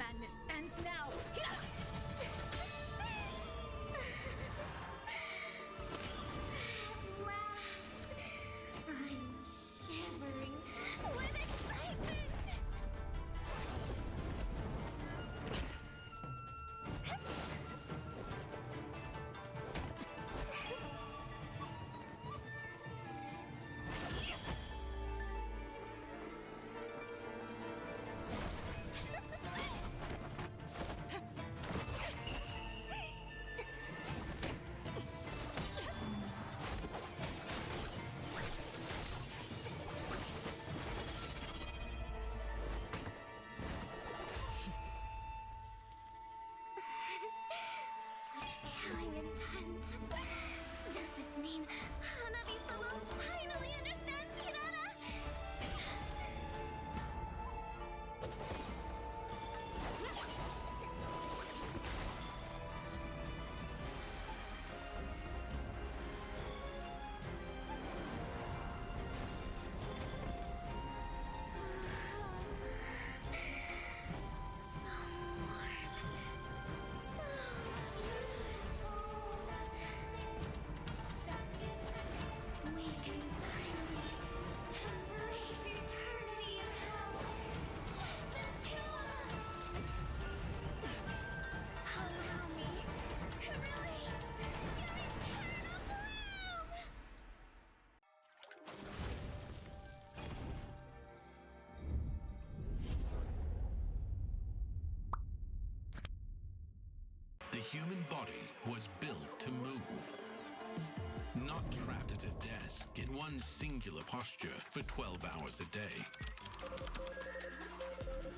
madness ends now! At last, I'm shivering with excitement! Such killing intent. Does this mean Hanabi-sama finally understands Kirara? So warm. So beautiful. We can finally embrace eternity in hell. Just the two of us. Allow me to release your eternal bloom. The human body was built to move. Not trapped at a desk in one singular posture for 12 hours a day.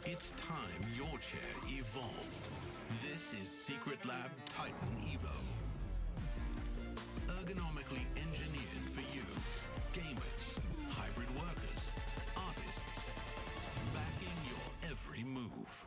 It's time your chair evolved. This is Secret Lab Titan Evo. Ergonomically engineered for you, gamers, hybrid workers, artists, backing your every move.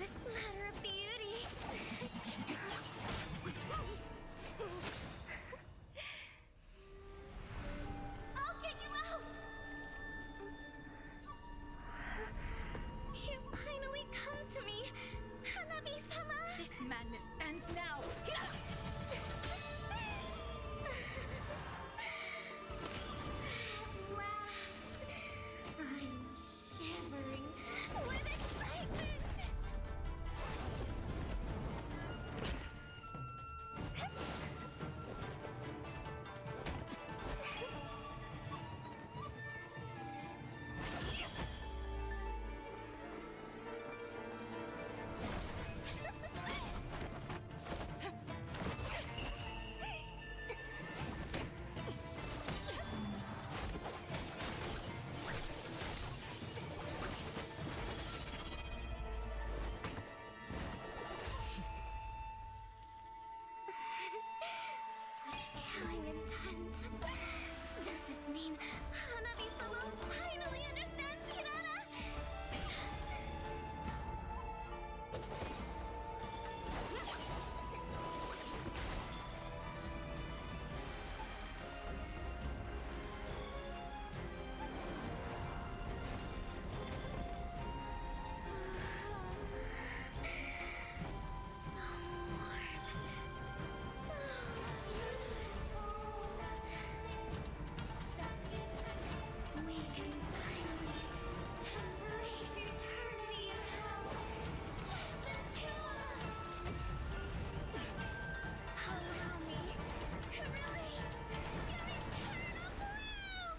a splatter of beauty. I'll get you out! You finally come to me, Hanabi-sama! This madness ends now! At last, I'm shivering with excitement! Such killing intent. Does this mean Hanabi-sama finally understands Kirara? So warm. So beautiful. We can finally embrace eternity in hell. Just the two of us. Allow me to release your eternal bloom.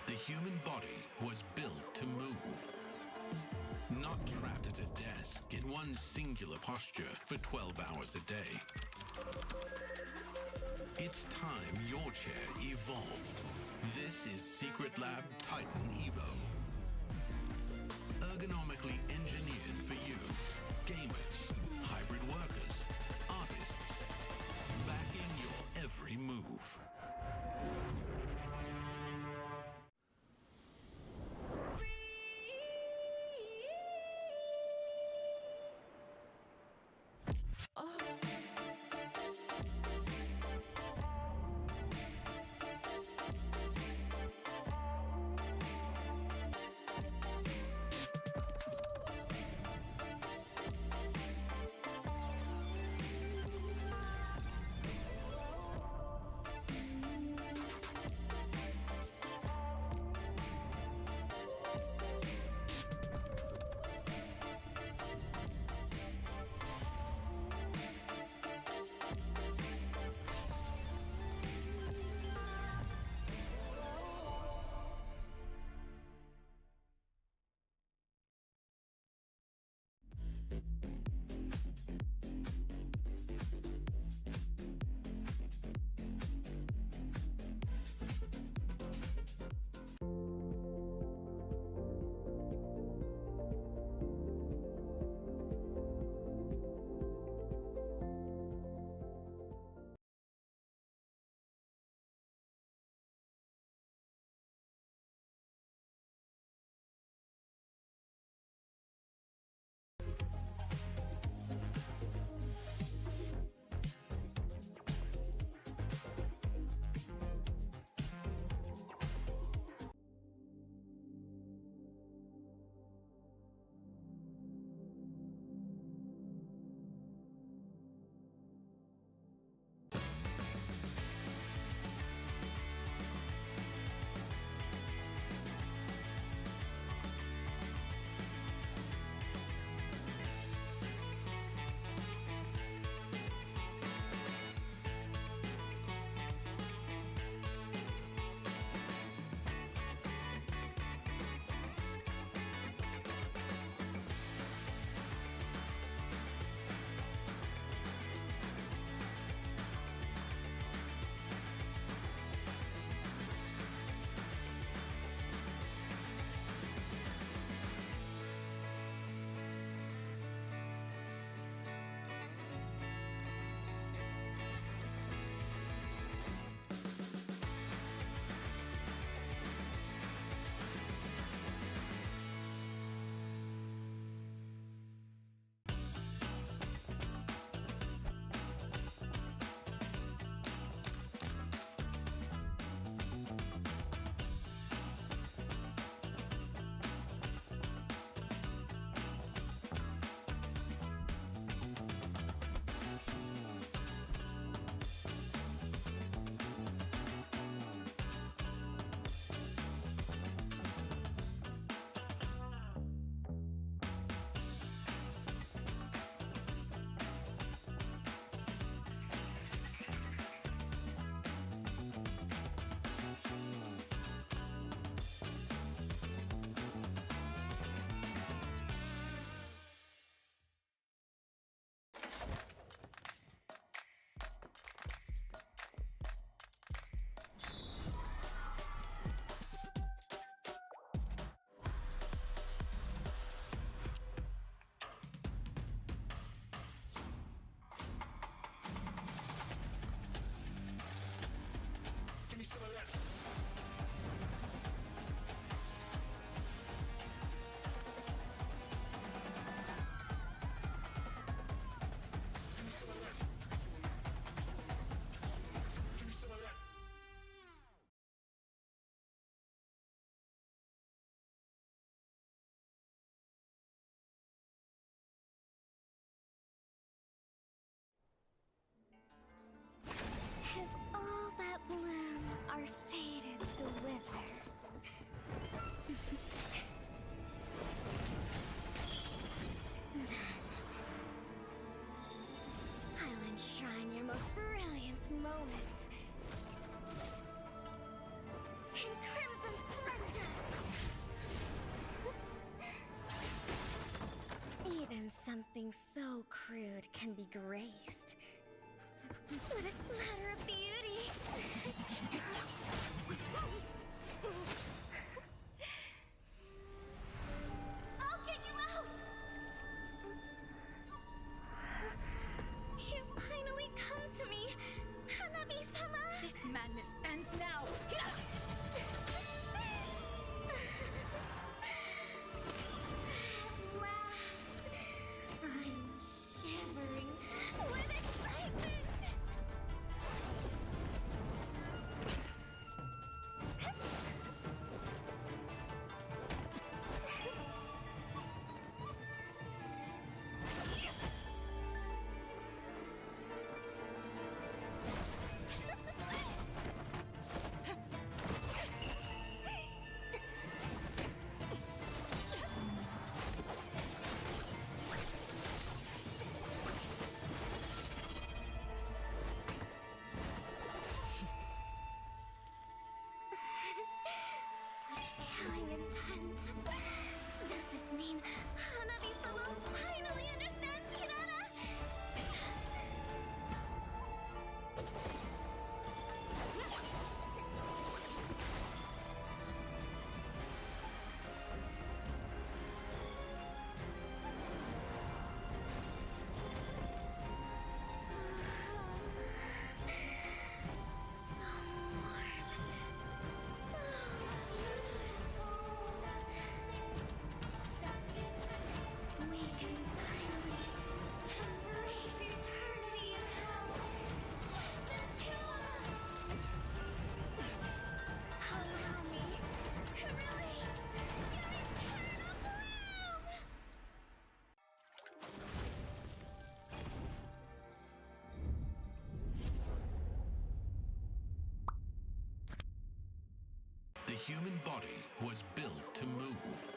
The human body was built to move. Not trapped at a desk in one singular posture for 12 hours a day. It's time your chair evolved. This is Secret Lab Titan Evo. Ergonomically engineered for you, gamers, hybrid workers, artists, backing your every move. good can be graced with a splatter of beauty. I'll get you out! You finally come to me, Hanabi-sama! This madness ends now! At last, I'm shivering with excitement! Such killing intent. Does this mean Hanabi-sama finally understands Kirara? So warm. So beautiful. We can finally embrace eternity in hell. Just the two of us. Allow me to release your eternal bloom. The human body was built to move.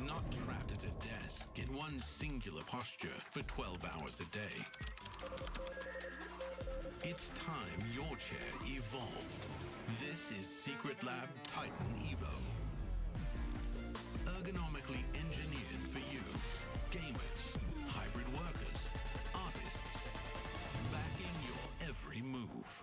Not trapped at a desk in one singular posture for 12 hours a day. It's time your chair evolved. This is Secret Lab Titan Evo. Ergonomically engineered for you, gamers, hybrid workers, artists, backing your every move.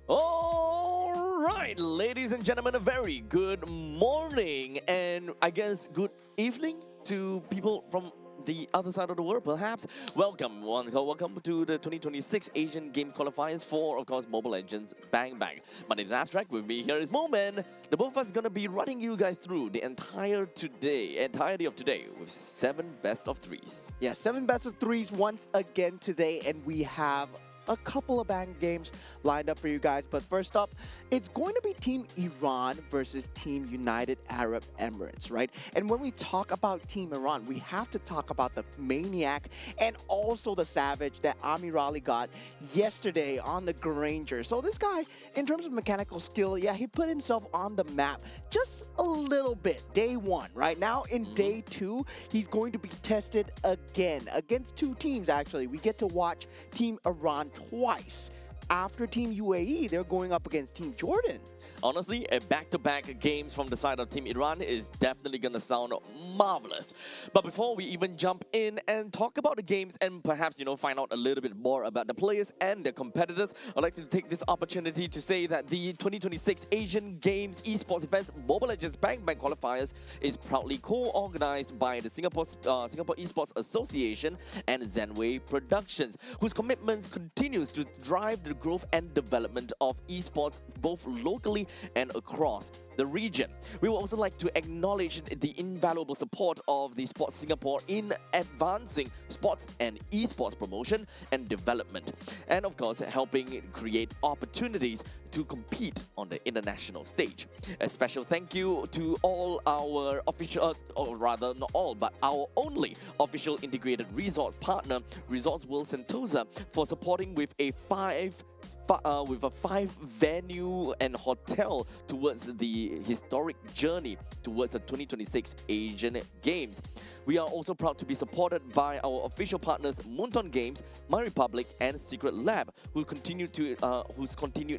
All right, ladies and gentlemen, a very good morning and I guess good evening to people from the other side of the world, perhaps. Welcome to the 2026 Asian Games Qualifiers for, of course, Mobile Legends Bang Bang. My name is Abstract. With me here is Moment. The both of us are gonna be running you guys through the entirety of today with 7 best of 3s. Yeah, 7 best of 3s once again today, and we have a couple of bang games lined up for you guys. But first up, it's going to be Team Iran versus Team United Arab Emirates, right? And when we talk about Team Iran, we have to talk about the maniac and also the savage that Amirali got yesterday on the Granger. So this guy, in terms of mechanical skill, yeah, he put himself on the map just a little bit. Day 1, right? Now in day 2, he's going to be tested again against 2 teams, actually. We get to watch Team Iran twice. After Team UAE, they're going up against Team Jordan. Honestly, a back-to-back games from the side of Team Iran is definitely gonna sound marvelous. But before we even jump in and talk about the games and perhaps, find out a little bit more about the players and their competitors, I'd like to take this opportunity to say that the 2026 Asian Games Esports events Mobile Legends Bang Bang Qualifiers is proudly co-organized by the Singapore Esports Association and Zenway Productions, whose commitments continues to drive the growth and development of esports both locally and across the region. We would also like to acknowledge the invaluable support of the Sports Singapore in advancing sports and esports promotion and development, and of course helping create opportunities to compete on the international stage. A special thank you to all our official, or rather not all, but our only official integrated resort partner, Resorts World Sentosa, for supporting with a 5-venue and hotel towards the historic journey towards the 2026 Asian Games. We are also proud to be supported by our official partners Moonton Games, My Republic, and Secret Lab, whose continued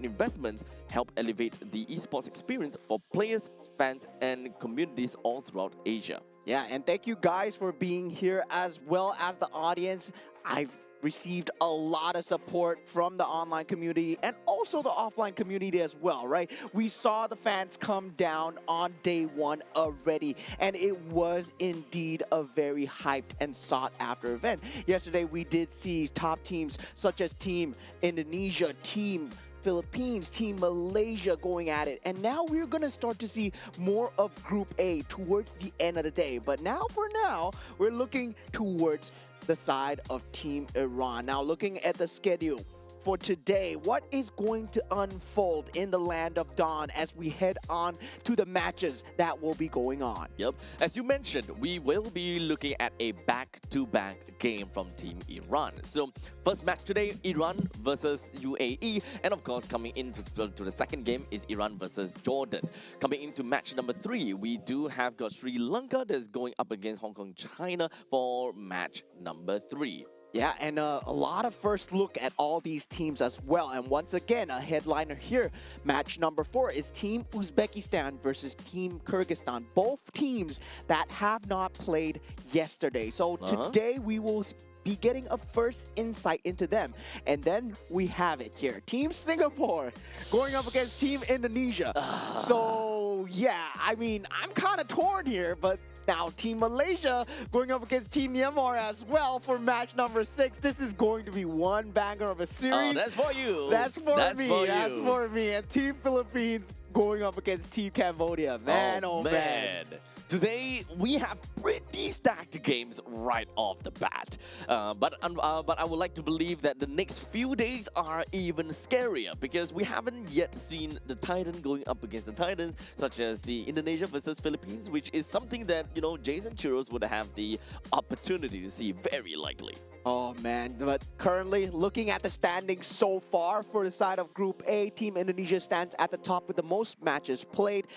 investments help elevate the esports experience for players, fans, and communities all throughout Asia. Yeah, and thank you guys for being here as well as the audience. I've received a lot of support from the online community and also the offline community as well, right? We saw the fans come down on day 1 already, and it was indeed a very hyped and sought after event. Yesterday, we did see top teams such as Team Indonesia, Team Philippines, Team Malaysia going at it. And now we're going to start to see more of Group A towards the end of the day. But for now, we're looking towards the side of Team Iran. Now looking at the schedule for today, what is going to unfold in the Land of Dawn as we head on to the matches that will be going on? Yep, as you mentioned, we will be looking at a back-to-back game from Team Iran. So first match today, Iran versus UAE, and of course coming into the second game is Iran versus Jordan. Coming into match number 3, we do have got Sri Lanka that's going up against Hong Kong, China for match number 3. Yeah, and a lot of first look at all these teams as well. And once again, a headliner here, match number 4 is Team Uzbekistan versus Team Kyrgyzstan. Both teams that have not played yesterday. So today we will be getting a first insight into them. And then we have it here. Team Singapore going up against Team Indonesia. So yeah, I mean, I'm kind of torn here, but now Team Malaysia going up against Team Myanmar as well for match number 6. This is going to be one banger of a series. Oh, that's for you. That's for me. That's for me. And Team Philippines going up against Team Cambodia. Man, oh man. Today, we have pretty stacked games right off the bat. But I would like to believe that the next few days are even scarier because we haven't yet seen the Titan going up against the Titans, such as the Indonesia versus Philippines, which is something that, Jason Churros would have the opportunity to see very likely. Oh man, but currently looking at the standings so far for the side of Group A, Team Indonesia stands at the top with the most matches played,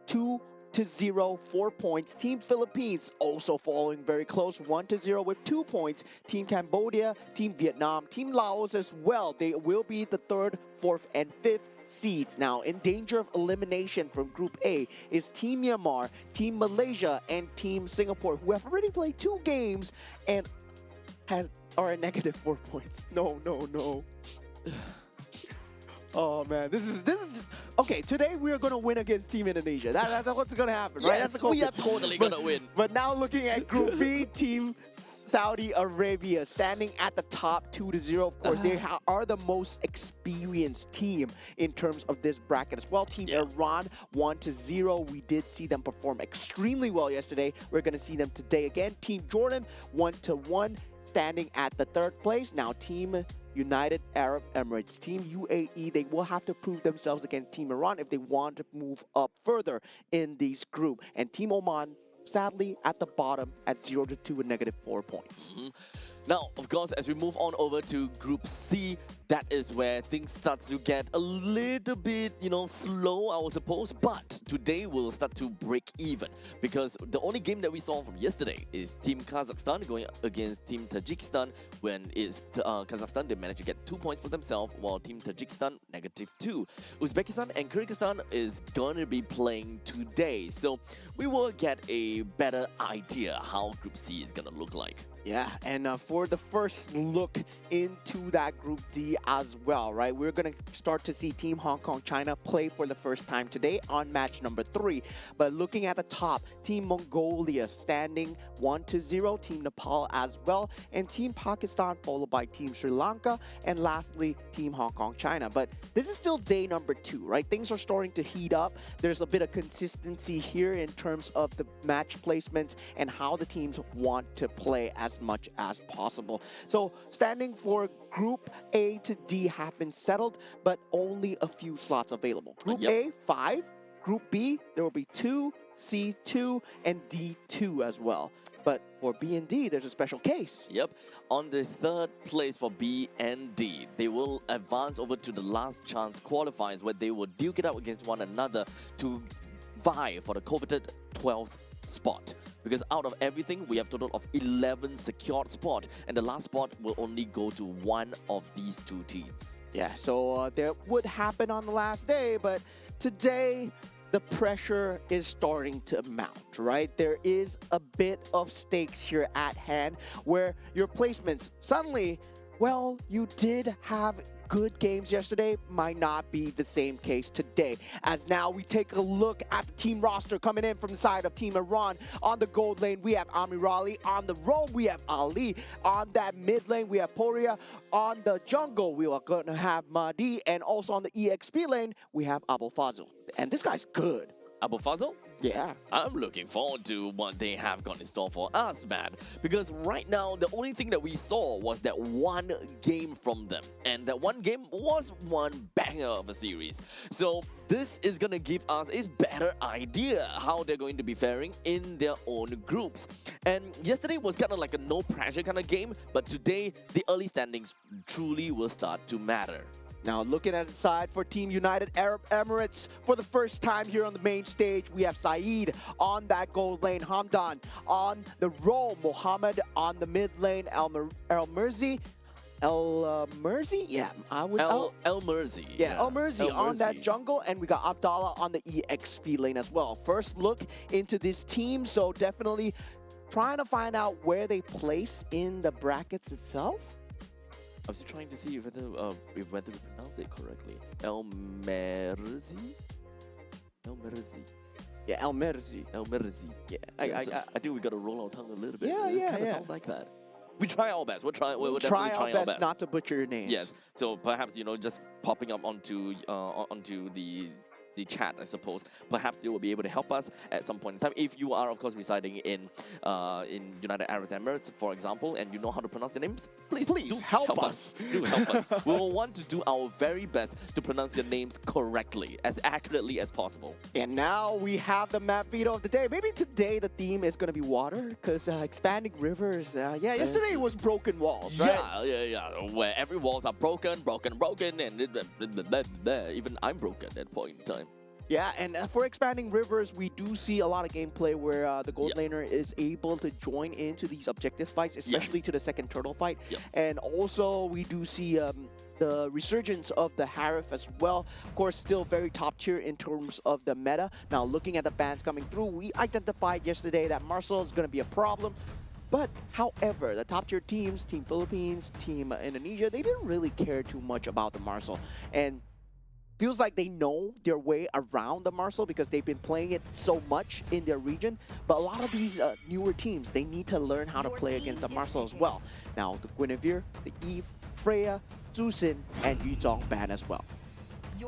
2-0, 4 points. Team Philippines also following very close, 1-0 with 2 points. Team Cambodia, Team Vietnam, Team Laos as well. They will be the 3rd, 4th, and 5th seeds. Now, in danger of elimination from Group A is Team Myanmar, Team Malaysia, and Team Singapore, who have already played 2 games and are at -4 points. No. Oh man, this is just, okay. Today we are gonna win against Team Indonesia. That's what's gonna happen, right? That's Yes, the we are culprit. totally But- gonna win. But now looking at Group B, Team Saudi Arabia standing at the top 2-0. Of course, they are the most experienced team in terms of this bracket as well. Team Yeah. Iran 1-0. We did see them perform extremely well yesterday. We're gonna see them today again. Team Jordan 1-1, standing at the third place. Now Team United Arab Emirates, Team UAE, they will have to prove themselves against Team Iran if they want to move up further in this group. And Team Oman, sadly, at the bottom at 0-2 with -4 points. Now, of course, as we move on over to Group C, that is where things start to get a little bit, slow, I would suppose. But today we'll start to break even because the only game that we saw from yesterday is Team Kazakhstan going against Team Tajikistan. When it's Kazakhstan, they managed to get 2 points for themselves, while Team Tajikistan -2. Uzbekistan and Kyrgyzstan is going to be playing today, so we will get a better idea how Group C is going to look like. Yeah, and for the first look into that Group D as well, right? We're going to start to see Team Hong Kong China play for the first time today on match number 3. But looking at the top, Team Mongolia standing 1-0, Team Nepal as well, and Team Pakistan followed by Team Sri Lanka, and lastly, Team Hong Kong China. But this is still day number 2, right? Things are starting to heat up. There's a bit of consistency here in terms of the match placements and how the teams want to play as much as possible. So standing for Group A to D have been settled, but only a few slots available. Group Yep. A, 5. Group B, there will be 2, C, 2, and D, 2 as well. But for B and D, there's a special case. Yep. On the third place for B and D, they will advance over to the last chance qualifiers where they will duke it out against one another to vie for the coveted 12th spot. Because out of everything, we have a total of 11 secured spots, and the last spot will only go to one of these 2 teams. Yeah, so that would happen on the last day, but today the pressure is starting to mount, right? There is a bit of stakes here at hand where your placements suddenly, well, you did have good games yesterday, might not be the same case today. As now we take a look at the team roster coming in from the side of Team Iran. On the gold lane, we have Amirali. On the roam, we have Ali. On that mid lane, we have Poria. On the jungle, we are going to have Mahdi. And also on the EXP lane, we have Abu Fazl. And this guy's good. Abu Fazl? Yeah. I'm looking forward to what they have got in store for us, man. Because right now, the only thing that we saw was that one game from them. And that one game was one banger of a series. So this is going to give us a better idea how they're going to be faring in their own groups. And yesterday was kind of like a no pressure kind of game. But today, the early standings truly will start to matter. Now looking at the side for Team United Arab Emirates, for the first time here on the main stage, we have Saeed on that gold lane, Hamdan on the roam, Mohammed on the mid lane, El Merzi. Yeah, I would. El Merzi. Yeah, El Merzi El on that Merzi. jungle, and we got Abdallah on the EXP lane as well. First look into this team, so definitely trying to find out where they place in the brackets itself. I was trying to see whether we pronounce it correctly. El Merzi? El Merzi. Yeah, El Merzi. El Merzi. Yeah, I think we got to roll our tongue a little bit. Yeah, It yeah, kind of yeah. sounds like that. We try our best. We'll We'll definitely try try our best not to butcher your names. Yes. So perhaps just popping up onto the chat, I suppose. Perhaps they will be able to help us at some point in time. If you are, of course, residing in United Arab Emirates, for example, and you know how to pronounce the names, please do help us. Do help us. We will want to do our very best to pronounce your names correctly, as accurately as possible. And now we have the map veto of the day. Maybe today the theme is going to be water, because expanding rivers. Yeah, yesterday was broken walls, right? Yeah. Where every walls are broken, and even I'm broken at that point in time. Yeah, and for expanding rivers, we do see a lot of gameplay where the gold Yep. laner is able to join into these objective fights, especially to the second turtle fight. Yep. And also we do see the resurgence of the Harif as well. Of course, still very top tier in terms of the meta. Now, looking at the bans coming through, we identified yesterday that Marcel is going to be a problem. But, however, the top tier teams, Team Philippines, Team Indonesia, they didn't really care too much about the Marcel. And feels like they know their way around the Marcel because they've been playing it so much in their region. But a lot of these newer teams, they need to learn how to play against the Marcel as well. Now, the Guinevere, the Eve, Freya, Zusin, and Yuzhong ban as well.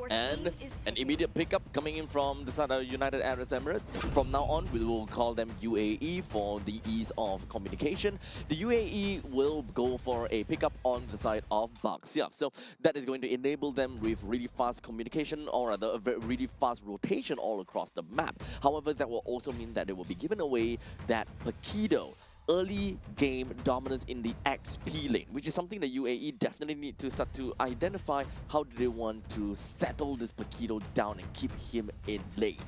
And an immediate pickup coming in from the side of United Arab Emirates. From now on, we will call them UAE for the ease of communication. The UAE will go for a pickup on the side of Baxia. So that is going to enable them with really fast communication, or rather a really fast rotation all across the map. However, that will also mean that they will be given away that Pakido early game dominance in the XP lane, which is something that UAE definitely need to start to identify. How do they want to settle this Pakido down and keep him in lane?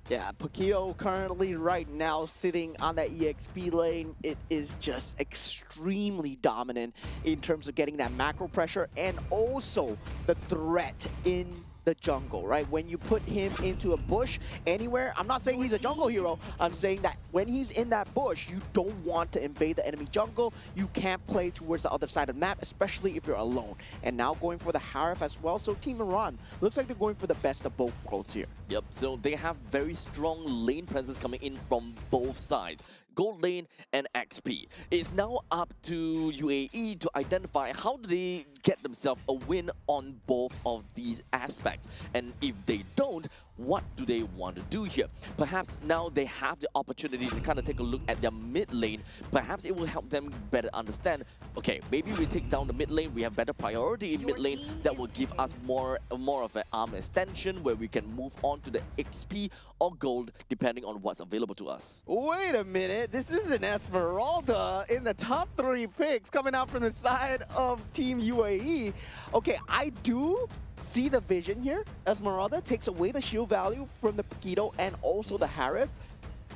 Yeah, Pakido currently right now sitting on that EXP lane. It is just extremely dominant in terms of getting that macro pressure and also the threat in the jungle, right? When you put him into a bush anywhere, I'm not saying he's a jungle hero, I'm saying that when he's in that bush, you don't want to invade the enemy jungle. You can't play towards the other side of the map, especially if you're alone. And now going for the Harif as well, so Team Iran looks like they're going for the best of both worlds here. Yep, so they have very strong lane presence coming in from both sides. Gold lane and XP. It's now up to UAE to identify how do they get themselves a win on both of these aspects. And if they don't, what do they want to do here? Perhaps now they have the opportunity to kind of take a look at their mid lane. Perhaps it will help them better understand, okay, maybe we take down the mid lane, we have better priority in mid lane, that will give us more of an arm extension where we can move on to the XP or gold depending on what's available to us. Wait a minute, this is an Esmeralda in the top 3 picks coming out from the side of Team UAE. Okay, I do see the vision here. Esmeralda takes away the shield value from the Pakido and also the Harif,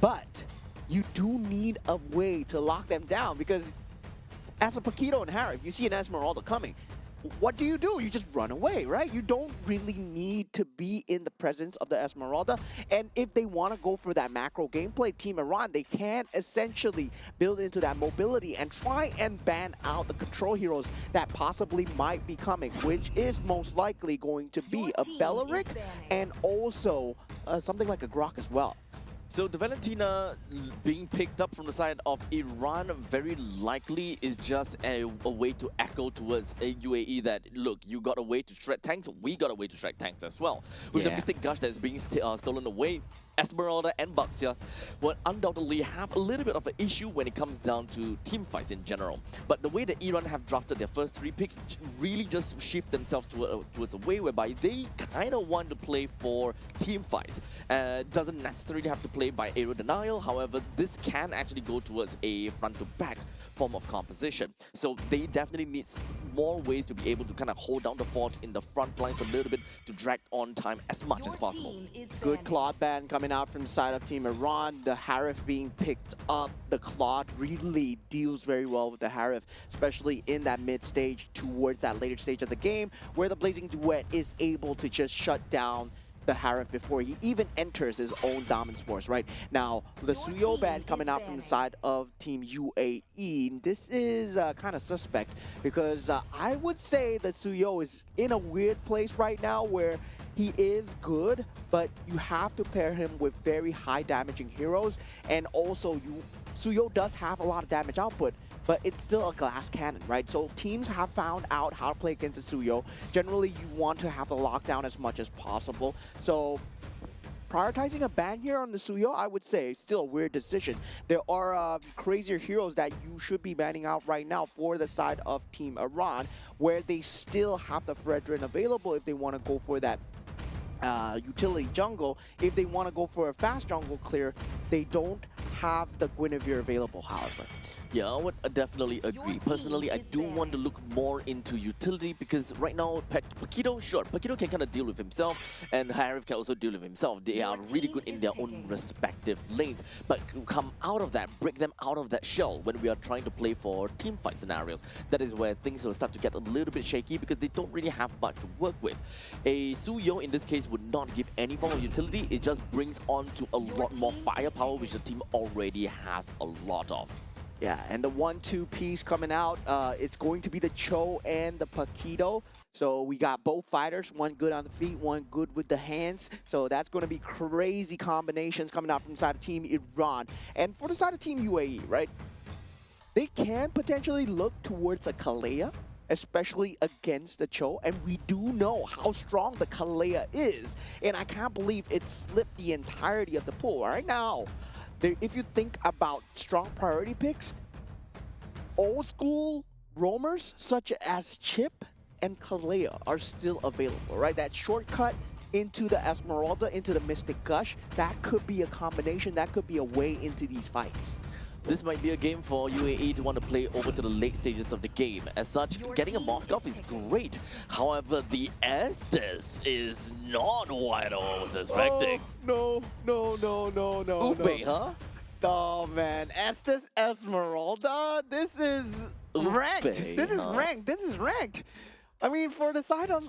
but you do need a way to lock them down because as a Pakido and Harif, you see an Esmeralda coming. What do? You just run away, right? You don't really need to be in the presence of the Esmeralda. And if they want to go for that macro gameplay, Team Iran, they can essentially build into that mobility and try and ban out the control heroes that possibly might be coming, which is most likely going to be a Beleric and also something like a Grok as well. So the Valentina being picked up from the side of Iran very likely is just a way to echo towards a UAE that, look, you got a way to shred tanks, we got a way to shred tanks as well. With the Mystic Gush that's being stolen away, Esmeralda and Baxia will undoubtedly have a little bit of an issue when it comes down to team fights in general. But the way that Iran have drafted their first 3 picks really just shift themselves towards a way whereby they kind of want to play for team fights. Doesn't necessarily have to play by aerial denial, however, this can actually go towards a front-to-back form of composition. So they definitely need more ways to be able to kind of hold down the fort in the front lines a little bit to drag on time as much as possible. Good Claude ban coming out from the side of Team Iran. The Harif being picked up. The Claude really deals very well with the Harif, especially in that mid stage towards that later stage of the game where the Blazing Duet is able to just shut down the Harif before he even enters his own Dominance Force, right? Now, the Suyo ban coming out from the side of Team UAE, this is kind of suspect because I would say that Suyo is in a weird place right now where he is good, but you have to pair him with very high damaging heroes, and also Suyo does have a lot of damage output, but it's still a glass cannon, right? So teams have found out how to play against the Suyo. Generally, you want to have the lockdown as much as possible. So prioritizing a ban here on the Suyo, I would say, is still a weird decision. There are crazier heroes that you should be banning out right now for the side of Team Iran, where they still have the Fredrin available if they want to go for that utility jungle. If they want to go for a fast jungle clear, they don't have the Guinevere available, however. Yeah, I would definitely agree. Personally, I do want to look more into utility because right now, Pakido, sure, Pakido can kind of deal with himself and Harif can also deal with himself. They are really good in their own respective lanes. But come out of that, break them out of that shell when we are trying to play for team fight scenarios. That is where things will start to get a little bit shaky because they don't really have much to work with. A Suyo in this case would not give any form of utility. It just brings on to a lot more firepower, which the team already has a lot of. Yeah, and the 1-2 piece coming out, it's going to be the Cho and the Paquito. So we got both fighters, one good on the feet, one good with the hands. So that's going to be crazy combinations coming out from the side of Team Iran. And for the side of Team UAE, right? They can potentially look towards a Kalea, especially against the Cho. And we do know how strong the Kalea is. And I can't believe it slipped the entirety of the pool. Right now, if you think about strong priority picks, old school roamers such as Chip and Kalea are still available, right? That shortcut into the Esmeralda, into the Mystic Gush, that could be a combination, that could be a way into these fights. This might be a game for UAE to want to play over to the late stages of the game. As such, getting a Moskov is great. However, the Estes is not what I was expecting. Oh, no. Ube, huh? Oh man, Estes Esmeralda, this is ranked. This is ranked. This is ranked. I mean, for the side of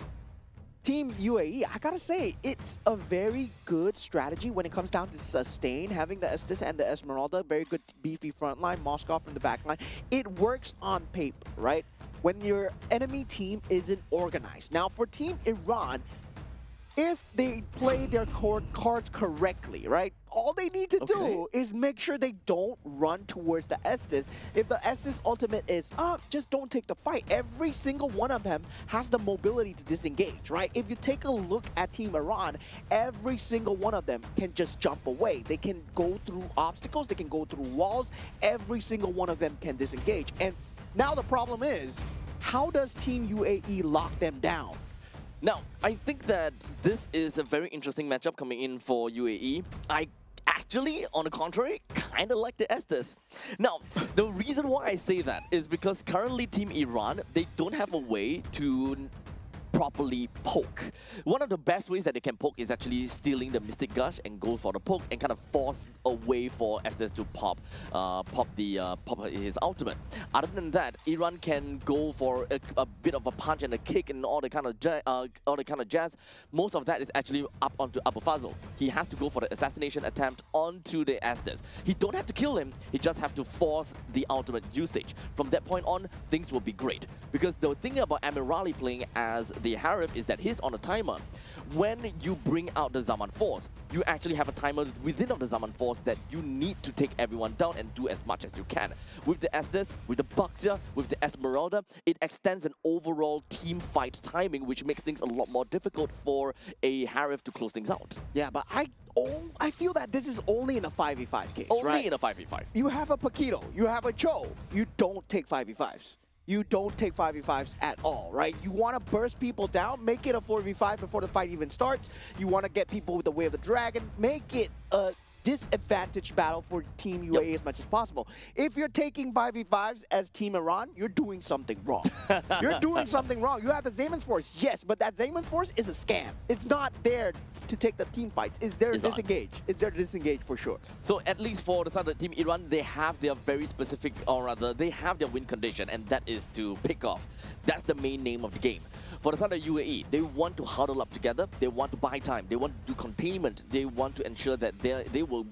Team UAE, I gotta say, it's a very good strategy when it comes down to sustain, having the Estes and the Esmeralda, very good beefy front line, Moskov in the back line. It works on paper, right? When your enemy team isn't organized. Now, for Team Iran, if they play their cards correctly, right? All they need to do is make sure they don't run towards the Estes. If the Estes ultimate is up, just don't take the fight. Every single one of them has the mobility to disengage, right? If you take a look at Team Iran, every single one of them can just jump away. They can go through obstacles, they can go through walls. Every single one of them can disengage. And now the problem is, how does Team UAE lock them down? Now, I think that this is a very interesting matchup coming in for UAE. I actually, on the contrary, kind of like the Estes. Now, the reason why I say that is because currently Team Iran, they don't have a way to properly poke. One of the best ways that they can poke is actually stealing the Mystic Gush and go for the poke and kind of force a way for Estes to pop his ultimate. Other than that, Iran can go for a bit of a punch and a kick and all the kind of jazz. Most of that is actually up onto Abu Fazl. He has to go for the assassination attempt onto the Estes. He don't have to kill him, he just have to force the ultimate usage. From that point on, things will be great. Because the thing about Amirali playing as the Harif is that he's on a timer. When you bring out the Zaman Force, you actually have a timer within of the Zaman Force that you need to take everyone down and do as much as you can. With the Estes, with the Baxia, with the Esmeralda, it extends an overall team fight timing, which makes things a lot more difficult for a Harif to close things out. Yeah, but I feel that this is only in a 5v5 case, Only right? in a 5v5. You have a Paquito, you have a Cho, you don't take 5v5s. You don't take 5v5s at all, right? You want to burst people down, make it a 4v5 before the fight even starts. You want to get people with the Way of the Dragon, make it a disadvantaged battle for Team UAE as much as possible. If you're taking 5v5s as Team Iran, you're doing something wrong. You're doing something wrong. You have the Zayman's Force, yes, but that Zayman's Force is a scam. It's not there to take the team fights. It's there to disengage. It's there to disengage for sure. So at least for the side of Team Iran, they have their very specific, or rather, they have their win condition, and that is to pick off. That's the main name of the game. For the side of UAE, they want to huddle up together, they want to buy time, they want to do containment, they want to ensure that they will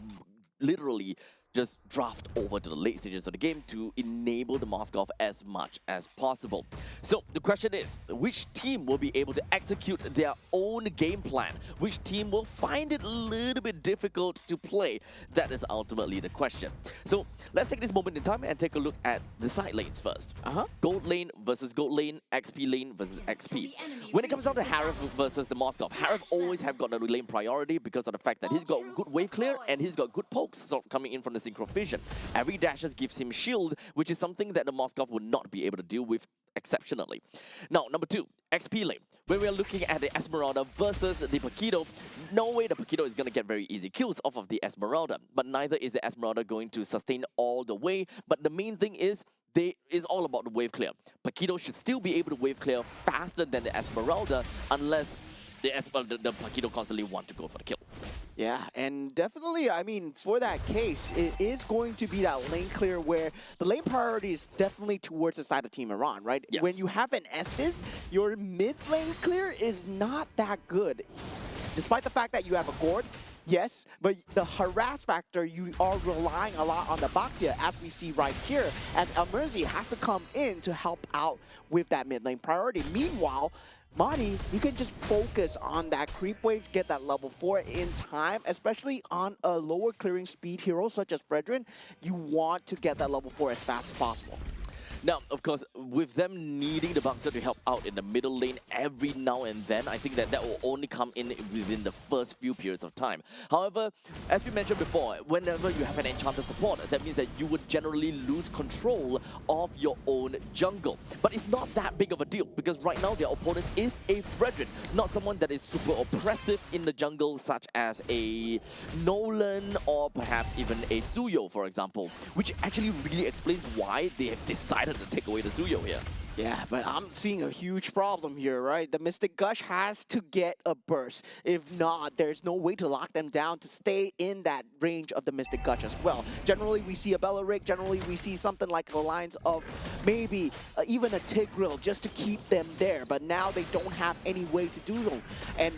literally just draft over to the late stages of the game to enable the Moskov as much as possible. So the question is, which team will be able to execute their own game plan? Which team will find it a little bit difficult to play? That is ultimately the question. So let's take this moment in time and take a look at the side lanes first. Gold lane versus gold lane, XP lane versus XP. When it comes down to Harif versus the Moskov, Harif always have got the lane priority because of the fact that he's got good wave clear and he's got good pokes sort of coming in from the synchro vision. Every dashes gives him shield, which is something that the Moskov would not be able to deal with exceptionally. Now, number 2, XP lane. When we're looking at the Esmeralda versus the Paquito, no way the Paquito is going to get very easy kills off of the Esmeralda, but neither is the Esmeralda going to sustain all the way. But the main thing is, it's all about the wave clear. Paquito should still be able to wave clear faster than the Esmeralda unless the Paquito constantly want to go for the kill. Yeah, and definitely, I mean, for that case, it is going to be that lane clear where the lane priority is definitely towards the side of Team Iran, right? Yes. When you have an Estes, your mid lane clear is not that good. Despite the fact that you have a Gord, Yes, but the harass factor, you are relying a lot on the Baxia, as we see right here, and Elmerzi has to come in to help out with that mid lane priority. Meanwhile, Madi, you can just focus on that creep wave, get that level 4 in time, especially on a lower clearing speed hero such as Fredrin. You want to get that level 4 as fast as possible. Now, of course, with them needing the Boxer to help out in the middle lane every now and then, I think that will only come in within the first few periods of time. However, as we mentioned before, whenever you have an enchanted support, that means that you would generally lose control of your own jungle. But it's not that big of a deal, because right now their opponent is a Fredrin, not someone that is super oppressive in the jungle, such as a Nolan or perhaps even a Suyo, for example, which actually really explains why they have decided to take away the Suyo here. Yeah, but I'm seeing a huge problem here, right? The Mystic Gush has to get a burst. If not, there's no way to lock them down to stay in that range of the Mystic Gush as well. Generally, we see a Bella Rig. Generally, we see something like a lines of maybe even a Tigreal just to keep them there. But now they don't have any way to do so. And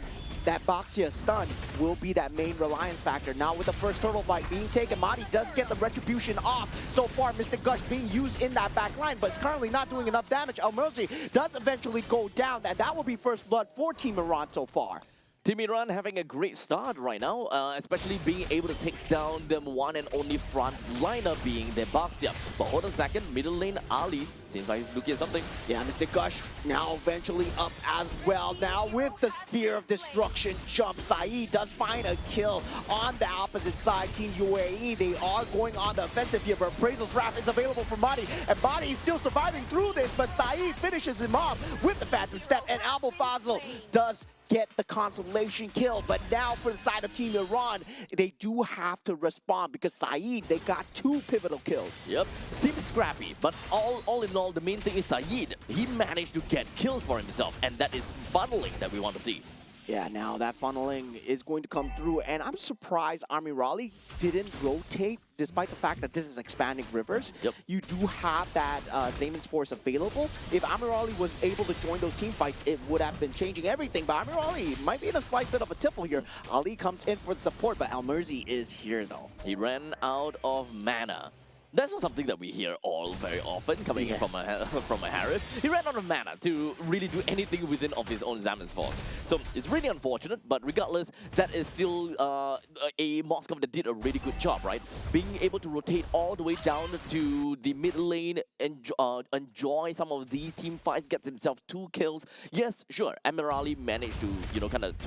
that Baxia stun will be that main reliance factor. Now with the first turtle fight being taken, Madi does get the retribution off. So far, Mystic Gush being used in that back line, but it's currently not doing enough damage. Elmerzi does eventually go down, and that will be first blood for Team Iran so far. Team Iran having a great start right now, especially being able to take down them one and only front liner being their Baxia. But hold on a second, middle lane Ali seems like he's looking at something. Yeah, Mystic Gush now eventually up as well. Now with the Spear of Destruction jump, Saeed does find a kill on the opposite side. Team UAE, they are going on the offensive here, but Appraisal's Wrath is available for Madi, and Madi is still surviving through this, but Saeed finishes him off with the Phantom Step, and Albo Fazl does get the consolation kill. But now for the side of Team Iran, they do have to respond because Saeed, they got 2 pivotal kills. Yep, seems scrappy, but all in all, the main thing is Saeed. He managed to get kills for himself, and that is funneling that we want to see. Yeah, now that funneling is going to come through, and I'm surprised Army Raleigh didn't rotate despite the fact that this is expanding rivers. Yep. You do have that Damon's Force available. If Army Raleigh was able to join those team fights, it would have been changing everything. But Army Raleigh might be in a slight bit of a tipple here. Ali comes in for the support, but Elmerzi is here though. He ran out of mana. That's not something that we hear all very often coming in from a Harith. He ran out of mana to really do anything within of his own Zaman's Force. So it's really unfortunate, but regardless, that is still a Moskov that did a really good job, right? Being able to rotate all the way down to the mid lane, enjoy some of these team fights, gets himself 2 kills. Yes, sure, Amirali managed to, kind of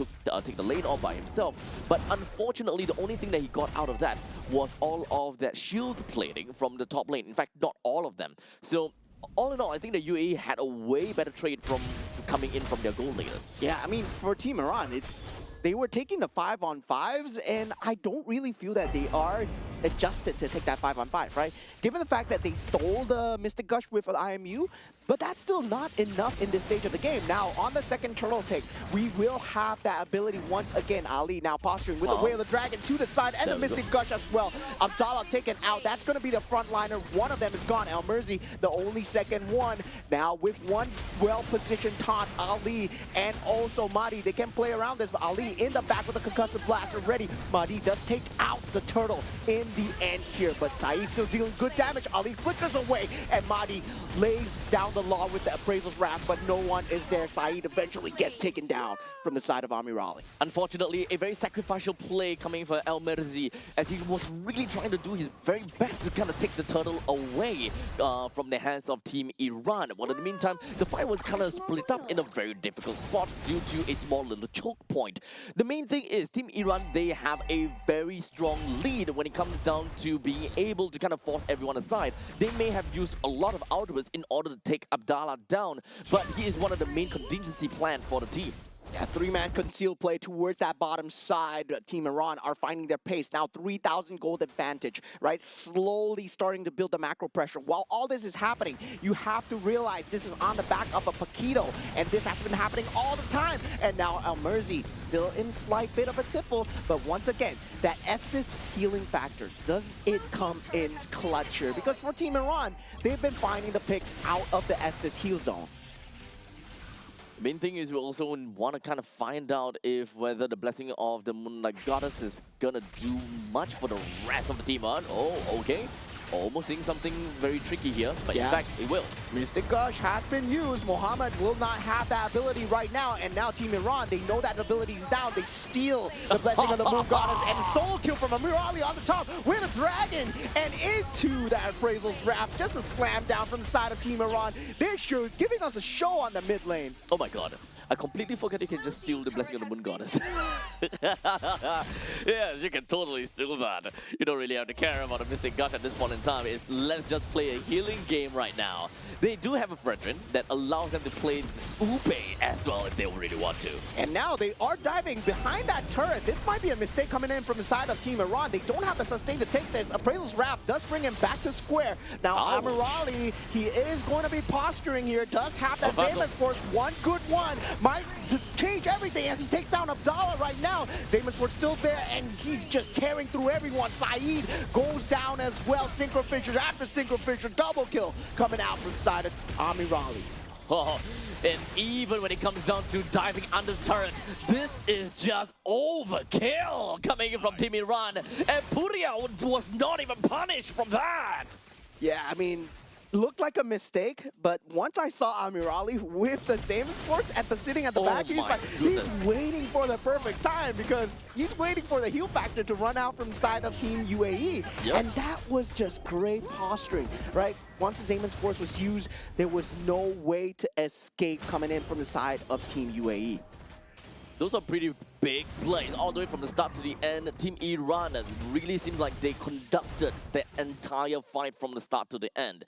take the lane off by himself, but unfortunately, the only thing that he got out of that was all of that shield plating from the top lane. In fact, not all of them. So all in all, I think the UAE had a way better trade from coming in from their gold laners. Yeah, I mean, for Team Iran, they were taking the 5-on-5s, and I don't really feel that they are adjusted to take that 5-on-5, right? Given the fact that they stole the Mystic Gush with an IMU, but that's still not enough in this stage of the game. Now, on the second turtle take, we will have that ability once again. Ali now posturing with the Way of the Dragon to the side, and the Mystic Gush as well. Abdallah taken out. That's going to be the frontliner. One of them is gone. Elmerzi, the only second one. Now, with one well-positioned taunt, Ali and also Madi, they can play around this, but Ali in the back with a concussive blaster ready. Madi does take out the turtle in the end here, but Saeed still dealing good damage. Ali flickers away, and Madi lays down the law with the Appraisal's Wrath, but no one is there. Saeed eventually gets taken down from the side of Army Raleigh. Unfortunately, a very sacrificial play coming for El Merzi, as he was really trying to do his very best to kind of take the turtle away from the hands of Team Iran. Well, in the meantime, the fight was kind of split up in a very difficult spot due to a small little choke point. The main thing is Team Iran, they have a very strong lead when it comes down to being able to kind of force everyone aside. They may have used a lot of outwards in order to take Abdallah down, but he is one of the main contingency plan for the team. Yeah, 3-man concealed play towards that bottom side. Team Iran are finding their pace. Now 3,000 gold advantage, right? Slowly starting to build the macro pressure. While all this is happening, you have to realize this is on the back of a Paquito, and this has been happening all the time. And now Elmerzi still in slight bit of a tipple, but once again, that Estus healing factor, does it come in clutch here? Because for Team Iran, they've been finding the picks out of the Estus heal zone. Main thing is we also want to kind of find out if whether the blessing of the Moonlight Goddess is gonna do much for the rest of the team. Oh, okay. Almost seeing something very tricky here, but in fact, it will. Mystic Gush has been used. Mohammed will not have that ability right now, and now Team Iran, they know that ability is down. They steal the blessing of the Moon Goddess, and solo kill from Amir Ali on the top with a dragon, and into that Appraisal's Wrath. Just a slam down from the side of Team Iran. They're sure giving us a show on the mid lane. Oh my god. I completely forgot you can just steal the blessing of the Moon Goddess. Yes, you can totally steal that. You don't really have to care about a Mystic Gush at this point in time. It's let's just play a healing game right now. They do have a Brethren that allows them to play Upe as well if they really want to. And now they are diving behind that turret. This might be a mistake coming in from the side of Team Iran. They don't have the sustain to take this. Appraisal's Wrath does bring him back to square. Now Amir Ali, he is going to be posturing here. Does have that Zaymans Force. One good one. Might change everything as he takes down Abdallah right now. Zaymans Force still there, and he's just tearing through everyone. Saeed goes down as well. Synchro Fisher after Synchro Fisher. Double kill coming out from the side of Amir Ali. Oh, and even when it comes down to diving under the turret, this is just overkill coming in from Team Iran. And Puria was not even punished from that. Yeah, I mean, looked like a mistake, but once I saw Amir Ali with the Zaymans Force sitting at the back, he's waiting for the perfect time because he's waiting for the heal factor to run out from the side of Team UAE. Yep. And that was just great posturing, right? Once the Zaymans Force was used, there was no way to escape coming in from the side of Team UAE. Those are pretty big plays, all the way from the start to the end. Team Iran really seems like they conducted the entire fight from the start to the end.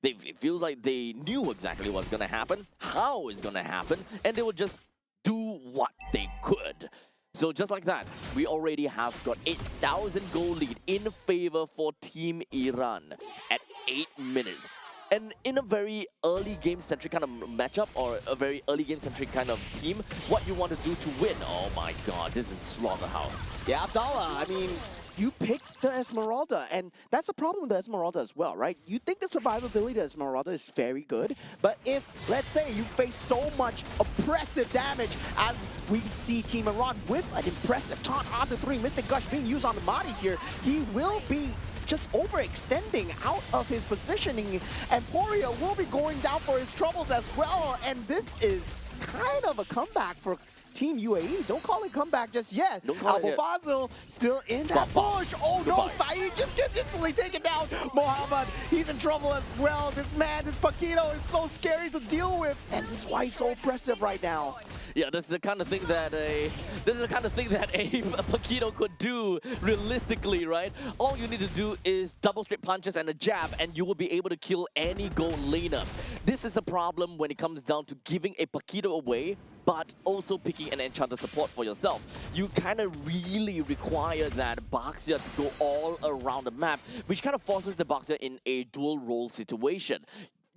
It feels like they knew exactly what's going to happen, how it's going to happen, and they would just do what they could. So just like that, we already have got 8,000 goal lead in favor for Team Iran at 8 minutes. And in a very early game-centric kind of matchup, or a very early game-centric kind of team, what you want to do to win, oh my god, this is Slaughterhouse. Yeah, Abdallah, I mean, you picked the Esmeralda, and that's the problem with the Esmeralda as well, right? You think the survivability of the Esmeralda is very good, but if, let's say, you face so much oppressive damage, as we see Team Iran with an impressive taunt on the 3, Mystic Gush being used on the Mahdi here, he will be just overextending out of his positioning, and Poria will be going down for his troubles as well, and this is kind of a comeback for Team UAE. Don't call it comeback just yet. Abu Fazil still in that push. Oh no, Saeed just gets instantly taken down. Mohammed, he's in trouble as well. This man, this Paquito is so scary to deal with, and this is why he's so oppressive right now. Yeah, this is the kind of thing that a Paquito could do realistically, right? All you need to do is double straight punches and a jab, and you will be able to kill any gold laner. This is the problem when it comes down to giving a Paquito away, but also picking an enchanter support for yourself. You kind of really require that Baxia to go all around the map, which kind of forces the Baxia in a dual role situation.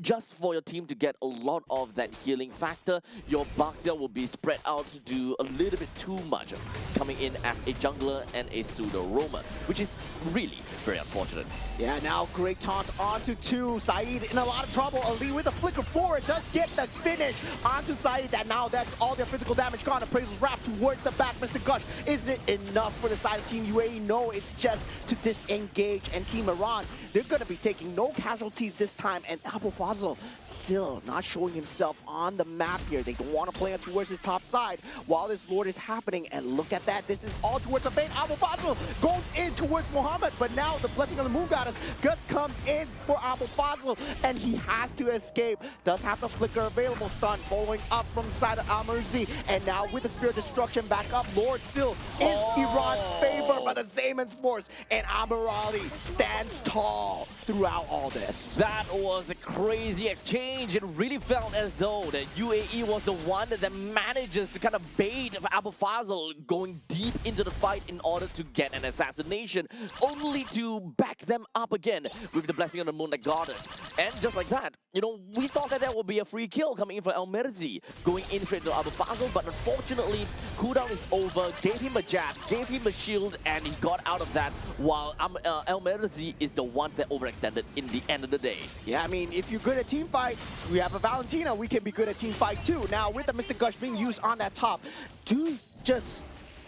Just for your team to get a lot of that healing factor, your Baxia will be spread out to do a little bit too much, coming in as a jungler and a pseudo roamer, which is really very unfortunate. Yeah, now great taunt onto 2. Saeed in a lot of trouble. Ali with a flicker forward does get the finish onto Saeed. That now that's all their physical damage gone. Appraisal's Wrath towards the back. Mystic Gush, is it enough for the side of Team UAE? No, it's just to disengage. And Team Iran, they're going to be taking no casualties this time. And Abu Fazil still not showing himself on the map here. They don't want to play towards his top side while this Lord is happening. And look at that. This is all towards the bait. Abu Fazil goes in towards Mohammed. But now the blessing of the Moon Goddess just comes in for Abu Fazil, and he has to escape. Does have the flicker available. Stun following up from the side of Al-Murzi, and now with the Spirit Destruction back up, Lord still in Iran's favor by the Zaymans Force, and Amir Ali stands tall throughout all this. That was a crazy exchange. It really felt as though that UAE was the one that manages to kind of bait Abu Fazil going deep into the fight in order to get an assassination, only to back them up again with the blessing of the Moonlight Goddess. And just like that, you know, we thought that that would be a free kill coming in for Al-Merzi, going in straight to Abu Fazil, but unfortunately, cooldown is over, gave him a jab, gave him a shield, and he got out of that, while Al-Merzi is the one want, they're overextended in the end of the day. Yeah, I mean, if you're good at team fight, we have a Valentina, we can be good at team fight too. Now, with the Mr. Gush being used on that top, do just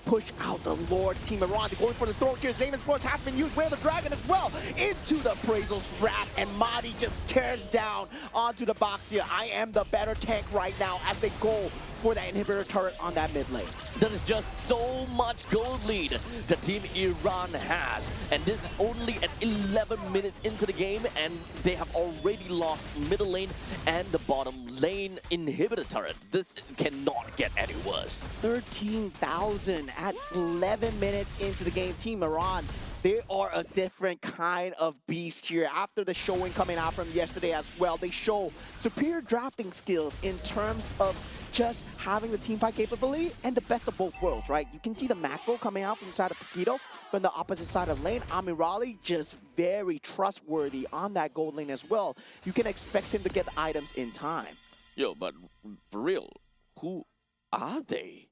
push out the Lord. Team Iran, they're going for the throw here. Esports has been used. Whale the Dragon as well into the Appraisal's Wrath, and Madi just tears down onto the box here. I am the better tank right now as they go for that inhibitor turret on that mid lane. There is just so much gold lead the Team Iran has, and this is only at 11 minutes into the game, and they have already lost middle lane and the bottom lane inhibitor turret. This cannot get any worse. 13,000 at 11 minutes into the game. Team Iran, they are a different kind of beast here. After the showing coming out from yesterday as well, they show superior drafting skills in terms of just having the team fight capability and the best of both worlds, right? You can see the macro coming out from the side of Paquito, from the opposite side of lane. Amirali just very trustworthy on that gold lane as well. You can expect him to get the items in time. Yo, but for real, who are they?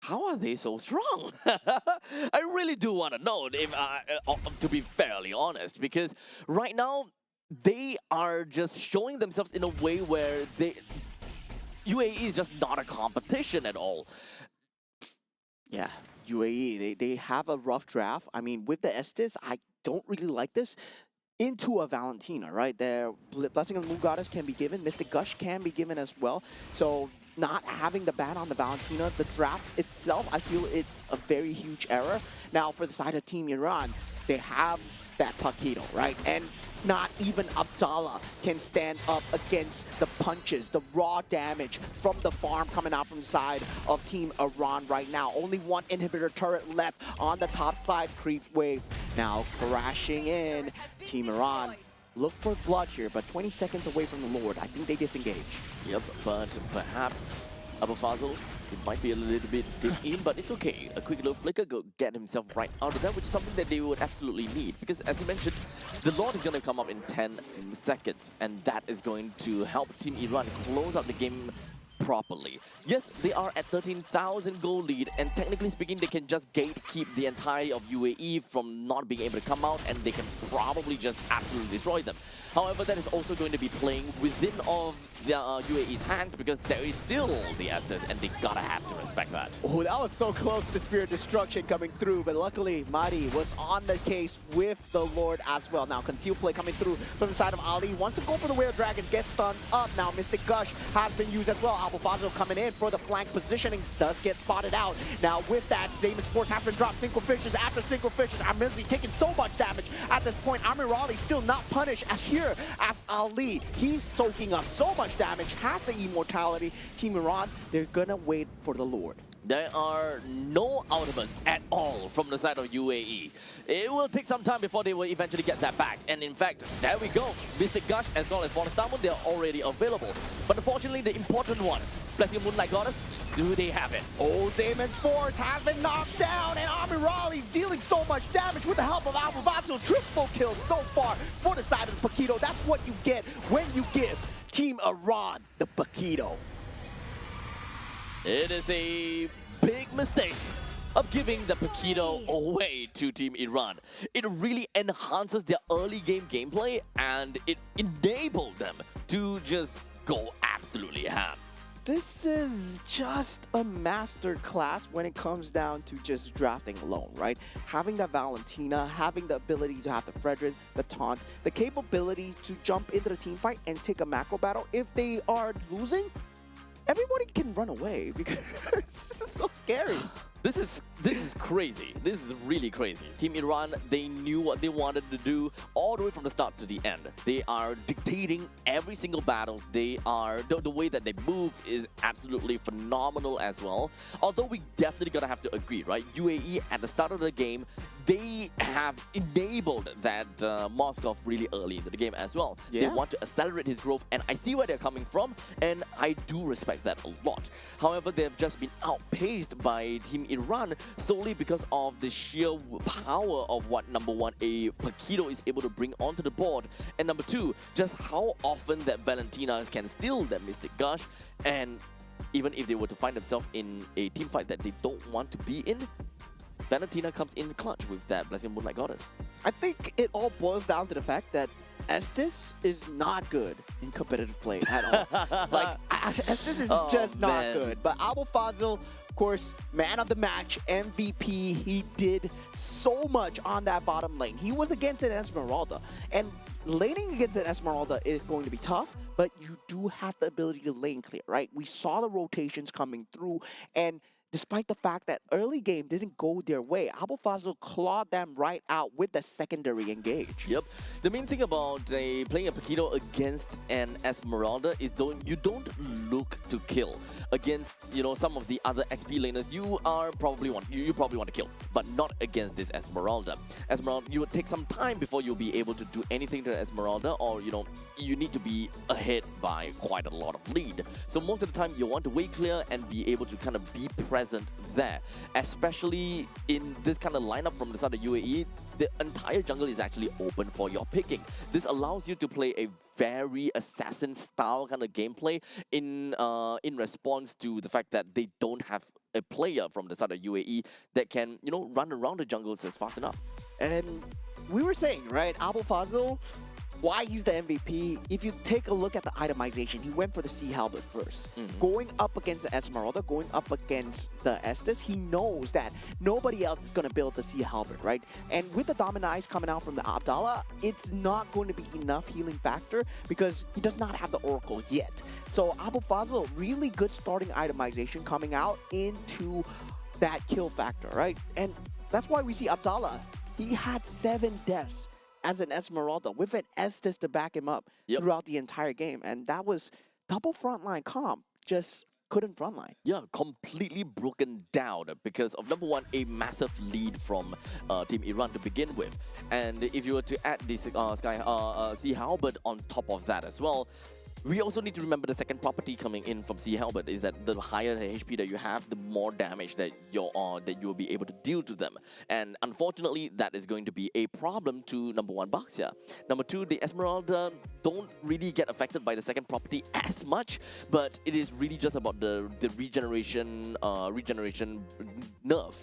How are they so strong? I really do want to know, if, to be fairly honest, because right now, they are just showing themselves in a way where UAE is just not a competition at all. Yeah, UAE, they have a rough draft. I mean, with the Estes, I don't really like this. Into a Valentina, right? Their Blessing of the Moon Goddess can be given. Mystic Gush can be given as well. So not having the ban on the Valentina, the draft itself, I feel it's a very huge error. Now, for the side of Team Iran, they have that Paquito, right? And not even Abdallah can stand up against the punches, the raw damage from the farm coming out from the side of Team Iran right now. Only one inhibitor turret left on the top side. Creep wave now crashing in. Team Iran look for blood here, but 20 seconds away from the Lord. I think they disengage. Yep, but perhaps Abu Fazl, it might be a little bit deep in, but it's okay. A quick little flicker, go get himself right out of that, which is something that they would absolutely need. Because as you mentioned, the Lord is going to come up in 10 seconds, and that is going to help Team Iran close out the game properly. Yes, they are at 13,000 goal lead, and technically speaking, they can just gatekeep the entirety of UAE from not being able to come out, and they can probably just absolutely destroy them. However, that is also going to be playing within of the UAE's hands, because there is still the Estes, and they gotta have to respect that. Oh, that was so close to Spirit Destruction coming through, but luckily, Madi was on the case with the Lord as well. Now, concealed play coming through from the side of Ali. Wants to go for the Whale Dragon, gets stunned up. Now, Mystic Gush has been used as well. Abu Fazl coming in for the flank positioning, does get spotted out. Now, with that, Esports has been dropped Synchro Fishes after Synchro Fishes. Amirali taking so much damage at this point. Amirali still not punished as here as Ali. He's soaking up so much damage, has the immortality. Team Iran, they're gonna wait for the Lord. There are no outbursts at all from the side of UAE. It will take some time before they will eventually get that back. And in fact, there we go. Mystic Gush as well as Bonus Diamond, they are already available. But unfortunately, the important one, Blessing of Moonlight Goddess, do they have it? Oh, Damon's Force has been knocked down, and Amirali's dealing so much damage with the help of Abu Fazl. Triple kills so far for the side of the Paquito. That's what you get when you give Team Iran the Paquito. It is a big mistake of giving the Paquito away to Team Iran. It really enhances their early game gameplay, and it enabled them to just go absolutely ham. This is just a master class when it comes down to just drafting alone, right? Having that Valentina, having the ability to have the Frederick, the taunt, the capability to jump into the team fight and take a macro battle. If they are losing, everybody can run away because it's just so scary. This is crazy. This is really crazy. Team Iran, they knew what they wanted to do all the way from the start to the end. They are dictating every single battle. They are the way that they move is absolutely phenomenal as well. Although we definitely gotta have to agree, right? UAE at the start of the game, they have enabled that Moskov really early into the game as well. Yeah. They want to accelerate his growth, and I see where they're coming from, and I do respect that a lot. However, they've just been outpaced by Team Iran solely because of the sheer power of what, number one, a Paquito is able to bring onto the board, and number two, just how often that Valentina can steal that Mystic Gush, and even if they were to find themselves in a team fight that they don't want to be in, Valentina comes in clutch with that Blessing Moonlight Goddess. I think it all boils down to the fact that Estes is not good in competitive play at all. Estes is just not good. But Abu Fazil, of course, man of the match, MVP, he did so much on that bottom lane. He was against an Esmeralda. And laning against an Esmeralda is going to be tough, but you do have the ability to lane clear, right? We saw the rotations coming through, and despite the fact that early game didn't go their way, Abu Fazil clawed them right out with the secondary engage. Yep. The main thing about playing a Paquito against an Esmeralda is you don't look to kill. Against some of the other XP laners, you probably want to kill, but not against this Esmeralda. Esmeralda, you would take some time before you'll be able to do anything to Esmeralda, or you need to be ahead by quite a lot of lead. So most of the time you want to wait clear and be able to kind of be present there, especially in this kind of lineup from the side of UAE. The entire jungle is actually open for your picking. This allows you to play a very assassin style kind of gameplay in response to the fact that they don't have a player from the side of UAE that can run around the jungles as fast enough. And we were saying, right, Abu Fazil, why he's the MVP, if you take a look at the itemization, he went for the Sea Halberd first. Going up against the Esmeralda, going up against the Estes, he knows that nobody else is going to build the Sea Halberd, right? And with the Dominant Eyes coming out from the Abdallah, it's not going to be enough healing factor because he does not have the Oracle yet. So Abu Fazil, really good starting itemization coming out into that kill factor, right? And that's why we see Abdallah. He had 7 deaths as an Esmeralda with an Estes to back him up throughout the entire game. And that was double frontline comp, just couldn't frontline. Yeah, completely broken down because of, number one, a massive lead from Team Iran to begin with. And if you were to add this Sea Halberd on top of that as well, we also need to remember the second property coming in from Sea Halberd is that the higher the HP that you have, the more damage that you will be able to deal to them. And unfortunately, that is going to be a problem to number one Baxia. Number two, the Esmeralda don't really get affected by the second property as much, but it is really just about the regeneration nerf.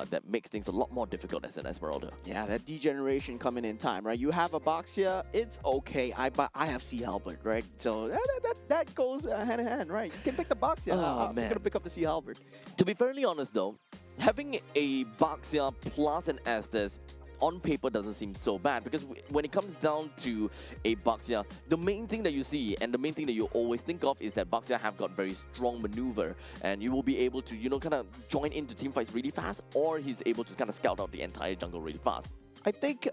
That makes things a lot more difficult as an Esmeralda. Yeah, that degeneration coming in time, right? You have a Baxia, it's okay. I have Sea Halberd, right? So that goes hand in hand, right? You can pick the Baxia. I'm going to pick up the Sea Halberd. To be fairly honest though, having a Baxia plus an Estes on paper doesn't seem so bad, because when it comes down to a Baxia, the main thing that you see and the main thing that you always think of is that Baxia have got very strong maneuver, and you will be able to kind of join into team fights really fast, or he's able to kind of scout out the entire jungle really fast. I think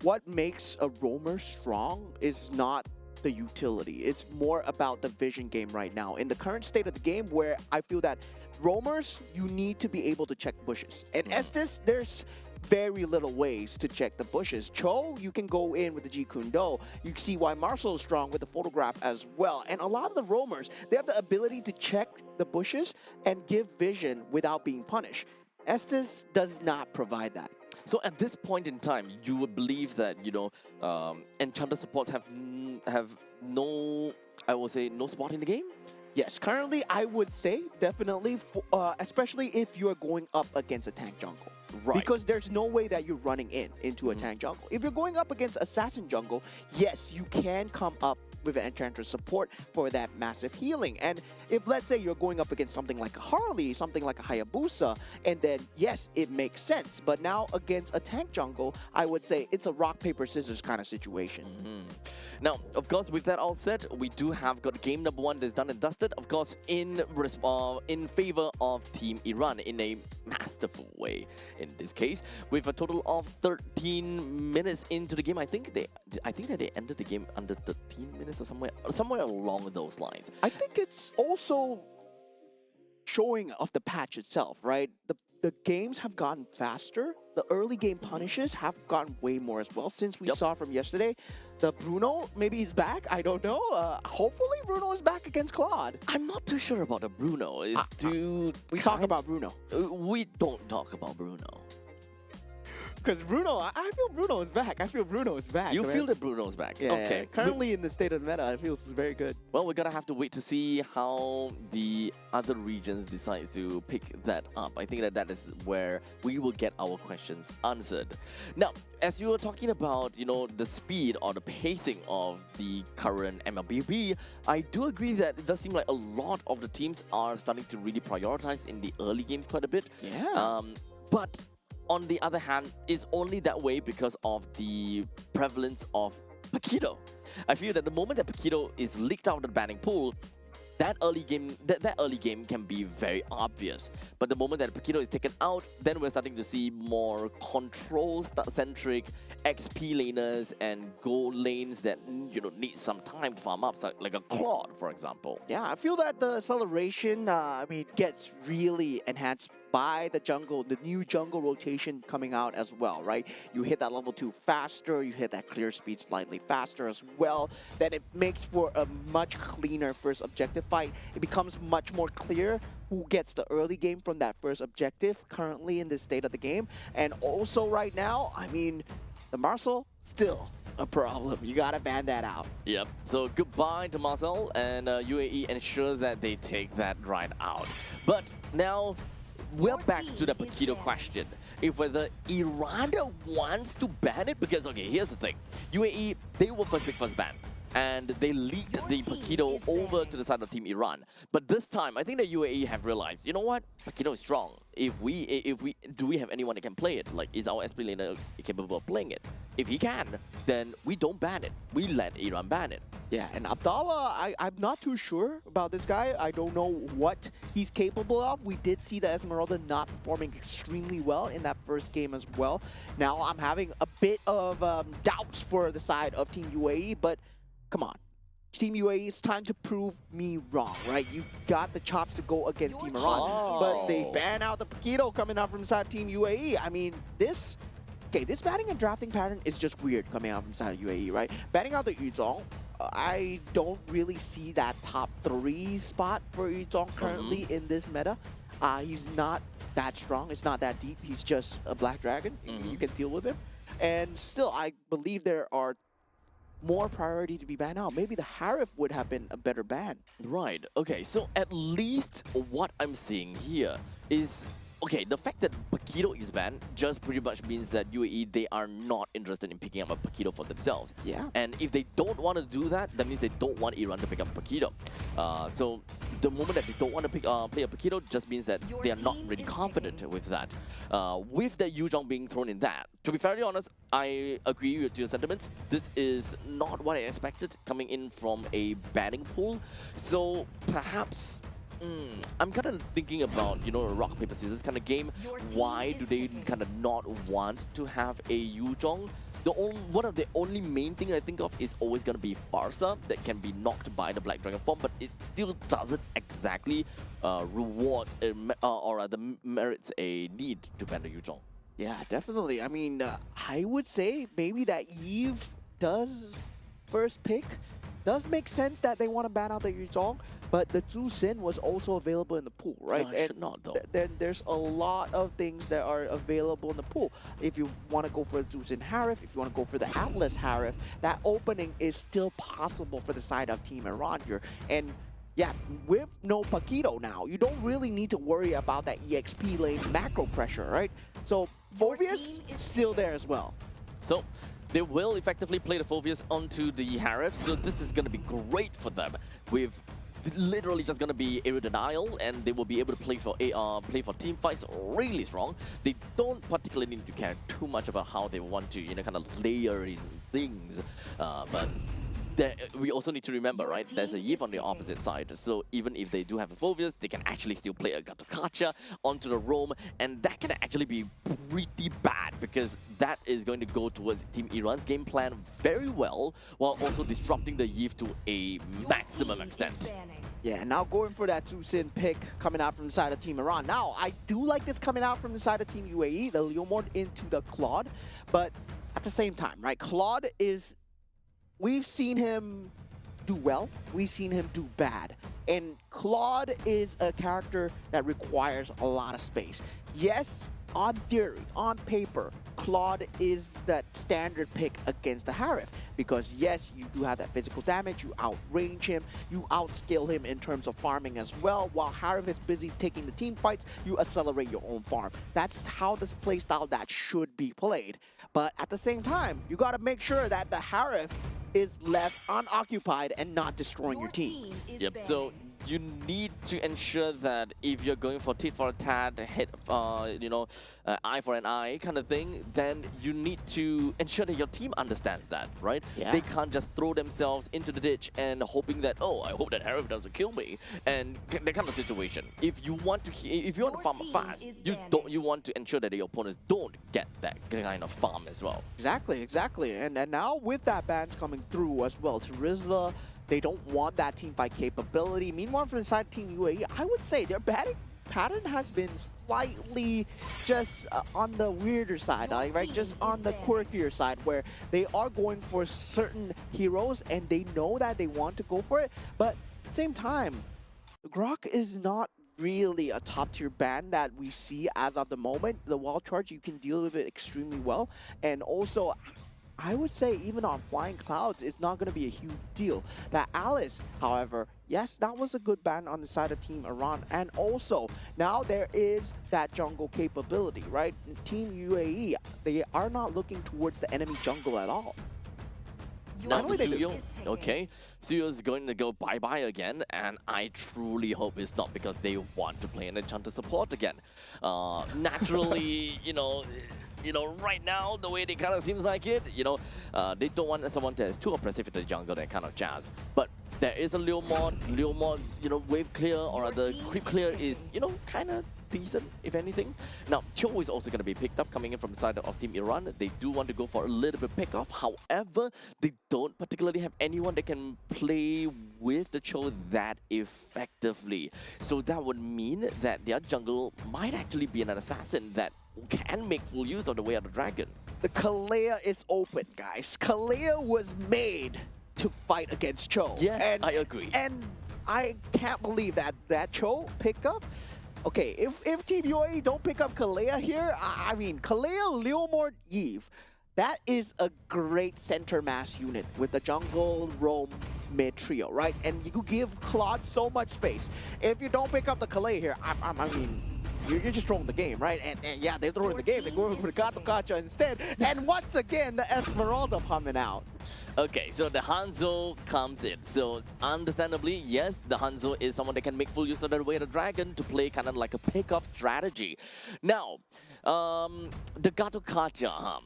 what makes a roamer strong is not the utility. It's more about the vision game right now. In the current state of the game, where I feel that roamers, you need to be able to check bushes. And Estes, there's very little ways to check the bushes. Cho, you can go in with the Jeet Kune Do. You can see why Marcel is strong with the photograph as well. And a lot of the roamers, they have the ability to check the bushes and give vision without being punished. Estes does not provide that. So at this point in time, you would believe that, Enchanter supports have no, I will say, no spot in the game? Yes, currently I would say definitely, especially if you're going up against a tank jungle. Right. Because there's no way that you're running into a tank jungle. If you're going up against assassin jungle, yes, you can come up with an Enchantress support for that massive healing. And if, let's say, you're going up against something like a Harley, something like a Hayabusa, and then, yes, it makes sense. But now against a tank jungle, I would say it's a rock, paper, scissors kind of situation. Now, of course, with that all said, we do have got game number 1 that's done and dusted, of course, in favor of Team Iran in a masterful way. In this case, with a total of 13 minutes into the game, I think that they ended the game under 13 minutes or somewhere along those lines. I think it's also showing of the patch itself, right? The games have gotten faster. The early game punishes have gotten way more as well, since we saw from yesterday. The Bruno, maybe he's back. I don't know. Hopefully Bruno is back against Claude. I'm not too sure about the Bruno. We talk about Bruno. We don't talk about Bruno. Because Bruno, I feel Bruno is back. I feel Bruno is back. You man. feel that Bruno's back. Yeah, Okay. currently in the state of the meta, I feel this is very good. Well, we're gonna have to wait to see how the other regions decide to pick that up. I think that is where we will get our questions answered. Now, as you were talking about, the speed or the pacing of the current MLBB, I do agree that it does seem like a lot of the teams are starting to really prioritize in the early games quite a bit. Yeah. But on the other hand, it's only that way because of the prevalence of Paquito. I feel that the moment that Paquito is leaked out of the banning pool, that early game can be very obvious. But the moment that Paquito is taken out, then we're starting to see more control-centric XP laners and gold lanes that need some time to farm up, like a Claude, for example. Yeah, I feel that the acceleration, gets really enhanced by the new jungle rotation coming out as well, right? You hit that level 2 faster, you hit that clear speed slightly faster as well. Then it makes for a much cleaner first objective fight. It becomes much more clear who gets the early game from that first objective currently in this state of the game. And also right now, the Marcel, still a problem. You gotta ban that out. Yep. So goodbye to Marcel, and UAE ensures that they take that right out. But now, we're back to the Paquito question. If whether Iran wants to ban it, because here's the thing. UAE, they were first pick, first ban. And they leaked the Paquito over to the side of Team Iran. But this time, I think the UAE have realized, you know what? Paquito is strong. Do we have anyone that can play it? Like, is our SP laner capable of playing it? If he can, then we don't ban it. We let Iran ban it. Yeah, and Abdallah, I'm not too sure about this guy. I don't know what he's capable of. We did see the Esmeralda not performing extremely well in that first game as well. Now I'm having a bit of doubts for the side of Team UAE, but come on. Team UAE, it's time to prove me wrong, right? You got the chops to go against Team Iran, but they ban out the Paquito coming out from side Team UAE. This banning and drafting pattern is just weird coming out from side of UAE, right? Banning out the Yuzhong, I don't really see that top 3 spot for Yuzhong currently in this meta. He's not that strong, it's not that deep, he's just a black dragon. You can deal with him. And still, I believe there are more priority to be banned out. Maybe the Harif would have been a better ban. Right. Okay, so at least what I'm seeing here is, the fact that Paquito is banned just pretty much means that UAE, they are not interested in picking up a Paquito for themselves. Yeah. And if they don't want to do that, that means they don't want Iran to pick up Paquito. So the moment that they don't want to play a Paquito just means that they are not really confident with that. With the Yuzhong being thrown in that, to be fairly honest, I agree with your sentiments. This is not what I expected coming in from a banning pool. So perhaps I'm kind of thinking about, a rock, paper, scissors kind of game. Why do they kind of not want to have a Yuzhong? One of the only main thing I think of is always going to be Farsa that can be knocked by the Black Dragon form, but it still doesn't exactly reward or rather merits a need to ban the Yuzhong. Yeah, definitely. I would say maybe that Eve does first pick. Does make sense that they want to ban out the Yuzhong, but the Zhu Xin was also available in the pool, right? No, it should not, though. Then there's a lot of things that are available in the pool. If you want to go for the Zhu Xin Harif, if you want to go for the Atlas Harif, that opening is still possible for the side of Team Iran here. And yeah, with no Paquito now, you don't really need to worry about that EXP lane macro pressure, right? So Phoveus still there as well. So they will effectively play the Phoveus onto the Harif, so this is going to be great for them. With literally just going to be area denial, and they will be able to play for team fights really strong. They don't particularly need to care too much about how they want to, kind of layer in things, but we also need to remember, right, there's a Yip on the opposite side, so even if they do have a Phoveus, they can actually still play a Gatokacha onto the roam, and that can actually be pretty bad, because that is going to go towards Team Iran's game plan very well, while also disrupting the Yip to a maximum extent. Yeah, now going for that Zhu Xin pick coming out from the side of Team Iran. Now, I do like this coming out from the side of Team UAE, the Leomord into the Claude, but at the same time, right, Claude is... We've seen him do well, we've seen him do bad. And Claude is a character that requires a lot of space. Yes, on theory, on paper, Claude is that standard pick against the Harif because yes, you do have that physical damage, you outrange him, you outskill him in terms of farming as well. While Harif is busy taking the team fights, you accelerate your own farm. That's how this playstyle that should be played. But at the same time, you got to make sure that the Harif is left unoccupied and not destroying your team. Yep, so you need to ensure that if you're going for tit for a tat, eye for an eye kind of thing, then you need to ensure that your team understands that, right? Yeah. They can't just throw themselves into the ditch and hoping that, oh, I hope that Harif doesn't kill me, and that kind of situation. If you want to farm fast, you want to ensure that your opponents don't get that kind of farm as well. Exactly. And now with that ban coming through as well, to Rizla, they don't want that team fight capability. Meanwhile, from inside Team UAE, I would say their batting pattern has been slightly just on the weirder side, right? Just on the quirkier side, where they are going for certain heroes and they know that they want to go for it. But at the same time, Grok is not really a top tier ban that we see as of the moment. The wall charge, you can deal with it extremely well. And also, I would say even on Flying Clouds, it's not going to be a huge deal. That Alice, however, yes, that was a good ban on the side of Team Iran. And also, now there is that jungle capability, right? Team UAE, they are not looking towards the enemy jungle at all. Now Suyo, okay, Suyo is going to go bye-bye again, and I truly hope it's not because they want to play an Enchanter support again. Naturally, right now, the way they kind of seems like it, they don't want someone that is too oppressive in the jungle, that kind of jazz. But there is a Lil Mod's, wave clear or other creep clear is, kind of decent, if anything. Now, Cho is also going to be picked up coming in from the side of Team Iran. They do want to go for a little bit pick off. However, they don't particularly have anyone that can play with the Cho that effectively. So that would mean that their jungle might actually be an assassin that can make full use of the Way of the Dragon. The Kalea is open, guys. Kalea was made to fight against Cho. Yes, I agree. And I can't believe that Cho pickup. Okay, if Team UAE don't pick up Kalea here, I mean, Kalea, Leomord, Eve, that is a great center mass unit with the jungle, roam, mid trio, right? And you give Claude so much space. If you don't pick up the Kalea here, I mean, you're just throwing the game, right? And yeah, they're throwing the game. They're going for the Gato Kacha instead. And once again, the Esmeralda coming out. Okay, so the Hanzo comes in. So understandably, yes, the Hanzo is someone that can make full use of the Way of the Dragon to play kind of like a pick-off strategy. Now, the Gato Kacha,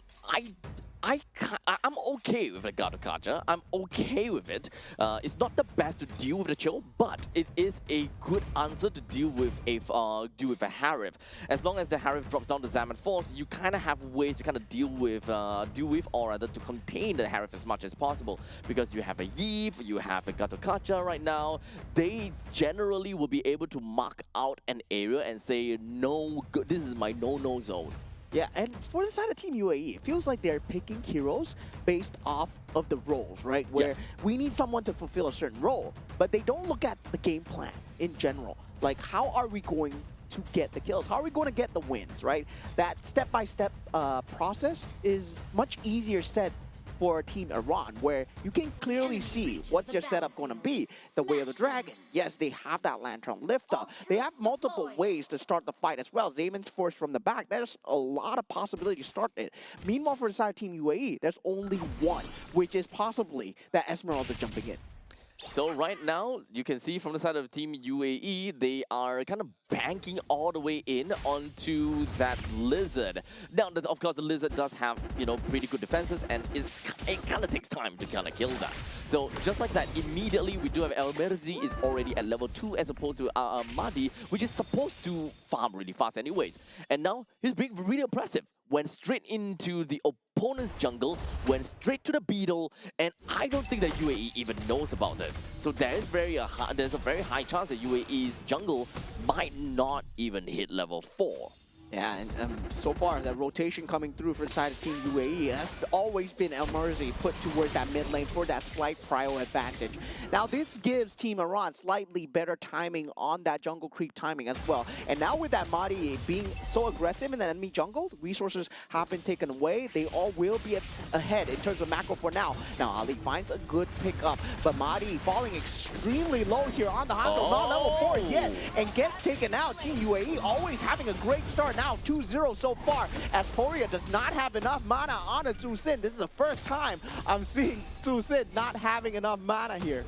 I'm okay with the Gato Kacha. I'm okay with it. It's not the best to deal with the Cho, but it is a good answer to deal with a Harif. As long as the Harif drops down the Zaman Force, you kind of have ways to kind of deal with or rather to contain the Harif as much as possible. Because you have a Eve, you have a Gato Kacha right now. They generally will be able to mark out an area and say, no, this is my no-no zone. Yeah, and for the side of Team UAE, it feels like they're picking heroes based off of the roles, right? Where we need someone to fulfill a certain role, but they don't look at the game plan in general. Like, how are we going to get the kills? How are we going to get the wins, right? That step-by-step process is much easier said for Team Iran, where you can clearly see what's your setup going to be. The Way of the Dragon, yes, they have that Lantern Lifter. They have multiple ways to start the fight as well. Zaman's Force from the back, there's a lot of possibility to start it. Meanwhile, for the side of Team UAE, there's only one, which is possibly that Esmeralda jumping in. So right now, you can see from the side of Team UAE, they are kind of banking all the way in onto that Lizard. Now, of course, the Lizard does have, pretty good defenses, and it kind of takes time to kind of kill that. So just like that, immediately we do have El Merzi is already at level 2 as opposed to Mahdi, which is supposed to farm really fast anyways. And now he's being really impressive. Went straight into the opponent's jungle, went straight to the Beetle, and I don't think that UAE even knows about this. So there's a very high chance that UAE's jungle might not even hit level 4. Yeah, and so far, that rotation coming through for the side of Team UAE has always been El Merzi put towards that mid lane for that slight prio advantage. Now, this gives Team Iran slightly better timing on that jungle creep timing as well. And now with that Mahdi being so aggressive in the enemy jungle, resources have been taken away. They all will be ahead in terms of macro for now. Now, Ali finds a good pickup, but Mahdi falling extremely low here on the Hanzo. Not level 4 yet, and gets taken out. Team UAE always having a great start now, 2-0 so far, as Poria does not have enough mana on a Tzu Sin. This is the first time I'm seeing Tzu Sin not having enough mana here.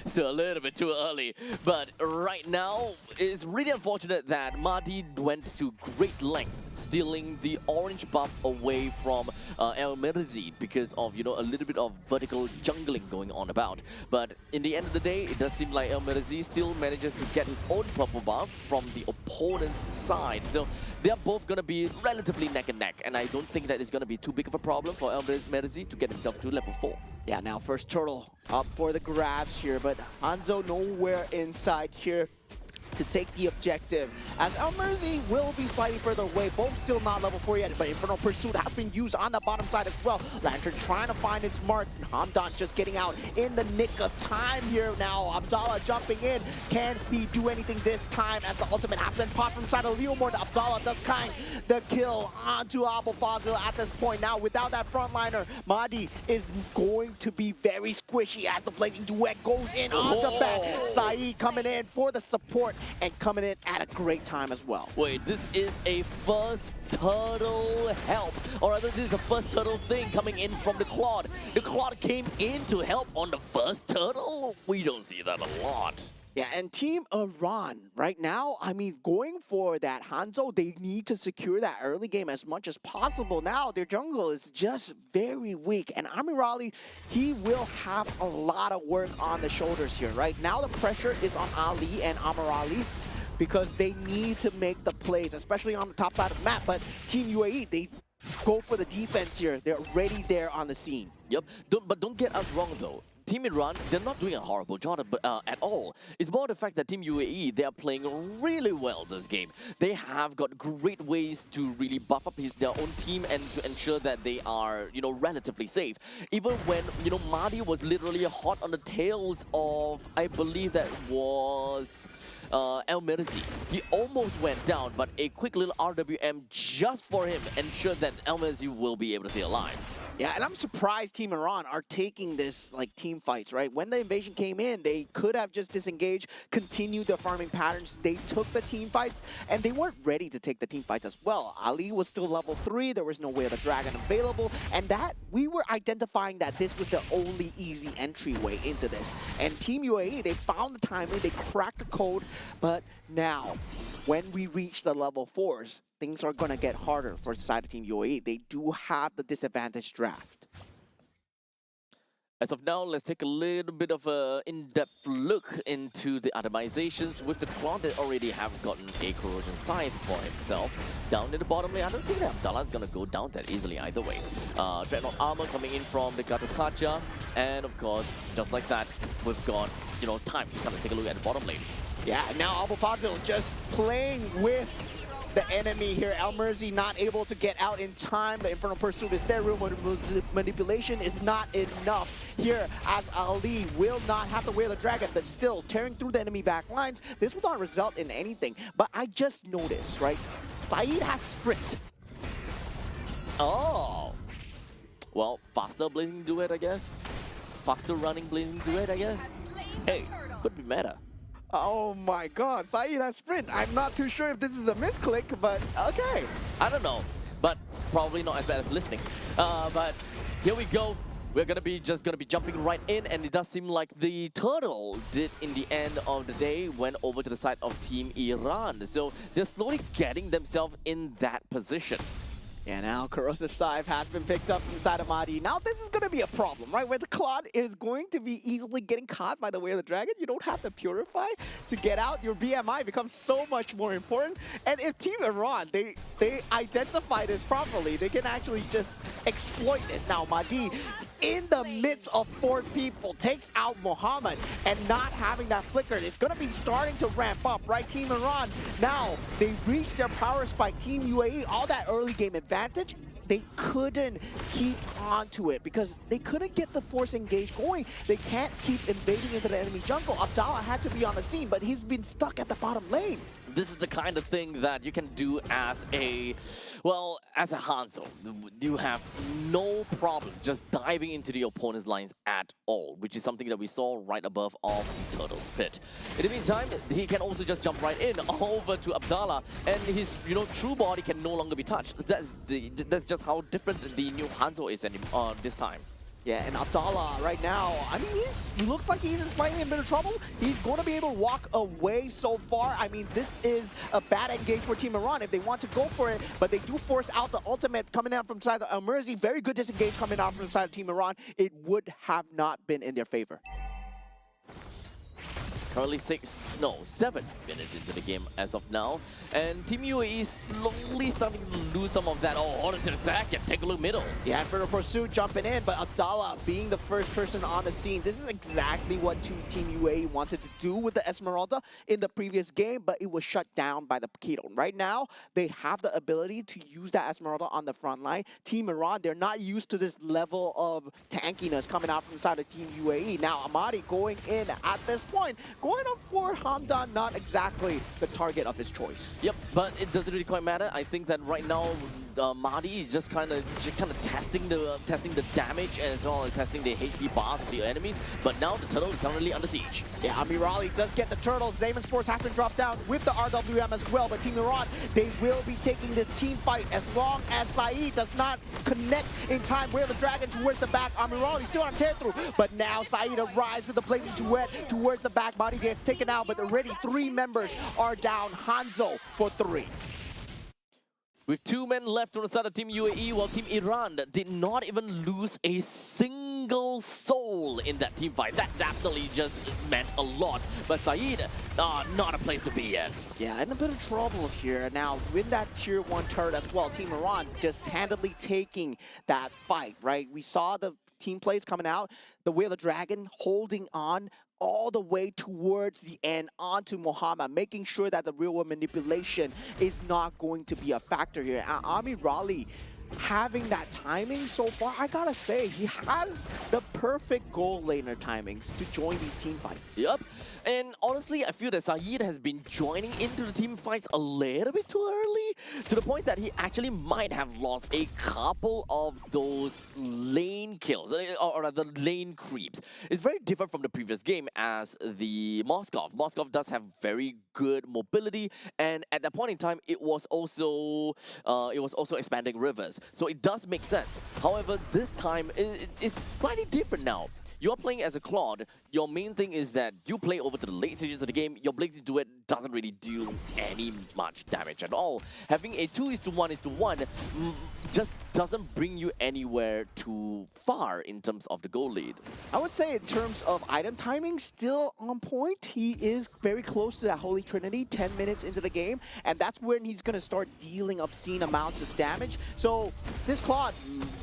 Still a little bit too early, but right now it's really unfortunate that Mahdi went to great length stealing the orange buff away from El Merzi because of, you know, a little bit of vertical jungling going on about. But in the end of the day, it does seem like El Merzi still manages to get his own purple buff from the opponent's side. So they're both going to be relatively neck and neck, and I don't think that it's going to be too big of a problem for El Merzi to get himself to level 4. Yeah, now first turtle up for the grabs here, but Hanzo nowhere inside here to take the objective, as El Merzi will be slightly further away, both still not level 4 yet, but Infernal Pursuit has been used on the bottom side as well. Lantern trying to find its mark. Hamdan just getting out in the nick of time here now. Abdallah jumping in. Can he do anything this time as the ultimate has been popped from side of Leomord? Abdallah does kind the kill onto Abu Fazil at this point. Now without that frontliner, Mahdi is going to be very squishy as the Blazing Duet goes in on the back. Saeed coming in for the support and coming in at a great time as well. Wait, this is a first turtle help, or rather this is a first turtle thing coming in from the Claude. The Claude came in to help on the first turtle? We don't see that a lot. Yeah, and Team Iran right now, I mean, going for that Hanzo, they need to secure that early game as much as possible. Now, their jungle is just very weak, and Amirali, he will have a lot of work on the shoulders here, right? Now the pressure is on Ali and Amirali because they need to make the plays, especially on the top side of the map, but Team UAE, they go for the defense here. They're already there on the scene. Yep, but don't get us wrong though. Team Iran, they're not doing a horrible job at all. It's more the fact that Team UAE, they are playing really well this game. They have got great ways to really buff up their own team and to ensure that they are, you know, relatively safe. Even when, you know, Mahdi was literally hot on the tails of, I believe that was El Merzi. He almost went down, but a quick little RWM just for him ensured that El Merzi will be able to stay alive. Yeah, and I'm surprised Team Iran are taking this like team fights, right? When the invasion came in, they could have just disengaged, continued their farming patterns. They took the team fights, and they weren't ready to take the team fights as well. Ali was still level 3. There was no way of the dragon available, and that we were identifying that this was the only easy entryway into this. And Team UAE, they found the timing, they cracked the code, but now, when we reach the level 4s, things are going to get harder for the side of Team UAE. They do have the disadvantage draft. As of now, let's take a little bit of an in-depth look into the itemizations with the Claude that already have gotten a corrosion scythe for himself. Down in the bottom lane, I don't think that Abdallah is going to go down that easily either way. Dreadnought armor coming in from the Gatokacha, and of course, just like that, we've got, you know, time to kind of take a look at the bottom lane. Yeah, now Abu Fazil just playing with the enemy here. El Merzi not able to get out in time. The Infernal Pursuit is there. Real manipulation is not enough here, as Ali will not have to wear the dragon, but still tearing through the enemy back lines. This will not result in anything. But I just noticed, right? Saeed has sprint. Oh. Well, faster Blazing Duet, I guess. Faster running Blazing Duet, I guess. Hey, could be meta. Oh my god, Saeed has sprint. I'm not too sure if this is a misclick, but okay. I don't know, but probably not as bad as listening. But here we go. We're just gonna be jumping right in, and it does seem like the turtle did in the end of the day went over to the side of Team Iran. So they're slowly getting themselves in that position. And now Corrosive Scythe has been picked up from the side of Mahdi. Now this is going to be a problem, right? Where the Claude is going to be easily getting caught by the Way of the Dragon. You don't have to Purify to get out. Your BMI becomes so much more important. And if Team Iran, they identify this properly, they can actually just exploit this. Now Mahdi in the midst of 4 people, takes out Muhammad, and not having that flicker. It's going to be starting to ramp up, right? Team Iran, now they reached their power spike. Team UAE, all that early game advantage, they couldn't keep on to it because they couldn't get the force engage going. They can't keep invading into the enemy jungle. Abdallah had to be on the scene, but he's been stuck at the bottom lane. This is the kind of thing that you can do as a, well, as a Hanzo. You have no problem just diving into the opponent's lines at all, which is something that we saw right above of the Turtle's Pit. In the meantime, he can also just jump right in over to Abdallah, and his, true body can no longer be touched. That's just how different the new Hanzo is this time. Yeah, and Abdallah right now, I mean, he looks like he's slightly in a bit of trouble. He's going to be able to walk away so far. I mean, this is a bad engage for Team Iran if they want to go for it, but they do force out the ultimate coming out from side of Almerzi. Very good disengage coming out from side of Team Iran. It would have not been in their favor. Currently 7 minutes into the game as of now, and Team UAE is slowly starting to lose some of that. Oh, hold on to the second, take a look middle. Yeah, Inferno Pursuit jumping in, but Abdallah being the first person on the scene. This is exactly what Team UAE wanted to do with the Esmeralda in the previous game, but it was shut down by the Keto. Right now, they have the ability to use that Esmeralda on the front line. Team Iran, they're not used to this level of tankiness coming out from the side of Team UAE. Now, Amadi going in at this point, going up for Hamdan, not exactly the target of his choice. Yep, but it doesn't really quite matter. I think that right now, Mahdi is just kind of testing the damage as well as testing the HP bars of the enemies. But now the turtle is currently under siege. Yeah, Amirali does get the turtle. Zaman Sports has been dropped down with the RWM as well. But Team Iran, they will be taking this team fight as long as Saeed does not connect in time. Where the dragon towards the back. Amirali still on tear through, but now Saeed arrives with the blazing duet towards the back. Body gets taken out, but already 3 members are down. Hanzo for 3. With 2 men left on the side of Team UAE, while Team Iran did not even lose a single soul in that team fight. That definitely just meant a lot. But Saeed, not a place to be yet. Yeah, in a bit of trouble here. Now, with that tier 1 turret as well, Team Iran just handily taking that fight, right? We saw the team plays coming out, the Wheel of Dragon holding on all the way towards the end onto Muhammad, making sure that the real world manipulation is not going to be a factor here. Amir Raleigh having that timing so far, I gotta say, he has the perfect goal laner timings to join these team fights. Yep. And honestly, I feel that Saeed has been joining into the team fights a little bit too early, to the point that he actually might have lost a couple of those lane kills, or rather lane creeps. It's very different from the previous game as the Moskov. Moskov does have very good mobility, and at that point in time, it was also expanding rivers. So it does make sense. However, this time, it's slightly different now. You're playing as a Claude. Your main thing is that you play over to the late stages of the game. Your Blazing Duet doesn't really do any much damage at all. Having a 2:1:1 just doesn't bring you anywhere too far in terms of the goal lead. I would say in terms of item timing, still on point. He is very close to that Holy Trinity, 10 minutes into the game, and that's when he's going to start dealing obscene amounts of damage. So this Claude,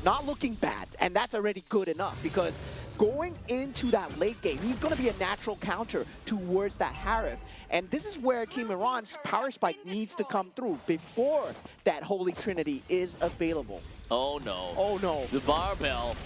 not looking bad, and that's already good enough, because going into that late game, he's going to be a natural counter towards that Harif. And this is where Team Iran's power spike needs to come through before that Holy Trinity is available. Oh no. Oh no. The barbell.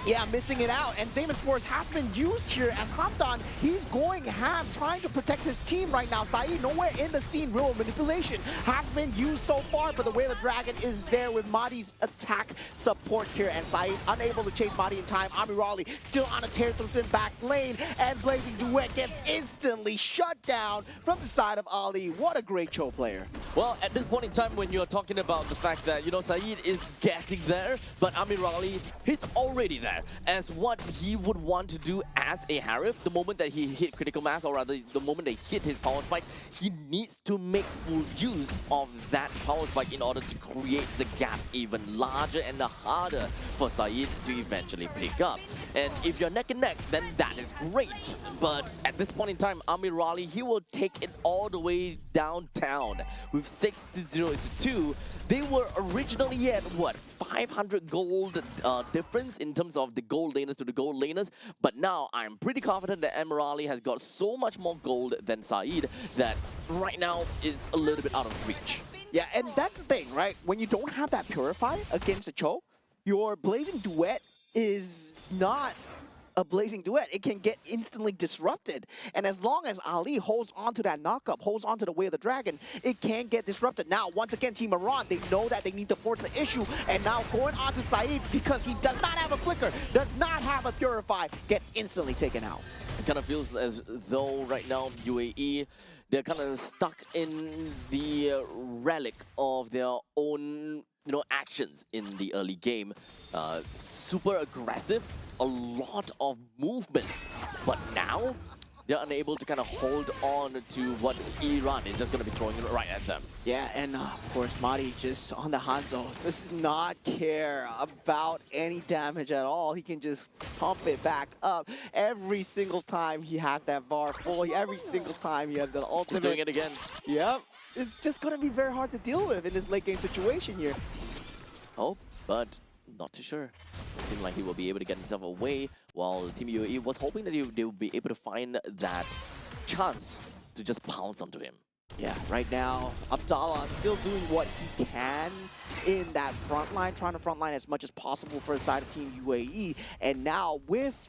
Yeah, missing it out. And Zaman Sports has been used here as Hamdan. He's going ham, trying to protect his team right now. Saeed nowhere in the scene. Real manipulation has been used so far, but the Whale of Dragon is there with Mahdi's attack support here. And Saeed unable to chase Mahdi in time. Amirali still on a tear through the back lane. And Blazing Duet gets instantly shut down from the side of Ali. What a great Cho player. Well, at this point in time, when you're talking about the fact that, Saeed is getting there, but Amirali, he's already there. As what he would want to do as a Harif, the moment that he hit critical mass, or rather the moment they hit his power spike, he needs to make full use of that power spike in order to create the gap even larger and harder for Saeed to eventually pick up. And if you're neck and neck, then that is great. But at this point in time, Amirali, he will take it all the way downtown with 6-0-2. They were originally at, what, 500 gold difference in terms of the gold laners to the gold laners. But now I'm pretty confident that Emerali has got so much more gold than Saeed that right now is a little bit out of reach. Yeah, and that's the thing, right? When you don't have that Purify against a Cho, your Blazing Duet is not a Blazing Duet. It can get instantly disrupted. And as long as Ali holds on to that knockup, holds on to the Way of the Dragon, it can get disrupted. Now, once again, Team Iran, they know that they need to force the issue. And now going on to Saeed, because he does not have a Flicker, does not have a Purify, gets instantly taken out. It kind of feels as though right now UAE, they're kind of stuck in the relic of their own actions in the early game. Super aggressive, a lot of movements, but now they're unable to kind of hold on to what Iran is just going to be throwing right at them. Yeah, and of course, Mari just on the Hanzo does not care about any damage at all. He can just pump it back up every single time he has that bar full. Every single time he has the ultimate. He's doing it again. Yep. It's just going to be very hard to deal with in this late game situation here. Oh, but not too sure. It seemed like he will be able to get himself away, while Team UAE was hoping that they would be able to find that chance to just pounce onto him. Yeah, right now, Abdallah still doing what he can in that front line, trying to front line as much as possible for the side of Team UAE. And now with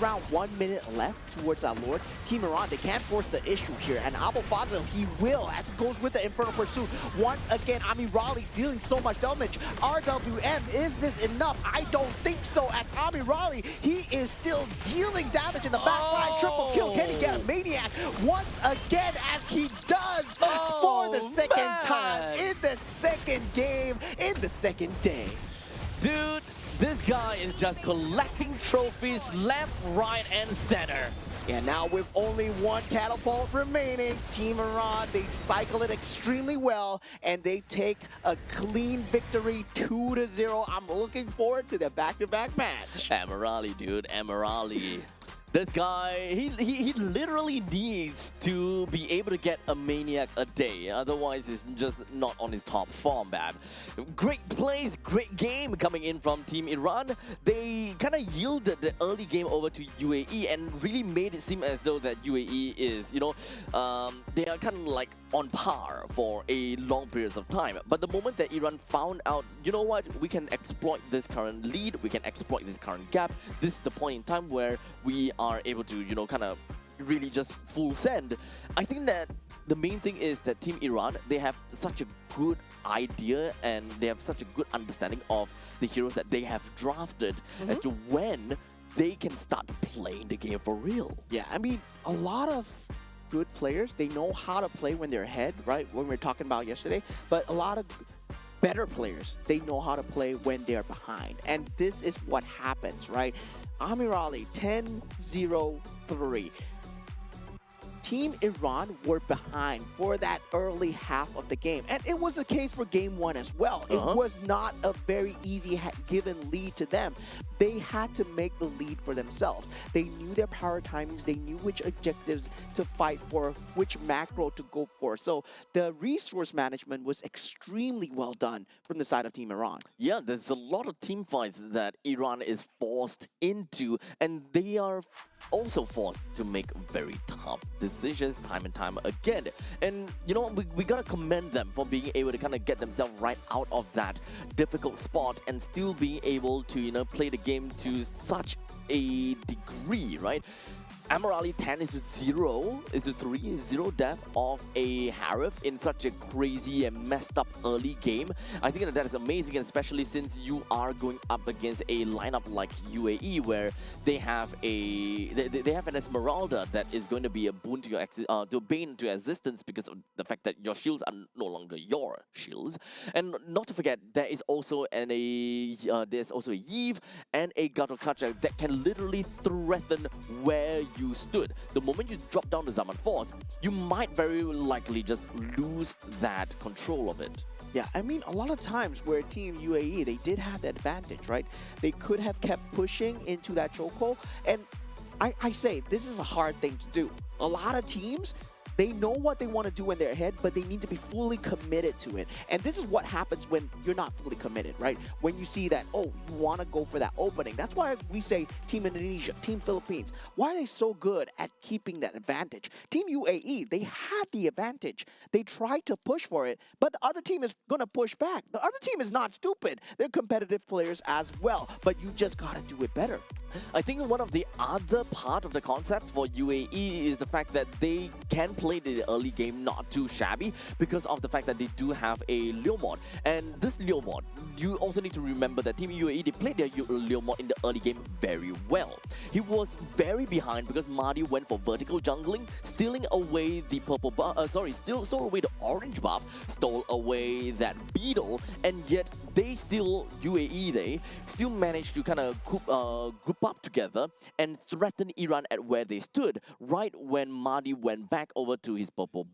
around 1 minute left towards that Lord, Team Iran, they can't force the issue here. And Abu Fazil, he will, as it goes with the Infernal Pursuit. Once again, Amirali's dealing so much damage. RWM, is this enough? I don't think so, as Amirali, he is still dealing damage in the back line. Triple kill, can he get a Maniac? Once again, as he does for the second time in the second game, in the second day. Dude, this guy is just collecting trophies left, right, and center. And now with only one catapult remaining, Team Iran, they cycle it extremely well, and they take a clean victory 2-0. I'm looking forward to the back-to-back match. Emerali, dude, Emerali. This guy, he literally needs to be able to get a Maniac a day. Otherwise, he's just not on his top form, Bab. Great plays, great game coming in from Team Iran. They kind of yielded the early game over to UAE and really made it seem as though that UAE is, they are kind of like on par for a long periods of time. But the moment that Iran found out, you know what, we can exploit this current lead, we can exploit this current gap, this is the point in time where we are able to, kind of really just full send. I think that the main thing is that Team Iran, they have such a good idea and they have such a good understanding of the heroes that they have drafted as to when they can start playing the game for real. Yeah, I mean, a lot of good players, they know how to play when they're ahead, right? When we were talking about yesterday, but a lot of better players, they know how to play when they're behind. And this is what happens, right? Amirali, 10-0-3. Team Iran were behind for that early half of the game. And it was the case for game one as well. It was not a very easy given lead to them. They had to make the lead for themselves. They knew their power timings. They knew which objectives to fight for, which macro to go for. So the resource management was extremely well done from the side of Team Iran. Yeah, there's a lot of team fights that Iran is forced into, and they are also forced to make very tough decisions time and time again. And we gotta commend them for being able to kind of get themselves right out of that difficult spot and still being able to play the game to such a degree, right? Amirali 10-0, 0 death of a Harif in such a crazy and messed up early game. I think that is amazing, especially since you are going up against a lineup like UAE, where they have they have an Esmeralda that is going to be a boon to your to bane to your existence because of the fact that your shields are no longer your shields. And not to forget, there is also there's also a Yves and a Gatokacha that can literally threaten where you stood. The moment you drop down the Zaman Force, you might very likely just lose that control of it. Yeah, I mean, a lot of times where Team UAE, they did have the advantage, right? They could have kept pushing into that chokehold, and I say, this is a hard thing to do. A lot of teams, They know what they want to do in their head, but they need to be fully committed to it. And this is what happens when you're not fully committed, right? When you see that, oh, you want to go for that opening. That's why we say Team Indonesia, Team Philippines. Why are they so good at keeping that advantage? Team UAE, they had the advantage. They tried to push for it, but the other team is going to push back. The other team is not stupid. They're competitive players as well, but you just got to do it better. I think one of the other part of the concept for UAE is the fact that they can play the early game not too shabby because of the fact that they do have a Leo mod. And this Leo mod, you also need to remember that Team UAE, they played their Leo mod in the early game very well. He was very behind because Marty went for vertical jungling, stealing away the purple buff, stole away the orange buff, stole away that beetle, and yet they still, UAE, they still managed to kind of group up together and threaten Iran at where they stood right when Marty went back over to his purple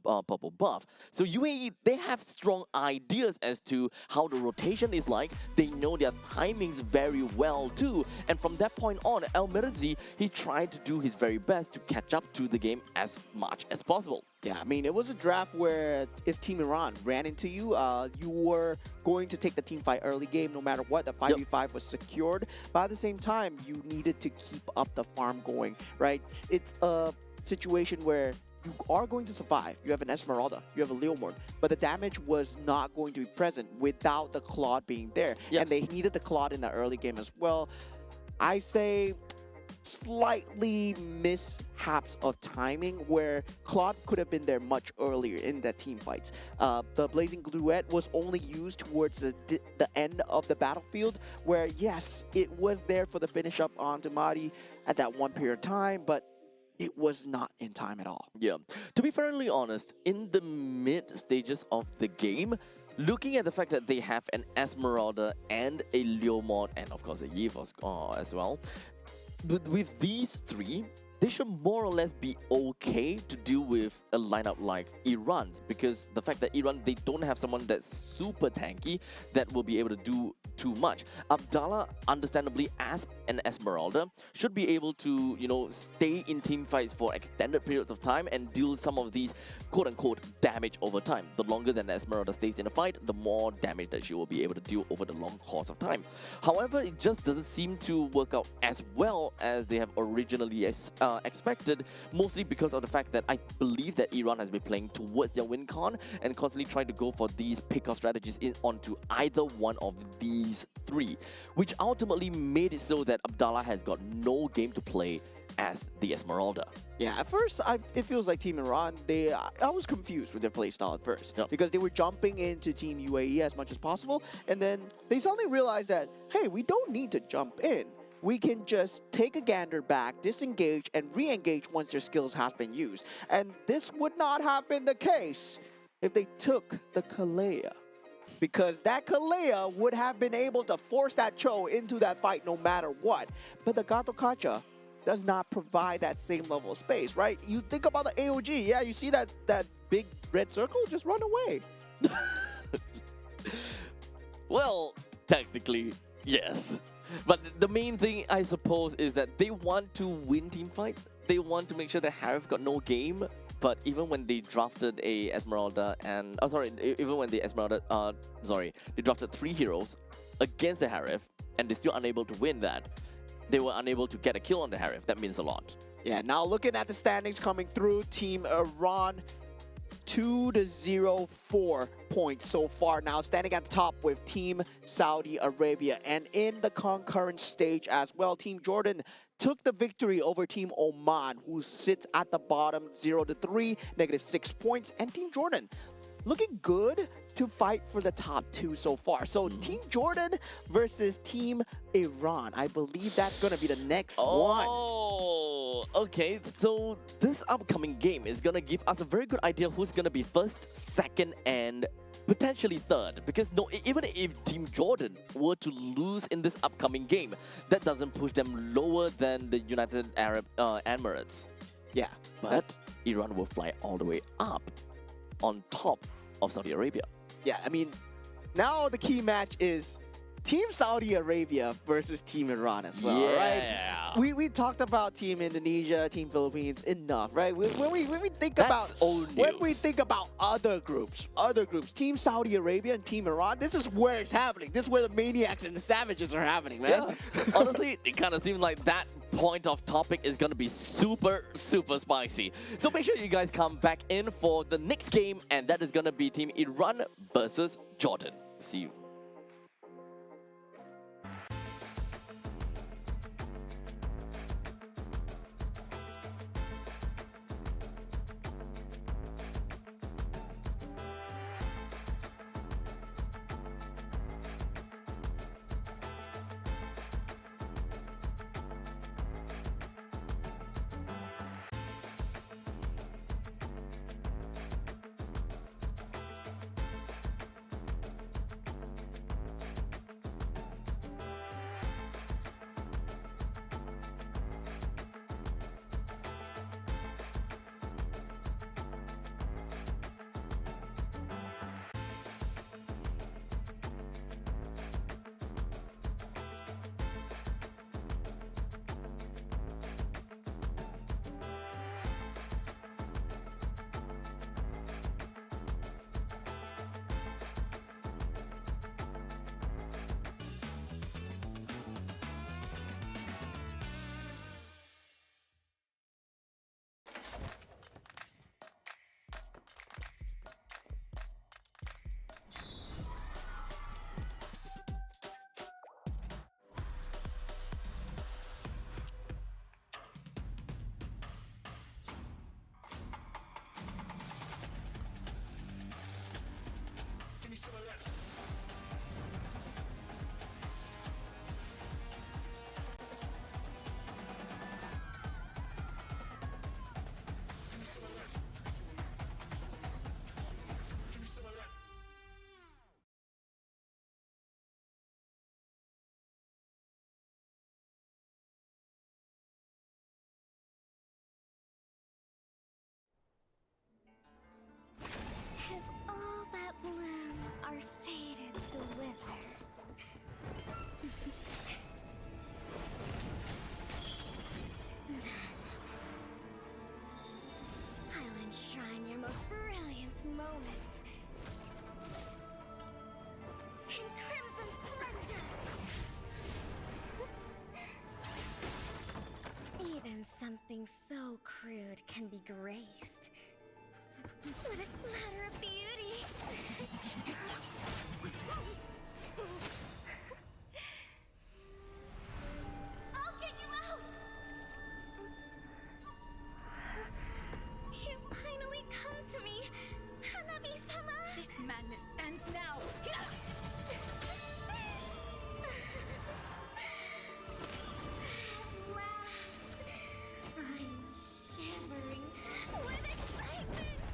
buff. So UAE, they have strong ideas as to how the rotation is like. They know their timings very well too. And from that point on, El Mirzi, he tried to do his very best to catch up to the game as much as possible. Yeah, I mean, it was a draft where if Team Iran ran into you, you were going to take the team fight early game no matter what. The 5v5 was secured, but at the same time, you needed to keep up the farm going, right? It's a situation where you are going to survive. You have an Esmeralda, you have a Leomord, but the damage was not going to be present without the Claude being there. Yes. And they needed the Claude in the early game as well. I say slightly mishaps of timing where Claude could have been there much earlier in that team fights. The Blazing Gluette was only used towards the end of the battlefield where, yes, it was there for the finish up on Damati at that one period of time, but it was not in time at all. Yeah. To be fairly honest, in the mid stages of the game, looking at the fact that they have an Esmeralda and a Leomord and of course a Yivos as well, with these three, they should more or less be okay to deal with a lineup like Iran's, because the fact that Iran, they don't have someone that's super tanky that will be able to do too much. Abdallah, understandably, as an Esmeralda, should be able to, you know, stay in team fights for extended periods of time and deal some of these quote-unquote damage over time. The longer than Esmeralda stays in a fight, the more damage that she will be able to deal over the long course of time. However, it just doesn't seem to work out as well as they have originally expected, mostly because of the fact that I believe that Iran has been playing towards their win con and constantly trying to go for these pick-off strategies onto either one of these three, which ultimately made it so that Abdallah has got no game to play as the Esmeralda. Yeah, at first, it feels like Team Iran, I was confused with their playstyle at first. Yep. Because they were jumping into Team UAE as much as possible, and then they suddenly realized that, hey, we don't need to jump in. We can just take a gander back, disengage, and re-engage once their skills have been used. And this would not have been the case if they took the Kalea. Because that Kalea would have been able to force that Cho into that fight no matter what. But the Gato Kacha does not provide that same level of space, right? You think about the AOG, yeah, you see that big red circle, just run away. Well, technically, yes. But the main thing, I suppose, is that they want to win team fights. They want to make sure that Harif got no game. But even when they drafted a Esmeralda and... even when they they drafted 3 heroes against the Harif, and they're still unable to win that. They were unable to get a kill on the Harif. That means a lot. Yeah, now looking at the standings coming through, Team Iran 2-0, 4 points so far. Now standing at the top with Team Saudi Arabia. And in the concurrent stage as well, Team Jordan took the victory over Team Oman, who sits at the bottom 0-3, -6 points. And Team Jordan looking good to fight for the top 2 so far. So Team Jordan versus Team Iran. I believe that's going to be the next one. Oh, okay. So this upcoming game is going to give us a very good idea who's going to be first, second, and potentially third. Because even if Team Jordan were to lose in this upcoming game, that doesn't push them lower than the United Arab Emirates. Yeah, But Iran will fly all the way up on top of Saudi Arabia. yeah, I mean, now the key match is Team Saudi Arabia versus Team Iran as well, right? Yeah. We talked about Team Indonesia, Team Philippines enough, right? When we think That's about old when we news. think about other groups, Team Saudi Arabia and Team Iran, this is where it's happening. This is where the maniacs and the savages are happening, man. Yeah. Honestly, it kind of seems like that point of topic is going to be super, super spicy. So make sure you guys come back in for the next game, and that is going to be Team Iran versus Jordan. See you. If all that bloom are fated to wither, then I'll enshrine your most brilliant moment in crimson splendor. Even something so crude can be graced with a splatter of beauty. I'll get you out! You finally come to me, Hanabi-sama! This madness ends now. At last, I'm shivering with excitement!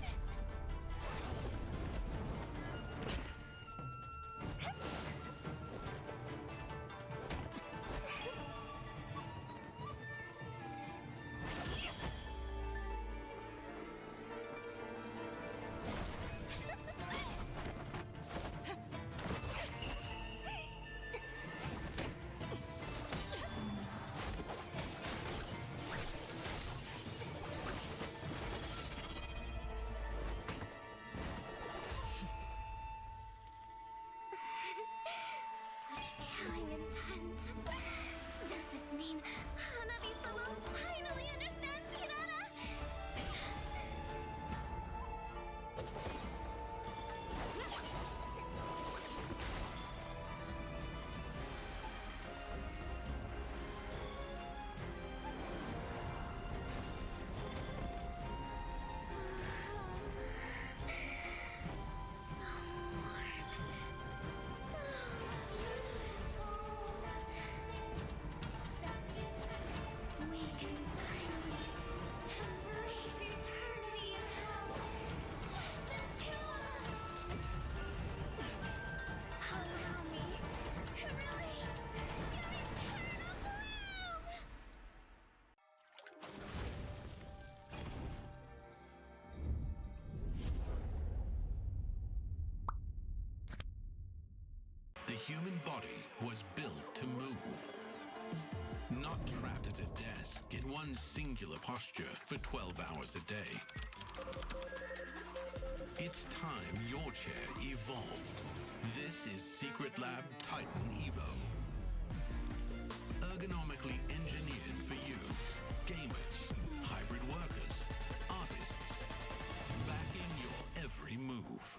human body was built to move. Not trapped at a desk in one singular posture for 12 hours a day. It's time your chair evolved. This is Secret Lab Titan Evo. Ergonomically engineered for you, gamers, hybrid workers, artists, backing your every move.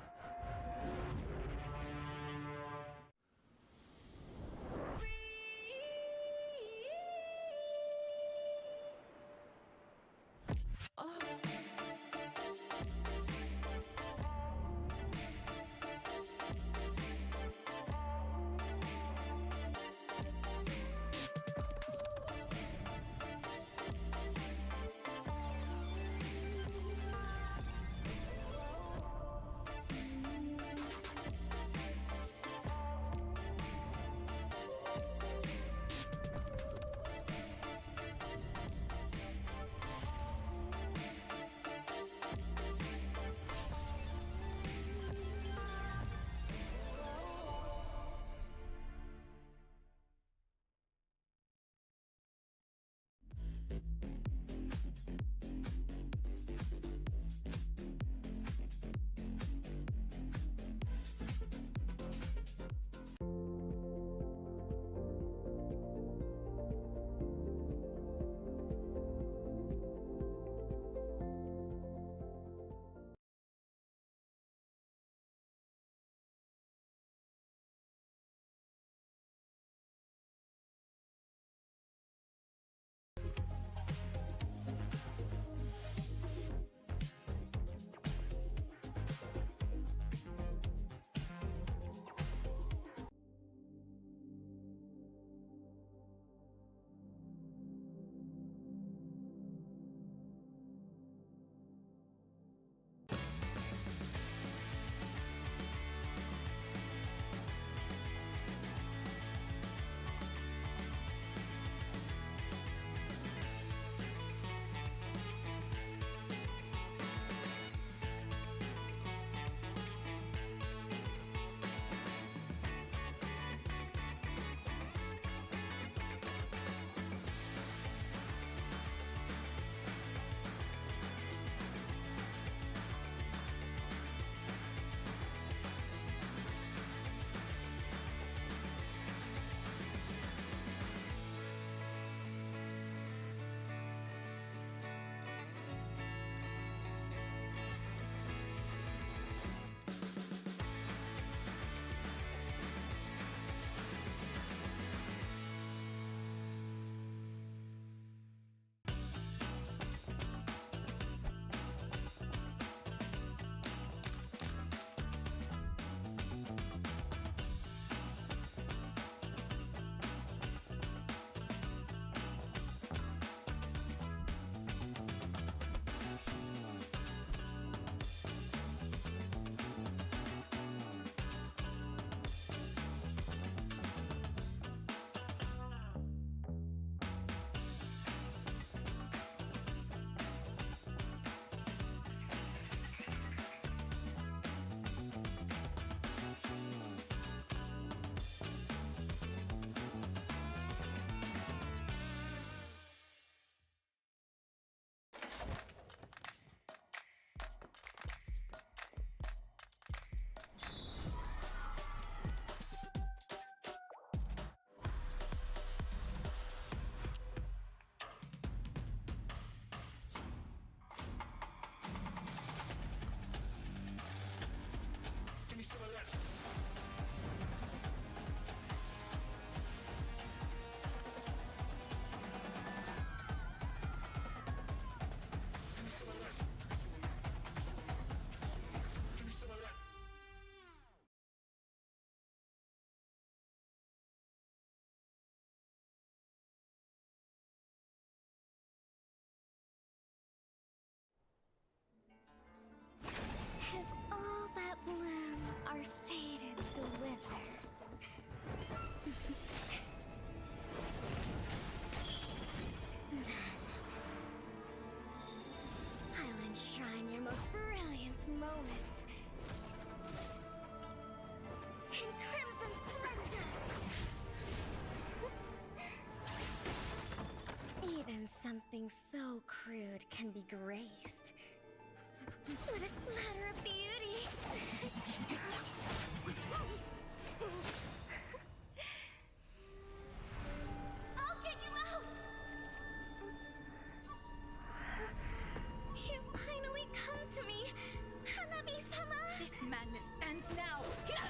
madness ends now. At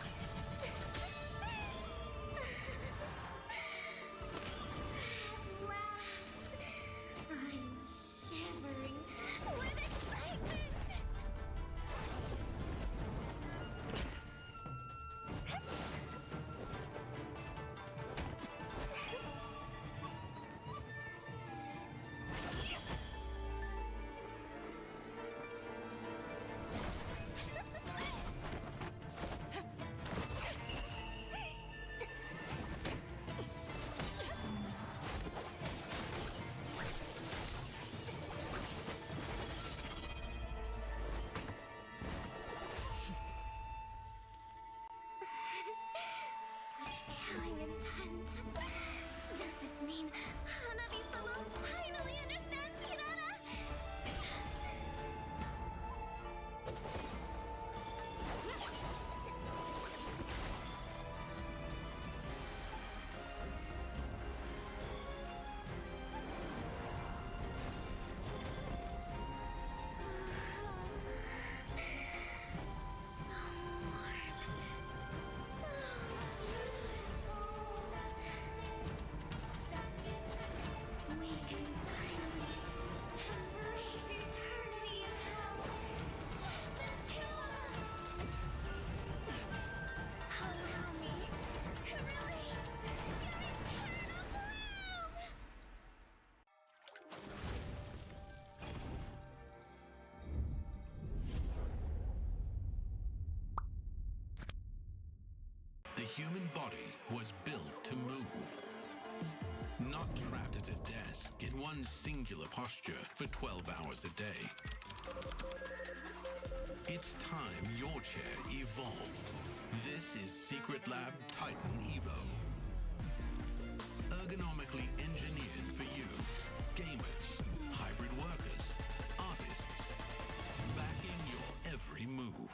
last, I'm shivering with excitement. Such killing intent. Does this mean Hanabi-sama finally understands Kirara? So warm. So beautiful. We can finally embrace eternity in hell. Just the two of us. Allow me to release your eternal bloom. The human body was built to move. Not trapped at a desk in one singular posture for 12 hours a day. It's time your chair evolved. This is Secret Lab Titan Evo. Ergonomically engineered for you, gamers, hybrid workers, artists, backing your every move.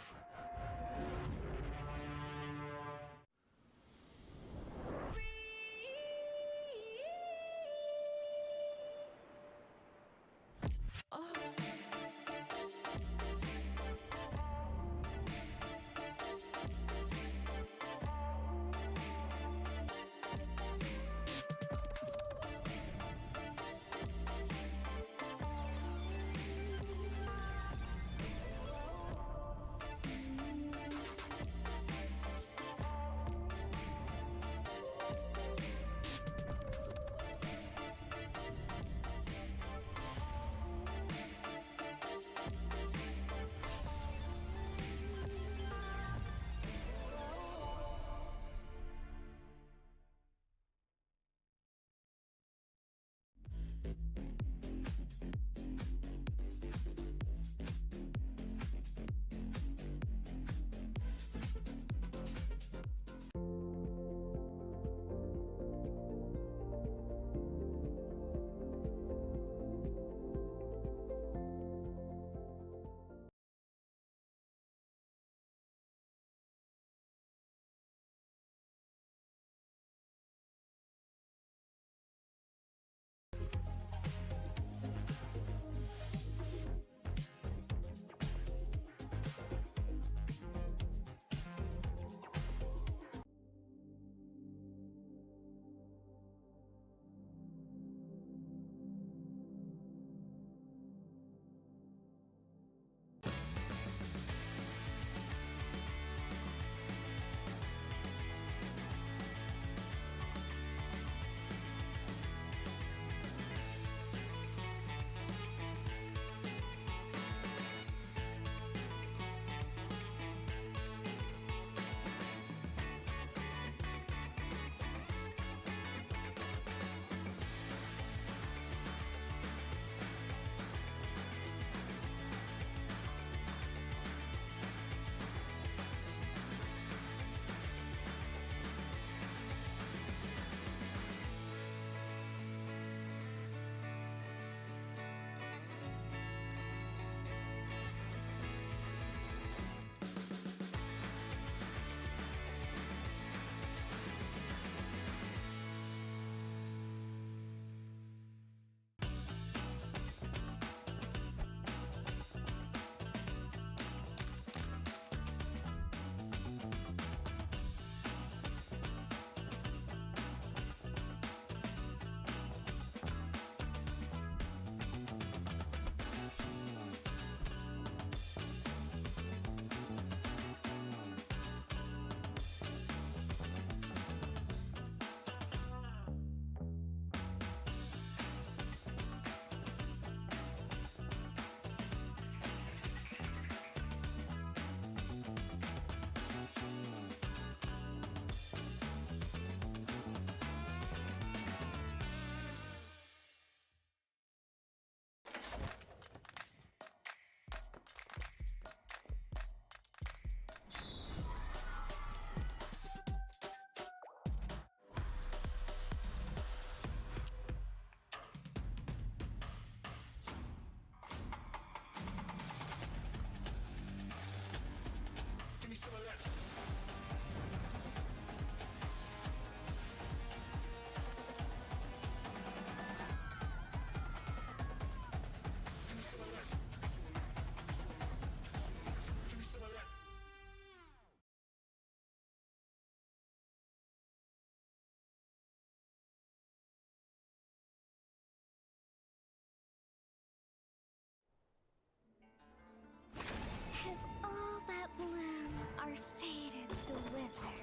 If all that bloom are fated to wither,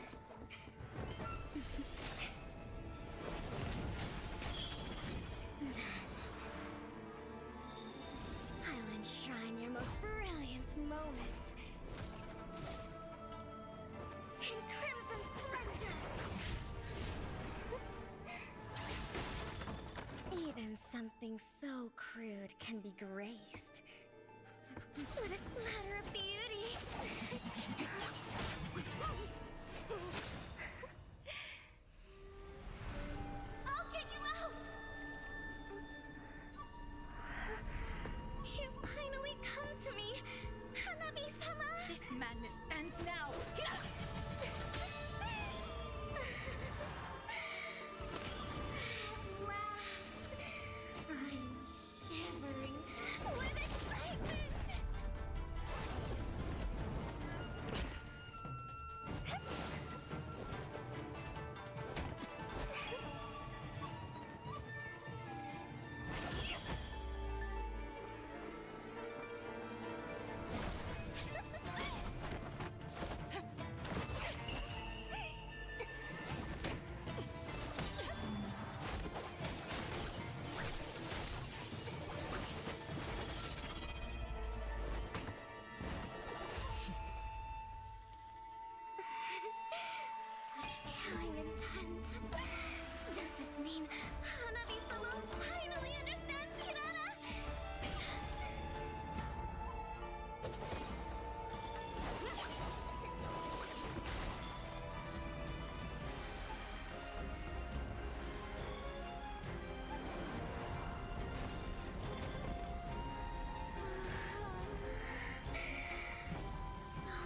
I'll enshrine your most brilliant moment in crimson splendor. Even something so crude can be graced with a splatter of beauty. I'll get you out! You finally come to me, Hanabi-sama! This madness ends now. At last, I'm shivering with excitement! Such killing intent. Does this mean Hanabi-sama finally understands Hirana? So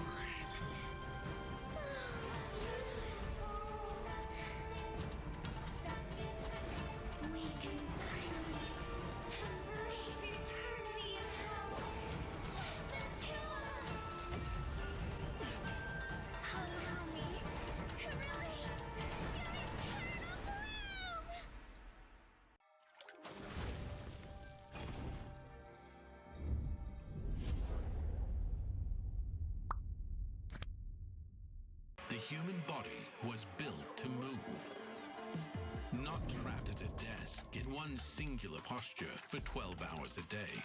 warm. So beautiful. We can finally embrace eternity in hell. Just the two of us. Allow me to release your eternal bloom. The human body was built to move. Not trapped at a desk in one singular posture for 12 hours a day.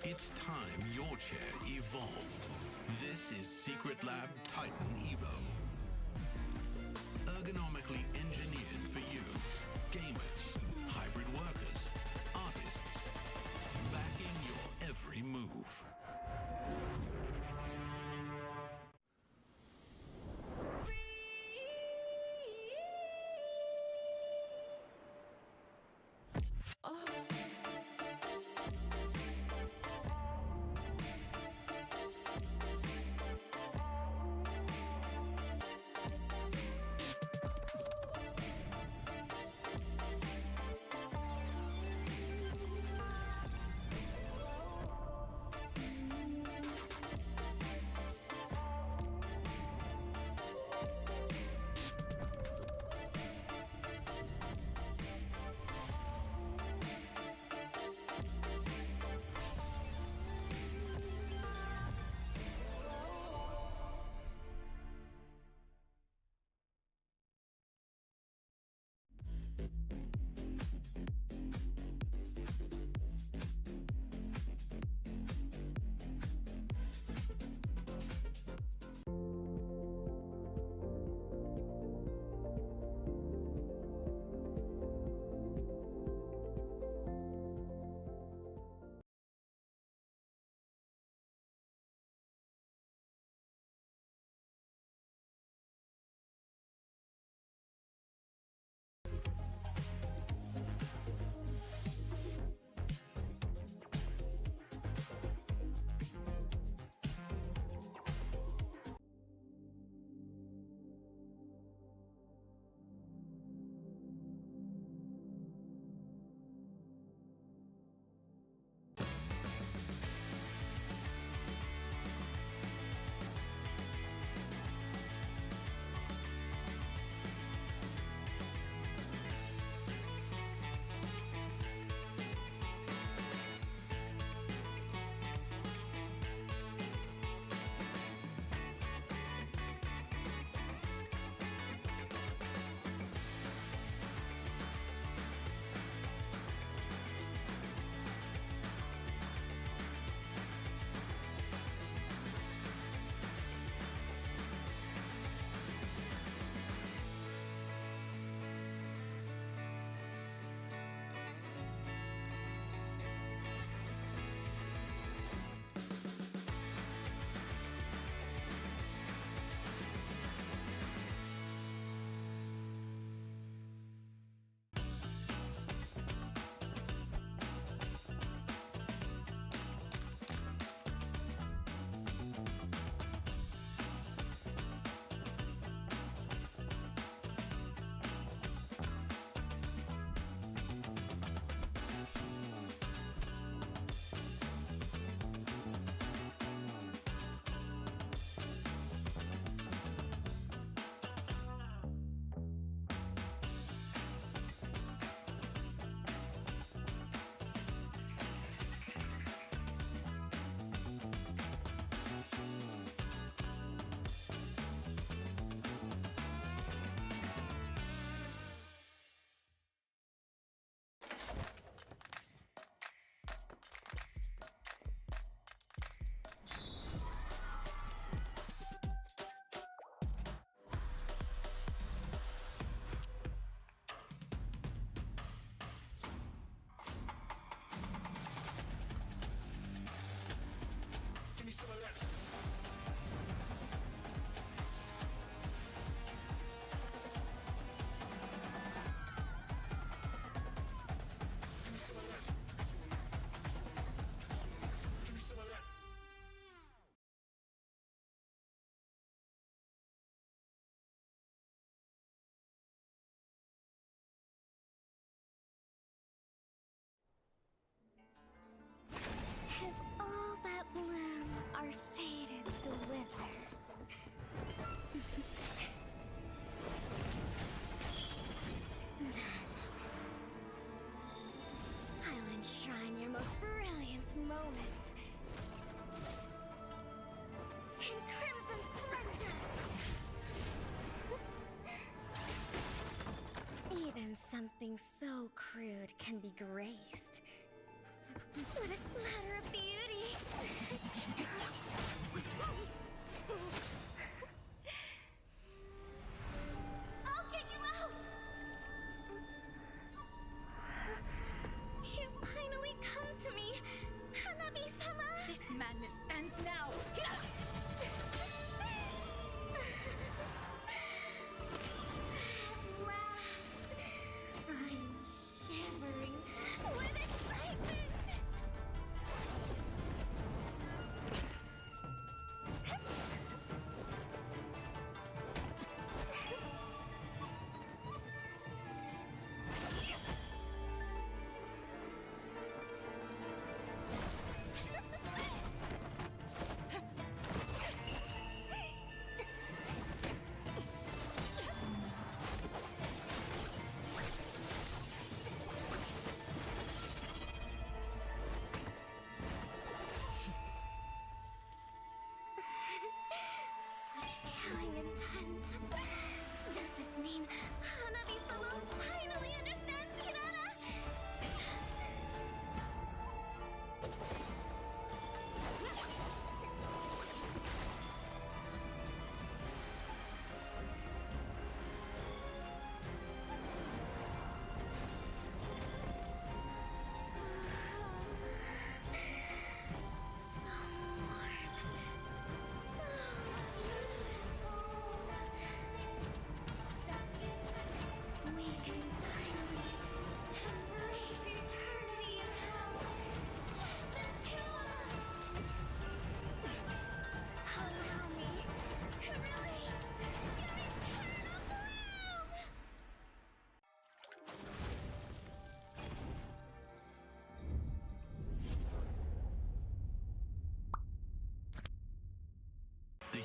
It's time your chair evolved. This is Secret Lab Titan Evo. Ergonomically engineered for you, gamers, hybrid workers, artists, backing your every move.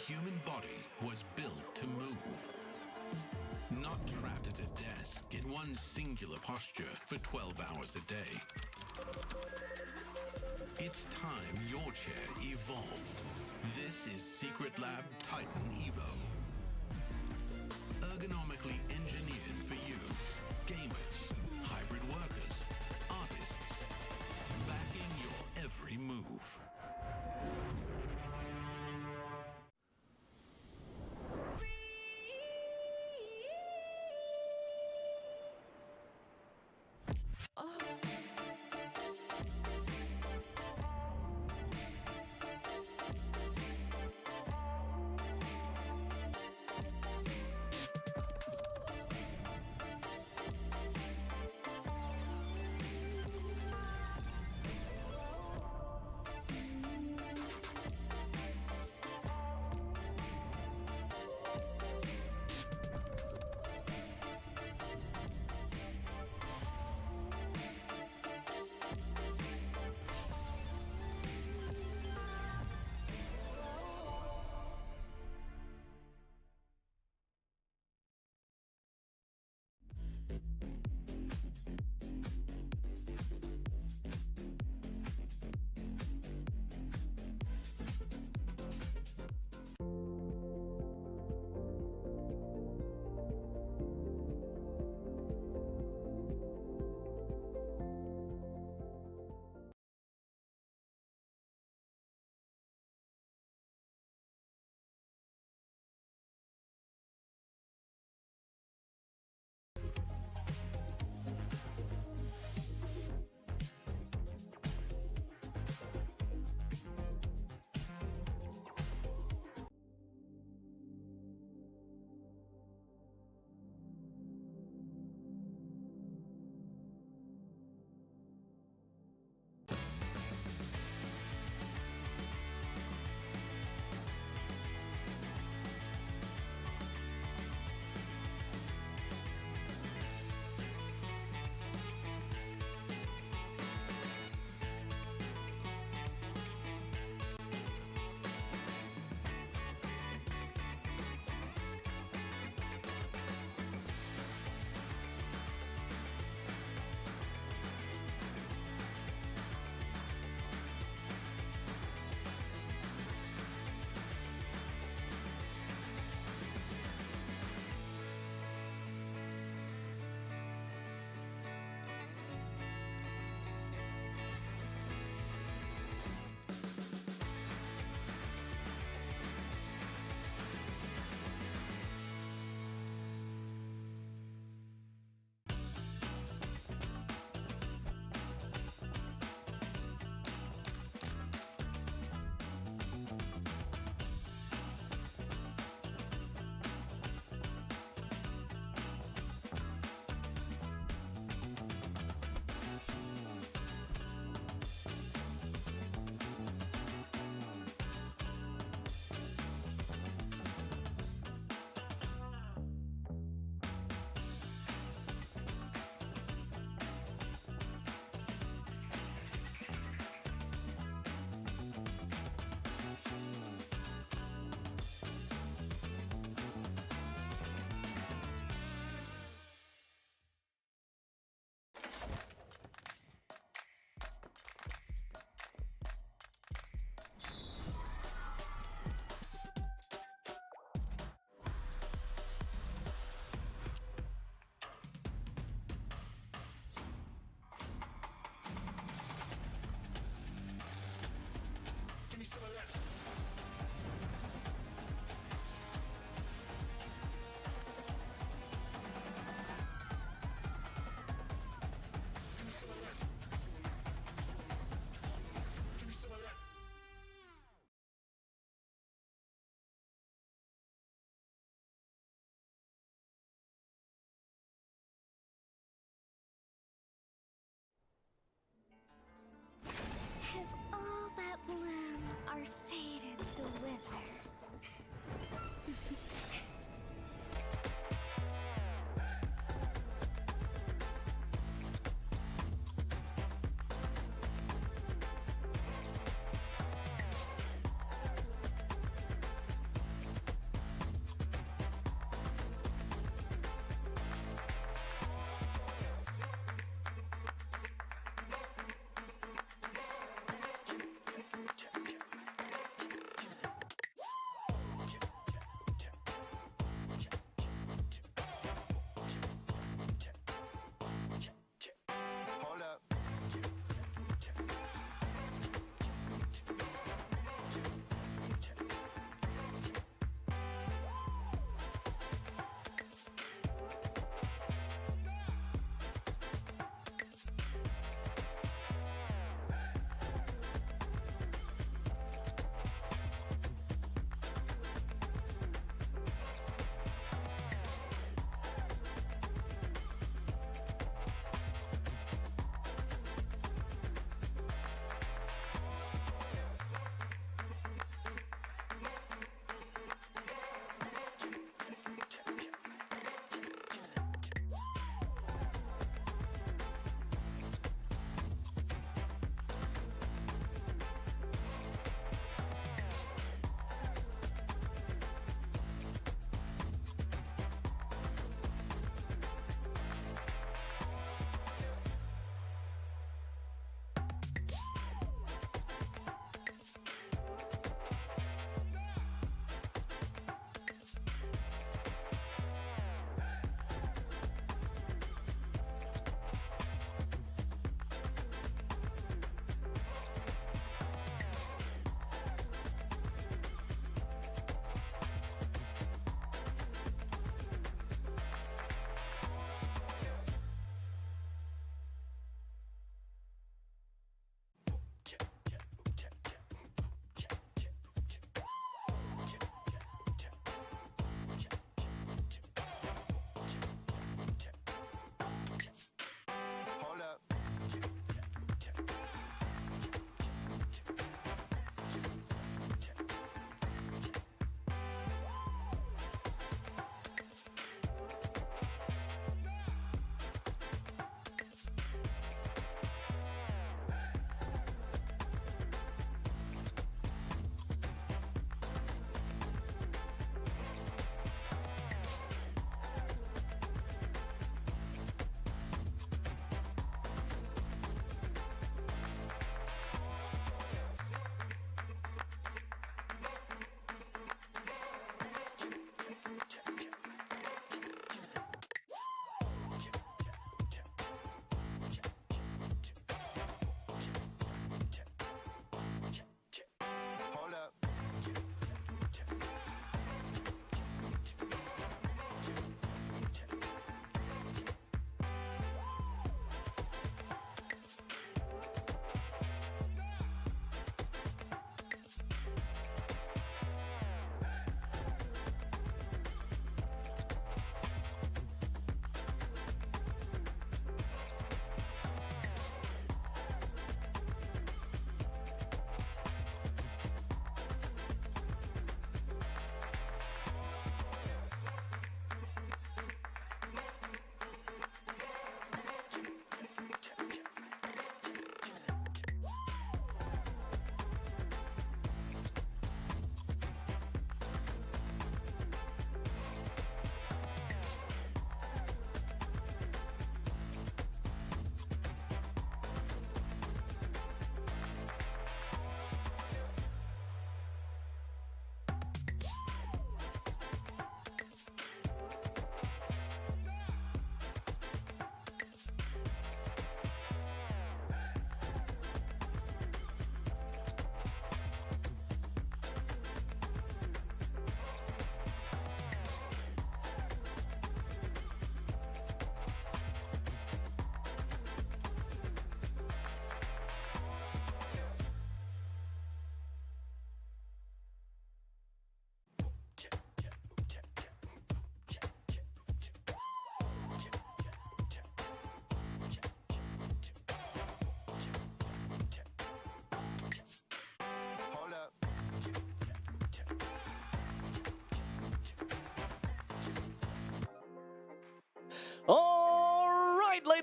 human body was built to move. Not trapped at a desk in one singular posture for 12 hours a day. It's time your chair evolved. This is Secret Lab Titan Evo. Ergonomically engineered for you, gamers, hybrid workers, artists, backing your every move.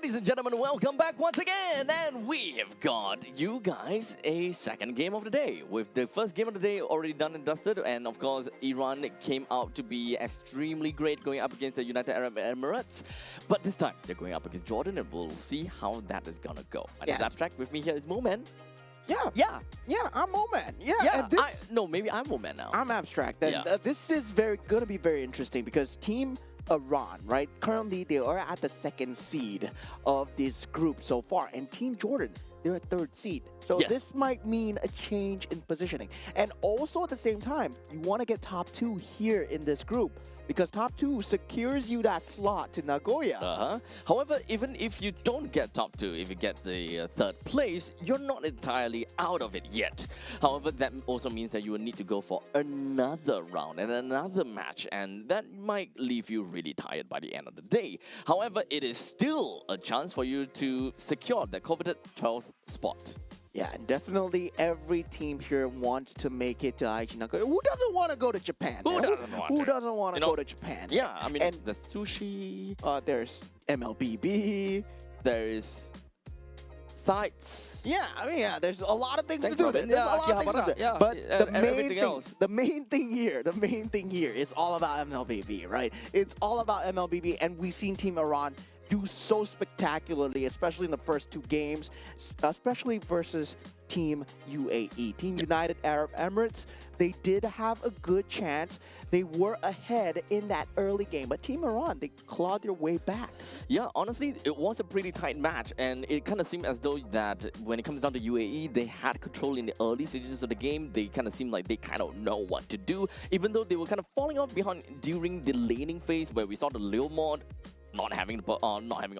Ladies and gentlemen, welcome back once again, and we have got you guys a second game of the day. With the first game of the day already done and dusted, and of course, Iran came out to be extremely great going up against the United Arab Emirates. But this time, they're going up against Jordan, and we'll see how that is gonna go. And it's Abstract. With me here is Moman. Yeah, I'm Moman. No, maybe I'm Moman now. I'm Abstract. And this is going to be very interesting because Team Iran, right? Currently, they are at the second seed of this group so far. And Team Jordan, they're a third seed. So this might mean a change in positioning. And also at the same time, you want to get top 2 here in this group, because top 2 secures you that slot to Nagoya. However, even if you don't get top 2, if you get the third place, you're not entirely out of it yet. However, that also means that you will need to go for another round and another match, and that might leave you really tired by the end of the day. However, it is still a chance for you to secure the coveted 12th spot. Yeah, and definitely every team here wants to make it to Aichi Nagoya. Who doesn't want to go to Japan? Who doesn't want to go to Japan? Yeah, I mean, there's sushi. There's MLBB. There's sites. Yeah, I mean, there's a lot of things to do. There's a lot of things to do. But the main thing here is all about MLBB, right? It's all about MLBB, and we've seen Team Iran do so spectacularly, especially in the first 2 games, especially versus Team UAE. Team United Arab Emirates, they did have a good chance. They were ahead in that early game, but Team Iran, they clawed their way back. Yeah, honestly, it was a pretty tight match, and it kind of seemed as though that when it comes down to UAE, they had control in the early stages of the game. They kind of seemed like they kind of know what to do, even though they were kind of falling off behind during the laning phase where we saw the Lil mod not having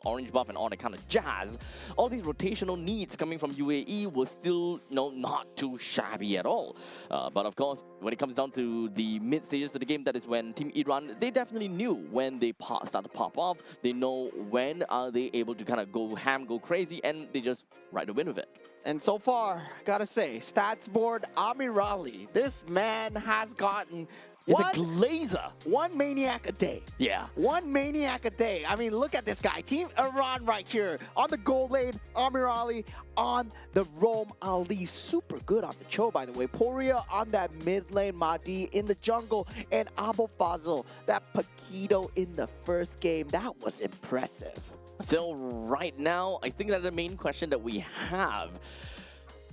orange buff and all that kind of jazz. All these rotational needs coming from UAE were still not too shabby at all. But of course, when it comes down to the mid stages of the game, that is when Team Iran, they definitely knew when they start to pop off. They know when are they able to kind of go ham, go crazy, and they just ride the wind with it. And so far, gotta say, stats board Amirali, this man has gotten He's a glazer. One maniac a day. Yeah. One maniac a day. I mean, look at this guy. Team Iran right here. On the gold lane, Amir Ali on the Rome Ali. Super good on the Cho, by the way. Poria on that mid lane. Mahdi in the jungle. And Abu Fazl, that Paquito in the first game. That was impressive. So right now, I think that the main question that we have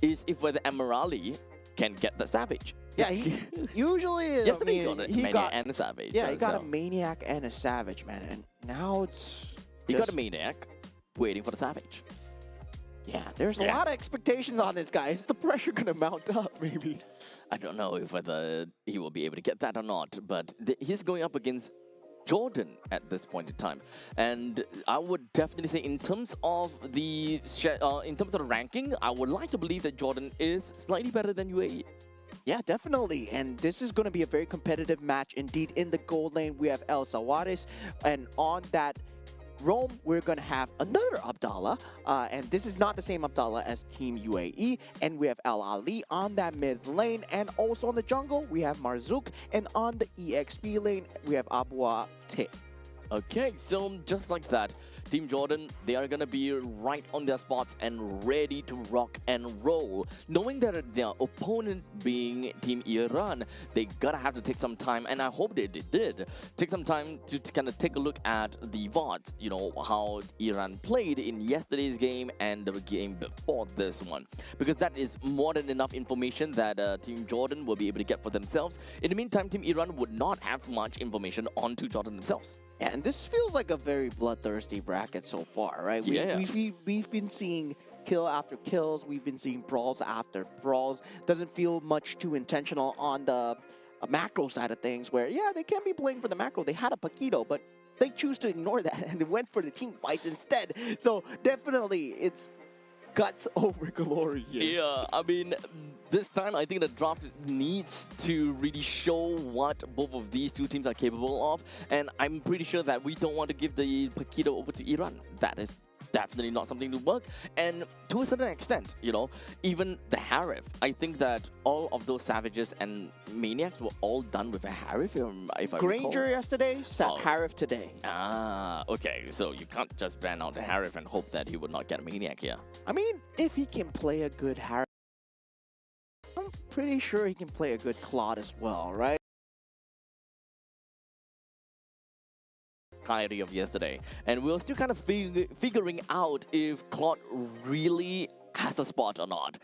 is if whether Amir Ali can get the Savage. Yeah, he usually is. Yesterday he got a maniac and a savage. Yeah, he got a maniac and a savage, man. And now he got a maniac waiting for the savage. Yeah, there's a lot of expectations on this guy. Is the pressure going to mount up, maybe? I don't know if whether he will be able to get that or not, but he's going up against Jordan at this point in time. And I would definitely say in terms of the ranking, I would like to believe that Jordan is slightly better than UAE. Yeah, definitely. And this is going to be a very competitive match indeed. In the gold lane, we have El Sawaris. And on that Rome, we're going to have another Abdallah. And this is not the same Abdallah as Team UAE. And we have El Ali on that mid lane. And also on the jungle, we have Marzouk. And on the EXP lane, we have Abua Te. Okay, so just like that, Team Jordan, they are going to be right on their spots and ready to rock and roll. Knowing that their opponent being Team Iran, they gotta have to take some time, and I hope they did take some time to kind of take a look at the VODs, you know, how Iran played in yesterday's game and the game before this one. Because that is more than enough information that Team Jordan will be able to get for themselves. In the meantime, Team Iran would not have much information onto Jordan themselves. Yeah, and this feels like a very bloodthirsty bracket so far, right? We've been seeing kill after kills. We've been seeing brawls after brawls. Doesn't feel much too intentional on the macro side of things where, yeah, they can be playing for the macro. They had a Paquito, but they choose to ignore that and they went for the team fights instead. So definitely it's guts over glory here. Yeah, I mean, this time I think the draft needs to really show what both of these two teams are capable of, and I'm pretty sure that we don't want to give the Paquito over to Iran. That is definitely not something to work. And to a certain extent, you know, even the Harif, I think that all of those Savages and Maniacs were all done with a Harif, if I Granger recall. yesterday, Oh. Harif today. Ah, okay. So you can't just ban out the Harif and hope that he would not get a Maniac here. I mean, if he can play a good Harif, I'm pretty sure he can play a good Claude as well, right? Entirety of yesterday, and we were still kind of figuring out if Claude really has a spot or not.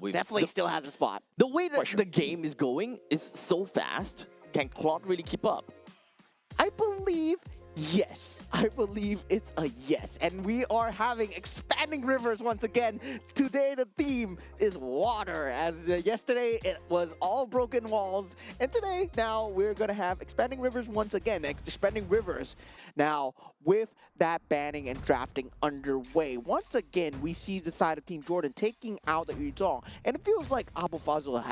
With Definitely still has a spot. the way that sure. the game is going is so fast. Can Claude really keep up? I believe yes. I believe it's a yes. And we are having expanding rivers once again. Today the theme is water. As yesterday it was all broken walls. And today now we're going to have expanding rivers once again. Expanding rivers. Now with that banning and drafting underway, once again we see the side of Team Jordan taking out the Yuzhong. And it feels like Abu Fazl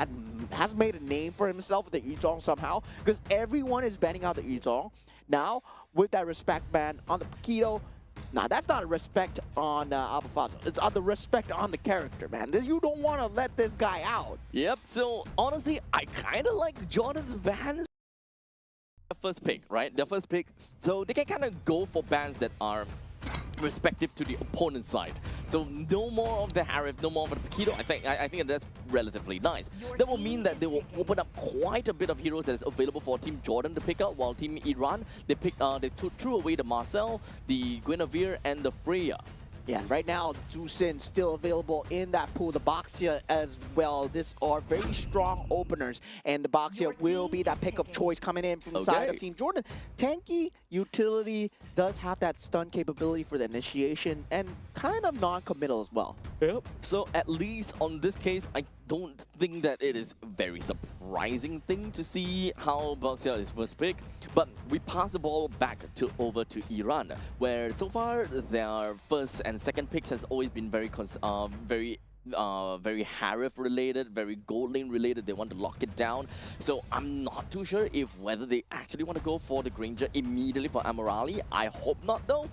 has made a name for himself with the Yuzhong somehow. Because everyone is banning out the Yuzhong. Now, with that respect ban on the Paquito, nah, that's not a respect on Abu Fazl. It's on the respect on the character, man. You don't want to let this guy out. Yep. So honestly, I kind of like Jordan's ban. Their first pick, right? Their first pick, so they can kind of go for bans that are respective to the opponent's side. So no more of the Harif, no more of the Paquito. I think that's relatively nice. That will mean that they will open up quite a bit of heroes that is available for Team Jordan to pick up, while Team Iran, they threw away the Marcel, the Guinevere, and the Freya. Yeah, right now, Zusin still available in that pool. The Boxia as well. These are very strong openers. And the Boxia will be that pick of choice coming in from the side of Team Jordan. Tanky utility does have that stun capability for the initiation and kind of non-committal as well. Yep. So at least on this case, I don't think that it is a very surprising thing to see how Boxia is first pick. But we pass the ball back over to Iran, where so far their first and second picks has always been very Harif related, very gold lane related. They want to lock it down. So I'm not too sure if whether they actually want to go for the Granger immediately for Amorali. I hope not though.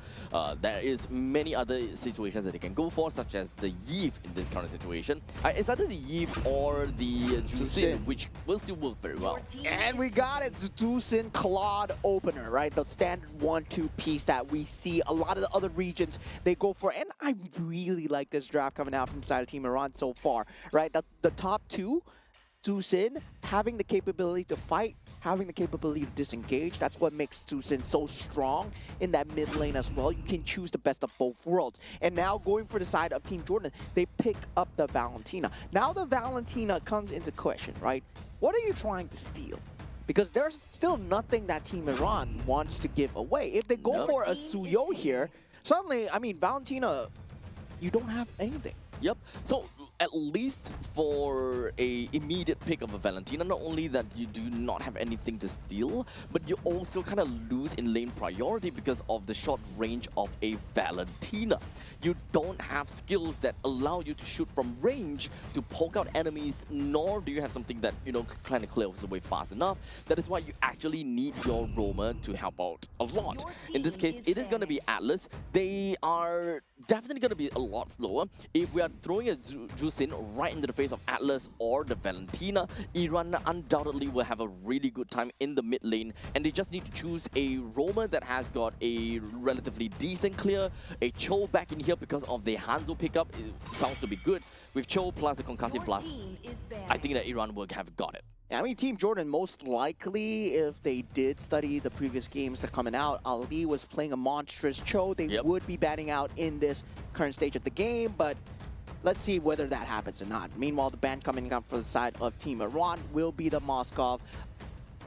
There is many other situations that they can go for, such as the Yve in this current situation. It's either the Yve or the Jusin, which will still work very well. And we got it, Zusin Claude opener, right? The standard 1-2 piece that we see a lot of the other regions they go for. And I really like this draft coming out from side of Team Iran so far, right? The top two, Zusin having the capability to fight, having the capability to disengage. That's what makes Zusin so strong in that mid lane as well. You can choose the best of both worlds. And now going for the side of Team Jordan, they pick up the Valentina. Now the Valentina comes into question, right? What are you trying to steal? Because there's still nothing that Team Iran wants to give away. If they go for a Suyo here, suddenly, I mean, Valentina, you don't have anything. Yep. So at least for a immediate pick of a Valentina, not only that you do not have anything to steal, but you also kind of lose in lane priority because of the short range of a Valentina. You don't have skills that allow you to shoot from range to poke out enemies, nor do you have something that, you know, kind of clears away fast enough. That is why you actually need your roamer to help out a lot. In this case, it is going to be Atlas. They are definitely going to be a lot slower. If we are throwing a Jusin right into the face of Atlas or the Valentina, Iran undoubtedly will have a really good time in the mid lane, and they just need to choose a roamer that has got a relatively decent clear, a Cho back in here because of the Hanzo pickup. It sounds to be good. With Cho plus the Concussive Blast, I think that Iran will have got it. I mean, Team Jordan, most likely, if they did study the previous games that are coming out, Ali was playing a monstrous Cho. They would be batting out in this current stage of the game, but let's see whether that happens or not. Meanwhile, the ban coming up for the side of Team Iran will be the Moskov.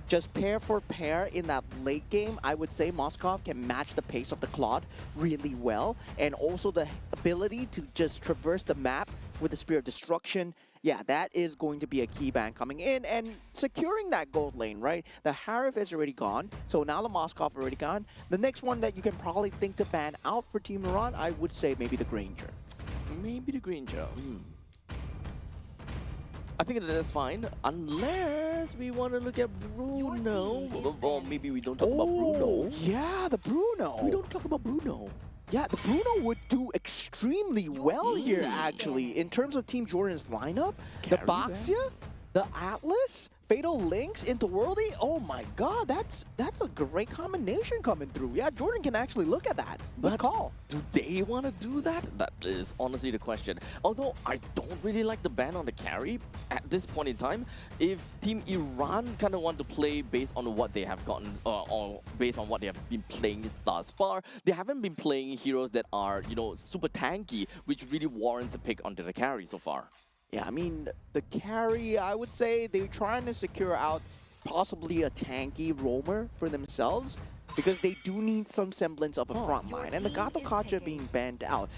Just pair for pair in that late game, I would say Moskov can match the pace of the Claude really well, and also the ability to just traverse the map with the Spear of Destruction. Yeah, that is going to be a key ban coming in and securing that gold lane, right? The Harif is already gone, so now the Moskov already gone. The next one that you can probably think to ban out for Team Iran, I would say maybe the Granger. Maybe the Granger. I think that is fine, unless we want to look at Bruno. Or maybe we don't talk about Bruno. Yeah, the Bruno. We don't talk about Bruno. Yeah, the Bruno would do extremely well here, actually. In terms of Team Jordan's lineup, the Carry Boxia, the Atlas, Fatal Links into Worldy. Oh my god, that's a great combination coming through. Yeah, Jordan can actually look at that. Good But call. do they want to do that? That is honestly the question. Although I don't really like the ban on the carry at this point in time. If Team Iran kind of want to play based on what they have gotten, or based on what they have been playing thus far, they haven't been playing heroes that are, you know, super tanky, which really warrants a pick onto the carry so far. Yeah, I mean, the carry, I would say they're trying to secure out possibly a tanky roamer for themselves because they do need some semblance of a front line. And the Gato Kacha being banned out.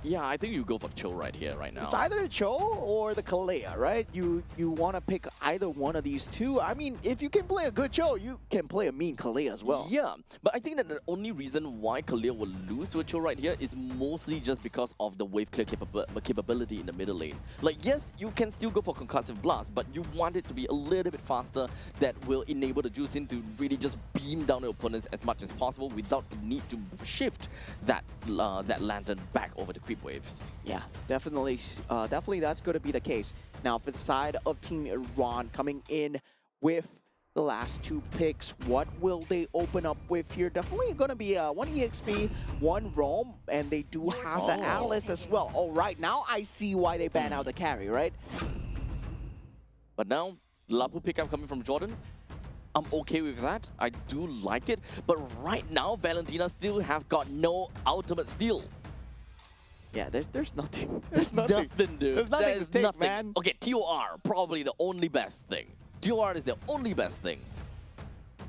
Yeah, I think you go for Chill right here, right now. It's either the Cho or the Kalea, right? You want to pick either one of these two. I mean, if you can play a good Cho, you can play a mean Kalea as well. Yeah, but I think that the only reason why Khalil will lose to a Chill right here is mostly just because of the wave clear capability in the middle lane. Like, yes, you can still go for Concussive Blast, but you want it to be a little bit faster that will enable the Juicing to really just beam down the opponents as much as possible without the need to shift that Lantern back over the creep waves. Yeah, definitely that's going to be the case. Now, for the side of Team Iran coming in with the last two picks, what will they open up with here? Definitely going to be one EXP, one Roam, and they do have the Atlas as well. All right, now I see why they ban out the carry, right? But now, Lapu pickup coming from Jordan. I'm okay with that. I do like it. But right now, Valentina still have got no ultimate steal. Yeah, there's nothing. There's nothing, dude. There's nothing to take, man. Okay, TOR, probably the only best thing. TOR is the only best thing.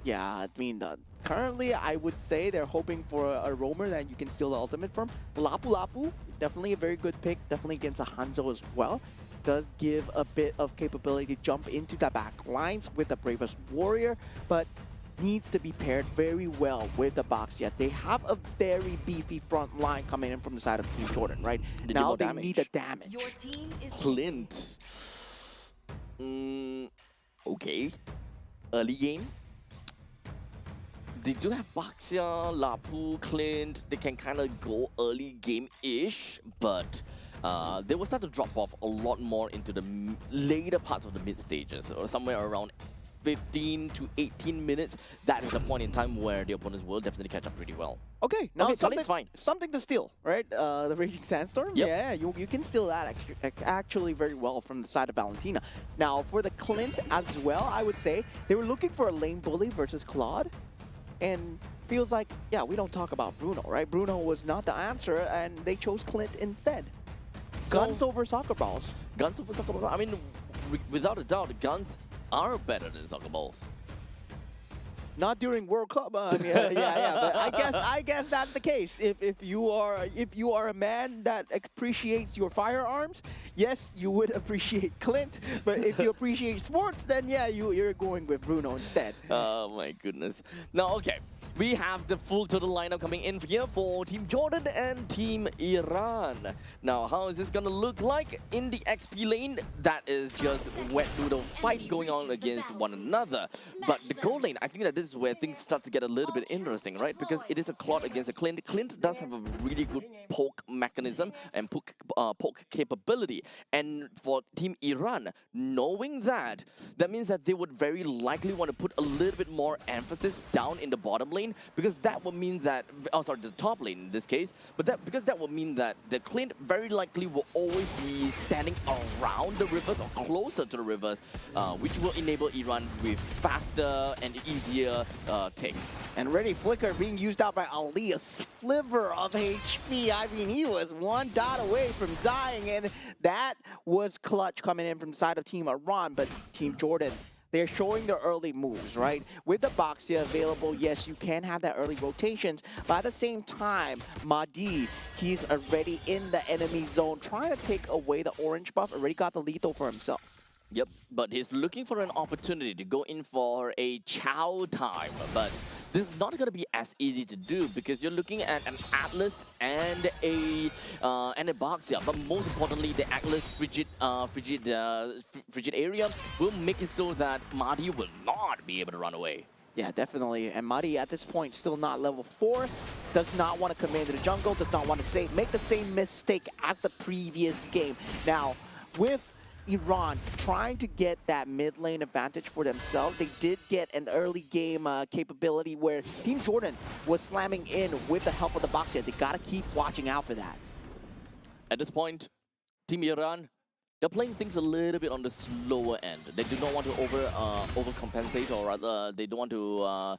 Yeah, I mean, currently I would say they're hoping for a roamer that you can steal the ultimate from. Lapu Lapu, definitely a very good pick, definitely against a Hanzo as well. Does give a bit of capability to jump into the back lines with the Bravest Warrior, but needs to be paired very well with the Boxia. They have a very beefy front line coming in from the side of Team Jordan, right? Now they need the damage. Your team is Clint. Okay. Early game. They do have Baxia, Lapu, Clint. They can kind of go early game-ish, but they will start to drop off a lot more into the later parts of the mid stages, or somewhere around 15 to 18 minutes. That is the point in time where the opponents will definitely catch up pretty well. Okay, now Okay, Khalid's fine. Something to steal, right? The Raging Sandstorm? Yep. Yeah, you can steal that actually very well from the side of Valentina. Now, for the Clint as well, I would say they were looking for a lane bully versus Claude. And feels like, yeah, we don't talk about Bruno, right? Bruno was not the answer, and they chose Clint instead. So, Guns over soccer balls. Guns over soccer balls. I mean, without a doubt, guns are better than soccer balls. Not during World Cup. I mean, yeah. But I guess that's the case. If you are a man that appreciates your firearms, yes, you would appreciate Clint. But if you appreciate sports, then yeah, you're going with Bruno instead. Oh my goodness. Now, okay. We have the full total lineup coming in here for Team Jordan and Team Iran. Now, how is this going to look like in the XP lane? That is just wet noodle fight going on against one another. But the gold lane, I think that this is where things start to get a little bit interesting, right? Because it is a Claude against a Clint. Clint does have a really good poke mechanism and poke capability. And for Team Iran, knowing that, that means that they would very likely want to put a little bit more emphasis down in the bottom lane, because that would mean that, the top lane in this case, but because that would mean that the Clint very likely will always be standing around the rivers or closer to the rivers, which will enable Iran with faster and easier takes. And Ready Flicker being used out by Ali, a sliver of HP. I mean, he was one dot away from dying, and that was clutch coming in from the side of Team Iran, but Team Jordan, they're showing their early moves, right? With the Boxia available, yes, you can have that early rotations, but at the same time, Mahdi, he's already in the enemy zone, trying to take away the orange buff, already got the lethal for himself. Yep, but he's looking for an opportunity to go in for a Chow time, but this is not going to be as easy to do because you're looking at an Atlas and a Boxia, but most importantly, the Atlas frigid area will make it so that Mahdi will not be able to run away. Yeah, definitely. And Mari at this point still not level 4, does not want to come into the jungle, does not want to make the same mistake as the previous game. Now, with Iran trying to get that mid lane advantage for themselves, they did get an early game capability where Team Jordan was slamming in with the help of the box here. They got to keep watching out for that. At this point, Team Iran, they're playing things a little bit on the slower end. They do not want to overcompensate, or rather, they don't want to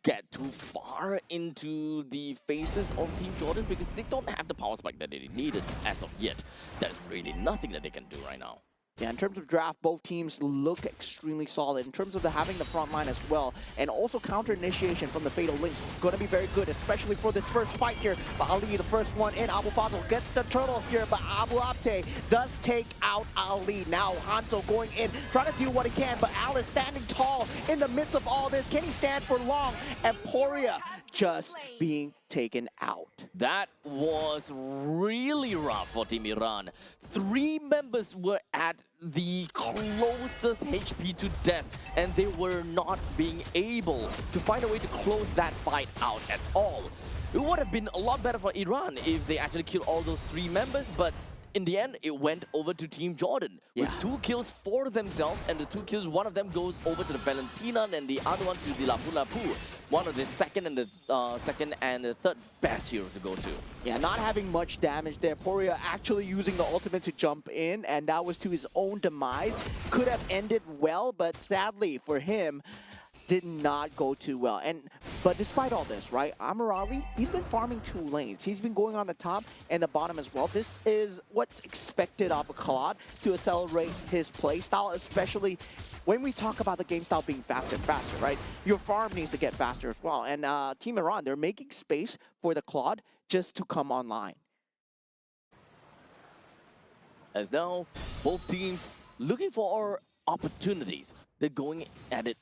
get too far into the faces of Team Jordan because they don't have the power spike that they needed as of yet. There's really nothing that they can do right now. Yeah, in terms of draft, both teams look extremely solid. In terms of having the front line as well, and also counter initiation from the Fatal Links, going to be very good, especially for this first fight here. But Ali, the first one in, Abu Fazl gets the turtle here, but Abu Abte does take out Ali. Now Hanzo going in, trying to do what he can, but Alice standing tall in the midst of all this. Can he stand for long? And Poria just being taken out. That was really rough for Team Iran. 3 members were at the closest HP to death, and they were not being able to find a way to close that fight out at all. It would have been a lot better for Iran if they actually killed all those 3 members, but in the end, it went over to Team Jordan with 2 kills for themselves, and the 2 kills, one of them goes over to the Valentina, and the other one to the Lapu Lapu, one of the second and the third best heroes to go to. Yeah, not having much damage there. Poria actually using the ultimate to jump in, and that was to his own demise. Could have ended well, but sadly for him, did not go too well. But despite all this, right, Amirali, he's been farming 2 lanes. He's been going on the top and the bottom as well. This is what's expected of a Claude to accelerate his play style, especially when we talk about the game style being faster and faster, right? Your farm needs to get faster as well. And Team Iran, they're making space for the Claude just to come online. As now, both teams looking for opportunities. They're going at it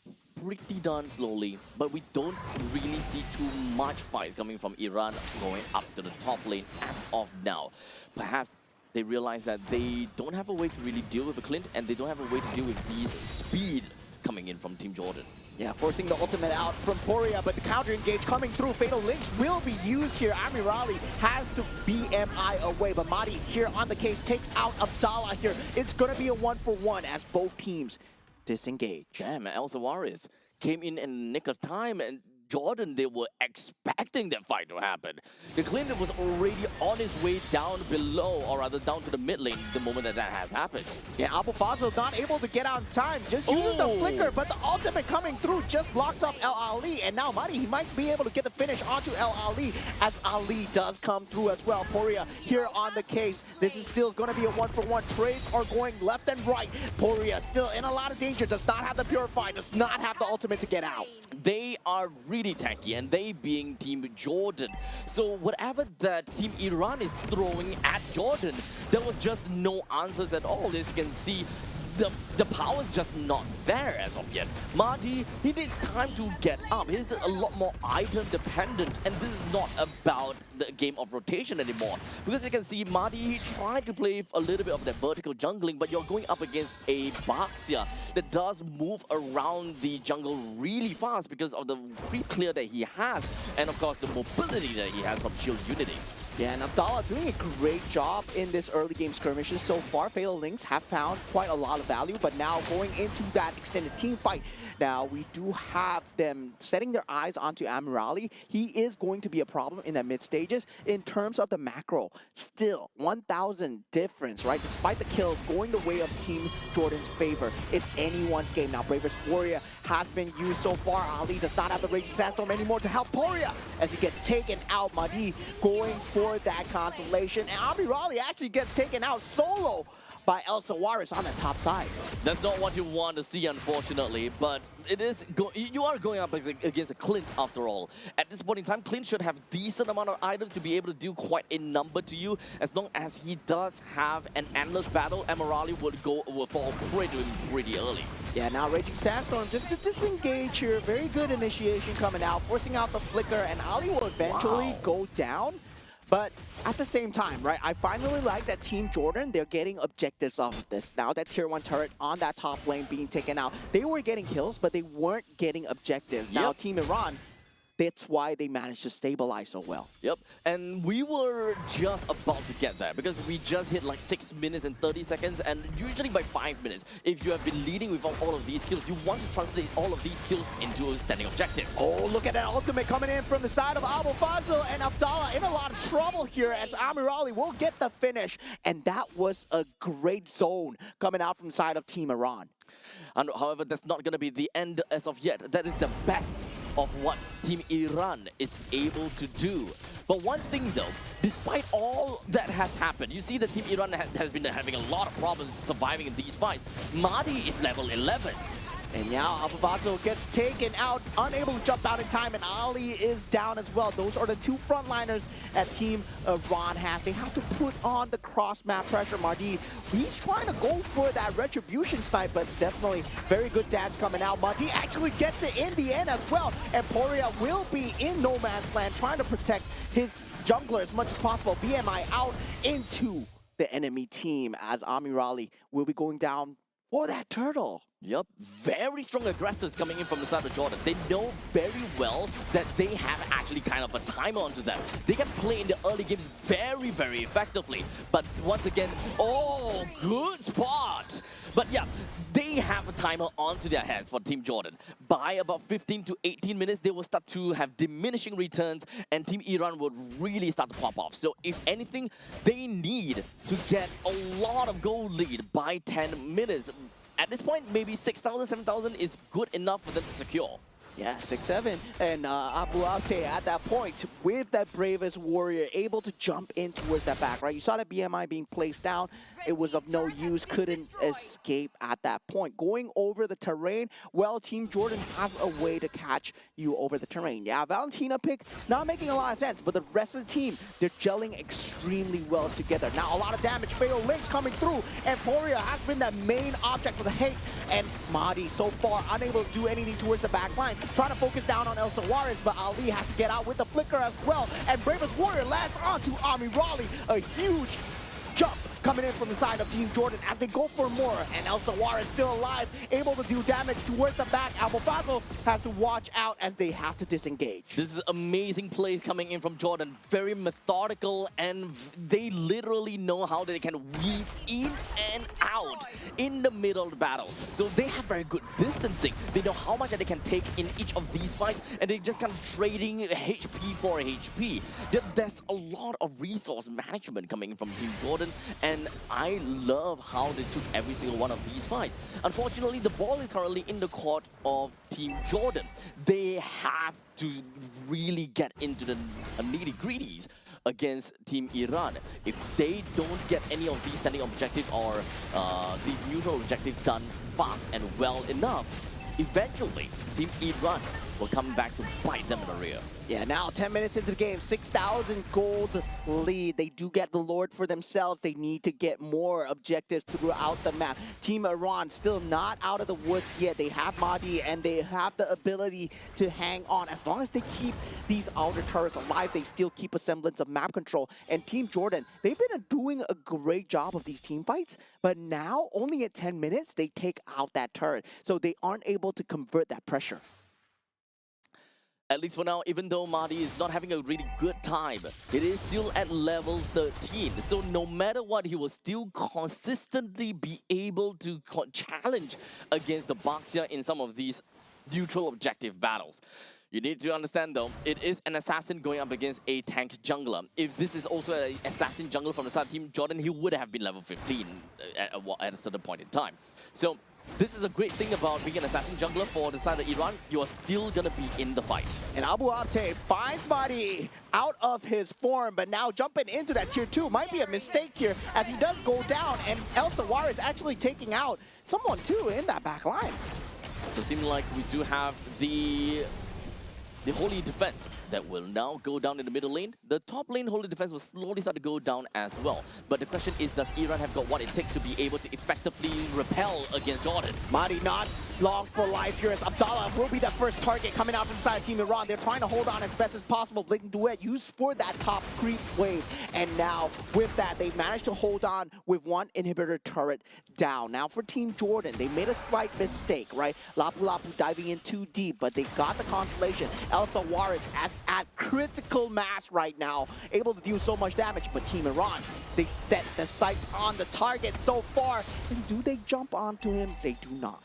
pretty darn slowly, but we don't really see too much fights coming from Iran going up to the top lane as of now. Perhaps they realize that they don't have a way to really deal with the Clint, and they don't have a way to deal with these speed coming in from Team Jordan. Yeah, forcing the ultimate out from Poria, but the counter engage coming through. Fatal Links will be used here. Amirali has to BMI away, but Mahdi's here on the case, takes out Abdallah here. It's going to be a 1-for-1 as both teams disengage. Damn, El Sawaris came in the nick of time, and Jordan, they were expecting that fight to happen. The Clint was already on his way down below, or rather down to the mid lane the moment that has happened. Yeah, Abu Fazl not able to get out in time, just uses the flicker, but the ultimate coming through just locks up El Ali, and now Mahdi, he might be able to get the finish onto El Ali, as Ali does come through as well. Poria here on the case. This is still going to be a 1-for-1. Trades are going left and right. Poria still in a lot of danger, does not have the Purify, does not have the ultimate to get out. They are really tanky, and they being Team Jordan. So whatever that Team Iran is throwing at Jordan, there was just no answers at all. As you can see, the power is just not there as of yet. Mahdi, he needs time to get up. He's a lot more item dependent, and this is not about the game of rotation anymore. Because you can see Mahdi, he tried to play a little bit of that vertical jungling, but you're going up against a Baxia that does move around the jungle really fast because of the free clear that he has, and of course the mobility that he has from Shield Unity. Yeah, and Abdallah doing a great job in this early game skirmishes so far. Fatal Links have found quite a lot of value, but now going into that extended team fight, now we do have them setting their eyes onto Amirali. He is going to be a problem in the mid stages. In terms of the macro, still 1,000 difference, right? Despite the kills going the way of Team Jordan's favor, it's anyone's game now. Bravest Warrior has been used so far. Ali does not have the Raging Sandstorm anymore to help Poria as he gets taken out. Mahdi going for that consolation, and Amirali actually gets taken out solo by El Sawaris on the top side. That's not what you want to see, unfortunately, but it is you are going up against a Clint after all. At this point in time, Clint should have decent amount of items to be able to do quite a number to you. As long as he does have an endless battle, Amirali will fall prey to him pretty early. Yeah, now Raging Sandstorm just to disengage here. Very good initiation coming out, forcing out the flicker, and Ali will eventually go down. But at the same time, right, I finally like that Team Jordan, they're getting objectives off of this. Now that Tier 1 turret on that top lane being taken out, they were getting kills, but they weren't getting objectives. Now Team Iran, that's why they managed to stabilize so well. Yep, and we were just about to get there because we just hit like 6 minutes and 30 seconds, and usually by 5 minutes, if you have been leading with all of these kills, you want to translate all of these kills into standing objectives. Oh, look at that ultimate coming in from the side of Abu Fazl, and Abdallah in a lot of trouble here as Amirali will get the finish, and that was a great zone coming out from the side of Team Iran. And however, that's not going to be the end as of yet. That is the best of what Team Iran is able to do. But one thing though, despite all that has happened, you see that Team Iran has been having a lot of problems surviving in these fights. Mahdi is level 11. And now Abu Fazl gets taken out, unable to jump out in time, and Ali is down as well. Those are the two frontliners that Team Iran has. They have to put on the cross-map pressure. Mahdi, he's trying to go for that retribution snipe, but definitely very good dance coming out. Mahdi actually gets it in the end as well, and Poria will be in no man's land trying to protect his jungler as much as possible. BMI out into the enemy team as Amirali will be going down for that turtle. Yep, very strong aggressors coming in from the side of Jordan. They know very well that they have actually kind of a timer onto them. They can play in the early games very, very effectively. But once again, oh, good spot. But yeah, they have a timer onto their hands for Team Jordan. By about 15 to 18 minutes, they will start to have diminishing returns and Team Iran would really start to pop off. So if anything, they need to get a lot of goal lead by 10 minutes. At this point, maybe 6,000, 7,000 is good enough for them to secure. Yeah, 6-7. And Abu Ate at that point, with that bravest warrior, able to jump in towards that back, right? You saw that BMI being placed down. It was of no use, couldn't escape at that point. Going over the terrain, well, Team Jordan has a way to catch you over the terrain. Yeah, Valentina pick, not making a lot of sense, but the rest of the team, they're gelling extremely well together. Now, a lot of damage, Fatal Links coming through, and Poria has been the main object for the hate, and Mahdi so far unable to do anything towards the back line. Trying to focus down on El Sawaris, but Ali has to get out with the flicker as well, and Bravest Warrior lands onto Amirali, a huge jump coming in from the side of Team Jordan as they go for more, and El Sawar is still alive, able to do damage towards the back. Abu Fazl has to watch out as they have to disengage. This is amazing plays coming in from Jordan, very methodical, and they literally know how they can weave in and out in the middle of the battle. So they have very good distancing. They know how much they can take in each of these fights, and they're just kind of trading HP for HP. There's a lot of resource management coming in from Team Jordan, and I love how they took every single one of these fights. Unfortunately, the ball is currently in the court of Team Jordan. They have to really get into the nitty-gritties against Team Iran. If they don't get any of these standing objectives or these neutral objectives done fast and well enough, eventually Team Iran will come back to bite them in the rear. Yeah, now 10 minutes into the game, 6,000 gold lead. They do get the Lord for themselves. They need to get more objectives throughout the map. Team Iran still not out of the woods yet. They have Mahdi and they have the ability to hang on. As long as they keep these outer turrets alive, they still keep a semblance of map control. And Team Jordan, they've been doing a great job of these team fights, but now only at 10 minutes, they take out that turret. So they aren't able to convert that pressure. At least for now, even though Mahdi is not having a really good time, it is still at level 13. So no matter what, he will still consistently be able to challenge against the Baxia in some of these neutral objective battles. You need to understand though, it is an assassin going up against a tank jungler. If this is also an assassin jungler from the side of Team Jordan, he would have been level 15 at a certain point in time. So this is a great thing about being an assassin jungler for the side of Iran. You are still going to be in the fight. And Abu Ate finds Mahdi out of his form, but now jumping into that tier 2 might be a mistake here as he does go down, and El Sawar is actually taking out someone too in that back line. So it seems like we do have the Holy Defense that will now go down in the middle lane. The top lane Holy Defense will slowly start to go down as well. But the question is, does Iran have got what it takes to be able to effectively repel against Jordan? Mahdi not long for life here as Abdallah will be the first target coming out from the side of Team Iran. They're trying to hold on as best as possible. Blinking Duet used for that top creep wave. And now with that, they managed to hold on with one inhibitor turret down. Now for Team Jordan, they made a slight mistake, right? Lapu Lapu diving in too deep, but they got the constellation. Elsa Juarez at critical mass right now, able to deal so much damage. But Team Iran, they set the sights on the target so far. And do they jump onto him? They do not.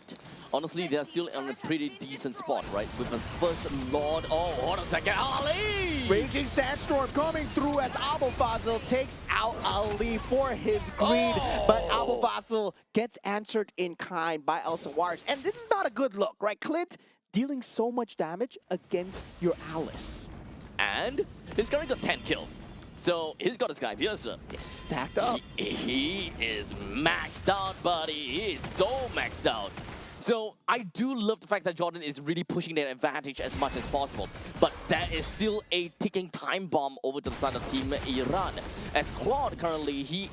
Honestly, they're still on a pretty decent spot, right? With the first Lord. Oh, hold on a second. Ali! Raging Sandstorm coming through as Abu Fazil takes out Ali for his greed. But Abu Fazil gets answered in kind by Elsa Juarez. And this is not a good look, right? Clint dealing so much damage against your Alice. And he's currently got 10 kills. So he's got a Sky Piercer. Stacked up. He is maxed out, buddy. He is so maxed out. So I do love the fact that Jordan is really pushing their advantage as much as possible. But there is still a ticking time bomb over to the side of Team Iran. As Claude currently, he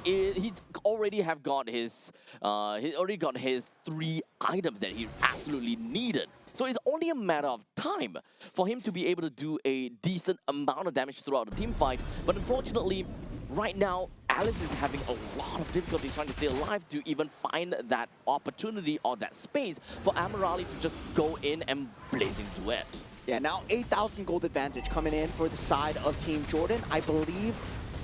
already got his 3 items that he absolutely needed. So it's only a matter of time for him to be able to do a decent amount of damage throughout the team fight. But unfortunately, right now, Alice is having a lot of difficulties trying to stay alive to even find that opportunity or that space for Amirali to just go in and Blazing Duet. Yeah, now 8,000 gold advantage coming in for the side of Team Jordan. I believe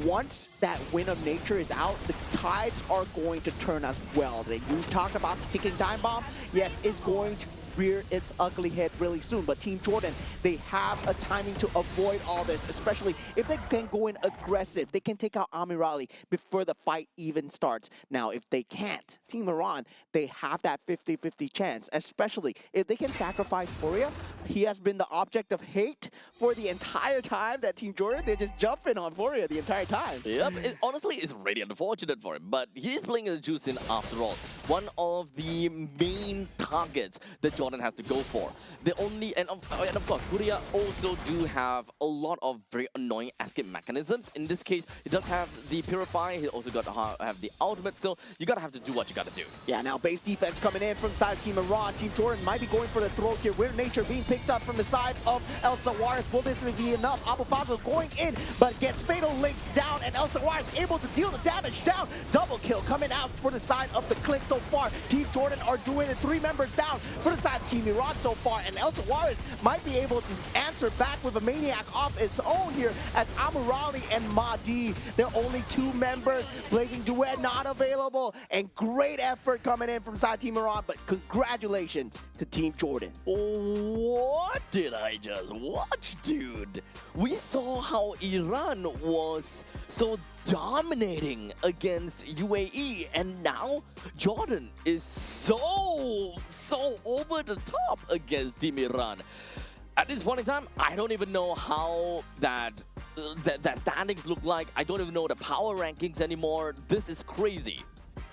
once that Wind of Nature is out, the tides are going to turn as well. You talked about the ticking time bomb. Yes, it's going to rear its ugly head really soon, but Team Jordan, they have a timing to avoid all this, especially if they can go in aggressive. They can take out Amirali before the fight even starts. Now, if they can't, Team Iran, they have that 50-50 chance, especially if they can sacrifice Furia. He has been the object of hate for the entire time that Team Jordan, they're just jumping on Furia the entire time. Yep, honestly, it's really unfortunate for him, but he's playing the juice in after all. One of the main targets that Jordan has to go for. The only, and of course, Furia also do have a lot of very annoying escape mechanisms. In this case, he does have the Purify, he also got to have the ultimate, so you gotta have to do what you gotta do. Yeah, now base defense coming in from the side of Team Iran. Team Jordan might be going for the throw here. Wind of Nature being picked up from the side of Elsa Juarez. Will this be enough? Abu Fazil going in, but gets Fatal Links down, and Elsa Juarez able to deal the damage down. Double kill coming out for the side of the Clint so far. Team Jordan are doing it. 3 members down for the side of Team Iran so far, and Elsa Juarez might be able to answer back with a Maniac off its own here as Amirali and Mahdi, they're only 2 members. Blazing Duet not available, and great effort coming in from side Team Iran, but congratulations to Team Jordan. What did I just watch, dude? We saw how Iran was so dominating against UAE, and now Jordan is so over the top against Team Iran. At this point in time, I don't even know how that standings look like. I don't even know the power rankings anymore. This is crazy.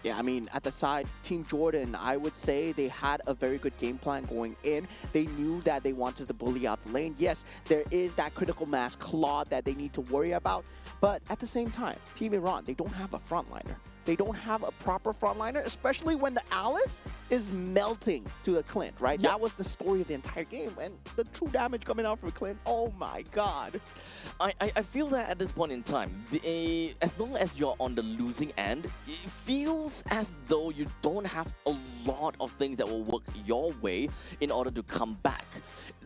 Yeah, I mean, at the side, Team Jordan, I would say they had a very good game plan going in. They knew that they wanted to bully out the lane. Yes, there is that critical mass Claude that they need to worry about. But at the same time, Team Iran, they don't have a frontliner. They don't have a proper frontliner, especially when the Alice is melting to the Clint, right? Yep. That was the story of the entire game. And the true damage coming out from Clint, oh my god. I feel that at this point in time, as long as you're on the losing end, it feels as though you don't have a lot of things that will work your way in order to come back.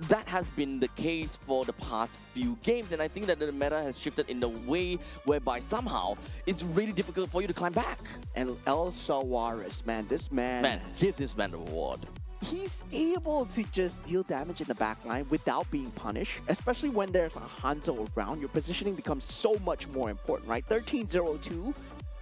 That has been the case for the past few games, and I think that the meta has shifted in a way whereby somehow it's really difficult for you to climb back. And Elsa Juarez, man, this man... Man, give this man a reward. He's able to just deal damage in the backline without being punished, especially when there's a Hanzo around. Your positioning becomes so much more important, right? 1302,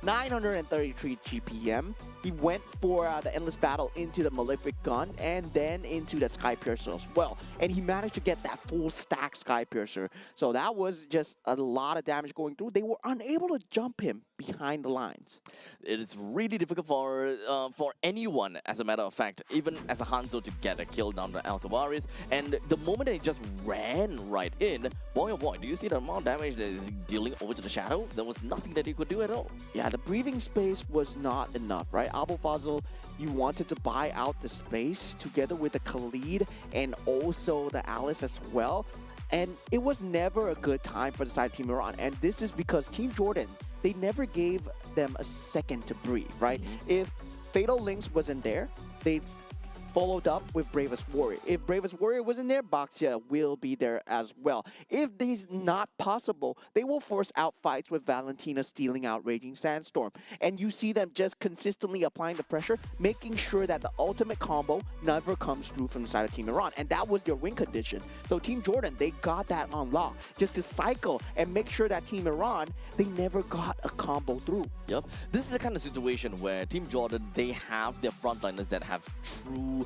933 GPM. He went for the Endless Battle into the Malefic Gun and then into the Sky Piercer as well. And he managed to get that full stack Sky Piercer. So that was just a lot of damage going through. They were unable to jump him behind the lines. It is really difficult for anyone, as a matter of fact, even as a Hanzo, to get a kill down to Elsa Juarez. And the moment that he just ran right in, boy oh boy, do you see the amount of damage that is dealing over to the Shadow? There was nothing that he could do at all. Yeah, the breathing space was not enough, right? Abu Fazl, you wanted to buy out the space together with the Khalid and also the Alice as well. And it was never a good time for the side of Team Iran. And this is because Team Jordan, they never gave them a second to breathe, right? If Fatal Links wasn't there, they followed up with Bravest Warrior. If Bravest Warrior wasn't there, Baxia will be there as well. If this is not possible, they will force out fights with Valentina stealing out Raging Sandstorm. And you see them just consistently applying the pressure, making sure that the ultimate combo never comes through from the side of Team Iran. And that was your win condition. So Team Jordan, they got that on lock, just to cycle and make sure that Team Iran, they never got a combo through. Yep. This is the kind of situation where Team Jordan, they have their frontliners that have true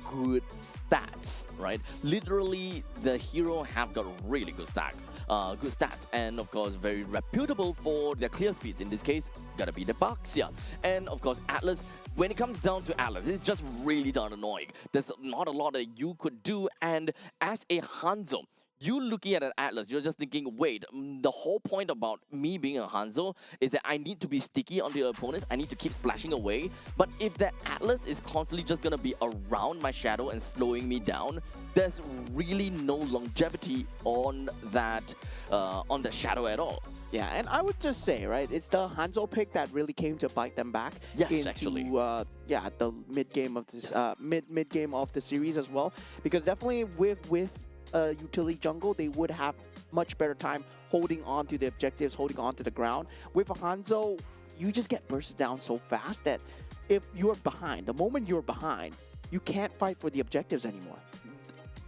good stats, right? Literally, the hero have got really good stats, and of course, very reputable for their clear speeds. In this case, gotta be the Baxia. And of course, Atlas, when it comes down to Atlas, it's just really darn annoying. There's not a lot that you could do, and as a Hanzo, you looking at an Atlas, you're just thinking, wait, the whole point about me being a Hanzo is that I need to be sticky on the opponents, I need to keep slashing away, but if that Atlas is constantly just gonna be around my shadow and slowing me down, there's really no longevity on that shadow at all. Yeah, and I would just say, right, it's the Hanzo pick that really came to bite them back. Yes, into, actually. The mid game of this, Yes. mid game of the series as well, because definitely with utility jungle, they would have much better time holding on to the objectives, holding on to the ground. With a Hanzo, you just get bursted down so fast that if you're behind, the moment you're behind, you can't fight for the objectives anymore.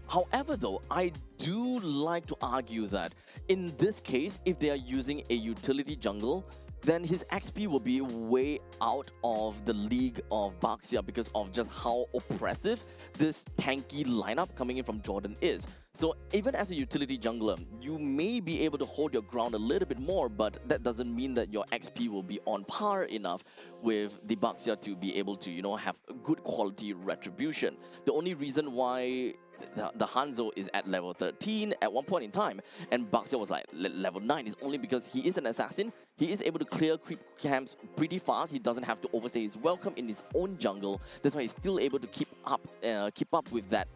However, though, I do like to argue that in this case, if they are using a utility jungle, then his XP will be way out of the league of Baxia because of just how oppressive this tanky lineup coming in from Jordan is. So even as a utility jungler, you may be able to hold your ground a little bit more, but that doesn't mean that your XP will be on par enough with the Baxia to be able to, you know, have good quality retribution. The only reason why the Hanzo is at level 13 at one point in time, and Baxia was like level 9 is only because he is an assassin. He is able to clear creep camps pretty fast. He doesn't have to overstay his welcome in his own jungle. That's why he's still able to keep up with that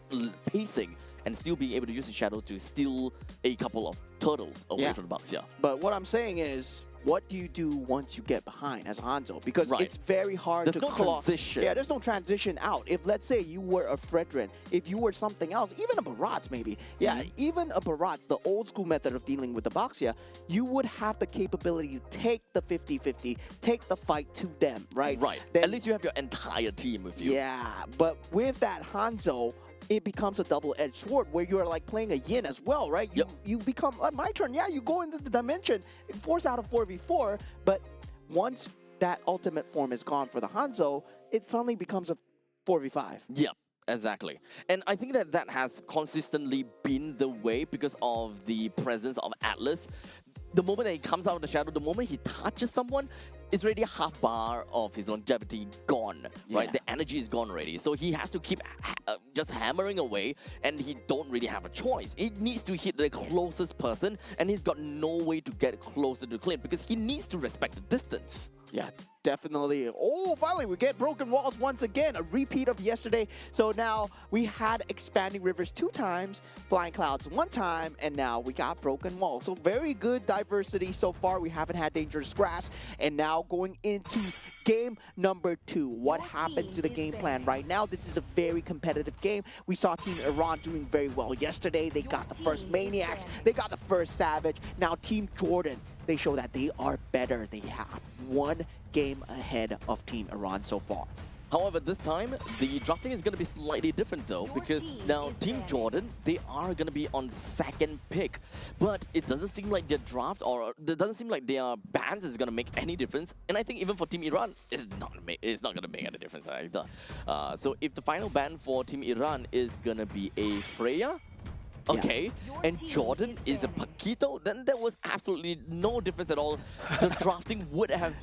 pacing and still being able to use his shadow to steal a couple of turtles away from Baxia. But what I'm saying is, what do you do once you get behind as Hanzo? Because it's very hard there's to no transition. Yeah, there's no transition out. If let's say you were a Fredrin, if you were something else, even a Barats maybe. Yeah, even a Barats, the old school method of dealing with the Baxia, you would have the capability to take the 50-50, take the fight to them, right? Right. Then, at least you have your entire team with you. Yeah, but with that Hanzo, it becomes a double-edged sword where you're like playing a yin as well, right? You become, my turn, yeah, you go into the dimension, force out a 4v4, but once that ultimate form is gone for the Hanzo, it suddenly becomes a 4v5. Yep. Exactly. And I think that that has consistently been the way because of the presence of Atlas. The moment that he comes out of the shadow, the moment he touches someone, it's already half bar of his longevity gone, right? The energy is gone already. So he has to keep just hammering away, and he don't really have a choice. He needs to hit the closest person, and he's got no way to get closer to Clint because he needs to respect the distance. Yeah, definitely. Oh, finally, we get Broken Walls once again, a repeat of yesterday. So now we had Expanding Rivers 2 times, Flying Clouds 1 time, and now we got Broken Walls. So very good diversity so far. We haven't had Dangerous Grass, and now going into game number 2. What happens to the game plan right now? This is a very competitive game. We saw Team Iran doing very well yesterday. They got the first Maniacs. They got the first Savage. Now Team Jordan, they show that they are better. They have 1 game ahead of Team Iran so far. However, this time, the drafting is going to be slightly different though, because now Team Jordan, they are going to be on second pick. But it doesn't seem like their draft, or it doesn't seem like their bans is going to make any difference. And I think even for Team Iran, it's not going to make any difference either. So if the final ban for Team Iran is going to be a Freya, okay, and Jordan is a Paquito, then there was absolutely no difference at all. The drafting would have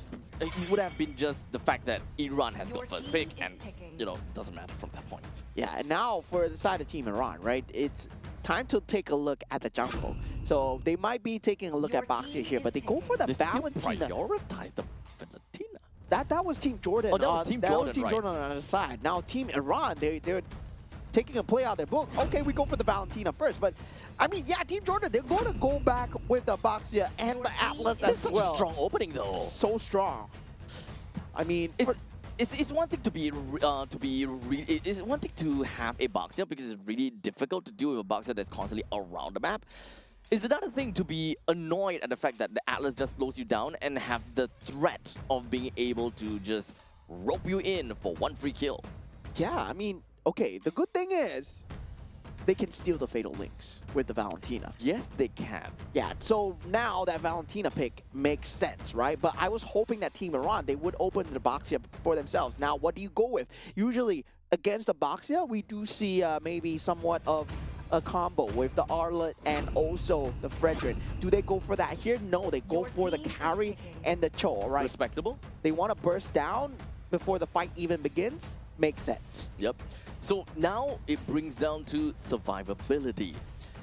been just the fact that Iran has got first pick, and you know, doesn't matter from that point. Yeah, and now for the side of Team Iran, right? It's time to take a look at the jungle. So they might be taking a look at Baxia here, but they go for the They still Valentina. prioritize the that was Team Jordan. Oh, that was Team that Jordan, was Team right. Jordan on the other side. Now Team Iran, they're taking a play out of their book. Okay, we go for the Valentina first, but I mean, yeah, Team Jordan, they're going to go back with the Boxia and the Atlas It's as such well. a strong opening though. So strong. I mean, It's one thing to be it's one thing to have a boxer because it's really difficult to deal with a boxer that's constantly around the map. It's another thing to be annoyed at the fact that the Atlas just slows you down and have the threat of being able to just rope you in for one free kill. yeah, I mean, okay, the good thing is they can steal the Fatal Links with the Valentina. Yes, they can. Yeah, so now that Valentina pick makes sense, right? But I was hoping that Team Iran, they would open the Boxia for themselves. Now, what do you go with? Usually, against the Boxia, we do see maybe somewhat of a combo with the Arlet and also the Fredrin. Do they go for that here? No, they go for the carry and the Cho, right? Respectable. They want to burst down before the fight even begins. Makes sense. Yep. So now it brings down to survivability,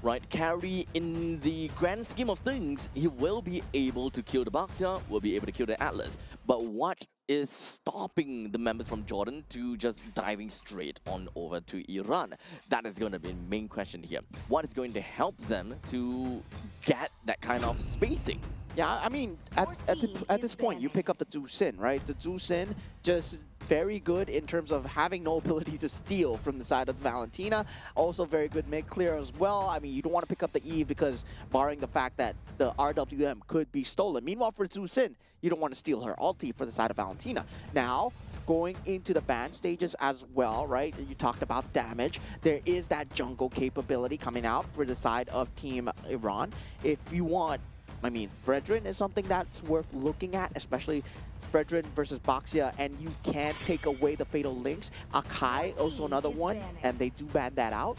right? Carry, in the grand scheme of things, he will be able to kill the Boxia, will be able to kill the Atlas. But what is stopping the members from Jordan to just diving straight on over to Iran? That is going to be the main question here. What is going to help them to get that kind of spacing? Yeah, I mean, at this point, you pick up the Zhu Sin, right? The Zhu Sin just very good in terms of having no ability to steal from the side of Valentina. Also very good mid-clear as well. I mean, you don't want to pick up the Eve because barring the fact that the RWM could be stolen. Meanwhile, for Zhu Sin, you don't want to steal her ulti for the side of Valentina. Now, going into the ban stages as well, right? You talked about damage. There is that jungle capability coming out for the side of Team Iran. If you want, I mean, Fredrin is something that's worth looking at, especially Fredrin versus Boxia, and you can't take away the Fatal Links. Akai, also another one, and they do ban that out.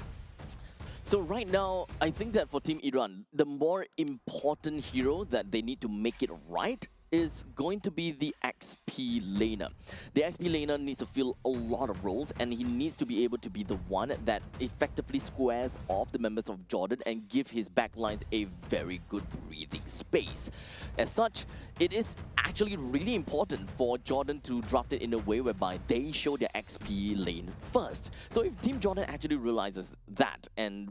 So right now, I think that for Team Iran, the more important hero that they need to make it right is going to be the XP laner. The XP laner needs to fill a lot of roles, and he needs to be able to be the one that effectively squares off the members of Jordan and give his backlines a very good breathing space. As such, it is actually really important for Jordan to draft it in a way whereby they show their XP lane first. So if Team Jordan actually realizes that and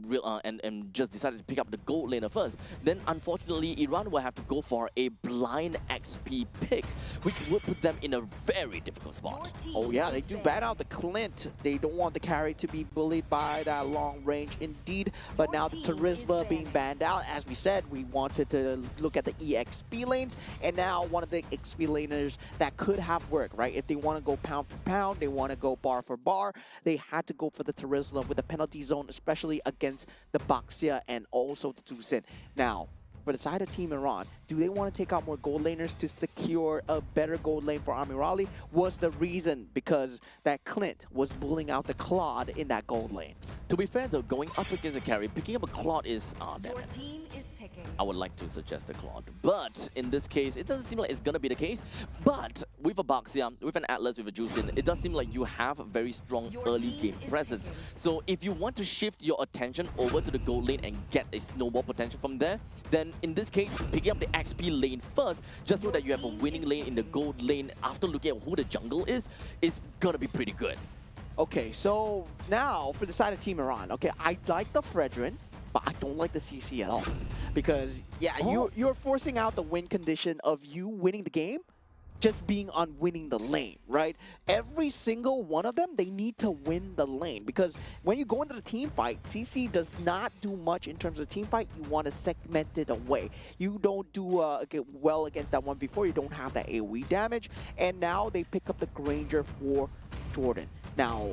just decided to pick up the gold laner first, then unfortunately Iran will have to go for a blind XP pick, which will put them in a very difficult spot. Oh yeah, they do ban out the Clint. They don't want the carry to be bullied by that long range indeed. But now the Terizla being banned out. As we said, we wanted to look at the EXP lanes, and now one of the XP laners that could have worked, right? If they want to go pound for pound, they want to go bar for bar, they had to go for the Terizla with the penalty zone, especially against the Boxia and also the Zhu Sin. Now, for the side of Team Iran, do they want to take out more gold laners to secure a better gold lane for Amirali? Was the reason because that Clint was bullying out the Claude in that gold lane? To be fair though, going up against a carry, picking up a Claude is... damn Your it. team is picking. I would like to suggest a Claude. But in this case, it doesn't seem like it's going to be the case. But with a Boxia, with an Atlas, with a Juicin, it does seem like you have a very strong Your early team game is presence. picking. So if you want to shift your attention over to the gold lane and get a snowball potential from there, then in this case, picking up the XP lane first, just so that you have a winning lane in the gold lane after looking at who the jungle is going to be pretty good. Okay, so now for the side of Team Iran, okay, I like the Fredrin, but I don't like the CC at all. Because, yeah, you're forcing out the win condition of you winning the game, just being on winning the lane, right? Every single one of them, they need to win the lane. Because when you go into the team fight, CC does not do much in terms of team fight. You want to segment it away. You don't do well against that one before. You don't have that AoE damage. And now they pick up the Granger for Jordan. Now,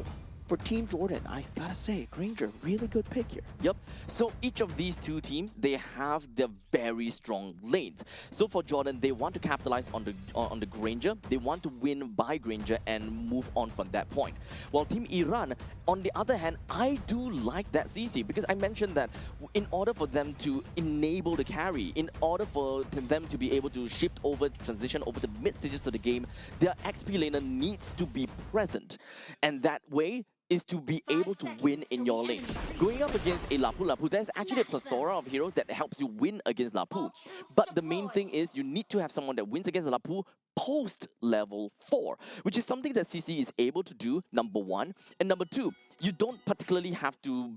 for Team Jordan, I gotta say, Granger, really good pick here. Yep. So each of these two teams, they have their very strong lanes. So for Jordan, they want to capitalize on the Granger. They want to win by Granger and move on from that point. While Team Iran, on the other hand, I do like that CC because I mentioned that in order for them to enable the carry, in order for them to be able to shift over, transition over the mid stages of the game, their XP laner needs to be present. And that way, is to be able to win in your lane. Going up against a Lapu, there's actually a plethora of heroes that helps you win against Lapu. But the main thing is you need to have someone that wins against Lapu post level 4, which is something that CC is able to do, number one. And number two, you don't particularly have to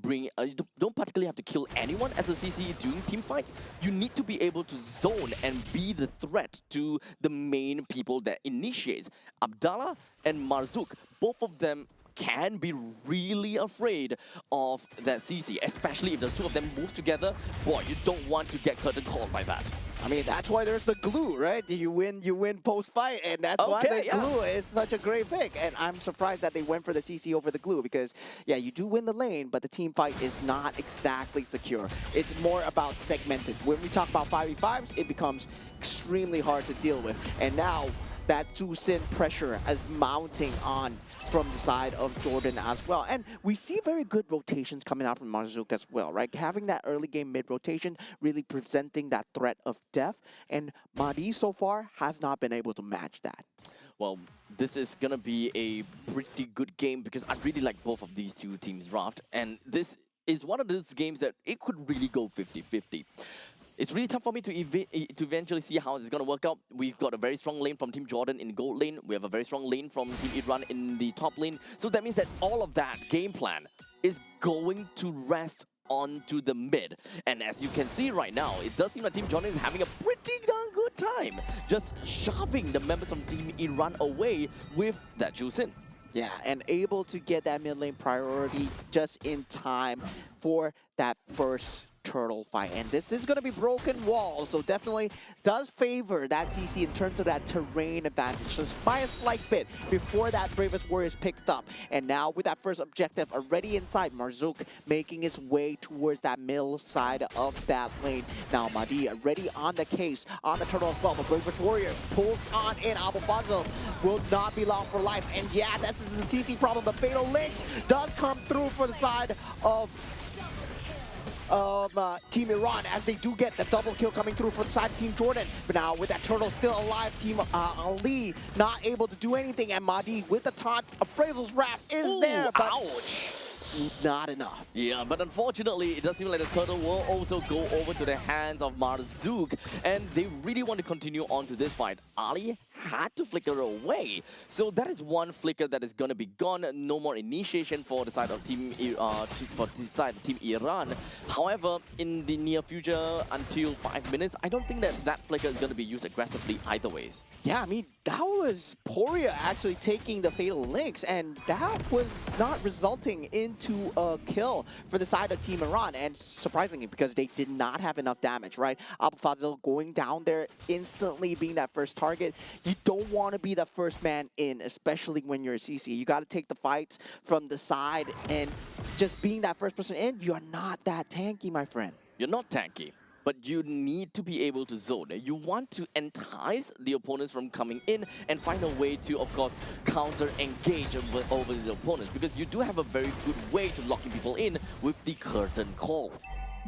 don't particularly have to kill anyone as a CC during team fights. You need to be able to zone and be the threat to the main people that initiates. Abdallah and Marzouk, both of them can be really afraid of that CC, especially if the two of them move together. Boy, you don't want to get curtain called by that. I mean, that's why there's the glue, right? You win post-fight, and that's why the glue is such a great pick. And I'm surprised that they went for the CC over the glue because, yeah, you do win the lane, but the team fight is not exactly secure. It's more about segmented. When we talk about 5v5s, it becomes extremely hard to deal with. And now, that Jusin pressure is mounting on from the side of Jordan as well. And we see very good rotations coming out from Marzouk as well, right? Having that early game mid rotation, really presenting that threat of death. And Mahdi so far has not been able to match that. Well, this is going to be a pretty good game because I really like both of these two teams' raft. And this is one of those games that it could really go 50-50. It's really tough for me to eventually see how it's going to work out. We've got a very strong lane from Team Jordan in gold lane. We have a very strong lane from Team Iran in the top lane. So that means that all of that game plan is going to rest onto the mid. And as you can see right now, it does seem like Team Jordan is having a pretty darn good time just shoving the members of Team Iran away with that Jusin. Yeah, and able to get that mid lane priority just in time for that first turtle fight. And this is going to be broken wall, so definitely does favor that TC in terms of that terrain advantage, just by a slight bit before that Bravest Warrior is picked up. And now with that first objective already inside, Marzouk making his way towards that middle side of that lane. Now Mahdi already on the case, on the turtle as well, but Bravest Warrior pulls on in. Abu Fazl will not be long for life. And yeah, this is a TC problem, but Fatal Links does come through for the side of Team Iran, as they do get the double kill coming through for the side of Team Jordan. But now with that turtle still alive, Team Ali not able to do anything, and Mahdi with the taunt, Appraisal's Wrath is there, but ouch! Not enough. Yeah, but unfortunately, it does seem like the turtle will also go over to the hands of Marzouk, and they really want to continue on to this fight. Ali had to flicker away, so that is one flicker that is going to be gone. No more initiation for the side of Team Iran. However, in the near future, until 5 minutes, I don't think that that flicker is going to be used aggressively either ways. Yeah, I mean, that was Poria actually taking the Fatal Links, and that was not resulting into a kill for the side of Team Iran, and surprisingly, because they did not have enough damage, right? Abu Fazl going down there, instantly being that first target. You don't want to be the first man in, especially when you're a CC. You got to take the fights from the side, and just being that first person in, you're not that tanky, my friend. You're not tanky, but you need to be able to zone. You want to entice the opponents from coming in and find a way to, of course, counter-engage over the opponents, because you do have a very good way to locking people in with the curtain call.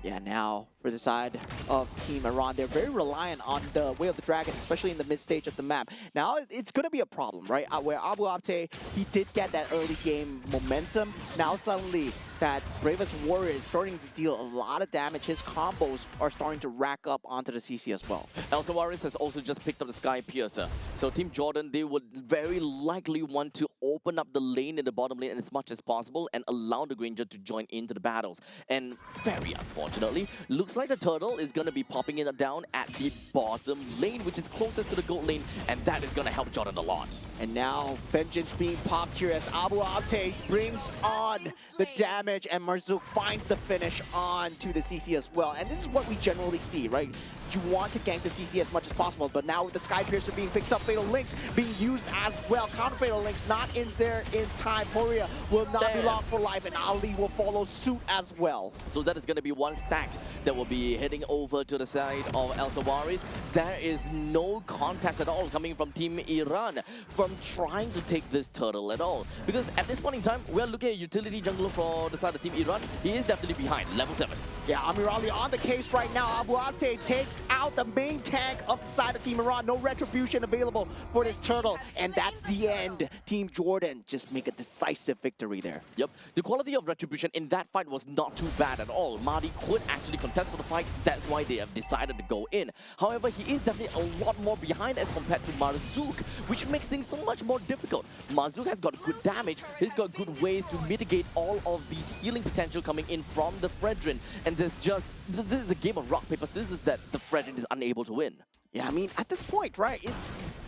Yeah, now for the side of Team Iran, they're very reliant on the Way of the Dragon, especially in the mid-stage of the map. Now, it's going to be a problem, right? Where Abu Abte, he did get that early game momentum. Now suddenly, that Bravest Warrior is starting to deal a lot of damage. His combos are starting to rack up onto the CC as well. Elsawaris has also just picked up the Sky Piercer. So Team Jordan, they would very likely want to open up the lane in the bottom lane as much as possible and allow the Granger to join into the battles. And very unfortunately, looks like the turtle is going to be popping it down at the bottom lane, which is closest to the gold lane, and that is going to help Jordan a lot. And now Vengeance being popped here as Abu Abte brings on the damage, and Marzouk finds the finish on to the CC as well. And this is what we generally see, right? You want to gank the CC as much as possible, but now with the Sky Piercer being picked up, Fatal Links being used as well. Counter Fatal Links not in there in time. Poria will not be long for life, and Ali will follow suit as well. So that is going to be one stack that will be heading over to the side of Elsawaris. There is no contest at all coming from Team Iran from trying to take this turtle at all. Because at this point in time, we are looking at utility jungler for the side of Team Iran, he is definitely behind, level 7. Yeah, Amirali on the case right now. Abuate takes out the main tank of the side of Team Iran. No retribution available for this turtle. And that's the end. Team Jordan just make a decisive victory there. Yep, the quality of retribution in that fight was not too bad at all. Mahdi could actually contest for the fight, that's why they have decided to go in. However, he is definitely a lot more behind as compared to Marzook, which makes things so much more difficult. Marzook has got good damage, he's got good ways to mitigate all of these healing potential coming in from the Fredrin. And this is a game of rock, paper, scissors that the Fredrin is unable to win. Yeah, I mean, at this point, right, it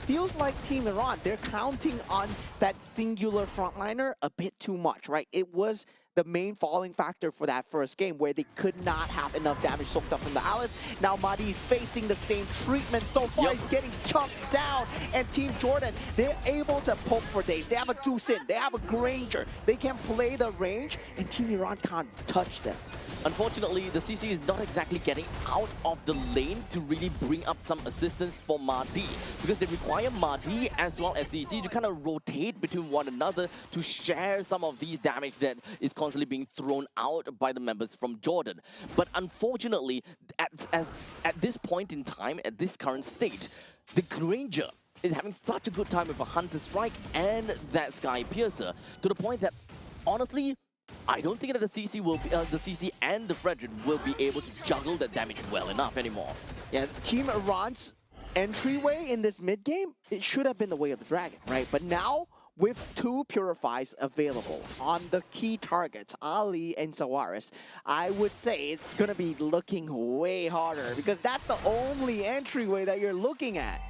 feels like Team Iran, they're counting on that singular frontliner a bit too much, right? It was the main falling factor for that first game where they could not have enough damage soaked up from the Alice. Now Mahdi's facing the same treatment. So far, he's getting chopped down. And Team Jordan, they're able to poke for days. They have a Deuce in, they have a Granger. They can play the range, and Team Iran can't touch them. Unfortunately, the CC is not exactly getting out of the lane to really bring up some assistance for Mahdi, because they require Mahdi as well as CC to kind of rotate between one another to share some of these damage that is constantly being thrown out by the members from Jordan. But unfortunately, at this point in time, at this current state, the Granger is having such a good time with a Hunter Strike and that Sky Piercer, to the point that, honestly, I don't think that the CC and the Fredrin will be able to juggle the damage well enough anymore. Yeah, Team Iran's entryway in this mid game, it should have been the Way of the Dragon, right? But now, with 2 Purifies available on the key targets, Ali and Zawaris, I would say it's going to be looking way harder, because that's the only entryway that you're looking at.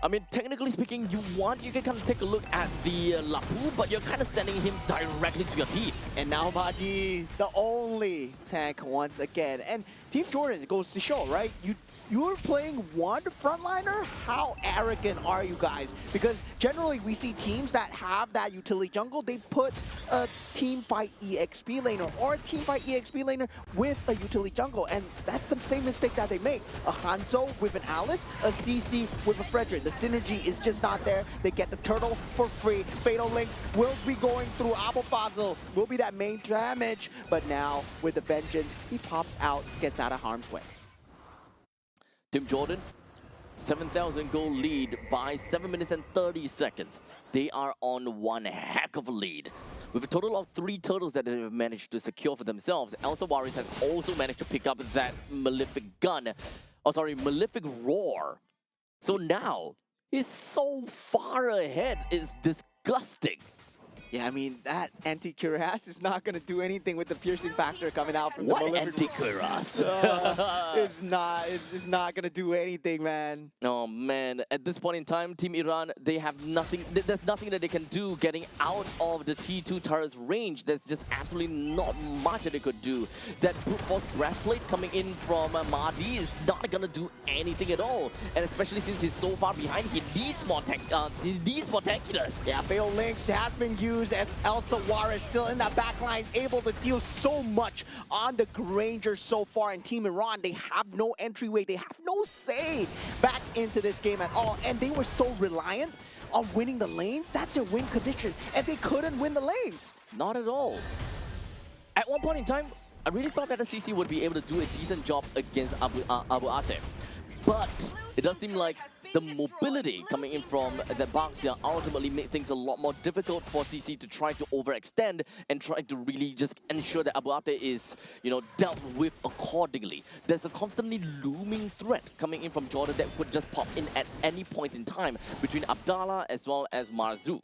I mean, technically speaking, you can kind of take a look at the Lapu, but you're kind of sending him directly to your team. And now Mahdi, the only tank once again. And Team Jordan, it goes to show, right? You're playing one frontliner? How arrogant are you guys? Because generally we see teams that have that utility jungle, they put a team fight EXP laner or a team fight EXP laner with a utility jungle, and that's the same mistake that they make. A Hanzo with an Alice, a CC with a Fredrin. The synergy is just not there. They get the turtle for free. Fatal Links will be going through. Abu Fazl will be that main damage, but now with the Vengeance, he pops out, gets out of harm's way. Team Jordan, 7,000 goal lead by 7 minutes and 30 seconds. They are on one heck of a lead. With a total of 3 turtles that they have managed to secure for themselves, Elsa Waris has also managed to pick up that Malefic gun. Oh, sorry, Malefic Roar. So now, he's so far ahead, it's disgusting. Yeah, I mean, that anti-cuirass is not going to do anything with the piercing factor coming out from the What anti-cuirass? It's not going to do anything, man. Oh, man. At this point in time, Team Iran, they have nothing. There's nothing that they can do getting out of the T2 turret's range. There's just absolutely not much that they could do. That brute force breastplate coming in from Mahdi is not going to do anything at all. And especially since he's so far behind, he needs more tankiness. Yeah, Fatal Links has been used as Elsa Waris still in that back line, able to deal so much on the Granger so far. And Team Iran, they have no entryway, they have no say back into this game at all. And they were so reliant on winning the lanes. That's their win condition, and they couldn't win the lanes. Not at all. At one point in time, I really thought that the CC would be able to do a decent job against Abu Ate. But it does seem like the mobility coming in from the Baxia ultimately made things a lot more difficult for CC to try to overextend and try to really just ensure that Abu Ate is, dealt with accordingly. There's a constantly looming threat coming in from Jordan that could just pop in at any point in time between Abdallah as well as Marzook.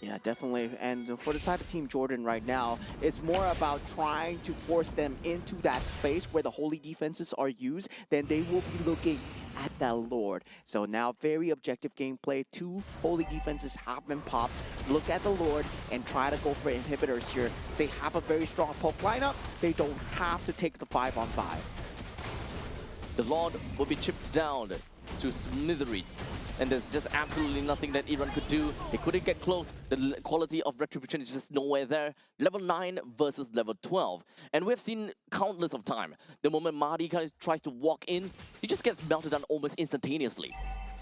Yeah, definitely. And for the side of Team Jordan right now, it's more about trying to force them into that space where the holy defenses are used. Then they will be looking at that Lord. So now very objective gameplay. 2 holy defenses have been popped. Look at the Lord and try to go for inhibitors here. They have a very strong poke lineup. They don't have to take the 5-on-5. The Lord will be chipped down to smithereens, and there's just absolutely nothing that Iran could do. They couldn't get close. The quality of retribution is just nowhere there. Level 9 versus level 12, and we've seen countless of time. The moment Mahdi kind of tries to walk in, he just gets melted down almost instantaneously.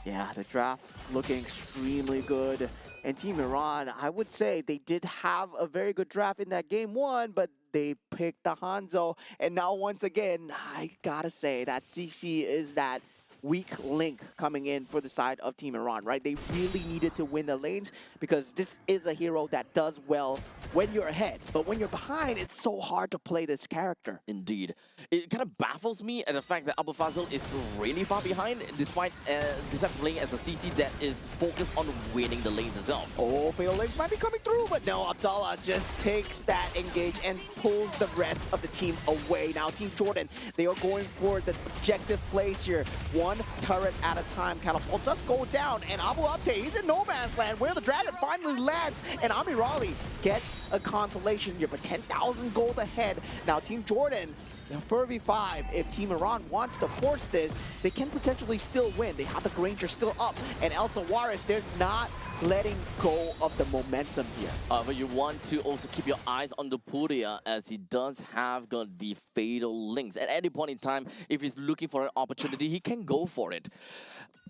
Yeah, the draft looking extremely good. And Team Iran, I would say they did have a very good draft in that game one, but they picked the Hanzo. And now once again, I gotta say that CC is that weak link coming in for the side of Team Iran, right? They really needed to win the lanes because this is a hero that does well when you're ahead. But when you're behind, it's so hard to play this character. Indeed. It kind of baffles me at the fact that Abu Fazil is really far behind despite playing as a CC that is focused on winning the lanes itself. Oh, Fatal Links might be coming through, but no, Abdallah just takes that engage and pulls the rest of the team away. Now, Team Jordan, they are going for the objective plays here. One turret at a time. Catapult does go down, and Abu Abte, he's in no man's land where the dragon finally lands, and Amirali gets a consolation here, but 10,000 gold ahead. Now, Team Jordan, the 4v5, if Team Iran wants to force this, they can potentially still win. They have the Granger still up, and Elsa Juarez, they're not letting go of the momentum here. But you want to also keep your eyes on the Puria as he does have got the fatal links. At any point in time, if he's looking for an opportunity, he can go for it.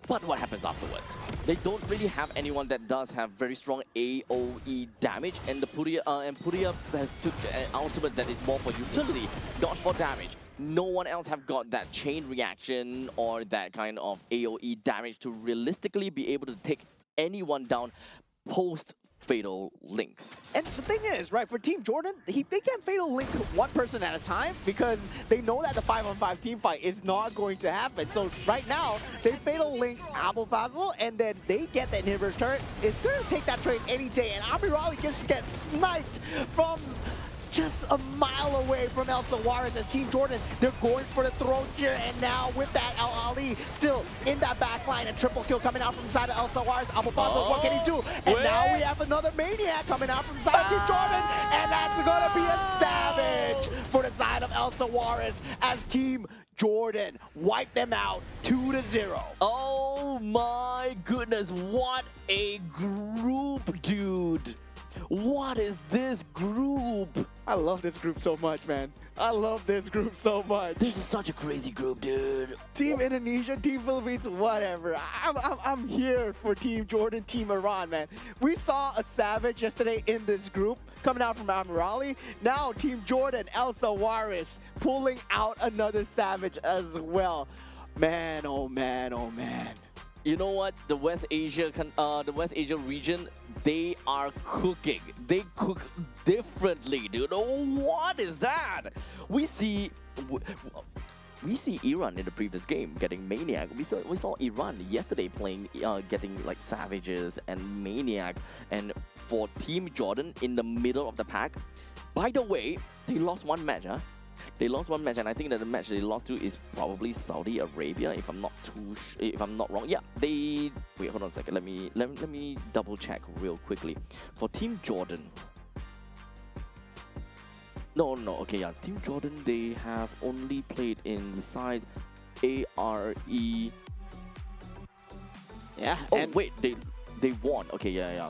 But what happens afterwards? They don't really have anyone that does have very strong AoE damage, and the Puria has took an ultimate that is more for utility, not for damage. No one else have got that chain reaction or that kind of AoE damage to realistically be able to take anyone down post fatal links. And the thing is, right, for Team Jordan, they can fatal link one person at a time because they know that the 5-on-5 team fight is not going to happen. So right now, they fatal links Abu Fazil, and then they get that inhibitor's turret. It's going to take that trade any day, and Amirali just gets sniped from just a mile away from Elsa Juarez as Team Jordan, they're going for the throats here, and now with that, El Ali still in that back line, and triple kill coming out from the side of Elsa Juarez. Abu Fazil, what can he do? And now we have another Maniac coming out from the side of Team Jordan, and that's gonna be a savage for the side of Elsa Juarez as Team Jordan wipe them out 2-0. Oh my goodness, what a group, dude. What is this group? I love this group so much, man. I love this group so much. This is such a crazy group, dude. Team Indonesia, Team Philippines, whatever. I'm here for Team Jordan, Team Iran, man. We saw a savage yesterday in this group coming out from Amirali. Now Team Jordan, Elsa Juarez, pulling out another savage as well. Man, oh man, oh man. You know what? The West Asia region, they are cooking. They cook differently, dude. Oh, what is that? We see Iran in the previous game getting Maniac. We saw Iran yesterday playing, getting like Savages and Maniac. And for Team Jordan in the middle of the pack, by the way, they lost one match, huh? They lost one match, and I think that the match they lost to is probably Saudi Arabia, if I'm not wrong. Yeah, they wait. Hold on a second. Let me double check real quickly. For Team Jordan, no. Okay, yeah. Team Jordan, they have only played in the side ARE. Yeah. Oh wait, they won. Okay, yeah.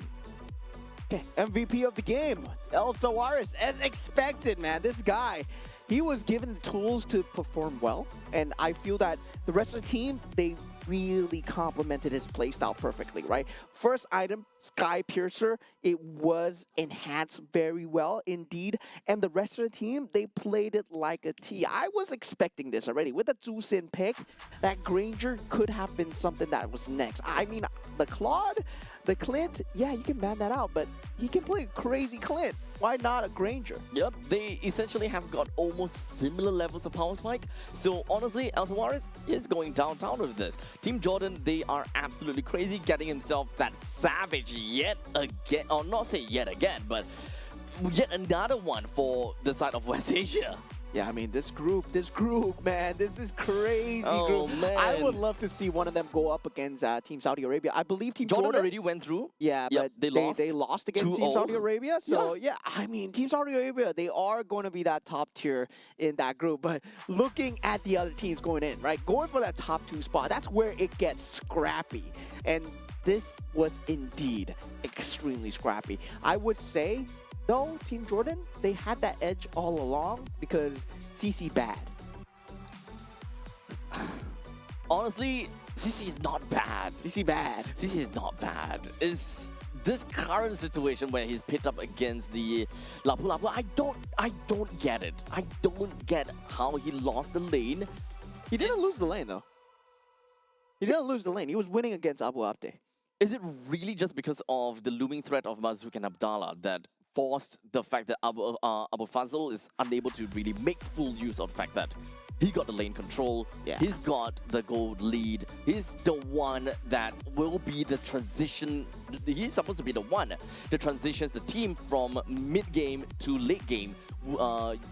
Okay, MVP of the game, Elsa Juarez, as expected, man. This guy, he was given the tools to perform well, and I feel that the rest of the team, they really complemented his playstyle perfectly, right? First item, Sky Piercer, it was enhanced very well indeed, and the rest of the team, they played it like a T. I was expecting this already. With the Zhu Xin pick, that Granger could have been something that was next. I mean, the Claude, the Clint, yeah, you can ban that out, but he can play a crazy Clint. Why not a Granger? Yep, they essentially have got almost similar levels of power spike. So honestly, Elsa Juarez is going downtown with this. Team Jordan, they are absolutely crazy, getting himself that savage yet again, or not say yet again, but yet another one for the side of West Asia. Yeah, I mean, this group, man, this is crazy Oh, group. man. I would love to see one of them go up against Team Saudi Arabia. I believe Team Jordan already went through. Yeah, Yep, but they they lost lost against Team 2-0. Saudi Arabia. So, yeah, I mean, Team Saudi Arabia, they are going to be that top tier in that group. But looking at the other teams going in, right, going for that top 2 spot, that's where it gets scrappy. And this was indeed extremely scrappy. I would say, though, Team Jordan, they had that edge all along because CC bad. Honestly, CC is not bad. CC bad. CC is not bad. It's this current situation where he's picked up against the Lapu Lapu, I don't get it. I don't get how he lost the lane. He didn't lose the lane though. He didn't lose the lane. He was winning against Abu Abde. Is it really just because of the looming threat of Mazouk and Abdallah that forced the fact that Abu Fazl is unable to really make full use of the fact that he got the lane control, Yeah. he's got the gold lead, he's the one that will be the transition, he's supposed to be the one that transitions the team from mid-game to late game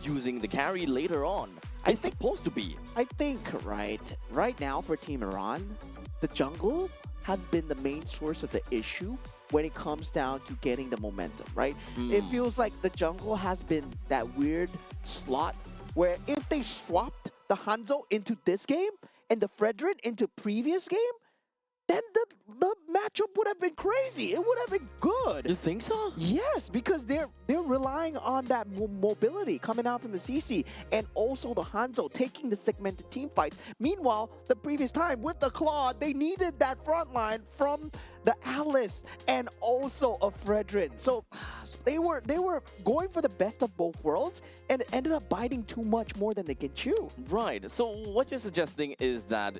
using the carry later on. It's supposed to be. I think right now for Team Iran, the jungle has been the main source of the issue when it comes down to getting the momentum, right? It feels like the jungle has been that weird slot where if they swapped the Hanzo into this game and the Fredrin into previous game, then the matchup would have been crazy. It would have been good. You think so? Yes, because they're relying on that mobility coming out from the CC and also the Hanzo taking the segmented team fights. Meanwhile, the previous time with the Claude, they needed that front line from the Alice and also a Fredrin. So they were going for the best of both worlds and it ended up biting too much more than they can chew. Right. So what you're suggesting is that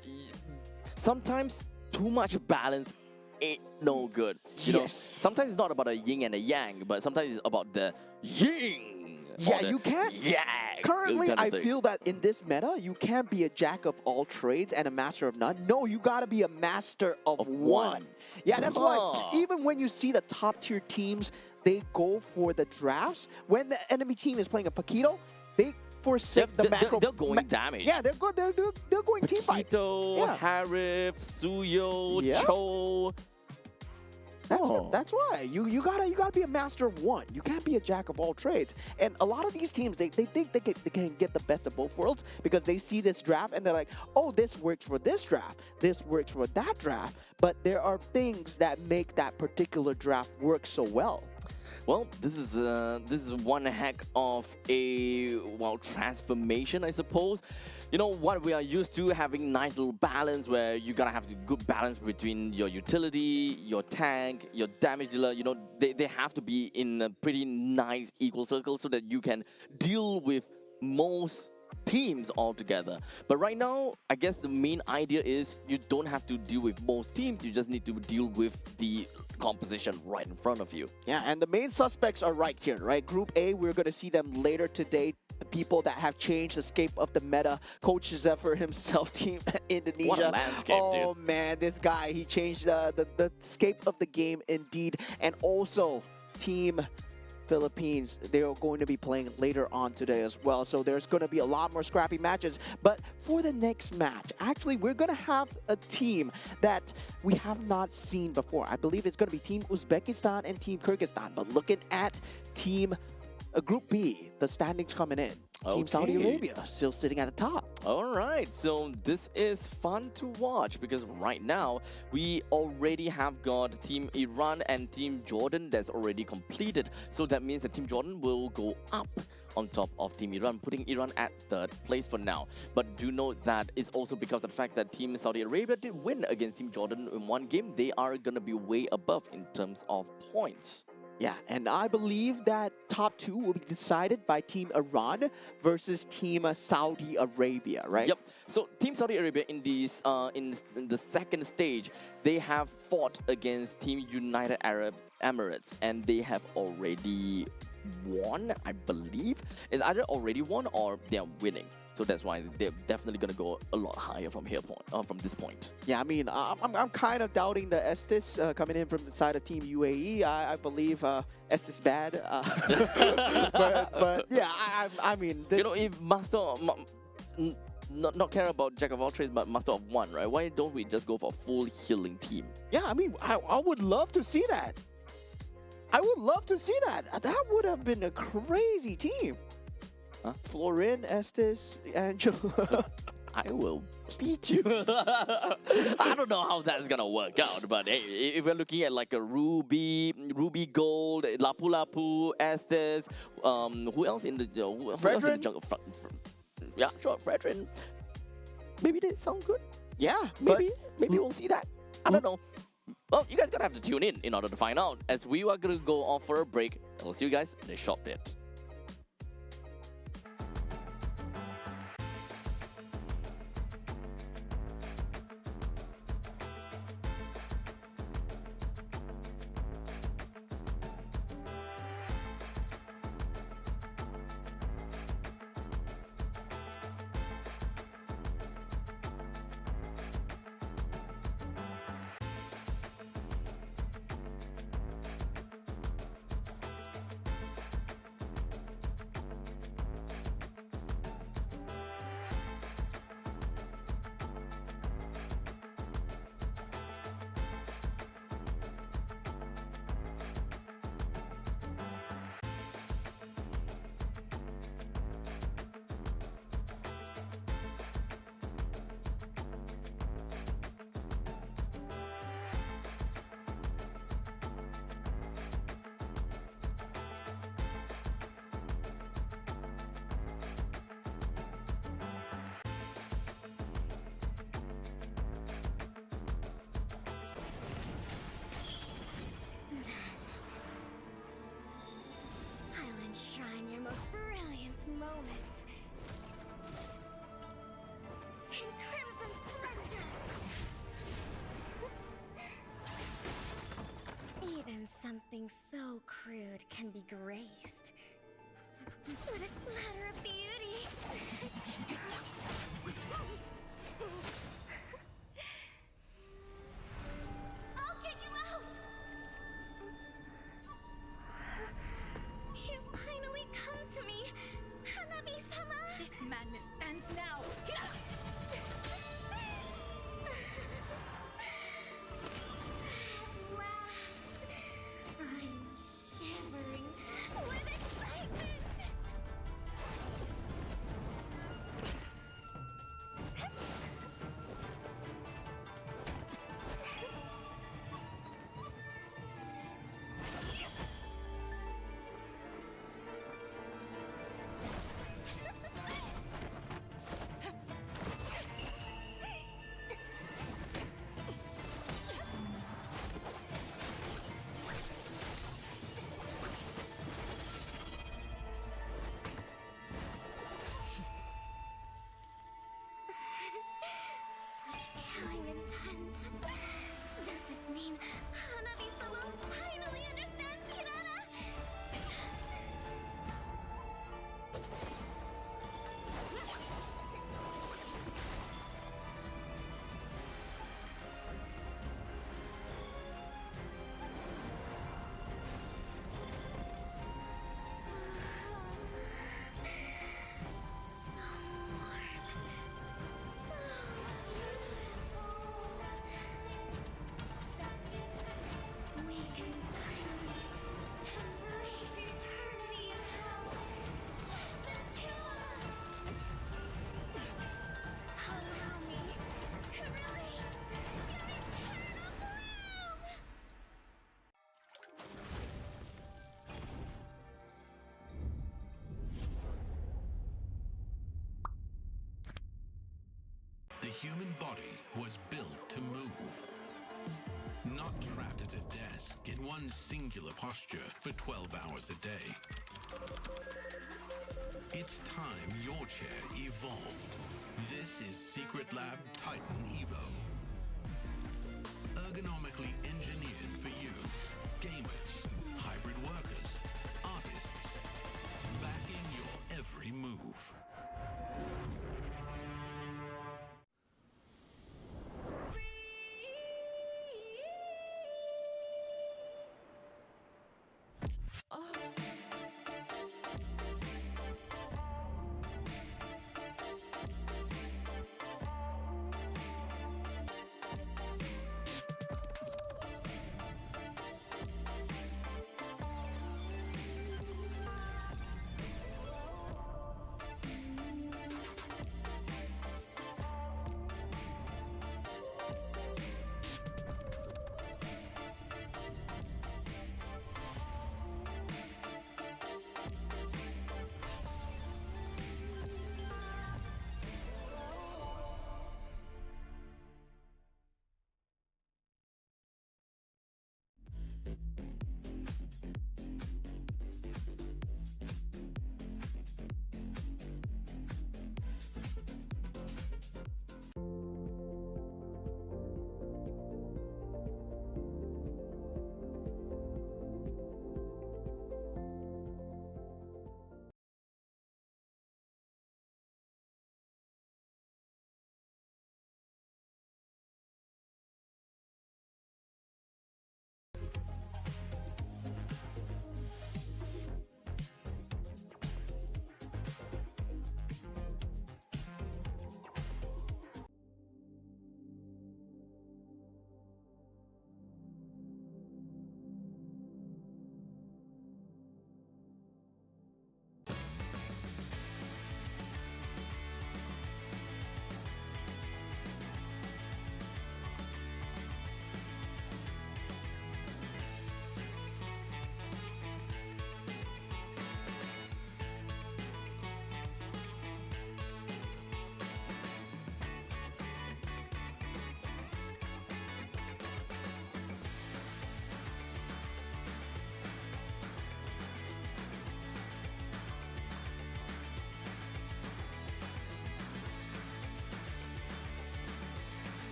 sometimes too much balance ain't no good. You know, Yes. sometimes it's not about a yin and a yang, but sometimes it's about the yin. Yeah, or the you can't. yang Currently, kind of I thing. feel that in this meta, you can't be a jack of all trades and a master of none. No, you gotta be a master of Of one. one. Yeah, that's why Ah. even when you see the top tier teams, they go for the drafts. When the enemy team is playing a Paquito, they forsake the macro. They're going damage. Yeah, they're going team fight. Paquito, Yeah. Harif, Suyo, Yeah. Cho. That's why you gotta be a master of one. You can't be a jack of all trades. And a lot of these teams they think they can get the best of both worlds because they see this draft and they're like, oh, this works for this draft, this works for that draft. But there are things that make that particular draft work so well. Well, this is one heck of a transformation, I suppose. You know what we are used to, having nice little balance where you gotta have the good balance between your utility, your tank, your damage dealer. You know, they have to be in a pretty nice equal circle so that you can deal with most teams altogether. But right now, I guess the main idea is you don't have to deal with most teams, you just need to deal with the composition right in front of you. Yeah, and the main suspects are right here, right? Group A, we're going to see them later today. The people that have changed the scape of the meta. Coach Zephyr himself, Team Indonesia. What a landscape, oh, dude. man, this guy, he changed the scape of the game indeed. And also, Team Philippines, they are going to be playing later on today as well. So there's going to be a lot more scrappy matches. But for the next match, actually, we're going to have a team that we have not seen before. I believe it's going to be Team Uzbekistan and Team Kyrgyzstan. But looking at Team Group B, the standings coming in. Team Saudi Okay. Arabia still sitting at the top. All right, so this is fun to watch because right now we already have got Team Iran and Team Jordan that's already completed. So that means that Team Jordan will go up on top of Team Iran, putting Iran at third place for now. But do note that it's also because of the fact that Team Saudi Arabia did win against Team Jordan in one game. They are going to be way above in terms of points. Yeah, and I believe that top two will be decided by Team Iran versus Team Saudi Arabia, right? Yep. So Team Saudi Arabia in these in the second stage, they have fought against Team United Arab Emirates, and they have already won, I believe. It's either already won or they're winning. So that's why they're definitely gonna go a lot higher from from this point. Yeah, I mean, I'm kind of doubting the Estes coming in from the side of Team UAE. I believe Estes bad, but yeah, I mean, this, You know, if not care about Jack of all trades, but Master of one, right? Why don't we just go for a full healing team? yeah, I mean, I would love to see that. I would love to see that. That would have been a crazy team. Huh? Florin, Estes, Angelo. I will beat you. I don't know how that's gonna work out, but hey, if we're looking at like a Ruby Gold, Lapu Lapu, Estes, who else in the who else in the Fredrin? jungle? Yeah, sure, Fredrin. Maybe they sound good. Yeah, Maybe we'll see that. I don't know. Well, you guys gonna have to tune in order to find out, as we are gonna go off for a break, and we'll see you guys in a short bit. I'll enshrine your most brilliant moment in crimson splendor. Even something so crude can be graced with a splatter of beauty. I'll get you out! You finally come to me, Hanabi-sama! This madness ends now. At last, I'm shivering with excitement! Such killing intent. Does this mean Hanabi-sama finally understands Kirara? So warm. So beautiful. We can finally embrace eternity in hell. Just the two of us. Allow me to release your eternal bloom. The human body was built to move. Not trapped at a desk in one singular posture for 12 hours a day. It's time your chair evolved. This is Secret Lab Titan Evo. Ergonomically engineered for you, gamers, hybrid workers, artists, backing your every move.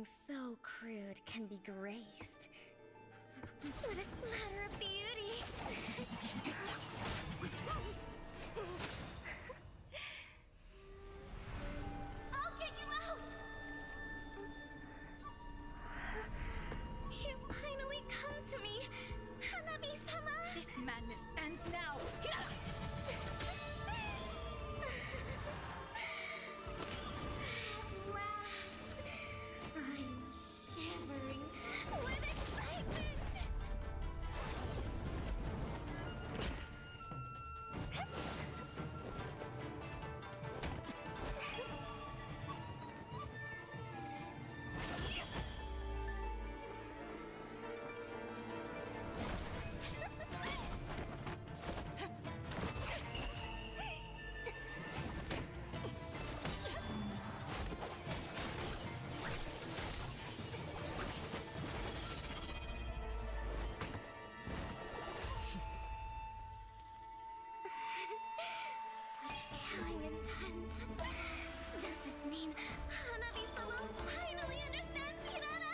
something so crude can be graced with a splatter of beauty. I'll get you out! You finally come to me, Hanabi-sama! This madness ends now. At last, I'm shivering with excitement! Such killing intent. Does this mean Hanabi-sama finally understands Kirara?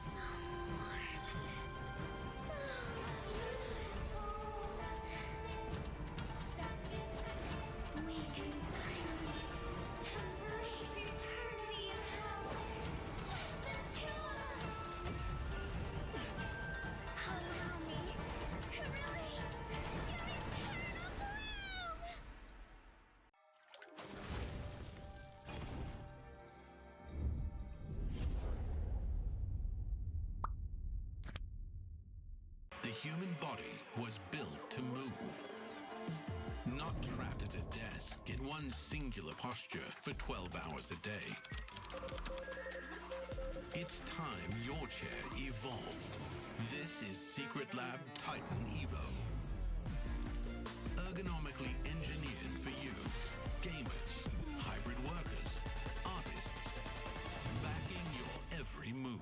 So warm. So beautiful. We can finally embrace eternity in hell. Just the two of us. Allow me to release your eternal bloom. The human body was built to move. Not trapped at a desk in one singular posture for 12 hours a day. It's time your chair evolved. This is Secret Lab Titan Evo. Ergonomically engineered for you, gamers, hybrid workers, artists, backing your every move.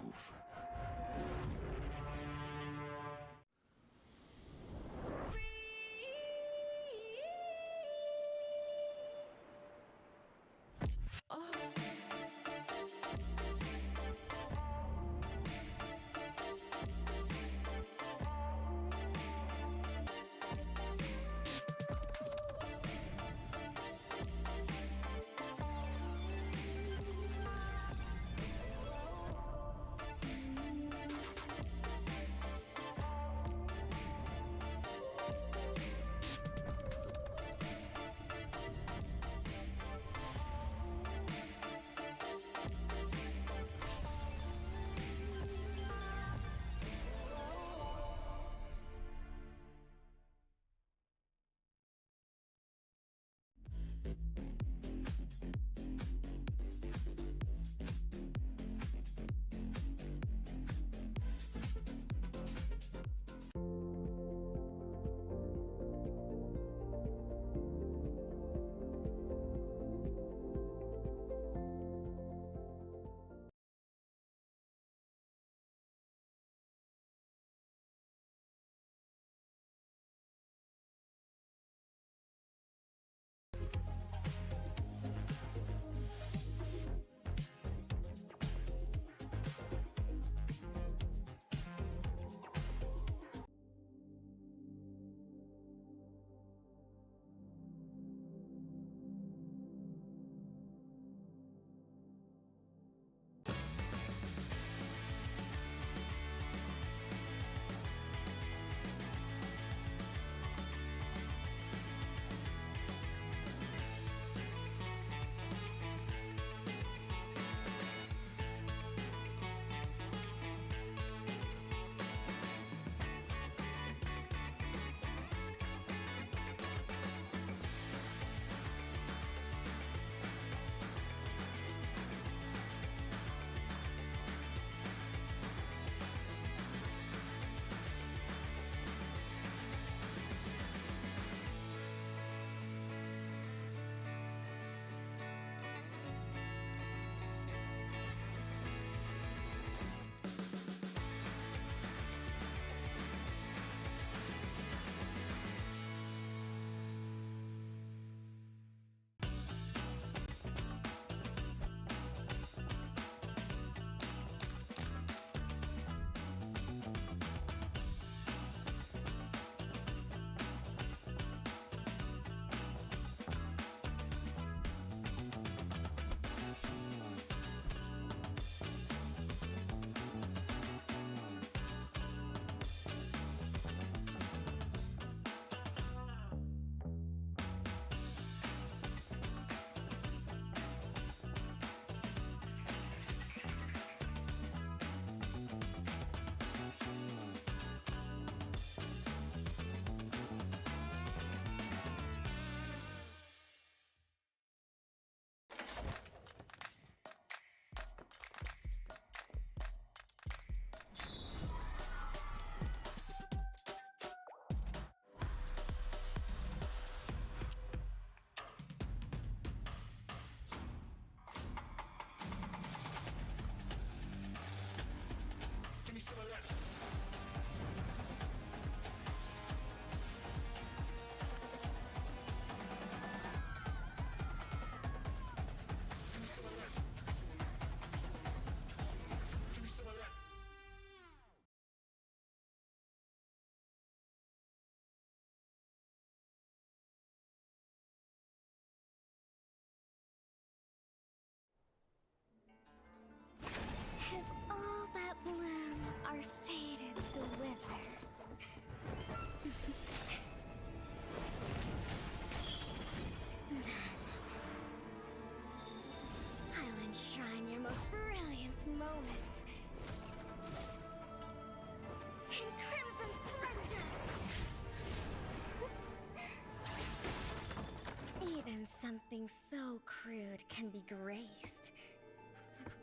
Something so crude can be graced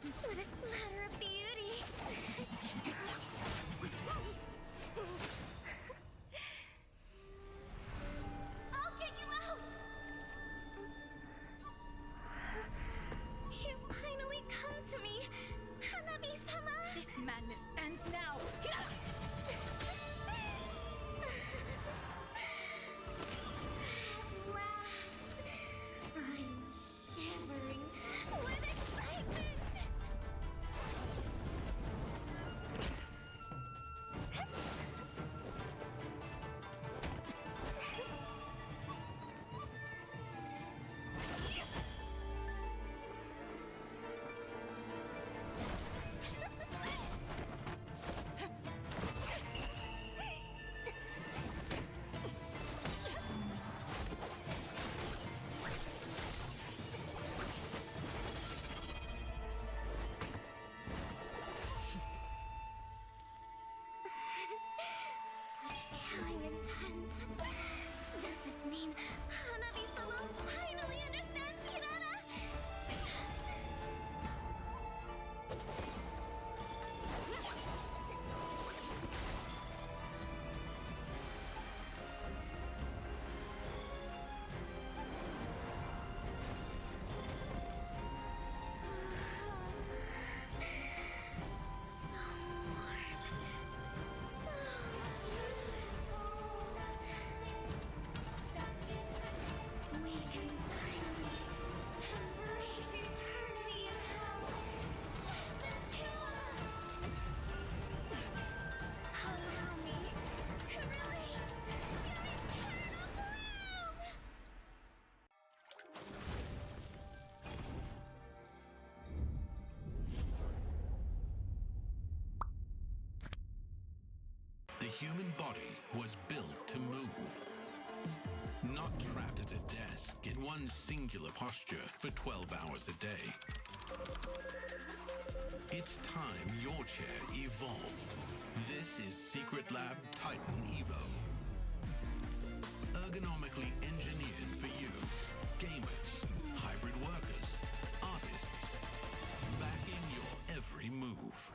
with a splatter of beauty. I'll get you out! You finally come to me, Hanabi-sama! This madness ends now. At last, I'm shivering with excitement! Such killing intent. Does this mean Hanabi-sama finally understands Kirara? So warm. So beautiful. We can finally embrace eternity in hell. Just the two of us. Allow me to release your eternal bloom. The human body was built to move. Not trapped at a desk in one singular posture for 12 hours a day. It's time your chair evolved. This is Secret Lab Titan Evo. Ergonomically engineered for you, gamers, hybrid workers, artists, backing your every move.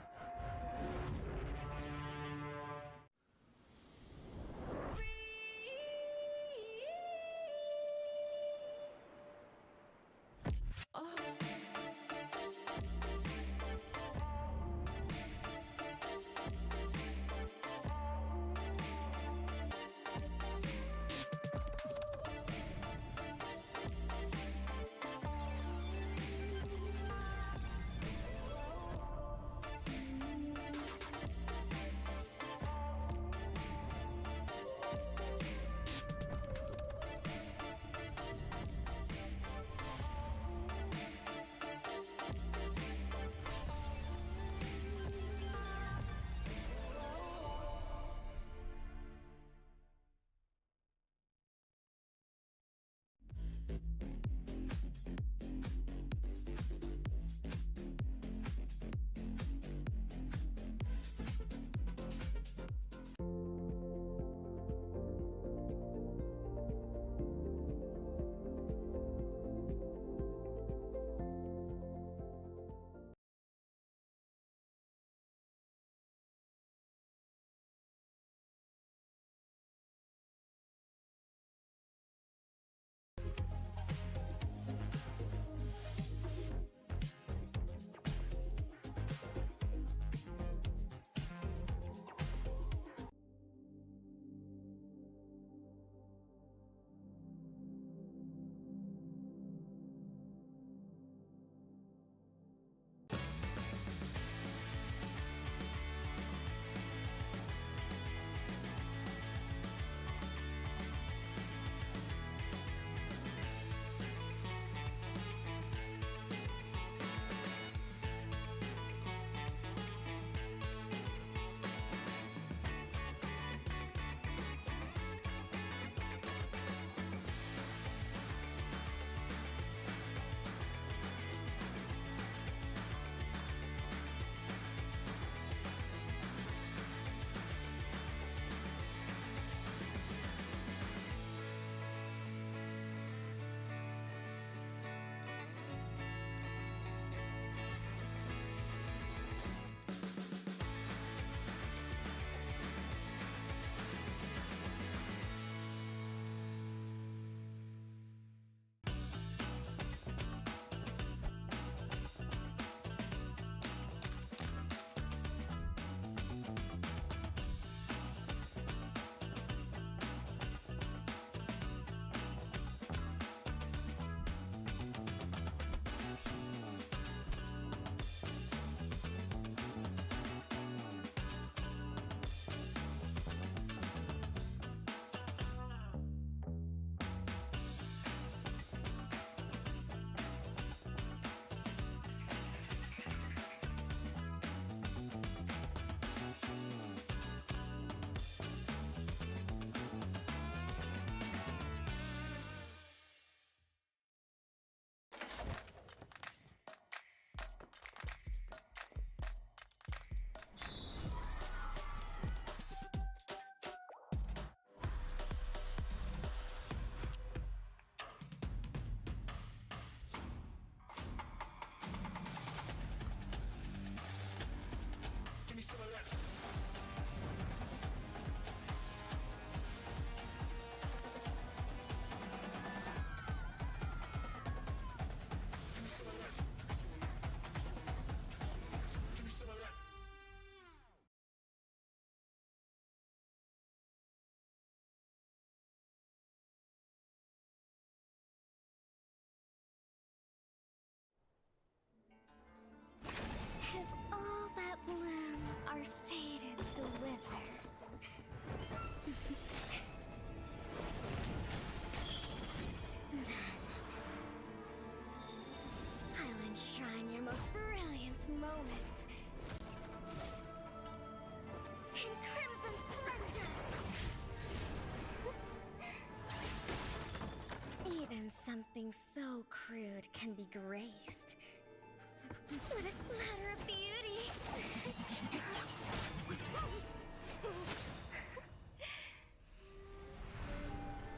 this matter of beauty.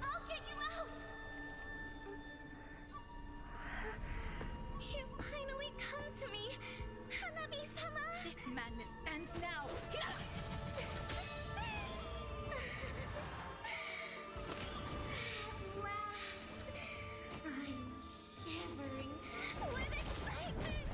I'll get you out! You finally come to me, Hanabi-sama! This madness ends now. At last, I'm shivering with excitement!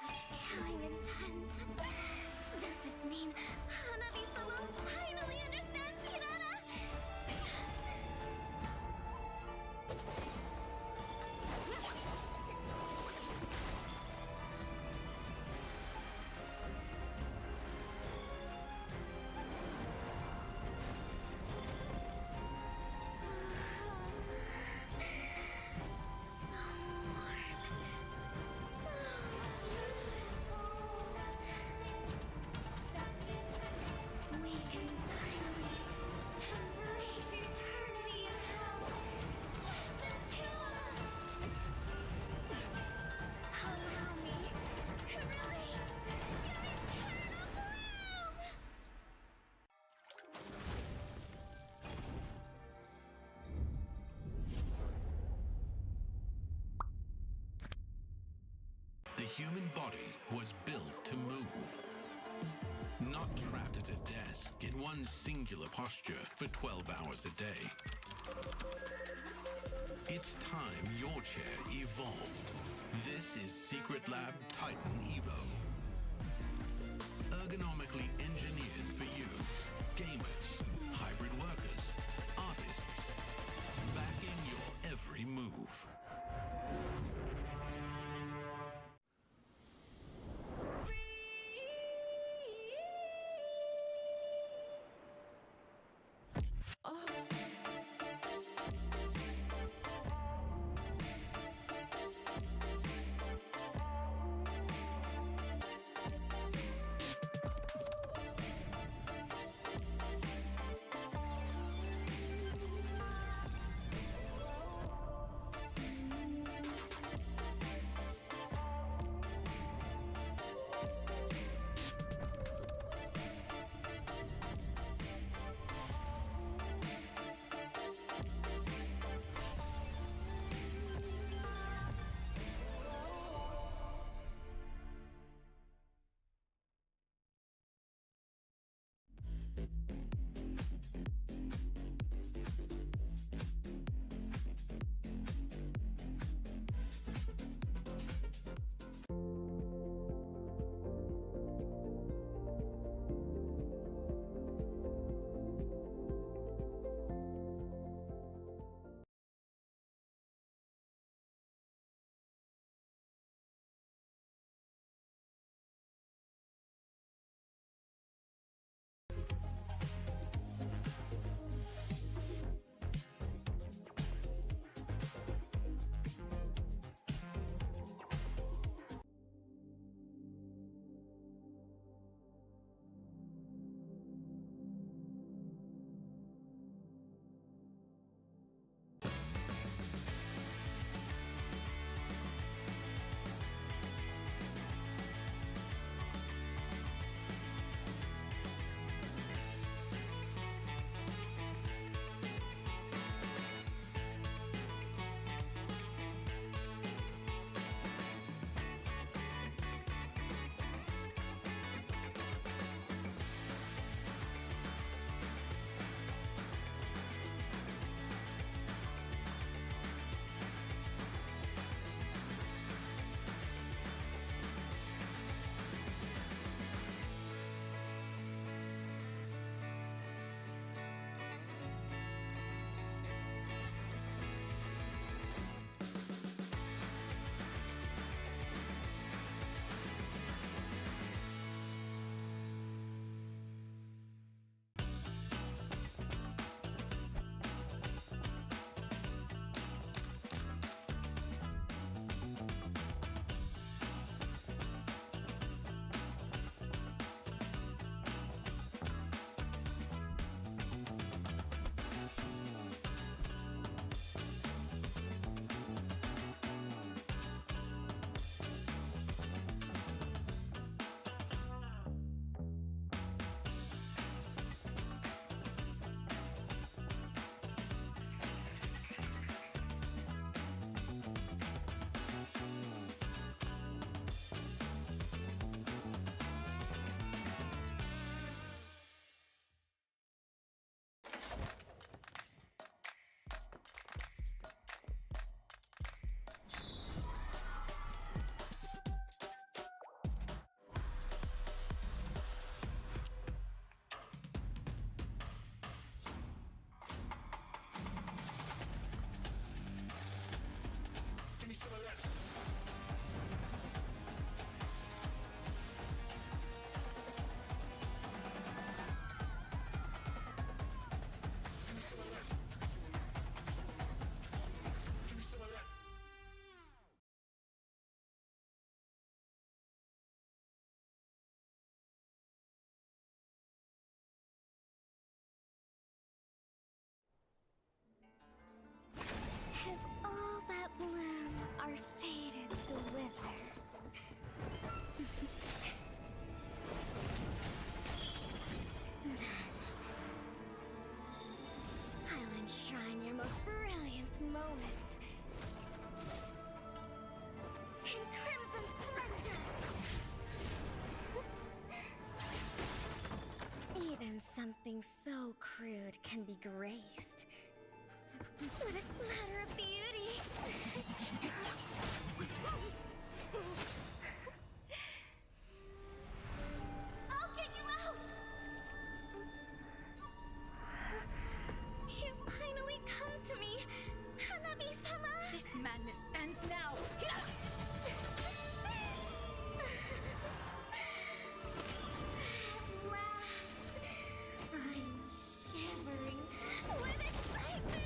Such killing intent. Does this mean Hanabi-sama finally understands Hinata? So warm. So beautiful. We can finally embrace eternity in hell. Just the two of us. Allow me to release your eternal bloom. The human body was built to move. Not trapped at a desk in one singular posture for 12 hours a day. It's time your chair evolved. This is Secret Lab Titan Evo. Ergonomically engineered for you, gamers, hybrid workers, artists, backing your every move. moment. In crimson splendor! Even something so crude can be graced with a splatter of beauty. I'll get you out! You finally come to me, Hanabi-sama! This madness ends now. At last, I'm shivering with excitement!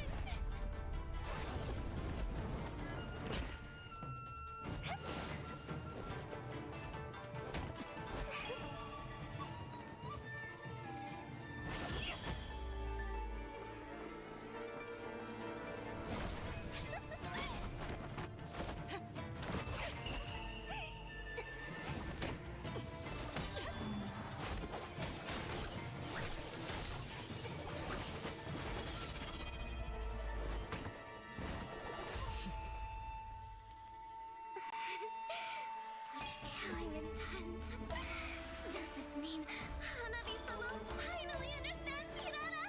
Such killing intent. Does this mean Hanabi-sama finally understands Kirara?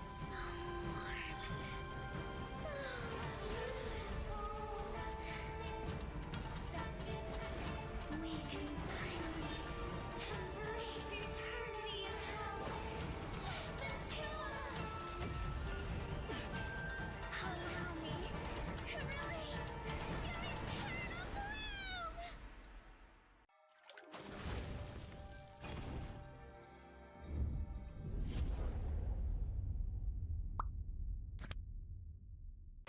So warm. So beautiful. We can finally embrace eternity in hell. Just the two of us. Allow me to release your eternal bloom.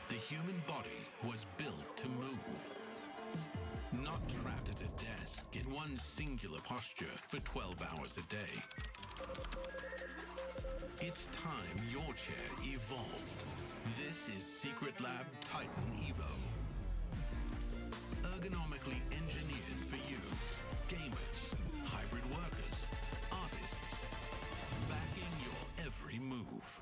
The human body was built to move. Not trapped at a desk in one singular posture for 12 hours a day. It's time your chair evolved. This is Secret Lab Titan Evo. Ergonomically engineered for you, gamers, hybrid workers, artists, backing your every move.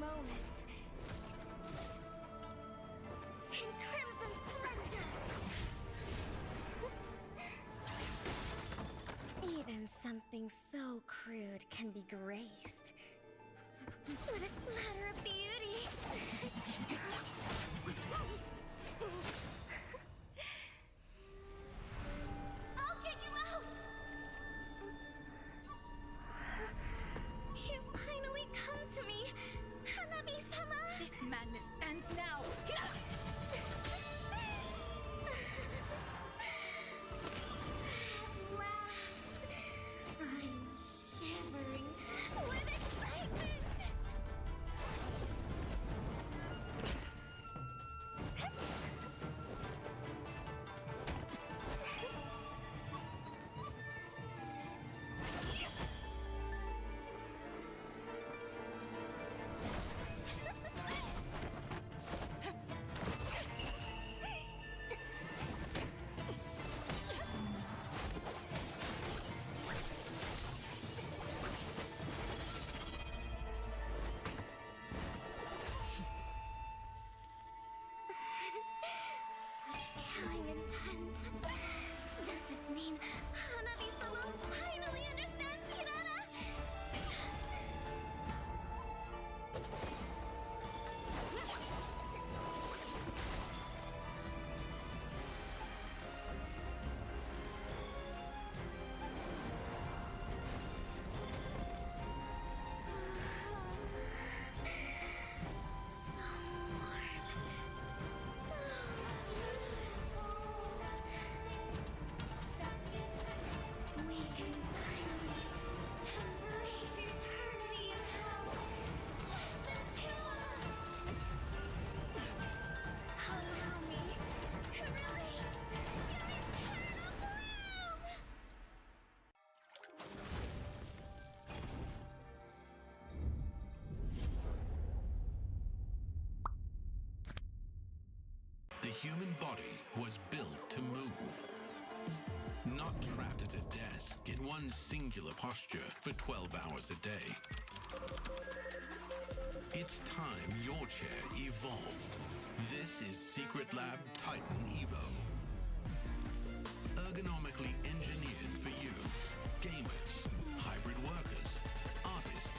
moment. In crimson splendor! Even something so crude can be graced with a splatter of beauty. I'll get you out! You finally come to me, Hanabi-sama! This madness ends now. At last, I'm shivering with excitement! Such killing intent. Does this mean Hanabi-sama finally understands Kirara? So warm. So beautiful. We can finally embrace eternity in hell. Just the two of us. Allow me to release your eternal bloom. The human body was built to move. Not trapped at a desk in one singular posture for 12 hours a day. It's time your chair evolved. This is Secret Lab Titan Evo. Ergonomically engineered for you, gamers, hybrid workers, artists.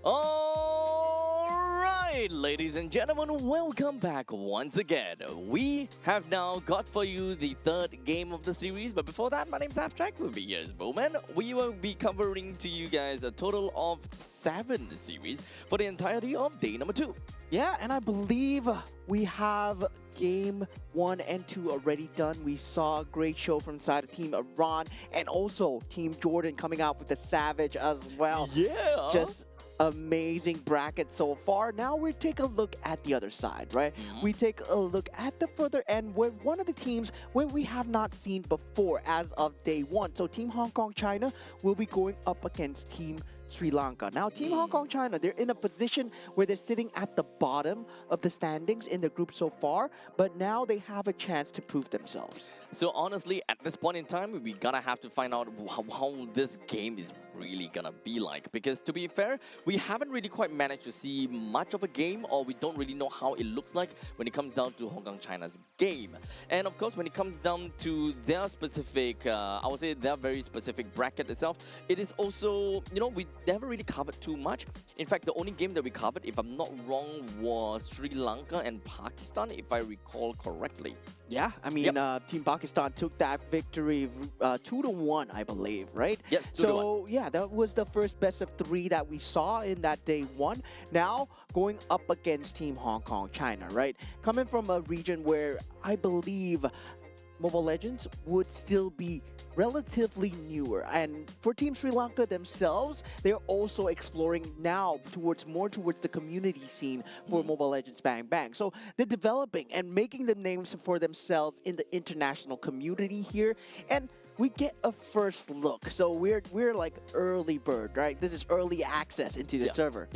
All right, ladies and gentlemen, welcome back once again. We have now got for you the third game of the series, but before that, my name's Abstract. We'll be here as Bowman. We will be covering to you guys a total of 7 series for the entirety of day number 2. Yeah, and I believe we have game 1 and 2 already done. We saw a great show from side of Team Iran and also Team Jordan coming out with the Savage as well. Yeah. Just amazing bracket so far. Now we take a look at the other side, right? We take a look at the further end where one of the teams where we have not seen before as of day 1. So Team Hong Kong China will be going up against Team Sri Lanka. Now, Team Hong Kong China, they're in a position where they're sitting at the bottom of the standings in the group so far, but now they have a chance to prove themselves. So honestly, at this point in time, we gonna have to find out how this game is really gonna be like. Because to be fair, we haven't really quite managed to see much of a game, or we don't really know how it looks like when it comes down to Hong Kong China's game. And of course, when it comes down to their specific, I would say their very specific bracket itself, it is also, you know, we never really covered too much. In fact, the only game that we covered, if I'm not wrong, was Sri Lanka and Pakistan, if I recall correctly. Yeah, I mean, Team Pakistan took that victory 2-1, I believe, right? Yes, 2-1. So, yeah, that was the first best of 3 that we saw in that day 1. Now, going up against Team Hong Kong China, right? Coming from a region where I believe Mobile Legends would still be relatively newer, and for Team Sri Lanka themselves, they're also exploring now more towards the community scene for Mobile Legends Bang Bang. So they're developing and making the names for themselves in the international community here, and we get a first look. So we're like early bird, right? This is early access into the server.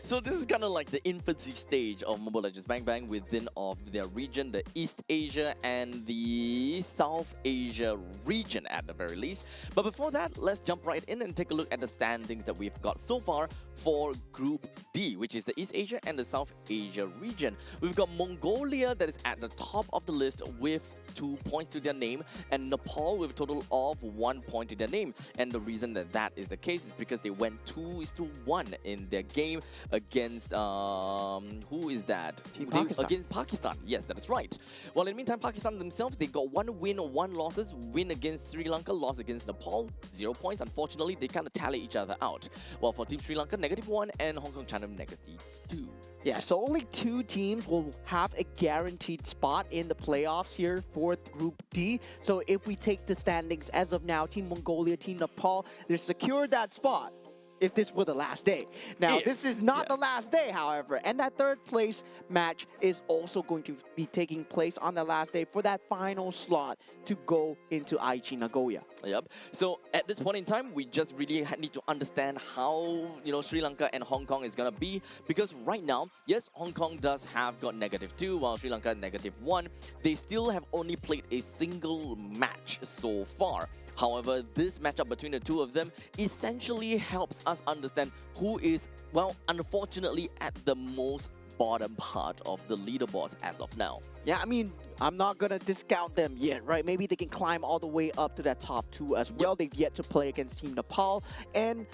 So this is kind of like the infancy stage of Mobile Legends Bang Bang within of their region, the East Asia and the South Asia region at the very least. But before that, let's jump right in and take a look at the standings that we've got so far for Group D, which is the East Asia and the South Asia region. We've got Mongolia that is at the top of the list with 2 points to their name, and Nepal with a total of 1 point to their name. And the reason that that is the case is because they went 2-1 in their game against who is that? Pakistan. Against Pakistan. Yes, that is right. Well, in the meantime, Pakistan themselves, they got 1 win, 1 losses. Win against Sri Lanka, loss against Nepal, 0 points. Unfortunately, they kind of tally each other out. Well, for Team Sri Lanka, -1, and Hong Kong China, -2. Yeah, so only 2 teams will have a guaranteed spot in the playoffs here for Group D. So if we take the standings as of now, Team Mongolia, Team Nepal, they're secured that spot if this were the last day. Now, this is not the last day, however, and that third place match is also going to be taking place on the last day for that final slot to go into Aichi Nagoya. Yep. So at this point in time, we just really need to understand how, you know, Sri Lanka and Hong Kong is gonna be, because right now, yes, Hong Kong does have got -2, while Sri Lanka -1. They still have only played a single match so far. However, this matchup between the two of them essentially helps us understand who is, well, unfortunately at the most bottom part of the leaderboards as of now. Yeah, I mean, I'm not going to discount them yet, right? Maybe they can climb all the way up to that top 2 as well. They've yet to play against Team Nepal, and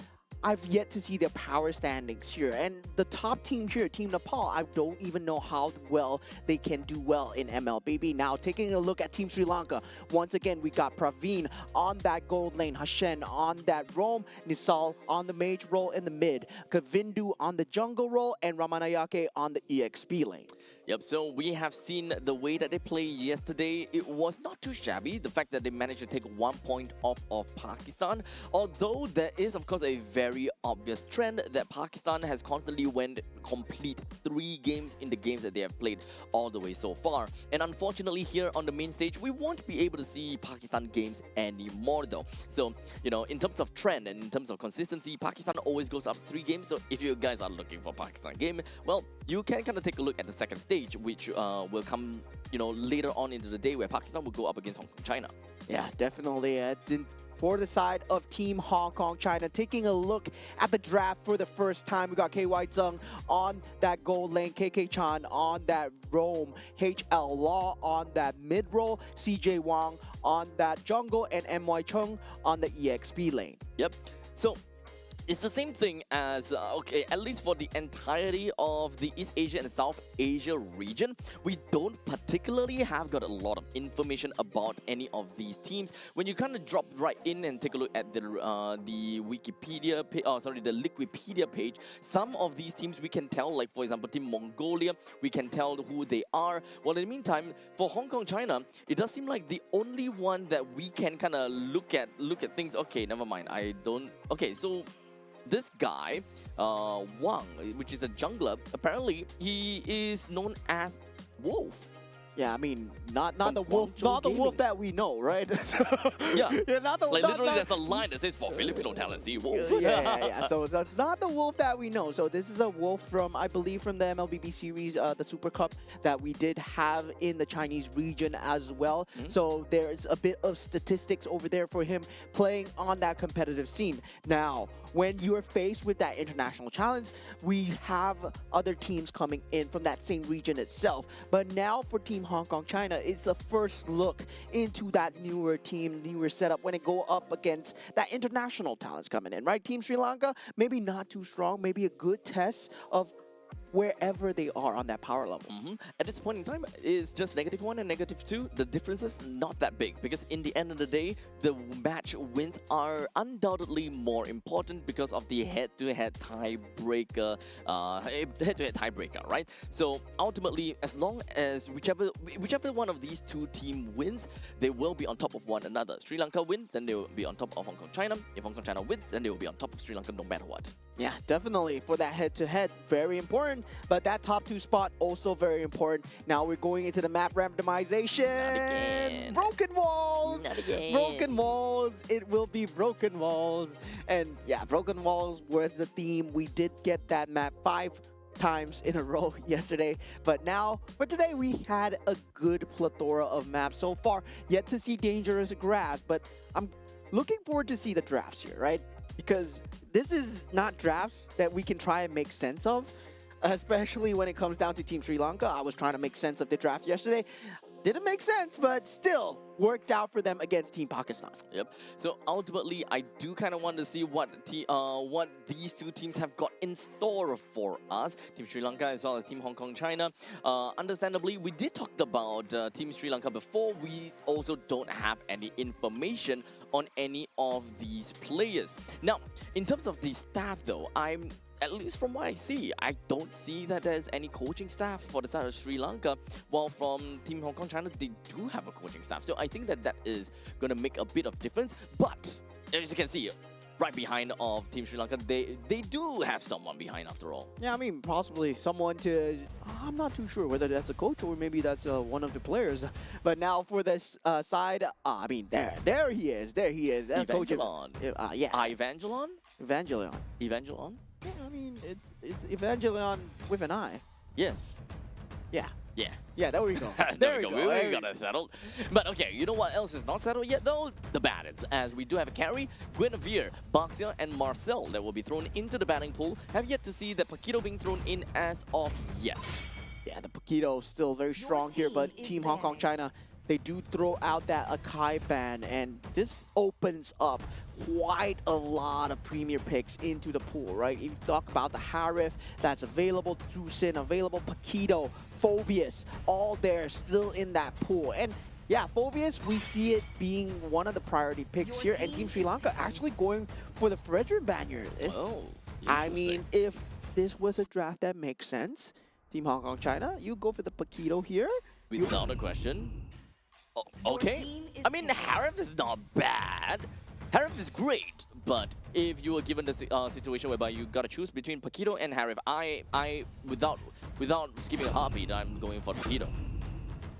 I've yet to see their power standings here. And the top team here, Team Nepal, I don't even know how well they can do well in MLBB. Now, taking a look at Team Sri Lanka, once again, we got Praveen on that gold lane, Hashen on that roam, Nisal on the mage role in the mid, Kavindu on the jungle role, and Ramanayake on the EXP lane. Yep, so we have seen the way that they played yesterday. It was not too shabby, the fact that they managed to take 1 point off of Pakistan. Although there is, of course, a very obvious trend that Pakistan has constantly went complete 3 games in the games that they have played all the way so far. And unfortunately, here on the main stage, we won't be able to see Pakistan games anymore though. So, you know, in terms of trend and in terms of consistency, Pakistan always goes up 3 games. So if you guys are looking for Pakistan game, well, you can kind of take a look at the second stage, which will come, you know, later on into the day, where Pakistan will go up against Hong Kong China. Yeah, definitely. For the side of Team Hong Kong China, taking a look at the draft for the first time, we got KY Zheng on that gold lane, KK Chan on that roam, HL Law on that mid role, CJ Wang on that jungle, and MY Chung on the EXP lane. Yep. So it's the same thing as, okay, at least for the entirety of the East Asia and South Asia region, we don't particularly have got a lot of information about any of these teams. When you kind of drop right in and take a look at the Wikipedia, the Liquipedia page, some of these teams we can tell, like for example, Team Mongolia, we can tell who they are. Well, in the meantime, for Hong Kong, China, it does seem like the only one that we can kind of look at things. Okay, never mind. I don't. Okay, so this guy, Wang, which is a jungler, apparently he is known as Wolf. Yeah, I mean, not From the wolf, Guangzhou not the wolf Gaming. that we know, right? Yeah. Not the Like not- literally, not- there's a line that says for Filipino talent, see Wolf. yeah. So that's not the wolf that we know. So this is a wolf from, I believe, from the MLBB series, the Super Cup that we did have in the Chinese region as well. So there's a bit of statistics over there for him playing on that competitive scene. Now, when you're faced with that international challenge, we have other teams coming in from that same region itself. But now for Team Hong Kong, China, it's the first look into that newer team, newer setup when it go up against that international talents coming in, right? Team Sri Lanka, maybe not too strong, maybe a good test of wherever they are on that power level. At this point in time, it's just -1 and -2. The difference is not that big because in the end of the day, the match wins are undoubtedly more important because of the head-to-head tiebreaker, right? So ultimately, as long as whichever one of these two teams wins, they will be on top of one another. Sri Lanka win, then they will be on top of Hong Kong, China. If Hong Kong, China wins, then they will be on top of Sri Lanka no matter what. Yeah, definitely. For that head-to-head, very important. But that top 2 spot, also very important. Now we're going into the map randomization. again. Broken walls. Not again. Broken walls. It will be broken walls. And yeah, broken walls was the theme. We did get that map 5 times in a row yesterday. But now, for today, we had a good plethora of maps so far. Yet to see dangerous grass. But I'm looking forward to see the drafts here, right? Because this is not drafts that we can try and make sense of, especially when it comes down to Team Sri Lanka. I was trying to make sense of the draft yesterday. Didn't make sense, but still worked out for them against Team Pakistan. Yep. So ultimately, I do kind of want to see what these two teams have got in store for us. Team Sri Lanka as well as Team Hong Kong, China. Understandably, we did talk about Team Sri Lanka before. We also don't have any information on any of these players. Now, in terms of the staff, though, at least from what I see, I don't see that there's any coaching staff for the side of Sri Lanka, while from Team Hong Kong, China, they do have a coaching staff. So I think that is going to make a bit of difference. But as you can see, right behind of Team Sri Lanka, they do have someone behind after all. Yeah, I mean, possibly someone to... I'm not too sure whether that's a coach or maybe that's one of the players. But now for this side, I mean, there he is. There he is. That's Coach Evangelon. yeah. Evangelon? Evangelion. Evangelon? Yeah, I mean, it's Evangelion with an I. Yes. Yeah. Yeah. Yeah, there we go. There we go. We got it settled. But okay, you know what else is not settled yet though? The bandits. As we do have a carry, Guinevere, Baxia, and Marcel that will be thrown into the batting pool. Have yet to see the Paquito being thrown in as of yet. Yeah, the Paquito still very strong here, but team is Team Hong Kong, banned. China, they do throw out that Akai ban, and this opens up quite a lot of premier picks into the pool, right? If you talk about the Harif that's available, Tusin available, Paquito, Phobius, all there still in that pool. And yeah, Phobius, we see it being one of the priority picks Your here, and team Team Sri is Lanka banned. actually going for the Fredrin ban here. I mean, if this was a draft that makes sense, Team Hong Kong, China, you go for the Paquito here. Without a question. Oh, Your okay. team is I mean, banned. Harif is not bad. Harif is great, but if you were given the situation whereby you gotta choose between Paquito and Harif, I without skipping a heartbeat, I'm going for Paquito.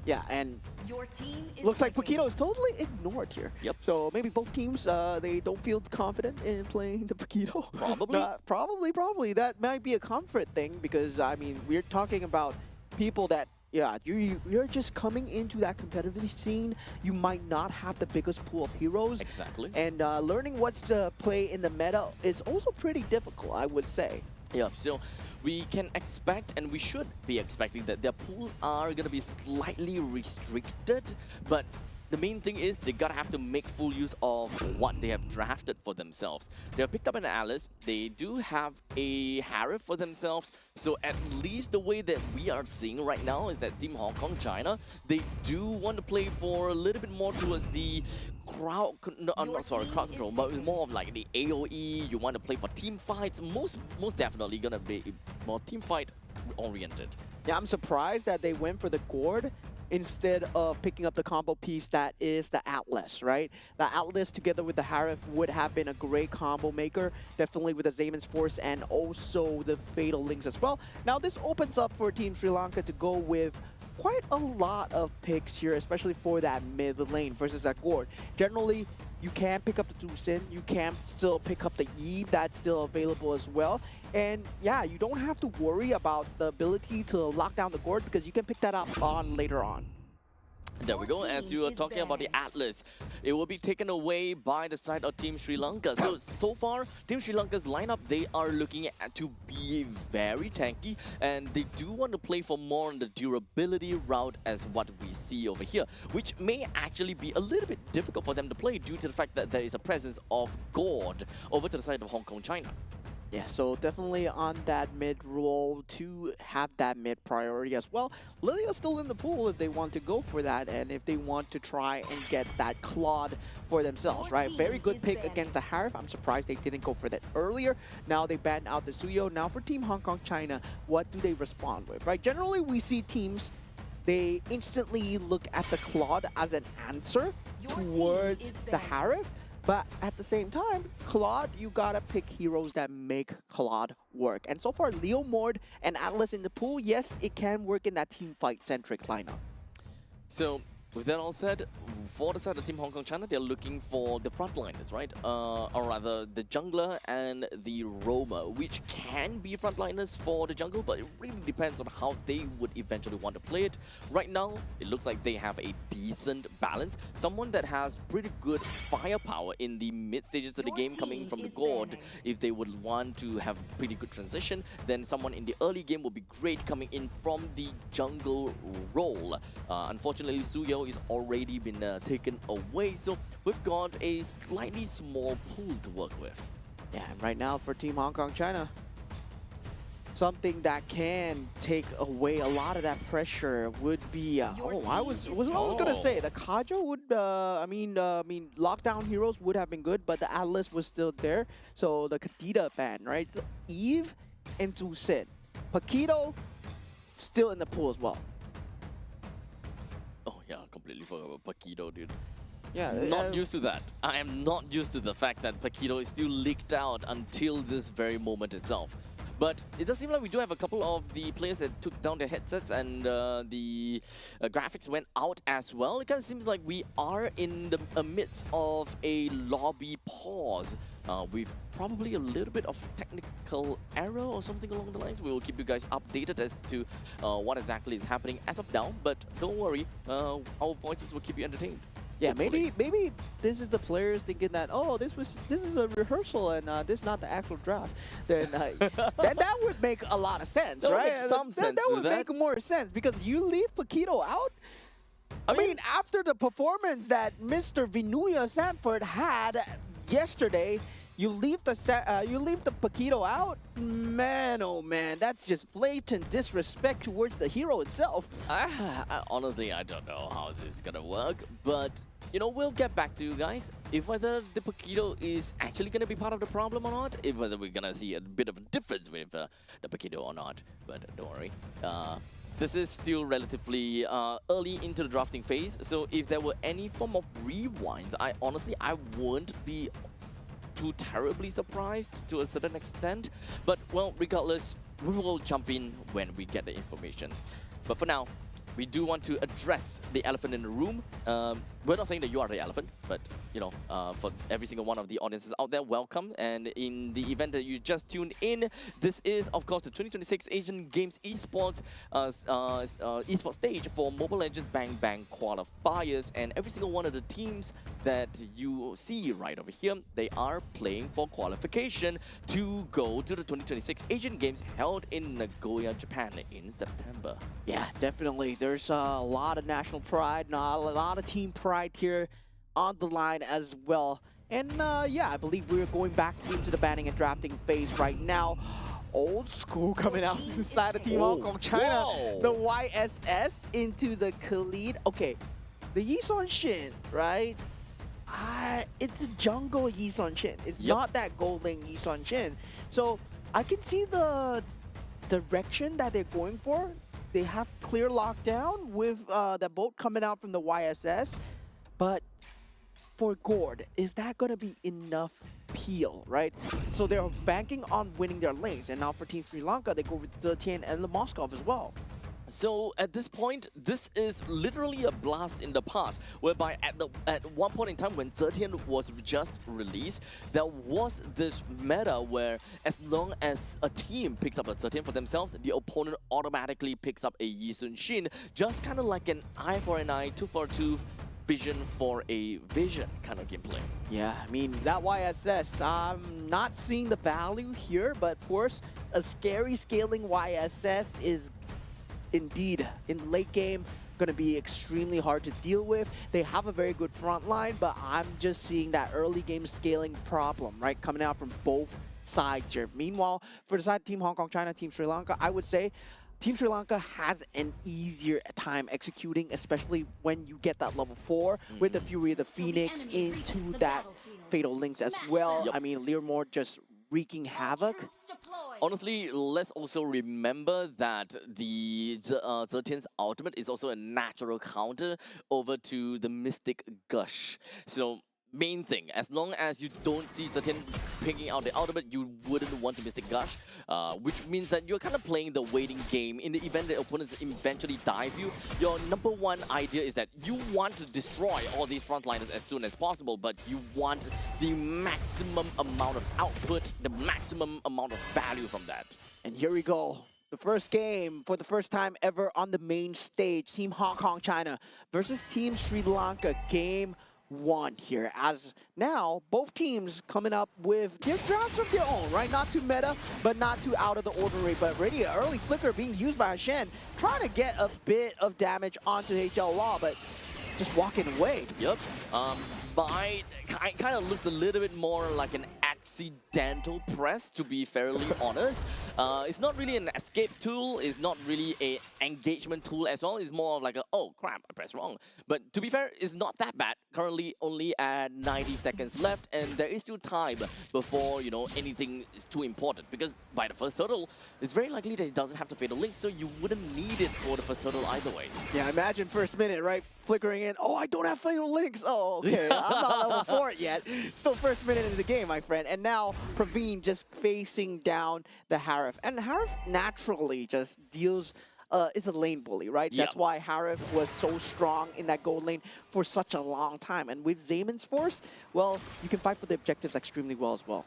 Yeah, and Your team is looks like picking. Paquito is totally ignored here. Yep. So maybe both teams, they don't feel confident in playing the Paquito. Probably. Probably. That might be a comfort thing because, I mean, we're talking about people that, yeah, you're just coming into that competitive scene. You might not have the biggest pool of heroes. Exactly. And learning what's to play in the meta is also pretty difficult, I would say. Yeah, so we can expect and we should be expecting that their pools are going to be slightly restricted, but the main thing is they gotta have to make full use of what they have drafted for themselves. They have picked up an Alice. They do have a Harif for themselves. So at least the way that we are seeing right now is that Team Hong Kong China, they do want to play for a little bit more towards the crowd, no, I'm not sorry, crowd control, but it's more of like the AoE. You want to play for team fights. Most definitely gonna be more team fight oriented. Yeah, I'm surprised that they went for the Gourd instead of picking up the combo piece that is the Atlas, right? The Atlas together with the Harif would have been a great combo maker, definitely with the Zaman's Force and also the Fatal Links as well. Now this opens up for Team Sri Lanka to go with quite a lot of picks here, especially for that mid lane versus that Gourd. Generally, you can pick up the Tucson, you can still pick up the Eve, that's still available as well. And yeah, you don't have to worry about the ability to lock down the Gourd because you can pick that up on later on. There we go. As you are talking about the Atlas, it will be taken away by the side of Team Sri Lanka. So far, Team Sri Lanka's lineup, they are looking at to be very tanky, and they do want to play for more on the durability route as what we see over here, which may actually be a little bit difficult for them to play due to the fact that there is a presence of Gourd over to the side of Hong Kong China. Yeah, so definitely on that mid role to have that mid priority as well. Lilia's still in the pool if they want to go for that and if they want to try and get that Claude for themselves, right? Very good pick against the Harif. I'm surprised they didn't go for that earlier. Now they banned out the Suyo. Now for Team Hong Kong China, what do they respond with, right? Generally, we see teams, they instantly look at the Claude as an answer towards the Harif. But at the same time, Claude, you gotta pick heroes that make Claude work. And so far, Leo Mord and Atlas in the pool, yes, it can work in that team fight-centric lineup. So, with that all said, for the side of Team Hong Kong China, they're looking for the frontliners, right? Or rather, the jungler and the roamer, which can be frontliners for the jungle, but it really depends on how they would eventually want to play it. Right now, it looks like they have a decent balance. Someone that has pretty good firepower in the mid stages of the game coming from the Gourd. If they would want to have pretty good transition, then someone in the early game would be great coming in from the jungle role. Unfortunately, Suyo is already been taken away, so we've got a slightly small pool to work with. Yeah, and right now for Team Hong Kong China, something that can take away a lot of that pressure would be I was gonna say the Kajo would I mean lockdown heroes would have been good, but the Atlas was still there, so the Kadita ban, right? So Eve and Tucson, Paquito still in the pool as well. Oh yeah, completely forgot about Paquito, dude. Yeah, Not used to that. I am not used to the fact that Paquito is still leaked out until this very moment itself. But it does seem like we do have a couple of the players that took down their headsets and the graphics went out as well. It kind of seems like we are in the midst of a lobby pause. With probably a little bit of technical error or something along the lines. We will keep you guys updated as to what exactly is happening as of now. But don't worry, our voices will keep you entertained. Yeah, hopefully. maybe this is the players thinking that, oh, this is a rehearsal and this is not the actual draft. Then that would make a lot of sense, That would right? make some sense That to would that. make more sense because you leave Paquito out. I mean, after the performance that Mr. Vinuya Sanford had yesterday, you leave the Paquito out. Man, oh man, that's just blatant disrespect towards the hero itself. Honestly, I don't know how this is gonna work, but you know, we'll get back to you guys if whether the Paquito is actually gonna be part of the problem or not, if whether we're gonna see a bit of a difference with the Paquito or not. But don't worry. This is still relatively early into the drafting phase, so if there were any form of rewinds, I wouldn't be too terribly surprised to a certain extent. But well, regardless, we will jump in when we get the information. But for now, we do want to address the elephant in the room. We're not saying that you are the elephant, but you know, for every single one of the audiences out there, welcome. And in the event that you just tuned in, this is of course the 2026 Asian Games Esports esports stage for Mobile Legends Bang Bang Qualifiers, and every single one of the teams that you see right over here, they are playing for qualification to go to the 2026 Asian Games held in Nagoya, Japan in September. Yeah, definitely. there's a lot of national pride, a lot of team pride here on the line as well. And yeah, I believe we're going back into the banning and drafting phase right now. Old school coming out inside of Team Hong Kong, China. Whoa. The YSS into the Khalid. Okay, the Yisun Shin, right? It's a jungle Yisun Shin. It's not that gold lane Yisun Shin. So I can see the direction that they're going for. They have clear lockdown with the boat coming out from the YSS. But for Gord, is that going to be enough peel, right? So they're banking on winning their lanes. And now for Team Sri Lanka, they go with Zetian and the Moskov as well. So at this point, this is literally a blast in the past, whereby at one point in time when Zetian was just released, there was this meta where as long as a team picks up a Zetian for themselves, the opponent automatically picks up a Yisun Shin, just kind of like an eye for an eye, tooth for a tooth, vision for a vision kind of gameplay. Yeah, I mean, that YSS, I'm not seeing the value here, but of course, a scary scaling YSS is indeed in late game going to be extremely hard to deal with. They have a very good front line, but I'm just seeing that early game scaling problem, right, coming out from both sides here. Meanwhile, for the side of Team Hong Kong, China, Team Sri Lanka, I would say Team Sri Lanka has an easier time executing, especially when you get that level 4 with the Fury of the Phoenix into that Fatal Links as well. I mean, Learmore just wreaking havoc. Honestly, let's also remember that the Zetian's ultimate is also a natural counter over to the Mystic Gush. So main thing, as long as you don't see Zetian picking out the ultimate, you wouldn't want to Mystic Gush, which means that you're kind of playing the waiting game. In the event that opponents eventually dive you, your number one idea is that you want to destroy all these frontliners as soon as possible, but you want the maximum amount of output, the maximum amount of value from that. And here we go. The first game for the first time ever on the main stage. Team Hong Kong, China versus Team Sri Lanka. Game 1 here, as now both teams coming up with their drafts of their own, right? Not too meta, but not too out of the ordinary. But already an early flicker being used by Shen, trying to get a bit of damage onto HL Law, but just walking away. Yep. Kind of looks a little bit more like an accidental press, to be fairly honest. It's not really an escape tool, it's not really a engagement tool as well. It's more of like a, oh crap, I pressed wrong. But to be fair, it's not that bad. Currently only at 90 seconds left, and there is still time before, you know, anything is too important. Because by the first turtle, it's very likely that it doesn't have the Fatal Link, so you wouldn't need it for the first turtle either ways. Yeah, imagine first minute, right? Flickering in, oh, I don't have Fatal Links. Oh, okay, I'm not level 4 yet. Still first minute into the game, my friend. And now Praveen just facing down the Harif. And Harif naturally just deals, is a lane bully, right? Yep. That's why Harif was so strong in that gold lane for such a long time. And with Zayman's force, well, you can fight for the objectives extremely well as well.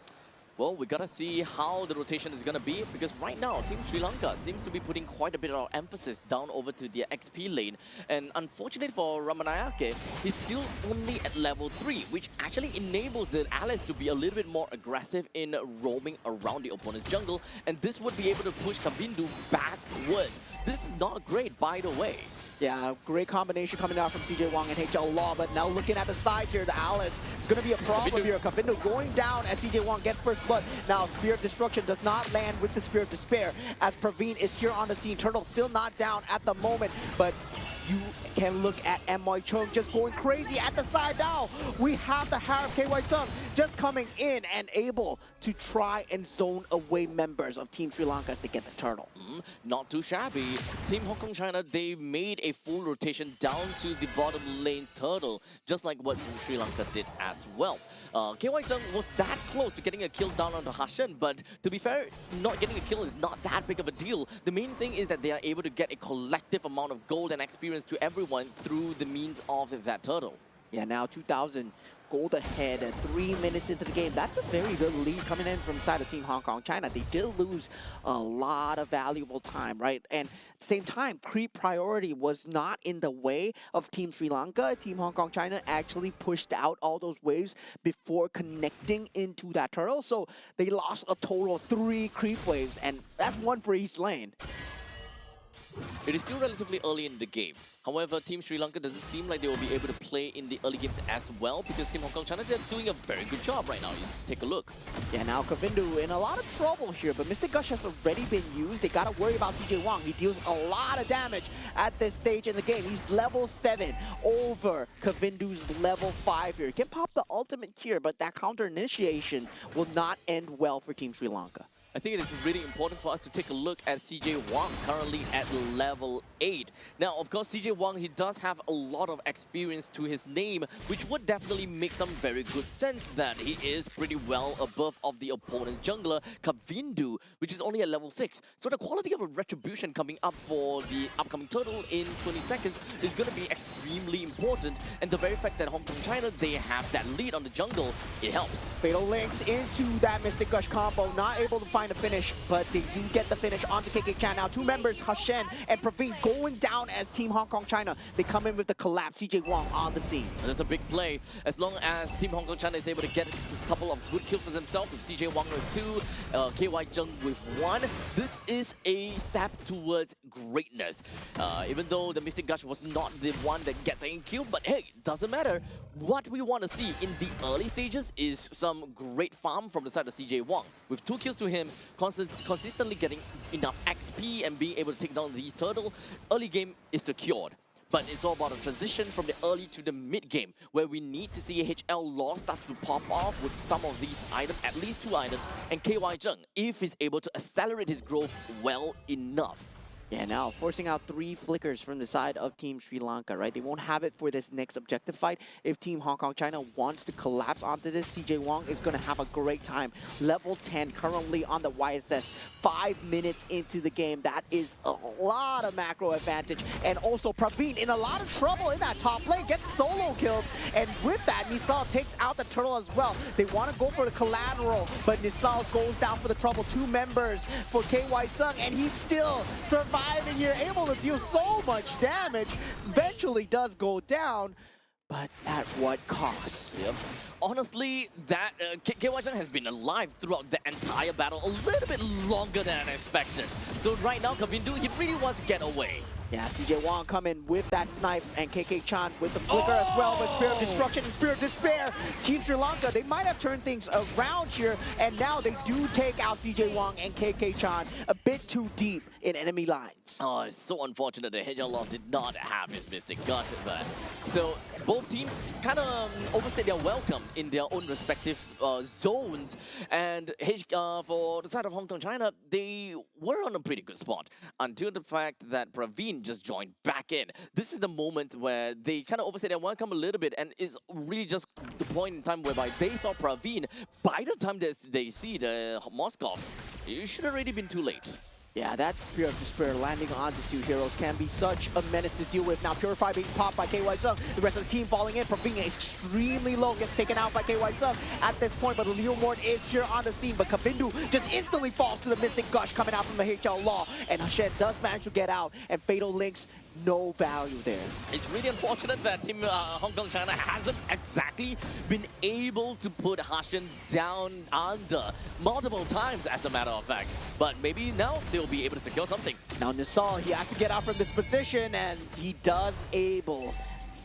Well, we gotta see how the rotation is gonna be, because right now, Team Sri Lanka seems to be putting quite a bit of emphasis down over to their XP lane. And unfortunately for Ramanayake, he's still only at level 3, which actually enables the allies to be a little bit more aggressive in roaming around the opponent's jungle. And this would be able to push Kabindu backwards. This is not great, by the way. Yeah, great combination coming out from CJ Wong and HL Law, but now looking at the side here, the Alice, it's going to be a problem here. Kavindo going down as CJ Wong gets first blood. Now, Spear of Destruction does not land with the Spear of Despair as Praveen is here on the scene. Turtle still not down at the moment, but you can look at M.Y. Chung just going crazy at the side now. We have the Harif KY Sung just coming in and able to try and zone away members of Team Sri Lanka as they get the turtle. Not too shabby. Team Hong Kong China, they made a full rotation down to the bottom lane turtle, just like what Sri Lanka did as well. KY Sung was that close to getting a kill down onto Hashan, but to be fair, not getting a kill is not that big of a deal. The main thing is that they are able to get a collective amount of gold and experience to everyone through the means of that turtle. Yeah, now 2,000 gold ahead at 3 minutes into the game. That's a very good lead coming in from side of Team Hong Kong China. They did lose a lot of valuable time, right? And at the same time, creep priority was not in the way of Team Sri Lanka. Team Hong Kong China actually pushed out all those waves before connecting into that turtle. So they lost a total of 3 creep waves, and that's 1 for each lane. It is still relatively early in the game. However, Team Sri Lanka doesn't seem like they will be able to play in the early games as well because Team Hong Kong China, they're doing a very good job right now. Just take a look. Yeah, now Kavindu in a lot of trouble here, but Mr. Gush has already been used. They gotta worry about CJ Wang. He deals a lot of damage at this stage in the game. He's level 7 over Kavindu's level 5 here. He can pop the ultimate here, but that counter initiation will not end well for Team Sri Lanka. I think it is really important for us to take a look at CJ Wang, currently at level 8. Now, of course, CJ Wang, he does have a lot of experience to his name, which would definitely make some very good sense that he is pretty well above of the opponent's jungler, Kavindu, which is only at level 6. So the quality of a retribution coming up for the upcoming turtle in 20 seconds is going to be extremely important. And the very fact that Hong Kong China, they have that lead on the jungle, it helps. Fatal links into that Mystic Gush combo, not able to find a finish, but they do get the finish onto KK Chan. Now, two members, Hashen and Praveen, going down as Team Hong Kong China. They come in with the collapse. CJ Wang on the scene. And that's a big play. As long as Team Hong Kong China is able to get a couple of good kills for themselves, with CJ Wang with 2, KY Zheng with 1, this is a step towards greatness. Even though the Mystic Gush was not the one that gets a kill, but hey, doesn't matter. What we want to see in the early stages is some great farm from the side of CJ Wang. With 2 kills to him, consistently getting enough XP and being able to take down these turtle, early game is secured. But it's all about a transition from the early to the mid game, where we need to see HL Law start to pop off with some of these items, at least 2 items, and KY Zheng, if he's able to accelerate his growth well enough. Yeah, now forcing out 3 flickers from the side of Team Sri Lanka, right? They won't have it for this next objective fight. If Team Hong Kong China wants to collapse onto this, CJ Wang is going to have a great time. Level 10 currently on the YSS. 5 minutes into the game. That is a lot of macro advantage. And also Praveen in a lot of trouble in that top lane. Gets solo killed. And with that, Nisal takes out the turtle as well. They want to go for the collateral, but Nisal goes down for the trouble. 2 members for KY Zheng, and he's still surviving here, able to deal so much damage. Eventually does go down, but at what cost? Yep. Honestly, that KY Zheng has been alive throughout the entire battle a little bit longer than expected. So right now, Kavindu, he really wants to get away. Yeah, CJ Wang coming with that snipe, and KK Chan with the flicker as well, but Spirit of Destruction and Spirit of Despair. Team Sri Lanka, they might have turned things around here, and now they do take out CJ Wang and KK Chan a bit too deep in enemy lines. Oh, it's so unfortunate that HL did not have his Mystic Gush there. So both teams kind of overstayed their welcome in their own respective zones, and for the side of Hong Kong China, they were on a pretty good spot until the fact that Praveen just joined back in. This is the moment where they kind of overstayed their welcome a little bit, and it's really just the point in time whereby they saw Praveen. By the time they see the Moskov, it should have already been too late. Yeah, that Spirit of Despair landing onto 2 heroes can be such a menace to deal with. Now Purify being popped by KY Zheng. The rest of the team falling in. Praveen extremely low, gets taken out by KY Zheng at this point, but Leo Mort is here on the scene. But Kavindu just instantly falls to the Mystic Gush coming out from the HL Law. And Hashen does manage to get out, and Fatal Links, no value there. It's really unfortunate that Team Hong Kong China hasn't exactly been able to put Hashen down under multiple times, as a matter of fact. But maybe now they'll be able to secure something. Now Nisal, he has to get out from this position, and he does able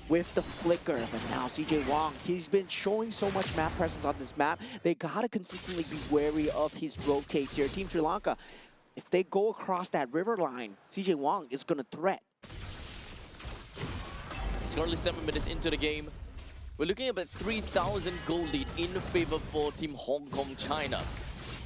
with the flicker. But now CJ Wang, he's been showing so much map presence on this map. They gotta consistently be wary of his rotates here. Team Sri Lanka, if they go across that river line, CJ Wang is gonna threat. It's currently 7 minutes into the game. We're looking at about 3,000 gold lead in favor for Team Hong Kong China.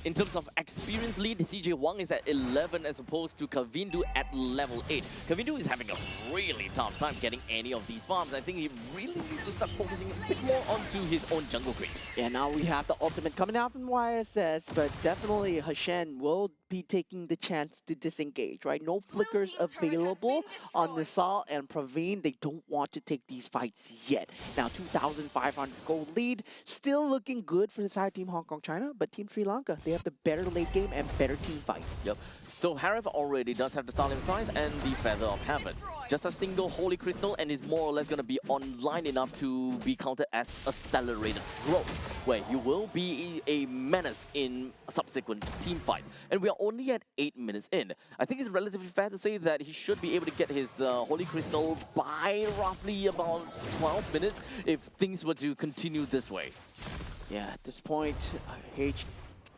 In terms of experience lead, CJ Wang is at 11 as opposed to Kavindu at level 8. Kavindu is having a really tough time getting any of these farms. I think he really needs to start focusing a bit more onto his own jungle creeps. Yeah, now we have the ultimate coming out from YSS, but definitely Hashen will be taking the chance to disengage, right? No flickers available on Nisal and Praveen. They don't want to take these fights yet. Now 2,500 gold lead, still looking good for the side of Team Hong Kong China, but Team Sri Lanka, they have the better late game and better team fight. Yep. So Harif already does have the Starling Size and the Feather of Heaven. Just a single Holy Crystal and is more or less going to be online enough to be counted as accelerated growth, where you will be a menace in subsequent team fights. And we are only at 8 minutes in. I think it's relatively fair to say that he should be able to get his Holy Crystal by roughly about 12 minutes if things were to continue this way. Yeah, at this point,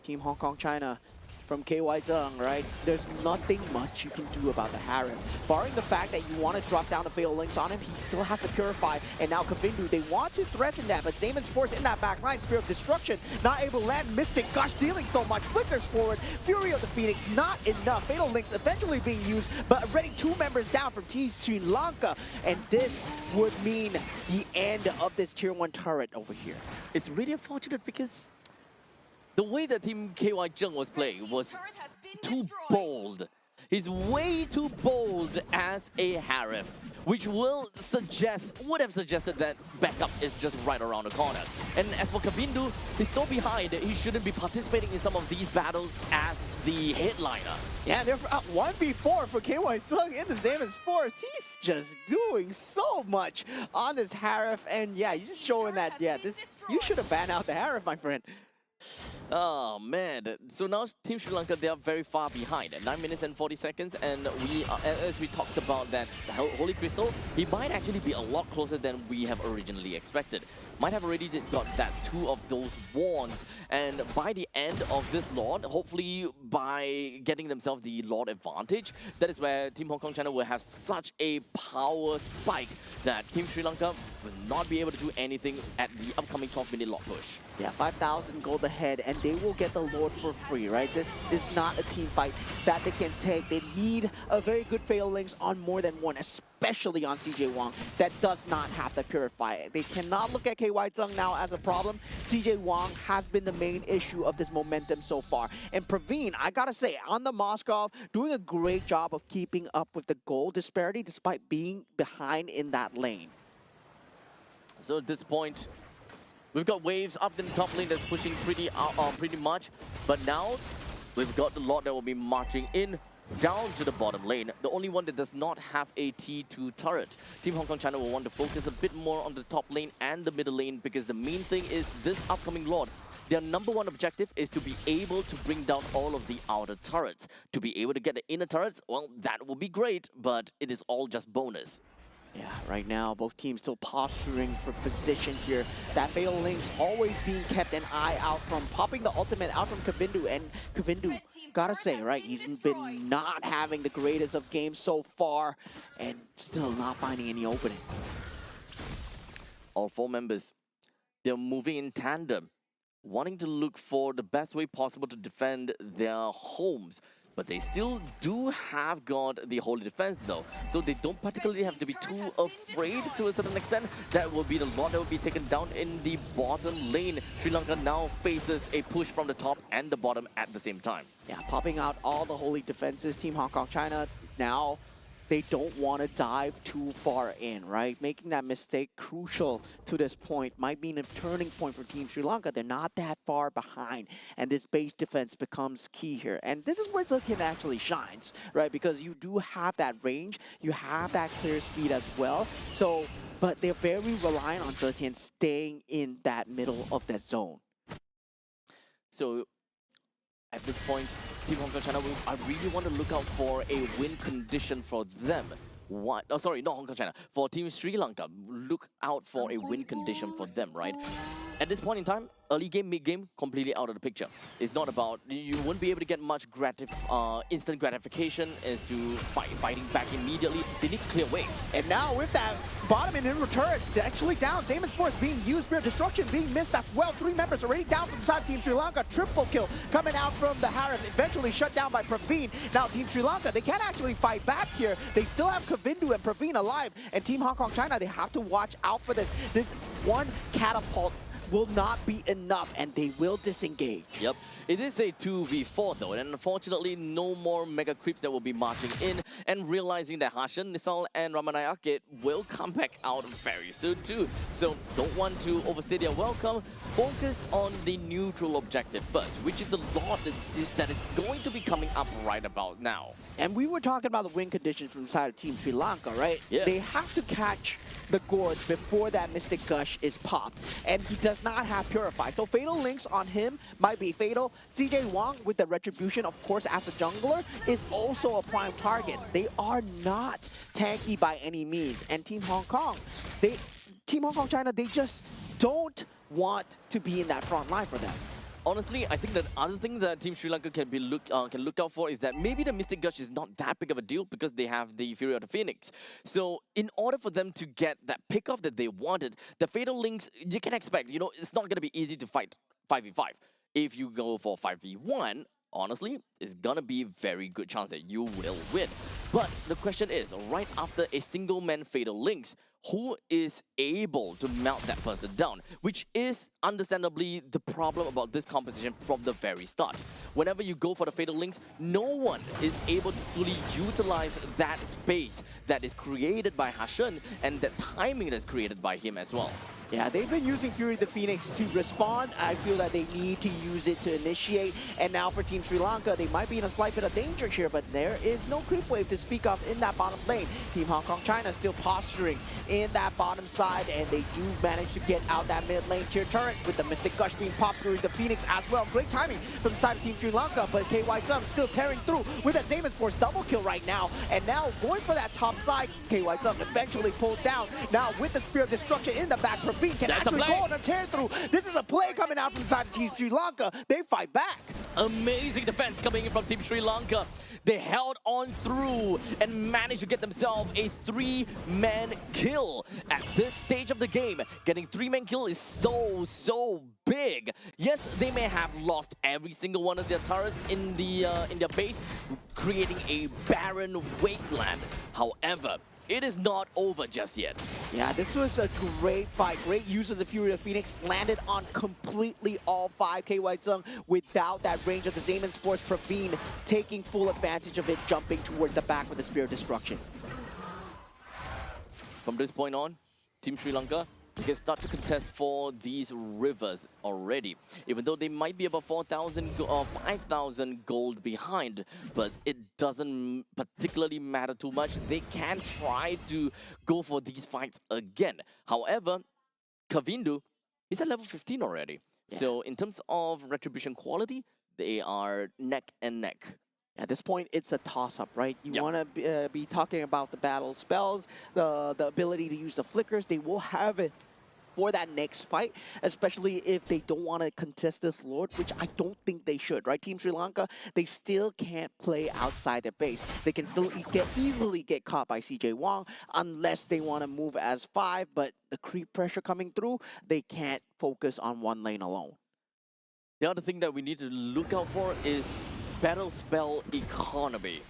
Team Hong Kong China from KY Zheng, right? There's nothing much you can do about the Harif. Barring the fact that you want to drop down the Fatal Links on him, he still has to Purify. And now Kavindu, they want to threaten that, but Damon's force in that back line, Spear of Destruction, not able to land. Mystic, gosh, dealing so much. Flickers forward, Fury of the Phoenix, not enough. Fatal Links eventually being used, but already 2 members down from Team Sri Lanka. And this would mean the end of this Tier 1 turret over here. It's really unfortunate because the way that Team KY Zheng was playing was too bold. He's way too bold as a Harif, which would have suggested that backup is just right around the corner. And as for Kavindu, he's so behind, he shouldn't be participating in some of these battles as the headliner. Yeah, they're 1v4 for KY Zheng in the Damon's force. He's just doing so much on this Harif, and yeah, he's just showing that, yeah, you should have banned out the Harif, my friend. Oh man, so now Team Sri Lanka, they are very far behind at 9 minutes and 40 seconds, and as we talked about that Holy Crystal, he might actually be a lot closer than we have originally expected. Might have already got that 2 of those wands, and by the end of this Lord, hopefully by getting themselves the Lord advantage, that is where Team Hong Kong China will have such a power spike that Team Sri Lanka will not be able to do anything at the upcoming 12-minute Lord push. Yeah, 5,000 gold ahead, and they will get the Lord for free, right? This is not a team fight that they can take. They need a very good Fatal Links on more than one, especially on CJ Wong, that does not have to Purify. They cannot look at KY Zheng now as a problem. CJ Wong has been the main issue of this momentum so far. And Praveen, I gotta say, on the Moskov, doing a great job of keeping up with the goal disparity despite being behind in that lane. So at this point, we've got waves up in the top lane that's pushing pretty much, but now we've got the Lord that will be marching in down to the bottom lane. The only one that does not have a T2 turret. Team Hong Kong China will want to focus a bit more on the top lane and the middle lane, because the main thing is this upcoming Lord, their #1 objective is to be able to bring down all of the outer turrets. To be able to get the inner turrets, well, that will be great, but it is all just bonus. Yeah, right now, both teams still posturing for position here. That Fatal Links always being kept an eye out from, popping the ultimate out from Kavindu. And Kavindu, gotta say, right, he's been not having the greatest of games so far, and still not finding any opening. All 4 members, they're moving in tandem, wanting to look for the best way possible to defend their homes. But they still do have got the Holy Defense though, so they don't particularly have to be too afraid to a certain extent. That will be the Lord that will be taken down in the bottom lane. Sri Lanka now faces a push from the top and the bottom at the same time. Yeah, popping out all the Holy Defenses. Team Hong Kong China now, they don't want to dive too far in, right? Making that mistake crucial to this point might mean a turning point for Team Sri Lanka. They're not that far behind, and this base defense becomes key here. And this is where Zilkin actually shines, right? Because you do have that range, you have that clear speed as well. So, but they're very reliant on Zilkin staying in that middle of that zone. So, at this point, Team Hong Kong China, I really want to look out for a win condition for them. What? Oh, sorry, not Hong Kong China. For Team Sri Lanka, look out for a win condition for them, right? At this point in time, early game, mid game, completely out of the picture. It's not about, you won't be able to get much instant gratification as to fighting back immediately. They need clear waves. And now with that bottom and inner turret actually down, Damon's force being used, Spear of Destruction being missed as well. 3 members already down from the side of Team Sri Lanka. Triple kill coming out from the Harif, eventually shut down by Praveen. Now Team Sri Lanka, they can't actually fight back here. They still have Kavindu and Praveen alive. And Team Hong Kong China, they have to watch out for this. This one catapult will not be enough, and they will disengage. Yep, it is a 2v4 though, and unfortunately no more mega creeps that will be marching in, and realizing that Hashan, Nisal, and Ramanayake will come back out very soon too. So don't want to overstay their welcome. Focus on the neutral objective first, which is the lot that is going to be coming up right about now. And we were talking about the win conditions from the side of Team Sri Lanka, right? Yeah. They have to catch the Gorge before that Mystic Gush is popped. And he does not have Purify. So Fatal Links on him might be fatal. CJ Wong with the Retribution, of course, as a jungler, is also a prime target. They are not tanky by any means. And Team Hong Kong, Team Hong Kong China, they just don't want to be in that front line for them. Honestly, I think that other thing that Team Sri Lanka can look out for is that maybe the Mystic Gush is not that big of a deal because they have the Fury of the Phoenix. So in order for them to get that pickoff that they wanted, the Fatal Links, you can expect, you know, it's not going to be easy to fight 5v5. If you go for 5v1, honestly, it's gonna be a very good chance that you will win. But the question is, right after a single man Fatal Links, who is able to melt that person down? Which is understandably the problem about this composition from the very start. Whenever you go for the Fatal Links, no one is able to fully utilize that space that is created by Hashan and that timing that's created by him as well. Yeah, they've been using Fury the Phoenix to respond. I feel that they need to use it to initiate. And now for Team Sri Lanka, they might be in a slight bit of danger here, but there is no creep wave to speak of in that bottom lane. Team Hong Kong China still posturing in that bottom side, and they do manage to get out that mid lane tier turret with the Mystic Gush being popped through the Phoenix as well. Great timing from the side of Team Sri Lanka, but KY Thumb still tearing through with that Damon's Force double kill right now. And now going for that top side, KY Thumb eventually pulls down. Now with the Spear of Destruction in the back, Praveen can That's actually go on a tear through. This is a play coming out from the side of Team Sri Lanka. They fight back. Amazing defense coming in from Team Sri Lanka. They held on through and managed to get themselves a 3-man kill. At this stage of the game, getting 3-man kill is so big. Yes, they may have lost every single one of their turrets in their base, creating a barren wasteland. However, it is not over just yet. Yeah, this was a great fight. Great use of the Fury of Phoenix. Landed on completely all 5 KY Tsung without that range of the Damon's Force. Praveen taking full advantage of it, jumping towards the back with the Spear of Destruction. From this point on, Team Sri Lanka can start to contest for these rivers already. Even though they might be about 4,000 or 5,000 gold behind, but it doesn't particularly matter too much. They can try to go for these fights again. However, Kavindu is at level 15 already. Yeah. So in terms of retribution quality, they are neck and neck. At this point, it's a toss-up, right? You want to be talking about the battle spells, the ability to use the flickers. They will have it for that next fight, especially if they don't want to contest this Lord, which I don't think they should, right? Team Sri Lanka, they still can't play outside their base. They can still easily get caught by CJ Wong unless they want to move as 5, but the creep pressure coming through, they can't focus on one lane alone. The other thing that we need to look out for is battle spell economy.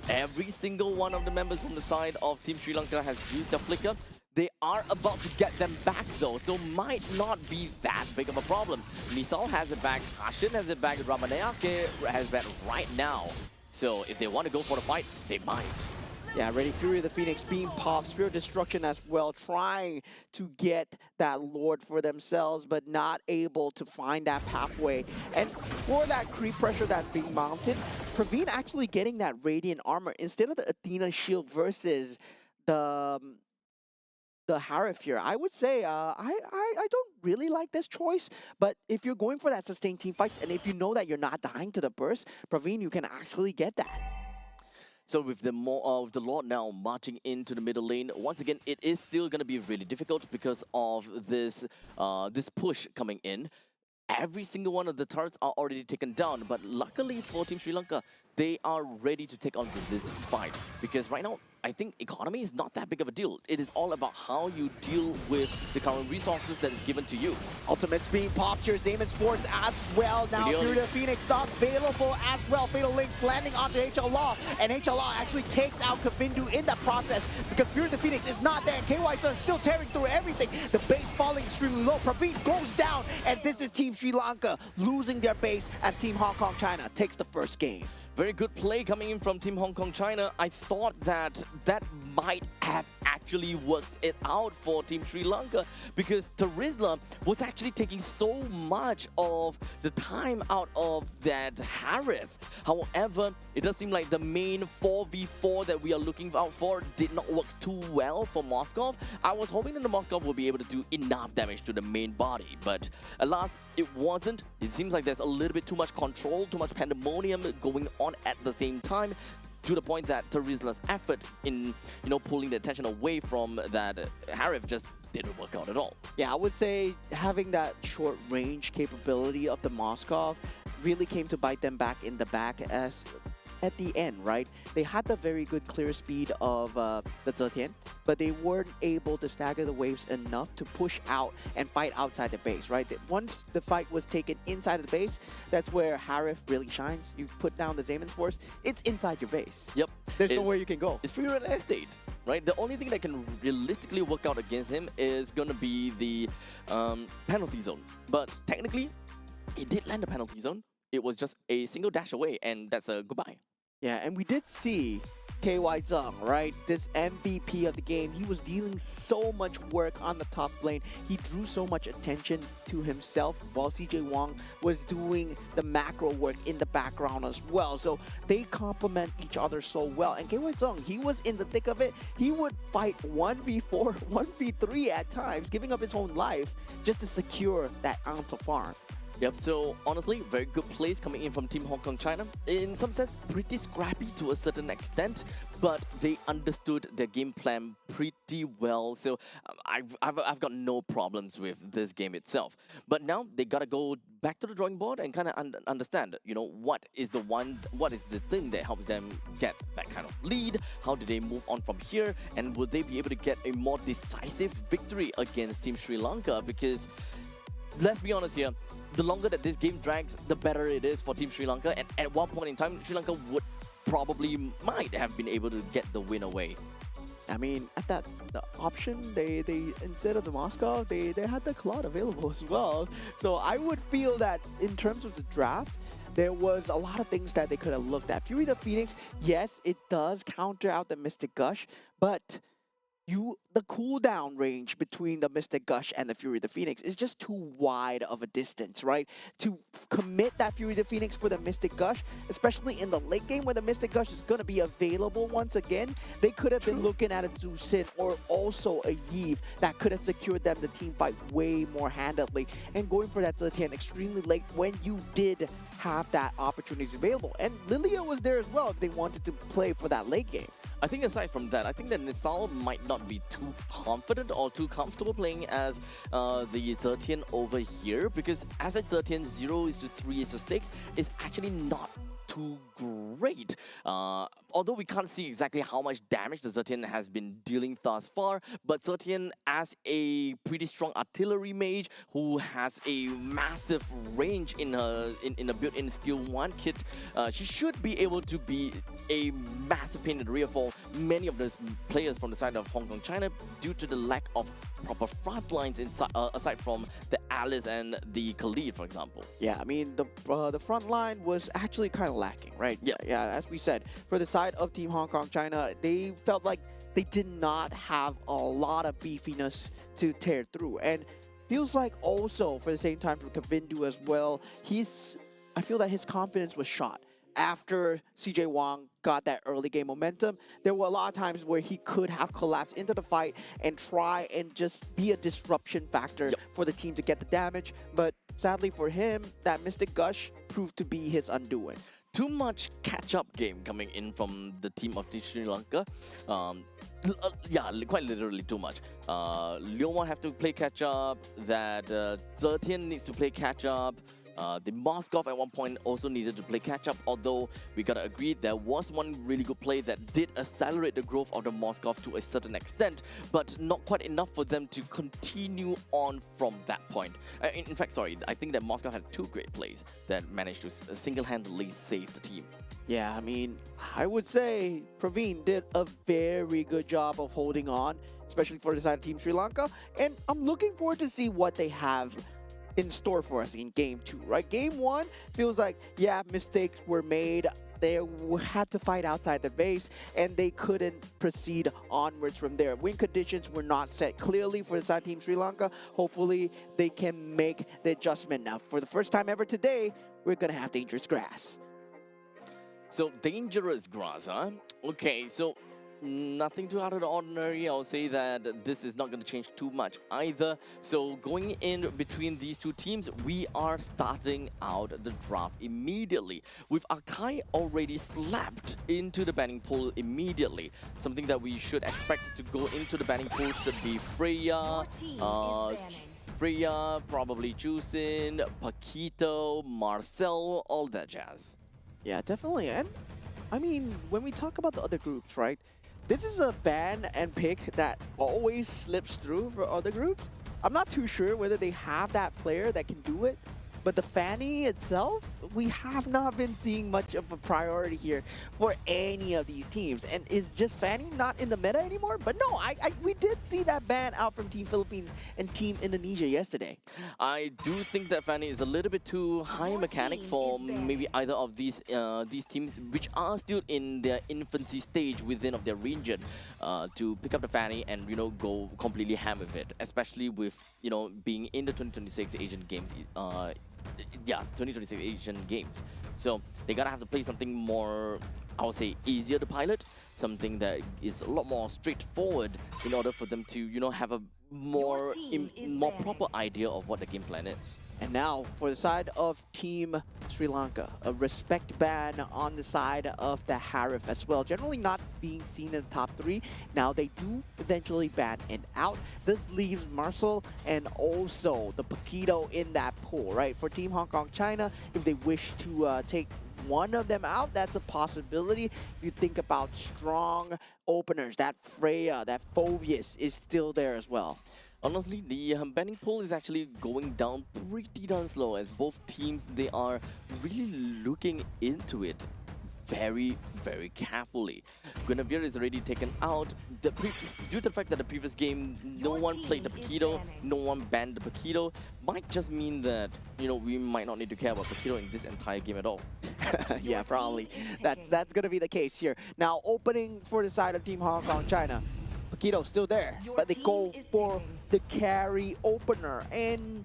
Every single one of the members from the side of Team Sri Lanka has used their flicker. They are about to get them back though, so might not be that big of a problem. Misal has it back, Hashin has it back, Ramanayake has it right now. So if they want to go for the fight, they might. Yeah, ready Fury of the Phoenix being popped, Spirit of Destruction as well, trying to get that Lord for themselves, but not able to find that pathway. And for that creep pressure that's being mounted, Praveen actually getting that Radiant Armor instead of the Athena Shield versus the Harif here. I would say I don't really like this choice, but if you're going for that sustained team fight, and if you know that you're not dying to the burst, Praveen, you can actually get that. So with the Lord now marching into the middle lane, once again, it is still going to be really difficult because of this this push coming in. Every single one of the turrets are already taken down, but luckily for Team Sri Lanka, they are ready to take on with this fight. Because right now, I think economy is not that big of a deal. It is all about how you deal with the current resources that is given to you. Ultimates being popped here, Esports as well. Now Pretty early. Fury the Phoenix not available as well. Fatal Links landing onto HL Law, and HL Law actually takes out Kavindu in that process because Fury the Phoenix is not there. KY Sun still tearing through everything. The base falling extremely low. Praveen goes down, and this is Team Sri Lanka losing their base as Team Hong Kong China takes the first game. Very good play coming in from Team Hong Kong China. I thought that might have actually worked it out for Team Sri Lanka because Terizla was actually taking so much of the time out of that Harith. However, it does seem like the main 4v4 that we are looking out for did not work too well for Moskov. I was hoping that the Moskov would be able to do enough damage to the main body, but alas, it wasn't. It seems like there's a little bit too much control, too much pandemonium going on at the same time, to the point that Terizla's effort in, pulling the attention away from that Harith just didn't work out at all. Yeah, I would say having that short range capability of the Moskov really came to bite them back in the back as at the end, right? They had the very good clear speed of the Zetian, but they weren't able to stagger the waves enough to push out and fight outside the base, right? Once the fight was taken inside the base, that's where Harith really shines. You put down the Zayman's Force, it's inside your base. Yep. There's nowhere you can go. It's free real estate, right? The only thing that can realistically work out against him is going to be the penalty zone. But technically, he did land the penalty zone. It was just a single dash away, and that's a goodbye. Yeah, and we did see KY Zung, right? This MVP of the game, he was dealing so much work on the top lane. He drew so much attention to himself while CJ Wong was doing the macro work in the background as well. So they complement each other so well. And KY Zung, he was in the thick of it. He would fight 1v4, 1v3 at times, giving up his own life just to secure that ounce of farm. Yep, so honestly, very good plays coming in from Team Hong Kong China. In some sense, pretty scrappy to a certain extent, but they understood their game plan pretty well. So I've got no problems with this game itself. But now they gotta go back to the drawing board and kind of understand, what is the thing that helps them get that kind of lead? How do they move on from here? And will they be able to get a more decisive victory against Team Sri Lanka? Because let's be honest here, the longer that this game drags, the better it is for Team Sri Lanka. And at one point in time, Sri Lanka might have been able to get the win away. I mean, at the option, they instead of the Moscow, they had the Claude available as well. So I would feel that in terms of the draft, there was a lot of things that they could have looked at. Fury the Phoenix, yes, it does counter out the Mystic Gush, but the cooldown range between the Mystic Gush and the Fury the Phoenix is just too wide of a distance, right? To commit that Fury the Phoenix for the Mystic Gush, especially in the late game where the Mystic Gush is going to be available once again, they could have been looking at a Zhu Sin or also a Yves that could have secured them the team fight way more handedly. And going for that Zetian extremely late when you did have that opportunity available. And Lilia was there as well if they wanted to play for that late game. I think aside from that, I think that Nisal might not be too confident or too comfortable playing as the Zetian over here, because as a Zetian 0:3:6 is actually not too great. Although we can't see exactly how much damage the Zetian has been dealing thus far, but Zetian as a pretty strong artillery mage who has a massive range in a built-in skill 1 kit, she should be able to be a massive pain in the rear for many of those players from the side of Hong Kong China due to the lack of proper front lines inside, aside from the Alice and the Khalid, for example. Yeah, I mean, the front line was actually kind of lacking, right? Yeah, as we said, for the side of Team Hong Kong China, they felt like they did not have a lot of beefiness to tear through. And feels like also, for the same time, for Kavindu as well, I feel that his confidence was shot. After CJ Wong got that early game momentum, there were a lot of times where he could have collapsed into the fight and try and just be a disruption factor for the team to get the damage. But sadly for him, that Mystic Gush proved to be his undoing. Too much catch-up game coming in from the team of Sri Lanka. Yeah, quite literally too much. Leomon have to play catch-up, that Zetian needs to play catch-up. The Moskov at one point also needed to play catch up, although we gotta agree there was one really good play that did accelerate the growth of the Moskov to a certain extent, but not quite enough for them to continue on from that point. In fact, sorry, I think that Moskov had two great plays that managed to single-handedly save the team. Yeah, I mean, I would say Praveen did a very good job of holding on, especially for the side of Team Sri Lanka. And I'm looking forward to see what they have in store for us in Game 2, right? Game 1 feels like, yeah, mistakes were made. They had to fight outside the base, and they couldn't proceed onwards from there. Win conditions were not set clearly for the side of Team Sri Lanka. Hopefully, they can make the adjustment. Now, for the first time ever today, we're going to have dangerous grass. So, dangerous grass, huh? Okay, so nothing too out of the ordinary. I'll say that this is not going to change too much either. So, going in between these two teams, we are starting out the draft immediately, with Akai already slapped into the banning pool immediately. Something that we should expect to go into the banning pool should be Freya, probably Jusin, Paquito, Marcel, all that jazz. Yeah, definitely. And I mean, when we talk about the other groups, right? This is a ban and pick that always slips through for other groups. I'm not too sure whether they have that player that can do it, but the Fanny itself, we have not been seeing much of a priority here for any of these teams. And is just Fanny not in the meta anymore? But no, we did see that ban out from Team Philippines and Team Indonesia yesterday. I do think that Fanny is a little bit too high mechanic for maybe either of these teams, which are still in their infancy stage within of their region, to pick up the Fanny and go completely ham with it, especially with being in the 2026 Asian Games. 2026 Asian Games. So they gotta have to play something more, I would say, easier to pilot, something that is a lot more straightforward in order for them to, have a more proper idea of what the game plan is. And now, for the side of Team Sri Lanka, a respect ban on the side of the Harif as well. Generally not being seen in the top 3. Now they do eventually ban it out. This leaves Marcel and also the Paquito in that pool, right? For Team Hong Kong China, if they wish to take one of them out, that's a possibility. If you think about strong openers, that Freya, that Phovius is still there as well. Honestly, the banning pool is actually going down pretty darn slow, as both teams, they are really looking into it very, very carefully. Guinevere is already taken out. Due to the fact that the previous game, no one played the Paquito, no one banned the Paquito, might just mean that, we might not need to care about Paquito in this entire game at all. Yeah, probably. That's going to be the case here. Now, opening for the side of Team Hong Kong China. Paquito's still there, but they go for the carry opener. And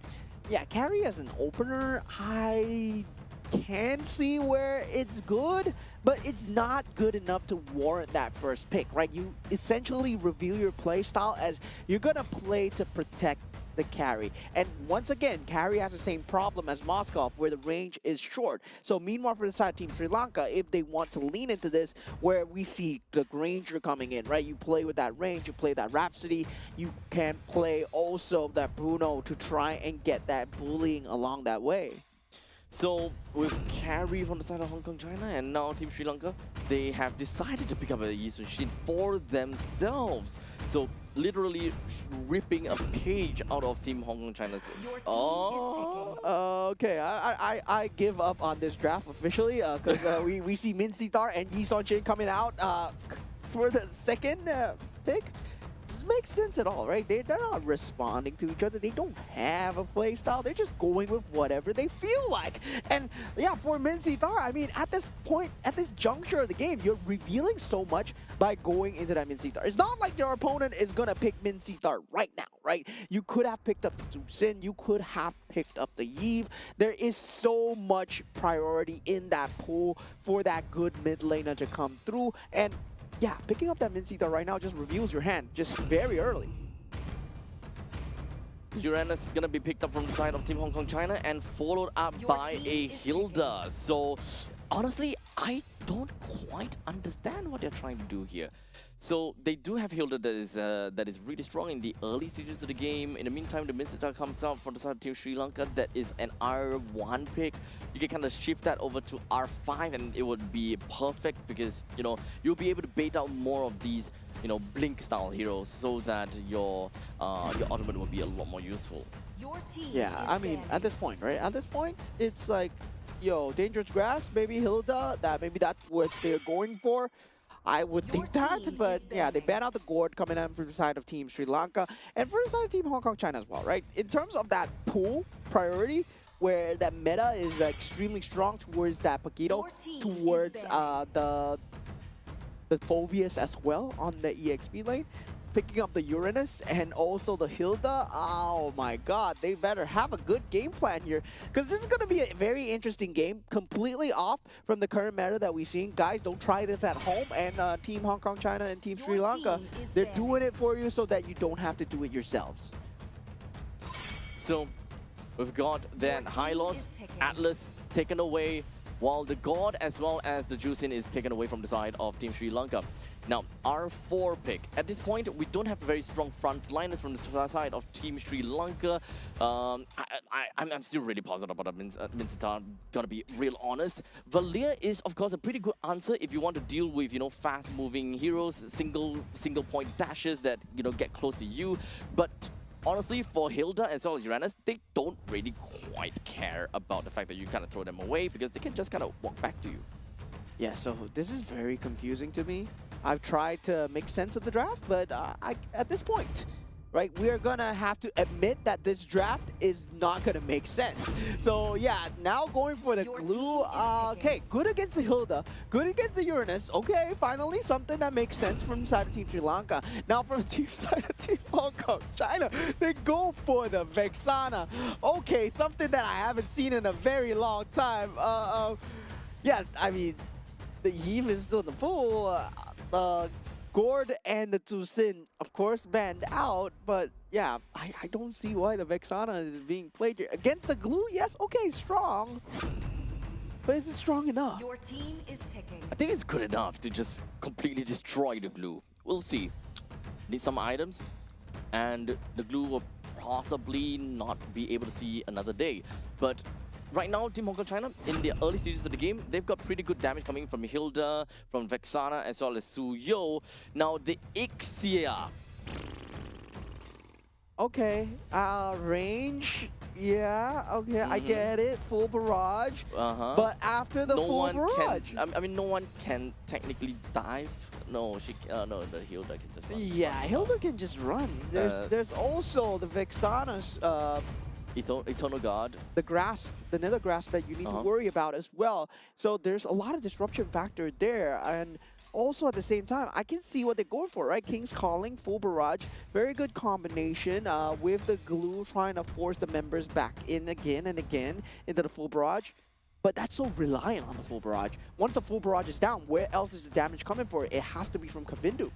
yeah, carry as an opener, I can see where it's good, but it's not good enough to warrant that first pick, right? You essentially reveal your play style as you're gonna play to protect the carry. And once again, carry has the same problem as Moskov, where the range is short. So meanwhile, for the side of Team Sri Lanka, if they want to lean into this, where we see the Granger coming in, right? You play with that range, you play that Rhapsody, you can play also that Bruno to try and get that bullying along that way. So, with carry from the side of Hong Kong China and now Team Sri Lanka, they have decided to pick up a Yisun Shin for themselves. So, literally ripping a page out of Team Hong Kong China's. Okay, I give up on this draft officially, because we see Min Sitar and Yi Son Chin coming out for the second pick. Doesn't make sense at all, right? They're not responding to each other. They don't have a play style. They're just going with whatever they feel like. And yeah, for Min Sitar, I mean, at this point, at this juncture of the game, you're revealing so much by going into that Min Sitar. It's not like your opponent is gonna pick Min Sitar right now, right? You could have picked up the Zusin, you could have picked up the Yves. There is so much priority in that pool for that good mid laner to come through. And yeah, picking up that Min Sitar right now just reveals your hand just very early. Uranus gonna be picked up from the side of Team Hong Kong China and followed up by a Hilda. So honestly, I don't quite understand what they're trying to do here. So they do have Hilda that is really strong in the early stages of the game. In the meantime, the Minsita comes out for the side of Team Sri Lanka. That is an R1 pick. You can kind of shift that over to R5 and it would be perfect because, you know, you'll be able to bait out more of these, you know, blink style heroes so that your ultimate will be a lot more useful. Your team Yeah, is I mean, banned. at this point, right? At this point, it's like, yo, Dangerous Grass, maybe Hilda, maybe that's what they're going for. I would Your think that, team but is yeah, they banned. ban out the Gourd coming in from the side of Team Sri Lanka and for the side of Team Hong Kong China as well, right? In terms of that pool priority, where that meta is extremely strong towards that Paquito, Your team is towards banned. the Phobius as well on the EXP lane, picking up the Uranus and also the Hilda. Oh my god, they better have a good game plan here because this is going to be a very interesting game, completely off from the current meta that we've seen. Guys, don't try this at home, and Team Hong Kong China and Team Sri Your Lanka, team is they're banned. doing it for you so that you don't have to do it yourselves. So we've got then team Hylos, is picking. Atlas taken away, while the God as well as the Juicin is taken away from the side of Team Sri Lanka. Now, R4 pick. At this point, we don't have very strong frontliners from the side of Team Sri Lanka. I'm still really positive about Minsita, gonna be real honest. Valir is, of course, a pretty good answer if you want to deal with, you know, fast-moving heroes, single point dashes that, you know, get close to you. But honestly, for Hilda as well as Uranus, they don't really quite care about the fact that you kind of throw them away because they can just kind of walk back to you. Yeah, so this is very confusing to me. I've tried to make sense of the draft, but at this point, right, we are gonna have to admit that this draft is not gonna make sense. So yeah, now going for the Your glue. team is picking. Okay, good against the Hilda, good against the Uranus. Okay, finally something that makes sense from the side of Team Sri Lanka. Now from the team side of Team Hong Kong China, they go for the Vexana. Okay, something that I haven't seen in a very long time. Yeah, I mean, the Heave is still in the pool. Gord and the Tusin, of course, banned out, but yeah, I don't see why the Vexana is being played here. Against the glue, yes, okay, strong. But is it strong enough? Your team is picking. I think it's good enough to just completely destroy the glue. We'll see. Need some items, and the glue will possibly not be able to see another day. But right now, Team Hong Kong China, in the early stages of the game, they've got pretty good damage coming from Hilda, from Vexana, as well as Su Yo. Now, the Ixia. Okay, range, yeah, okay, I get it, full barrage. But after the No full one barrage, can. I mean, no one can technically dive. No, no, the Hilda can just run. yeah, Hilda can just run. There's also the Vexana's Eternal Guard. the nether grasp that you need to worry about as well. So there's a lot of disruption factor there, and also at the same time, I can see what they're going for, right? King's Calling, full barrage, very good combination with the glue trying to force the members back in again and again into the full barrage. But that's so reliant on the full barrage. Once the full barrage is down, where else is the damage coming for? It has to be from Kavindu.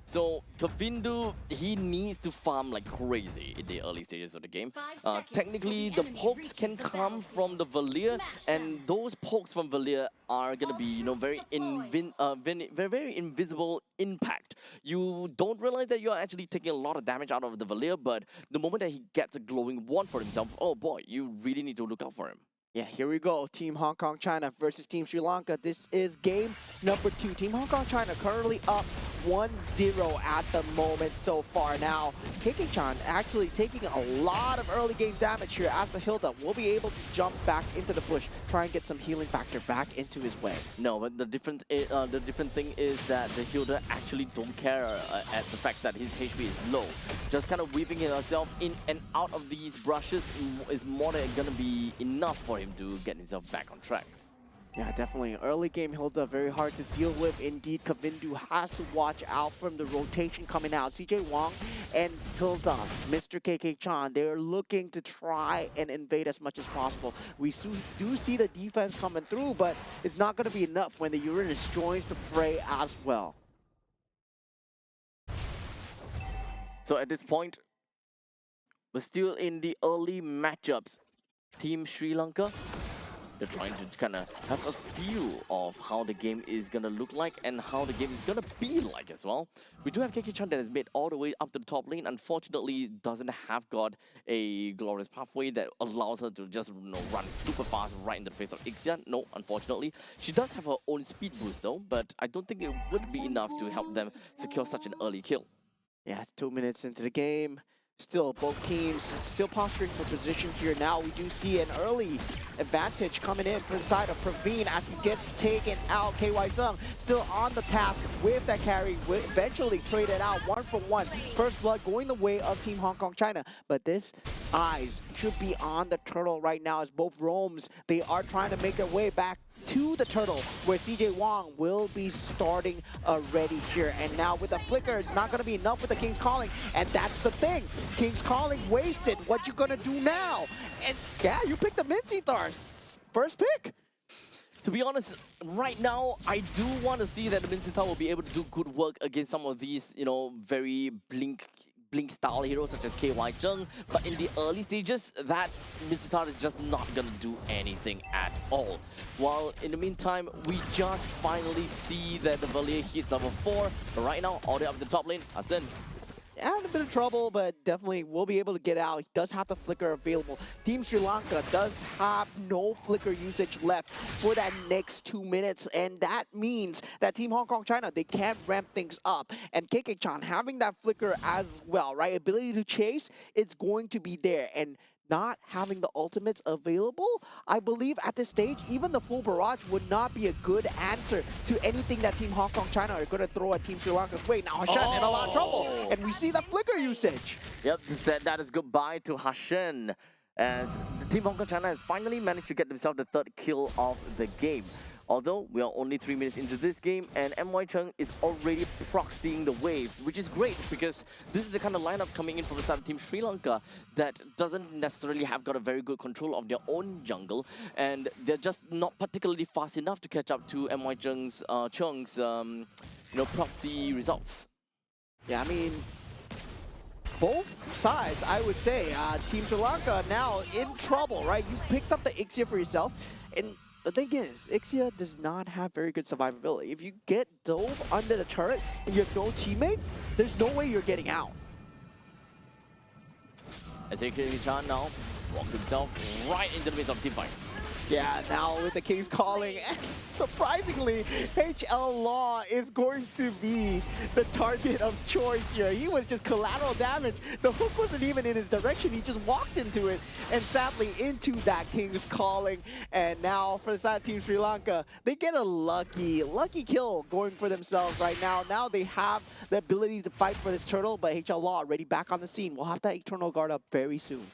So Kavindu, he needs to farm like crazy in the early stages of the game. 5 seconds Technically, till the enemy pokes reaches can the come from the Valir, Smash them. and those pokes from Valir are gonna be, you know, very very invisible impact. You don't realize that you're actually taking a lot of damage out of the Valir, but the moment that he gets a glowing wand for himself, oh boy, you really need to look out for him. Yeah, here we go. Team Hong Kong China versus Team Sri Lanka. This is game number 2. Team Hong Kong China currently up 1-0 at the moment so far. Now, KK-chan actually taking a lot of early game damage here as the Hilda will be able to jump back into the bush, try and get some healing factor back into his way. No, but the different thing is that the Hilda actually don't care at the fact that his HP is low. Just kind of weaving himself in and out of these brushes is more than gonna be enough for him to get himself back on track. Yeah, definitely. Early game Hilda, very hard to deal with. Indeed, Kavindu has to watch out from the rotation coming out. CJ Wong and Hilda, Mr. KK-chan, they're looking to try and invade as much as possible. We do see the defense coming through, but it's not going to be enough when the Uranus joins the fray as well. So at this point, we're still in the early matchups. Team Sri Lanka, They're trying to kind of have a feel of how the game is going to look like and how the game is going to be like as well. We do have KK-chan that has made all the way up to the top lane. Unfortunately, doesn't have got a glorious pathway that allows her to just run super fast right in the face of Ixia. No, unfortunately. She does have her own speed boost though, but I don't think it would be enough to help them secure such an early kill. Yeah, 2 minutes into the game. Still, both teams still posturing for position here. Now we do see an early advantage coming in for the side of Praveen as he gets taken out. KY Zung still on the task with that carry. Will eventually trade it out 1-for-1. First blood going the way of Team Hong Kong China. But this eyes should be on the turtle right now as both roams, they are trying to make their way back to the turtle where CJ Wong will be starting already here. And now with the flicker, it's not going to be enough with the King's Calling. And that's the thing. King's Calling wasted. What you going to do now? And yeah, you picked the Mincy first pick. To be honest, right now, I do want to see that the Mincetar will be able to do good work against some of these, very blink style heroes such as KY Zheng, but in the early stages, that Mincetar is just not gonna do anything at all. While in the meantime, we just finally see that the Valier hits level 4, but right now, all the way up the top lane, Hassan. Yeah, in a bit of trouble, but definitely will be able to get out. He does have the flicker available. Team Sri Lanka does have no flicker usage left for that next 2 minutes, and that means that Team Hong Kong China, they can't ramp things up. And KK-chan having that flicker as well, right? Ability to chase, it's going to be there. And not having the ultimates available, I believe at this stage, even the full barrage would not be a good answer to anything that Team Hong Kong China are going to throw at Team Sri Lanka's way. Now Hashan in a lot of trouble, and we see the flicker usage. Yep, that is goodbye to Hashan, as the Team Hong Kong China has finally managed to get themselves the third kill of the game. Although we are only 3 minutes into this game and MY Chung is already proxying the waves, which is great because this is the kind of lineup coming in from the side of Team Sri Lanka that doesn't necessarily have got a very good control of their own jungle, and they're just not particularly fast enough to catch up to MY Chung's proxy results. Yeah, I mean, both sides, I would say, Team Sri Lanka now in trouble, right? You picked up the Ixia for yourself, and the thing is, Ixia does not have very good survivability. If you get dove under the turret and you have no teammates, there's no way you're getting out. As KK-chan now walks himself right into the midst of team fight. Yeah, now with the King's Calling, surprisingly, HL Law is going to be the target of choice here. He was just collateral damage. The hook wasn't even in his direction. He just walked into it, and sadly into that King's Calling. And now for the side of Team Sri Lanka, they get a lucky kill going for themselves right now. Now they have the ability to fight for this turtle, but HL Law already back on the scene. We'll have that Eternal Guard up very soon.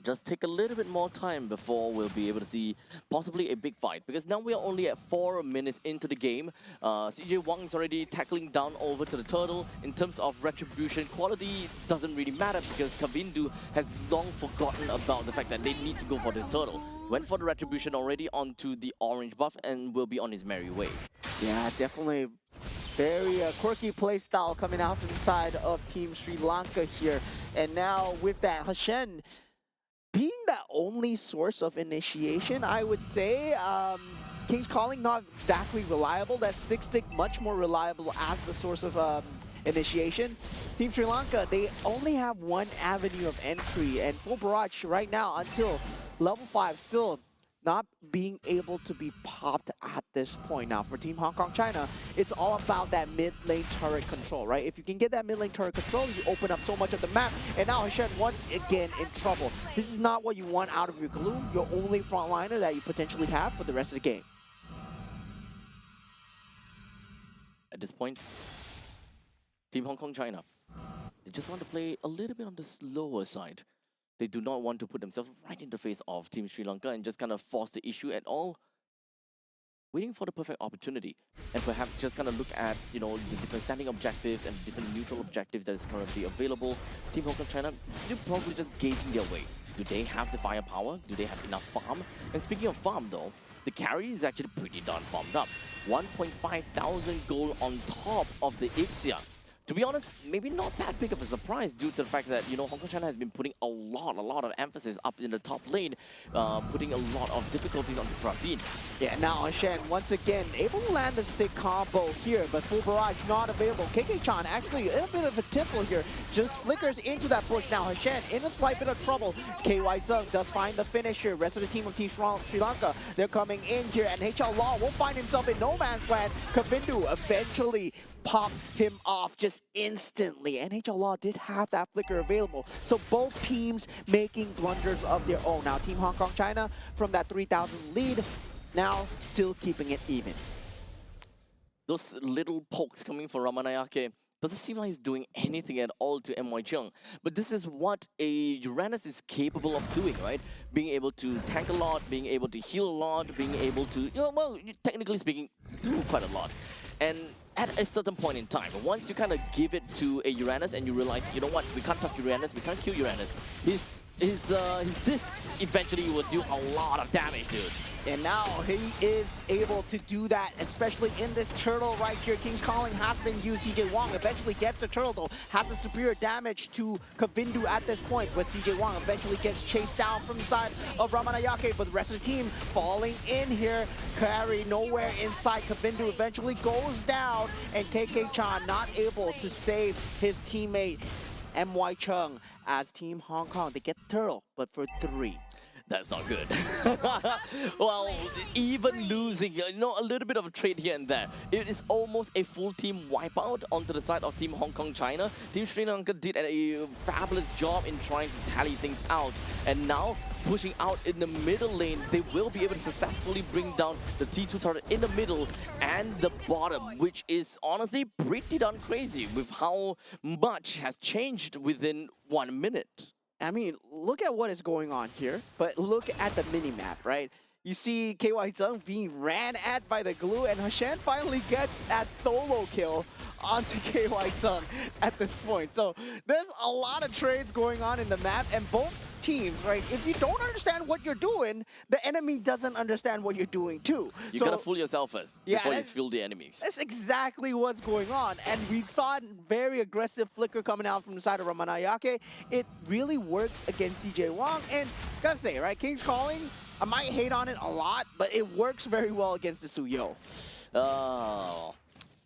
Just take a little bit more time before we'll be able to see possibly a big fight, because now we are only at 4 minutes into the game. CJ Wang is already tackling down over to the turtle. In terms of retribution, quality doesn't really matter because Kavindu has long forgotten about the fact that they need to go for this turtle. Went for the retribution already onto the orange buff and will be on his merry way. Yeah, definitely very quirky playstyle coming out from the side of Team Sri Lanka here. And now with that, Hashen being the only source of initiation, I would say. King's Calling not exactly reliable. That stick much more reliable as the source of initiation. Team Sri Lanka, they only have one avenue of entry, and full barrage right now until level 5 still not being able to be popped at this point. Now for Team Hong Kong China, it's all about that mid lane turret control, right? If you can get that mid lane turret control, you open up so much of the map. And now Hashem once again in trouble. This is not what you want out of your Gloom, your only frontliner that you potentially have for the rest of the game. At this point, Team Hong Kong China, they just want to play a little bit on the slower side. They do not want to put themselves right in the face of Team Sri Lanka and just kind of force the issue at all. Waiting for the perfect opportunity. And perhaps just kind of look at, the different standing objectives and different neutral objectives that is currently available. Team Hong Kong China, they're probably just gauging their way. Do they have the firepower? Do they have enough farm? And speaking of farm though, the carry is actually pretty darn farmed up. 1,500 gold on top of the Ixia. to be honest, maybe not that big of a surprise due to the fact that, Hong Kong China has been putting a lot of emphasis up in the top lane, putting a lot of difficulties onto Praveen. Yeah, now Shen once again able to land the stick combo here, but full barrage not available. KK-chan actually in a bit of a temple here, just flickers into that bush. Now Shen in a slight bit of trouble. KY Zung does find the finisher. Rest of the team of Team Sri Lanka, they're coming in here, and HL Law will find himself in no man's land. Kavindu eventually popped him off just instantly, and HL Law did have that flicker available. So both teams making blunders of their own. Now Team Hong Kong China from that 3,000 lead, now still keeping it even. Those little pokes coming from Ramanayake doesn't seem like he's doing anything at all to MY Chung. But this is what a Uranus is capable of doing, right? Being able to tank a lot, being able to heal a lot, being able to, well, technically speaking, do quite a lot. And at a certain point in time, once you kind of give it to a Uranus and you realize, you know what, we can't touch Uranus, we can't kill Uranus, his discs eventually will do a lot of damage, dude. And now he is able to do that, especially in this turtle right here. King's Calling has been used. CJ Wong eventually gets the turtle though, has a superior damage to Kavindu at this point, but CJ Wong eventually gets chased down from the side of Ramanayake, but the rest of the team falling in here. Carry nowhere inside. Kavindu eventually goes down, and KK-chan not able to save his teammate MY Chung as Team Hong Kong. They get the turtle, but for 3. That's not good. Well, even losing, a little bit of a trade here and there, it is almost a full team wipeout onto the side of Team Hong Kong China. Team Sri Lanka did a fabulous job in trying to tally things out. And now, pushing out in the middle lane, they will be able to successfully bring down the T2 turret in the middle and the bottom, which is honestly pretty darn crazy with how much has changed within 1 minute. I mean, look at what is going on here, but look at the mini-map, right? You see KY Zung being ran at by the glue, and Hashan finally gets that solo kill onto KY Zung at this point. So there's a lot of trades going on in the map, and both teams, right? If you don't understand what you're doing, the enemy doesn't understand what you're doing too. You gotta fool yourself first before you fool the enemies. That's exactly what's going on, and we saw a very aggressive flicker coming out from the side of Ramanayake. It really works against CJ Wong, and gotta say, right, King's Calling, I might hate on it a lot, but it works very well against the Suyo. Oh.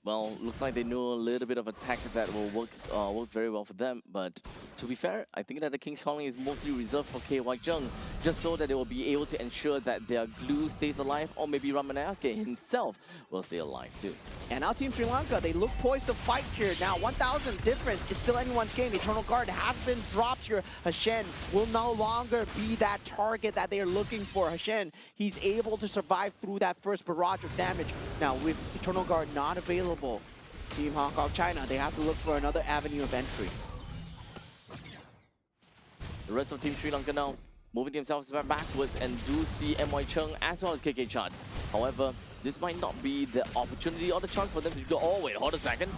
Well, looks like they know a little bit of a tactic that will work very well for them. But to be fair, I think that the King's Calling is mostly reserved for KY Jung, just so that they will be able to ensure that their glue stays alive, or maybe Ramanayake himself will stay alive too. And now Team Sri Lanka, they look poised to fight here. Now 1,000 difference, it's still anyone's game. The Eternal Guard has been dropped here. Hashen will no longer be that target that they are looking for. Hashen, he's able to survive through that first barrage of damage. Now with Eternal Guard not available, Team Hong Kong China, they have to look for another avenue of entry. The rest of Team Sri Lanka now moving themselves backwards and do see MY Chung as well as KK-chan. However, this might not be the opportunity or the chance for them to go, oh wait, hold a second.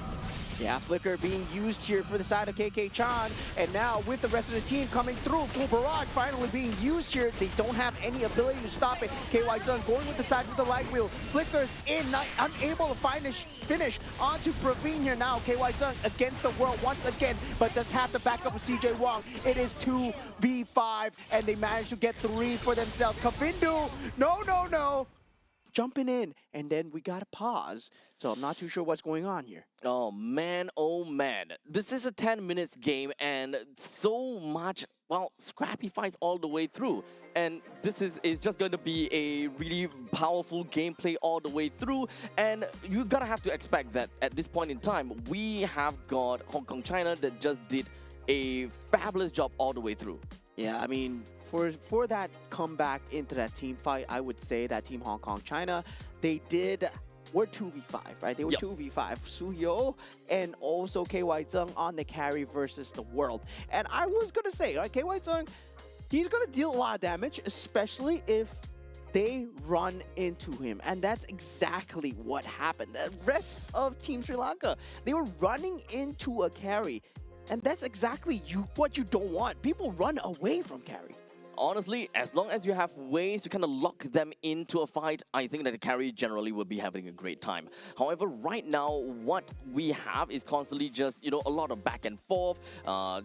Yeah, Flicker being used here for the side of KK-chan, and now with the rest of the team coming through, full barrage finally being used here. They don't have any ability to stop it. KY Zung going with the side with the light wheel. Flickers in, not unable to find a finish onto Praveen here now. KY Zung against the world once again, but does have the backup of CJ Wong. It is 2v5, and they managed to get 3 for themselves. Kavindu, no. Jumping in, and then we gotta pause. So I'm not too sure what's going on here. Oh man. This is a 10 minutes game, and so much, well, scrappy fights all the way through. And this is just going to be a really powerful gameplay all the way through. And you gotta have to expect that at this point in time, we have got Hong Kong China that just did a fabulous job all the way through. Yeah, I mean, for that comeback into that team fight, I would say that Team Hong Kong China, were 2v5, right? They were 2v5. Suyo and also KY Zung on the carry versus the world. And I was going to say, right, KY Zung, he's going to deal a lot of damage, especially if they run into him. And that's exactly what happened. The rest of Team Sri Lanka, they were running into a carry. And that's exactly what you don't want. People run away from carry. honestly, as long as you have ways to kind of lock them into a fight, I think that the carry generally will be having a great time. However, right now, what we have is constantly just, a lot of back and forth.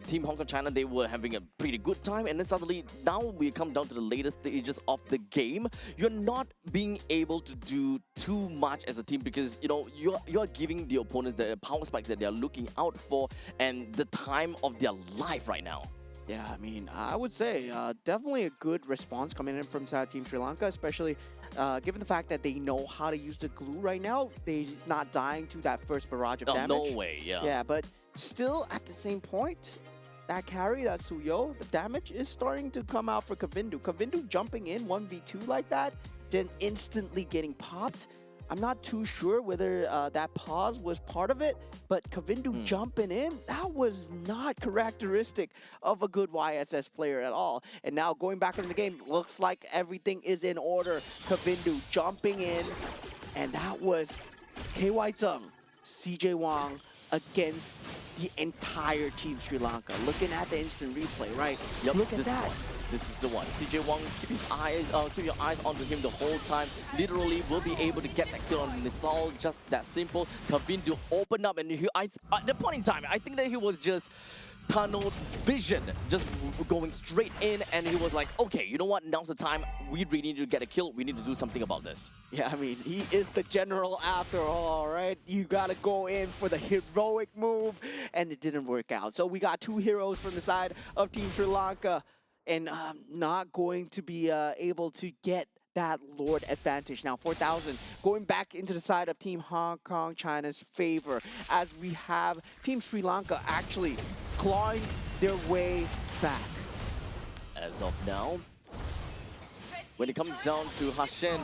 Team Hong Kong China, they were having a pretty good time, and then suddenly, now we come down to the later stages of the game. You're not being able to do too much as a team because, you're giving the opponents the power spike that they're looking out for and the time of their life right now. Yeah, I mean, I would say definitely a good response coming in from side Team Sri Lanka, especially given the fact that they know how to use the glue right now. They're not dying to that first barrage of damage. No way, yeah. Yeah, but still at the same point, that carry, that Suyo, the damage is starting to come out for Kavindu. Kavindu jumping in 1v2 like that, then instantly getting popped. I'm not too sure whether that pause was part of it, but Kavindu jumping in, that was not characteristic of a good YSS player at all. And now going back into the game, looks like everything is in order. Kavindu jumping in, and that was KY Tung, CJ Wang against the entire Team Sri Lanka. Looking at the instant replay, right? Yep, Look at that. This is the one. CJ Wang, keep your eyes onto him the whole time. Literally will be able to get that kill on Nisal, just that simple. Kavindu opened up, and at the point in time, I think that he was just tunnel vision, just going straight in, and he was like, okay, you know what, now's the time, we really need to get a kill, we need to do something about this. Yeah, I mean, he is the general after all, right? You gotta go in for the heroic move, and it didn't work out. So we got two heroes from the side of Team Sri Lanka, and not going to be able to get that Lord advantage. Now 4,000 going back into the side of Team Hong Kong China's favor, as we have Team Sri Lanka actually clawing their way back. As of now, when it comes down to Hashen,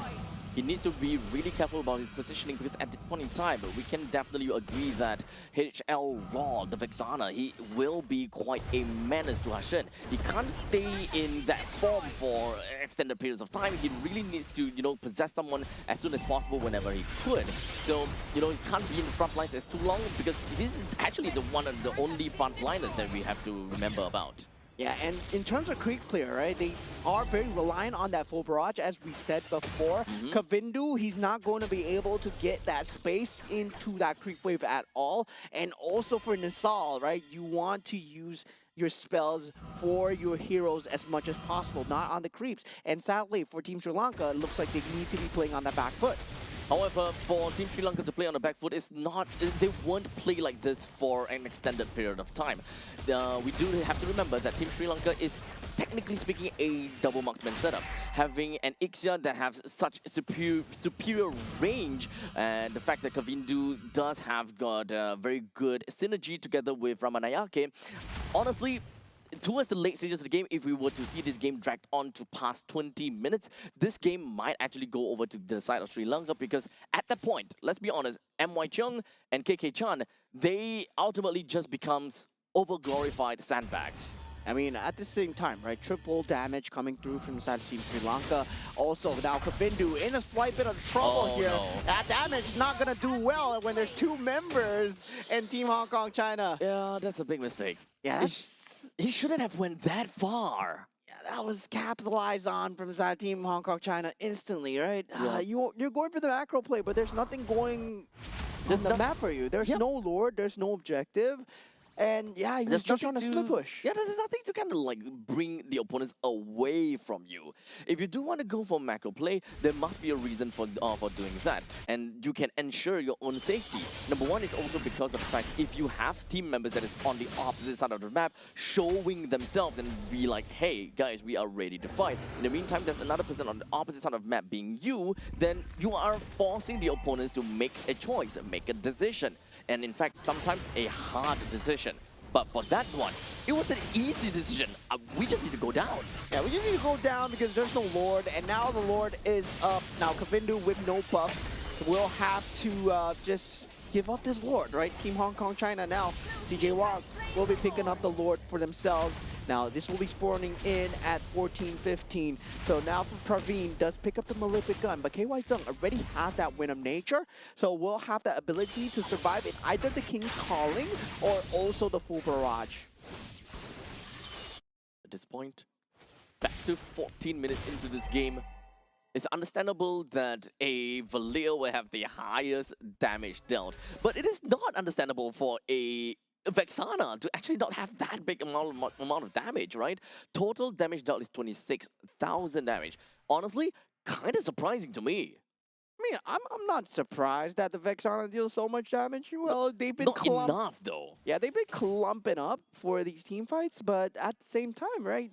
he needs to be really careful about his positioning, because at this point in time, we can definitely agree that HL Raw, the Vexana, he will be quite a menace to Hashen. He can't stay in that form for extended periods of time. He really needs to, possess someone as soon as possible whenever he could. So, he can't be in the front lines as too long, because this is actually the one of the only front liners that we have to remember about. Yeah, and in terms of creep clear, right, they are very reliant on that full barrage, as we said before. Kavindu, he's not going to be able to get that space into that creep wave at all. And also for Nisal, right, you want to use your spells for your heroes as much as possible, not on the creeps. And sadly, for Team Sri Lanka, it looks like they need to be playing on that back foot. However, for Team Sri Lanka to play on the back foot, they won't play like this for an extended period of time. We do have to remember that Team Sri Lanka is, technically speaking, a double marksman setup. Having an Ixia that has such superior range, and the fact that Kavindu does have got a very good synergy together with Ramanayake, honestly, towards the late stages of the game, if we were to see this game dragged on to past 20 minutes, this game might actually go over to the side of Sri Lanka, because at that point, let's be honest, MY Chung and KK Chan, they ultimately just becomes over-glorified sandbags. I mean, at the same time, right, triple damage coming through from the side of Team Sri Lanka. Also, now Kavindu in a slight bit of trouble here. No. That damage is not going to do well when there's two members in Team Hong Kong China. Yeah, that's a big mistake. Yeah, He shouldn't have went that far. yeah, that was capitalized on from the side of Team Hong Kong China instantly, right? Yeah. You're going for the macro play, but there's nothing going on the map for you. There's no Lord, there's no objective. And yeah, he was just on a split push. Yeah, there's nothing to kind of like bring the opponents away from you. If you do want to go for macro play, there must be a reason for doing that, and you can ensure your own safety. Number one is also because of the fact, if you have team members that is on the opposite side of the map showing themselves and be like, hey guys, we are ready to fight. In the meantime, there's another person on the opposite side of the map being you, then you are forcing the opponents to make a choice, make a decision. And in fact, sometimes a hard decision. But for that one, it was an easy decision. We just need to go down. Yeah, we just need to go down because there's no Lord, and now the Lord is up. Now Kavindu with no buffs will have to just give up this Lord, right? Team Hong Kong China now. CJ Wang will be picking up the Lord for themselves. Now this will be spawning in at 14-15. So now for Praveen does pick up the Malefic Gun, but KY Zung already has that Wind of Nature, so will have the ability to survive in either the King's Calling or also the full barrage. At this point, Back to 14 minutes into this game. It's understandable that a Valir will have the highest damage dealt, but it is not understandable for a Vexana to actually not have that big amount of damage, right? Total damage dealt is 26,000 damage. Honestly, kind of surprising to me. I mean, I'm not surprised that the Vexana deals so much damage. Well, they've been Not enough, though. Yeah, they've been clumping up for these team fights, but at the same time, right?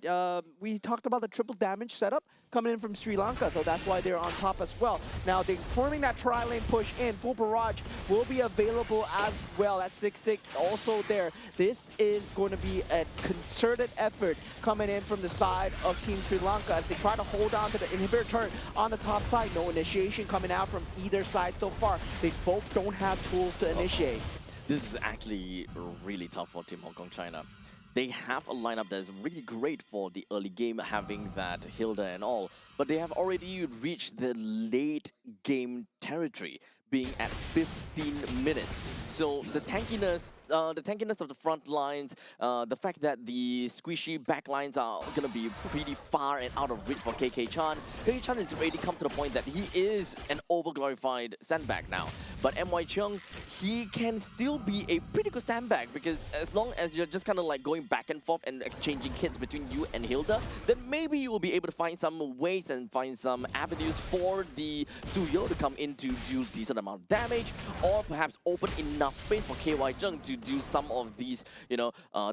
We talked about the triple damage setup coming in from Sri Lanka, so that's why they're on top as well. Now, they're forming that tri-lane push in. Full barrage will be available as well. That 6-stick also there. This is going to be a concerted effort coming in from the side of Team Sri Lanka as they try to hold on to the inhibitor turret on the top side. No initiation coming out from either side so far. They both don't have tools to initiate. This is actually really tough for Team Hong Kong China. They have a lineup that is really great for the early game, having that Hilda and all, but they have already reached the late game territory, being at 15 minutes. So the tankiness of the front lines, the fact that the squishy back lines are going to be pretty far and out of reach for KK Chan. KK Chan has already come to the point that he is an overglorified sandbag now. But MY Chung, he can still be a pretty good sandbag, because as long as you're just kind of like going back and forth and exchanging hits between you and Hilda, then maybe you will be able to find some ways and find some avenues for the Suyo to come in to do decent amount of damage, or perhaps open enough space for KY Chung to do some of these,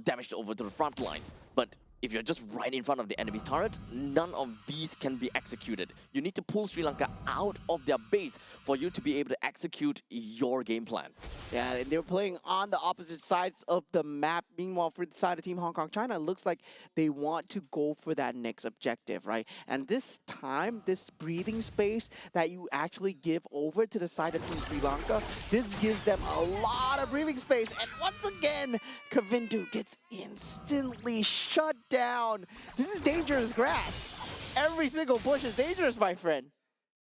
damage over to the front lines. But if you're just right in front of the enemy's turret, none of these can be executed. You need to pull Sri Lanka out of their base for you to be able to execute your game plan. Yeah, and they're playing on the opposite sides of the map. Meanwhile, for the side of Team Hong Kong China, it looks like they want to go for that next objective, right? And this time, this breathing space that you actually give over to the side of Team Sri Lanka, this gives them a lot of breathing space. And once again, Kavindu gets instantly shut down. This is dangerous grass. Every single bush is dangerous, my friend.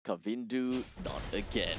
Kavindu, not again.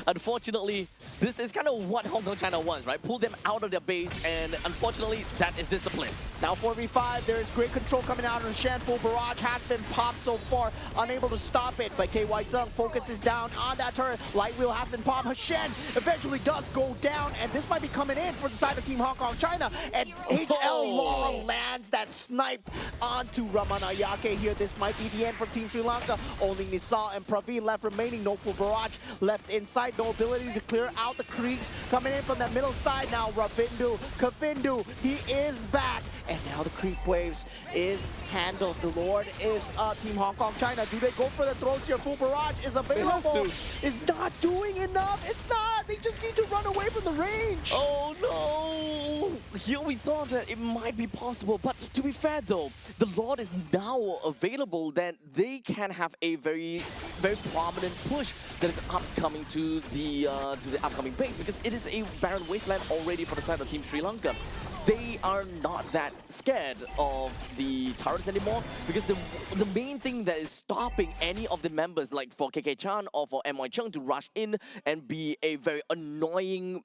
Unfortunately, this is kind of what Hong Kong China wants, right? Pull them out of their base, and unfortunately, that is discipline. Now 4v5, there is great control coming out of Shen. Full barrage has been popped so far, unable to stop it, but KY Zung focuses down on that turret. Light wheel has been popped. Shen eventually does go down, and this might be coming in for the side of Team Hong Kong China, and HL Law lands that snipe onto Ramanayake here. This might be the end for Team Sri Lanka. Only Nisal and Praveen left remaining. No full barrage left inside. No ability to clear out the creeps coming in from that middle side. Now Kavindu, he is back. And now the creep waves is handled. The Lord is up. Team Hong Kong China, do they go for the throws here? Full barrage is available. It's not doing enough. It's not. They just need to run away from the range. Oh no! Here we thought that it might be possible, but to be fair though, the Lord is now available, then they can have a very, very prominent push that is upcoming to the upcoming base, because it is a barren wasteland already for the side of Team Sri Lanka. They are not that scared of the turrets anymore, because the main thing that is stopping any of the members, like for KK Chan or for MY Chung, to rush in and be a very annoying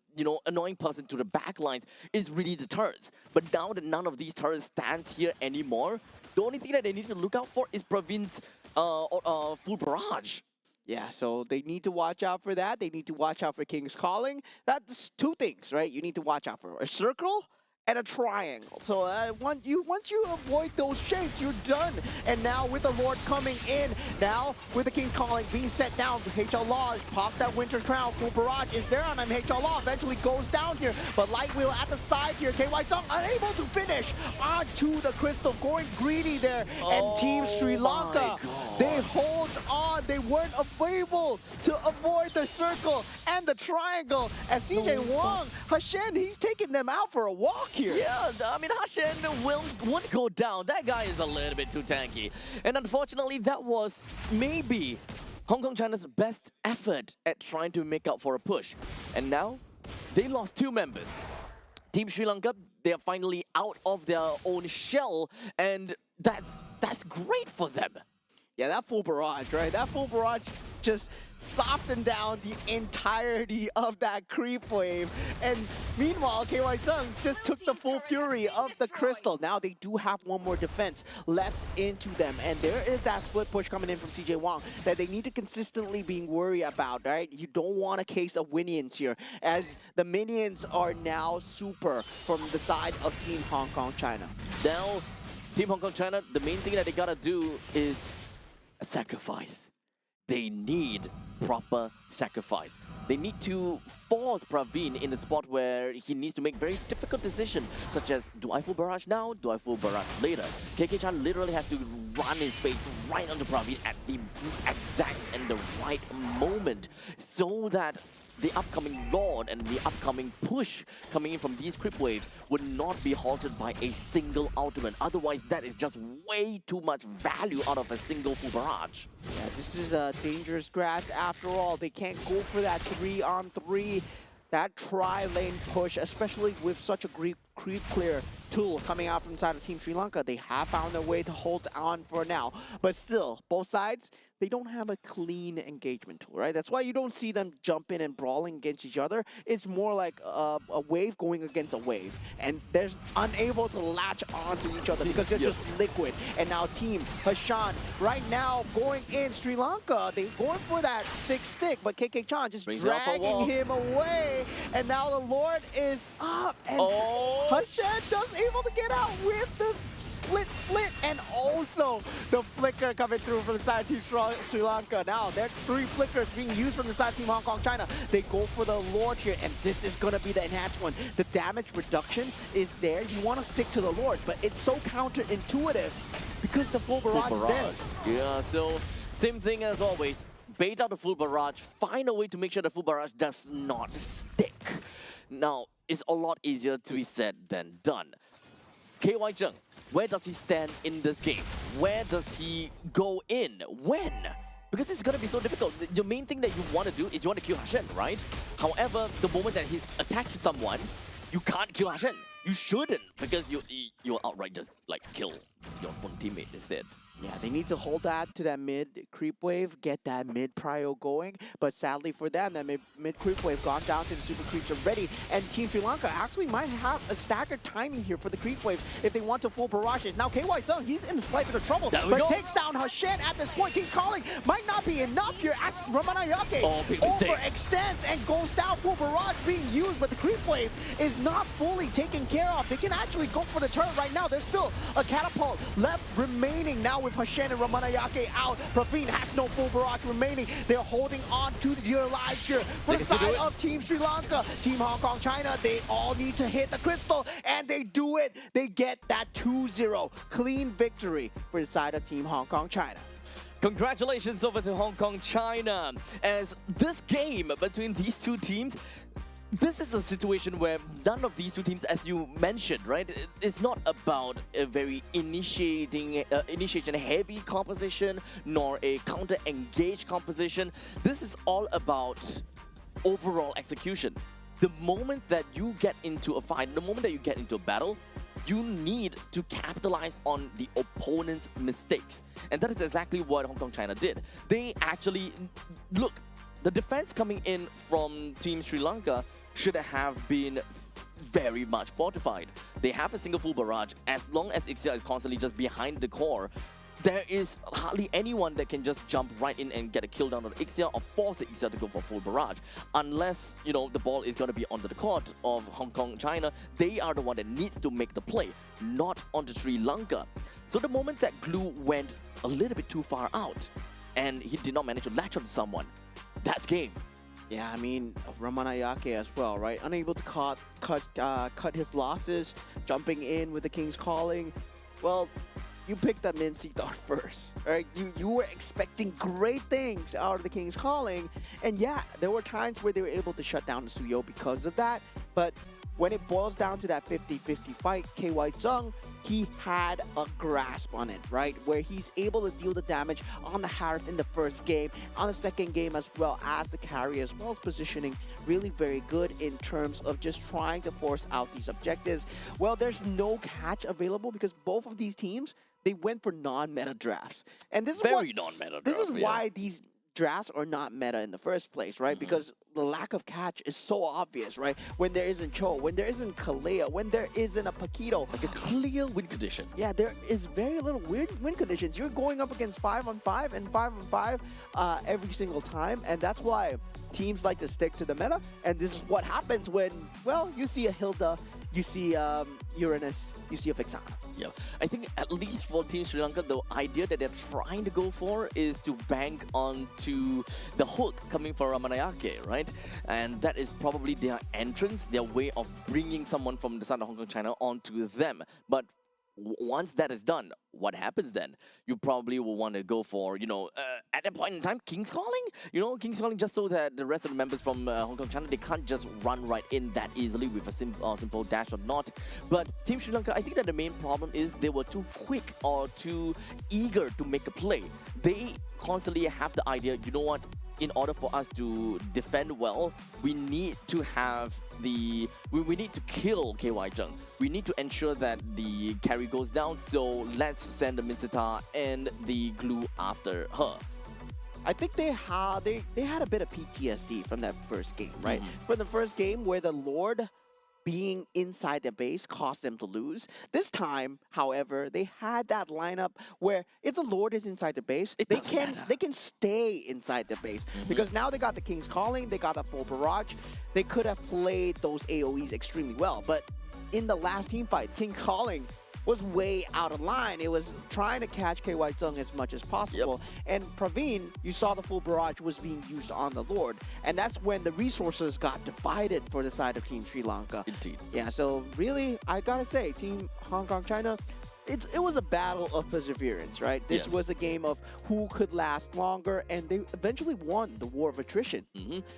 person to the backlines is really the turrets. But now that none of these turrets stands here anymore, the only thing that they need to look out for is Praveen's full barrage. Yeah, so they need to watch out for that. They need to watch out for King's Calling. That's two things, right? You need to watch out for a circle and a triangle. So once you avoid those shapes, you're done. And now with the Lord coming in, now with the King Calling being set down, HL Law pops that Winter Crown. Full barrage is there on him. HL Law eventually goes down here, but Light Wheel at the side here. KY Zung unable to finish onto the crystal, going greedy there. And Team Sri Lanka, they hold on. They weren't able to avoid the circle and the triangle. As CJ Wong, Hashen, he's taking them out for a walk here. Yeah, I mean, Hashen won't go down. That guy is a little bit too tanky. And unfortunately, that was maybe Hong Kong China's best effort at trying to make up for a push. And now, they lost 2 members. Team Sri Lanka, they are finally out of their own shell, and that's great for them. Yeah, that full barrage, right? That full barrage just soften down the entirety of that creep wave. And meanwhile, KY Sung just took the full fury of the crystal. Now they do have one more defense left into them. And there is that split push coming in from CJ Wong that they need to consistently be worried about, right? You don't want a case of Winions here, as the minions are now super from the side of Team Hong Kong China. Now, Team Hong Kong China, the main thing that they gotta do is a sacrifice. They need proper sacrifice. They need to force Praveen in a spot where he needs to make very difficult decisions, such as, do I full barrage now? Do I full barrage later? KK Chan literally has to run his face right onto Praveen at the exact and the right moment, so that the upcoming Lord and the upcoming push coming in from these creep waves would not be halted by a single ultimate. Otherwise, that is just way too much value out of a single full barrage. Yeah, this is a dangerous grass after all. They can't go for that 3-on-3, that tri-lane push, especially with such a creep clear tool coming out from the side of Team Sri Lanka. They have found a way to hold on for now. But still, both sides, they don't have a clean engagement tool, right? That's why you don't see them jumping and brawling against each other. It's more like a wave going against a wave. And they're unable to latch onto each other because they're just liquid. And now Team Hashan, right now, going in Sri Lanka, they're going for that stick, but KK Chan just dragging him away. And now the Lord is up. And Hashan just able to get out with the split, and also the flicker coming through from the side of Team Sri Lanka. Now, there's 3 flickers being used from the side of Team Hong Kong China. They go for the Lord here, and this is going to be the enhanced one. The damage reduction is there. You want to stick to the Lord, but it's so counterintuitive because the full barrage is there. Yeah, so same thing as always. Bait out the full barrage, find a way to make sure the full barrage does not stick. Now, it's a lot easier to be said than done. KY Jung, where does he stand in this game? Where does he go in? When? Because it's going to be so difficult. The main thing that you want to do is you want to kill Hashan, right? However, the moment that he's attached to someone, you can't kill Hashan. You shouldn't, because you'll outright just like kill your own teammate instead. Yeah, they need to hold that to that mid creep wave, get that mid prio going. But sadly for them, that mid creep wave gone down to the super creeps already. And Team Sri Lanka actually might have a staggered timing here for the creep waves if they want to full barrages. Now KY Zung, he's in a slight bit of trouble, but takes down Hashan at this point. King's Calling might not be enough here as Ramanayake overextends and goes down. Full barrage being used, but the creep wave is not fully taken care of. They can actually go for the turret right now. There's still a catapult left remaining now with Hashan and Ramanayake out. Praveen has no full barrage remaining. They're holding on to their lives here. For the side of Team Sri Lanka, Team Hong Kong China, they all need to hit the crystal, and they do it. They get that 2-0 clean victory for the side of Team Hong Kong China. Congratulations over to Hong Kong China, as this game between these two teams, this is a situation where none of these two teams, as you mentioned, right, it's not about a very initiation-heavy composition, nor a counter-engaged composition. This is all about overall execution. The moment that you get into a fight, the moment that you get into a battle, you need to capitalize on the opponent's mistakes. And that is exactly what Hong Kong China did. They actually, look, the defense coming in from Team Sri Lanka should have been very much fortified. They have a single full barrage. As long as Ixia is constantly just behind the core, there is hardly anyone that can just jump right in and get a kill down on the Ixia or force the Ixia to go for full barrage. Unless, you know, the ball is going to be onto the court of Hong Kong China, they are the one that needs to make the play, not onto Sri Lanka. So the moment that Glue went a little bit too far out, and he did not manage to latch onto someone, that's game. Yeah, I mean, Ramanayake as well, right? Unable to cut his losses, jumping in with the King's Calling. Well, you picked up Mincy Thought first, right? You were expecting great things out of the King's Calling. And yeah, there were times where they were able to shut down the Suyo because of that. But when it boils down to that 50-50 fight, KY Zung, he had a grasp on it, right? Where he's able to deal the damage on the Harith in the first game, on the second game as well as the carry, as well as positioning really very good in terms of just trying to force out these objectives. Well, there's no catch available because both of these teams, they went for non-meta drafts. And this is very non-meta drafts. This is why these drafts are not meta in the first place, right? Because the lack of catch is so obvious, right? When there isn't Cho, when there isn't Kalea, when there isn't a Paquito. Like a clear win condition. Yeah, there is very little win conditions. You're going up against 5-on-5 and 5-on-5 every single time, and that's why teams like to stick to the meta. And this is what happens when, well, you see a Hilda, you see Uranus, you see a Vixana. Yeah, I think at least for Team Sri Lanka, the idea that they're trying to go for is to bank onto the hook coming from Ramanayake, right? And that is probably their entrance, their way of bringing someone from the side of Hong Kong, China onto them. But once that is done, what happens then? You probably will want to go for, at that point in time, King's Calling? King's Calling just so that the rest of the members from Hong Kong, China, they can't just run right in that easily with a simple dash or not. But Team Sri Lanka, I think that the main problem is they were too quick or too eager to make a play. They constantly have the idea, you know what? In order for us to defend well, we need to have we need to kill KY Jung. We need to ensure that the carry goes down, so let's send the Minsita and the glue after her. I think they had a bit of PTSD from that first game, right? From the first game where the Lord being inside the base caused them to lose. This time, however, they had that lineup where if the Lord is inside the base, they can stay inside the base. Because now they got the King's Calling, they got the full barrage. They could have played those AoEs extremely well, but in the last team fight, King Calling was way out of line. It was trying to catch KY Zung as much as possible. And Praveen, you saw the full barrage was being used on the Lord. And that's when the resources got divided for the side of Team Sri Lanka. Indeed. Yeah, so really, I gotta say, Team Hong Kong, China, it was a battle of perseverance, right? This was a game of who could last longer, and they eventually won the war of attrition.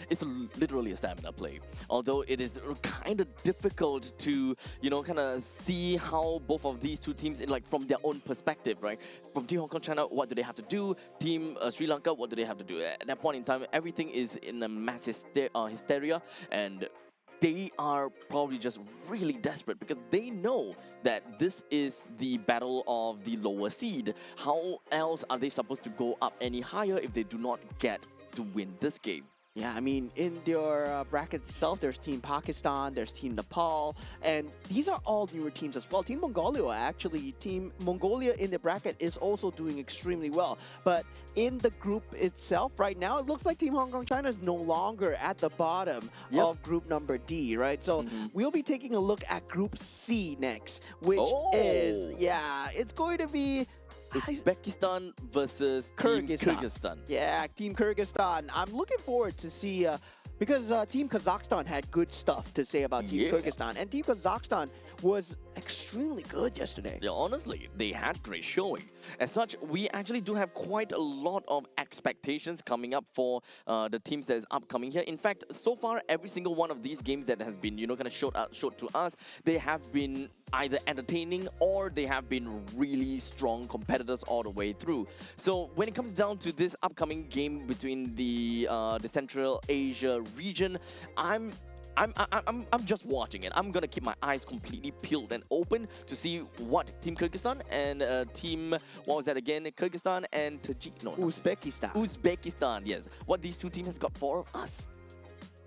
It's literally a stamina play. Although it is kind of difficult to, kind of see how both of these two teams, like from their own perspective, right? From Team Hong Kong, China, what do they have to do? Team Sri Lanka, what do they have to do? At that point in time, everything is in a mass hysteria, and they are probably just really desperate because they know that this is the battle of the lower seed. How else are they supposed to go up any higher if they do not get to win this game? Yeah, I mean, in your bracket itself, there's Team Pakistan, there's Team Nepal, and these are all newer teams as well. Team Mongolia, actually, Team Mongolia in the bracket is also doing extremely well. But in the group itself, right now, it looks like Team Hong Kong China is no longer at the bottom of group number D, right? So we'll be taking a look at Group C next, which is, it's going to be Uzbekistan versus Team Kyrgyzstan. Yeah, Team Kyrgyzstan. I'm looking forward to see, because Team Kazakhstan had good stuff to say about Team Kyrgyzstan. And Team Kazakhstan was extremely good yesterday. Yeah, honestly, they had great showing. As such, we actually do have quite a lot of expectations coming up for the teams that is upcoming here. In fact, so far, every single one of these games that has been, kind of showed to us, they have been either entertaining or they have been really strong competitors all the way through. So when it comes down to this upcoming game between the Central Asia region, I'm just watching it. I'm gonna keep my eyes completely peeled and open to see what Team Kyrgyzstan and Team, what was that again? Kyrgyzstan and Uzbekistan. Uzbekistan, yes. What these two teams has got for us.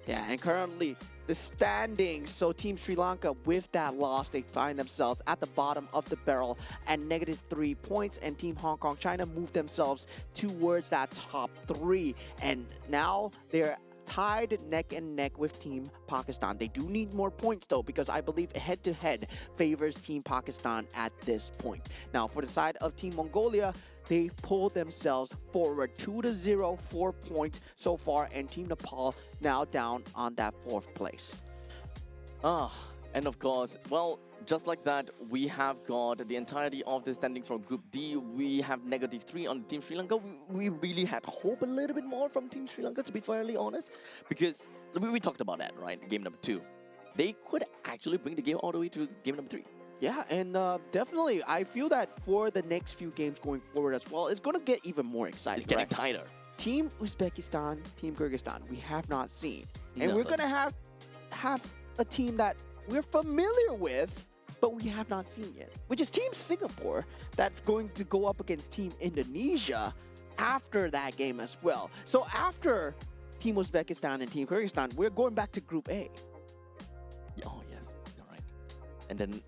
Yeah, and currently the standings. So Team Sri Lanka, with that loss, they find themselves at the bottom of the barrel at -3 points, and Team Hong Kong China move themselves towards that top 3, and now they're tied neck and neck with Team Pakistan. They do need more points though, because I believe head-to-head favors Team Pakistan at this point. Now for the side of Team Mongolia, they pulled themselves forward 2-0, 4 points so far, and Team Nepal now down on that 4th place. And of course, well, just like that, we have got the entirety of the standings from Group D. We have -3 on Team Sri Lanka. We really had hope a little bit more from Team Sri Lanka, to be fairly honest, because we talked about that, right? Game number 2. They could actually bring the game all the way to game number 3. Yeah, and definitely, I feel that for the next few games going forward as well, it's going to get even more exciting. It's getting tighter. Team Uzbekistan, Team Kyrgyzstan, we have not seen. And we're going to have a team that we're familiar with, but we have not seen yet, which is Team Singapore, that's going to go up against Team Indonesia. after that game as well. So after Team Uzbekistan and Team Kyrgyzstan, we're going back to Group A. Oh yes, you're right. And then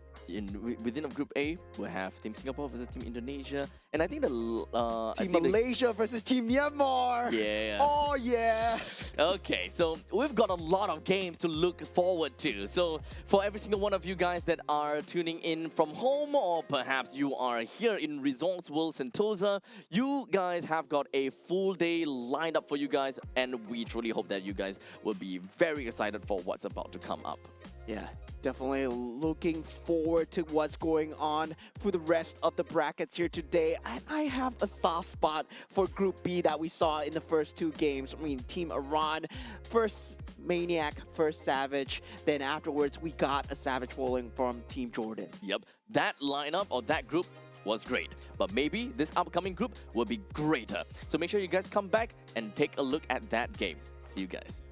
within of Group A, we have Team Singapore versus Team Indonesia, and I think Team Malaysia versus Team Myanmar. Yes. Oh yeah. Okay, so we've got a lot of games to look forward to. So for every single one of you guys that are tuning in from home, or perhaps you are here in Resorts World Sentosa, you guys have got a full day lined up for you guys, and we truly hope that you guys will be very excited for what's about to come up. Yeah, definitely looking forward to what's going on for the rest of the brackets here today. And I have a soft spot for Group B that we saw in the first two games. I mean, Team Iran, first Maniac, first Savage. Then afterwards, we got a Savage falling from Team Jordan. Yep, that lineup or that group was great, but maybe this upcoming group will be greater. So make sure you guys come back and take a look at that game. See you guys.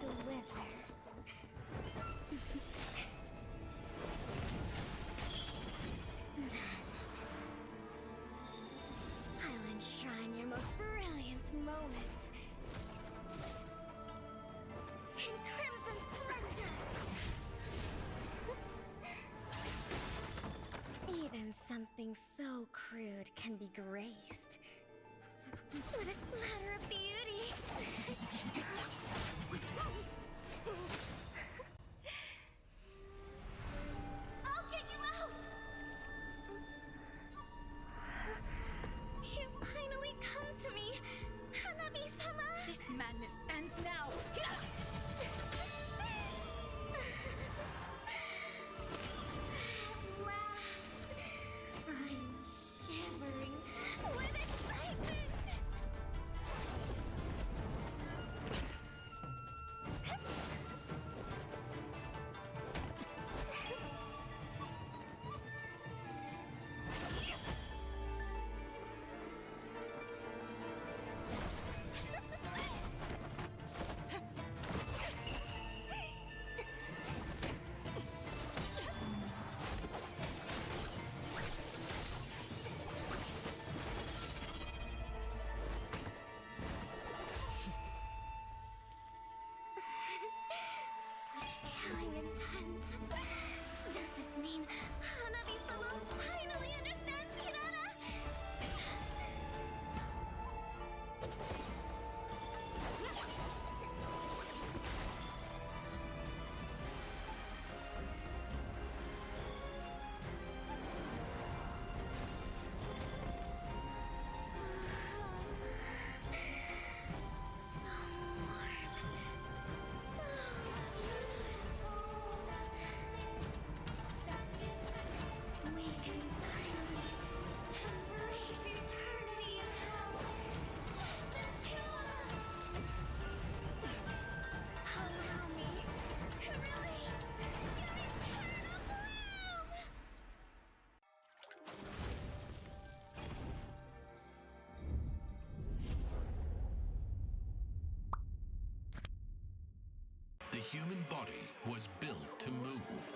slither. I'll enshrine your most brilliant moment in crimson splendor. Even something so crude can be graced with a splatter of beauty. I'll get you out! You finally come to me, Hanabi-sama! This madness ends now. At last, I'm shivering with excitement! Such killing intent. Does this mean Hanabi-sama finally understands Kirara? So warm. So beautiful. We can finally embrace eternity in hell. Just the two of us. Allow me to release your eternal bloom. The human body was built to move.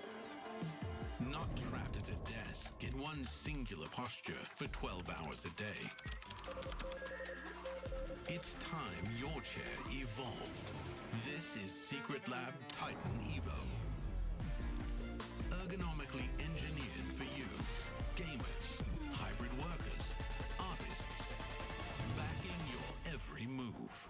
Not trapped at a desk in one singular posture for 12 hours a day. It's time your chair evolved. This is Secret Lab Titan Evo. Ergonomically engineered for you, gamers, hybrid workers, artists, backing your every move.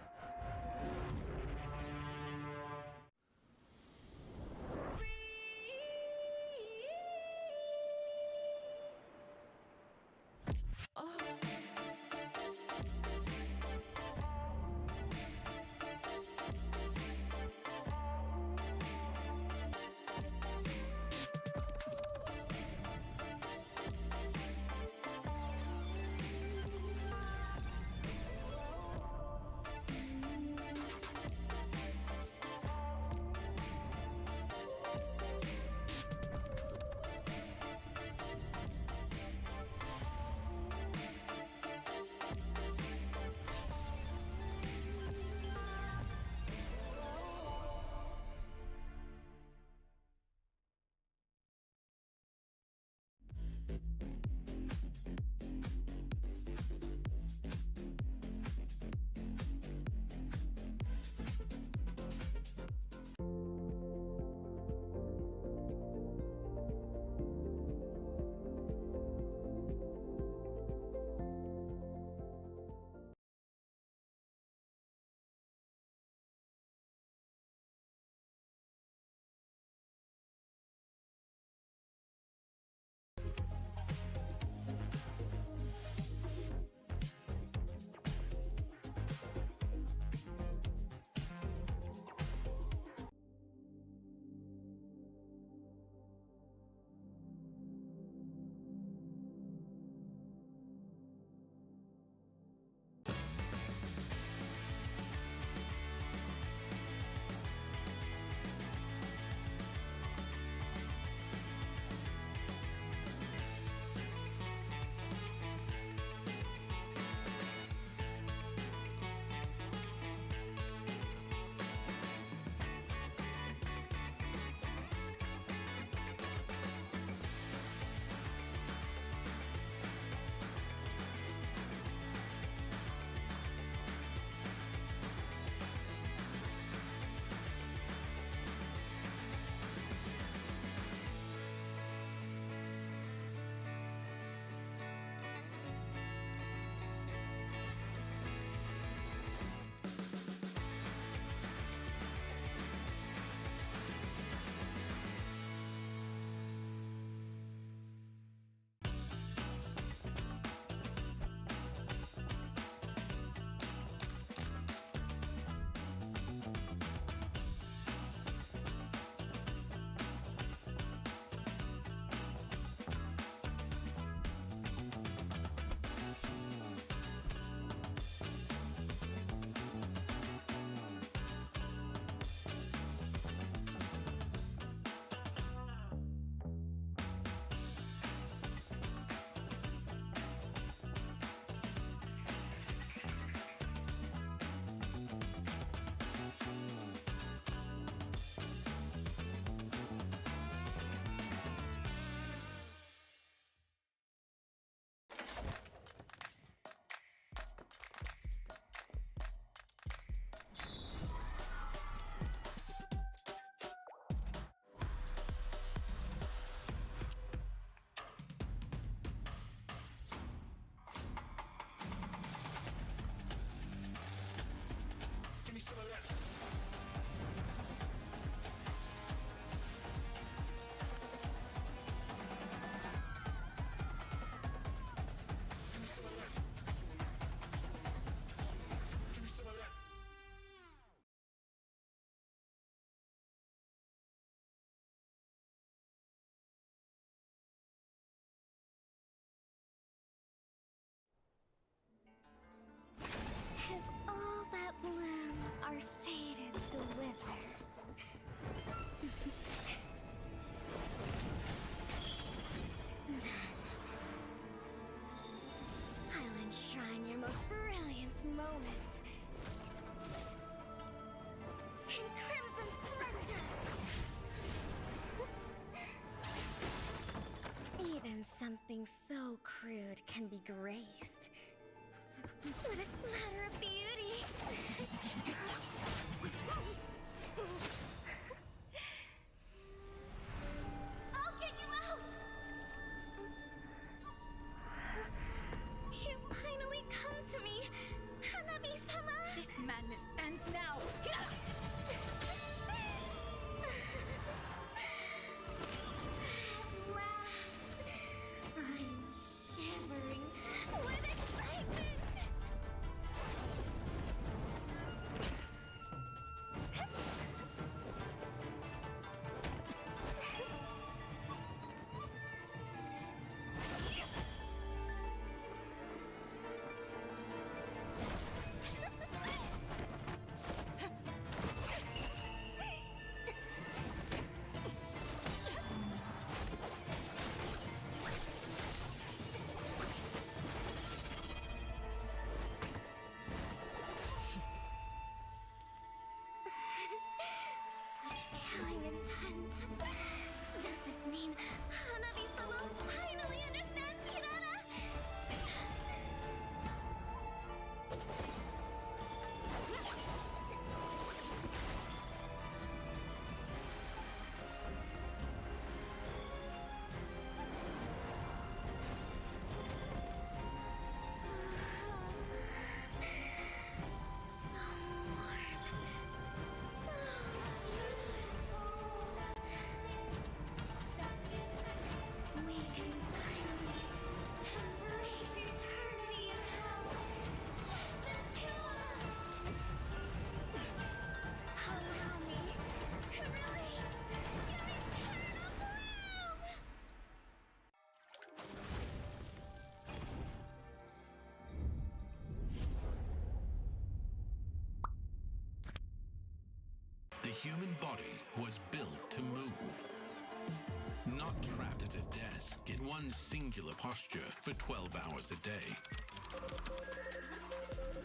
moment. In crimson splendor. Even something so crude can be graced with a splatter of beauty. I'll get you out! You finally come to me, Hanabi-sama! This madness ends now. At last, I'm shivering with excitement! Such killing intent. Does this mean Hanabi-sama finally understands Kirara? So warm. So beautiful. We can finally embrace eternity in hell. Just the two of us. Allow me to release your eternal bloom. The human body was built to move. Not trapped at a desk in one singular posture for 12 hours a day.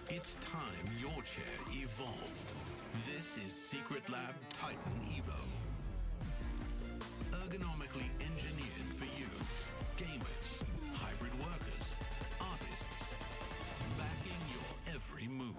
It's time your chair evolved. This is Secret Lab Titan Evo. Ergonomically engineered for you, gamers, hybrid workers, artists, backing your every move.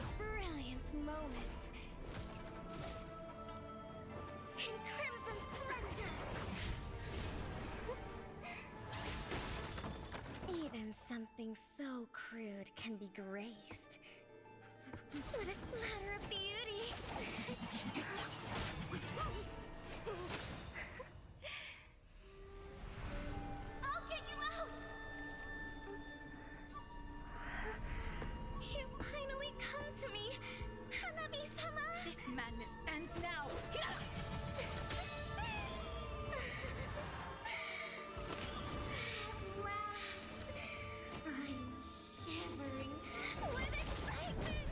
most brilliant moment. In crimson splendor! Even something so crude can be graced with a splatter of beauty. I'll get you out! You finally come to me, Hanabi-sama! This madness ends now. At last, I'm shivering with excitement!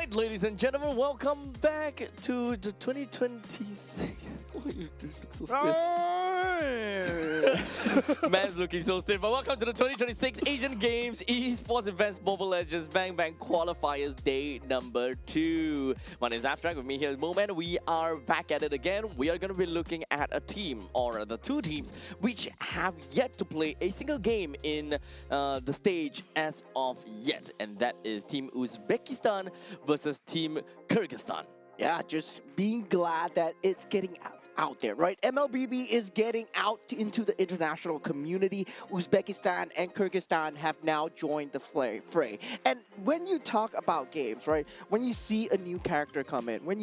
right, ladies and gentlemen, welcome back to the 2026. Oh, you look so stiff. Man's looking so stiff. But welcome to the 2026 Asian Games Esports Events Mobile Legends Bang Bang Qualifiers Day number 2. My name is Abstract. With me here is Moment. We are back at it again. We are going to be looking at a team, or the two teams, which have yet to play a single game in the stage as of yet. And that is Team Uzbekistan versus Team Kyrgyzstan. Yeah, just being glad that it's getting out there, right? MLBB is getting out into the international community. Uzbekistan and Kyrgyzstan have now joined the fray. And when you talk about games, right? When you see a new character come in, like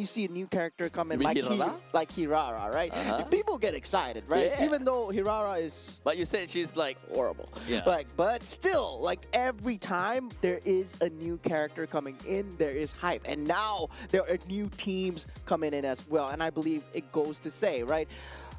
Hirara, right? People get excited, right? Yeah. Even though Hirara is... But you said she's like horrible. Yeah. But still, like every time there is a new character coming in, there is hype. And now there are new teams coming in as well. And I believe it goes to say, right?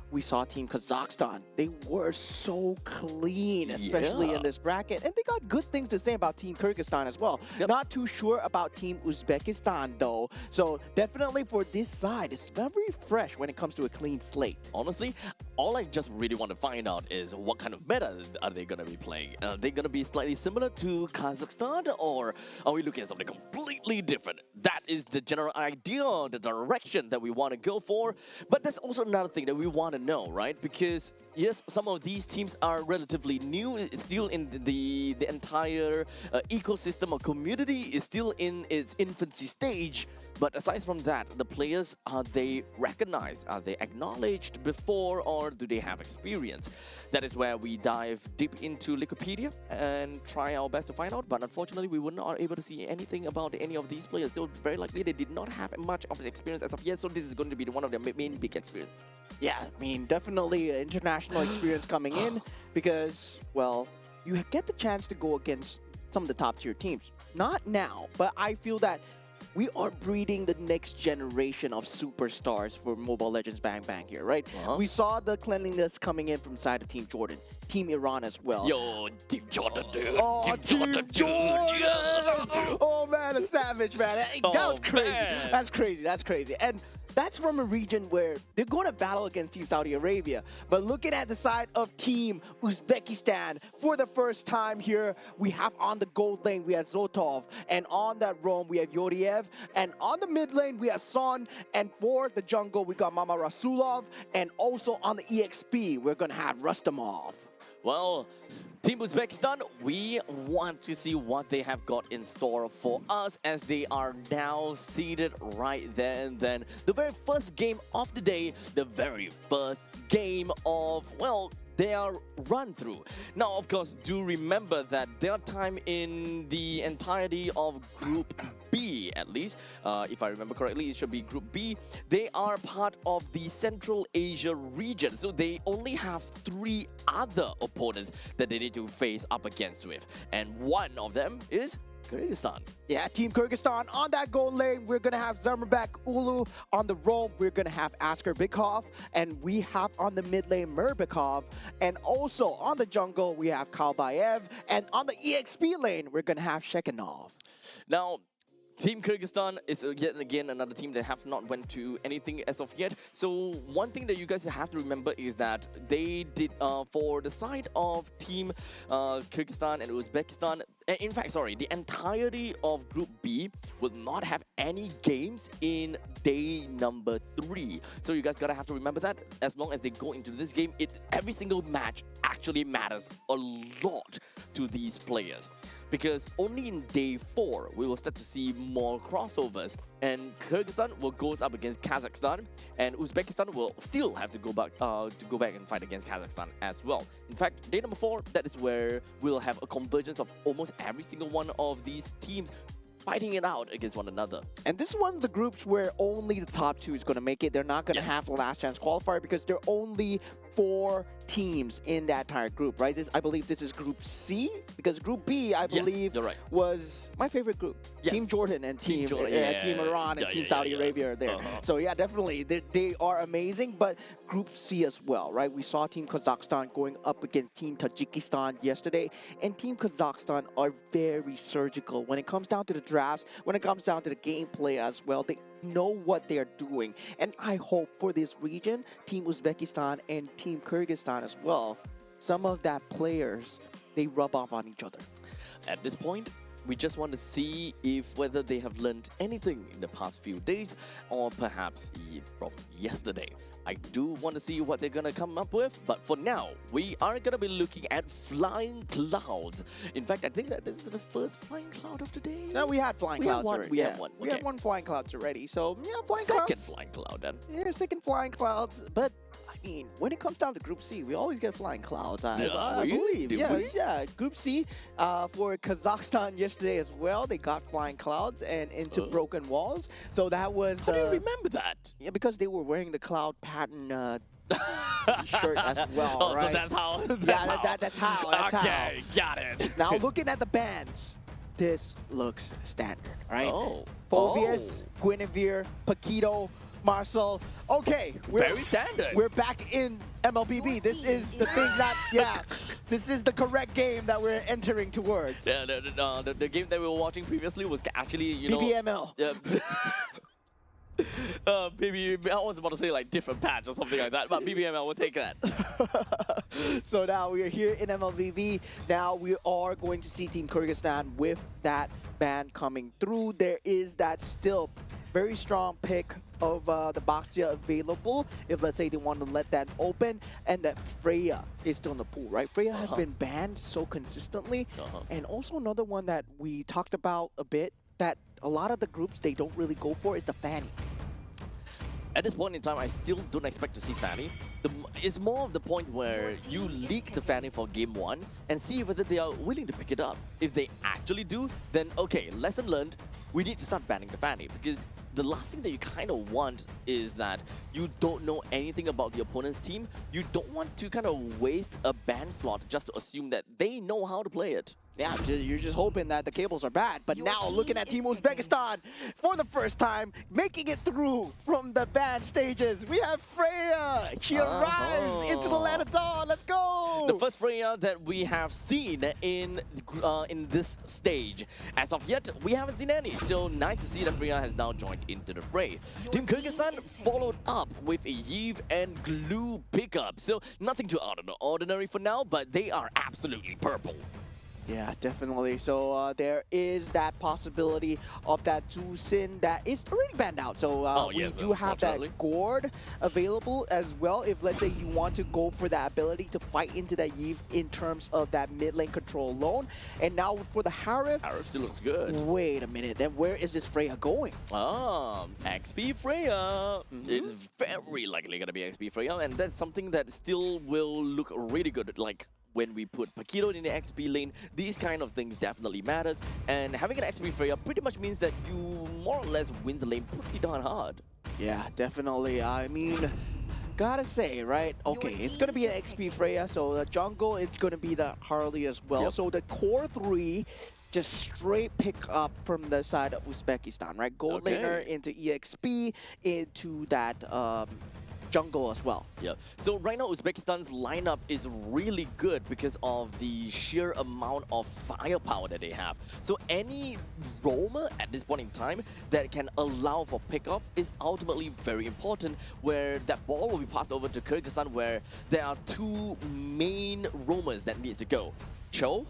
We saw Team Kazakhstan. They were so clean, especially in this bracket. And they got good things to say about Team Kyrgyzstan as well. Yep. Not too sure about Team Uzbekistan, though. So definitely for this side, it's very fresh when it comes to a clean slate. Honestly, all I just really want to find out is what kind of meta are they going to be playing? Are they going to be slightly similar to Kazakhstan, or are we looking at something completely different? That is the general idea, the direction that we want to go for. But there's also another thing that we want to know, right? Because yes, some of these teams are relatively new. It's still in the entire ecosystem or community is still in its infancy stage. But aside from that, the players, are they recognized? Are they acknowledged before, or do they have experience? That is where we dive deep into Wikipedia and try our best to find out. But unfortunately, we were not able to see anything about any of these players. So very likely they did not have much of the experience as of yet. So this is going to be one of their main big experience. Yeah, I mean, definitely an international experience coming in because, well, you get the chance to go against some of the top tier teams. Not now, but I feel that we are breeding the next generation of superstars for Mobile Legends Bang Bang here, right? We saw the cleanliness coming in from the side of Team Jordan, Team Iran as well. Yo, Team Jordan, dude. Oh, Team Jordan, dude. Yeah. Oh, man, a savage, man. That was crazy. Man. That's crazy. That's crazy. And that's from a region where they're going to battle against Team Saudi Arabia. But looking at the side of Team Uzbekistan, for the first time here, we have on the gold lane, we have Zotov. And on that roam, we have Yoriev. And on the mid lane, we have Son. And for the jungle, we got Mama Rasulov. And also on the EXP, we're going to have Rustamov. Well, Team Uzbekistan, we want to see what they have got in store for us as they are now seated right there and then. The very first game of the day, the very first game of, well, their run through. Now, of course, do remember that their time in the entirety of Group B, at least, if I remember correctly, it should be Group B. They are part of the Central Asia region, so they only have 3 other opponents that they need to face up against with, and one of them is Kyrgyzstan. Yeah, Team Kyrgyzstan on that gold lane, we're going to have Zermerbek Ulu. On the roam, we're going to have Asker Bikov. And we have on the mid lane, Murbikov. And also on the jungle, we have Kalbayev. And on the EXP lane, we're going to have Shekhanov. Now, Team Kyrgyzstan is yet again another team that have not went to anything as of yet. So one thing that you guys have to remember is that they did, for the side of Team Kyrgyzstan and Uzbekistan, in fact, sorry, the entirety of Group B will not have any games in day number 3. So you guys gotta have to remember that as long as they go into this game, every single match actually matters a lot to these players. Because only in day 4 we will start to see more crossovers, and Kyrgyzstan will go up against Kazakhstan, and Uzbekistan will still have to go back and fight against Kazakhstan as well. In fact, day number 4, that is where we'll have a convergence of almost every single one of these teams fighting it out against one another. And this is one of the groups where only the top 2 is going to make it. They're not going to have the last chance qualifier because they're only 4 teams in that entire group, right? I believe this is Group C, because Group B, I believe, you're right. was my favorite group. Yes. Team Jordan and Team Iran and Team Saudi Arabia are there. So yeah, definitely, they are amazing. But Group C as well, right? We saw Team Kazakhstan going up against Team Tajikistan yesterday, and Team Kazakhstan are very surgical when it comes down to the drafts, when it comes down to the gameplay as well. They know what they're doing, and I hope for this region, Team Uzbekistan and Team Kyrgyzstan as well, some of that players, they rub off on each other. At this point, we just want to see if whether they have learned anything in the past few days, or perhaps from yesterday. I do want to see what they're going to come up with, but for now, we are going to be looking at flying clouds. In fact, I think that this is the first flying cloud of the day. No, we had flying clouds already. We have one. We had one flying clouds already, so yeah, flying Second clouds. flying cloud then. Yeah, second flying clouds, but I mean, when it comes down to Group C, we always get flying clouds. I believe. Yeah, Group C for Kazakhstan yesterday as well. They got flying clouds and into broken walls. So that was How do you remember that? Yeah, because they were wearing the cloud pattern shirt as well, right? So that's how. That's how. Okay, got it. Now looking at the bands, this looks standard, right? Oh. Phoveus, Guinevere, Paquito, Marcel. Okay, Very standard. We're back in MLBB. This is the thing that, this is the correct game that we're entering towards. Yeah, the game that we were watching previously was actually, you know... BBML. Yeah. Maybe I was about to say like different patch or something like that, but BBML will take that. So now we are here in MLBB. Now we are going to see Team Kyrgyzstan with that ban coming through. There is that still very strong pick of the Baxia available if, let's say, they want to let that open, and that Freya is still in the pool, right? Freya has been banned so consistently. And also another one that we talked about a bit that a lot of the groups they don't really go for is the Fanny. At this point in time, I still don't expect to see Fanny. It's more of the point where you leak the Fanny for game 1 and see whether they are willing to pick it up. If they actually do, then okay, lesson learned, we need to start banning the Fanny, because the last thing that you kind of want is that you don't know anything about the opponent's team. You don't want to kind of waste a ban slot just to assume that they know how to play it. Yeah, you're just hoping that the cables are bad. But now looking at Team Uzbekistan for the first time, making it through from the ban stages. We have Freya. She arrives into the land of dawn. Let's go. The first Freya that we have seen in this stage. As of yet, we haven't seen any. So nice to see that Freya has now joined into the fray. Team Kyrgyzstan followed up with a Yves and Glue pickup. So nothing too out of the ordinary for now, but they are absolutely purple. Yeah, definitely. So there is that possibility of that Zusin that is already banned out. So we do have that Gourd available as well. If, let's say, you want to go for that ability to fight into that Yves in terms of that mid lane control alone. And now for the Harif. Harif still looks good. Wait a minute. Then where is this Freya going? XP Freya. It's very likely going to be XP Freya. And that's something that still will look really good. Like, when we put Paquito in the XP lane, these kind of things definitely matters. And having an XP Freya pretty much means that you more or less win the lane pretty darn hard. Yeah, definitely. I mean, gotta say, right? Okay, it's gonna be an XP Freya, so the jungle is gonna be the Harley as well. So the core 3 just straight pick up from the side of Uzbekistan, right? Gold laner into EXP, into that jungle as well. Yeah. So right now Uzbekistan's lineup is really good because of the sheer amount of firepower that they have. So any roamer at this point in time that can allow for pickoff is ultimately very important, where that ball will be passed over to Kyrgyzstan, where there are 2 main roamers that needs to go. Cho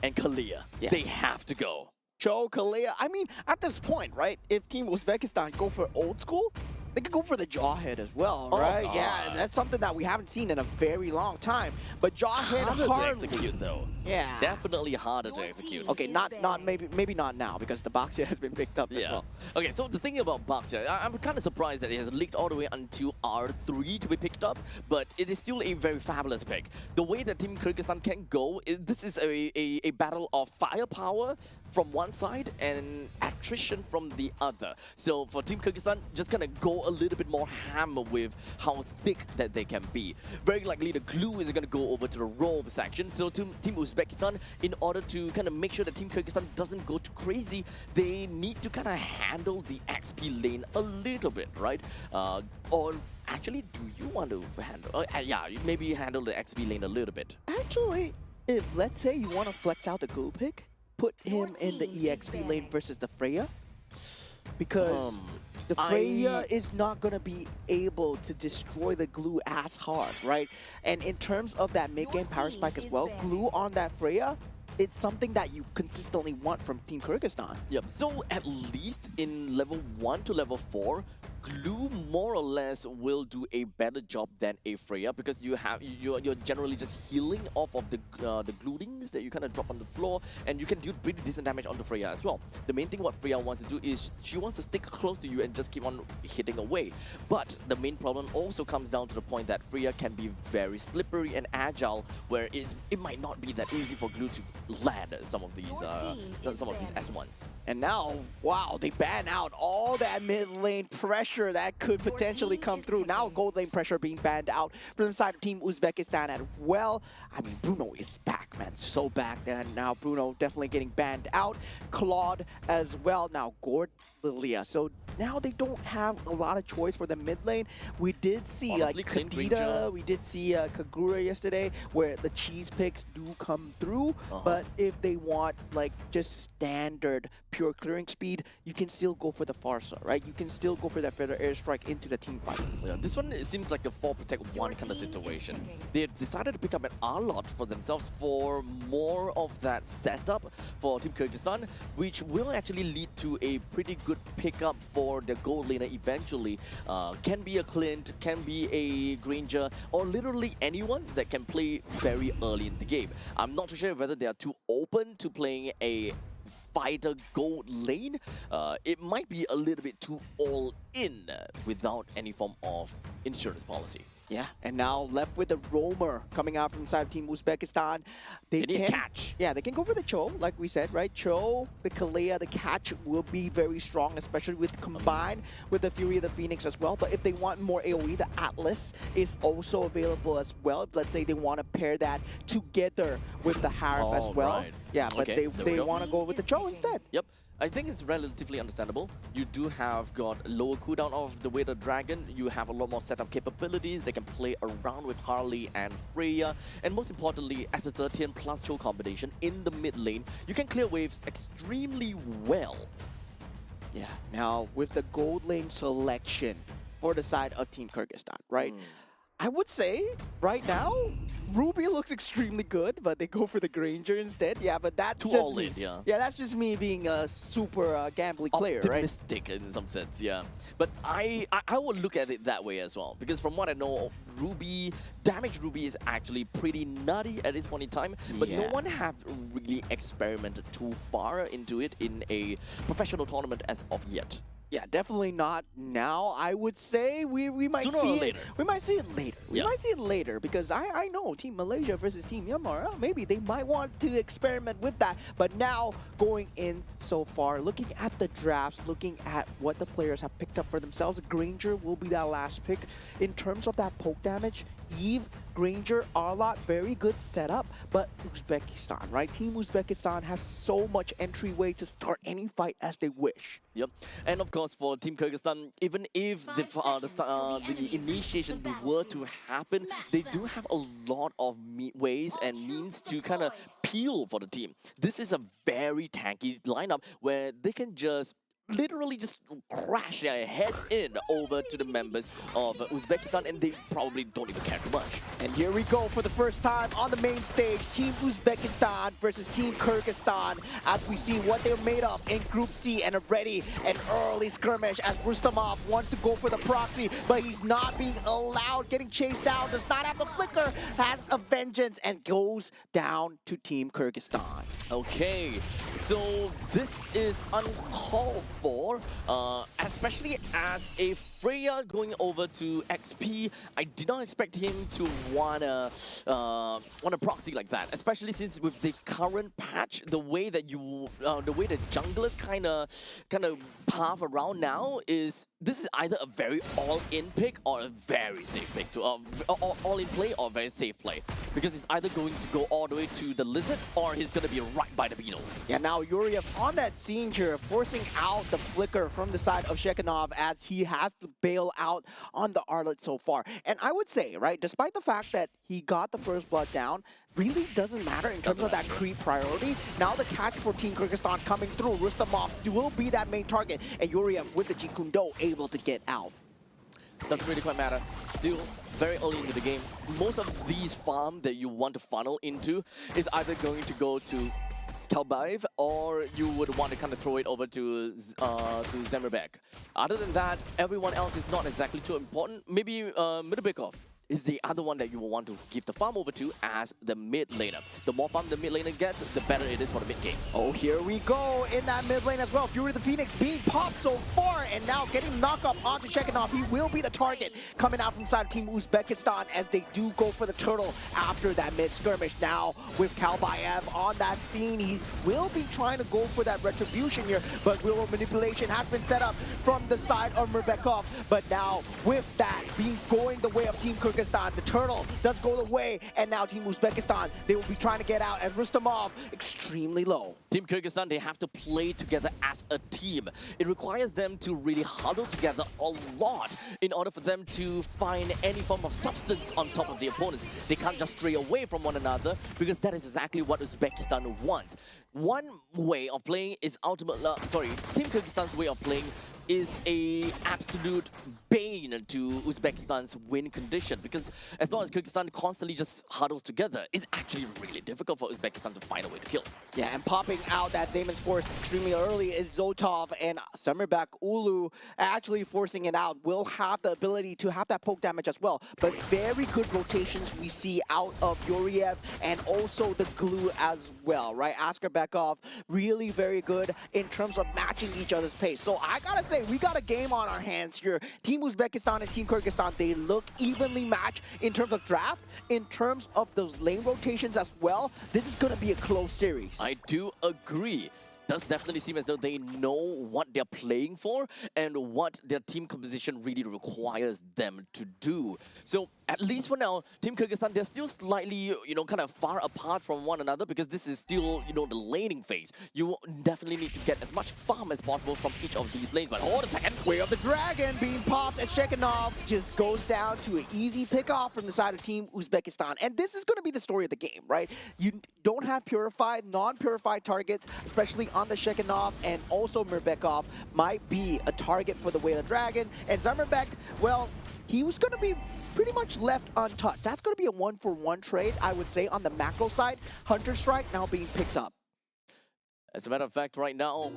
and Kalia. They have to go. Cho, Kalia. I mean, at this point, right, if Team Uzbekistan go for old school, they could go for the Jawhead as well, right? Yeah, that's something that we haven't seen in a very long time. But Jawhead harder to execute, though. Yeah, definitely harder to execute. Okay, maybe not now, because the Baxia has been picked up as well. Okay, so the thing about Baxia, I'm kind of surprised that it has leaked all the way until R3 to be picked up, but it is still a very fabulous pick. The way that Team Kyrgyzstan can go, this is a battle of firepower from one side and attrition from the other. So for Team Kyrgyzstan, just gonna go a little bit more hammer with how thick that they can be. Very likely the glue is gonna go over to the roll section. So Team Uzbekistan, in order to kind of make sure that Team Kyrgyzstan doesn't go too crazy, they need to kind of handle the XP lane a little bit, right? Or actually, do you want to handle? Yeah, maybe handle the XP lane a little bit. Actually, if let's say you want to flex out the glue pick, put him in the EXP lane versus the Freya, because the Freya is not going to be able to destroy the glue as hard, right? And in terms of that mid-game power spike as well, glue on that Freya, it's something that you consistently want from Team Kyrgyzstan. Yep, so at least in level 1 to level 4, glue more or less will do a better job than a Freya, because you're generally just healing off of the glutings that you kind of drop on the floor, and you can do pretty decent damage on the Freya as well. The main thing what Freya wants to do is she wants to stick close to you and just keep on hitting away. But the main problem also comes down to the point that Freya can be very slippery and agile, where it might not be that easy for glue to land some of these S1s. And now, wow, they ban out all that mid lane pressure that could potentially come through. Now gold lane pressure being banned out from the side of Team Uzbekistan as well. I mean, Bruno is back, man, so back. And now Bruno definitely getting banned out. Claude as well. Now Gord, Lilia. So now they don't have a lot of choice for the mid lane. We did see Honestly, like Kadita, we did see Kagura yesterday, where the cheese picks do come through. But if they want like just standard pure clearing speed, you can still go for the Farsa, right? You can still go for that feather airstrike into the team fight. Yeah, this one, it seems like a 4 protect 1 kind of situation. They've decided to pick up an R-Lot for themselves for more of that setup for Team Kyrgyzstan, which will actually lead to a pretty good pickup for the gold laner eventually. Can be a Clint, can be a Granger, or literally anyone that can play very early in the game. I'm not too sure whether they are too open to playing a fighter gold lane. It might be a little bit too all in without any form of insurance policy. Yeah, and now left with the roamer coming out from inside Team Uzbekistan. They need can catch. Yeah, they can go for the Cho, like we said, right? Cho, the Kalea, the catch will be very strong, especially with combined with the Fury of the Phoenix as well. But if they want more AoE, the Atlas is also available as well. If, let's say they want to pair that together with the Harif as well. Right. Yeah, but Okay, they want to go with the Cho instead. Yep. I think it's relatively understandable. You do have got lower cooldown of the Wither Dragon. You have a lot more setup capabilities. They can play around with Harley and Freya. And most importantly, as a 13 plus Cho combination in the mid lane, you can clear waves extremely well. Yeah, now with the gold lane selection for the side of Team Kyrgyzstan, right? I would say right now, Ruby looks extremely good, but they go for the Granger instead. Yeah, but that's Too just all me. in, yeah. Yeah, that's just me being a super gambling player, right? Optimistic in some sense, yeah. But I would look at it that way as well, because from what I know, damage Ruby is actually pretty nutty at this point in time, but no one have really experimented too far into it in a professional tournament as of yet. Yeah, definitely not now. I would say we might Sooner see or it. later. We might see it later. We Yeah. might see it later because I know Team Malaysia versus Team Myanmar. Maybe they might want to experiment with that. But now going in so far, looking at the drafts, looking at what the players have picked up for themselves, Granger will be that last pick. In terms of that poke damage, Eve, Granger, R-Lot, very good setup, but Uzbekistan, right? Team Uzbekistan has so much entryway to start any fight as they wish. Yep, and of course for Team Kyrgyzstan, even if the initiation were to happen, they do have a lot of ways and means to kind of peel for the team. This is a very tanky lineup where they can just literally just crash their heads in over to the members of Uzbekistan, and they probably don't even care too much. And here we go for the first time on the main stage, Team Uzbekistan versus Team Kyrgyzstan, as we see what they're made of in Group C, and already an early skirmish as Rustamov wants to go for the proxy, but he's not being allowed, getting chased down, does not have the flicker, has a vengeance, and goes down to Team Kyrgyzstan. Okay, so this is uncalled before, especially as a Freya going over to XP. I did not expect him to want a proxy like that, especially since with the current patch, the way that the junglers kind of path around now is this is either a very all-in pick or a very safe pick to all-in play or very safe play, because he's either going to go all the way to the Lizard or he's going to be right by the Beatles. Yeah, now Yuriev on that scene here, forcing out the flicker from the side of Shekinov as he has to bail out on the Arlet so far. And I would say, right, despite the fact that he got the first blood down, really doesn't matter in terms of that creep priority. Now the catch for Team Kyrgyzstan coming through, Rustamov will be that main target, and Yuriev with the Jikundo able to get out. Doesn't really quite matter. Still very early into the game. Most of these farm that you want to funnel into is either going to go to Kalbaev, or you would want to kind of throw it over to Zemerbek. Other than that, everyone else is not exactly too important. Maybe Midabekov is the other one that you will want to give the farm over to as the mid laner. The more farm the mid laner gets, the better it is for the mid game. Oh, here we go in that mid lane as well. Fury the Phoenix being popped so far, and now getting knocked up onto Shekinov. He will be the target coming out from side of Team Uzbekistan as they do go for the turtle after that mid skirmish. Now with Kalbaev on that scene, he will be trying to go for that retribution here, but real manipulation has been set up from the side of Murbekov. But now with that being going the way of Team Kyrgyzstan, the turtle does go the way, and now Team Uzbekistan, they will be trying to get out as Rustamov extremely low. Team Kyrgyzstan, they have to play together as a team. It requires them to really huddle together a lot in order for them to find any form of substance on top of the opponents. They can't just stray away from one another, because that is exactly what Uzbekistan wants. One way of playing is Team Kyrgyzstan's way of playing is a absolute bane to Uzbekistan's win condition, because as long as Kyrgyzstan constantly just huddles together, it's actually really difficult for Uzbekistan to find a way to kill. Yeah, and popping out that Damon's Force extremely early is Zotov, and Summerback Ulu actually forcing it out will have the ability to have that poke damage as well. But very good rotations we see out of Yuriev and also the glue as well, right? Askerbekov really very good in terms of matching each other's pace. So I gotta say, we got a game on our hands here. Team Uzbekistan and Team Kyrgyzstan, they look evenly matched in terms of draft, in terms of those lane rotations as well. This is gonna be a close series. I do agree. Does definitely seem as though they know what they're playing for and what their team composition really requires them to do. So at least for now, Team Kyrgyzstan, they're still slightly, kind of far apart from one another, because this is still, the laning phase. You definitely need to get as much farm as possible from each of these lanes. But hold a second. Way of the Dragon being popped, and Shekinov just goes down to an easy pick off from the side of Team Uzbekistan. And this is going to be the story of the game, right? You don't have purified, non-purified targets, especially on the Shekinov, and also Murbekov might be a target for the Way of the Dragon. And Zarmerbek, well, he was going to be pretty much left untouched. That's going to be a 1-for-1 trade, I would say, on the macro side. Hunter Strike now being picked up. As a matter of fact, right now,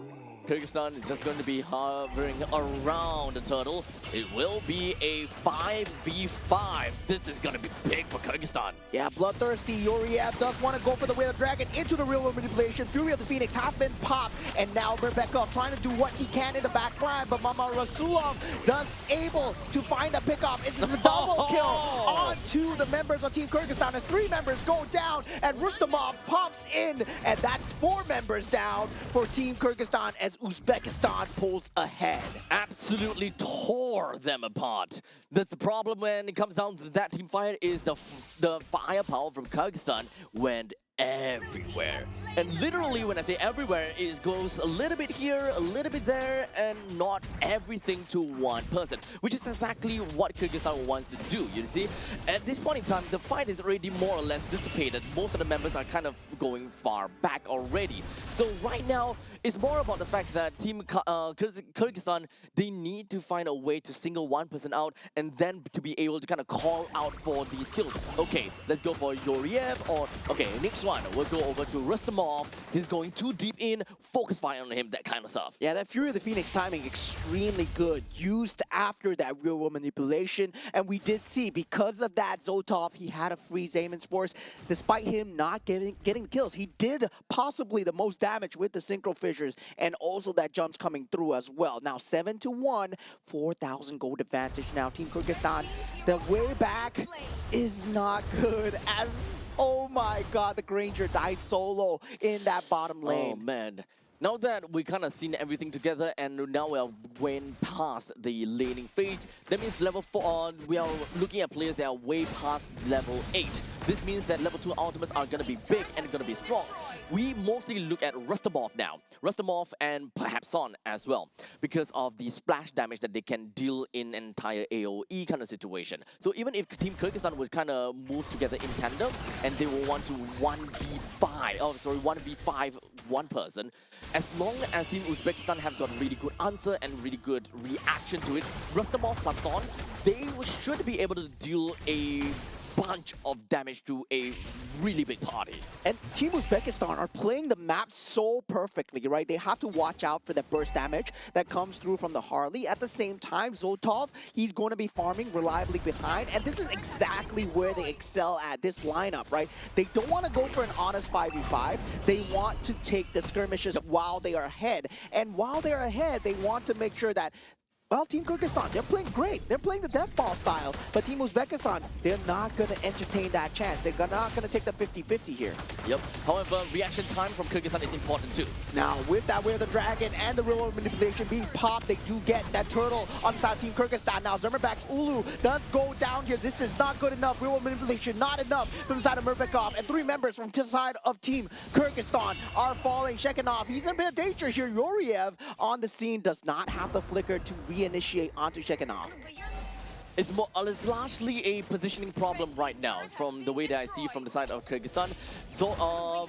Kyrgyzstan is just going to be hovering around the turtle. It will be a 5v5. This is going to be big for Kyrgyzstan. Yeah, bloodthirsty Yuriev does want to go for the Way of the Dragon into the real world manipulation. Fury of the Phoenix has been popped, and now Murbekov trying to do what he can in the back line, but Mama Rasulov does able to find a pickoff. It's a double kill onto the members of Team Kyrgyzstan as 3 members go down, and Rustamov pops in, and that's 4 members down for Team Kyrgyzstan as Uzbekistan pulls ahead. Absolutely tore them apart. The problem when it comes down to that team fight is the firepower from Kyrgyzstan went everywhere. And literally, when I say everywhere, it goes a little bit here, a little bit there, and not everything to one person, which is exactly what Kyrgyzstan wants to do, you see? At this point in time, the fight is already more or less dissipated. Most of the members are kind of going far back already. So right now, it's more about the fact that Team Kyrgyzstan, they need to find a way to single one person out and then to be able to kind of call out for these kills. Okay, let's go for Yuriev, or okay, next one. one will go over to Rustamov. He's going too deep in, focus fire on him, that kind of stuff. Yeah, that Fury of the Phoenix timing extremely good, used after that real world manipulation, and we did see because of that Zotov, he had a freeze aim in Sports. Despite him not getting the kills, he did possibly the most damage with the synchro fissures and also that jumps coming through as well. Now 7-1, 4,000 gold advantage now. Team Kyrgyzstan, the way back is not good as, oh my god, the Granger dies solo in that bottom lane. Oh man. Now that we kind of seen everything together and now we are going past the laning phase, that means level 4, we are looking at players that are way past level 8. This means that level 2 ultimates are going to be big and going to be strong. We mostly look at Rustamov now. Rustamov and perhaps Son as well, because of the splash damage that they can deal in an entire AoE kind of situation. So even if Team Kyrgyzstan would kind of move together in tandem and they will want to 1v5 one person, as long as Team Uzbekistan have got really good answer and really good reaction to it, Rustamov plus Son, they should be able to deal a bunch of damage to a really big party. And Team Uzbekistan are playing the map so perfectly, right? They have to watch out for the burst damage that comes through from the Harley. At the same time, Zotov, he's going to be farming reliably behind, and this is exactly where they excel at this lineup, right? They don't want to go for an honest 5v5. They want to take the skirmishes while they are ahead. And while they're ahead, they want to make sure that, well, Team Kyrgyzstan, they're playing great. They're playing the death ball style. But Team Uzbekistan, they're not going to entertain that chance. They're not going to take the 50-50 here. Yep. However, reaction time from Kyrgyzstan is important too. Now, with that Way of the Dragon and the real world manipulation being popped, they do get that turtle on the side of Team Kyrgyzstan. Now, Zermerbek Ulu does go down here. This is not good enough. Real world manipulation, not enough from the side of Murbekov. And 3 members from the side of Team Kyrgyzstan are falling. Shekhinov, he's in a bit of danger here. Yoriev on the scene does not have the flicker to reinitiate onto Shekhinov. It's largely a positioning problem right now from the way that I see from the side of Kyrgyzstan. So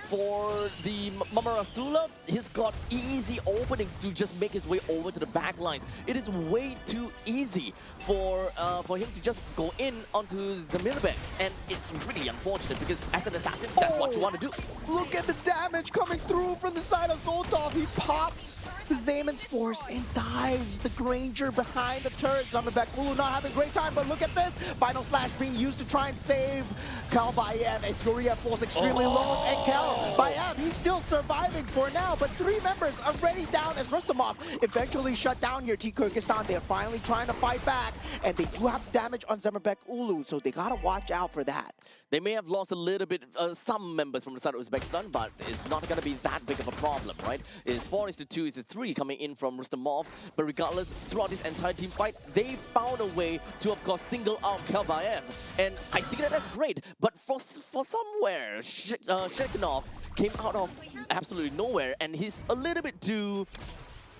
for the Mamarasula, he's got easy openings to just make his way over to the back lines. It is way too easy for him to just go in onto Zamirbek, and it's really unfortunate because as an assassin, that's what you want to do. Look at the damage coming through from the side of Zoltov. He pops the Zayman's Force and dives the Granger behind the turret. Zamirbek Ulu not having a great time, but look at this. Final Slash being used to try and save Kalbayev as Yoriev falls extremely low. And Kalbayev, he's still surviving for now, but 3 members already down as Rustamov eventually shut down here. Team Kyrgyzstan, they're finally trying to fight back, and they do have damage on Zamirbek Ulu, so they gotta watch out for that. They may have lost a little bit, some members from the side of Uzbekistan, but it's not going to be that big of a problem, right? It's 4-2, it's 3 coming in from Rustamov, but regardless, throughout this entire team fight, they found a way to, of course, single out Kalbayev, and I think that's great, but for somewhere, Shekhinov came out of absolutely nowhere, and he's a little bit too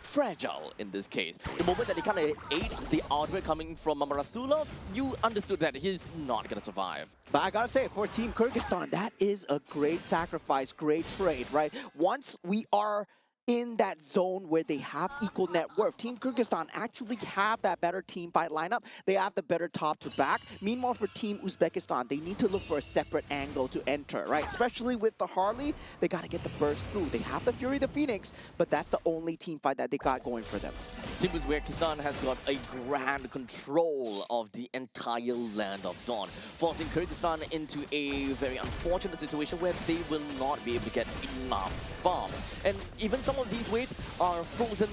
fragile in this case. The moment that he kind of ate the ultimate coming from Mamarasula, you understood that he's not going to survive. But I gotta say, for Team Kyrgyzstan, that is a great sacrifice, great trade, right? Once we are in that zone where they have equal net worth, Team Kyrgyzstan actually have that better team fight lineup. They have the better top to back. Meanwhile, for Team Uzbekistan, they need to look for a separate angle to enter, right? Especially with the Harley, they gotta get the burst through. They have the Fury, the Phoenix, but that's the only team fight that they got going for them. Team Uzbekistan has got a grand control of the entire land of Dawn, forcing Kyrgyzstan into a very unfortunate situation where they will not be able to get enough farm. And even some of these waves are frozen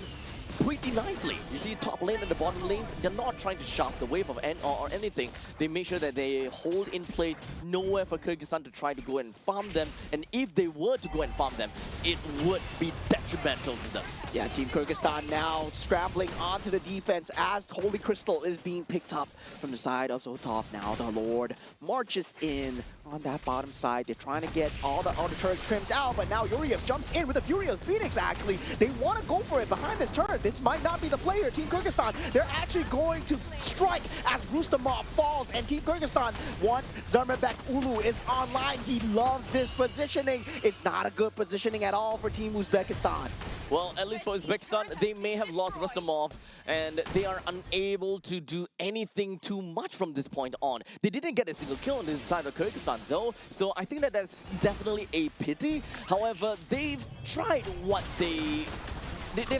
pretty nicely. You see top lane and the bottom lanes, they're not trying to shaft the wave of or anything. They make sure that they hold in place, nowhere for Kyrgyzstan to try to go and farm them. And if they were to go and farm them, it would be detrimental to them. Yeah, Team Kyrgyzstan now scrambling onto the defense as Holy Crystal is being picked up from the side of Zotov. Now the Lord marches in on that bottom side. They're trying to get all the turrets trimmed out, but now Yoriev jumps in with a Fury of Phoenix, actually. They want to go for it behind this turret. This might not be the player. Team Kyrgyzstan, they're actually going to strike as Rustamov falls, and Team Kyrgyzstan, once Zermerbek Ulu is online, he loves this positioning. It's not a good positioning at all for Team Uzbekistan. Well, at least for Uzbekistan, they may have lost Rustamov, and they are unable to do anything too much from this point on. They didn't get a single kill on the side of Kyrgyzstan, though, so I think that that's definitely a pity. However, they've tried what they've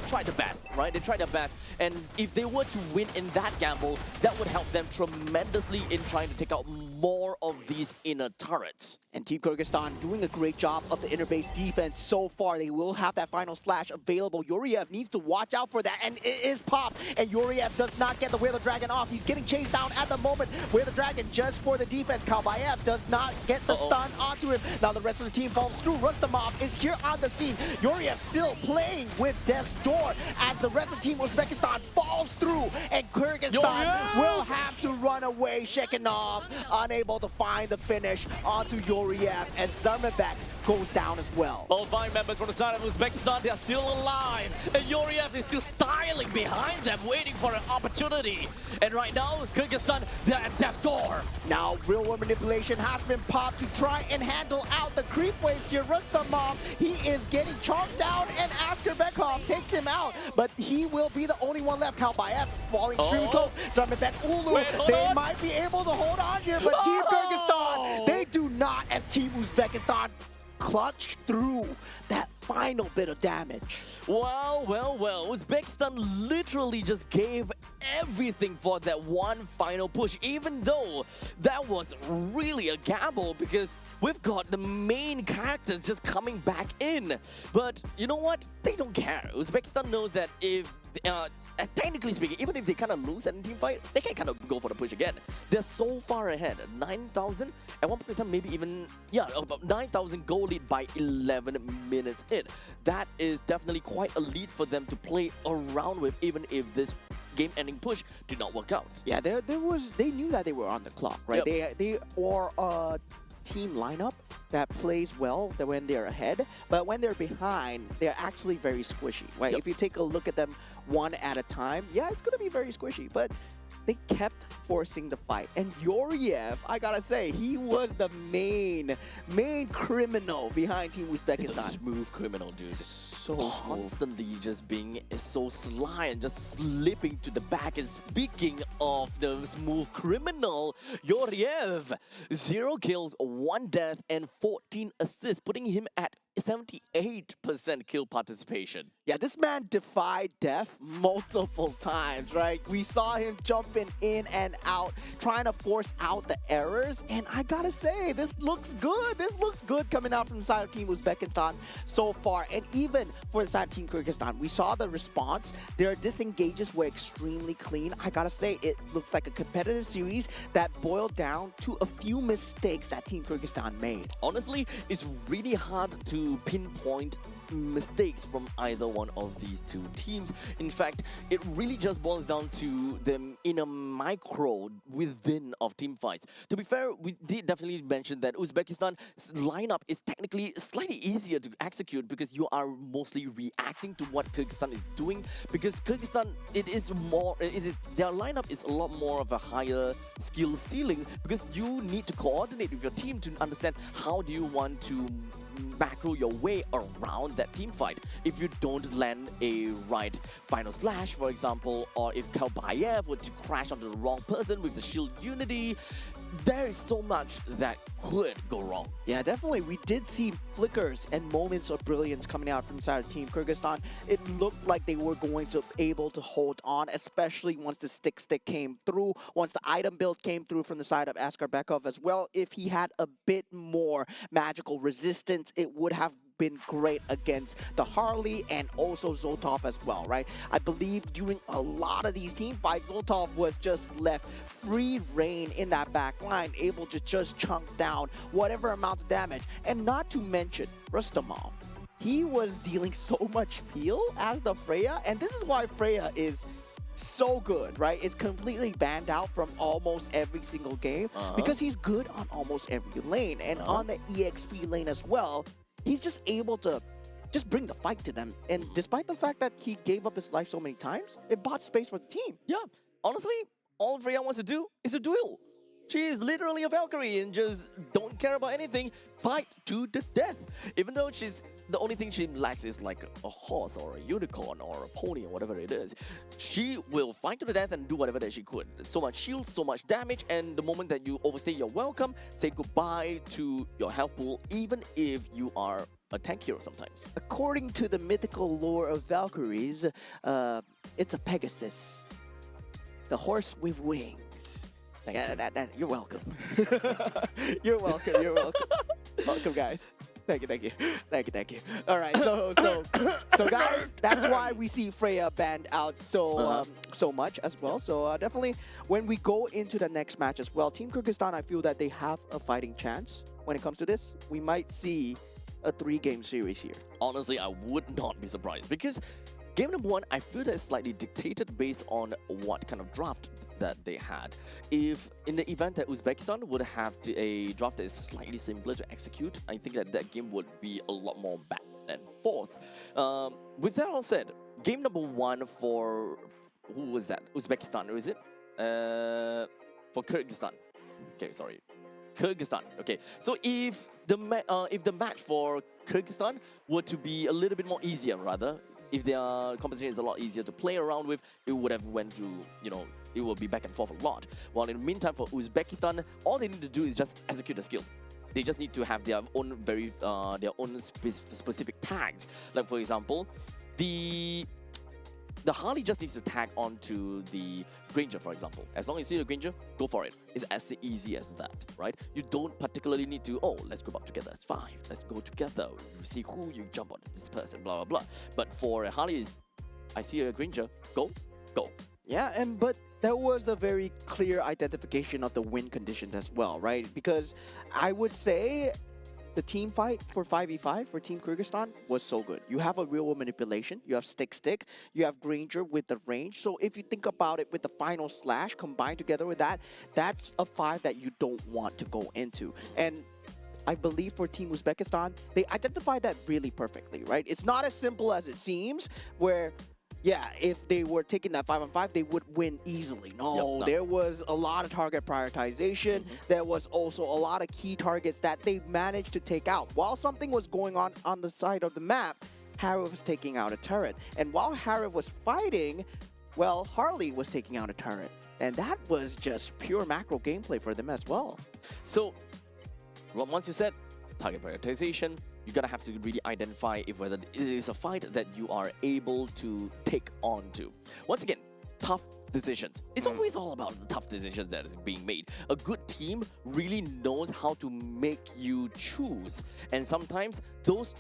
tried the best, right? They tried their best, and if they were to win in that gamble, that would help them tremendously in trying to take out more of these inner turrets. And Team Kyrgyzstan doing a great job of the inner base defense so far. They will have that final slash available. Yuriev needs to watch out for that, and it is popped. And Yuriev does not get the Wheel of Dragon off. He's getting chased down at the moment. Wheel of Dragon just for the defense. Kalbayev does not get the stun onto him. Now the rest of the team falls through. Rustamov is here on the scene. Yuriev still playing with Death's Door as the rest of Team Uzbekistan falls through, and Kyrgyzstan will have to run away. Shekinov unable to find the finish onto Yuriev, and Zarmabek goes down as well. All 5 members from the side of Uzbekistan, they are still alive. And Yuriev is still styling behind them, waiting for an opportunity. And right now, Kyrgyzstan, they're at death's door. Now, real-world manipulation has been popped to try and handle out the creep waves here. Rustamov, he is getting chomped down, and Askerbekov takes him out. But he will be the only one left. Kalbayev falling extremely close. Zarmabek, Ulu, they might be able to hold on here, but Team Kyrgyzstan, they do not, as Team Uzbekistan clutch through that final bit of damage. Well. Uzbekistan literally just gave everything for that one final push, even though that was really a gamble because we've got the main characters just coming back in. But you know what? They don't care. Uzbekistan knows that if technically speaking, even if they kind of lose in team fight, they can kind of go for the push again. They're so far ahead. 9,000 at one point in time, maybe even about 9,000 goal lead by 11 minutes in. That is definitely quite a lead for them to play around with, even if this game-ending push did not work out. Yeah, they knew that they were on the clock, right? Yep. They are a team lineup that plays well when they're ahead, but when they're behind, they're actually very squishy, right? Yep. If you take a look at them one at a time, yeah, it's going to be very squishy, but they kept forcing the fight. And Yuriev, I gotta say, he was the main criminal behind Team Uzbekistan. He's a smooth criminal, dude. So smooth. Constantly just being so sly and just slipping to the back. And speaking of the smooth criminal, Yuriev, 0 kills, 1 death, and 14 assists, putting him at 78% kill participation. Yeah, this man defied death multiple times, right? We saw him jumping in and out, trying to force out the errors. And I gotta say, this looks good. This looks good coming out from the side of Team Uzbekistan so far. And even for the side of Team Kyrgyzstan, we saw the response. Their disengages were extremely clean. I gotta say, it looks like a competitive series that boiled down to a few mistakes that Team Kyrgyzstan made. Honestly, it's really hard to pinpoint mistakes from either one of these two teams. In fact, it really just boils down to them in a micro within of team fights. To be fair, we did definitely mention that Uzbekistan's lineup is technically slightly easier to execute because you are mostly reacting to what Kyrgyzstan is doing, because Kyrgyzstan, their lineup is a lot more of a higher skill ceiling, because you need to coordinate with your team to understand how do you want to macro your way around that team fight. If you don't land a right final slash, for example, or if Kalbayev were to crash onto the wrong person with the shield unity, there is so much that could go wrong. Yeah, definitely. We did see flickers and moments of brilliance coming out from inside of Team Kyrgyzstan. It looked like they were going to be able to hold on, especially once the stick came through, once the item build came through from the side of Askerbekov as well. If he had a bit more magical resistance, it would have been great against the Harley and also Zoltov as well, right? I believe during a lot of these team fights, Zoltov was just left free reign in that back line, able to just chunk down whatever amount of damage. And not to mention Rustamov. He was dealing so much peel as the Freya, and this is why Freya is so good, right? It's completely banned out from almost every single game because he's good on almost every lane, and on the EXP lane as well. He's just able to just bring the fight to them. And despite the fact that he gave up his life so many times, it bought space for the team. Yeah, honestly, all Freya wants to do is to duel. She is literally a Valkyrie and just don't care about anything, fight to the death. Even though she's the only thing she lacks is like a horse or a unicorn or a pony or whatever it is. She will fight to the death and do whatever that she could. So much shield, so much damage, and the moment that you overstay your welcome, say goodbye to your health pool, even if you are a tank hero sometimes. According to the mythical lore of Valkyries, it's a Pegasus, the horse with wings. Yeah, that you're welcome. You're welcome. You're welcome. Welcome, guys. Thank you. All right, so guys, that's why we see Freya banned out so much as well. So definitely, when we go into the next match as well, Team Kyrgyzstan, I feel that they have a fighting chance when it comes to this. We might see a 3-game series here. Honestly, I would not be surprised because game number 1, I feel that it's slightly dictated based on what kind of draft that they had. If in the event that Uzbekistan would have a draft that is slightly simpler to execute, I think that that game would be a lot more back and forth. With that all said, game number 1 for who was that? Uzbekistan, or is it? For Kyrgyzstan. Okay, sorry. Kyrgyzstan. Okay, so if the match for Kyrgyzstan were to be a little bit more easier, rather, if their competition is a lot easier to play around with, it would have went through, it will be back and forth a lot. While in the meantime, for Uzbekistan, all they need to do is just execute the skills. They just need to have their own specific tags. Like for example, the Harley just needs to tag onto the Granger, for example. As long as you see the Granger, go for it. It's as easy as that, right? You don't particularly need to, let's group up together as 5. Let's go together. You see who you jump on, this person, blah, blah, blah. But for a Harley, I see a Granger, go. Yeah, but there was a very clear identification of the win conditions as well, right? Because I would say the team fight for 5v5 for Team Kyrgyzstan was so good. You have a real manipulation, you have stick, you have Granger with the range. So if you think about it with the final slash combined together with that, that's a 5 that you don't want to go into. And I believe for Team Uzbekistan, they identified that really perfectly, right? It's not as simple as it seems, where yeah, if they were taking that 5-on-5, they would win easily. No, there was a lot of target prioritization. There was also a lot of key targets that they managed to take out. While something was going on the side of the map, Harif was taking out a turret. And while Harif was fighting, well, Harley was taking out a turret. And that was just pure macro gameplay for them as well. So, once you said target prioritization, you're gonna have to really identify if whether it is a fight that you are able to take on to. Once again, tough decisions. It's always all about the tough decisions that is being made. A good team really knows how to make you choose, and sometimes those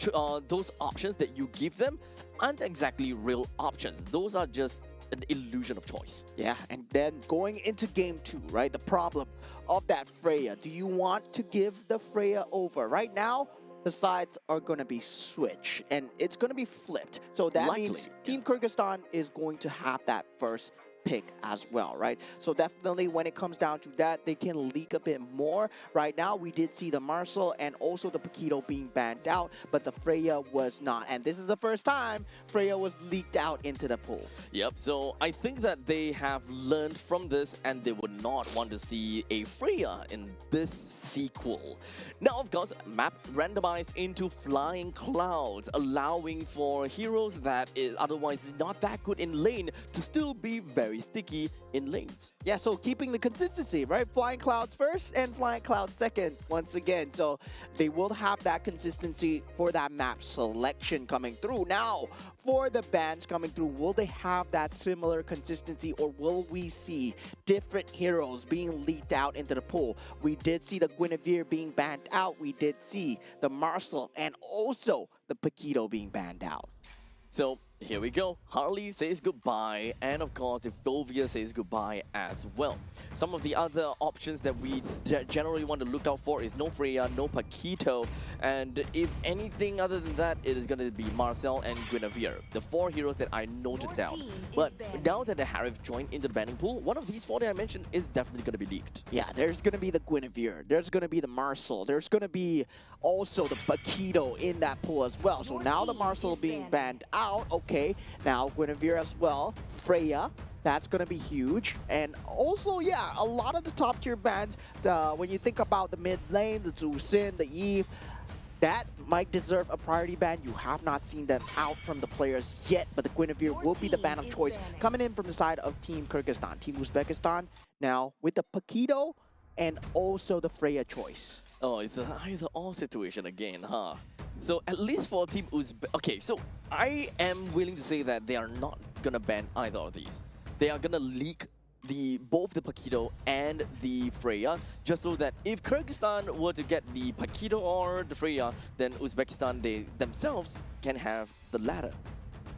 options that you give them aren't exactly real options. Those are just an illusion of choice. Yeah, and then going into game 2, right? The problem of that Freya. Do you want to give the Freya over? Right now, the sides are going to be switched, and it's going to be flipped. So that means Team Kyrgyzstan is going to have that first pick as well, right? So definitely when it comes down to that, they can leak a bit more. Right now, we did see the Marcel and also the Paquito being banned out, but the Freya was not. And this is the first time Freya was leaked out into the pool. Yep, so I think that they have learned from this and they would not want to see a Freya in this sequel. Now, of course, map randomized into flying clouds, allowing for heroes that is otherwise not that good in lane to still be very sticky in lanes. Yeah, so keeping the consistency, right? Flying Clouds first and Flying Clouds second once again. So they will have that consistency for that map selection coming through. Now, for the bans coming through, will they have that similar consistency, or will we see different heroes being leaked out into the pool? We did see the Guinevere being banned out. We did see the Marcel and also the Paquito being banned out. So here we go. Harley says goodbye, and of course, Fulvia says goodbye as well. Some of the other options that we generally want to look out for is no Freya, no Paquito, and if anything other than that, it is going to be Marcel and Guinevere, the 4 heroes that I noted down. But now that the Harif joined into the banning pool, one of these 4 that I mentioned is definitely going to be leaked. Yeah, there's going to be the Guinevere, there's going to be the Marcel, there's going to be also the Paquito in that pool as well. So now the Marcel being banned out. Okay, now Guinevere as well, Freya, that's going to be huge. And also, yeah, a lot of the top tier bans, when you think about the mid lane, the Zusin, the Eve, that might deserve a priority ban. You have not seen them out from the players yet, but the Guinevere will be the ban of choice coming in from the side of Team Kyrgyzstan. Team Uzbekistan now with the Paquito and also the Freya choice. Oh, it's an either-or situation again, huh? So at least for Team Uzbek... Okay, so I am willing to say that they are not going to ban either of these. They are going to leak both the Paquito and the Freya, just so that if Kyrgyzstan were to get the Paquito or the Freya, then Uzbekistan, they themselves can have the latter.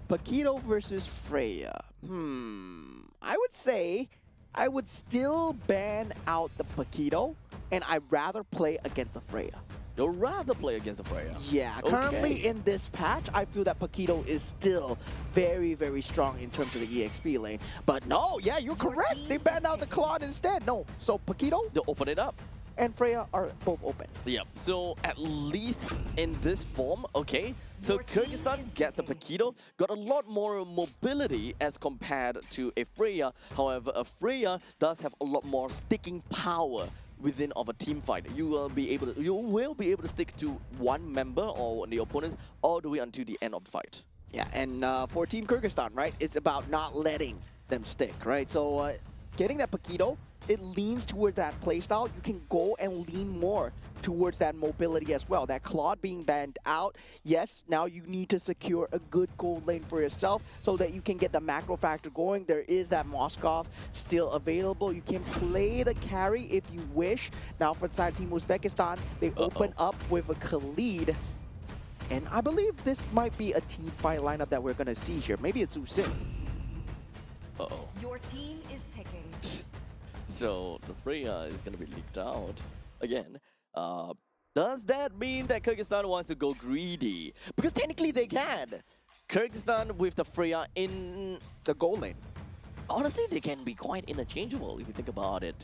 Paquito versus Freya. I would say I would still ban out the Paquito, and I'd rather play against a Freya. You'd rather play against a Freya? Yeah, currently in this patch, I feel that Paquito is still very, very strong in terms of the EXP lane. But no, yeah, you're correct. They banned out the Claude instead. No, so Paquito They'll open it up. and Freya are both open. Yep, so at least in this form, okay. So Kyrgyzstan gets the Paquito, got a lot more mobility as compared to a Freya. However, a Freya does have a lot more sticking power within of a team fight. You will be able to stick to one member or the opponents all the way until the end of the fight. Yeah, and for Team Kyrgyzstan, right, it's about not letting them stick, right? So getting that Paquito, it leans towards that playstyle. You can go and lean more towards that mobility as well. That Claude being banned out, yes, now you need to secure a good gold lane for yourself so that you can get the macro factor going. There is that Moskov still available. You can play the carry if you wish. Now for the side of Team Uzbekistan, they open up with a Khalid. And I believe this might be a team fight lineup that we're going to see here. Maybe it's Usin. Uh-oh. Your team is picking. So the Freya is going to be leaked out again. Does that mean that Kyrgyzstan wants to go greedy? Because technically they can. Kyrgyzstan with the Freya in The gold lane. honestly, they can be quite interchangeable if you think about it.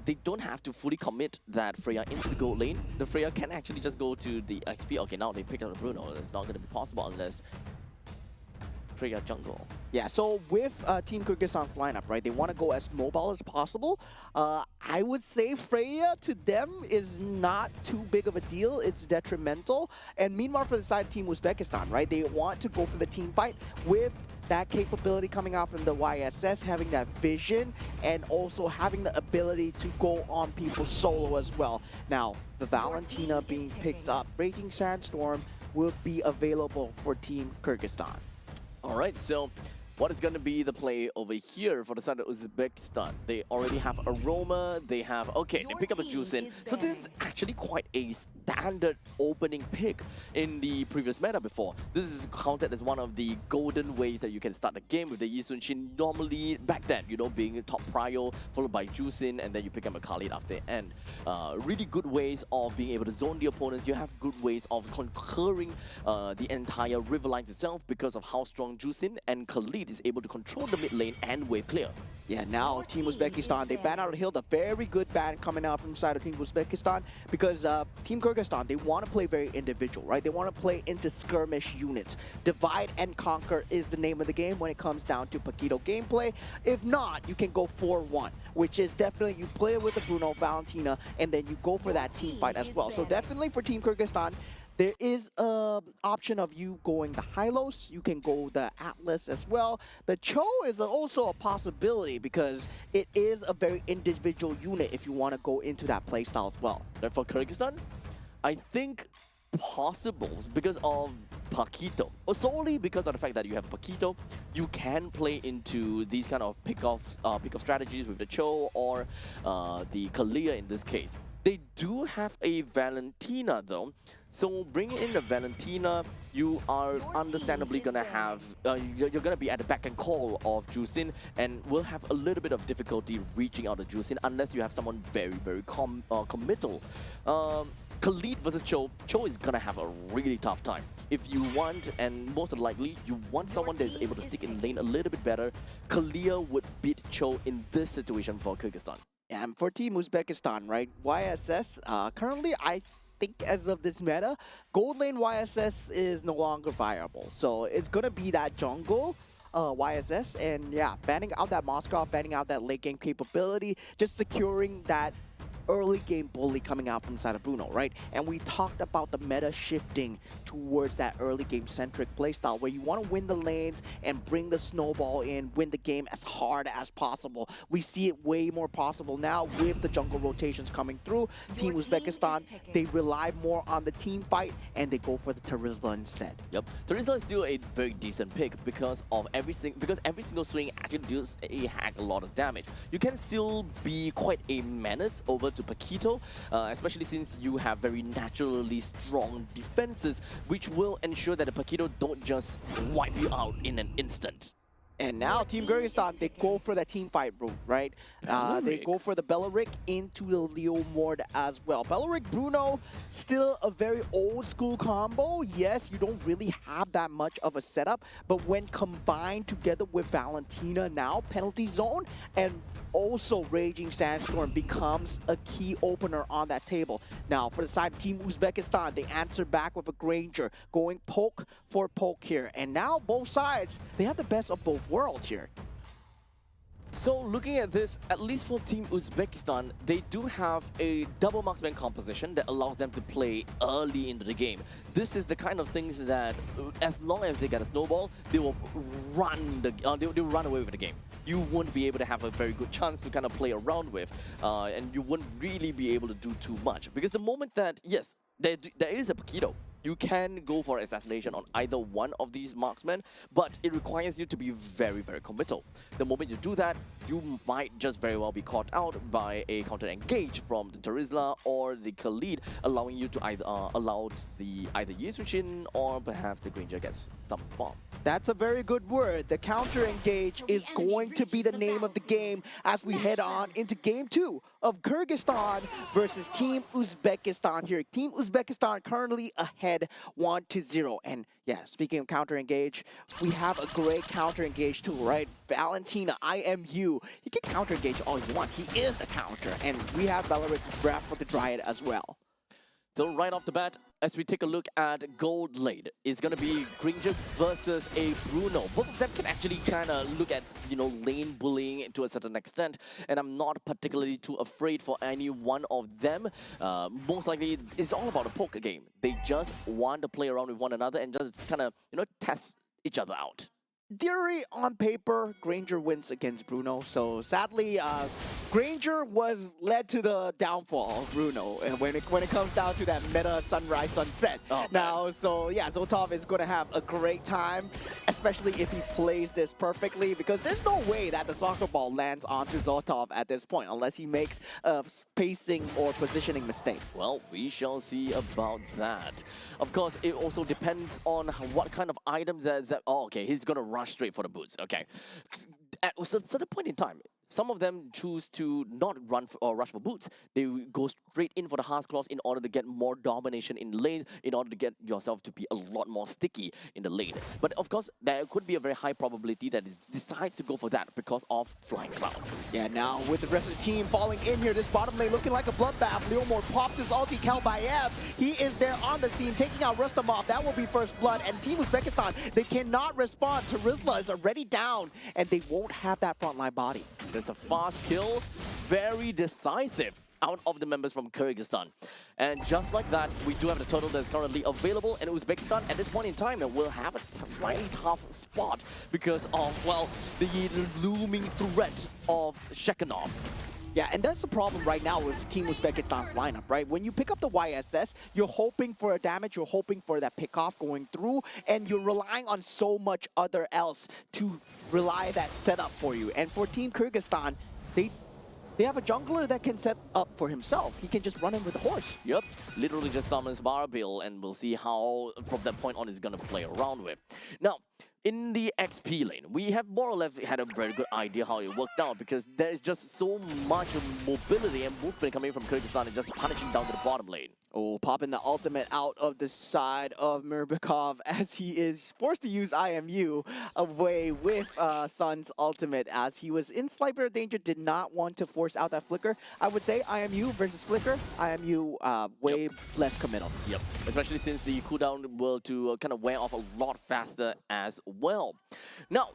They don't have to fully commit that Freya into the gold lane. The Freya can actually just go to the XP. Okay, now they pick up the Bruno. It's not going to be possible unless Freya jungle. Yeah, so with Team Kyrgyzstan's lineup, right, they want to go as mobile as possible. I would say Freya to them is not too big of a deal. It's detrimental. And meanwhile, for the side of Team Uzbekistan, right, they want to go for the team fight with that capability coming out from the YSS, having that vision, and also having the ability to go on people solo as well. Now, the Valentina being picked up, Breaking Sandstorm will be available for Team Kyrgyzstan. All right, so what is going to be the play over here for the side of Uzbekistan? They already have Aroma, they have... Okay, they pick up a Juicin. So this is actually quite a standard opening pick in the previous meta before. This is counted as one of the golden ways that you can start the game with the Yi Sun-shin. Normally, back then, you know, being top prio, followed by Juicin, and then you pick up a Khalid after the end. Really good ways of being able to zone the opponents. You have good ways of conquering the entire river lines itself because of how strong Juicin and Khalid is able to control the mid lane and wave clear. Yeah, now Team Uzbekistan, they ban out of Hill, the very good ban coming out from the side of Team Uzbekistan, because Team Kyrgyzstan, they want to play very individual, right? They want to play into skirmish units. Divide and conquer is the name of the game when it comes down to Paquito gameplay. If not, you can go 4-1, which is definitely you play with the Bruno, Valentina, and then you go for that team fight as well. So definitely for Team Kyrgyzstan, there is an option of you going the Hylos. You can go the Atlas as well. The Cho is also a possibility because it is a very individual unit if you want to go into that playstyle as well. And for Kyrgyzstan, I think possible because of Paquito. Or solely because of the fact that you have Paquito, you can play into these kind of pick-off strategies with the Cho or the Kalia in this case. They do have a Valentina though. So bringing in the Valentina, you are understandably gonna have, you're gonna be at the back and call of Juicin and will have a little bit of difficulty reaching out to Juicin unless you have someone very, very committal. Khalid versus Cho is gonna have a really tough time. If you want, and most likely, you want someone that is able to stick in lane a little bit better, Kalia would beat Cho in this situation for Kyrgyzstan. And for Team Uzbekistan, right, YSS, currently I think as of this meta, gold lane YSS is no longer viable. So it's going to be that jungle YSS, and yeah, banning out that Moskov, banning out that late game capability, just securing that early game bully coming out from the side of Bruno, right? And we talked about the meta shifting towards that early game centric playstyle where you want to win the lanes and bring the snowball in, win the game as hard as possible. We see it way more possible now with the jungle rotations coming through. Team Uzbekistan, they rely more on the team fight and they go for the Terizla instead. Yep, Terizla is still a very decent pick because every single swing actually deals a heck a lot of damage. You can still be quite a menace over to Paquito, especially since you have very naturally strong defenses, which will ensure that the Paquito don't just wipe you out in an instant. And now Team Kyrgyzstan, they go for the team fight route, right? They go for the Belleric into the Leo Mord as well. Belleric Bruno, still a very old school combo. Yes, you don't really have that much of a setup, but when combined together with Valentina now, Penalty Zone, and also Raging Sandstorm becomes a key opener on that table. Now, for the side of Team Uzbekistan, they answer back with a Granger, going poke for poke here. And now both sides, they have the best of both worlds here. So looking at this, at least for Team Uzbekistan, they do have a double marksman composition that allows them to play early into the game. This is the kind of things that, as long as they get a snowball, they will run they'll run away with the game. You won't be able to have a very good chance to kind of play around with, and you wouldn't really be able to do too much. Because the moment that, yes, there is a Paquito, you can go for assassination on either one of these marksmen, but it requires you to be very, very committal. The moment you do that, you might just very well be caught out by a counter-engage from the Terizla or the Khalid, allowing you to either allow the either Yusufin or perhaps the Granger gets some farm. That's a very good word. The counter-engage is going to be the name of the game as we head on into Game 2 of Kyrgyzstan versus Team Uzbekistan here. Team Uzbekistan currently ahead 1-0. And yeah, speaking of counter-engage, we have a great counter-engage tool, right? Valentina, IMU. You can counter-engage all you want. He is a counter. And we have Belleric Wrap for the Dryad as well. So right off the bat, as we take a look at Gold Lane, it's going to be Granger versus a Bruno. Both of them can actually kind of look at, lane bullying to a certain extent, and I'm not particularly too afraid for any one of them. Most likely, it's all about a poker game. They just want to play around with one another and just kind of, test each other out. Theory on paper, Granger wins against Bruno. So sadly, Granger was led to the downfall of Bruno when it comes down to that meta sunrise sunset. Oh, now, so yeah, Zotov is going to have a great time, especially if he plays this perfectly, because there's no way that the soccer ball lands onto Zotov at this point unless he makes a spacing or positioning mistake. Well, we shall see about that. Of course, it also depends on what kind of items that oh, okay, he's going to rush straight for the boots. Okay. At a certain point in time, some of them choose to not run or rush for boots. They go straight in for the Heart's Claws in order to get more domination in lane, in order to get yourself to be a lot more sticky in the lane. But of course, there could be a very high probability that it decides to go for that because of Flying Clouds. Yeah, now with the rest of the team falling in here, this bottom lane looking like a bloodbath. Leomord pops his ulti, Kalbayev. He is there on the scene, taking out Rustamov. That will be first blood. And Team Uzbekistan, they cannot respond. Terizla is already down, and they won't have that frontline body. There's a fast kill, very decisive out of the members from Kyrgyzstan. And just like that, we do have the turtle that's currently available, and Uzbekistan at this point in time will have a slightly tough spot because of, well, the looming threat of Shekhanov. Yeah, and that's the problem right now with Team Uzbekistan's lineup, right? When you pick up the YSS, you're hoping for a damage, you're hoping for that pick-off going through, and you're relying on so much other else to rely that setup for you. And for Team Kyrgyzstan, they have a jungler that can set up for himself. He can just run in with the horse. Yep, literally just summons Barbil, and we'll see how from that point on he's going to play around with. Now, in the XP lane, we have more or less had a very good idea how it worked out because there is just so much mobility and movement coming from Kyrgyzstan and just punishing down to the bottom lane. Oh, popping the ultimate out of the side of Mirbikov as he is forced to use IMU away with Sun's ultimate as he was in slight bit of danger, did not want to force out that flicker. I would say IMU versus flicker, IMU way less committal. Yep, especially since the cooldown will to kind of wear off a lot faster as well. Now,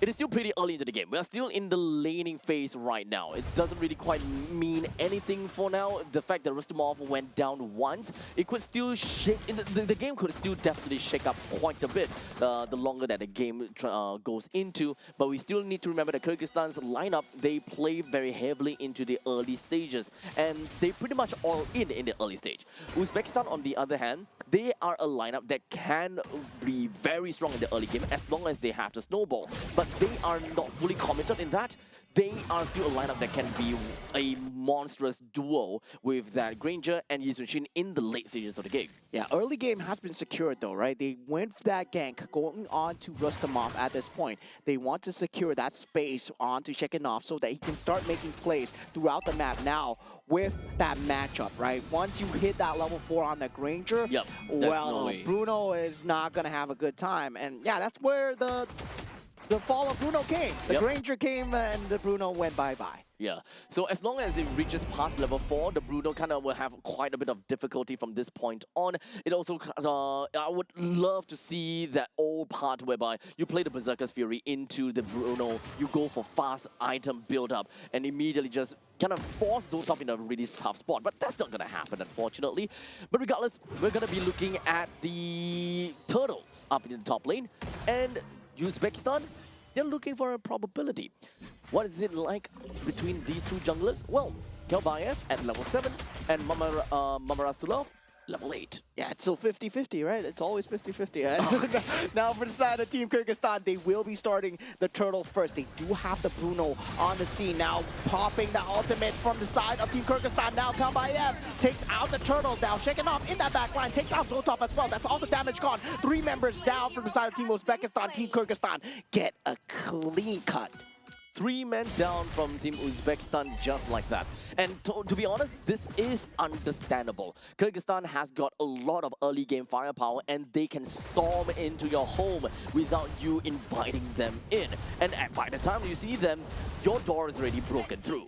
it is still pretty early into the game. We are still in the laning phase right now. It doesn't really quite mean anything for now. The fact that Rustamov went down once, it could still shake. The game could still definitely shake up quite a bit the longer that the game goes into. But we still need to remember that Kyrgyzstan's lineup, they play very heavily into the early stages, and they pretty much all in the early stage. Uzbekistan, on the other hand, they are a lineup that can be very strong in the early game as long as they have the snowball. But they are not fully committed in that. They are still a lineup that can be a monstrous duo with that Granger and Yisunshin in the late stages of the game. Yeah, early game has been secured though, right? They went for that gank going on to Rustamov at this point. They want to secure that space onto Shekhinov so that he can start making plays throughout the map now with that matchup, right? Once you hit that level 4 on the Granger, Yep, well, Bruno is not going to have a good time. And yeah, that's where the fall of Bruno came. The Granger came and the Bruno went bye-bye. Yeah, so as long as it reaches past level 4, the Bruno kind of will have quite a bit of difficulty from this point on. It also, I would love to see that old part whereby you play the Berserker's Fury into the Bruno, you go for fast item build-up, and immediately just kind of force Zoltov in a really tough spot. But that's not going to happen, unfortunately. But regardless, we're going to be looking at the Turtle up in the top lane, and Uzbekistan, they're looking for a probability. What is it like between these two junglers? Well, Kelbayev at level 7 and Mamarasulov level 8. Yeah, it's still 50-50, right? It's always 50-50. Now for the side of Team Kyrgyzstan, they will be starting the Turtle first. They do have the Bruno on the scene now, popping the ultimate from the side of Team Kyrgyzstan. Now Kambayev takes out the Turtle down. Shekhinov in that back line, takes out Zoltov as well. That's all the damage gone. 3 members down from the side of Team Uzbekistan. Team Kyrgyzstan get a clean cut. 3 men down from Team Uzbekistan just like that. And to be honest, this is understandable. Kyrgyzstan has got a lot of early game firepower and they can storm into your home without you inviting them in. And by the time you see them, your door is already broken through.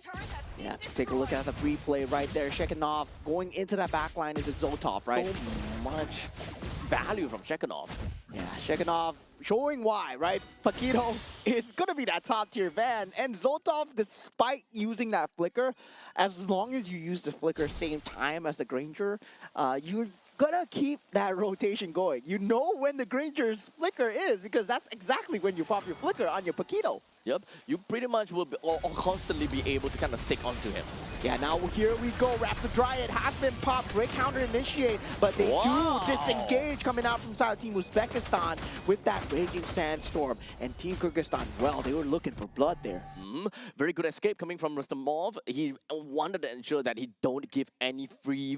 Yeah, take a look at the replay right there. Shekhinov going into that backline is Zoltov, right? So much value from Shekhinov. Yeah, Shekhinov showing why, right? Paquito is going to be that top tier van, and Zoltov, despite using that flicker, as long as you use the flicker same time as the Granger, you're gonna keep that rotation going. You know when the Granger's flicker is, because that's exactly when you pop your flicker on your Paquito. Yep, you pretty much will be, or constantly be able to kind of stick onto him. Yeah, now here we go. Raptor Dryad has been popped. Break counter initiate, but they do disengage coming out from side of Team Uzbekistan with that Raging Sandstorm. And Team Kyrgyzstan, well, they were looking for blood there. Very good escape coming from Rustamov. He wanted to ensure that he don't give any free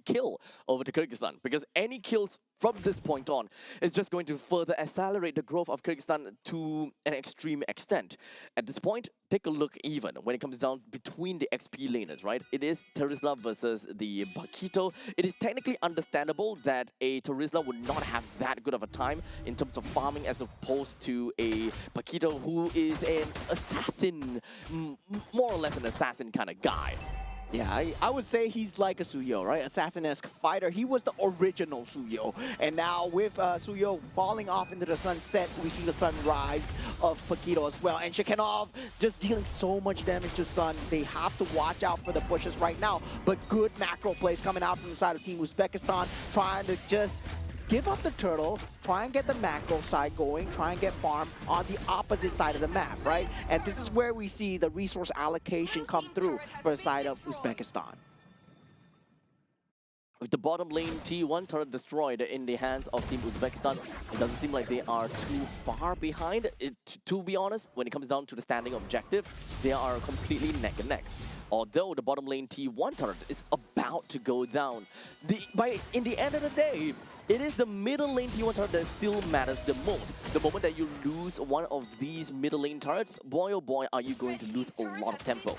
kill over to Kyrgyzstan, because any kills from this point on is just going to further accelerate the growth of Kyrgyzstan to an extreme extent. At this point, take a look even when it comes down between the XP laners, right? It is Terizla versus the Paquito. It is technically understandable that a Terizla would not have that good of a time in terms of farming as opposed to a Paquito who is an assassin, more or less an assassin kind of guy. Yeah, I would say he's like a Suyo, right? Assassin-esque fighter. He was the original Suyo. And now with Suyo falling off into the sunset, we see the sunrise of Paquito as well. And Shekhinov just dealing so much damage to Sun. They have to watch out for the bushes right now. But good macro plays coming out from the side of Team Uzbekistan, trying to just give up the turtle, try and get the macro side going, try and get farm on the opposite side of the map, right? And this is where we see the resource allocation come through for the side of Uzbekistan. With the bottom lane T1 turret destroyed in the hands of Team Uzbekistan, it doesn't seem like they are too far behind. To be honest, when it comes down to the standing objective, they are completely neck and neck. Although the bottom lane T1 turret is about to go down. In the end of the day, it is the middle lane T1 turret that still matters the most. The moment that you lose one of these middle lane turrets, boy oh boy, are you going to lose a lot of tempo.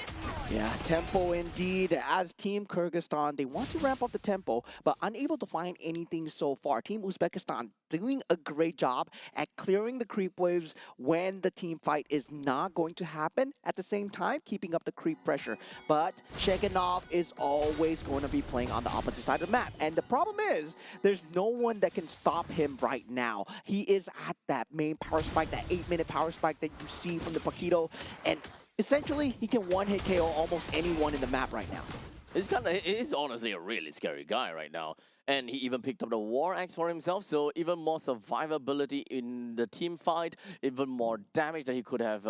Yeah, tempo indeed. As Team Kyrgyzstan, they want to ramp up the tempo, but unable to find anything so far. Team Uzbekistan doing a great job at clearing the creep waves when the team fight is not going to happen. At the same time, keeping up the creep pressure. But Shekhinov is always going going to be playing on the opposite side of the map. And the problem is, there's no one that can stop him right now. He is at that main power spike, that 8-minute power spike that you see from the Paquito. And essentially, he can one-hit KO almost anyone in the map right now. He's honestly a really scary guy right now. And he even picked up the War Axe for himself, so even more survivability in the team fight, even more damage that he could have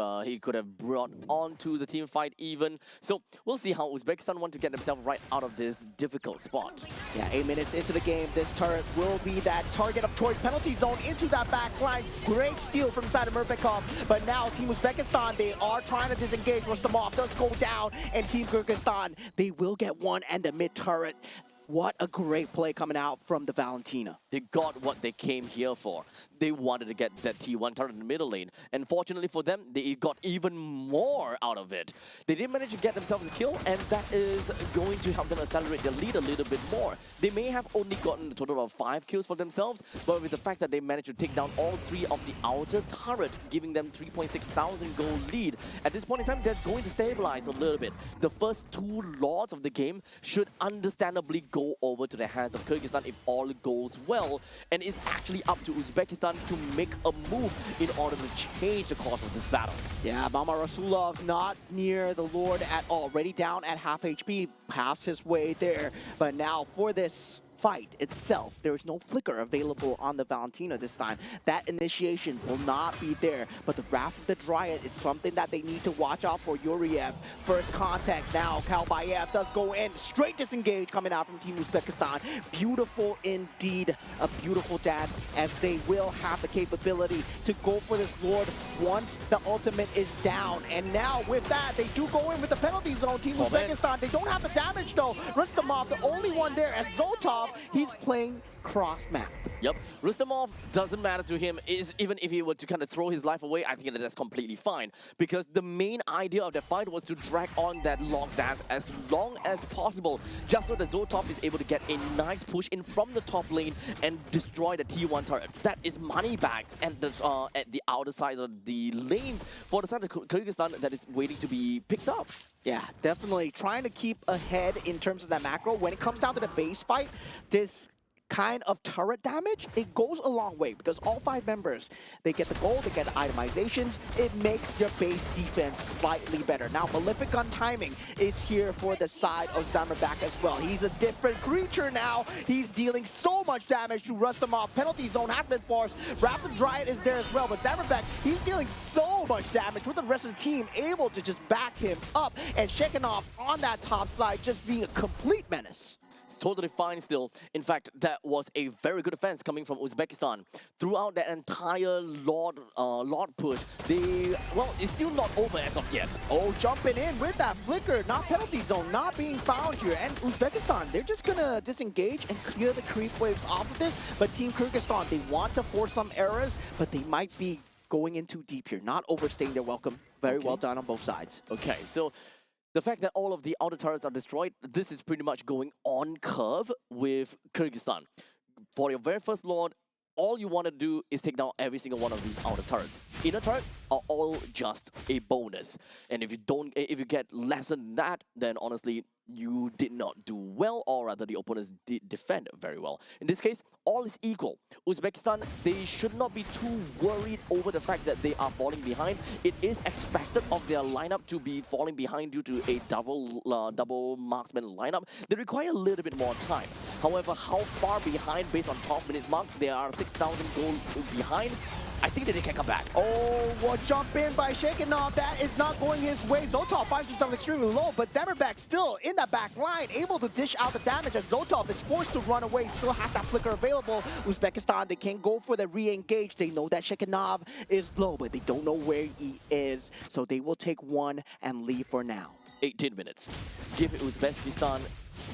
brought onto the team fight even. So we'll see how Uzbekistan want to get themselves right out of this difficult spot. Yeah, 8 minutes into the game, this turret will be that target of choice. Penalty zone into that back line. Great steal from the side of Murpekov. But now Team Uzbekistan, they are trying to disengage. Rustamov does go down, and Team Kyrgyzstan, they will get one and the mid turret. What a great play coming out from the Valentina. They got what they came here for. They wanted to get that T1 turret in the middle lane. And fortunately for them, they got even more out of it. They did manage to get themselves a kill, and that is going to help them accelerate their lead a little bit more. They may have only gotten a total of 5 kills for themselves, but with the fact that they managed to take down all 3 of the outer turret, giving them 3,600 gold lead. At this point in time, they're going to stabilize a little bit. The first 2 lords of the game should understandably go over to the hands of Kyrgyzstan if all goes well, and it's actually up to Uzbekistan to make a move in order to change the course of this battle. Yeah, Mama Rasulov not near the Lord at all, already down at half HP, past his way there, but now for this fight itself, there is no flicker available on the Valentina this time. That initiation will not be there, but the Wrath of the Dryad is something that they need to watch out for. Yuriev, first contact now. Kalbayev does go in, straight disengage coming out from Team Uzbekistan. Beautiful indeed, a beautiful dance, as they will have the capability to go for this Lord once the ultimate is down. And now with that, they do go in with the penalty zone. Team Uzbekistan, they don't have the damage though. Rustamov, the only one there, as Zotov, he's playing cross-map. Yep, Rustamov doesn't matter to him. Even if he were to kind of throw his life away, I think that that's completely fine. Because the main idea of the fight was to drag on that long dance as long as possible, just so that Zotov is able to get a nice push in from the top lane and destroy the T1 turret. That is money bags at the outer side of the lanes for the side of Kyrgyzstan that is waiting to be picked up. Yeah, definitely trying to keep ahead in terms of that macro. When it comes down to the base fight, this kind of turret damage, it goes a long way because all 5 members, they get the gold, they get the itemizations, it makes their base defense slightly better. Now, Malefic Gun timing is here for the side of Zamerbek as well. He's a different creature now. He's dealing so much damage to Rustamov. Penalty zone has been forced. Wrath of Dryad is there as well, but Zamerbek, he's dealing so much damage with the rest of the team able to just back him up, and Shekhinov on that top side just being a complete menace. It's totally fine still. In fact, that was a very good defense coming from Uzbekistan. Throughout that entire Lord push, it's still not over as of yet. Oh, jumping in with that flicker, not penalty zone, not being found here. And Uzbekistan, they're just gonna disengage and clear the creep waves off of this. But Team Kyrgyzstan, they want to force some errors, but they might be going in too deep here, not overstaying their welcome. Very well done on both sides. Okay, so the fact that all of the outer turrets are destroyed, this is pretty much going on curve with Kyrgyzstan. For your very first Lord, all you want to do is take down every single one of these outer turrets. Inner turrets are all just a bonus. And if you get less than that, then honestly, you did not do well, or rather the opponents did defend very well. In this case, all is equal. Uzbekistan, they should not be too worried over the fact that they are falling behind. It is expected of their lineup to be falling behind due to a double marksman lineup. They require a little bit more time. However, how far behind based on 12 minutes mark, they are 6,000 gold behind. I think that they can come back. Oh, what jump in by Shekhinov. That is not going his way. Zotov finds himself extremely low, but Zamerbek still in that back line, able to dish out the damage as Zotov is forced to run away. Still has that flicker available. Uzbekistan, they can't go for the re-engage. They know that Shekhinov is low, but they don't know where he is. So they will take one and leave for now. 18 minutes. Give Uzbekistan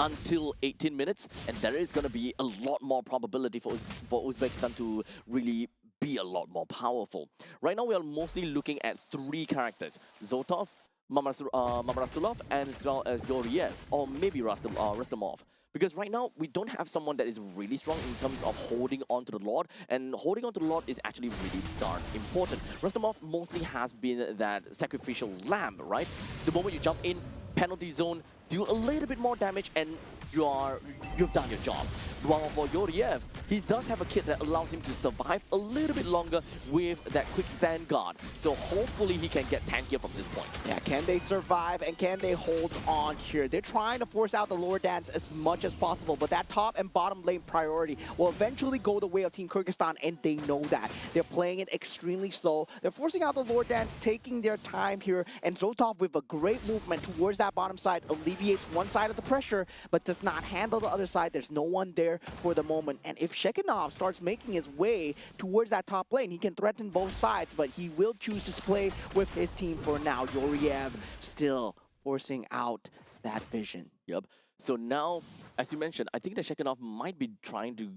until 18 minutes, and there is going to be a lot more probability for Uzbekistan to really be a lot more powerful. Right now, we are mostly looking at 3 characters: Zotov, Mamarasulov, and as well as Yuriev, or maybe Rustamov. Because right now, we don't have someone that is really strong in terms of holding on to the Lord, and holding on to the Lord is actually really darn important. Rustamov mostly has been that sacrificial lamb, right? The moment you jump in, penalty zone, do a little bit more damage, and you've done your job. While for Yoriev, he does have a kit that allows him to survive a little bit longer with that quick sand guard. So hopefully he can get tankier from this point. Yeah, can they survive and can they hold on here? They're trying to force out the lower dance as much as possible, but that top and bottom lane priority will eventually go the way of Team Kyrgyzstan, and they know that. They're playing it extremely slow. They're forcing out the lower dance, taking their time here, and Zoltov with a great movement towards that bottom side alleviates one side of the pressure, but does not handle the other side. There's no one there for the moment, and if Shekinov starts making his way towards that top lane, he can threaten both sides, but he will choose to play with his team for now. Yoriev still forcing out that vision. Yep. So now, as you mentioned, I think that Shekinov might be trying to...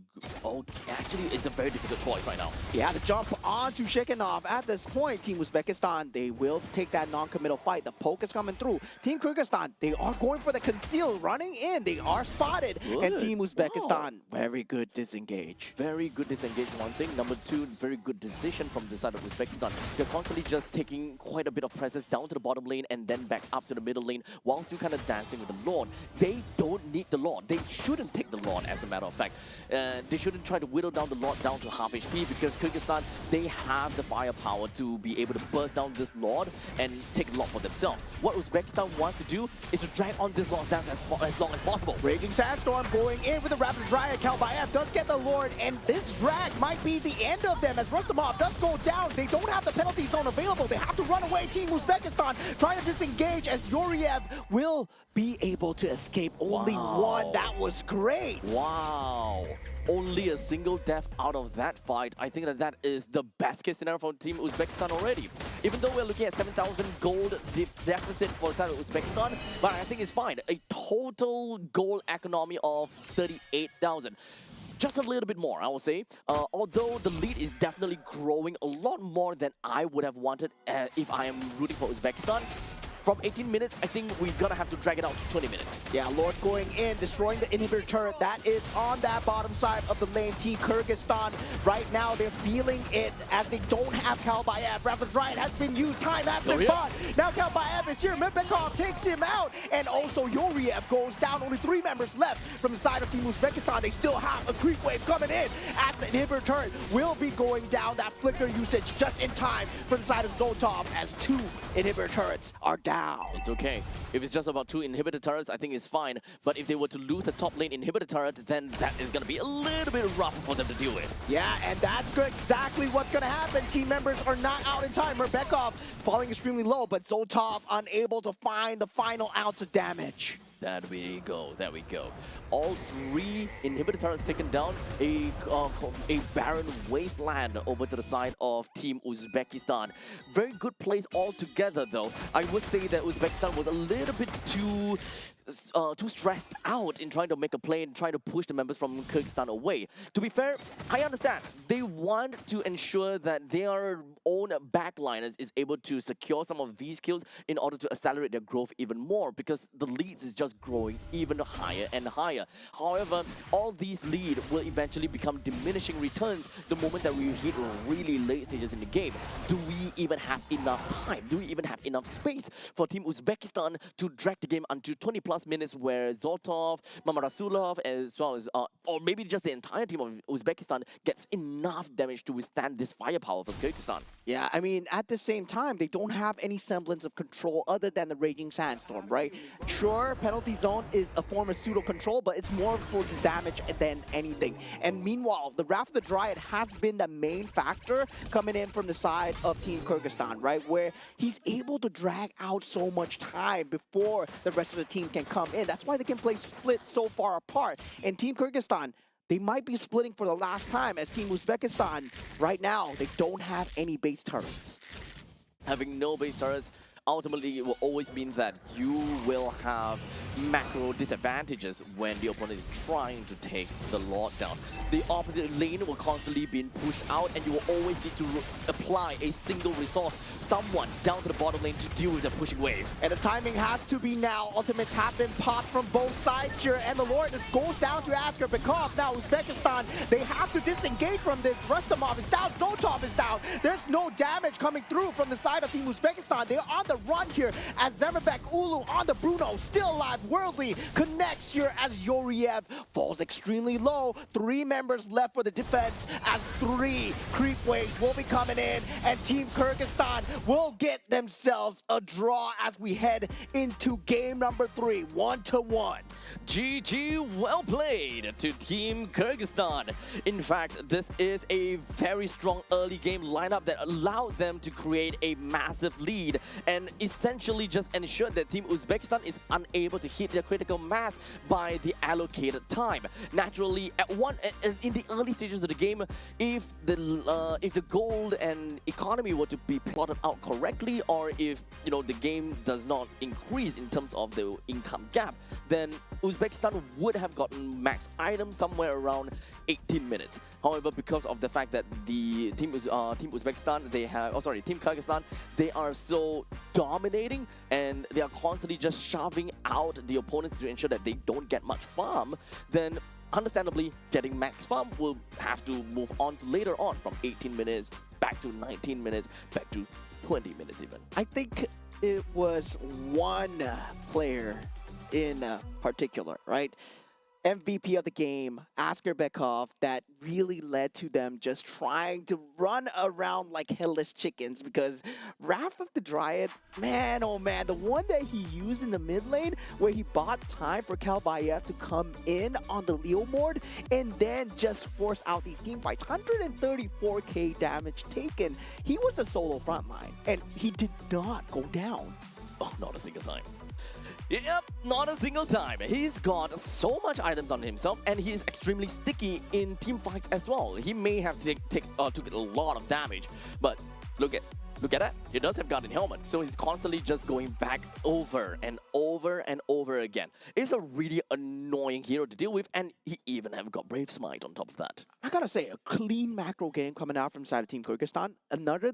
Oh, actually, it's a very difficult choice right now. Yeah, to jump onto Shekinov at this point, Team Uzbekistan, they will take that non-committal fight. The poke is coming through. Team Kyrgyzstan, they are going for the conceal, running in. They are spotted. Good. And Team Uzbekistan, very good disengage. Very good disengage, one thing. Number two, very good decision from the side of Uzbekistan. They're constantly just taking quite a bit of presence down to the bottom lane and then back up to the middle lane while still kind of dancing with the Lord. They don't need the Lord. They shouldn't take the Lord, as a matter of fact. They shouldn't try to whittle down the Lord down to half HP, because Kyrgyzstan, they have the firepower to be able to burst down this Lord and take the Lord for themselves. What Uzbekistan wants to do is to drag on this Lord dance as long as possible. Raging Sandstorm going in with a Rapid Dryad. Kalbaev does get the Lord, and this drag might be the end of them as Rustamov does go down. They don't have the penalty zone available. They have to run away. Team Uzbekistan trying to disengage as Yoriev will be able to escape. Only one. That was great. Wow. Only a single death out of that fight. I think that is the best case scenario for Team Uzbekistan already. Even though we're looking at 7,000 gold deficit for the side of Uzbekistan, but I think it's fine. A total gold economy of 38,000. Just a little bit more, I will say. Although the lead is definitely growing a lot more than I would have wanted if I am rooting for Uzbekistan. From 18 minutes, I think we're gonna have to drag it out to 20 minutes. Yeah, Lord going in, destroying the inhibitor turret. That is on that bottom side of the lane. Team Kyrgyzstan, right now, they're feeling it as they don't have Kalbaev. Rapid Dryad has been used time after fought. Now Kalbaev is here. Mepekov takes him out. And also Yoriev goes down. Only 3 members left from the side of Team Uzbekistan. They still have a creep wave coming in as the inhibitor turret will be going down. That flicker usage just in time for the side of Zoltov as 2 inhibitor turrets are down. It's okay. If it's just about 2 inhibitor turrets, I think it's fine. But if they were to lose the top lane inhibitor turret, then that is going to be a little bit rough for them to deal with. Yeah, and that's exactly what's going to happen. Team members are not out in time. Merbekov falling extremely low, but Zoltov unable to find the final ounce of damage. There we go. There we go. All 3 inhibitor turrets taken down. A barren wasteland over to the side of Team Uzbekistan. Very good plays altogether, though. I would say that Uzbekistan was a little bit too stressed out in trying to make a play and trying to push the members from Kyrgyzstan away. To be fair, I understand. They want to ensure that their own backliners is able to secure some of these kills in order to accelerate their growth even more, because the leads is just growing even higher and higher. However, all these lead will eventually become diminishing returns the moment that we hit really late stages in the game. Do we even have enough time? Do we even have enough space for Team Uzbekistan to drag the game until 20+ minutes, where Zoltov, Mamarasulov, as well as, or maybe just the entire team of Uzbekistan gets enough damage to withstand this firepower from Kyrgyzstan? Yeah, I mean, at the same time, they don't have any semblance of control other than the Raging Sandstorm, right? Sure, penalty zone is a form of pseudo-control, but it's more for the damage than anything. And meanwhile, the Wrath of the Dryad has been the main factor coming in from the side of Team Kyrgyzstan, right? Where he's able to drag out so much time before the rest of the team can come in. That's why they can play split so far apart. And Team Kyrgyzstan, they might be splitting for the last time, as Team Uzbekistan, right now, they don't have any base turrets. Having no base turrets, ultimately it will always mean that you will have macro disadvantages when the opponent is trying to take the Lord down. The opposite lane will constantly be pushed out, and you will always need to supply a single resource, someone down to the bottom lane to deal with the pushing wave. And the timing has to be now. Ultimates have been popped from both sides here, and the Lord goes down to Asker Bekov. Now Uzbekistan, they have to disengage from this. Rustamov is down, Zotov is down. There's no damage coming through from the side of Team Uzbekistan. They're on the run here as Zemerbek Ulu on the Bruno, still alive. Worldly connects here as Yoriev falls extremely low. 3 members left for the defense as 3 creep waves will be coming in, and Team Kyrgyzstan will get themselves a draw as we head into game number 3, 1-1. GG, well played to Team Kyrgyzstan. In fact, this is a very strong early game lineup that allowed them to create a massive lead and essentially just ensured that Team Uzbekistan is unable to hit their critical mass by the allocated time. Naturally, in the early stages of the game, if the gold and economy were to be plotted out correctly, or if the game does not increase in terms of the income gap, then Uzbekistan would have gotten max items somewhere around 18 minutes. However, because of the fact that the Team Uzbekistan, Team Kyrgyzstan, they are so dominating and they are constantly just shoving out the opponents to ensure that they don't get much farm, then understandably, getting max farm will have to move on to later on from 18 minutes back to 19 minutes, back to 20 minutes even. I think it was one player in particular, right? MVP of the game, Asker Bekov, that really led to them just trying to run around like headless chickens, because Wrath of the Dryad, man, oh man, the one that he used in the mid lane where he bought time for Kalbayev to come in on the Leomord and then just force out these team fights. 134k damage taken. He was a solo frontline and he did not go down. Oh, not a single time. Yep, not a single time. He's got so much items on himself, and he is extremely sticky in team fights as well. He may have took a lot of damage, but look at that. He does have Guardian Helmet, so he's constantly just going back over and over and over again. It's a really annoying hero to deal with, and he even have got Brave Smite on top of that. I gotta say, a clean macro game coming out from the side of Team Kyrgyzstan. Another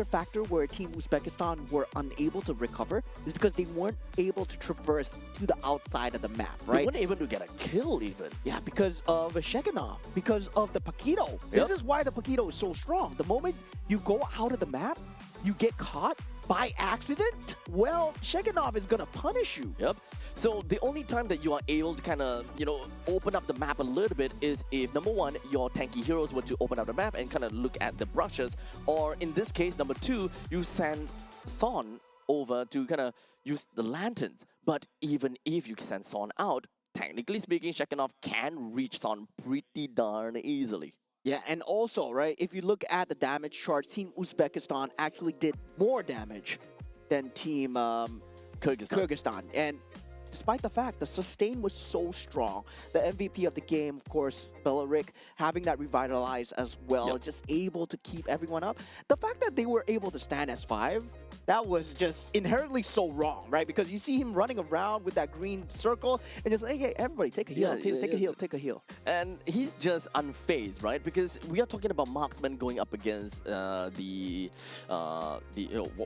factor where Team Uzbekistan were unable to recover is because they weren't able to traverse to the outside of the map, right? They weren't able to get a kill even. Yeah, because of Shekinov, because of the Paquito. Yep. This is why the Paquito is so strong. The moment you go out of the map, you get caught by accident, well, Shekinov is gonna punish you. Yep. So the only time that you are able to kind of, open up the map a little bit is if, number 1, your tanky heroes were to open up the map and kind of look at the brushes, or in this case, number 2, you send Son over to kind of use the lanterns. But even if you send Son out, technically speaking, Shekinov can reach Son pretty darn easily. Yeah, and also, right, if you look at the damage chart, Team Uzbekistan actually did more damage than Team Kyrgyzstan. And despite the fact the sustain was so strong, the MVP of the game, of course, Belarik, having that revitalize as well, Yep. just able to keep everyone up. The fact that they were able to stand as 5, that was just inherently so wrong, right? Because you see him running around with that green circle and just, hey, everybody, take a heal, take a heal. And he's just unfazed, right? Because we are talking about marksman going up against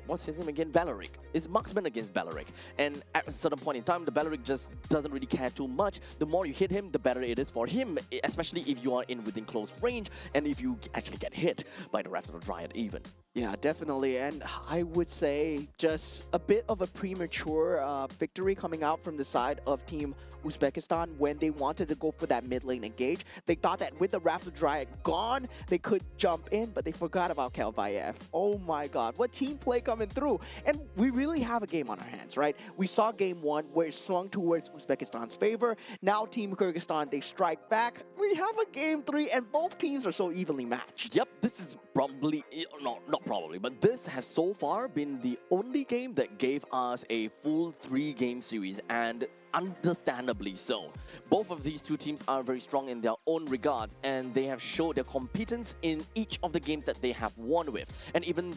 what's his name again? Belarik. It's marksman against Belarik. And at a certain point in time, the Belarik just doesn't really care too much. The more you hit him, the better it is for him, especially if you are within close range and if you actually get hit by the Wrath of the Dryad even. Yeah, definitely. And I would say just a bit of a premature victory coming out from the side of Team Uzbekistan when they wanted to go for that mid lane engage. They thought that with the Wrath of the Dryad gone, they could jump in, but they forgot about Kalbayev. Oh my god, what team play coming through. And we really have a game on our hands, right? We saw game 1 where it swung towards Uzbekistan's favor. Now Team Kyrgyzstan, they strike back. We have a game 3 and both teams are so evenly matched. Yep, this is probably, not probably, but this has so far been the only game that gave us a full 3-game series, and understandably so. Both of these two teams are very strong in their own regards, and they have showed their competence in each of the games that they have won with. And even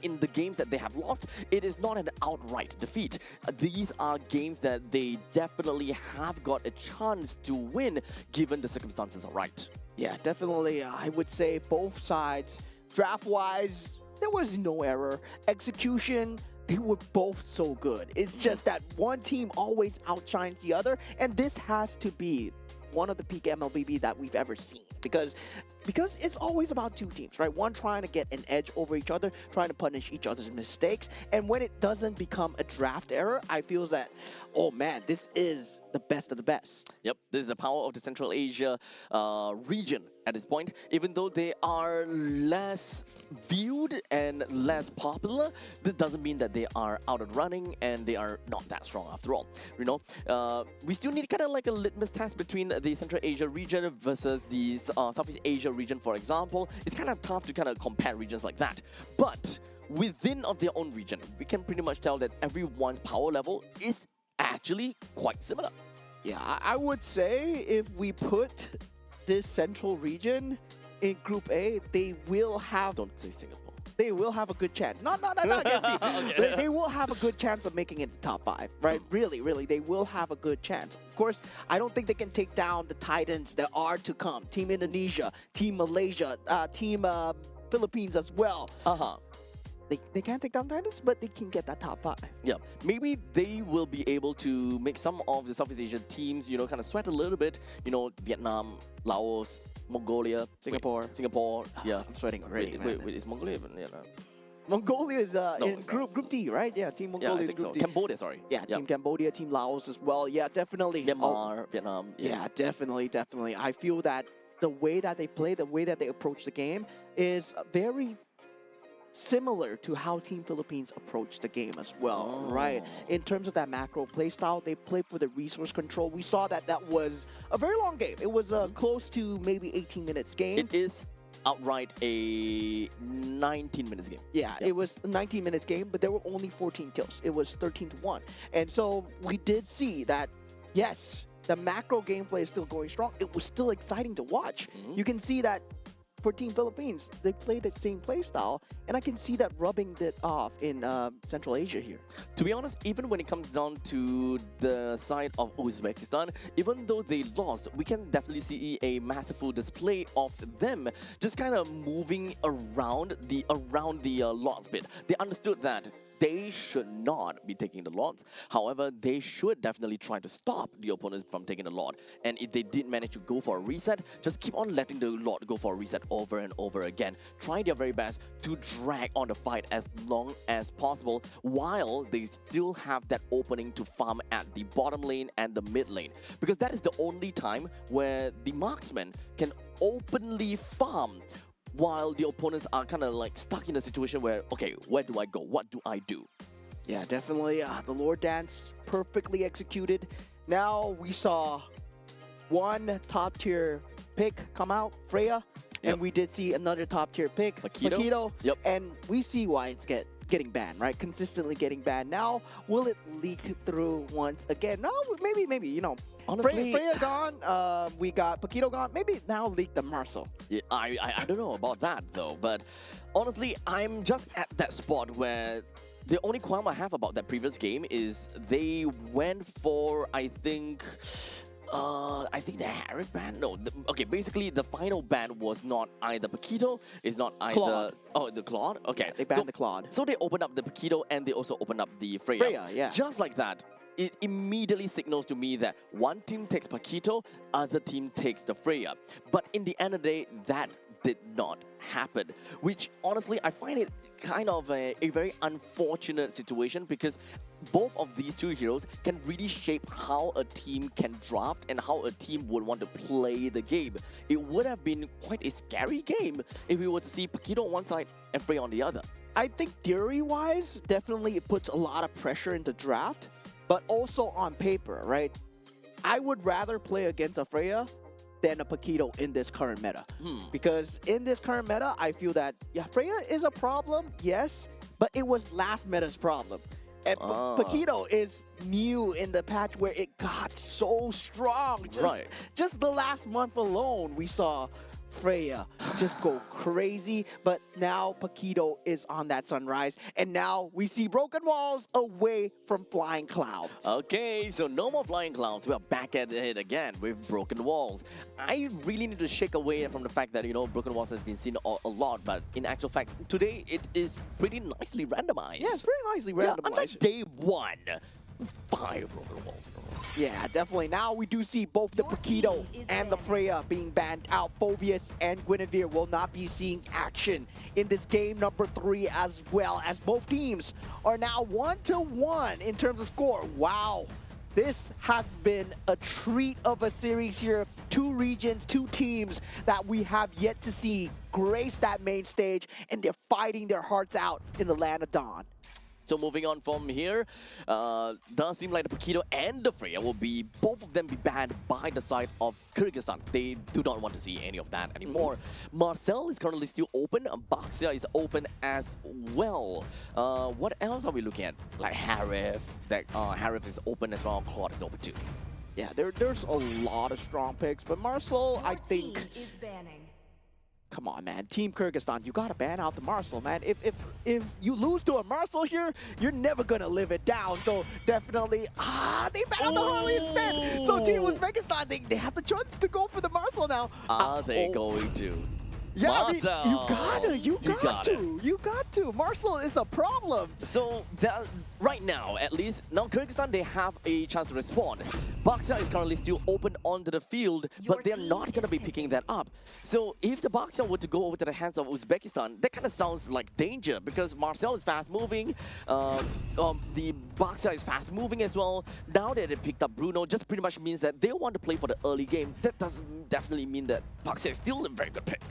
in the games that they have lost, it is not an outright defeat. These are games that they definitely have got a chance to win, given the circumstances are right. Yeah, definitely. I would say both sides Draft-wise, there was no error. Execution, they were both so good. It's just that one team always outshines the other, and this has to be one of the peak MLBB that we've ever seen because it's always about two teams, right? One trying to get an edge over each other, trying to punish each other's mistakes, and when it doesn't become a draft error, I feel that, oh man, this is the best of the best. Yep, this is the power of the Central Asia region at this point. Even though they are less viewed and less popular, that doesn't mean that they are out of running and they are not that strong after all. You know, we still need kind of like a litmus test between the Central Asia region versus the Southeast Asia region, for example. It's kind of tough to kind of compare regions like that. But within of their own region, we can pretty much tell that everyone's power level is actually quite similar. Yeah, I would say if we put this central region in Group A, they will have. Don't say Singapore. They will have a good chance. Not against you. Okay. They will have a good chance of making it the top 5, right? Really, they will have a good chance. Of course, I don't think they can take down the Titans that are to come. Team Indonesia, Team Malaysia, Team Philippines as well. They can't take down Titans, but they can get that top 5. Yeah, maybe they will be able to make some of the Southeast Asian teams, you know, kind of sweat a little bit. You know, Vietnam, Laos, Mongolia, Singapore. Yeah, I'm sweating already. wait, is Mongolia even? Yeah, no. Mongolia is in it's not. Group D, right? Yeah, Team Yeah, Mongolia I is think Group so. D. Cambodia, sorry. Yeah, Yep. Team Cambodia, Team Laos as well. Yeah, definitely. Myanmar, Vietnam. Yeah, definitely. I feel that the way that they play, the way that they approach the game is very similar to how Team Philippines approach the game as well, right? In terms of that macro play style, they play for the resource control. We saw that was a very long game. It was close to maybe 18 minutes game. It is outright a 19 minutes game. Yeah, it was a 19 minutes game, but there were only 14 kills. It was 13-1. And so we did see that, yes, the macro gameplay is still going strong. It was still exciting to watch. You can see that for Team Philippines, they play the same play style, and I can see that rubbing it off in Central Asia here. To be honest, even when it comes down to the side of Uzbekistan, even though they lost, we can definitely see a masterful display of them just kind of moving around the lots bit. They understood that they should not be taking the lots. However, they should definitely try to stop the opponents from taking the lot. And if they did manage to go for a reset, just keep on letting the lot go for a reset over and over again. Try their very best to drag on the fight as long as possible while they still have that opening to farm at the bottom lane and the mid lane. Because that is the only time where the marksman can openly farm while the opponents are kind of like stuck in a situation where, okay, where do I go? What do I do? Yeah, definitely. The Lord Dance perfectly executed. Now we saw one top tier pick come out, Freya, and we did see another top tier pick, Paquito. Yep. And we see why it's getting banned, right? Consistently getting banned. Now, will it leak through once again? No, maybe, you know. Honestly, Freya gone, we got Paquito gone. Maybe now leak the Marcel. Yeah, I don't know about that though, but honestly, I'm just at that spot where the only qualm I have about that previous game is they went for, I think the Harry ban. No, okay. Basically, the final ban was not either Paquito, it's not either Claude. Oh, the Claude. Okay, Yeah, they banned the Claude. So they opened up the Paquito and they also opened up the Freya. Freya, yeah. Just like that, it immediately signals to me that one team takes Paquito, other team takes the Freya. But in the end of the day, that did not happen, which honestly I find it kind of a very unfortunate situation because both of these two heroes can really shape how a team can draft and how a team would want to play the game. It would have been quite a scary game if we were to see Paquito on one side and Freya on the other. I think theory-wise, definitely it puts a lot of pressure in the draft, but also on paper, right? I would rather play against a Freya than a Paquito in this current meta. Because in this current meta, I feel that, yeah, Freya is a problem, yes, but it was last meta's problem. And Paquito is new in the patch where it got so strong. Just the last month alone, we saw Freya just go crazy. But now Paquito is on that sunrise. And now we see broken walls away from flying clouds. Okay, so no more flying clouds. We are back at it again with broken walls. I really need to shake away from the fact that, broken walls has been seen a lot, but in actual fact, today it is pretty nicely randomized. Yeah, it's pretty nicely Yeah, randomized. unlike day one. 5 broken walls in a row. Yeah, definitely. Now we do see both the Paquito and the Freya being banned out. Phoveus and Guinevere will not be seeing action in this game number 3 as well, as both teams are now 1-1 in terms of score. Wow. This has been a treat of a series here. 2 regions, 2 teams that we have yet to see grace that main stage, and they're fighting their hearts out in the land of Dawn. So moving on from here, does seem like the Paquito and the Freya will be, both of them be banned by the side of Kyrgyzstan. They do not want to see any of that anymore. Marcel is currently still open, Baxia is open as well. What else are we looking at? Like Harif, Harif is open as well, Claude is open too. Yeah, there's a lot of strong picks, but Marcel, I think... is banning. Come on, man. Team Kyrgyzstan, you gotta ban out the Marcel, man. If you lose to a Marcel here, you're never gonna live it down. So definitely, they ban out the Harley instead. So Team Uzbekistan, they have the chance to go for the Marcel now. Are they going to? Yeah, I mean, Marcel! you got to. Marcel is a problem. So right now, at least, now Kyrgyzstan, they have a chance to respond. Baxia is currently still open onto the field, but they're not going to be picking that up. So if the Baxia were to go over to the hands of Uzbekistan, that kind of sounds like danger because Marcel is fast moving, the Baxia is fast moving as well. Now that they picked up Bruno, just pretty much means that they want to play for the early game. That doesn't definitely mean that Baxia is still a very good pick.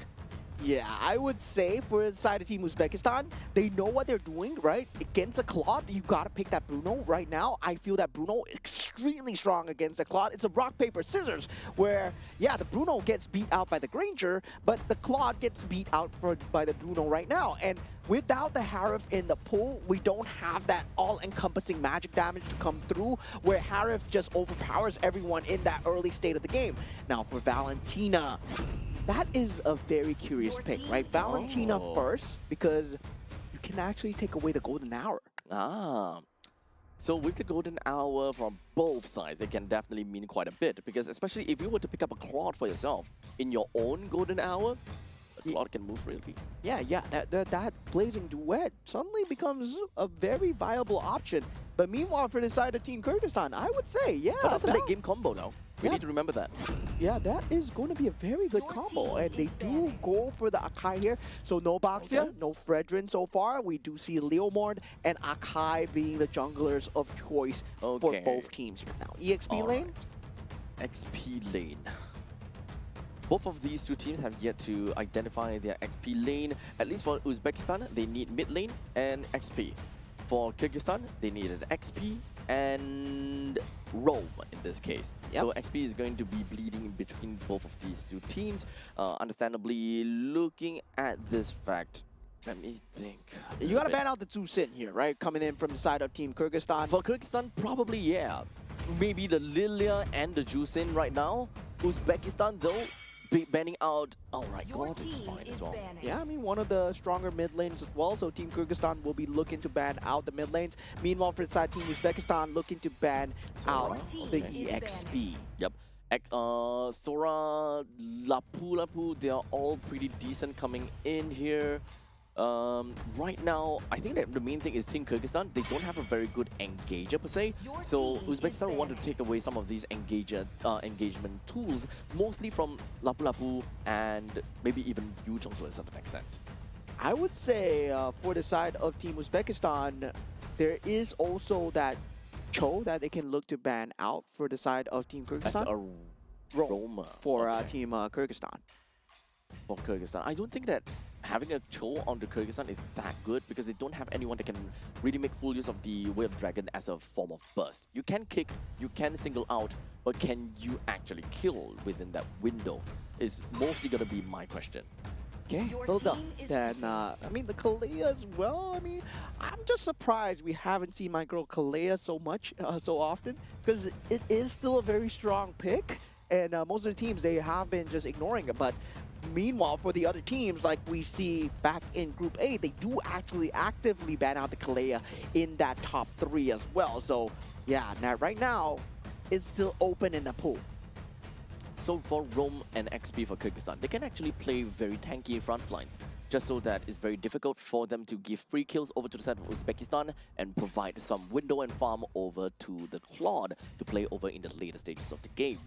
Yeah, I would say for the side of Team Uzbekistan, they know what they're doing, right? Against a Claude, you gotta pick that Bruno right now. I feel that Bruno is extremely strong against the Claude. It's a rock, paper, scissors, where, yeah, the Bruno gets beat out by the Granger, but the Claude gets beat out by the Bruno right now. And without the Harif in the pool, we don't have that all-encompassing magic damage to come through, where Harif just overpowers everyone in that early state of the game. Now for Valentina, that is a very curious pick, right? Valentina first, because you can actually take away the golden hour. So with the golden hour from both sides, it can definitely mean quite a bit, because especially if you were to pick up a Claude for yourself in your own golden hour, a Claude can move really. Yeah, that blazing duet suddenly becomes a very viable option. But meanwhile, for the side of Team Kyrgyzstan, I would say, yeah. But that's a late game combo now. We need to remember that. Yeah, that is going to be a very good combo. And they do go for the Akai here. So no Baxia, no Fredrin so far. We do see Leomord and Akai being the junglers of choice for both teams here now. EXP lane? XP lane. Both of these 2 teams have yet to identify their XP lane. At least for Uzbekistan, they need mid lane and XP. For Kyrgyzstan, they needed XP and roam in this case. So XP is going to be bleeding in between both of these 2 teams. Understandably, looking at this fact, let me think. You gotta ban out the 2 Sin here, right? Coming in from the side of Team Kyrgyzstan. For Kyrgyzstan, probably, yeah. Maybe the Lilia and the Jusin right now. Uzbekistan, though, banning out. Oh, right, God is fine as well. Yeah, I mean, one of the stronger mid lanes as well. So Team Kyrgyzstan will be looking to ban out the mid lanes. Meanwhile, for the side Team Uzbekistan, looking to ban out the EXP. Yep. Sora, Lapu, they are all pretty decent coming in here. Right now, I think that the main thing is Team Kyrgyzstan, they don't have a very good engager per se. So Uzbekistan want to take away some of these engagement tools, mostly from Lapu and maybe even Yuzhong to a certain extent. I would say for the side of Team Uzbekistan, there is also that Cho that they can look to ban out for the side of Team Kyrgyzstan. As a roamer. For Team Kyrgyzstan. For Kyrgyzstan. I don't think that having a Cho on the Kyrgyzstan is that good because they don't have anyone that can really make full use of the Way of Dragon as a form of burst. You can kick, you can single out, but can you actually kill within that window is mostly going to be my question. Okay, well done. Then, I mean, the Kalea as well. I mean, I'm just surprised we haven't seen my girl Kalea so much, so often, because it is still a very strong pick. And most of the teams, they have been just ignoring it. But Meanwhile, for the other teams, like we see back in Group A, they do actually actively ban out the Kalea in that top 3 as well. So yeah, now right now, it's still open in the pool. So for Rome and XP for Kyrgyzstan, they can actually play very tanky front lines, just so that it's very difficult for them to give free kills over to the side of Uzbekistan and provide some window and farm over to the Claude to play over in the later stages of the game.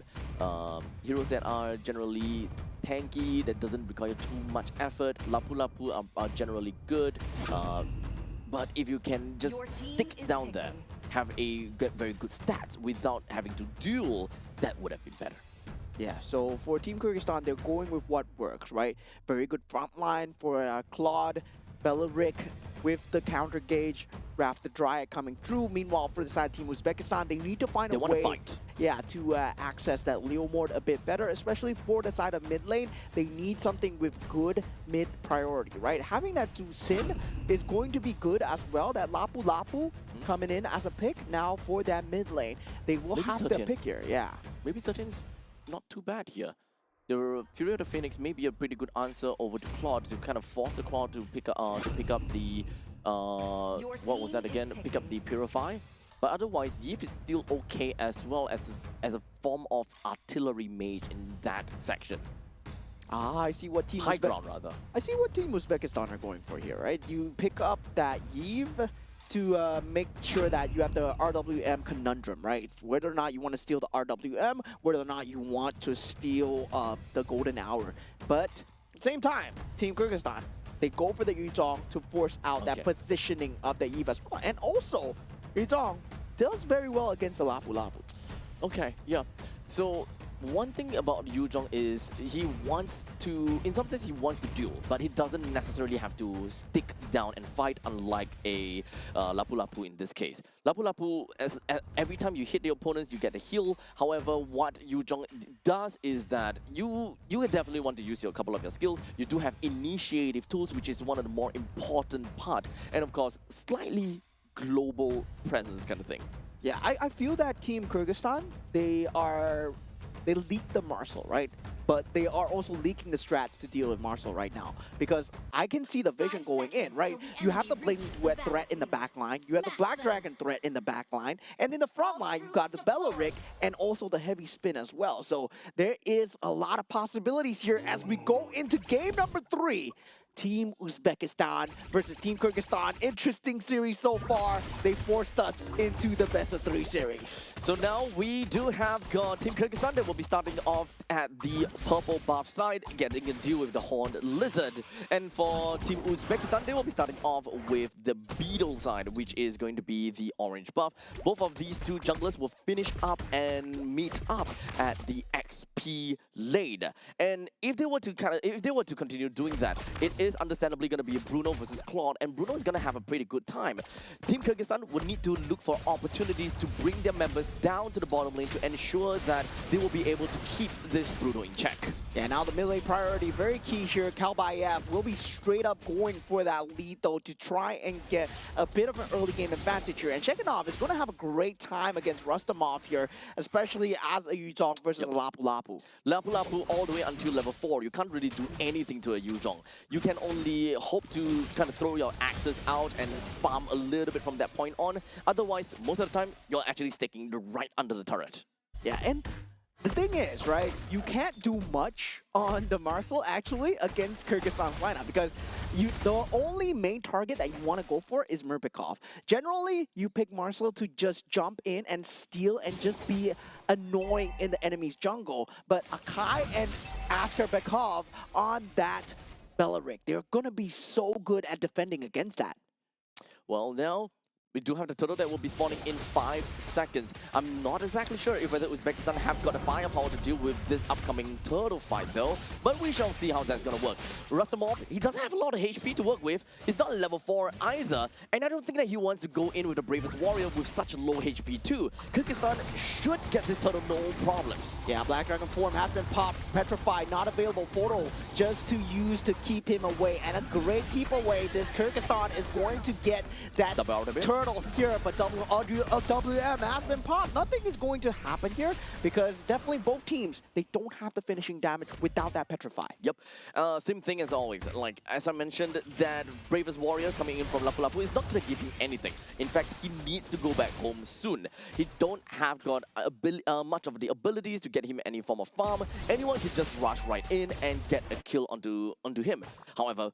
Heroes that are generally tanky, that doesn't require too much effort, Lapu Lapu are generally good, but if you can just stick down there, have very good stats without having to duel, that would have been better. Yeah, so for Team Kyrgyzstan, they're going with what works, right? Very good front line for Claude, Beleric with the counter gauge, Raph the Dryad coming through. Meanwhile, for the side of Team Uzbekistan, they need to find a way. They want to fight. Yeah, to access that Leo Mord a bit better, especially for the side of mid lane. They need something with good mid priority, right? Having that to Sin is going to be good as well. That Lapu Lapu coming in as a pick now for that mid lane. They will have to pick here, yeah. Maybe Certain's not too bad here. The Fury of the Phoenix may be a pretty good answer over to Claude to kind of force the Claude to pick up the what was that again? Pick up the Purify. But otherwise, Yves is still okay as well as a form of artillery mage in that section. Ah, I see what team High ground rather. I see what team Uzbekistan are going for here, right? You pick up that Yves to make sure that you have the RWM conundrum, right? Whether or not you want to steal the RWM, whether or not you want to steal the golden hour. But at the same time, Team Kyrgyzstan, they go for the Yuzhong to force out that positioning of the Yves as well. And also, Yuzhong does very well against the Lapu Lapu. Okay, yeah. So one thing about Yu Zhong is he wants to, in some sense he wants to duel, but he doesn't necessarily have to stick down and fight, unlike a Lapu Lapu in this case. Lapu Lapu, every time you hit the opponents, you get a heal. However, what Yu Zhong does is that you would definitely want to use a couple of your skills. You do have initiative tools, which is one of the more important part, and of course, slightly global presence kind of thing. Yeah, I feel that Team Kyrgyzstan, they leak the Marcel, right? But they are also leaking the strats to deal with Marcel right now. Because I can see the vision going in, right? You have the Blazing Duet threat in the back line, you have the Black Dragon threat in the back line, and in the front line, you got the Beleric and also the Heavy Spin as well. So there is a lot of possibilities here as we go into game number 3. Team Uzbekistan versus Team Kyrgyzstan. Interesting series so far. They forced us into the best-of-3 series. So now we do have got Team Kyrgyzstan that will be starting off at the purple buff side, getting a deal with the Horned Lizard. And for Team Uzbekistan, they will be starting off with the Beetle side, which is going to be the orange buff. Both of these two junglers will finish up and meet up at the XP lane. And if they were to continue doing that, it is understandably going to be Bruno versus Claude, and Bruno is going to have a pretty good time. Team Kyrgyzstan would need to look for opportunities to bring their members down to the bottom lane to ensure that they will be able to keep this Bruno in check. Yeah, now the mid lane priority, very key here. Kalbayev will be straight up going for that lead though to try and get a bit of an early game advantage here. And Chekanov is going to have a great time against Rustamov here, especially as a Yuzhong versus a Lapu Lapu. Lapu Lapu all the way until level 4. You can't really do anything to a Yuzhong. You can only hope to kind of throw your axes out and farm a little bit from that point on. Otherwise, most of the time, you're actually sticking right under the turret. Yeah, and the thing is, right, you can't do much on the Marcel actually against Kyrgyzstan's lineup because the only main target that you want to go for is Murpikov. Generally, you pick Marcel to just jump in and steal and just be annoying in the enemy's jungle. But Akai and Askerbekov on that Beleric, they're going to be so good at defending against that. Well, now we do have the turtle that will be spawning in 5 seconds. I'm not exactly sure if whether Uzbekistan have got the firepower to deal with this upcoming turtle fight though, but we shall see how that's gonna work. Rustamov, he doesn't have a lot of HP to work with. He's not level 4 either, and I don't think that he wants to go in with the Bravest Warrior with such low HP too. Kyrgyzstan should get this turtle no problems. Yeah, Black Dragon form has been popped, petrified, not available photo just to use to keep him away, and a great keep away. This Kyrgyzstan is going to get that turtle turtle here, but WM has been popped. Nothing is going to happen here because definitely both teams, they don't have the finishing damage without that Petrify. Yep. Same thing as always. Like, as I mentioned, that Bravest Warrior coming in from Lapu Lapu is not going to give him anything. In fact, he needs to go back home soon. He don't have got much of the abilities to get him any form of farm. Anyone could just rush right in and get a kill onto him. However,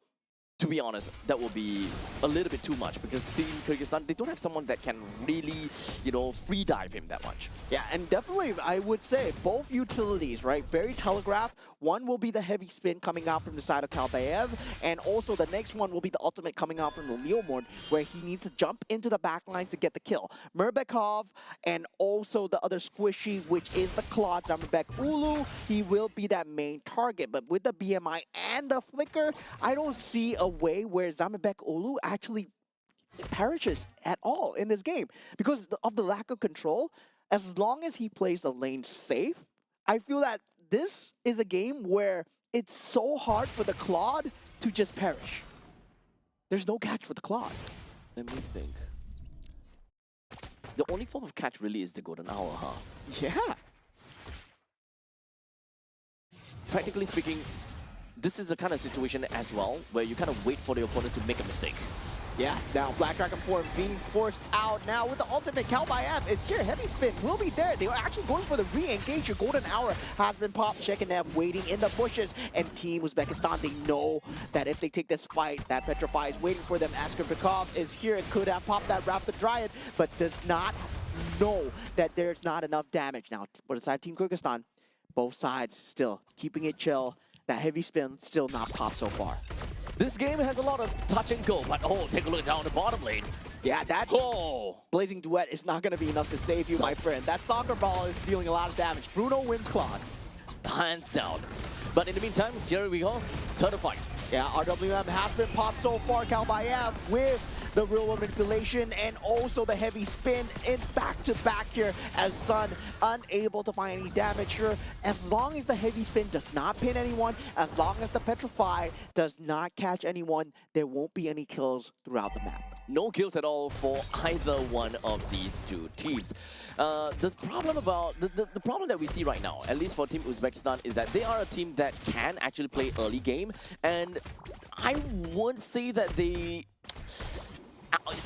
to be honest, that will be a little bit too much because Team Kyrgyzstan, they don't have someone that can really, you know, free dive him that much. Yeah, and definitely, I would say both utilities, right? Very telegraphed. One will be the heavy spin coming out from the side of Kalbaev, and also the next one will be the ultimate coming out from the Leomord, where he needs to jump into the backlines to get the kill. Murbekov and also the other squishy, which is the Claude Zamerbek Ulu, he will be that main target. But with the BMI and the Flicker, I don't see a way where Zamerbek Ulu actually perishes at all in this game because of the lack of control. As long as he plays the lane safe, I feel that this is a game where it's so hard for the Claude to just perish. There's no catch for the Claude. Let me think. The only form of catch really is the golden hour, huh? Yeah. Practically speaking, this is the kind of situation as well where you kind of wait for the opponent to make a mistake. Yeah, now Black Dragon form being forced out now with the ultimate. Kalbaev is here. Heavy spin will be there. They are actually going for the re-engage. Your golden hour has been popped. Shekinev waiting in the bushes. And Team Uzbekistan, they know that if they take this fight, that Petrify is waiting for them. Askerbekov is here and could have popped that Raptor Dryad, but does not know that there's not enough damage. Now, for the side of Team Kyrgyzstan, both sides still keeping it chill. That heavy spin still not popped so far. This game has a lot of touch and go, but oh, take a look down the bottom lane. Yeah, that Blazing Duet is not going to be enough to save you, my friend. That soccer ball is dealing a lot of damage. Bruno wins Claude. Hands down. But in the meantime, here we go. Turtle fight. Yeah, RWM has been popped so far. Kalbaev with the real world manipulation and also the heavy spin in back-to-back here as Sun unable to find any damage here. As long as the heavy spin does not pin anyone, as long as the Petrify does not catch anyone, there won't be any kills throughout the map. No kills at all for either one of these two teams. The problem that we see right now, at least for Team Uzbekistan, is that they are a team that can actually play early game, and I won't say that they...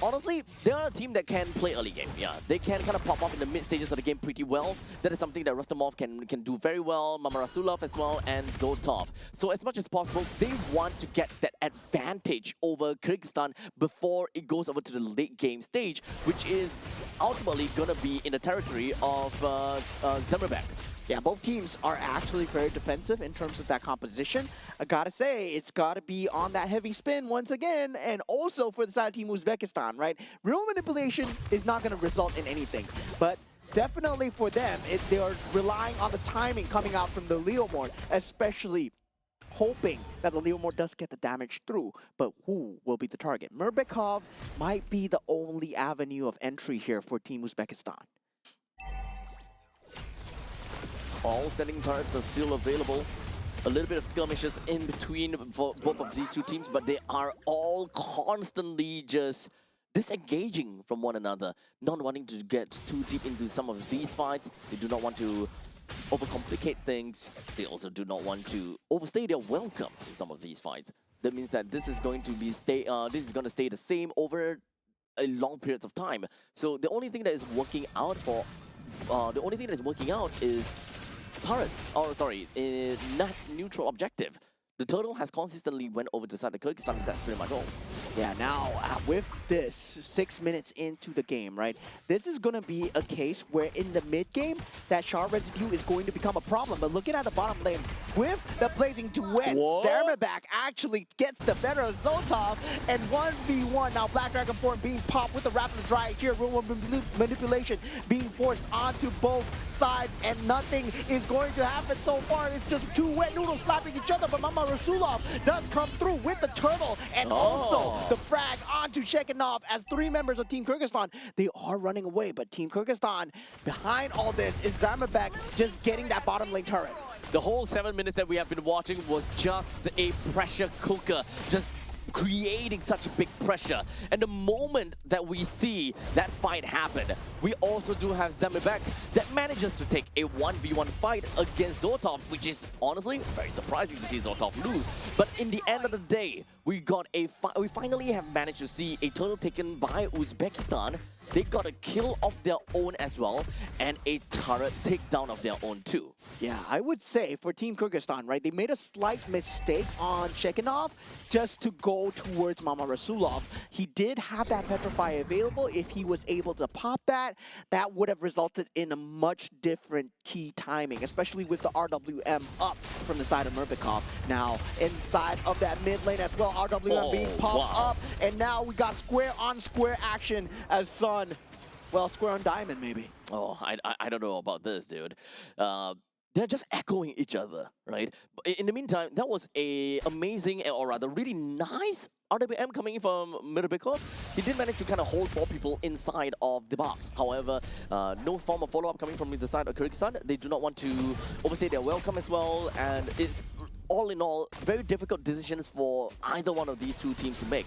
Honestly, they are a team that can play early game. Yeah, they can kind of pop off in the mid stages of the game pretty well. That is something that Rustamov can do very well, Mamarasulov as well, and Zoltov. So as much as possible, they want to get that advantage over Kyrgyzstan before it goes over to the late game stage, which is ultimately going to be in the territory of Zamerbek. Yeah, both teams are actually very defensive in terms of that composition. I gotta say, it's gotta be on that heavy spin once again, and also for the side of Team Uzbekistan, right? Real manipulation is not gonna result in anything, but definitely for them, they are relying on the timing coming out from the Leomord, especially hoping that the Leomord does get the damage through, but who will be the target? Murbekov might be the only avenue of entry here for Team Uzbekistan. All standing turrets are still available. A little bit of skirmishes in between for both of these two teams, but they are all constantly just disengaging from one another, not wanting to get too deep into some of these fights. They do not want to overcomplicate things. They also do not want to overstay their welcome in some of these fights. That means that this is going to stay the same over a long periods of time. So the only thing that is working out is turrets, or sorry, not neutral objective. The turtle has consistently went over to the side of Kyrgyzstan. That's pretty much all. Yeah, now with this 6 minutes into the game, right? This is going to be a case where in the mid game, that shard residue is going to become a problem. But looking at the bottom lane, with the Blazing Duet, Zamerbek actually gets the better of Zoltov, and 1v1. Now Black Dragon form being popped with the Raptor Dry here, real manipulation being forced onto both sides, and nothing is going to happen so far. It's just two wet noodles slapping each other, but Mama Rasulov does come through with the turtle, and also the frag onto Shekinov as 3 members of Team Kyrgyzstan. They are running away, but Team Kyrgyzstan, behind all this, is Zamerbek just getting that bottom lane turret. The whole 7 minutes that we have been watching was just a pressure cooker, just creating such a big pressure. And the moment that we see that fight happen, we also do have Zamerbek that manages to take a 1v1 fight against Zotov, which is honestly very surprising to see Zotov lose. But in the end of the day, we finally have managed to see a turtle taken by Uzbekistan. They got a kill of their own as well, and a turret takedown of their own too. Yeah, I would say for Team Kyrgyzstan, right, they made a slight mistake on Shekinov just to go towards Mama Rasulov. He did have that Petrify available. If he was able to pop that, that would have resulted in a much different key timing, especially with the RWM up from the side of Murbikov. Now, inside of that mid lane as well, RWM being popped up, and now we got square on square action as Sun. Well, square on diamond, maybe. Oh, I don't know about this, dude. They're just echoing each other, right? But in the meantime, that was a amazing, or rather really nice RWM coming in from Mirbekov. He did manage to kind of hold 4 people inside of the box. However, no form of follow-up coming from the side of Kyrgyzstan. They do not want to overstay their welcome as well, and it's all in all very difficult decisions for either one of these two teams to make.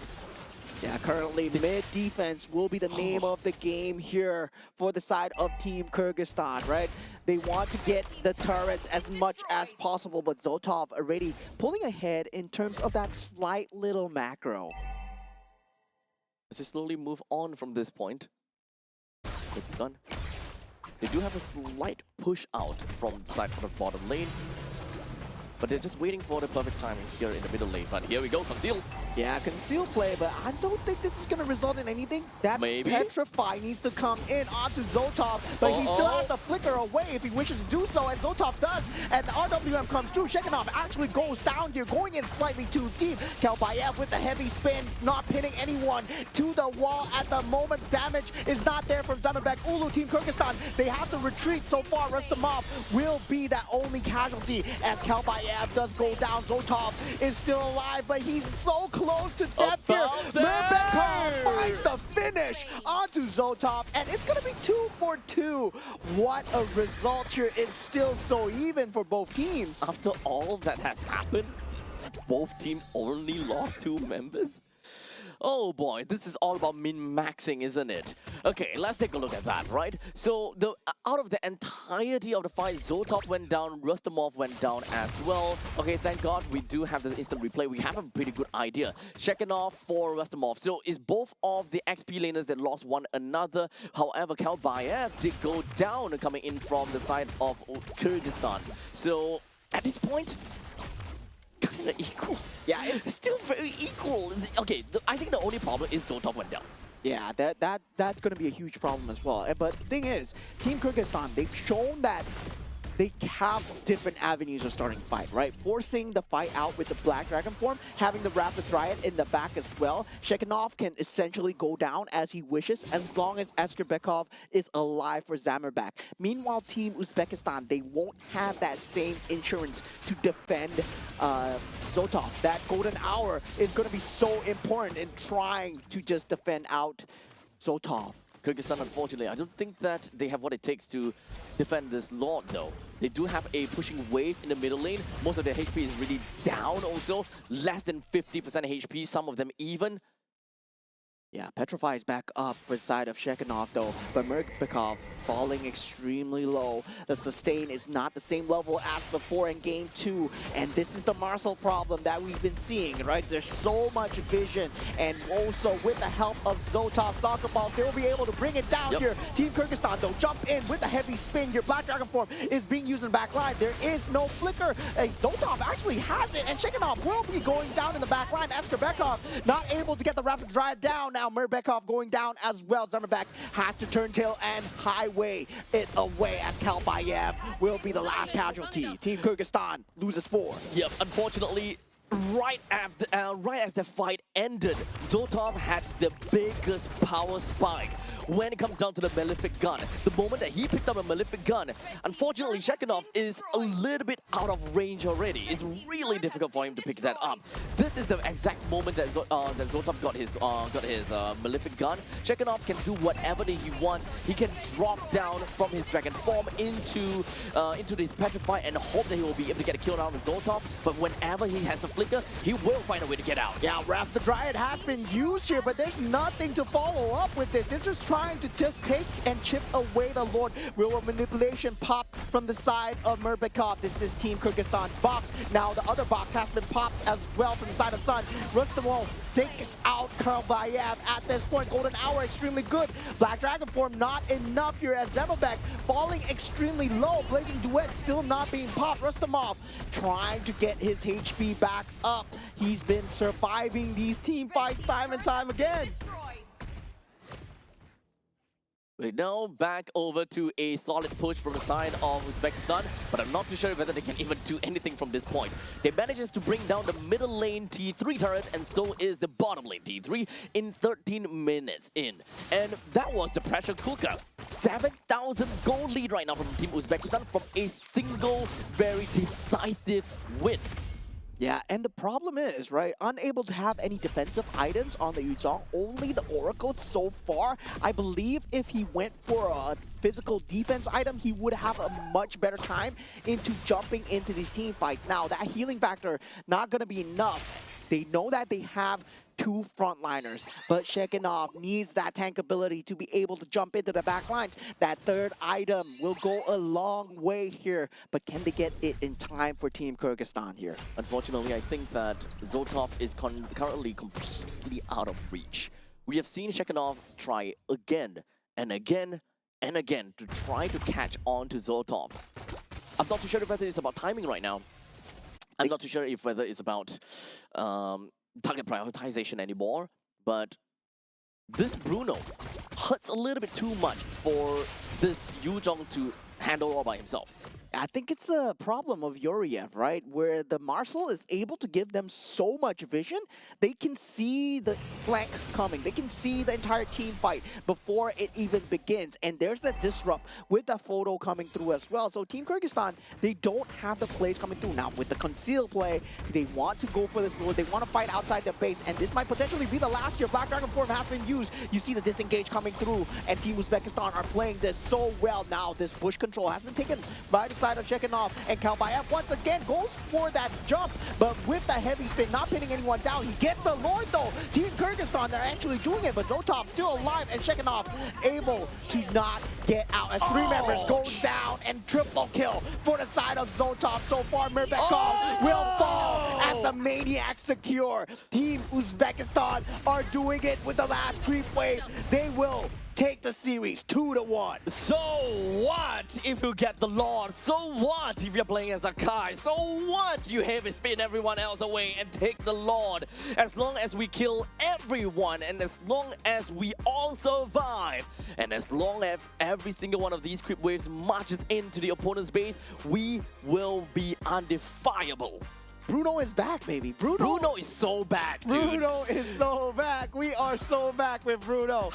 Yeah, currently mid defense will be the name of the game here for the side of Team Kyrgyzstan, right? They want to get the turrets as much as possible, but Zotov already pulling ahead in terms of that slight little macro. As they slowly move on from this point, Kyrgyzstan, they do have a slight push out from the side of the bottom lane, but they're just waiting for the perfect timing here in the middle lane. But here we go, Conceal. Yeah, conceal play, but I don't think this is going to result in anything. That Maybe. Petrify needs to come in onto Zotov, but he still has to flicker away if he wishes to do so, and Zotov does. And the RWM comes through. Shekinov actually goes down here, going in slightly too deep. Kalbayev with the heavy spin, not pinning anyone to the wall at the moment. Damage is not there from Zamerbek. Ulu, Team Kyrgyzstan, they have to retreat so far. Rustamov will be that only casualty as Kalbayev does go down. Zotov is still alive, but he's so close to death here. Murbekov finds the finish onto Zotov, and it's going to be 2 for 2. What a result here. It's still so even for both teams. After all that has happened, both teams only lost 2 members? Oh boy, this is all about min-maxing, isn't it? Okay, let's take a look at that, right? So, out of the entirety of the fight, Zotov went down, Rustamov went down as well. Okay, thank God we do have the instant replay. We have a pretty good idea. Shekinov for Rustamov. So, it's both of the XP laners that lost one another. However, Kalbayev did go down coming in from the side of Kyrgyzstan. So, at this point, kind of equal. Yeah, it's still very equal. Okay, I think the only problem is Zotov went down. Yeah, that's going to be a huge problem as well. But the thing is, Team Kyrgyzstan, they've shown that they have different avenues of starting fight, right? Forcing the fight out with the Black Dragon form, having the Rapid Dryad in the back as well. Shekinov can essentially go down as he wishes, as long as Askerbekov is alive for Zamerbek. Meanwhile, Team Uzbekistan, they won't have that same insurance to defend Zotov. That golden hour is going to be so important in trying to just defend out Zotov. Kyrgyzstan, unfortunately, I don't think that they have what it takes to defend this Lord, though. They do have a pushing wave in the middle lane. Most of their HP is really down also. Less than 50% HP, some of them even. Yeah, Petrify is back up for the side of Shekinov though, but Murbekov falling extremely low. The sustain is not the same level as before in game 2, and this is the Marcel problem that we've been seeing, right? There's so much vision, and also with the help of Zotov Soccer Ball, they'll be able to bring it down here. Team Kyrgyzstan though, jump in with the heavy spin here. Black Dragon form is being used in the back line. There is no flicker. Zotov actually has it, and Shekinov will be going down in the back line. Askerbekov not able to get the Rapid Dryad down. Now Murbekov going down as well. Zamerbek has to turn tail and highway it away as Kalbayev will be the last casualty. Team Kyrgyzstan loses 4. Yep, unfortunately, right as the fight ended, Zotov had the biggest power spike. when it comes down to the Malefic gun. The moment that he picked up a Malefic gun, unfortunately, Shekinov is a little bit out of range already. It's really difficult for him to pick that up. This is the exact moment that Zoltov got his Malefic gun. Shekinov can do whatever that he wants. He can drop down from his dragon form into this petrify and hope that he will be able to get a kill down with Zoltov. But whenever he has the flicker, he will find a way to get out. Yeah, Wrath the Dryad has been used here, but there's nothing to follow up with this. They're just trying to just take and chip away the Lord. Will a manipulation pop from the side of Murbekov? This is Team Kyrgyzstan's box. Now the other box has been popped as well from the side of Sun. Rustamov takes out Karbayev at this point. Golden Hour extremely good. Black Dragon form not enough here as Zemobek falling extremely low. Blazing Duet still not being popped. Rustamov trying to get his HP back up. He's been surviving these team fights time and time again. Right now, back over to a solid push from the side of Uzbekistan, but I'm not too sure whether they can even do anything from this point. They manages to bring down the middle lane T3 turret, and so is the bottom lane T3 in 13 minutes in. And that was the pressure cooker. 7,000 goal lead right now from Team Uzbekistan from a single, very decisive win. Yeah, and the problem is, right, unable to have any defensive items on the Yuzhong, only the Oracle so far. I believe if he went for a physical defense item, he would have a much better time into jumping into these team fights. Now, that healing factor, not going to be enough. They know that they have two frontliners, but Shekinov needs that tank ability to be able to jump into the back lines. That third item will go a long way here, but can they get it in time for Team Kyrgyzstan here? Unfortunately, I think that Zoltov is currently completely out of reach. We have seen Shekinov try again and again and again to try to catch on to Zoltov. I'm not too sure whether it's about timing right now. I'm not too sure if whether it's about target prioritization anymore, but this Bruno hurts a little bit too much for this Yuzhong to handle all by himself. I think it's a problem of Yuriev, right? Where the Marshal is able to give them so much vision, they can see the flank coming. They can see the entire team fight before it even begins. And there's a disrupt with the photo coming through as well. So Team Kyrgyzstan, they don't have the plays coming through. Now with the conceal play, they want to go for this Lord. They want to fight outside their base. And this might potentially be the last year Black Dragon form has been used. You see the disengage coming through. And Team Uzbekistan are playing this so well. Now this push control has been taken by the side of Shekinov, and Kalbayev once again goes for that jump, but with the heavy spin, not pinning anyone down. He gets the Lord though. Team Kyrgyzstan, they're actually doing it, but Zoltov still alive, and Shekinov able to not get out as three members goes down, and triple kill for the side of Zoltov. So far, Murbekov will fall as the Maniac secure. Team Uzbekistan are doing it with the last creep wave. They will take the series 2-1. So what if you get the Lord? So what if you're playing as a Kai? So what you heavy spin everyone else away and take the Lord? As long as we kill everyone, and as long as we all survive, and as long as every single one of these creep waves marches into the opponent's base, we will be undefiable. Bruno is back, baby. Bruno is so back, dude. Bruno is so back. We are so back with Bruno.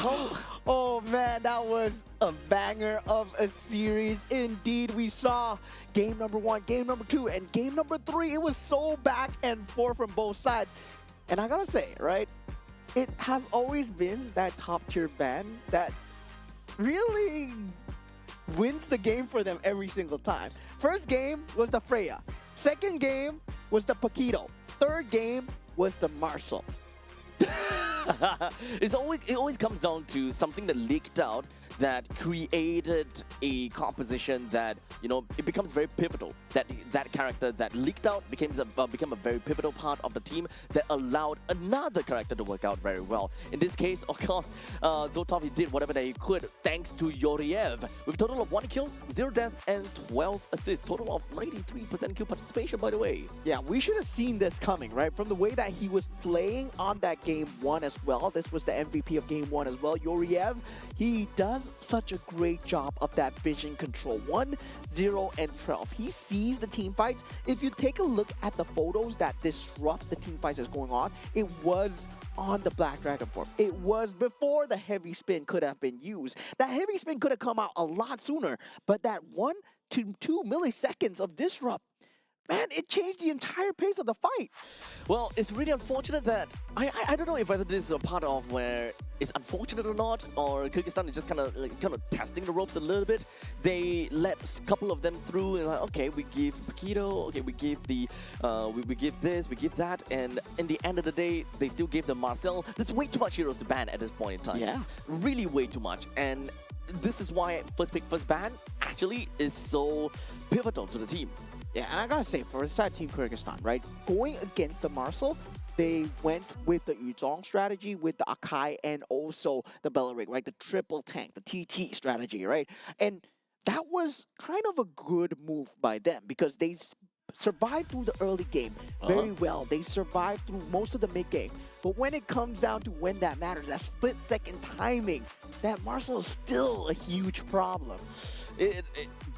Oh man, that was a banger of a series. Indeed, we saw game number 1, game number 2, and game number 3. It was so back and forth from both sides. And I gotta say, right, it has always been that top tier band that really wins the game for them every single time. First game was the Freya. Second game was the Paquito. Third game was the Marshal. It always comes down to something that leaked out that created a composition that, you know, it becomes very pivotal. That character that leaked out became a very pivotal part of the team that allowed another character to work out very well. In this case, of course, Zoltov, he did whatever that he could thanks to Yuriev with a total of 1 kill, 0 death, and 12 assists. Total of 93% kill participation, by the way. Yeah, we should have seen this coming, right? From the way that he was playing on that game 1 as well. This was the MVP of game 1 as well. Yuriev, he does such a great job of that vision control. 1, 0, and 12. He sees freeze the team fights. If you take a look at the photos that disrupt the team fights that's going on, it was on the Black Dragon form. It was before the heavy spin could have been used. That heavy spin could have come out a lot sooner, but that 1 to 2 milliseconds of disrupt, man, it changed the entire pace of the fight. Well, it's really unfortunate that I don't know if whether this is a part of where it's unfortunate or not, or Kyrgyzstan is just kind of testing the ropes a little bit. They let a couple of them through, and like, okay, we give Paquito, okay, we give the we give this, we give that, and in the end of the day, they still gave them Marcel. There's way too much heroes to ban at this point in time. Yeah, really way too much, and this is why first pick, first ban actually is so pivotal to the team. Yeah, and I gotta say, for the side Team Kyrgyzstan, right, going against the Marcel, they went with the Yuzong strategy, with the Akai, and also the Belarig, right, the triple tank, the TT strategy, right? And that was kind of a good move by them because they survived through the early game very well. They survived through most of the mid game. But when it comes down to when that matters, that split-second timing, that Marcel is still a huge problem.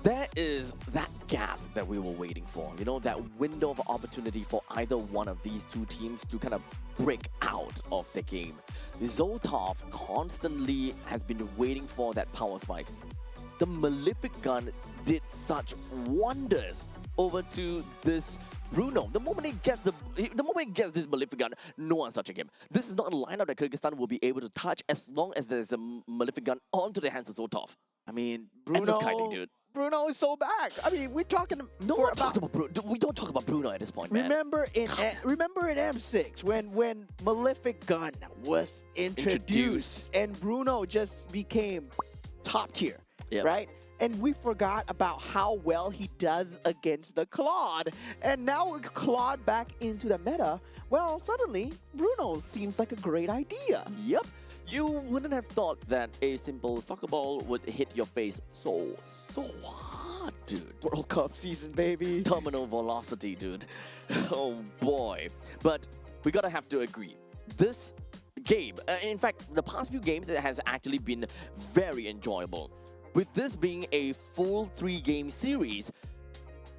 That is that gap that we were waiting for. You know, that window of opportunity for either one of these two teams to kind of break out of the game. Zoltov constantly has been waiting for that power spike. The Malefic Gun did such wonders over to this Bruno. The moment he gets this Malefic Gun, no one's touching him. This is not a lineup that Kyrgyzstan will be able to touch as long as there's a Malefic Gun onto the hands of Zoltov. I mean, Bruno is so back. I mean, we're talking. No one talks about Bruno. We don't talk about Bruno at this point, man. Remember in M6 when Malefic Gun was introduced and Bruno just became top tier, right? And we forgot about how well he does against the Claude. And now with Claude back into the meta, well, suddenly Bruno seems like a great idea. Yep. You wouldn't have thought that a simple soccer ball would hit your face so hard, dude. World Cup season, baby. Terminal velocity, dude. Oh boy. But we gotta have to agree. This game, in fact, the past few games, it has actually been very enjoyable. With this being a full 3-game series,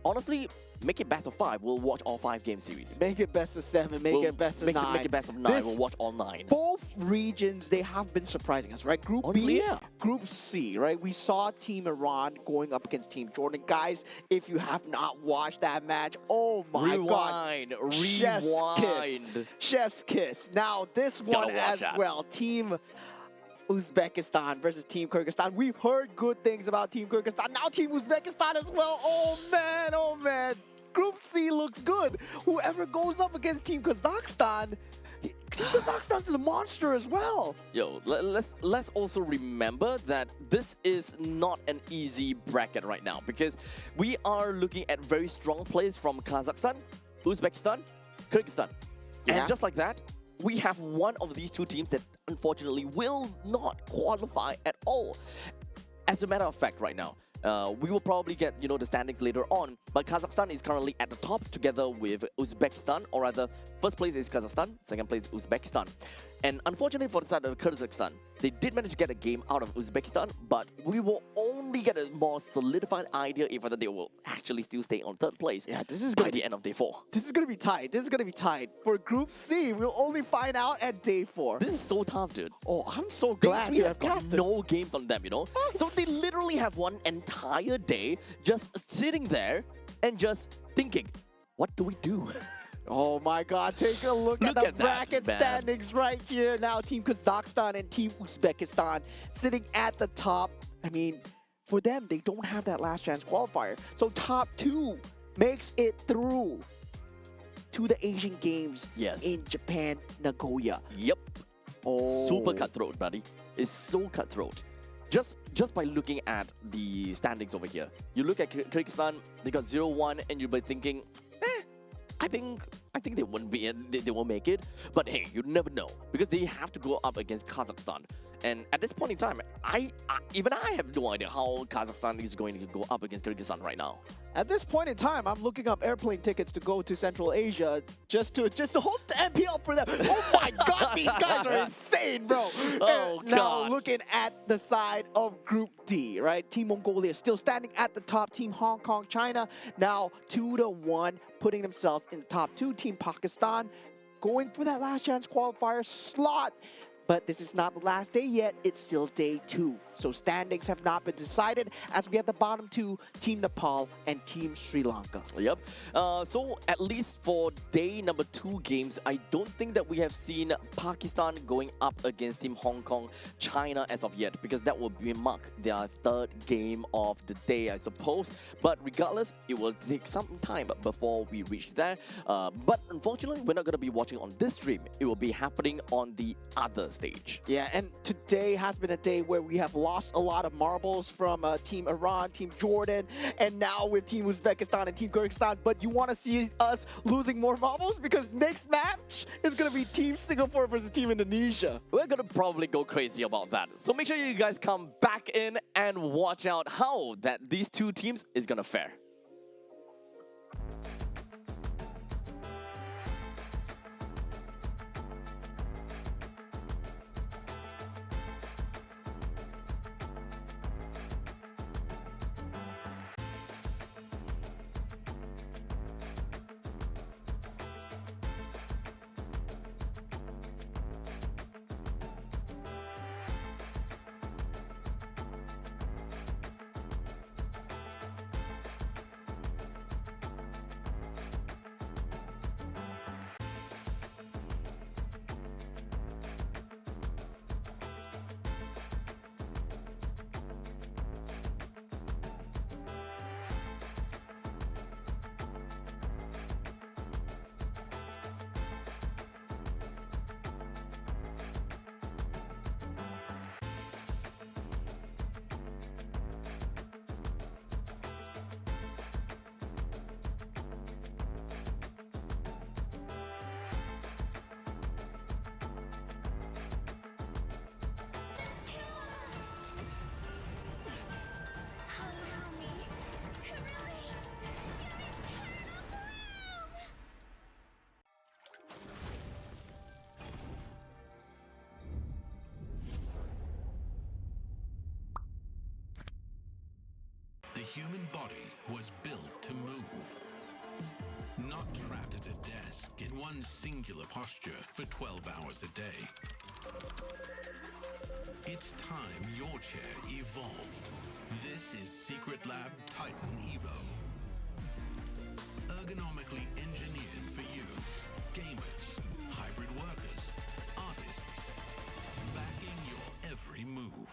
honestly, make it best of 5. We'll watch all 5 game series. Make it best of 7. Make it best of 9. Make it best of 9. We'll watch all 9. Both regions, they have been surprising us, right? Group Honestly, B, yeah. Group C, right? We saw Team Iran going up against Team Jordan. Guys, if you have not watched that match, oh my God. Rewind. Chef's kiss. Now, this one as well. Team Uzbekistan versus Team Kyrgyzstan. We've heard good things about Team Kyrgyzstan. Now Team Uzbekistan as well. Oh man, oh man. Group C looks good. Whoever goes up against Team Kazakhstan, Team Kazakhstan's a monster as well. Yo, let's also remember that this is not an easy bracket right now because we are looking at very strong players from Kazakhstan, Uzbekistan, Kyrgyzstan. Yeah. And just like that, we have one of these two teams that unfortunately will not qualify at all. As a matter of fact, right now, we will probably get, you know, the standings later on, but Kazakhstan is currently at the top together with Uzbekistan, or rather, first place is Kazakhstan, second place Uzbekistan. And unfortunately for the side of Kyrgyzstan, they did manage to get a game out of Uzbekistan, but we will only get a more solidified idea if whether they will actually still stay on third place. Yeah, this is by the end of day 4. This is gonna be tight. This is gonna be tight. For Group C, we'll only find out at day 4. This is so tough, dude. Oh, I'm so glad to have got casted. no games on them, you know? So they literally have one entire day just sitting there and just thinking, what do we do? Oh my God, take a look at the bracket standings right here. Now Team Kazakhstan and Team Uzbekistan sitting at the top. I mean, for them, they don't have that last chance qualifier. So top 2 makes it through to the Asian Games in Japan, Nagoya. Yep. Oh. Super cutthroat, buddy. It's so cutthroat. Just by looking at the standings over here. You look at Kyrgyzstan, they got 0-1, and you'll be thinking, I think they won't be they won't make it. But hey, you never know because they have to go up against Kazakhstan. And at this point in time, I have no idea how Kazakhstan is going to go up against Kyrgyzstan right now. At this point in time, I'm looking up airplane tickets to go to Central Asia just to host the MPL for them. Oh my God, These guys are insane, bro. Oh, And now God. looking at the side of Group D, right? Team Mongolia still standing at the top. Team Hong Kong, China now 2-1, putting themselves in the top 2. Team Pakistan going for that last chance qualifier slot. But this is not the last day yet. It's still day 2. So standings have not been decided as we have the bottom 2, Team Nepal and Team Sri Lanka. Yep. So at least for day number 2 games, I don't think that we have seen Pakistan going up against Team Hong Kong, China as of yet, because that will be mark their 3rd game of the day, I suppose. But regardless, it will take some time before we reach there. But unfortunately, we're not going to be watching on this stream. It will be happening on the other stage. Yeah, and today has been a day where we have lost a lot of marbles from Team Iran, Team Jordan, and now with Team Uzbekistan and Team Kyrgyzstan. But you want to see us losing more marbles? Because next match is going to be Team Singapore versus Team Indonesia. We're going to probably go crazy about that. So make sure you guys come back in and watch out how that these two teams is going to fare. Allow me to release your eternal bloom! The human body was built to move, not trapped at a desk in one singular posture for 12 hours a day. It's time your chair evolved. This is Secret Lab Titan Evo. Ergonomically engineered for you, gamers, hybrid workers, artists, backing your every move.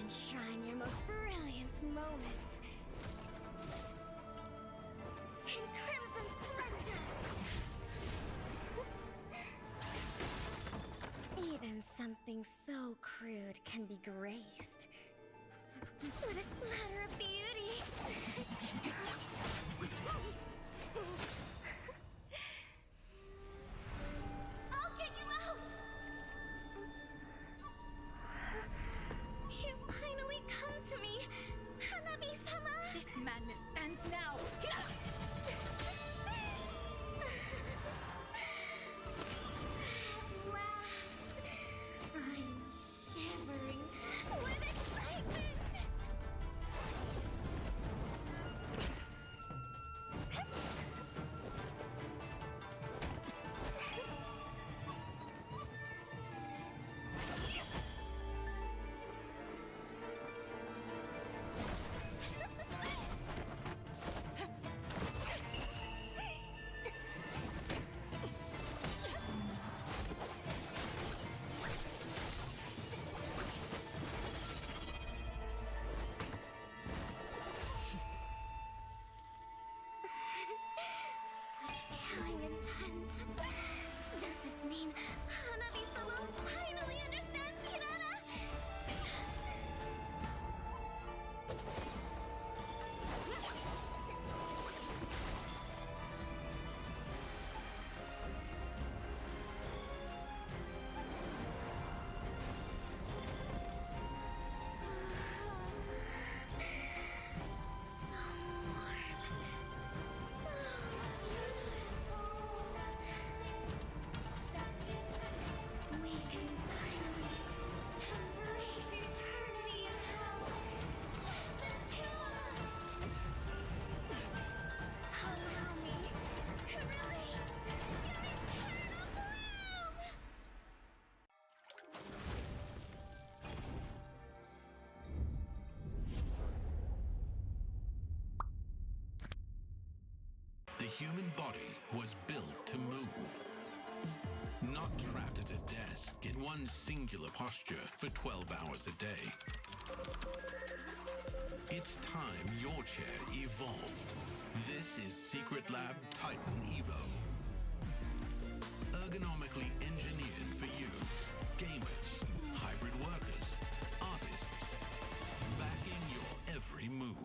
enshrine your most brilliant moment in crimson splendor. Even something so crude can be graced with a splatter of beauty. I'll get you out! You finally come to me, Hanabi-sama! This madness ends now. At last, I'm shivering with excitement! Such killing intent. Does this mean Hanabi-sama finally understands Kirara? So warm. So beautiful. We can finally embrace eternity in hell. Just the two of us. Allow me to release your eternal bloom. The human body was built to move. Not trapped at a desk in one singular posture for 12 hours a day. It's time your chair evolved. This is Secret Lab Titan Evo. Ergonomically engineered for you, gamers, hybrid workers, artists, backing your every move.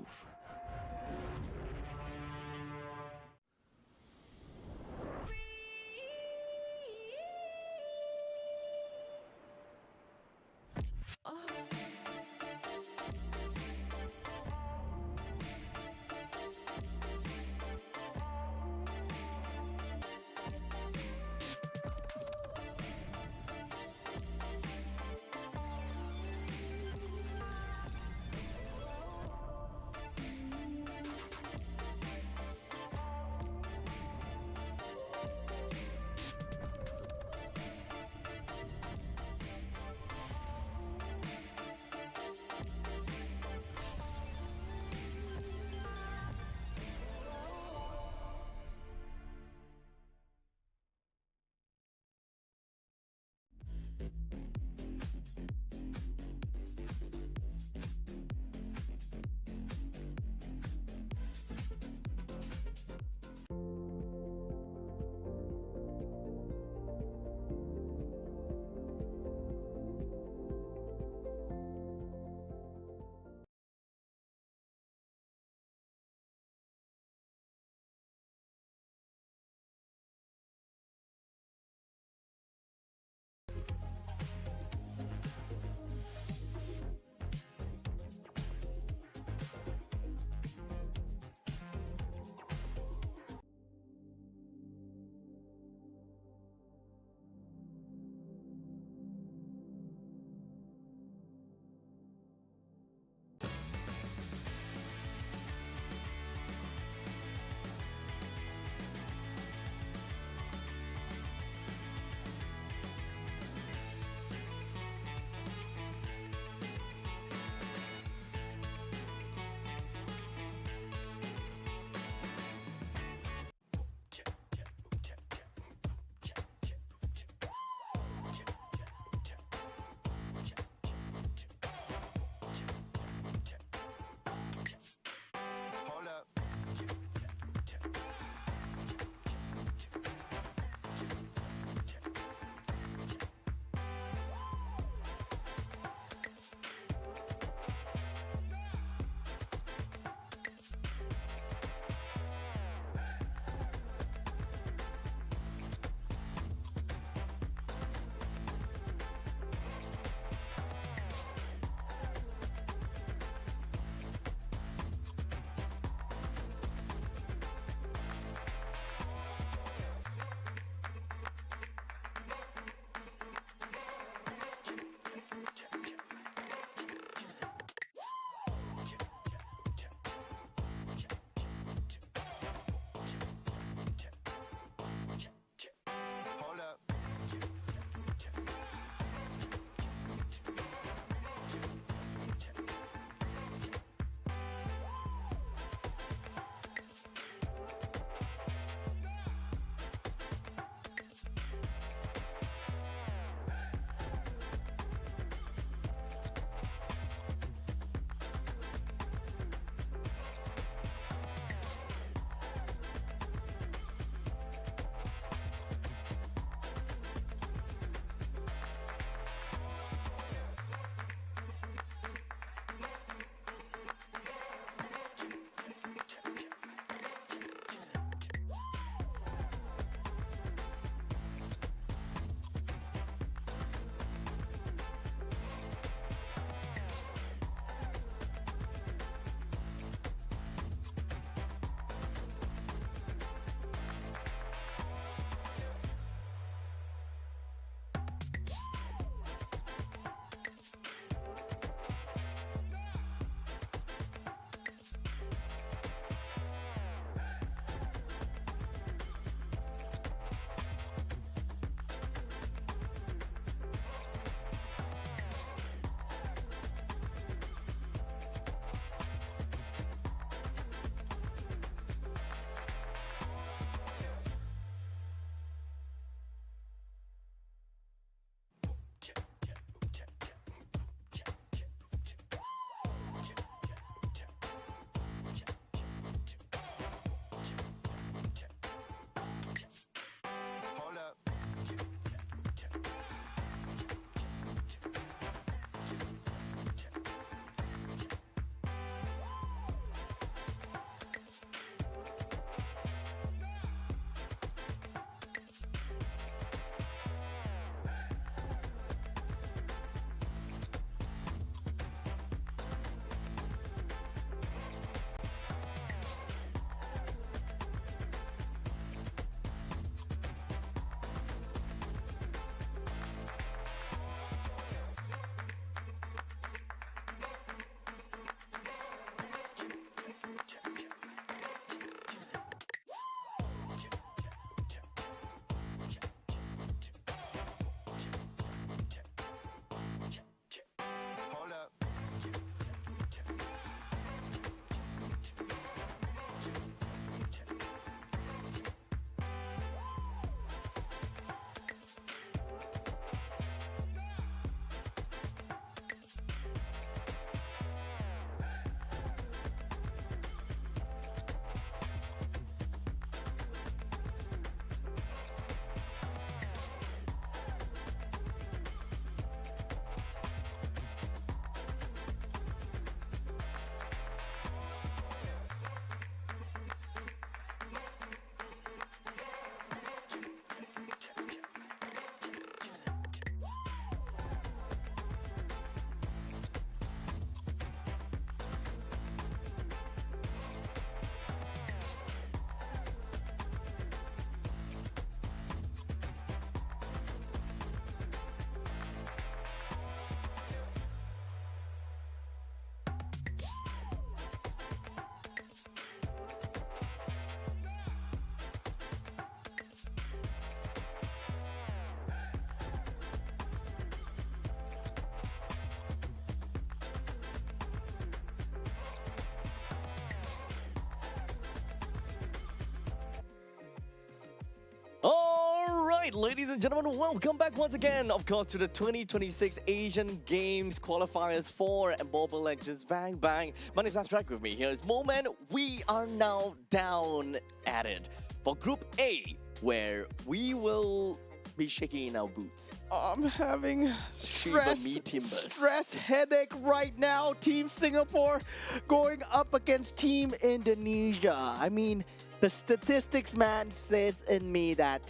right, ladies and gentlemen, welcome back once again, of course, to the 2026 Asian Games Qualifiers for Mobile Legends Bang Bang. My name is Abstract. With me here is Moment. We are now down at it for Group A, where we will be shaking in our boots. I'm having Shiver me timbers. stress headache right now. Team Singapore going up against Team Indonesia. I mean, the statistics man says in me that,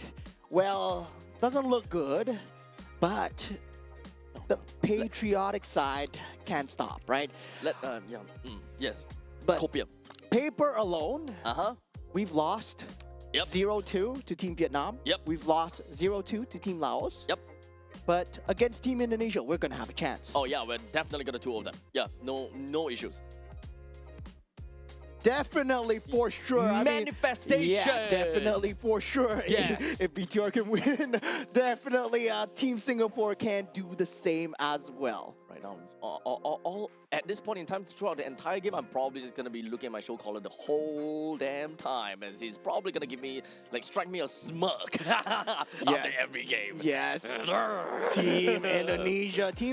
well, doesn't look good, but the patriotic side can't stop, right? Yes. But Copium. paper alone, we've lost Yep. 0-2 to Team Vietnam. Yep. We've lost 0-2 to Team Laos. Yep. But against Team Indonesia, we're gonna have a chance. Oh yeah, we're definitely gonna two of them. Yeah, no issues. Definitely for sure. I mean, Manifestation. yeah, definitely for sure. Yes. If BTR can win, definitely Team Singapore can do the same as well. Right now, all at this point in time, throughout the entire game, I'm probably just gonna be looking at my show caller the whole damn time, as he's probably gonna give me, strike me a smirk after every game. Yes. Team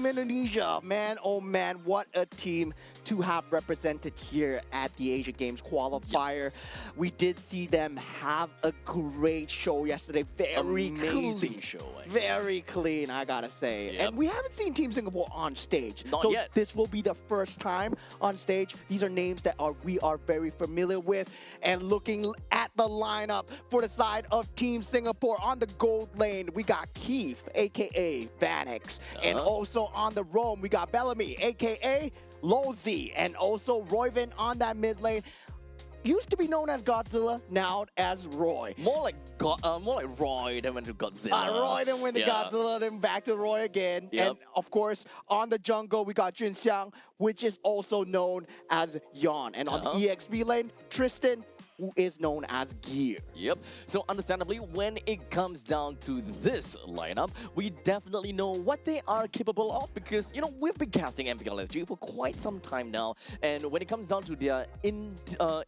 Indonesia, man, oh man, what a team to have represented here at the Asia Games qualifier. We did see them have a great show yesterday. Very Amazing clean. show. Very clean, I gotta say. Yep. And we haven't seen Team Singapore on stage. Not so yet. This will be the first time on stage. These are names that we are very familiar with. And looking at the lineup for the side of Team Singapore on the gold lane, we got Keith, aka Vanix. And also on the roam, we got Bellamy, aka Lozi, and also Royvin on that mid lane. Used to be known as Godzilla, now as Roy. More like Roy than went to Godzilla. Roy then went to Godzilla, then back to Roy again. Yep. And of course, on the jungle, we got Jun Xiang, which is also known as Yon. And on the EXP lane, Tristan, who is known as Gear. Yep. So understandably, when it comes down to this lineup, we definitely know what they are capable of because, we've been casting MPLSG for quite some time now. And when it comes down to their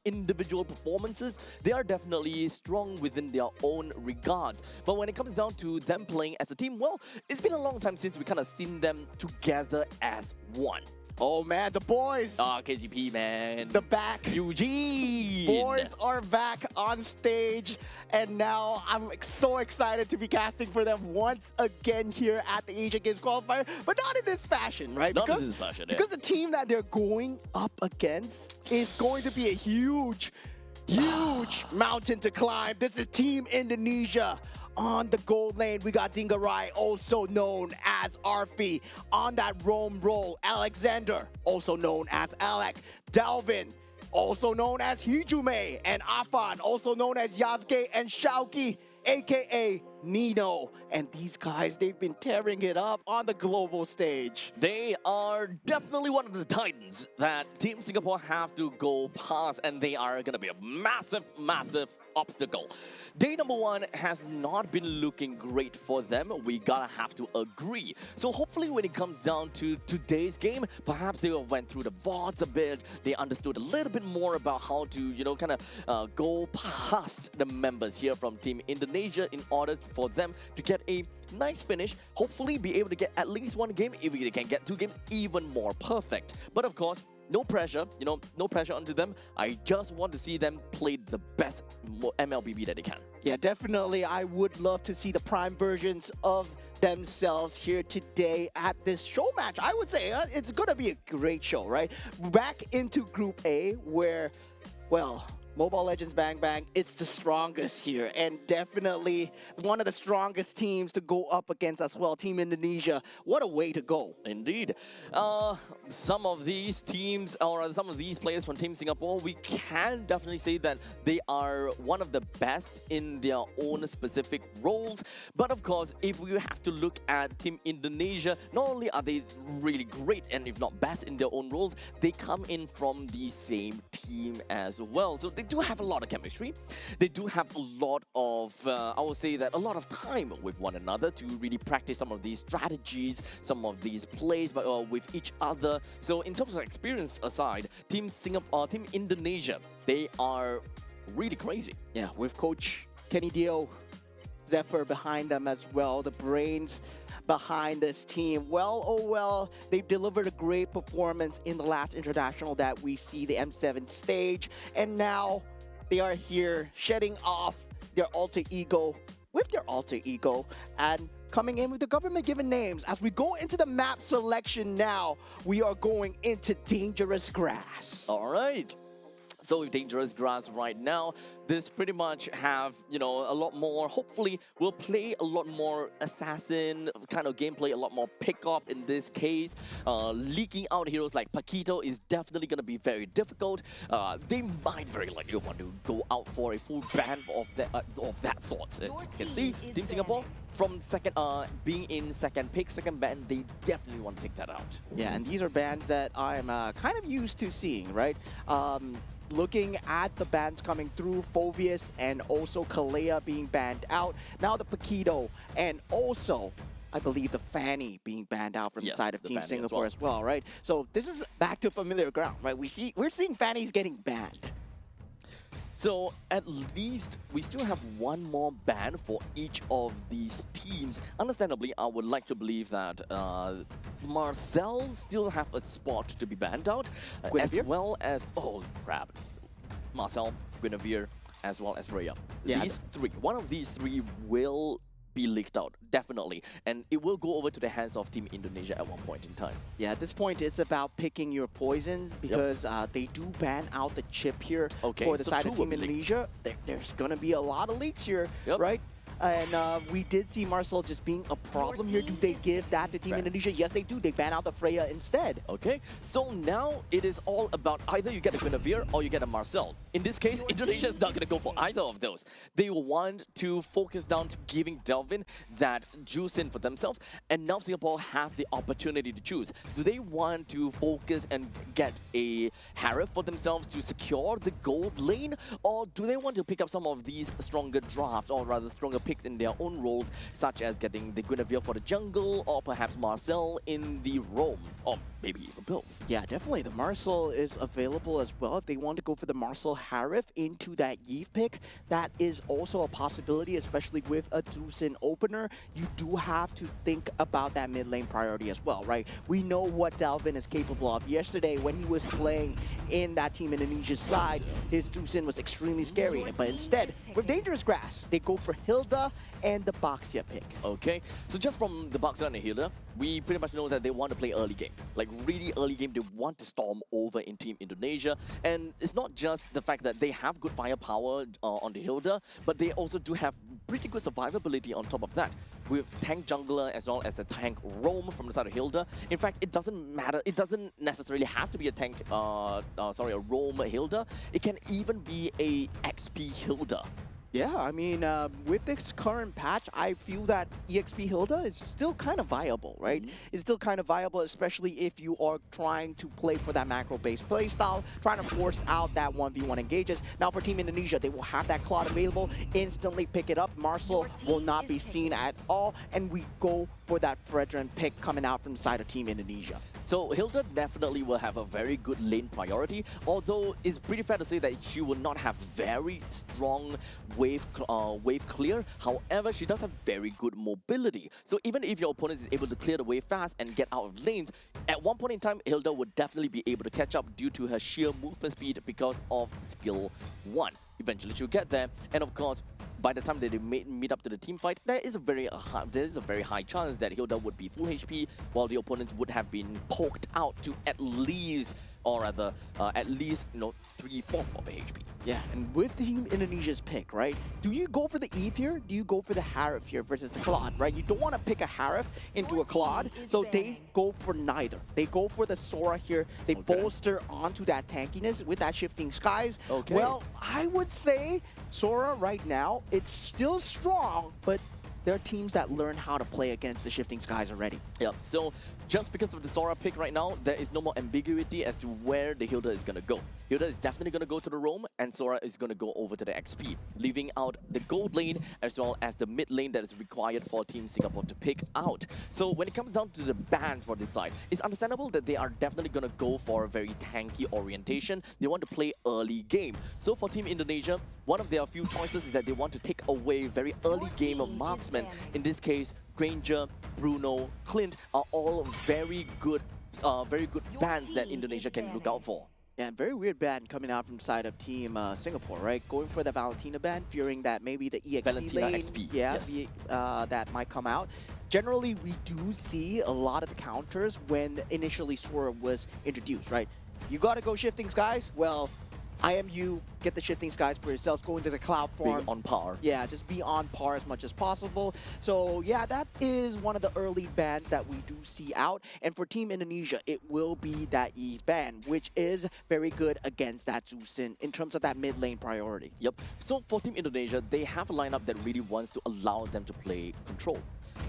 individual performances, they are definitely strong within their own regards. But when it comes down to them playing as a team, well, it's been a long time since we kind of seen them together as one. Oh man, the boys! KGP, man. The back. Eugene! Boys are back on stage, and now I'm so excited to be casting for them once again here at the Asia Games Qualifier, but not in this fashion, right? Not in this fashion, yeah. Because the team that they're going up against is going to be a huge mountain to climb. This is Team Indonesia. On the gold lane, we got Dingarai, also known as Arfi. On that roam role, Alexander, also known as Alec. Dalvin, also known as Hijume. And Afan, also known as Yasuke and Shauki, aka Nino. And these guys, they've been tearing it up on the global stage. They are definitely one of the titans that Team Singapore have to go past, and they are going to be a massive obstacle. Day number one has not been looking great for them. We gotta have to agree. So hopefully when it comes down to today's game, perhaps they went through the VODs a bit. They understood a little bit more about how to, go past the members here from Team Indonesia in order for them to get a nice finish. Hopefully be able to get at least one game. If they can get two games, even more perfect. But of course, no pressure, no pressure onto them. I just want to see them play the best MLBB that they can. Yeah, definitely. I would love to see the prime versions of themselves here today at this show match. I would say it's going to be a great show, right? Back into Group A where, well, Mobile Legends Bang Bang, it's the strongest here, and definitely one of the strongest teams to go up against as well, Team Indonesia. What a way to go. Indeed. Some of these teams, or some of these players from Team Singapore, we can definitely say that they are one of the best in their own specific roles. But of course, if we have to look at Team Indonesia, not only are they really great, and if not best in their own roles, they come in from the same team as well. So they do have a lot of chemistry. They do have a lot of, I would say that a lot of time with one another to really practice some of these strategies, some of these plays with each other. So in terms of experience aside, Team Indonesia, they are really crazy. Yeah, with Coach Kenny Dio Zephyr behind them as well, the brains behind this team. Well, oh well, they've delivered a great performance in the last international that we see, the M7 stage, and now they are here shedding off their alter ego with their alter ego and coming in with the government-given names. As we go into the map selection now, we are going into Dangerous Grass. All right. So with Dangerous Grass right now, this pretty much have, you know, a lot more, hopefully we'll play a lot more assassin kind of gameplay, a lot more pick-off in this case. Leaking out heroes like Paquito is definitely going to be very difficult. They might very likely want to go out for a full ban of that sort. As you can see, Team Singapore, from second, being in second pick, second ban, they definitely want to take that out. Yeah, and these are bans that I'm kind of used to seeing, right? Looking at the bans coming through, Phoveus and also Kalea being banned out. Now the Paquito and also, I believe, the Fanny being banned out from the side of Team Singapore as well, right? So this is back to familiar ground, right? We're seeing Fannies getting banned. So at least we still have one more ban for each of these teams. Understandably, I would like to believe that Marcel still have a spot to be banned out, as well as, oh crap, it's Marcel, Guinevere, as well as Freya. Yeah, these three, one of these three will be leaked out, definitely. And it will go over to the hands of Team Indonesia at one point in time. Yeah, at this point, it's about picking your poison because they do ban out the chip here for the side of Team Indonesia. There's going to be a lot of leaks here, right? And we did see Marcel just being a problem here. Do they give that to Team Indonesia? Yes, they do. They ban out the Freya instead. Okay, so now it is all about either you get a Guinevere or you get a Marcel. In this case, Indonesia is not going to go for either of those. They want to focus down to giving Delvin that juice in for themselves, and now Singapore have the opportunity to choose. Do they want to focus and get a Harif for themselves to secure the gold lane, or do they want to pick up some of these stronger drafts, or rather stronger picks in their own roles, such as getting the Guinevere for the jungle, or perhaps Marcel in the roam, or maybe even both? Yeah, definitely. The Marcel is available as well. If they want to go for the Marcel Harif into that Yves pick, that is also a possibility, especially with a Dusin opener. You do have to think about that mid lane priority as well, right? We know what Delvin is capable of. Yesterday, when he was playing in that Team Indonesia side, his Dusin was extremely scary. But instead, with Dangerous Grass, they go for Hilda and the Baxia pick. Okay, so just from the Baxia and the Hilda, we pretty much know that they want to play early game. Like really early game, they want to storm over in Team Indonesia. And it's not just the fact that they have good firepower on the Hilda, but they also do have pretty good survivability on top of that. With tank jungler as well as a tank roam from the side of Hilda. In fact, it doesn't matter. It doesn't necessarily have to be a tank, a roam Hilda. It can even be a XP Hilda. Yeah, I mean, with this current patch, I feel that EXP Hilda is still kind of viable, right? It's still kind of viable, especially if you are trying to play for that macro-based playstyle, trying to force out that 1v1 engages. Now for Team Indonesia, they will have that Claude available, instantly pick it up. Marcel will not be seen at all, and we go for that Fredrin pick coming out from the side of Team Indonesia. So Hilda definitely will have a very good lane priority, although it's pretty fair to say that she will not have very strong wave clear. However, she does have very good mobility. So even if your opponent is able to clear the wave fast and get out of lanes, at one point in time, Hilda would definitely be able to catch up due to her sheer movement speed because of skill 1. Eventually she'll get there, and of course, by the time that they meet up to the team fight, there is a very high chance that Hilda would be full HP, while the opponent would have been poked out to at least, or rather, at least 3/4 of a HP. Yeah, and with Team Indonesia's pick, right? Do you go for the Eve here? Do you go for the Harif here versus the Claude, right? You don't want to pick a Harif into a Claude, so they go for neither. They go for the Sora here. They bolster onto that tankiness with that Shifting Skies. Well, I would say Sora right now, it's still strong, but there are teams that learn how to play against the Shifting Skies already. Yep, so just because of the Sora pick right now, there is no more ambiguity as to where the Hilda is going to go. Hilda is definitely going to go to the roam, and Sora is going to go over to the XP, leaving out the gold lane as well as the mid lane that is required for Team Singapore to pick out. So when it comes down to the bans for this side, it's understandable that they are definitely going to go for a very tanky orientation. They want to play early game. So for Team Indonesia, one of their few choices is that they want to take away very early game of marksmen. In this case, Granger, Bruno, Clint are all very good bans that Indonesia can look out for. Yeah, very weird ban coming out from side of Team Singapore, right? Going for the Valentina ban, fearing that maybe the EXP Valentina lane, XP, yeah, yes. that might come out. Generally, we do see a lot of the counters when initially Sora was introduced, right? You gotta go shifting skies. Well, IMU, get the shifting skies for yourselves, go into the cloud form. Being on par. Yeah, just be on par as much as possible. So yeah, that is one of the early bans that we do see out. And for Team Indonesia, it will be that Eve ban, which is very good against that Zusin in terms of that mid lane priority. Yep. So for Team Indonesia, they have a lineup that really wants to allow them to play control.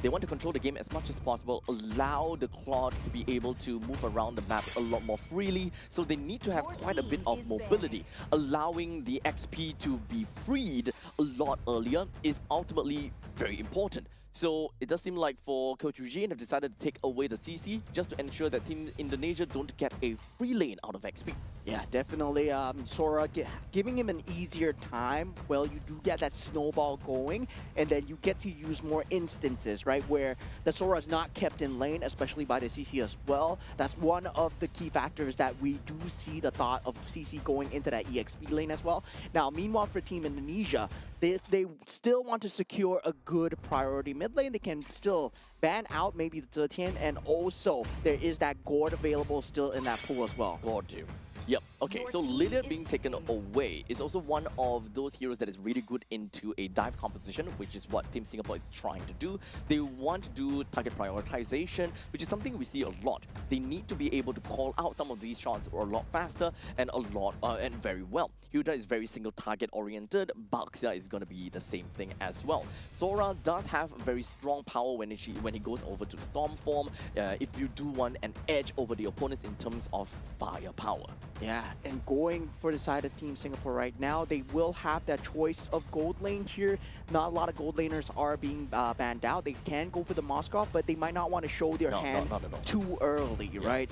They want to control the game as much as possible, allow the Claude to be able to move around the map a lot more freely, so they need to have quite a bit of mobility. Allowing the XP to be freed a lot earlier is ultimately very important. So it does seem like for Coach Eugene have decided to take away the CC just to ensure that Team Indonesia don't get a free lane out of XP. Yeah, definitely. Sora giving him an easier time. Well, you do get that snowball going, and then you get to use more instances, right, where the Sora is not kept in lane, especially by the CC as well. That's one of the key factors that we do see the thought of CC going into that EXP lane as well. Now, meanwhile, for Team Indonesia, if they still want to secure a good priority mid lane, they can still ban out maybe the Zetian, and also there is that Gord available still in that pool as well. Gord too. Yep. Okay, so Lilia being taken away is also one of those heroes that is really good into a dive composition, which is what Team Singapore is trying to do. They want to do target prioritization, which is something we see a lot. They need to be able to call out some of these shots a lot faster and and very well. Hilda is very single target oriented. Baxia is going to be the same thing as well. Sora does have very strong power when he goes over to the Storm form. If you do want an edge over the opponents in terms of firepower. Yeah, and going for the side of Team Singapore right now, they will have that choice of gold lane here. Not a lot of gold laners are being banned out. They can go for the Moskov, but they might not want to show their hand not at all. too early, right?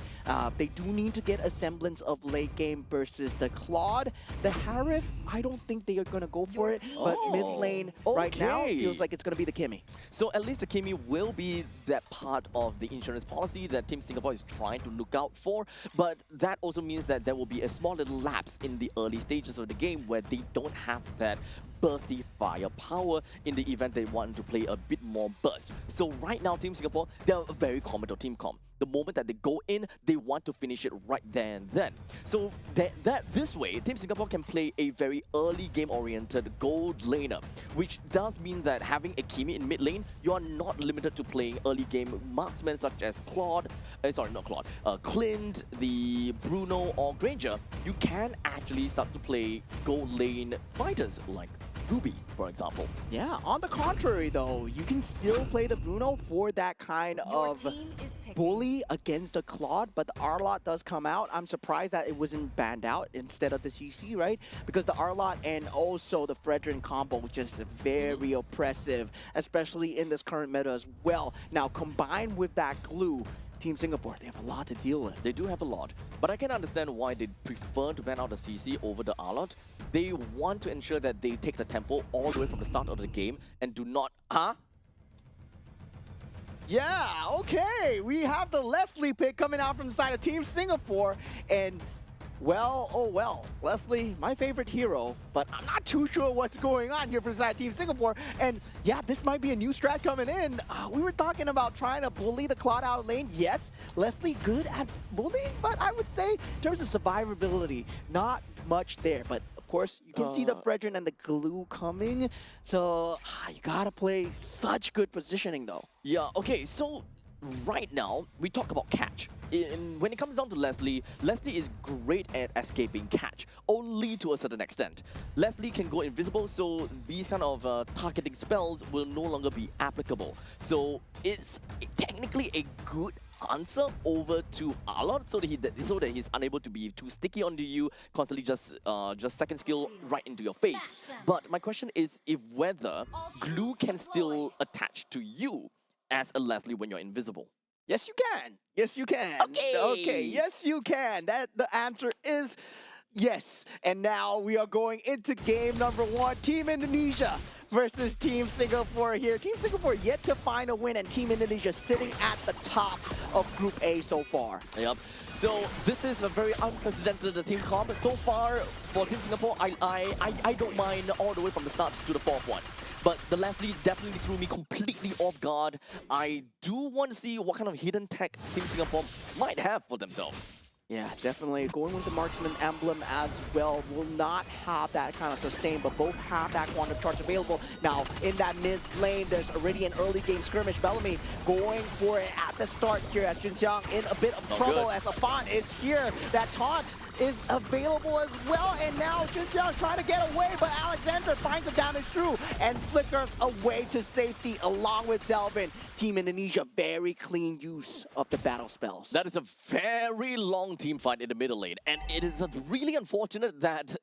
They do need to get a semblance of late game versus the Claude. The Harith, I don't think they are going to go for it, but mid lane right now feels like it's going to be the Kimmy. So at least the Kimmy will be that part of the insurance policy that Team Singapore is trying to look out for, but that also means that there will be a small little lapse in the early stages of the game where they don't have that bursty firepower in the event they want to play a bit more burst. So right now, Team Singapore, they're a very common to Team Com. The moment that they go in, they want to finish it right there and then. So this way, Team Singapore can play a very early game-oriented gold laner, which does mean that having a Kimi in mid lane, you are not limited to playing early game marksmen such as Clint, the Bruno or Granger. You can actually start to play gold lane fighters like Ruby, for example. Yeah, on the contrary though, you can still play the Bruno for that kind of bully against the Claude, but the Arlot does come out. I'm surprised that it wasn't banned out instead of the CC, right? Because the Arlot and also the Fredrin combo just very oppressive, especially in this current meta as well. Now, combined with that glue, Team Singapore, they have a lot to deal with. They do have a lot, but I can understand why they prefer to ban out the CC over the Arlot. They want to ensure that they take the tempo all the way from the start of the game and do not... Yeah, okay. We have the Leslie pick coming out from the side of Team Singapore, and well, oh well. Leslie, my favorite hero, but I'm not too sure what's going on here for the side of Team Singapore. And yeah, this might be a new strat coming in. We were talking about trying to bully the Claude out lane. Yes, Leslie good at bullying, but I would say in terms of survivability, not much there. But of course, you can see the Fredrin and the glue coming. So you gotta play such good positioning though. Yeah, okay, so right now, we talk about catch. When it comes down to Leslie, Leslie is great at escaping catch, only to a certain extent. Leslie can go invisible, so these kind of targeting spells will no longer be applicable. So it's technically a good answer over to Alon so that he's unable to be too sticky onto you, constantly just second skill right into your face. But my question is if whether glue can still attach to you as a Leslie when you're invisible. Yes, you can. Yes, you can. Okay. Okay. Yes, you can. The answer is yes. And now we are going into game number 1. Team Indonesia versus Team Singapore here. Team Singapore yet to find a win, and Team Indonesia sitting at the top of Group A so far. Yep. So this is a very unprecedented team comp. So far for Team Singapore, I don't mind all the way from the start to the 4th one. But the Leslie definitely threw me completely off guard. I do want to see what kind of hidden tech Team Singapore might have for themselves. Yeah, definitely. Going with the marksman emblem as well will not have that kind of sustain, but both have that quantum charge available. Now, in that mid lane, there's already an early game skirmish. Bellamy going for it at the start here as Junxiang in a bit of trouble as Afan is here. That taunt is available as well, and now Junxiang trying to get away, but Alexander finds the damage through and flickers away to safety along with Delvin. Team Indonesia, very clean use of the battle spells. That is a very long team fight in the middle lane, and it is really unfortunate that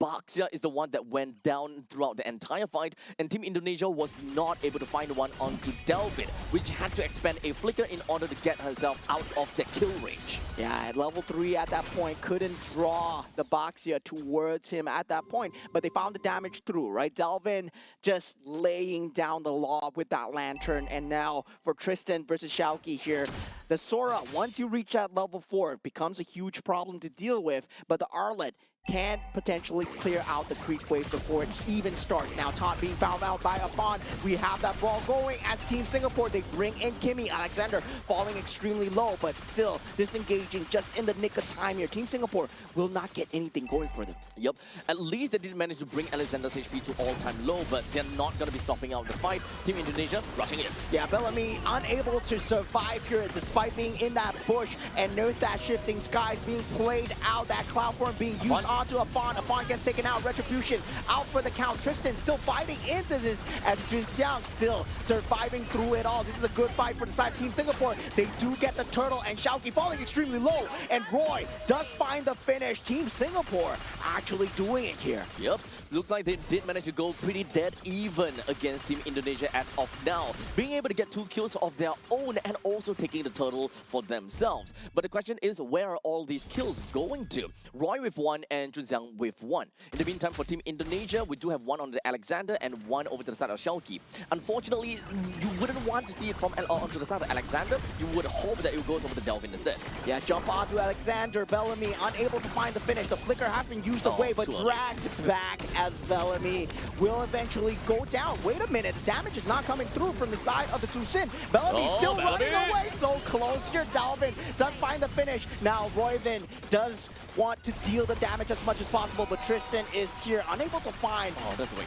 Baxia is the one that went down throughout the entire fight, and Team Indonesia was not able to find one onto Delvin, which had to expend a flicker in order to get herself out of the kill range. Yeah, at level 3 at that point, couldn't draw the Baxia towards him at that point, but they found the damage through, right? Delvin just laying down the law with that lantern, and now for Tristan versus Xiaoqi here, the Sora, once you reach that level 4, it becomes a huge problem to deal with, but the Arlet can potentially clear out the creep wave before it even starts. Now, taunt being found out by Afan. We have that brawl going as Team Singapore. They bring in Kimmy. Alexander falling extremely low, but still disengaging just in the nick of time here. Team Singapore will not get anything going for them. Yep. At least they did manage to bring Alexander's HP to all-time low, but they're not going to be stopping out the fight. Team Indonesia rushing in. Yeah, Bellamy unable to survive here despite being in that bush, and note that shifting skies being played out, that cloud form being used onto Afan. Afan gets taken out. Retribution out for the count. Tristan still fighting into this as Junxiang still surviving through it all. This is a good fight for the side of Team Singapore. They do get the turtle, and Xiaoqi falling extremely low, and Roy does find the finish. Team Singapore actually doing it here. Yep. Looks like they did manage to go pretty dead even against Team Indonesia as of now, being able to get 2 kills of their own and also taking the turtle for themselves. But the question is, where are all these kills going to? Roy with 1 and Junxiang with 1. In the meantime, for Team Indonesia, we do have 1 on the Alexander and 1 over to the side of Xiaoqi. Unfortunately, you wouldn't want to see it from onto the side of Alexander. You would hope that it goes over to Delvin instead. Yeah, jump onto Alexander. Bellamy unable to find the finish. The flicker has been used away, but dragged back as Bellamy will eventually go down. Wait a minute, the damage is not coming through from the side of the Tucson. Bellamy still running away, so close here. Delvin does find the finish. Now Royvin does want to deal the damage as much as possible, but Tristan is here, unable to find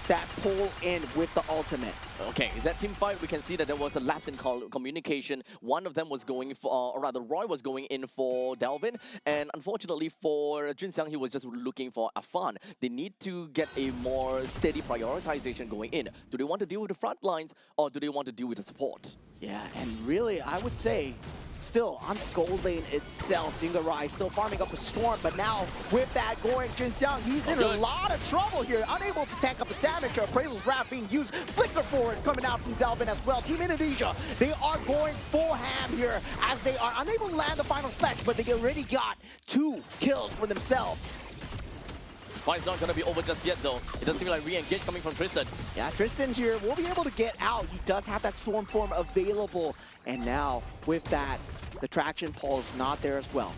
that pull in with the ultimate. Okay, that team fight, we can see that there was a lapse in communication. One of them was going for, or rather Roy was going in for Delvin, and unfortunately for Junxiang, he was just looking for Afan. They need to get a more steady prioritization going in. Do they want to deal with the front lines, or do they want to deal with the support? Yeah, and really, I would say, still on the gold lane itself, Dingarai still farming up a storm, but now with that going, Junxiang, he's in a lot of trouble here, unable to tank up the damage. Appraisal's wrap being used, flicker forward coming out from Delvin as well. Team Indonesia, they are going full ham here as they are unable to land the final slash, but they already got 2 kills for themselves. Fight's not gonna be over just yet though. It doesn't seem like re-engage coming from Tristan. Yeah, Tristan here will be able to get out. He does have that storm form available. And now with that, the traction pole is not there as well.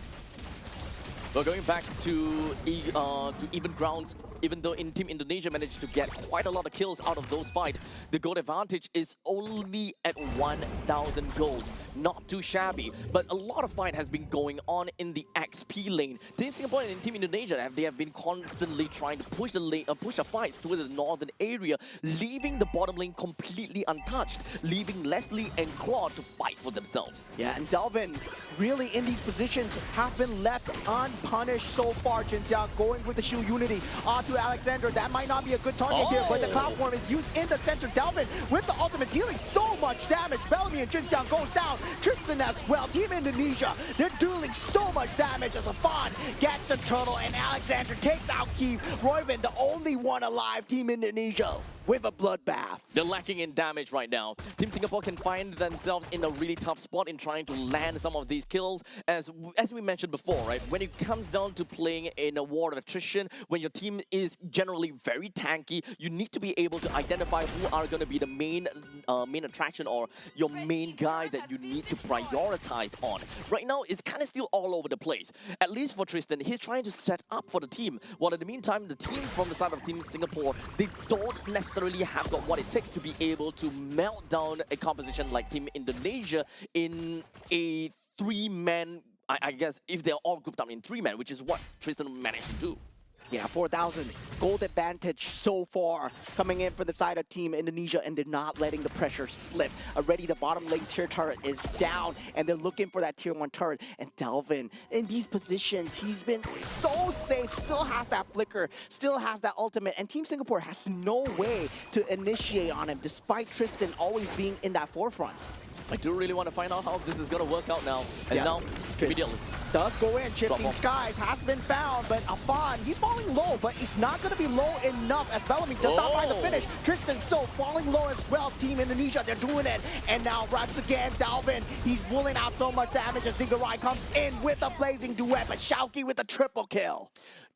We're going back to even grounds. Even though Team Indonesia managed to get quite a lot of kills out of those fights, the gold advantage is only at 1,000 gold. Not too shabby, but a lot of fight has been going on in the XP lane. Team Singapore and Team Indonesia, they have been constantly trying to push the fights towards the northern area, leaving the bottom lane completely untouched, leaving Leslie and Claude to fight for themselves. Yeah, and Delvin really in these positions have been left unpunished so far. Junxiang going with the shield unity onto Alexander. That might not be a good target here, but the cloud form is used in the center. Delvin with the ultimate dealing so much damage. Bellamy and Junxiang goes down. Tristan as well. Team Indonesia, they're dealing so much damage as Afan gets the turtle and Alexander takes out Keith. Royven, the only one alive. Team Indonesia with a bloodbath. They're lacking in damage right now. Team Singapore can find themselves in a really tough spot in trying to land some of these kills. As we mentioned before, right? When it comes down to playing in a war of attrition, when your team is generally very tanky, you need to be able to identify who are going to be the main attraction or your main guy that you need to prioritize on. Right now, it's kind of still all over the place. At least for Tristan, he's trying to set up for the team. While in the meantime, the team from the side of Team Singapore, they don't necessarily have got what it takes to be able to melt down a composition like Team Indonesia in a three-man, I guess, if they're all grouped up in three-man, which is what Tristan managed to do. Yeah, 4,000 gold advantage so far coming in for the side of Team Indonesia, and they're not letting the pressure slip. Already the bottom lane tier turret is down, and they're looking for that tier 1 turret. And Delvin, in these positions, he's been so safe, still has that flicker, still has that ultimate, and Team Singapore has no way to initiate on him, despite Tristan always being in that forefront. I do really want to find out how this is going to work out now. And now, immediately. Does go in, Shifting Skies has been found, but Afan, he's falling low, but it's not going to be low enough as Bellamy does not find the finish. Tristan so falling low as well. Team Indonesia, they're doing it. And now once again, Dalvin, he's pulling out so much damage as Zingarai comes in with a blazing duet, but Shauki with a triple kill.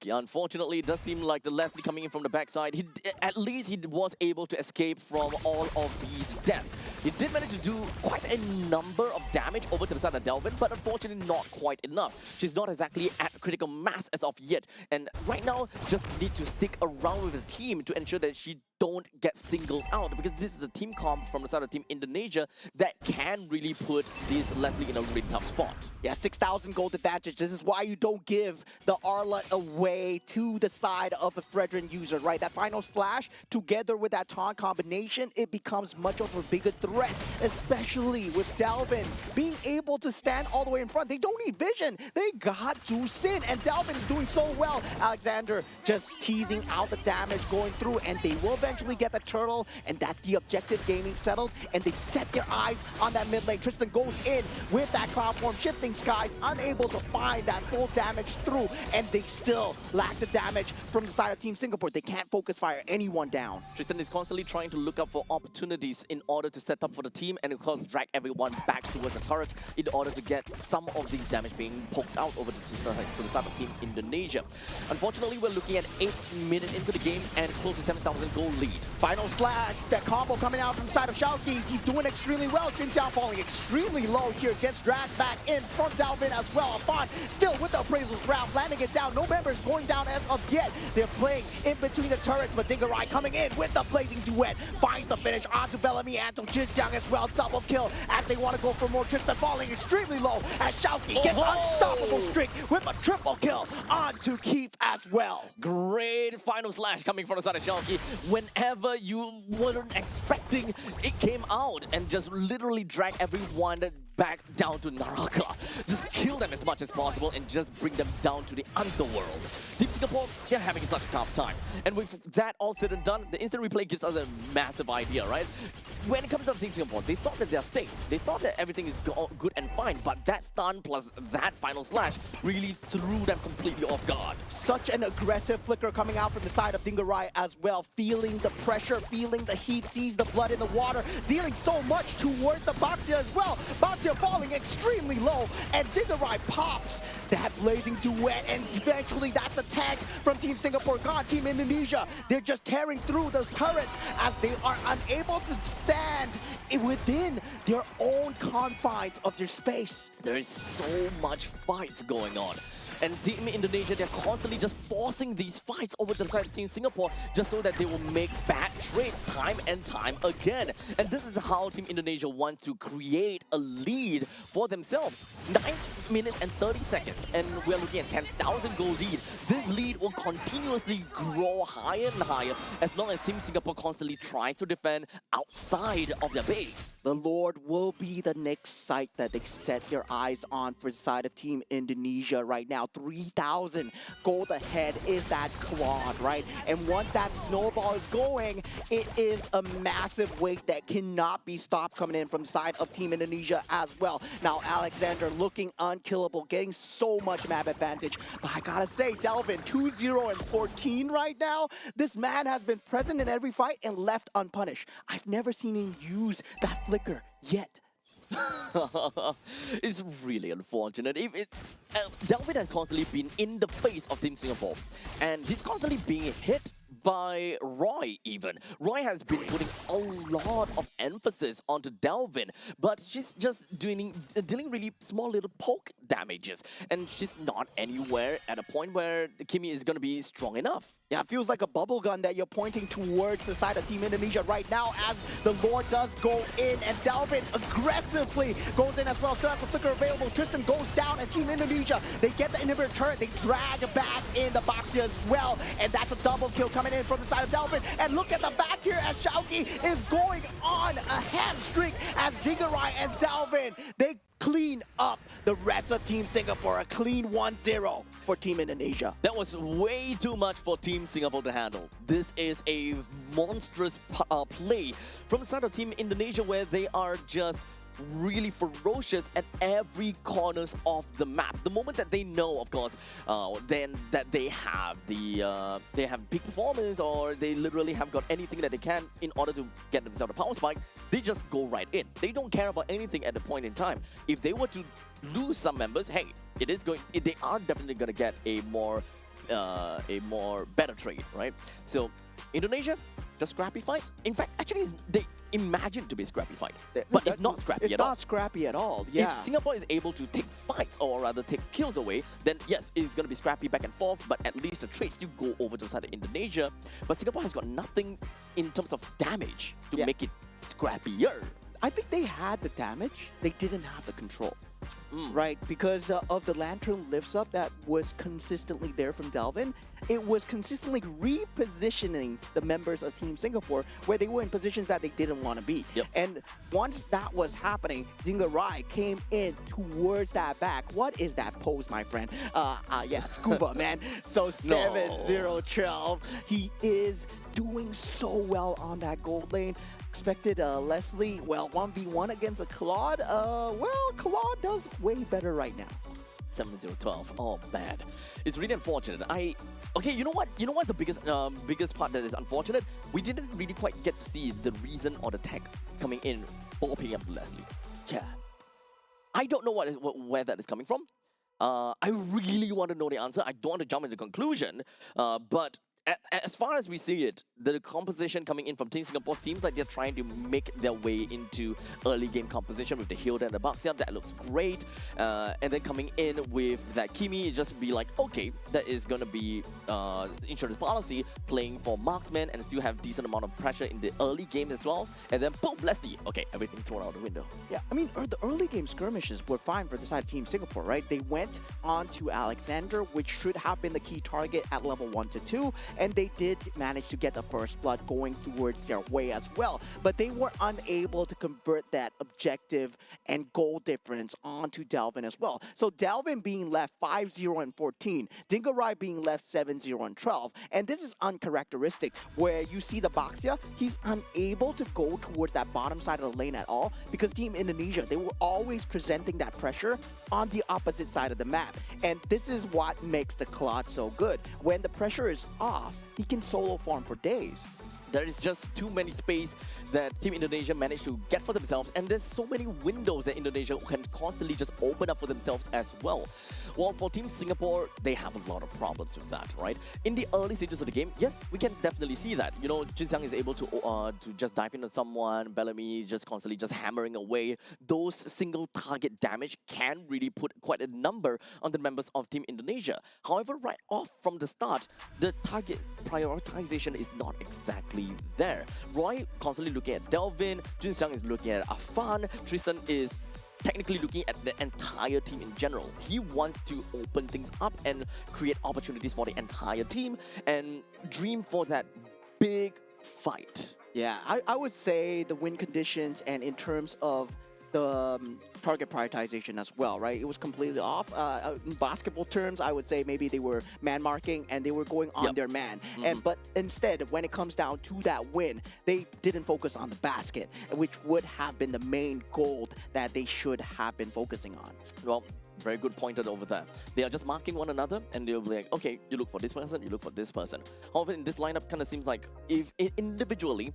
Unfortunately, it does seem like the Leslie coming in from the backside, at least he was able to escape from all of these deaths. He did manage to do quite a number of damage over to the side of Delvin, but unfortunately not quite enough. She's not exactly at critical mass as of yet, and right now just need to stick around with the team to ensure that she don't get singled out, because this is a team comp from the side of Team Indonesia that can really put this Leslie in a really tough spot. Yeah, 6,000 gold advantage. This is why you don't give the Arla away to the side of the Fredrin user, right? That final slash together with that taunt combination, it becomes much of a bigger threat, especially with Delvin being able to stand all the way in front. They don't need vision. They got to sin, and Delvin is doing so well. Alexander just teasing out the damage going through, and they will eventually get the turtle, and that's the objective gaming settled, and they set their eyes on that mid lane. Tristan goes in with that cloud form. Shifting Skies unable to find that full damage through, and they still lack the damage from the side of Team Singapore. They can't focus fire anyone down. Tristan is constantly trying to look out for opportunities in order to set up for the team and of course drag everyone back towards the turret in order to get some of these damage being poked out over to the side of Team Indonesia. Unfortunately, we're looking at 8 minutes into the game and close to 7,000 gold lead. Final slash, that combo coming out from the side of Shauki. He's doing extremely well. Jin Xiao falling extremely low here, gets dragged back in from Dalvin as well. Afan still with the appraisals round, landing it down. No members going down as of yet. They're playing in between the turrets, but Dingarai coming in with the blazing duet. Finds the finish onto Bellamy and to Jin Xiang as well. Double kill as they want to go for more. Tristan falling extremely low as Shauki gets unstoppable streak with a triple kill onto Keith as well. Great final slash coming from the side of Shauki. Whenever you weren't expecting, it came out and just literally drag everyone back down to Naraka. Just kill them as much as possible and just bring them down to the underworld. Team Singapore, they're having such a tough time. And with that all said and done, the instant replay gives us a massive idea, right? When it comes to Team Singapore, they thought that they're safe. They thought that everything is good and fine, but that stun plus that final slash really threw them completely off guard. Such an aggressive flicker coming out from the side of Dingarai as well, feeling the pressure, feeling the heat, sees the blood in the water, dealing so much towards the Baxia as well. Baxia falling extremely low, and Dingarai pops that blazing duet, and eventually that's the tag from Team Singapore gone. Team Indonesia, they're just tearing through those turrets as they are unable to stand within their own confines of their space. There is so much fights going on. And Team Indonesia, they're constantly just forcing these fights over to the side of Team Singapore just so that they will make bad trades time and time again. And this is how Team Indonesia wants to create a lead for themselves. 9 minutes and 30 seconds, and we're looking at 10,000 gold lead. This lead will continuously grow higher and higher as long as Team Singapore constantly tries to defend outside of their base. The Lord will be the next site that they set their eyes on for the side of Team Indonesia right now. 3,000 gold ahead is that Claude, right? And once that snowball is going, it is a massive weight that cannot be stopped coming in from the side of Team Indonesia as well. Now, Alexander looking unkillable, getting so much map advantage. But I gotta say, Delvin, 2-0 and 14 right now. This man has been present in every fight and left unpunished. I've never seen him use that flicker yet. It's really unfortunate. Delvin has constantly been in the face of Team Singapore, and he's constantly being hit by Roy even. Roy has been putting a lot of emphasis onto Delvin, but she's just dealing really small little poke damages, and she's not anywhere at a point where Kimmy is going to be strong enough. Yeah, it feels like a bubble gun that you're pointing towards the side of Team Indonesia right now as the Lord does go in, and Delvin aggressively goes in as well. Still has the flicker available. Tristan goes down, and Team Indonesia, they get the inhibitor turret. They drag back in the box here as well, and that's a double kill coming in from the side of Delvin. And look at the back here as Xiaoqi is going on a hamstring as Dingarai and Delvin, they clean up the rest of Team Singapore. A clean 1-0 for Team Indonesia. That was way too much for Team Singapore to handle. This is a monstrous play from the side of Team Indonesia where they are just really ferocious at every corners of the map. The moment that they know, of course, then that they have big performance, or they literally have got anything that they can in order to get themselves a power spike, they just go right in. They don't care about anything at the point in time. If they were to lose some members, hey, they are definitely gonna get a more better trade, right? So Indonesia, just scrappy fights. In fact, actually, they imagine to be scrappy fight, but it's not scrappy at all. It's not scrappy at all. Yeah. If Singapore is able to take fights, or rather take kills away, then yes, it's going to be scrappy back and forth, but at least the trades still go over to the side of Indonesia. But Singapore has got nothing in terms of damage to make it scrappier. I think they had the damage, they didn't have the control. Right, because of the lantern lifts up that was consistently there from Delvin, it was consistently repositioning the members of Team Singapore where they were in positions that they didn't want to be. Yep. And once that was happening, Dingarai came in towards that back. What is that pose, my friend? Yeah, scuba, man. So 7-0-12. He is doing so well on that gold lane. Expected Leslie, well, 1v1 against a Claude. Well, Claude does way better right now. 7-0-12. Oh, bad. It's really unfortunate. Okay, you know what? You know what's the biggest part that is unfortunate? We didn't really quite get to see the reason or the tech coming in for picking up Leslie. Yeah. I don't know where that is coming from. I really want to know the answer. I don't want to jump into conclusion, but as far as we see it, the composition coming in from Team Singapore seems like they're trying to make their way into early game composition with the Hilda and the Baxia. That looks great. And then coming in with that Kimi, just be like, okay, that is going to be insurance policy, playing for marksman and still have decent amount of pressure in the early game as well. And then boom, Leslie. Okay, everything thrown out the window. Yeah, I mean, the early game skirmishes were fine for the side of Team Singapore, right? They went on to Alexander, which should have been the key target at level 1 to 2. And they did manage to get the first blood going towards their way as well. But they were unable to convert that objective and goal difference onto Delvin as well. So Delvin being left 5-0 and 14, Dingarai being left 7-0 and 12. And this is uncharacteristic, where you see the Baxia, he's unable to go towards that bottom side of the lane at all, because Team Indonesia, they were always presenting that pressure on the opposite side of the map. And this is what makes the Claude so good. When the pressure is off, he can solo farm for days. There is just too many space that Team Indonesia managed to get for themselves, and there's so many windows that Indonesia can constantly just open up for themselves as well. Well, for Team Singapore, they have a lot of problems with that, right? In the early stages of the game, yes, we can definitely see that. You know, Jin Xiang is able to just dive into someone, Bellamy just constantly just hammering away. Those single target damage can really put quite a number on the members of Team Indonesia. However, right off from the start, the target prioritization is not exactly there. Roy constantly looking at Delvin, Jin Xiang is looking at Afan, Tristan is technically looking at the entire team in general. He wants to open things up and create opportunities for the entire team and dream for that big fight. Yeah, I would say the win conditions and in terms of target prioritization as well, right? It was completely off. In basketball terms, I would say maybe they were man marking and they were going on their man. But instead, when it comes down to that win, they didn't focus on the basket, which would have been the main goal that they should have been focusing on. Well, very good pointed over there. They are just marking one another, and they'll be like, okay, you look for this person, you look for this person. However, in this lineup, kind of seems like if individually,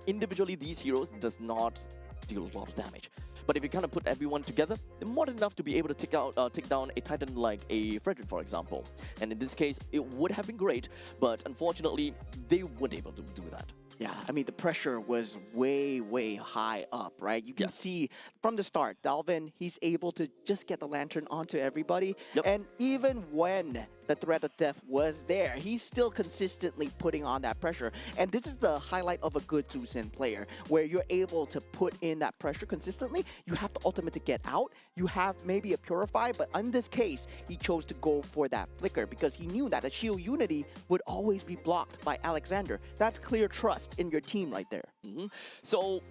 individually these heroes does not deal a lot of damage. But if you kind of put everyone together, they're more than enough to be able to take down a Titan like a Frederick, for example. And in this case, it would have been great, but unfortunately, they weren't able to do that. Yeah, I mean, the pressure was way, way high up, right? You can see from the start, Dalvin, he's able to just get the lantern onto everybody. And even when the threat of death was there, he's still consistently putting on that pressure. And this is the highlight of a good Zusin player, where you're able to put in that pressure consistently. You have the ultimate to get out. You have maybe a Purify, but in this case, he chose to go for that Flicker because he knew that a Shield Unity would always be blocked by Alexander. That's clear trust in your team right there. So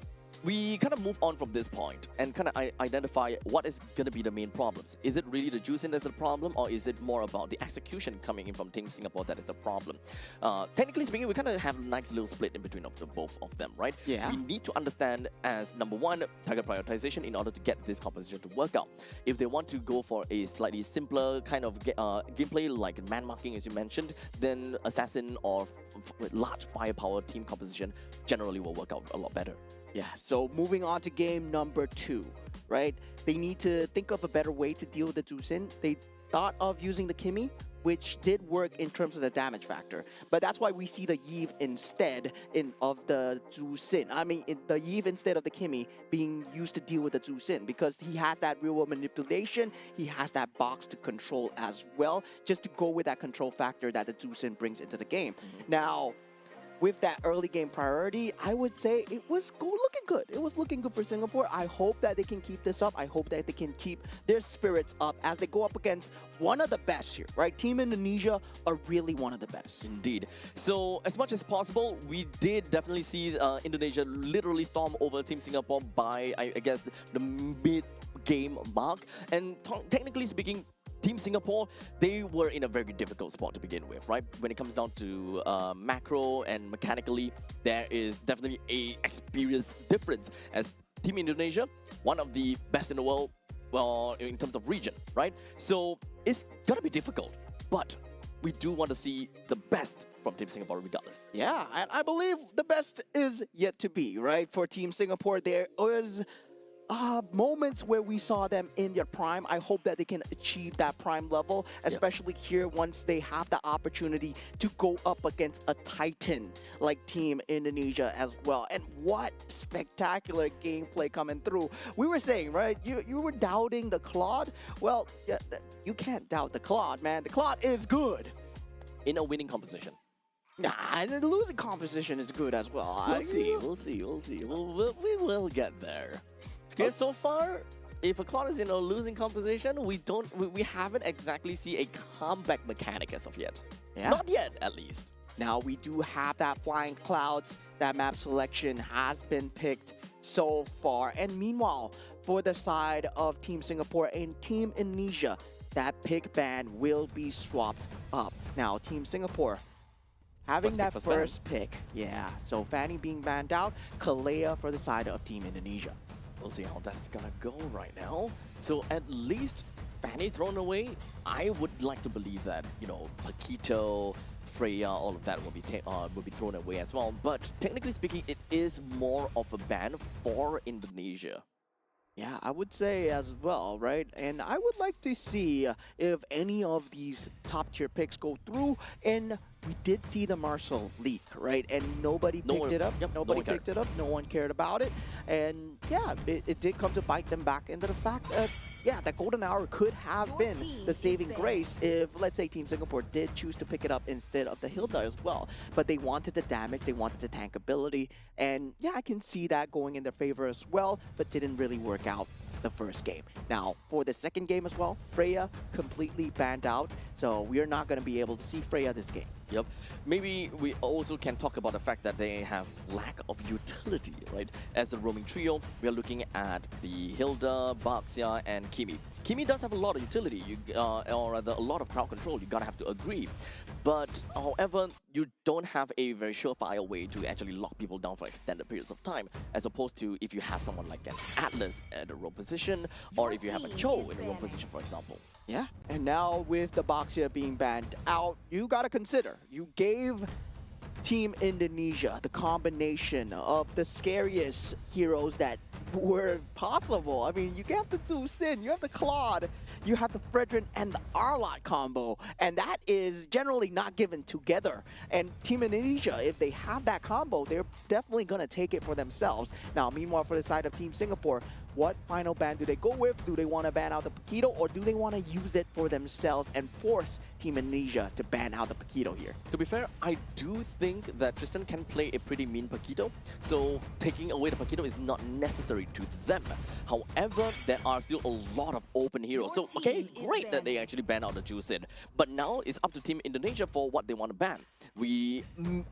we kind of move on from this point and kind of identify what is going to be the main problems. Is it really the juicing that's the problem, or is it more about the execution coming in from Team Singapore that is the problem? Technically speaking, we kind of have a nice little split in between of the both of them, right? Yeah. We need to understand as number one, target prioritization in order to get this composition to work out. If they want to go for a slightly simpler kind of gameplay like man marking as you mentioned, then assassin or large firepower team composition generally will work out a lot better. Yeah, so moving on to game number 2, right? They need to think of a better way to deal with the Zusin. They thought of using the Kimi, which did work in terms of the damage factor. But that's why we see the Yve instead of the Zusin. I mean, the Yve instead of the Kimi being used to deal with the Zusin because he has that real-world manipulation, he has that box to control as well, just to go with that control factor that the Zusin brings into the game. Now, with that early game priority, I would say it was looking good. It was looking good for Singapore. I hope that they can keep this up. I hope that they can keep their spirits up as they go up against one of the best here, right? Team Indonesia are really one of the best. Indeed. So as much as possible, we did definitely see Indonesia literally storm over Team Singapore by, I guess, the mid-game mark. And technically speaking, Team Singapore, they were in a very difficult spot to begin with, right? When it comes down to macro and mechanically, there is definitely a experience difference as Team Indonesia, one of the best in the world, well, in terms of region, right? So it's gonna be difficult, but we do want to see the best from Team Singapore regardless. Yeah, and I believe the best is yet to be, right? For Team Singapore, there was moments where we saw them in their prime. I hope that they can achieve that prime level, especially here once they have the opportunity to go up against a Titan like Team Indonesia as well. And what spectacular gameplay coming through. We were saying, right, you were doubting the Claude. Well, yeah, you can't doubt the Claude, man. The Claude is good. In a winning composition. Nah, the losing composition is good as well. We'll see. We will get there. Okay, so far, if a Claude is in a losing composition, we haven't exactly seen a comeback mechanic as of yet. Yeah. Not yet, at least. Now we do have that flying clouds. That map selection has been picked so far. And meanwhile, for the side of Team Singapore and Team Indonesia, that pick ban will be swapped up. Now, Team Singapore having that first pick. Yeah, so Fanny being banned out, Kalea for the side of Team Indonesia. We'll see how that's gonna go right now. So at least Fanny thrown away. I would like to believe that, you know, Paquito, Freya, all of that will be thrown away as well. But technically speaking, it is more of a ban for Indonesia. Yeah, I would say as well, right? And I would like to see if any of these top tier picks go through. And we did see the Marshall leak, right? And nobody picked it up. Nobody picked it up. No one cared about it. And yeah, it did come to bite them back into the fact that, yeah, that golden hour could have been the saving grace if, let's say, Team Singapore did choose to pick it up instead of the Hilda as well. But they wanted the damage, they wanted the tank ability, and yeah, I can see that going in their favor as well, but didn't really work out the first game. Now, for the second game as well, Freya completely banned out, so we are not going to be able to see Freya this game. Yep. Maybe we also can talk about the fact that they have lack of utility, right? As a roaming trio, we are looking at the Hilda, Baxia, and Kimi. Kimi does have a lot of utility, or rather a lot of crowd control, you gotta have to agree. But however, you don't have a very surefire way to actually lock people down for extended periods of time, as opposed to if you have someone like an Atlas at a roam position, or if you have a Cho in a roam position, for example. Yeah, and now with the Baxia being banned out, you gotta consider, you gave Team Indonesia the combination of the scariest heroes that were possible. I mean, you have the two Sin, you have the Claude, you have the Fredrin and the Arlot combo, and that is generally not given together. And Team Indonesia, if they have that combo, they're definitely gonna take it for themselves. Now, meanwhile, for the side of Team Singapore, what final ban do they go with? Do they want to ban out the Paquito, or do they want to use it for themselves and force Team Indonesia to ban out the Paquito here? To be fair, I do think that Tristan can play a pretty mean Paquito, so taking away the Paquito is not necessary to them. However, there are still a lot of open heroes. So, okay, great that they actually ban out the Juicin. But now it's up to Team Indonesia for what they want to ban.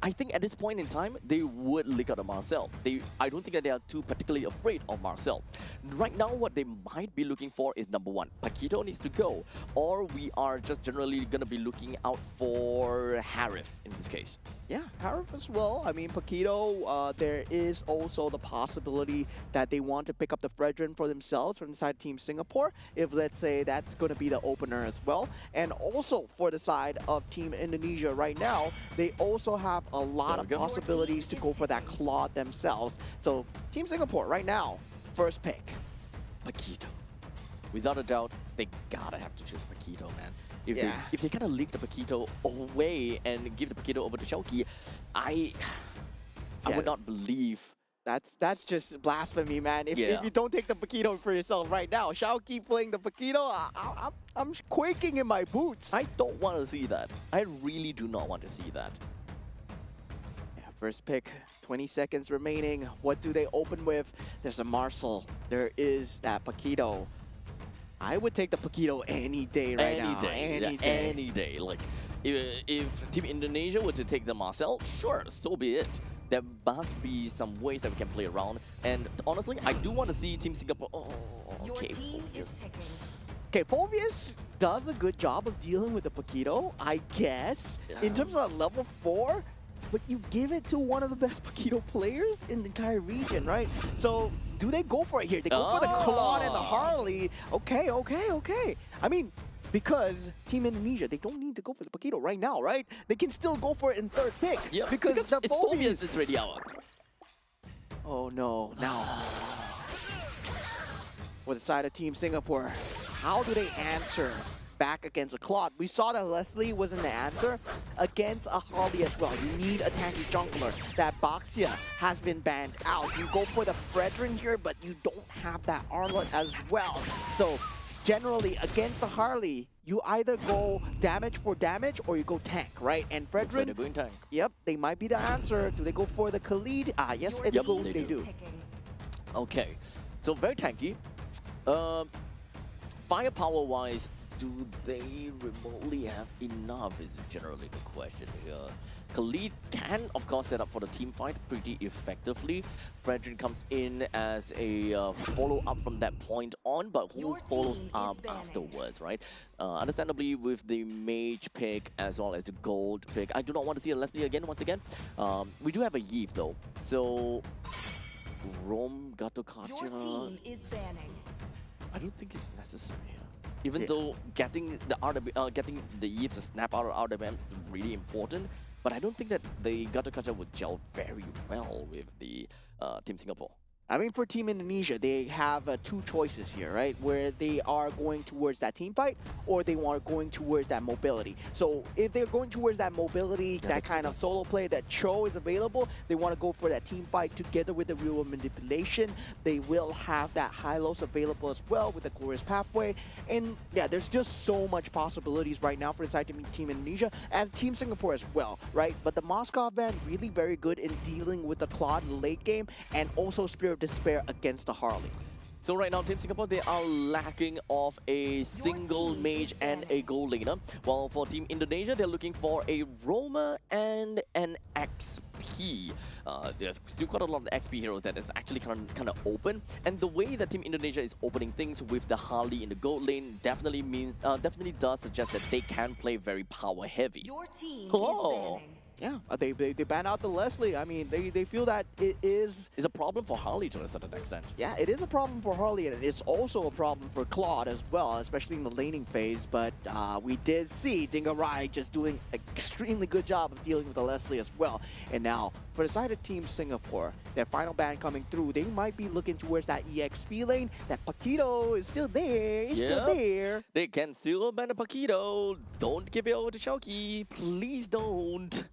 I think at this point in time, they would lick out of Marcel. I don't think that they are too particularly afraid of Marcel. Right now, what they might be looking for is number one, Paquito needs to go, or we are just generally going to be looking out for Harif in this case. Yeah, Harif as well. I mean, Paquito, there is also the possibility that they want to pick up the Fredrin for themselves from inside Team Singapore, if let's say that's going to be the opener as well. And also for the side of Team Indonesia right now, they also have a lot of possibilities to go for that Claude themselves. So Team Singapore right now, first pick. Paquito. Without a doubt, they gotta have to choose Paquito, man. If they kind of leak the Paquito away and give the Paquito over to Xiaoqi, I would not believe. That's just blasphemy, man. If you don't take the Paquito for yourself right now, Xiaoqi playing the Paquito, I'm quaking in my boots. I don't want to see that. I really do not want to see that. Yeah, first pick. 20 seconds remaining. What do they open with? There's a Marcel. There is that Paquito. I would take the Paquito any day right now. Any day. Like, if Team Indonesia were to take the Marcel, sure, so be it. There must be some ways that we can play around. And honestly, I do want to see Team Singapore. Oh, okay. Your team is picking. Okay, Phobius does a good job of dealing with the Paquito, I guess. Yeah. In terms of level 4, but you give it to one of the best Paquito players in the entire region, right? So, do they go for it here? They go for the Claude and the Harley. Okay. I mean, because Team Indonesia, they don't need to go for the Paquito right now, right? They can still go for it in third pick. Yeah, because the it's Phobius is ready out. Oh no, now. For the side of Team Singapore, how do they answer back against a Claude? We saw that Leslie wasn't the answer against a Harley as well. You need a tanky jungler. That Baxia has been banned out. You go for the Fredrin here, but you don't have that Arlot as well. So generally against the Harley, you either go damage for damage or you go tank, right? And Fredrin, So they're going tank. Yep, they might be the answer. Do they go for the Khalid? Yes, Your it's team good, they is do. picking. Okay, so very tanky. Firepower-wise, do they remotely have enough is generally the question here. Khalid can, of course, set up for the team fight pretty effectively. Fredrin comes in as a follow-up from that point on, but who Your follows team is up banning. afterwards, right? Understandably, with the mage pick as well as the gold pick, I do not want to see a Leslie again, once again. We do have a Yves, though. So, Rome, Gato Your team is banning. I don't think it's necessary here. Even though getting the getting the Eve to snap out of RWM is really important, but I don't think that the Gato Kacha would gel very well with the Team Singapore. I mean, for Team Indonesia, they have two choices here, right? Where they are going towards that team fight, or they are going towards that mobility. So if they're going towards that mobility, that kind of solo play, that Cho is available, they want to go for that team fight together with the real manipulation. They will have that Hylos available as well with the Glorious Pathway. And yeah, there's just so much possibilities right now for inside Team Indonesia, as Team Singapore as well, right? But the Moscow band really very good in dealing with the Claude late game, and also Spirit Despair against the Harley. So right now, Team Singapore, they are lacking of a single mage and a gold laner. While for Team Indonesia, they're looking for a roamer and an XP. There's still quite a lot of XP heroes that is actually kind of open. And the way that Team Indonesia is opening things with the Harley in the gold lane definitely does suggest that they can play very power heavy. Your team Oh. is banning. Yeah, they ban out the Leslie. I mean, they feel that it is... It's a problem for Harley to a certain extent. Yeah, it is a problem for Harley, and it's also a problem for Claude as well, especially in the laning phase. But we did see Dingarai just doing an extremely good job of dealing with the Leslie as well. And now, for the side of Team Singapore, their final ban coming through, they might be looking towards that EXP lane. That Paquito is still there. It's still there. They can still ban a Paquito. Don't give it over to Chowky. Please don't.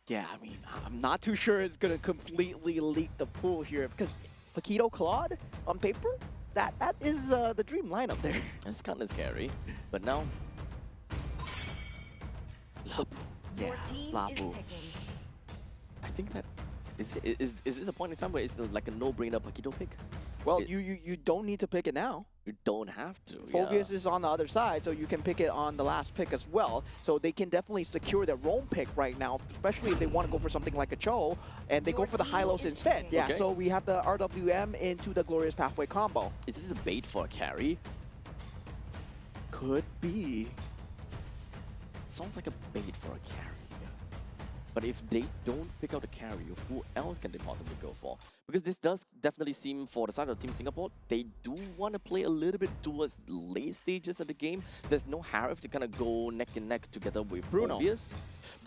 Yeah, I mean, I'm not too sure it's going to completely leak the pool here because Paquito Claude, on paper, that is the dream lineup there. That's kind of scary. But now... Lapu. Yeah, Your team is Lapu. picking. I think that... Is this a point in time where it's like a no-brainer Paquito pick? Well, It- you don't need to pick it now. You don't have to. Phoveus is on the other side, so you can pick it on the last pick as well. So they can definitely secure their roam pick right now, especially if they want to go for something like a Cho, and they Your go for the team Hylos is instead. picking. Yeah, Okay. so we have the RWM into the Glorious Pathway combo. Is this a bait for a carry? Could be. Sounds like a bait for a carry. But if they don't pick out the carry, who else can they possibly go for? Because this does definitely seem, for the side of Team Singapore, they do want to play a little bit towards late stages of the game. There's no Harif to kind of go neck and neck together with Bruno. Phoveus.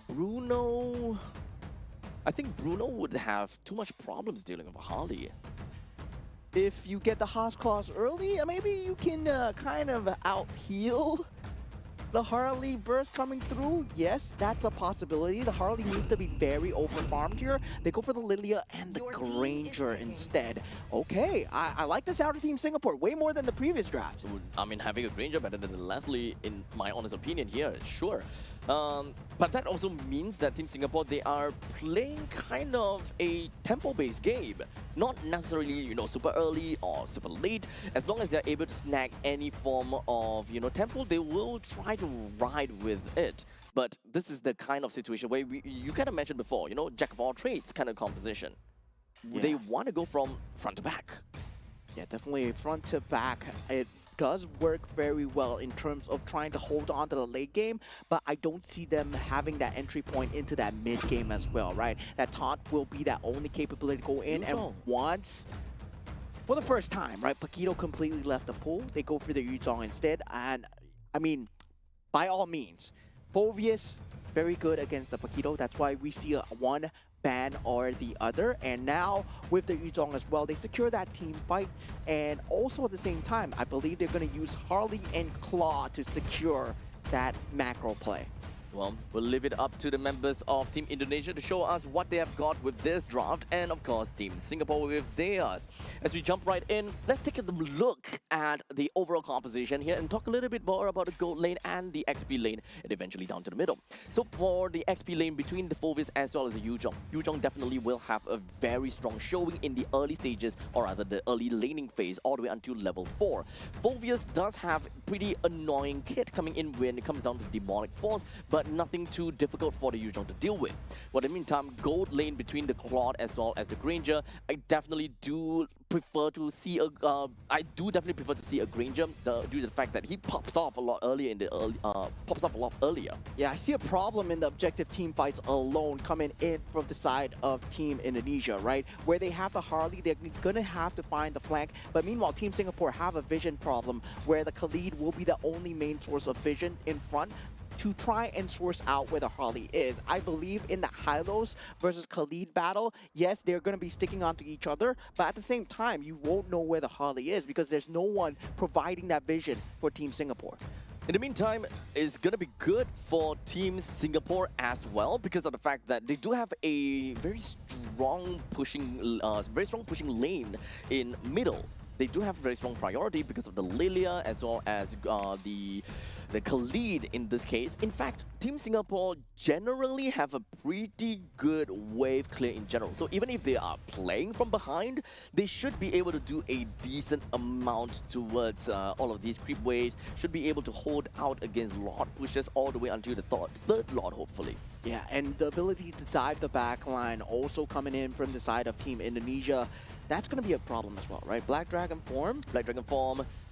Bruno... I think Bruno would have too much problems dealing with Harley. If you get the Haas clause early, maybe you can kind of out-heal the Harley burst coming through. Yes, that's a possibility. The Harley needs to be very over-farmed here. They go for the Lilia and the Your team is Granger picking. instead. Okay, I like this out of Team Singapore way more than the previous draft. So, I mean, having a Granger better than the Leslie, in my honest opinion here, sure. But that also means that Team Singapore, they are playing kind of a tempo-based game. Not necessarily, you know, super early or super late. As long as they're able to snag any form of, you know, tempo, they will try to ride with it. But this is the kind of situation where you kind of mentioned before, you know, jack of all trades kind of composition. They Yeah. want to go from front to back. Yeah, definitely front to back. It does work very well in terms of trying to hold on to the late game, but I don't see them having that entry point into that mid game as well, right? That taunt will be that only capability to go in, and Yuzhong. once, for the first time, right, Paquito completely left the pool. They go for the Yuzhong instead, and I mean, by all means, Phoveus, very good against the Paquito. That's why we see a one ban or the other, and now with the Yuzhong as well, they secure that team fight, and also at the same time, I believe they're going to use Harley and Claw to secure that macro play. Well, we'll leave it up to the members of Team Indonesia to show us what they have got with this draft, and of course, Team Singapore with theirs. As we jump right in, let's take a look at the overall composition here and talk a little bit more about the gold lane and the XP lane, and eventually down to the middle. So for the XP lane between the Phoveus as well as the Yuzhong, Yuzhong definitely will have a very strong showing in the early stages, or rather the early laning phase, all the way until level 4. Phoveus does have pretty annoying kit coming in when it comes down to Demonic Force, but nothing too difficult for the Yuzhong to deal with. But in the meantime, gold lane between the Claude as well as the Granger, I definitely do prefer to see a Granger due to the fact that he pops off a lot earlier in the earlier. Yeah, I see a problem in the objective team fights alone coming in from the side of Team Indonesia, right? Where they have the Harley, they're going to have to find the flank. But meanwhile, Team Singapore have a vision problem where the Khalid will be the only main source of vision in front to try and source out where the Harley is. I believe in the Hylos versus Khalid battle, yes, they're going to be sticking onto each other, but at the same time, you won't know where the Harley is because there's no one providing that vision for Team Singapore. In the meantime, it's going to be good for Team Singapore as well because of the fact that they do have a very strong pushing lane in middle. they do have a very strong priority because of the Lilia as well as the Khalid in this case. In fact, Team Singapore generally have a pretty good wave clear in general. So even if they are playing from behind, they should be able to do a decent amount towards all of these creep waves, should be able to hold out against Lord pushes all the way until the third Lord, hopefully. Yeah, and the ability to dive the back line also coming in from the side of Team Indonesia, that's going to be a problem as well, right? Black Dragon form,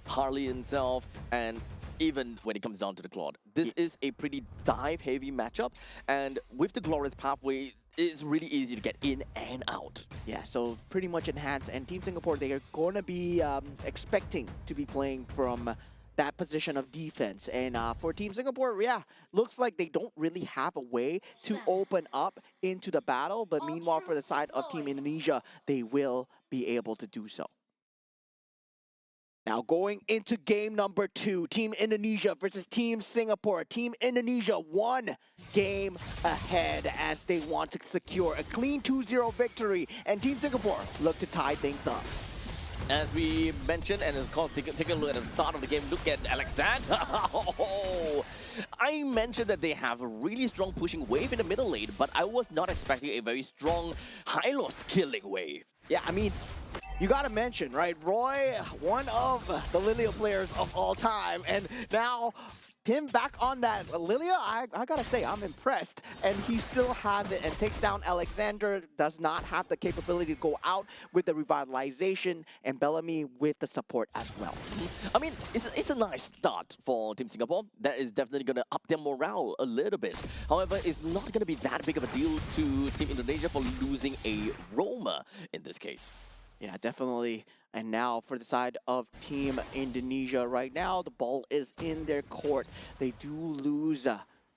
Harley himself, and even when it comes down to the Claude. This is a pretty dive-heavy matchup, and with the Glorious Pathway, it's really easy to get in and out. Yeah, so pretty much enhanced, and Team Singapore, they are going to be expecting to be playing from that position of defense. And for Team Singapore, yeah, looks like they don't really have a way to open up into the battle, but meanwhile, for the side of Team Indonesia, they will be able to do so. Now going into game number 2, Team Indonesia versus Team Singapore. Team Indonesia 1 game ahead as they want to secure a clean 2-0 victory, and Team Singapore look to tie things up. As we mentioned, and of course, take a look at the start of the game, look at Alexander. I mentioned that they have a really strong pushing wave in the middle lane, but I was not expecting a very strong Hylos killing wave. Yeah, I mean, you gotta mention, right? Roy, one of the Lilia players of all time, and now him back on that Lilia, I gotta say, I'm impressed. And he still has it and takes down Alexander, does not have the capability to go out with the revitalization, and Bellamy with the support as well. I mean, it's a nice start for Team Singapore. That is definitely going to up their morale a little bit. However, it's not going to be that big of a deal to Team Indonesia for losing a roamer in this case. Yeah, definitely. And now for the side of Team Indonesia, right now the ball is in their court. They do lose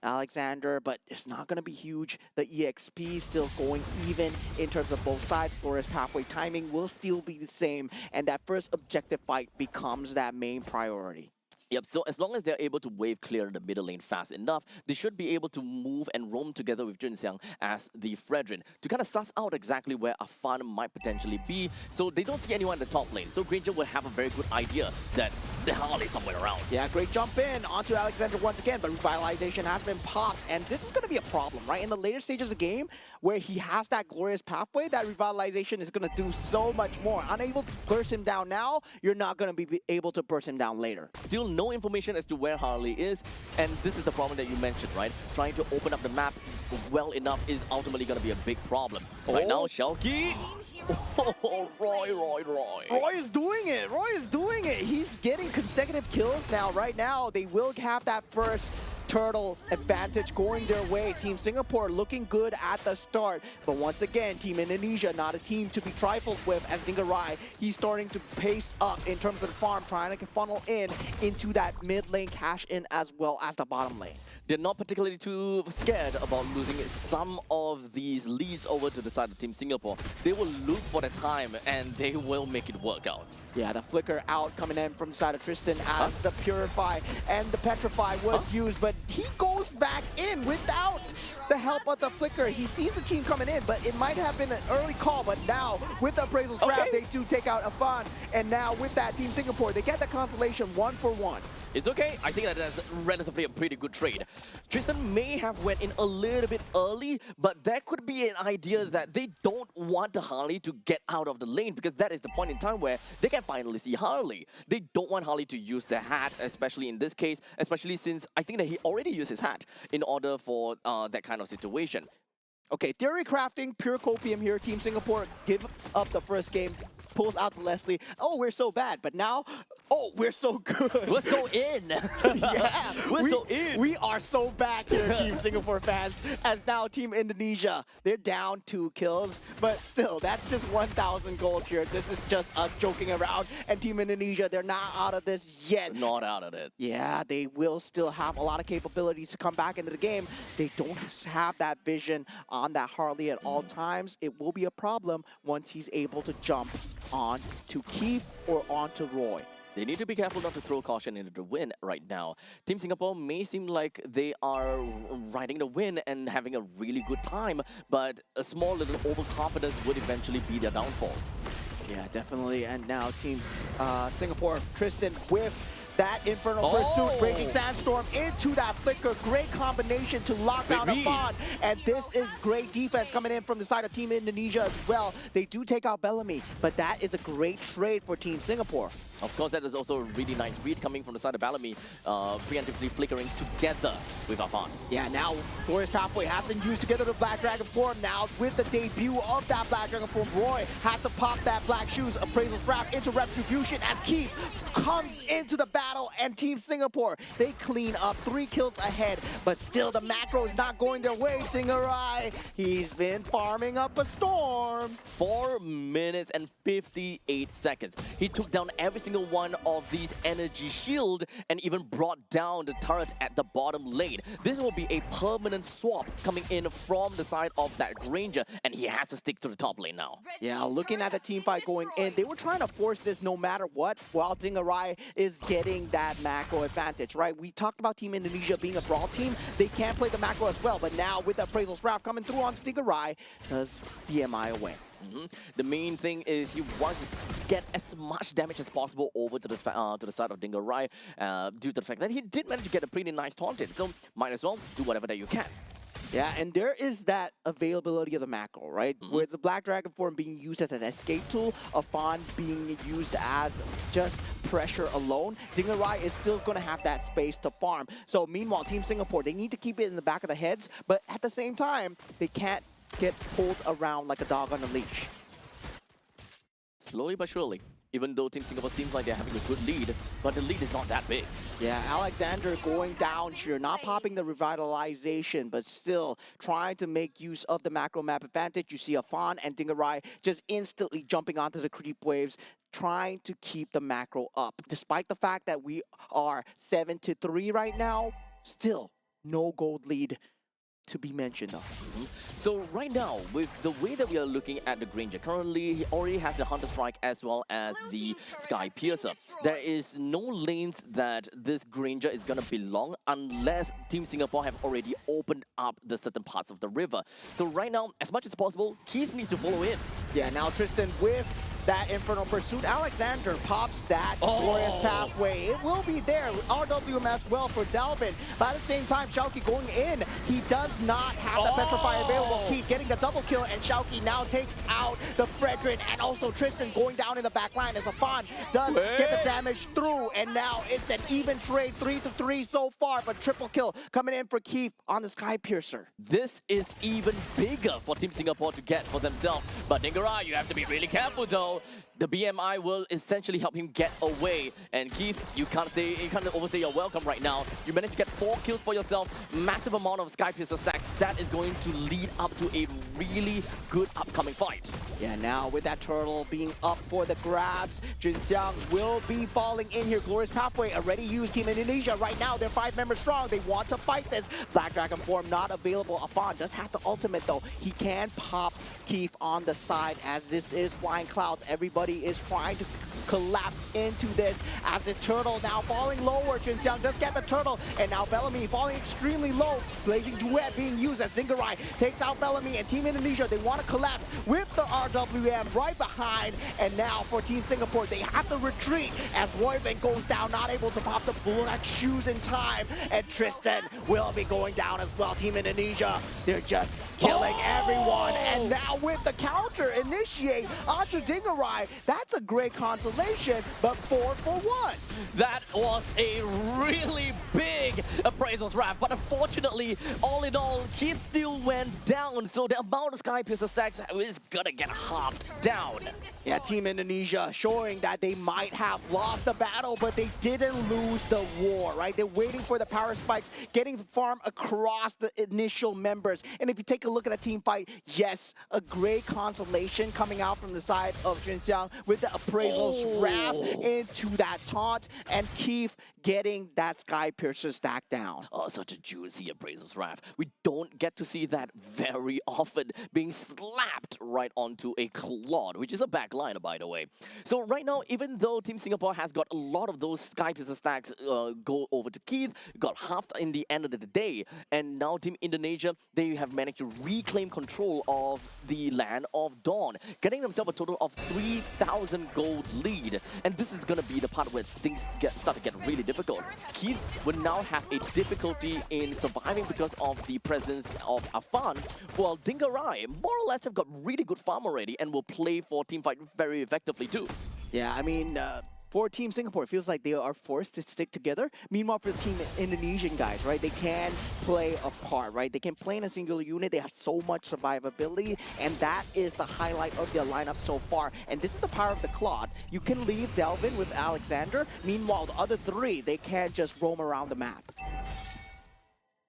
Alexander, but it's not going to be huge. The EXP still going even in terms of both sides. Glorious Pathway timing will still be the same, and that first objective fight becomes that main priority. Yep, so as long as they're able to wave clear the middle lane fast enough, they should be able to move and roam together with Junxiang as the Fredrin to kind of suss out exactly where Afan might potentially be, so they don't see anyone in the top lane. So Granger will have a very good idea that the Harley is somewhere around. Yeah, great jump in onto Alexander once again, but revitalization has been popped, and this is going to be a problem, right? In the later stages of the game, where he has that Glorious Pathway, that revitalization is going to do so much more. Unable to burst him down now, you're not going to be able to burst him down later. Still no information as to where Harley is, and this is the problem that you mentioned, right? Trying to open up the map well enough is ultimately going to be a big problem. Right now, Shelky. Oh, Roy. Roy is doing it. Roy is doing it. He's getting consecutive kills now. Right now, they will have that first turtle advantage going their way. Team Singapore looking good at the start, but once again, Team Indonesia not a team to be trifled with, as Dingarai, he's starting to pace up in terms of the farm, trying to funnel in into that mid lane cash in as well as the bottom lane. They're not particularly too scared about losing some of these leads over to the side of Team Singapore. They will look for the time and they will make it work out. Yeah, the flicker out coming in from the side of Tristan as the Purify and the Petrify was used, but he goes back in without the help of the flicker. He sees the team coming in, but it might have been an early call, but now with the appraisal scrap, they do take out Afan, and now with that, Team Singapore, they get the consolation 1-for-1. It's okay. I think that's relatively a pretty good trade. Tristan may have went in a little bit early, but that could be an idea that they don't want the Harley to get out of the lane, because that is the point in time where they can finally see Harley. They don't want Harley to use the hat, especially in this case, especially since I think that he already used his hat in order for that kind of situation. Okay, theory crafting, pure copium here. Team Singapore gives up the first game, pulls out the Leslie. Oh, we're so bad, but now, oh, we're so good. We're so in. Yeah, we're so in. We are so back here, Team Singapore fans, as now Team Indonesia, they're down 2 kills, but still, that's just 1,000 gold here. This is just us joking around, and Team Indonesia, they're not out of this yet. Not out of it. Yeah, they will still have a lot of capabilities to come back into the game. They don't have that vision on that Harley at all times. It will be a problem once he's able to jump on to Keith or on to Roy. They need to be careful not to throw caution into the wind right now. Team Singapore may seem like they are riding the wind and having a really good time, but a small little overconfidence would eventually be their downfall. Yeah, definitely. And now Team Singapore, Tristan with that Infernal Pursuit, breaking Sandstorm into that Flicker. Great combination to lock down a Fawn. And this is great defense coming in from the side of Team Indonesia as well. They do take out Bellamy, but that is a great trade for Team Singapore. Of course, that is also a really nice read coming from the side of Bellamy, preemptively flickering together with Afan. Yeah, now Glorious Pathway has been used together with Black Dragon form. Now with the debut of that Black Dragon form, Roy has to pop that Black Shoes Appraisal Scrap into Retribution as Keith comes into the battle, and Team Singapore, they clean up 3 kills ahead, but still the macro is not going their way. Singarai, he's been farming up a storm. 4 minutes and 58 seconds. He took down every single one of these energy shield and even brought down the turret at the bottom lane. This will be a permanent swap coming in from the side of that Granger, and he has to stick to the top lane now. Yeah, looking at the team fight going in, they were trying to force this no matter what, while Dingarai is getting that macro advantage, right? We talked about Team Indonesia being a brawl team. They can play the macro as well, but now with the Appraisal Scrap coming through on Dingarai, does BMI away. The main thing is he wants to get as much damage as possible over to the side of Dingarai, due to the fact that he did manage to get a pretty nice taunted. So might as well do whatever that you can. Yeah, and there is that availability of the macro, right? With the Black Dragon form being used as an escape tool, Afan being used as just pressure alone, Dingarai is still going to have that space to farm. So meanwhile, Team Singapore, they need to keep it in the back of the heads, but at the same time, they can't get pulled around like a dog on a leash. Slowly but surely, even though Team Singapore seems like they're having a good lead, but the lead is not that big. Yeah, Alexander going down here, not popping the revitalization, but still trying to make use of the macro map advantage. You see Afan and Dingarai just instantly jumping onto the creep waves, trying to keep the macro up. Despite the fact that we are 7-3 right now, still no gold lead to be mentioned of. So right now, with the way that we are looking at the Granger, currently he already has the Hunter Strike as well as the Sky Piercer. There is no lanes that this Granger is gonna belong unless Team Singapore have already opened up the certain parts of the river. So right now, as much as possible, Keith needs to follow in. Yeah, now Tristan with that Infernal Pursuit. Alexander pops that Glorious Pathway. It will be there. RWM as well for Delvin. But at the same time, Shauki going in. He does not have the Petrify available. Keith getting the double kill, and Shauki now takes out the Fredrin, and also Tristan going down in the back line as Afan does get the damage through. And now it's an even trade, 3-3 so far, but triple kill coming in for Keith on the Sky Piercer. This is even bigger for Team Singapore to get for themselves. But Dingarai, you have to be really careful though. The BMI will essentially help him get away. And Keith, you can't overstay your welcome right now. You managed to get 4 kills for yourself, massive amount of Sky Piercer stacks. That is going to lead up to a really good upcoming fight. Yeah, now with that turtle being up for the grabs, Jin Xiang will be falling in here. Glorious Pathway already used. Team Indonesia right now, they're 5 members strong. They want to fight this. Black Dragon form not available. Afan does have the ultimate though. He can pop Keith on the side as this is Flying Clouds. Everybody is trying to collapse into this as the turtle now falling lower. Jin Xiang does get the turtle, and now Bellamy falling extremely low. Blazing Duet being used as Dingarai takes out Bellamy, and Team Indonesia, they want to collapse with the RWM right behind. And now for Team Singapore, they have to retreat as Royven goes down, not able to pop the Black Shoes in time, and Tristan will be going down as well. Team Indonesia, they're just killing everyone, and now with the counter initiate onto Dingarai, that's a great consolation, but 4 for 1. That was a really big appraisals wrap, but unfortunately, all in all, Keith still went down, so the amount of Sky Piercer stacks is gonna get halved down. Yeah, Team Indonesia showing that they might have lost the battle, but they didn't lose the war, right? They're waiting for the power spikes, getting the farm across the initial members. And if you take a look at the team fight, yes, a great consolation coming out from the side of Jin Xiang with the appraisals wrap into that taunt, and Keith getting that Sky Piercer stack back down. Oh, such a juicy appraisals, Raph. We don't get to see that very often, being slapped right onto a Claude, which is a backliner, by the way. So right now, even though Team Singapore has got a lot of those Sky Pieces stacks go over to Keith, got halved in the end of the day, and now Team Indonesia, they have managed to reclaim control of the land of Dawn, getting themselves a total of 3,000 gold lead. And this is going to be the part where things start to get really difficult. Keith will now have a difficulty in surviving because of the presence of Afan, while Dingarai more or less have got really good farm already and will play for teamfight very effectively too. Yeah, I mean, for Team Singapore, it feels like they are forced to stick together. Meanwhile, for the Team Indonesian guys, right, they can play apart, right? They can play in a singular unit. They have so much survivability, and that is the highlight of their lineup so far. And this is the power of the Claude. You can leave Delvin with Alexander. Meanwhile, the other three, they can't just roam around the map.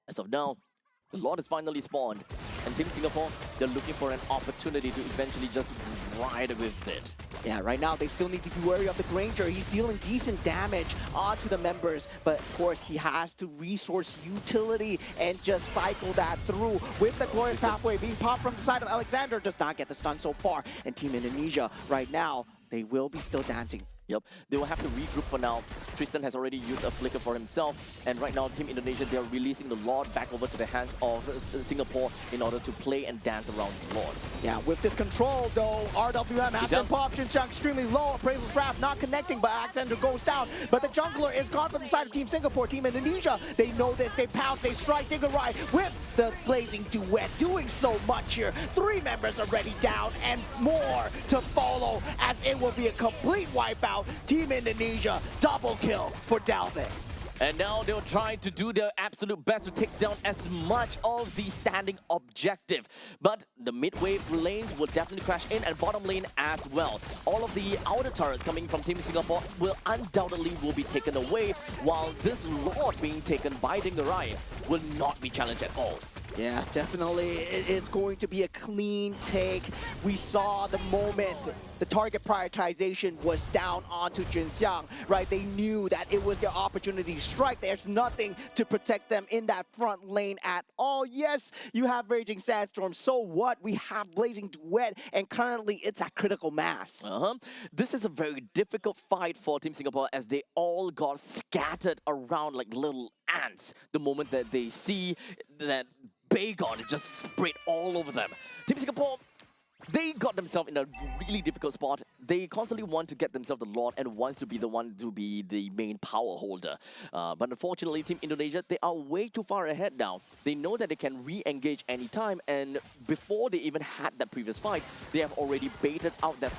As of now, the Lord is finally spawned, and Team Singapore, they're looking for an opportunity to eventually just ride with it. Yeah, right now they still need to be wary of the Granger. He's dealing decent damage onto the members, but of course he has to resource utility and just cycle that through. With the Glorious Pathway being popped from the side of Alexander, does not get the stun so far. And Team Indonesia, right now, they will be still dancing. Yep, they will have to regroup for now. Tristan has already used a flicker for himself, and right now Team Indonesia, they're releasing the Lord back over to the hands of Singapore in order to play and dance around the Lord. Yeah, with this control though, RWM has been popped. Xinjiang extremely low. Appraisal Craft not connecting, but Alexander goes down. But the jungler is gone from the side of Team Singapore. Team Indonesia, they know this. They pounce, they strike Dingarai with the blazing duet, doing so much here. 3 members already down and more to follow, as it will be a complete wipeout. Team Indonesia, double kill for Dalvin. And now they'll try to do their absolute best to take down as much of the standing objective. But the mid-wave lanes will definitely crash in, and bottom lane as well. All of the outer turrets coming from Team Singapore will undoubtedly be taken away, while this Lord being taken by Dingarai will not be challenged at all. Yeah, definitely. It is going to be a clean take. We saw the moment the target prioritization was down onto Xinjiang, right? They knew that it was their opportunity to strike. There's nothing to protect them in that front lane at all. Yes, you have Raging Sandstorm. So what? We have Blazing Duet, and currently it's at critical mass. This is a very difficult fight for Team Singapore, as they all got scattered around like little ants the moment that they see that Bagon just sprayed all over them. Team Singapore, they got themselves in a really difficult spot. They constantly want to get themselves the Lord and wants to be the one to be the main power holder. But unfortunately, Team Indonesia, they are way too far ahead now. They know that they can re-engage anytime, and before they even had that previous fight, they have already baited out that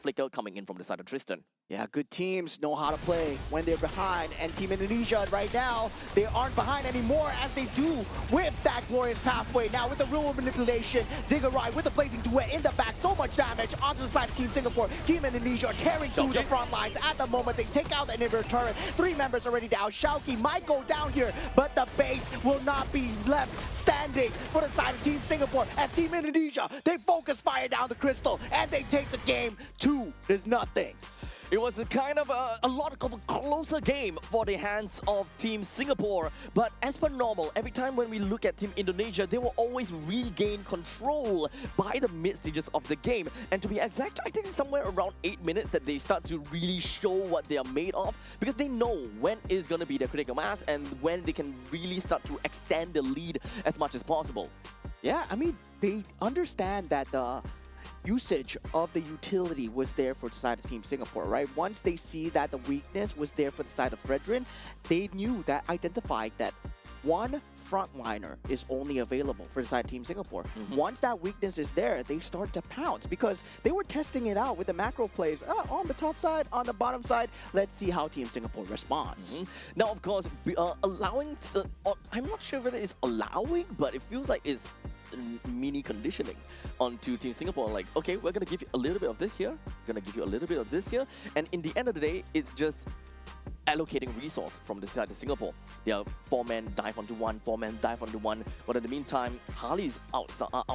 flicker coming in from the side of Tristan. Yeah, good teams know how to play when they're behind, and Team Indonesia right now, they aren't behind anymore as they do with that Glorious Pathway. Now with the real manipulation, Dingarai with the Blazing Duet in the back, so much damage onto the side of Team Singapore. Team Indonesia are tearing through the front lines. At the moment, they take out the inhibitor turret. 3 members already down. Shauki might go down here, but the base will not be left standing for the side of Team Singapore. As Team Indonesia, they focus fire down the crystal, and they take the game 2-0. It was a kind of a lot of a closer game for the hands of Team Singapore. But as per normal, every time when we look at Team Indonesia, they will always regain control by the mid stages of the game. And to be exact, I think it's somewhere around 8 minutes that they start to really show what they are made of, because they know when is going to be their critical mass and when they can really start to extend the lead as much as possible. Yeah, I mean, they understand that the usage of the utility was there for the side of Team Singapore, right? Once they see that the weakness was there for the side of Fredrin, they knew that, identified that one frontliner is only available for the side of Team Singapore. Once that weakness is there, they start to pounce, because they were testing it out with the macro plays on the top side, on the bottom side. Let's see how Team Singapore responds. Now, of course, allowing, I'm not sure whether it's allowing, but it feels like it's mini conditioning onto Team Singapore. Like, okay, we're gonna give you a little bit of this here, gonna give you a little bit of this here, and in the end of the day, it's just allocating resource from the side of Singapore. There are 4-man dive onto 1, 4-man dive onto 1, but in the meantime, Harley's out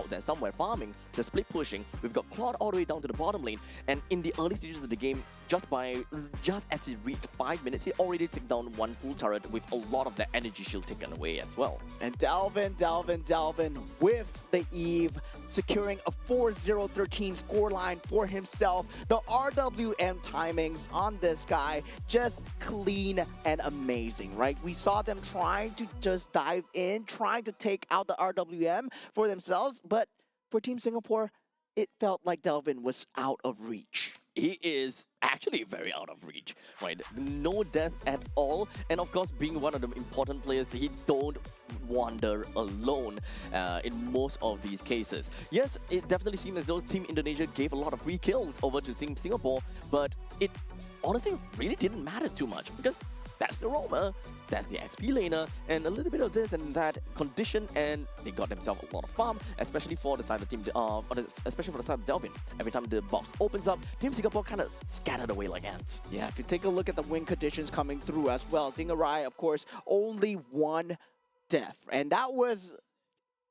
there somewhere farming, they're split pushing. We've got Claude all the way down to the bottom lane, and in the early stages of the game, just as he reached 5 minutes, he already took down one full turret with a lot of the energy shield taken away as well. And Delvin with the Eve, securing a 4-0-13 scoreline for himself. The RWM timings on this guy, just clean and amazing, right? We saw them trying to just dive in, trying to take out the RWM for themselves, but for Team Singapore, it felt like Delvin was out of reach. He is actually very out of reach, right? No death at all, and of course, being one of the important players, he don't wander alone in most of these cases. Yes, it definitely seems as though Team Indonesia gave a lot of free kills over to Team Singapore, but it honestly really didn't matter too much because that's the roamer, that's the XP laner, and a little bit of this and that condition, and they got themselves a lot of farm, especially for the side of Team, especially for the side of Delvin. Every time the box opens up, Team Singapore kind of scattered away like ants. Yeah, if you take a look at the win conditions coming through as well, Zingarai, of course, only one death, and that was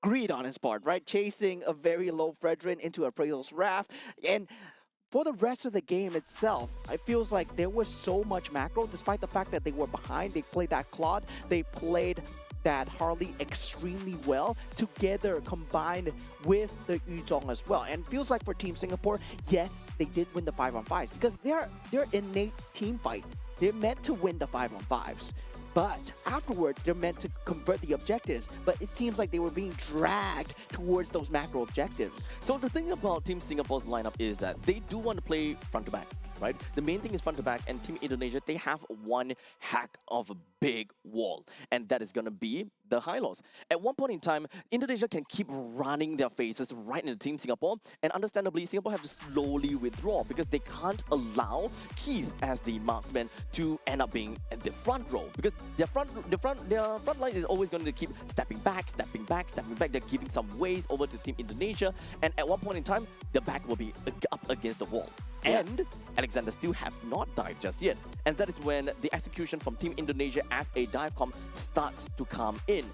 greed on his part, right? Chasing a very low Fredrin into Appraisal's Wrath, and for the rest of the game itself, it feels like there was so much macro, despite the fact that they were behind. They played that Claude, they played that Harley extremely well, together combined with the Yuzhong as well. And feels like for Team Singapore, yes, they did win the 5-on-5s because they're innate team fight. They're meant to win the 5-on-5s. But afterwards, they're meant to convert the objectives. But it seems like they were being dragged towards those macro objectives. So the thing about Team Singapore's lineup is that they do want to play front to back, right? The main thing is front to back, and Team Indonesia, they have one hack of a big wall, and that is going to be the Hylos. At one point in time, Indonesia can keep running their faces right into Team Singapore, and understandably, Singapore have to slowly withdraw because they can't allow Keith as the marksman to end up being at the front row because their front line is always going to keep stepping back. They're giving some ways over to Team Indonesia, and at one point in time, the back will be up against the wall. Yeah. And Alexander still have not died just yet. And that is when the execution from Team Indonesia as a dive comp starts to come in.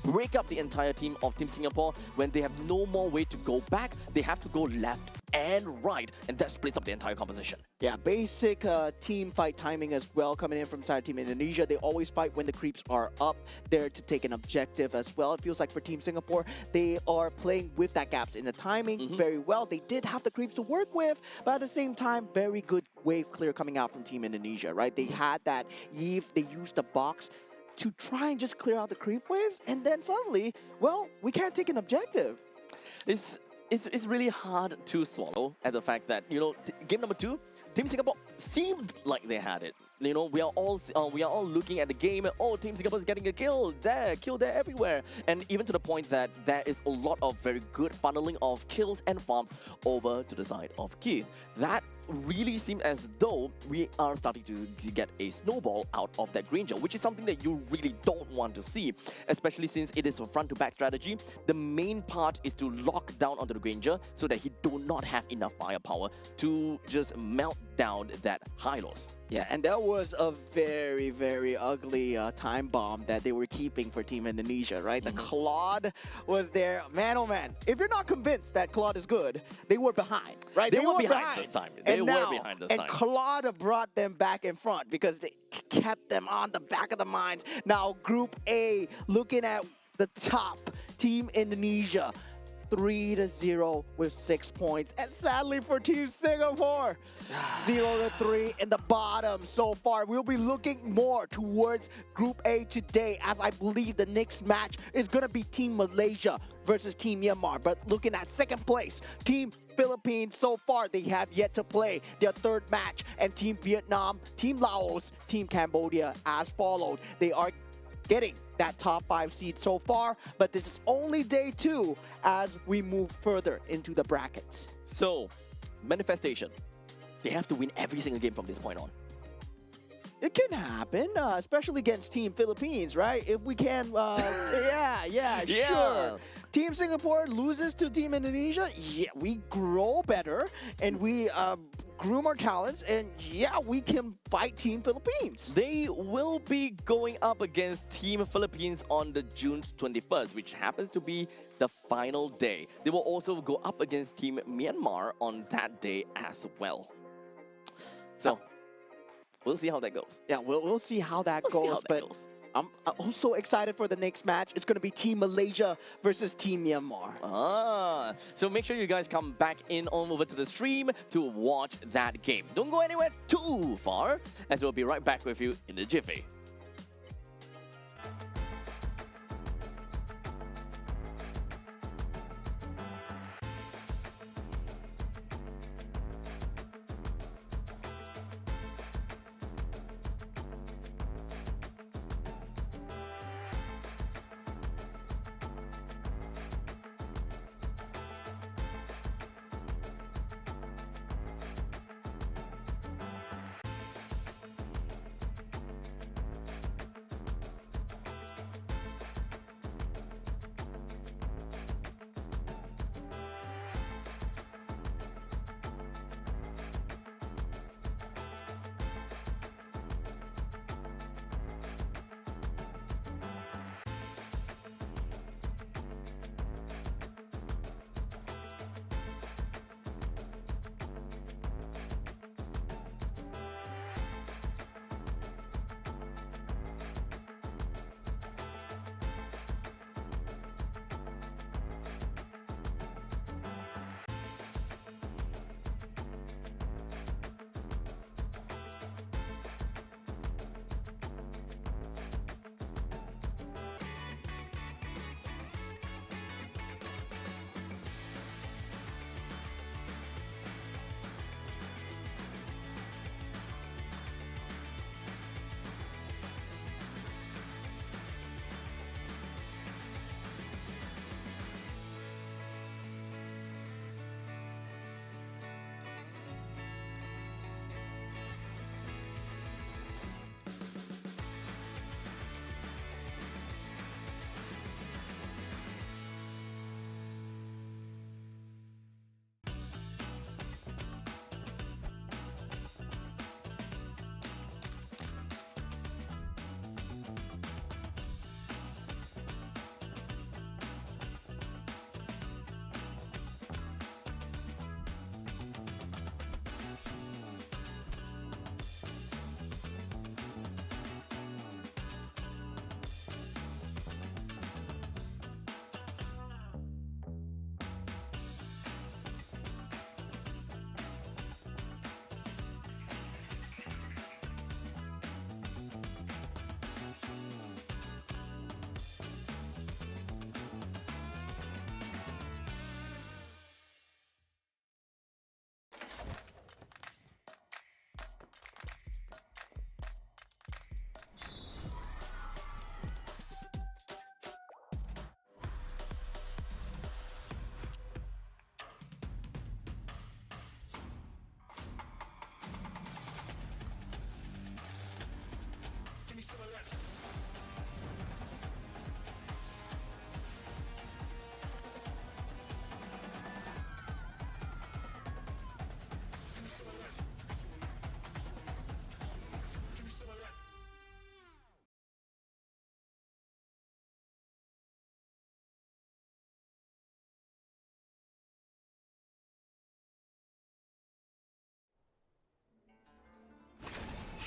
Break up the entire team of Team Singapore. When they have no more way to go back, they have to go left and right, and that splits up the entire composition. Yeah, basic team fight timing as well coming in from side Team Indonesia. They always fight when the creeps are up there to take an objective as well. It feels like for Team Singapore, they are playing with that gaps in the timing very well. They did have the creeps to work with, but at the same time, very good wave clear coming out from Team Indonesia, right? They had that Eve, they used the box to try and just clear out the creep waves, and then suddenly, well, we can't take an objective. It's really hard to swallow at the fact that, you know, game number 2, Team Singapore seemed like they had it. You know, we are all looking at the game. Oh, Team Singapore is getting a kill there, everywhere, and even to the point that there is a lot of very good funneling of kills and farms over to the side of Keith. That really seems as though we are starting to get a snowball out of that Granger, which is something that you really don't want to see, especially since it is a front-to-back strategy. The main part is to lock down onto the Granger so that he do not have enough firepower to just melt down that Hylos. Yeah, and that was a very, very ugly time bomb that they were keeping for Team Indonesia, right? The Claude was there. Man, oh man, if you're not convinced that Claude is good, they were behind, right? They were behind this time. They were behind this time. And Claude brought them back in front because they kept them on the back of the mines. Now, Group A, looking at the top, Team Indonesia, 3-0 with 6 points. And sadly for Team Singapore, 0-3 in the bottom so far. We'll be looking more towards Group A today, as I believe the next match is going to be Team Malaysia versus Team Myanmar. But looking at second place, Team Philippines, so far they have yet to play their third match. And Team Vietnam, Team Laos, Team Cambodia as followed. They are getting that top 5 seed so far, but this is only day 2 as we move further into the brackets. So, manifestation. They have to win every single game from this point on. It can happen, especially against Team Philippines, right? If we can, sure. Team Singapore loses to Team Indonesia, yeah, we grow better and we groom our talents, and yeah, we can fight Team Philippines. They will be going up against Team Philippines on the June 21st, which happens to be the final day. They will also go up against Team Myanmar on that day as well. So, we'll see how that goes. Yeah, we'll see how that We'll see goes. how that but goes. I'm also excited for the next match. It's going to be Team Malaysia versus Team Myanmar. So make sure you guys come back in on over to the stream to watch that game. Don't go anywhere too far, as we'll be right back with you in a jiffy.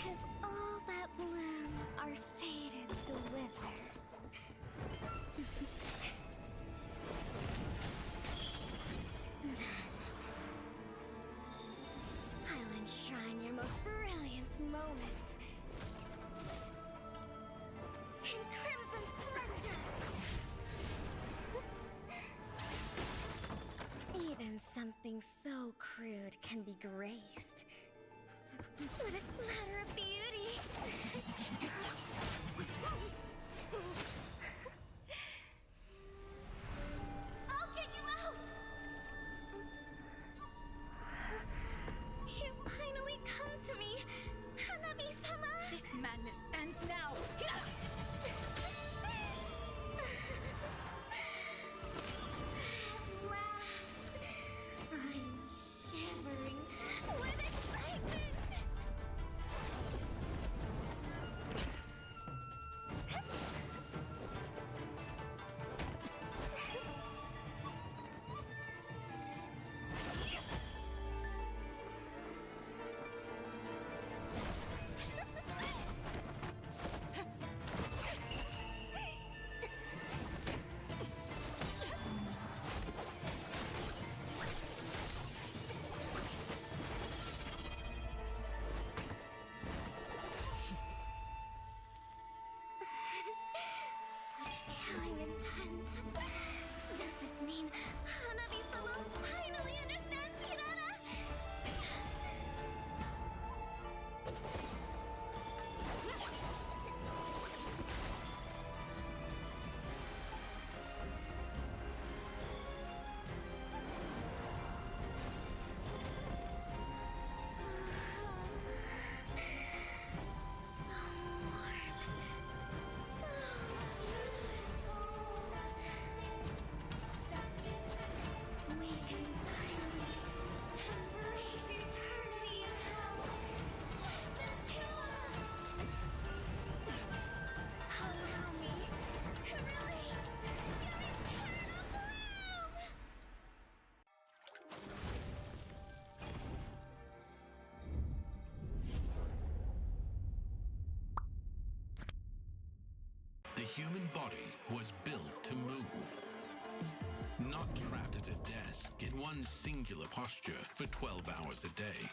If all that bloom are fated to wither. I'll enshrine your most brilliant moment in crimson splendor. Even something so crude can be graced with a splatter of beauty. I'll get you out! You finally come to me, Hanabi-sama! This madness ends now. At last, I'm shivering with excitement! Hanabi-sama finally understands Hinata! So warm. So beautiful. We can finally embrace eternity in hell. Just the two of us. Allow me to release your eternal bloom! The human body was built to move. Not trapped at a desk in one singular posture for 12 hours a day.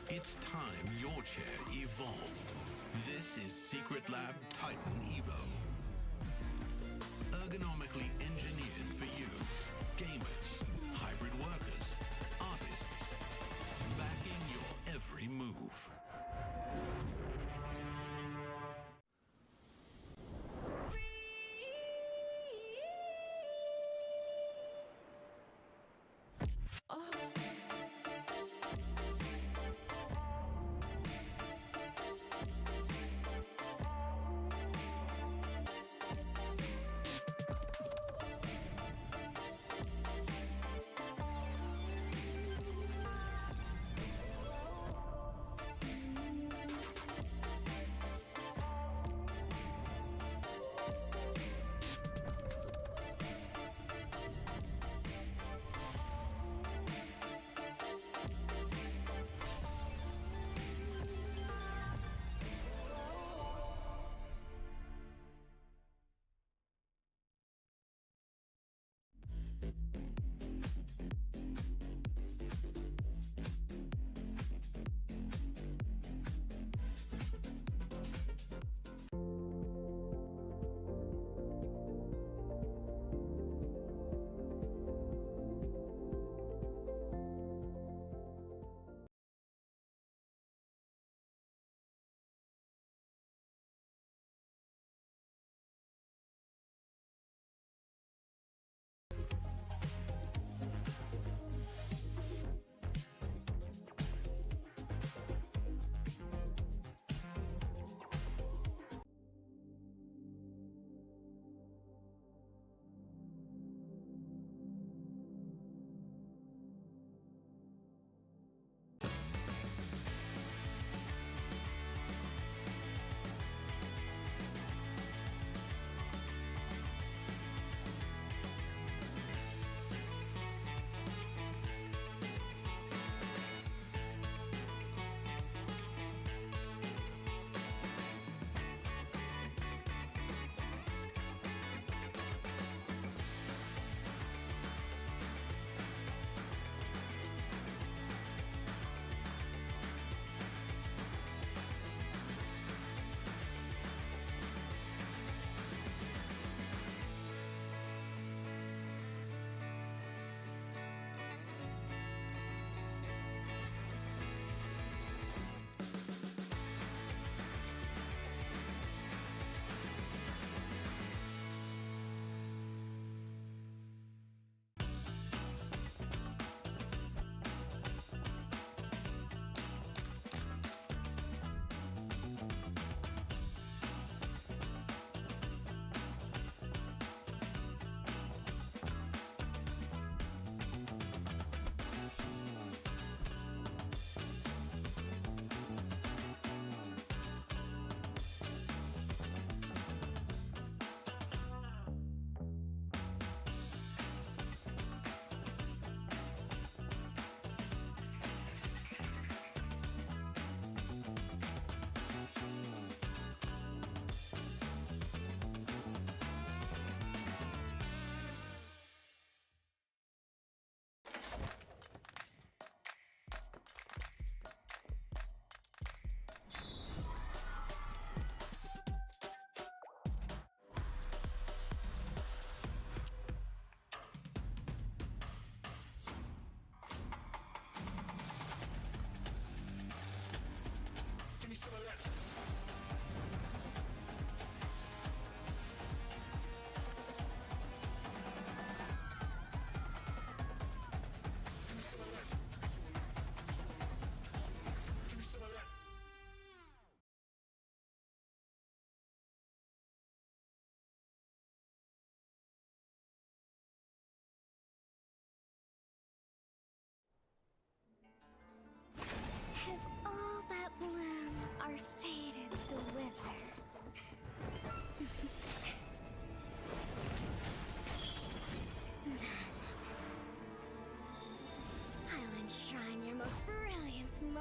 It's time your chair evolved. This is Secret Lab Titan Evo. Ergonomically engineered for you, gamers, hybrid workers, artists, backing your every move.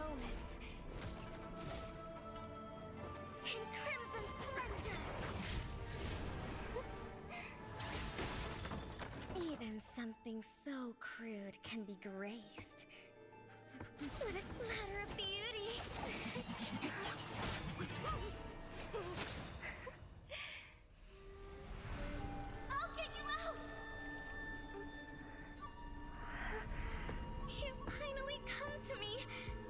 moment. In crimson splendor! Even something so crude can be graced with a splatter of beauty. I'll get you out! You finally come to me,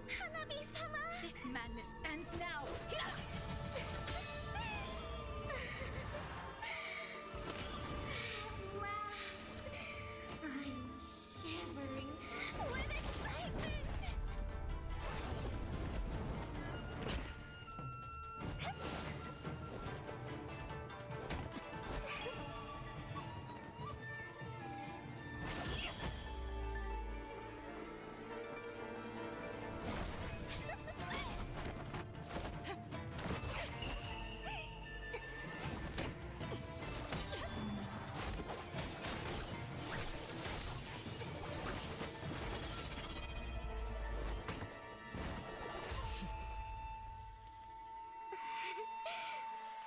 Hanabi-sama! This madness ends now. At last, I'm shivering with excitement!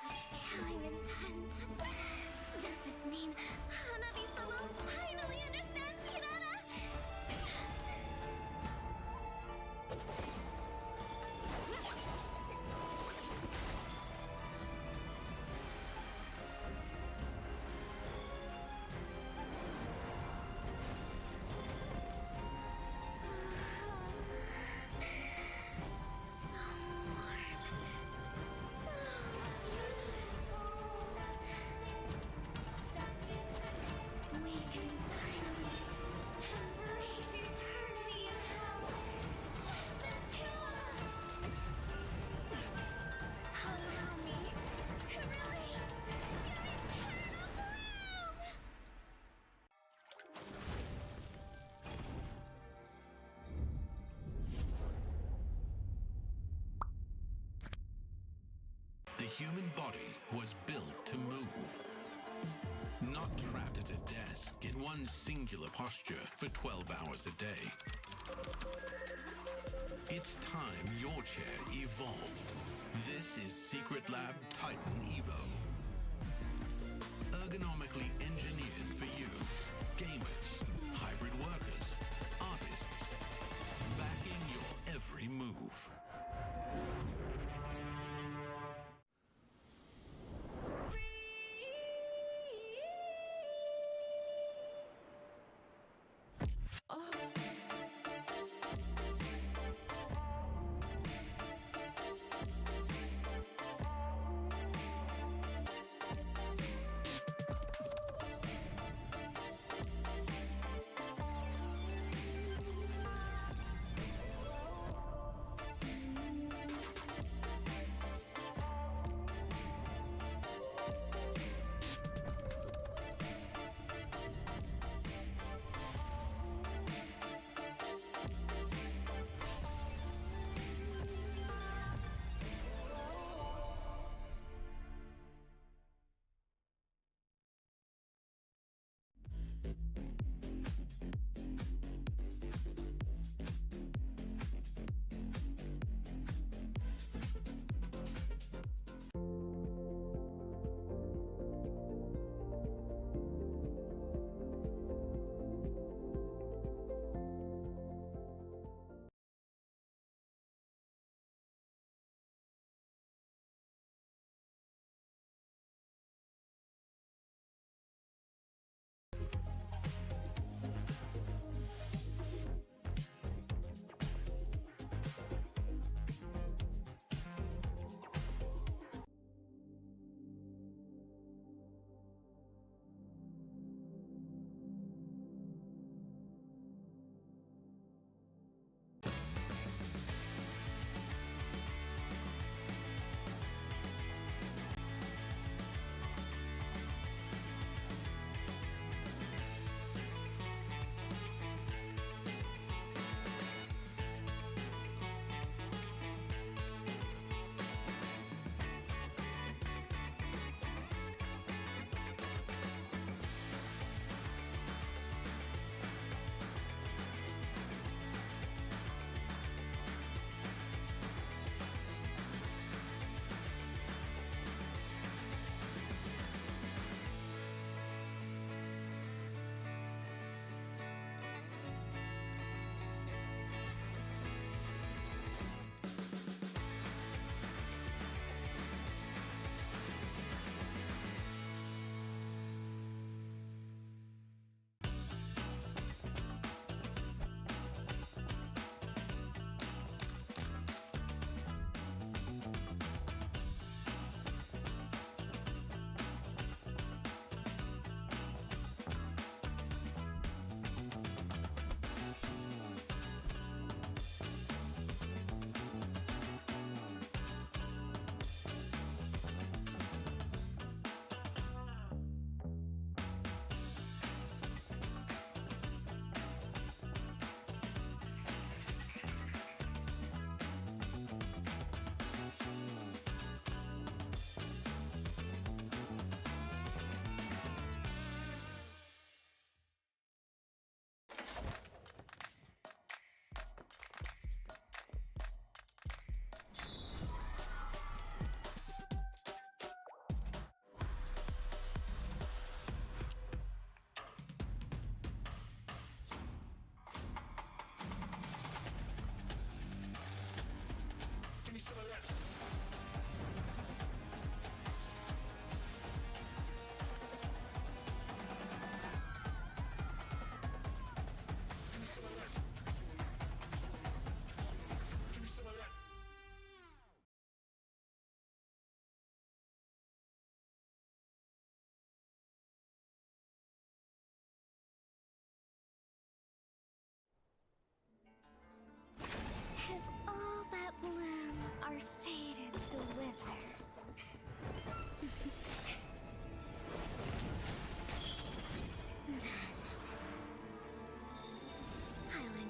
Such killing intent. Does this mean Hanabi-sama finally understands Kirara? So warm. So beautiful. We can finally embrace eternity in hell. Just the two of us. Allow me to release your eternal bloom. The human body was built to move. Not trapped at a desk in one singular posture for 12 hours a day. It's time your chair evolved. This is Secret Lab Titan Evo. Ergonomically engineered for you, gamers, hybrid workers, artists, backing your every move.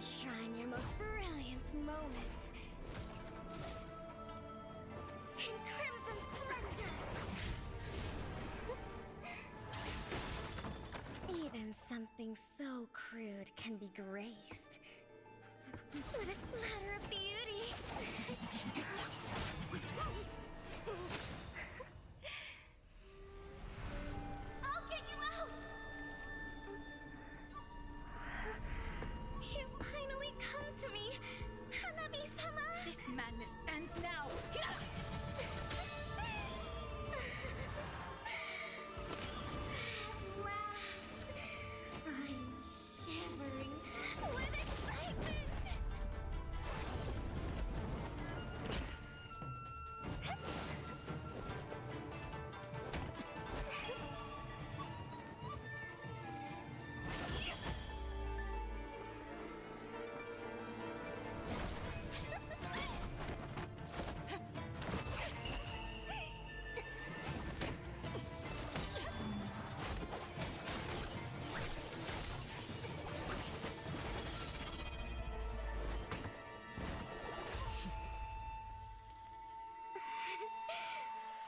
enshrine your most brilliant moment in crimson splendor. Even something so crude can be graced with a splatter of beauty. I'll get you out! You finally come to me, Hanabi-sama! This madness ends now. At last, I'm shivering with excitement!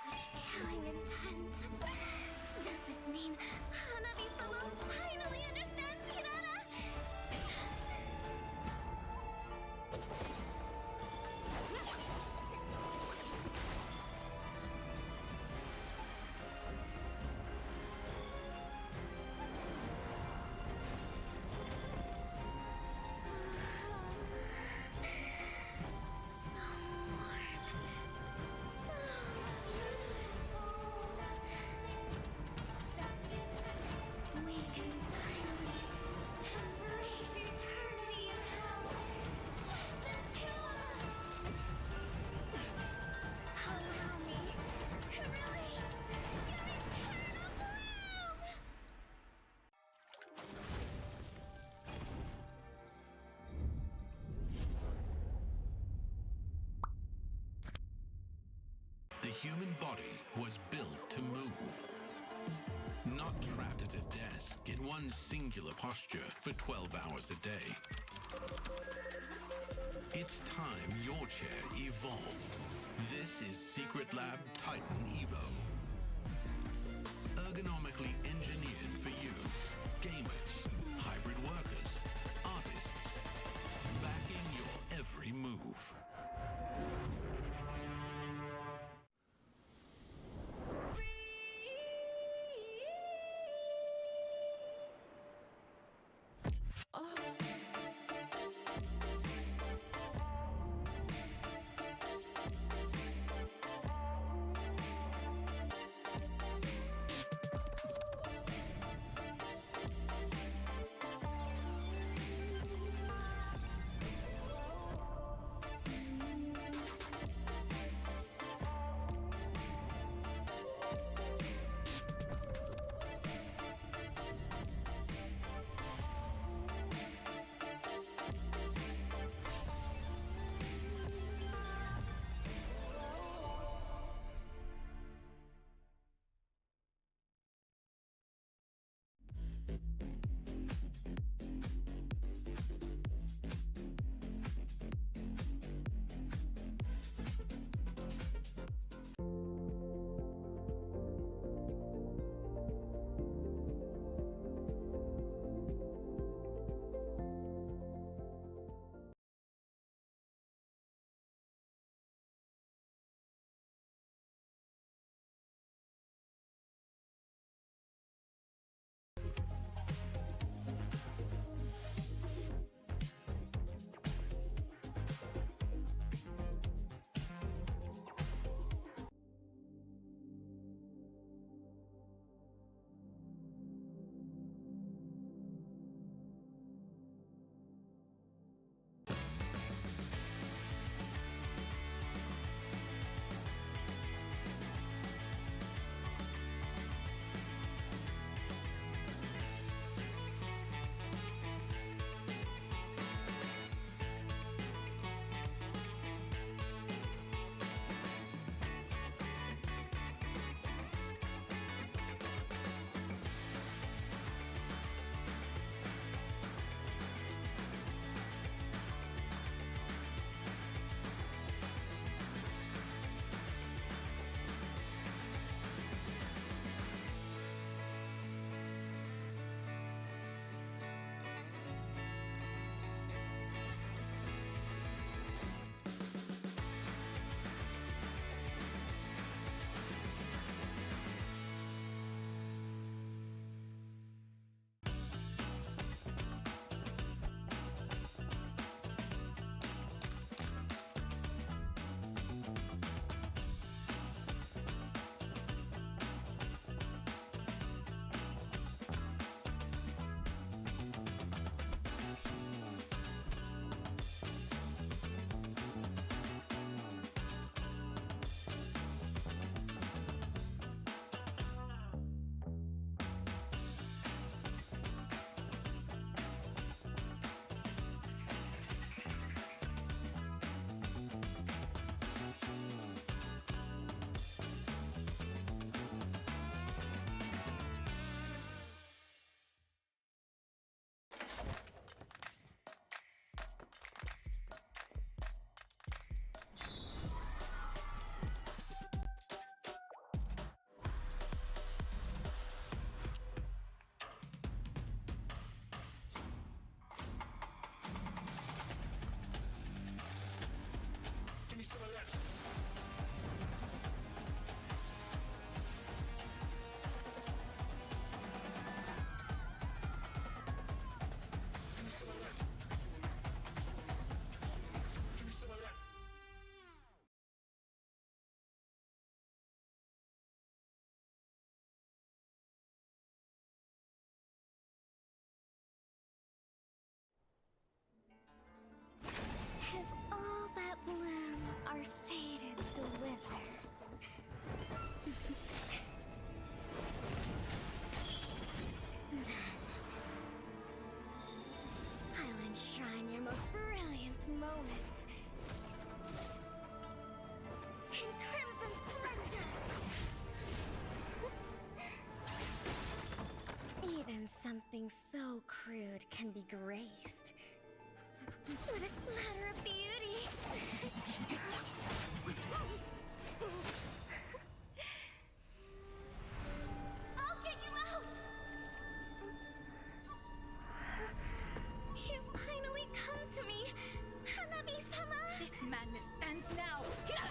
Such killing intent. Does this mean Hanabi-sama finally understands Hinata? So warm. So beautiful. We can finally embrace eternity in hell. Just the two of us. Allow me to release your eternal bloom. The human body was built to move. Not trapped at a desk in one singular posture for 12 hours a day. It's time your chair evolved. This is Secret Lab Titan Evo. Ergonomically engineered for you, gamers, hybrid workers, artists, backing your every move. moment. In crimson splendor! Even something so crude can be graced with a splatter of beauty. I'll get you out! You finally come to me, Hanabi-sama! This madness ends now. At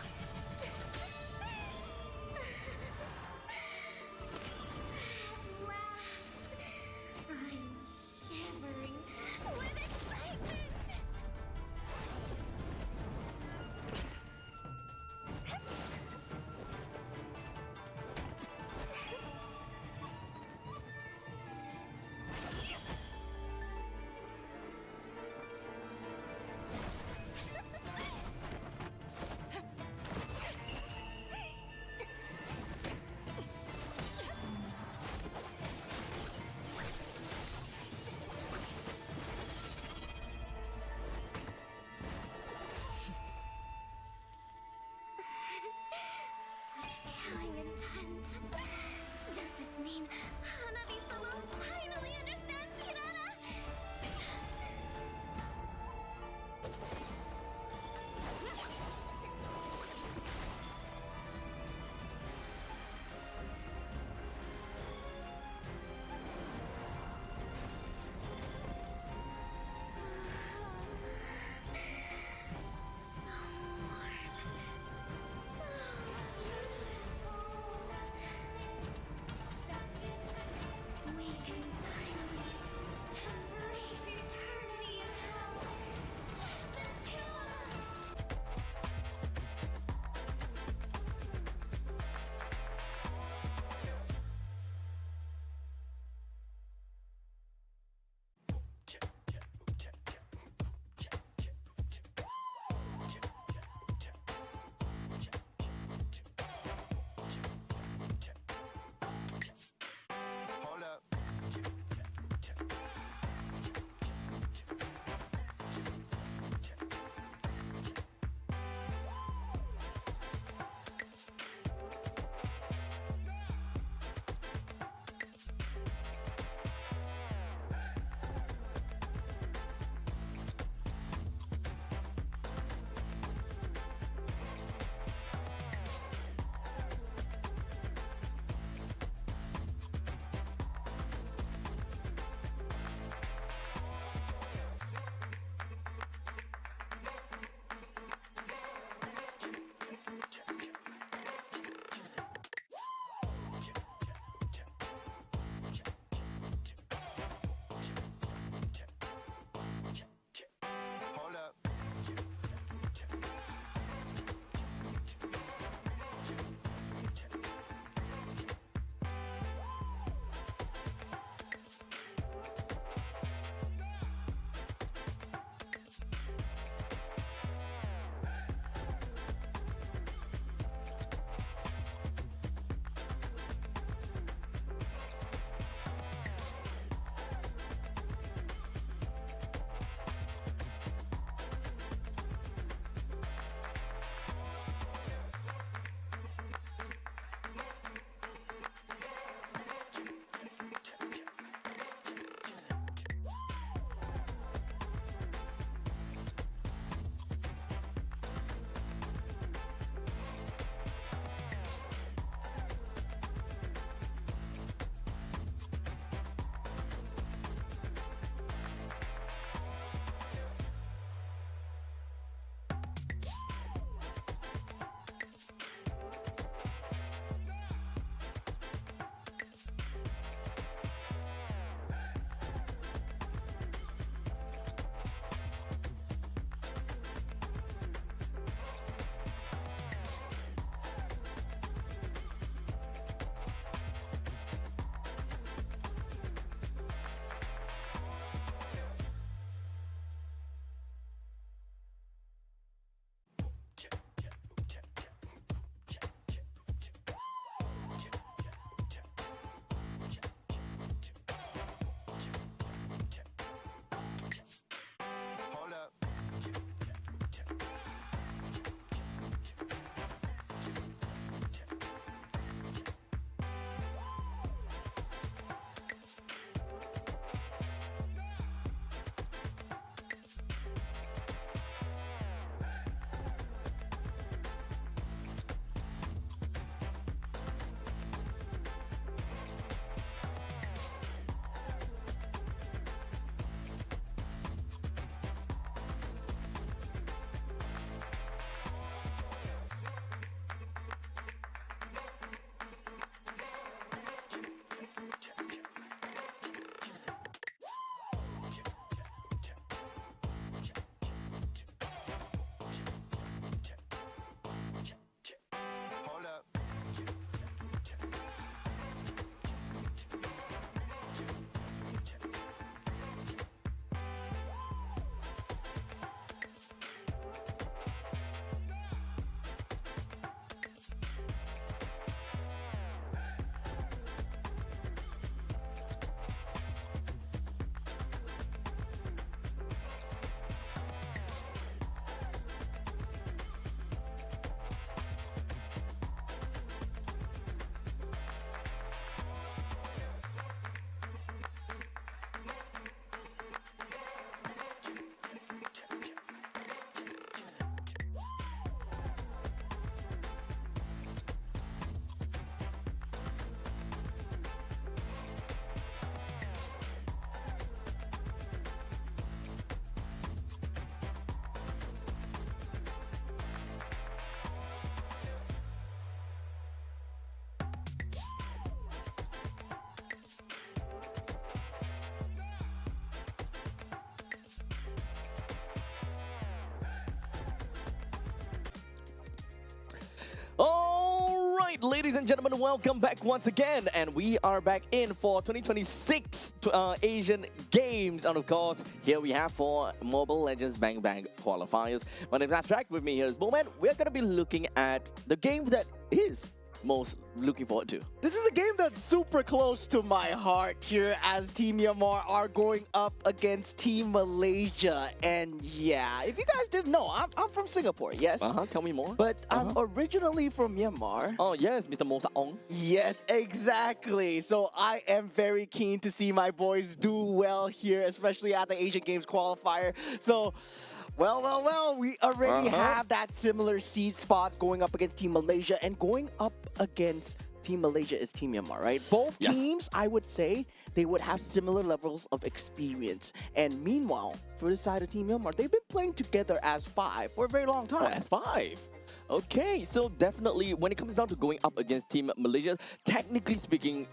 last, I'm shivering with excitement! ladies and gentlemen, welcome back once again. And we are back in for 2026 Asian Games. And of course, here we have for Mobile Legends Bang Bang Qualifiers. My name is Abstract. With me here is Bowman. We're going to be looking at the game that is most looking forward to. This is a game that's super close to my heart here as Team Myanmar are going up against Team Malaysia. And yeah, if you guys didn't know, I'm from Singapore, yes? Tell me more. But I'm originally from Myanmar. Oh, yes, Mr. Mo Saong. Yes, exactly. So I am very keen to see my boys do well here, especially at the Asian Games qualifier. So, well, we already have that similar seed spots going up against Team Malaysia, and going up against Team Malaysia is Team Myanmar, right? Both teams, I would say, they would have similar levels of experience. And meanwhile, for the side of Team Myanmar, they've been playing together as five for a very long time. Oh, as five. Okay, so definitely when it comes down to going up against Team Malaysia, technically speaking,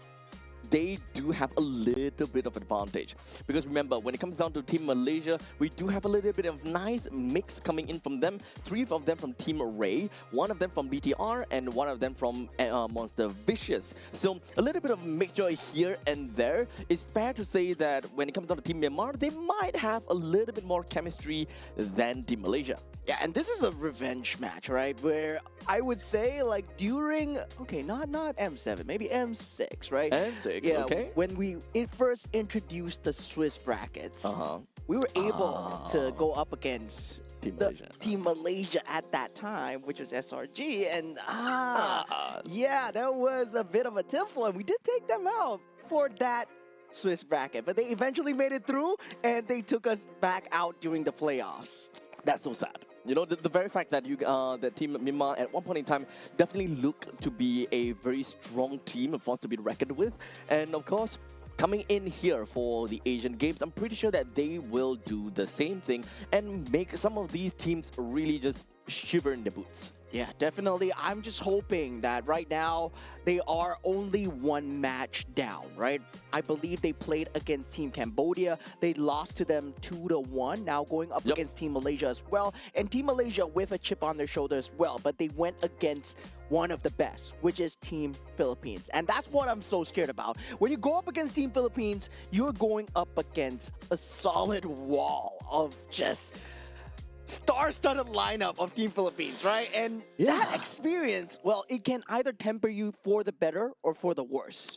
they do have a little bit of advantage. Because remember, when it comes down to Team Malaysia, we do have a little bit of nice mix coming in from them. 3 of them from Team Ray, 1 of them from BTR, and 1 of them from Monster Vicious. So a little bit of mixture here and there. It's fair to say that when it comes down to Team Myanmar, they might have a little bit more chemistry than Team Malaysia. Yeah, and this is a revenge match, right? Where I would say, like, during, okay, not M7, maybe M6, right? M6, yeah, okay. When we first introduced the Swiss brackets, we were able to go up against Team Malaysia at that time, which was SRG, and yeah, that was a bit of a tiffle, and we did take them out for that Swiss bracket, but they eventually made it through, and they took us back out during the playoffs. That's so sad. You know, the very fact that that Team Myanmar at one point in time definitely looked to be a very strong team, a force to be reckoned with. And of course, coming in here for the Asian Games, I'm pretty sure that they will do the same thing and make some of these teams really just shiver in their boots. Yeah, definitely. I'm just hoping that right now they are only 1 match down, right? I believe they played against Team Cambodia. They lost to them 2-1. Now going up against Team Malaysia as well. And Team Malaysia with a chip on their shoulder as well. But they went against one of the best, which is Team Philippines. And that's what I'm so scared about. When you go up against Team Philippines, you're going up against a solid wall of just star-studded lineup of Team Philippines, right? And that experience, well, it can either temper you for the better or for the worse.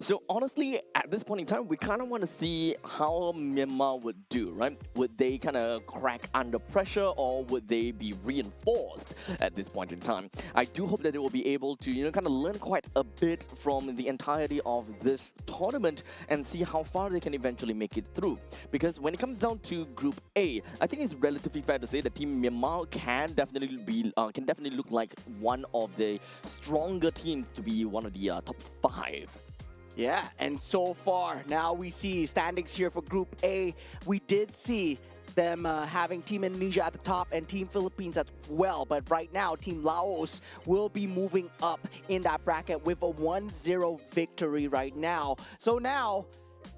So honestly, at this point in time, we kind of want to see how Myanmar would do, right? Would they kind of crack under pressure, or would they be reinforced at this point in time? I do hope that they will be able to, you know, kind of learn quite a bit from the entirety of this tournament and see how far they can eventually make it through. Because when it comes down to Group A, I think it's relatively fair to say that Team Myanmar can definitely look like one of the stronger teams to be one of the top 5. Yeah, and so far, now we see standings here for Group A. We did see them having Team Indonesia at the top and Team Philippines as well. But right now, Team Laos will be moving up in that bracket with a 1-0 victory right now. So now,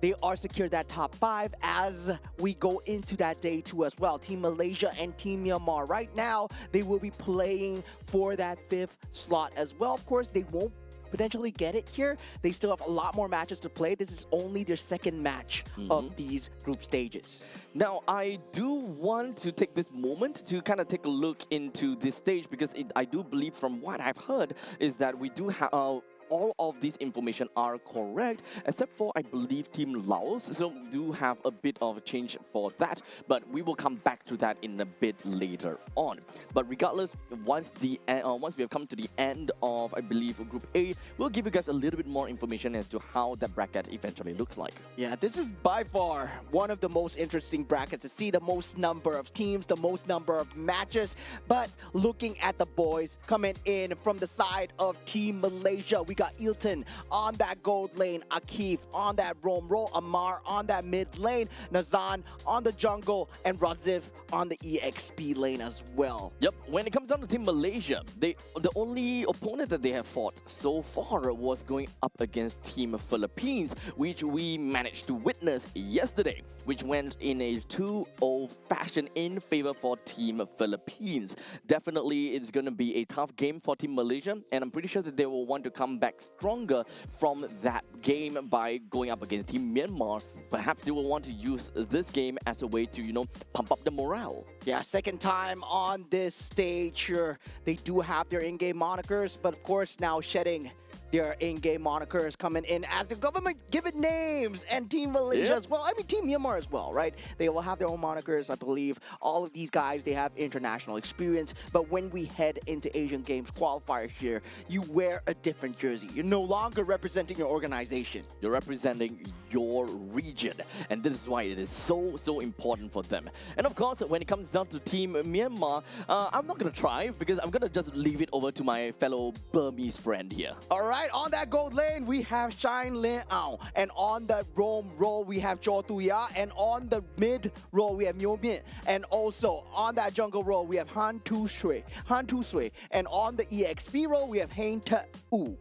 they are secured that top 5 as we go into that day 2 as well. Team Malaysia and Team Myanmar. Right now, they will be playing for that 5th slot as well. Of course, they won't potentially get it here. They still have a lot more matches to play. This is only their 2nd match of these group stages. Now, I do want to take this moment to kind of take a look into this stage, because I do believe from what I've heard is that we do have all of this information are correct, except for, I believe, Team Laos. So we do have a bit of a change for that, but we will come back to that in a bit later on. But regardless, once we have come to the end of, I believe, Group A, we'll give you guys a little bit more information as to how that bracket eventually looks like. Yeah, this is by far one of the most interesting brackets to see, the most number of teams, the most number of matches. But looking at the boys coming in from the side of Team Malaysia, we got Ilton on that gold lane, Akif on that roam role, Amar on that mid lane, Nazan on the jungle, and Razif on the EXP lane as well. Yep, when it comes down to Team Malaysia, the only opponent that they have fought so far was going up against Team Philippines, which we managed to witness yesterday, which went in a 2-0 fashion in favor for Team Philippines. Definitely, it's going to be a tough game for Team Malaysia, and I'm pretty sure that they will want to come back stronger from that game by going up against Team Myanmar. Perhaps they will want to use this game as a way to, pump up the morale. Yeah, second time on this stage here. They do have their in-game monikers, but of course now shedding their in-game monikers coming in as the government given names, and Team Malaysia as well. I mean, Team Myanmar as well, right? They will have their own monikers, I believe. All of these guys, they have international experience, but when we head into Asian Games qualifiers here, you wear a different jersey. You're no longer representing your organization. You're representing your region, and this is why it is so important for them. And of course, when it comes down to Team Myanmar, I'm not gonna try because I'm gonna just leave it over to my fellow Burmese friend here. All right, on that gold lane, we have Shine Lin Ao, and on the roam role, we have Jo Tuya, and on the mid role, we have Myo Min, and also on that jungle role, we have Han Tu Shui, and on the EXP role, we have Hein Te U.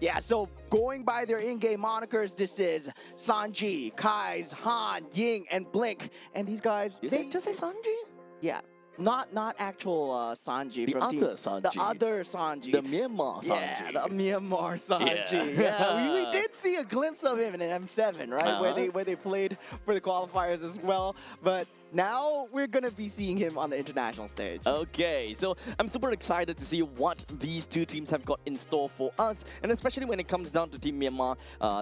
Yeah, so going by their in-game monikers, this is Sanji, Kai's, Han, Ying, and Blink, and these guys. Just say Sanji? Yeah. Not actual Sanji. The from other Sanji. The other Sanji. The Myanmar Sanji. Yeah, the Myanmar Sanji. Yeah, we did see a glimpse of him in an M7, right? Where they played for the qualifiers as well. But now we're going to be seeing him on the international stage. Okay, so I'm super excited to see what these two teams have got in store for us. And especially when it comes down to Team Myanmar,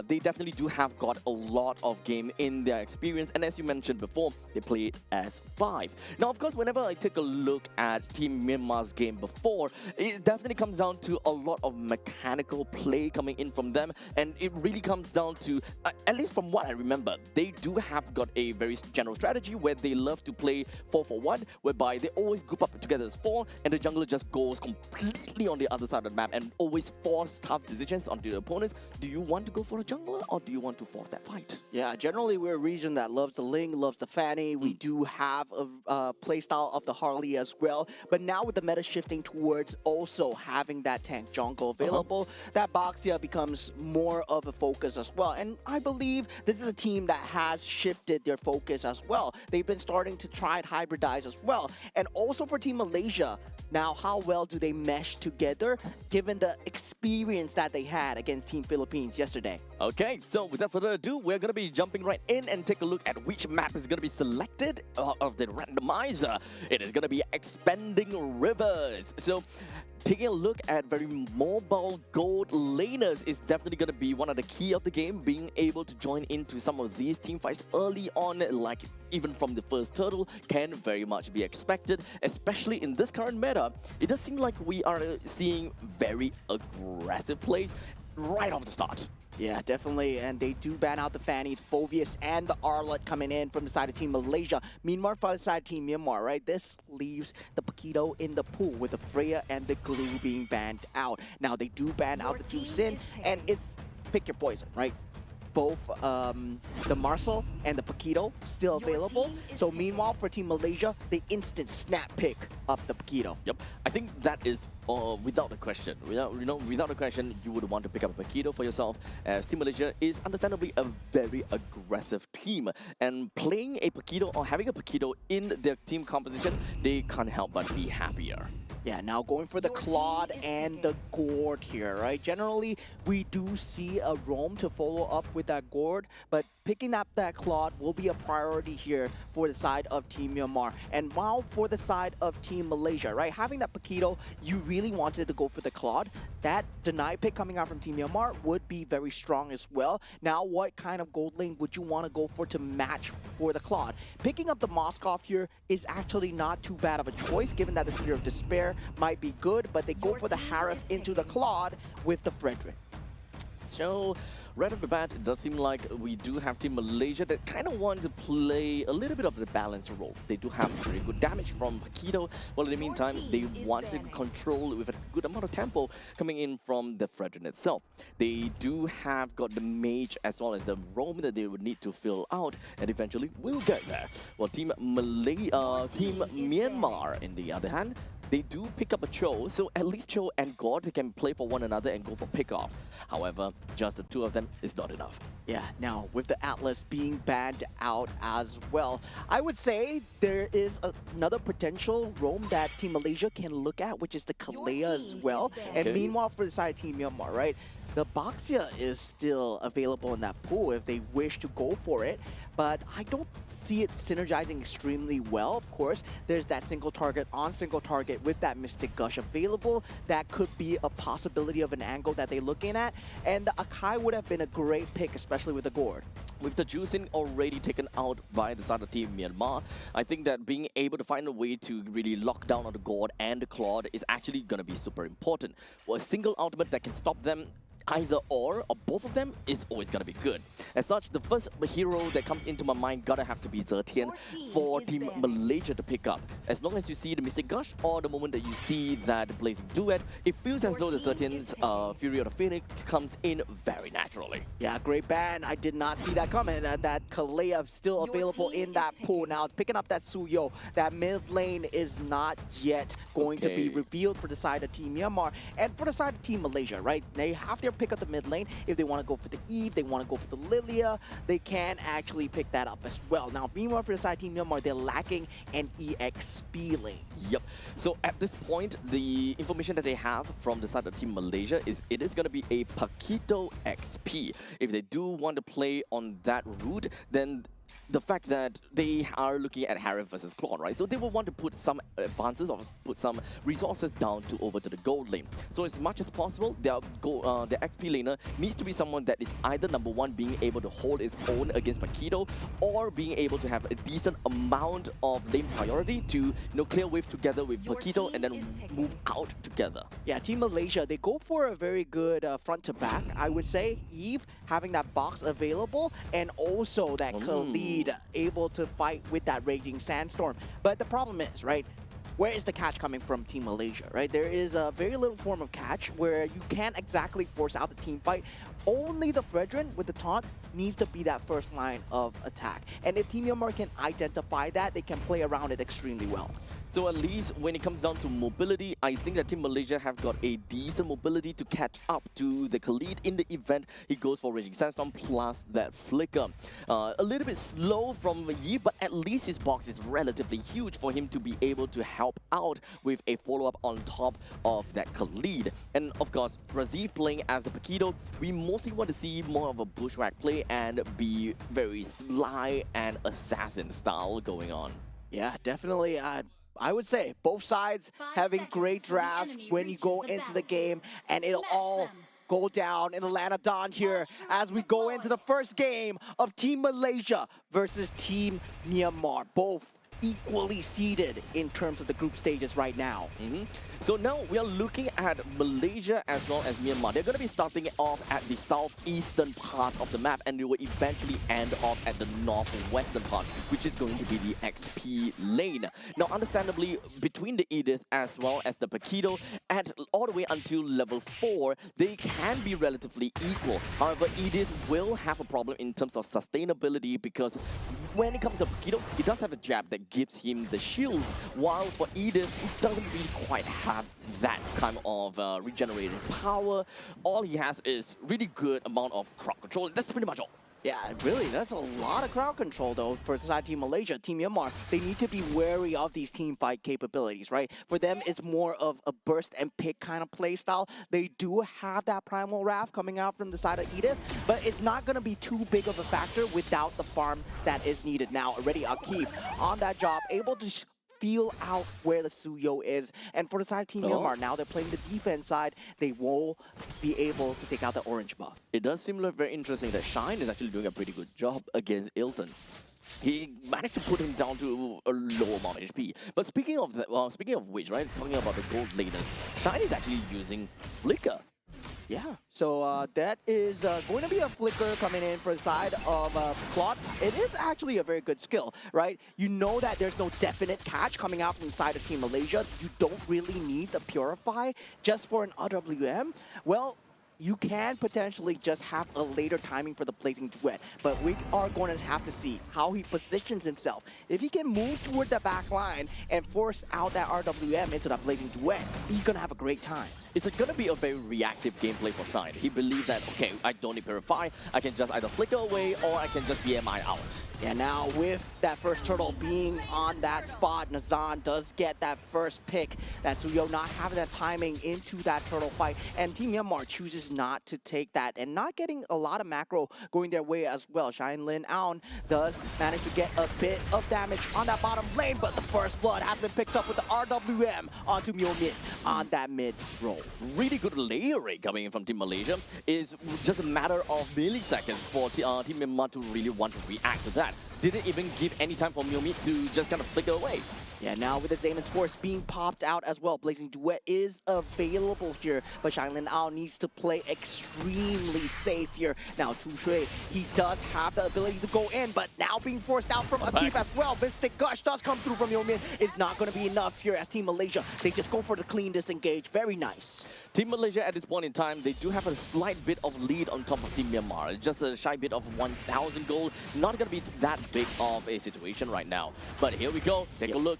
they definitely do have got a lot of game in their experience. And as you mentioned before, they played as 5. Now, of course, whenever I take a look at Team Myanmar's game before, it definitely comes down to a lot of mechanical play coming in from them. And it really comes down to, at least from what I remember, they do have got a very general strategy where they love to play 4-4-1, whereby they always group up together as 4, and the jungler just goes completely on the other side of the map and always force tough decisions onto the opponents. Do you want to go for a jungler, or do you want to force that fight? Yeah, generally we're a region that loves the Ling, loves the Fanny. We do have a playstyle of the Harley as well, but now with the meta shifting towards also having that tank jungle available, that Boxia becomes more of a focus as well. And I believe this is a team that has shifted their focus as well. They've been starting to try and hybridize as well. And also for Team Malaysia, now how well do they mesh together given the experience that they had against Team Philippines yesterday? Okay, so without further ado, we're going to be jumping right in and take a look at which map is going to be selected of the randomizer. It is going to be Expanding Rivers. So taking a look at very mobile gold laners is definitely going to be one of the key of the game. Being able to join into some of these team fights early on, like even from the first turtle, can very much be expected, especially in this current meta. It does seem like we are seeing very aggressive plays right off the start. Yeah, definitely, and they do ban out the Fanny, the Phoveus, and the Arlott coming in from the side of Team Malaysia. Meanwhile, for the side of Team Myanmar, right, this leaves the Paquito in the pool with the Freya and the Glue being banned out. Now, they do ban out the two Sin, and it's pick your poison, right? Both the Marcel and the Paquito still available. So meanwhile, for Team Malaysia, they instant snap pick up the Paquito. Yep, I think that is without a question. Without a question, you would want to pick up a Paquito for yourself, as Team Malaysia is understandably a very aggressive team. And playing a Paquito or having a Paquito in their team composition, they can't help but be happier. Yeah, now going for the Claude and the Gourd here, right? Generally, we do see a roam to follow up with that Gourd, but picking up that Claude will be a priority here for the side of Team Myanmar. And while for the side of Team Malaysia, right, having that Paquito, you really wanted to go for the Claude. That deny pick coming out from Team Myanmar would be very strong as well. Now, what kind of gold lane would you want to go for to match for the Claude? Picking up the Moskov here is actually not too bad of a choice, given that the Spear of Despair might be good, but they go for the Harif into the Claude with the Frederick. So right off the bat, it does seem like we do have Team Malaysia that kind of want to play a little bit of the balanced role. They do have very good damage from Paquito, while in the meantime, they want to control with a good amount of tempo coming in from the Fredrin itself. They do have got the mage as well as the roam that they would need to fill out, and eventually we'll get there. Well, Team Myanmar, in the other hand, they do pick up a Cho, so at least Cho and God can play for one another and go for pick-off. However, just the two of them is not enough. Yeah, now with the Atlas being banned out as well, I would say there is another potential roam that Team Malaysia can look at, which is the Kalea as well. And meanwhile, for the side of Team Myanmar, right? The Boxia is still available in that pool if they wish to go for it, but I don't see it synergizing extremely well. Of course, there's that single target on single target with that Mystic Gush available. That could be a possibility of an angle that they're looking at, and the Akai would have been a great pick, especially with the Gourd. With the juicing already taken out by the side of Team Myanmar, I think that being able to find a way to really lock down on the Gourd and the Claude is actually going to be super important. Well, a single ultimate that can stop them either or both of them is always gonna be good. As such, the first hero that comes into my mind gotta have to be Zetian for Team Malaysia to pick up. As long as you see the Mystic Gush or the moment that you see that Blazing Duet, it feels as though the Zetian's Fury of the Phoenix comes in very naturally. Yeah, great ban. I did not see that coming. That Kalea still available in that pool. Now picking up that Suyo. That mid lane is not yet going to be revealed for the side of Team Myanmar. And for the side of Team Malaysia, right? They have their pick up the mid lane. If they want to go for the Eve, they want to go for the Lilia, they can actually pick that up as well. Now, meanwhile, for the side Team Myanmar, they're lacking an EXP lane. Yep. So at this point, the information that they have from the side of Team Malaysia is it is going to be a Paquito XP. If they do want to play on that route, then the fact that they are looking at Harif versus Claude, right? So they will want to put some advances or put some resources down to over to the gold lane. So as much as possible, their XP laner needs to be someone that is either number one being able to hold its own against Paquito, or being able to have a decent amount of lane priority to clear wave together with Paquito and then move out together. Yeah, Team Malaysia, they go for a very good front to back. I would say Eve having that box available and also that Khalid able to fight with that Raging Sandstorm. But the problem is, right, where is the catch coming from Team Malaysia, right? There is a very little form of catch where you can't exactly force out the team fight. Only the Fredrin with the taunt needs to be that first line of attack. And if Team Myanmar can identify that, they can play around it extremely well. So at least when it comes down to mobility, I think that Team Malaysia have got a decent mobility to catch up to the Khalid in the event he goes for Raging Sandstorm plus that Flicker. A little bit slow from Yi, but at least his box is relatively huge for him to be able to help out with a follow-up on top of that Khalid. And of course, Razif playing as the Paquito, we mostly want to see more of a bushwhack play and be very sly and assassin style going on. Yeah, definitely. I would say both sides having great drafts when you go into the game, and it'll all go down in the land of Dawn here as we go into the first game of Team Malaysia versus Team Myanmar. Both equally seeded in terms of the group stages right now. So now we are looking at Malaysia as well as Myanmar. They're going to be starting off at the southeastern part of the map, and they will eventually end off at the northwestern part, which is going to be the XP lane. Now, understandably, between the Edith as well as the Paquito, at all the way until level 4, they can be relatively equal. However, Edith will have a problem in terms of sustainability, because when it comes to Paquito, he does have a jab that gives him the shields, while for Edith, he doesn't really quite have that kind of regenerating power. All he has is really good amount of crowd control. That's pretty much all. Yeah, really, that's a lot of crowd control, though, for side Team Malaysia. Team Myanmar, they need to be wary of these team fight capabilities, right? For them, it's more of a burst and pick kind of play style. They do have that Primal Wrath coming out from the side of Edith, but it's not going to be too big of a factor without the farm that is needed. Now, already Akif on that job, able to feel out where the Suyo is. And for the side of Team Myanmar, now they're playing the defense side, they will be able to take out the orange buff. It does seem like very interesting that Shine is actually doing a pretty good job against Ilton. He managed to put him down to a low amount of HP. But speaking of that, speaking of which, right, talking about the gold laners, Shine is actually using Flicker. Yeah, so that is going to be a flicker coming in for the side of Claude. It is actually a very good skill, right? You know that there's no definite catch coming out from the side of Team Malaysia. You don't really need the Purify just for an RWM. Well, you can potentially just have a later timing for the blazing duet, but we are going to have to see how he positions himself. If he can move toward the back line and force out that RWM into that blazing duet, he's going to have a great time. It's going to be a very reactive gameplay for Shine. He believes that, okay, I don't need Purify, I can just either flicker away or I can just BMI out. Yeah, now with that first turtle being on that spot, Nazan does get that first pick. That Suyo not having that timing into that turtle fight, and Team Myanmar chooses not to take that and not getting a lot of macro going their way as well. Shine Lin Aon does manage to get a bit of damage on that bottom lane, but the first blood has been picked up with the RWM onto Myo Min on that mid roll. Really good layering coming in from Team Malaysia. Is just a matter of milliseconds for Team Myanmar to really want to react to that. Didn't even give any time for Myo Min to just kind of flicker away. Yeah, now with the Zamon's Force being popped out as well, Blazing Duet is available here, but Shanglin Ao needs to play extremely safe here. Now, Tu Shui, he does have the ability to go in, but now being forced out from Akif as well. Mystic Gush does come through from Yomin. It's not going to be enough here as Team Malaysia. They just go for the clean disengage. Very nice. Team Malaysia at this point in time, they do have a slight bit of lead on top of Team Myanmar. Just a shy bit of 1,000 gold. Not going to be that big of a situation right now. But here we go. Take a look.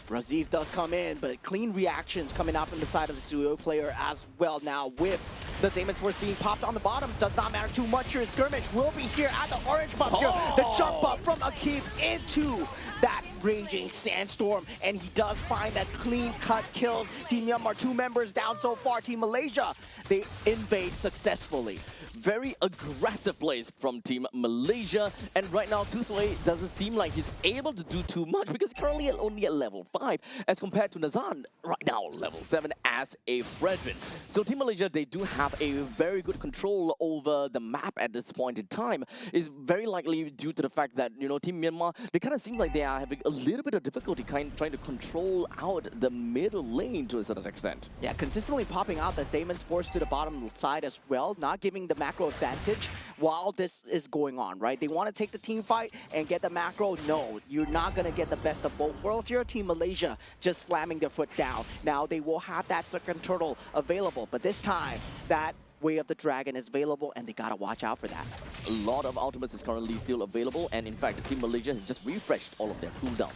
Razif does come in, but clean reactions coming out from the side of the Suyo player as well. Now with the Damon's Force being popped on the bottom, does not matter too much here. Skirmish will be here at the orange buff here. The jump up from Akif into that raging sandstorm, and he does find that clean cut kills. Team Myanmar, 2 members down so far. Team Malaysia, they invade successfully. Very aggressive plays from Team Malaysia, and right now Tusue doesn't seem like he's able to do too much because currently only at level 5 as compared to Nazan right now level 7 as a Fredrin. So Team Malaysia, they do have a very good control over the map at this point in time. It's very likely due to the fact that, you know, Team Myanmar, they kind of seem like they are having a little bit of difficulty trying to control out the middle lane to a certain extent. Yeah, consistently popping out that Damon's Force to the bottom side as well, not giving the macro advantage while this is going on, right? They want to take the team fight and get the macro. No, you're not going to get the best of both worlds here. Team Malaysia just slamming their foot down. Now they will have that second turtle available, but this time that Way of the Dragon is available, and they gotta watch out for that. A lot of ultimates is currently still available, and in fact, Team Malaysia has just refreshed all of their cooldowns.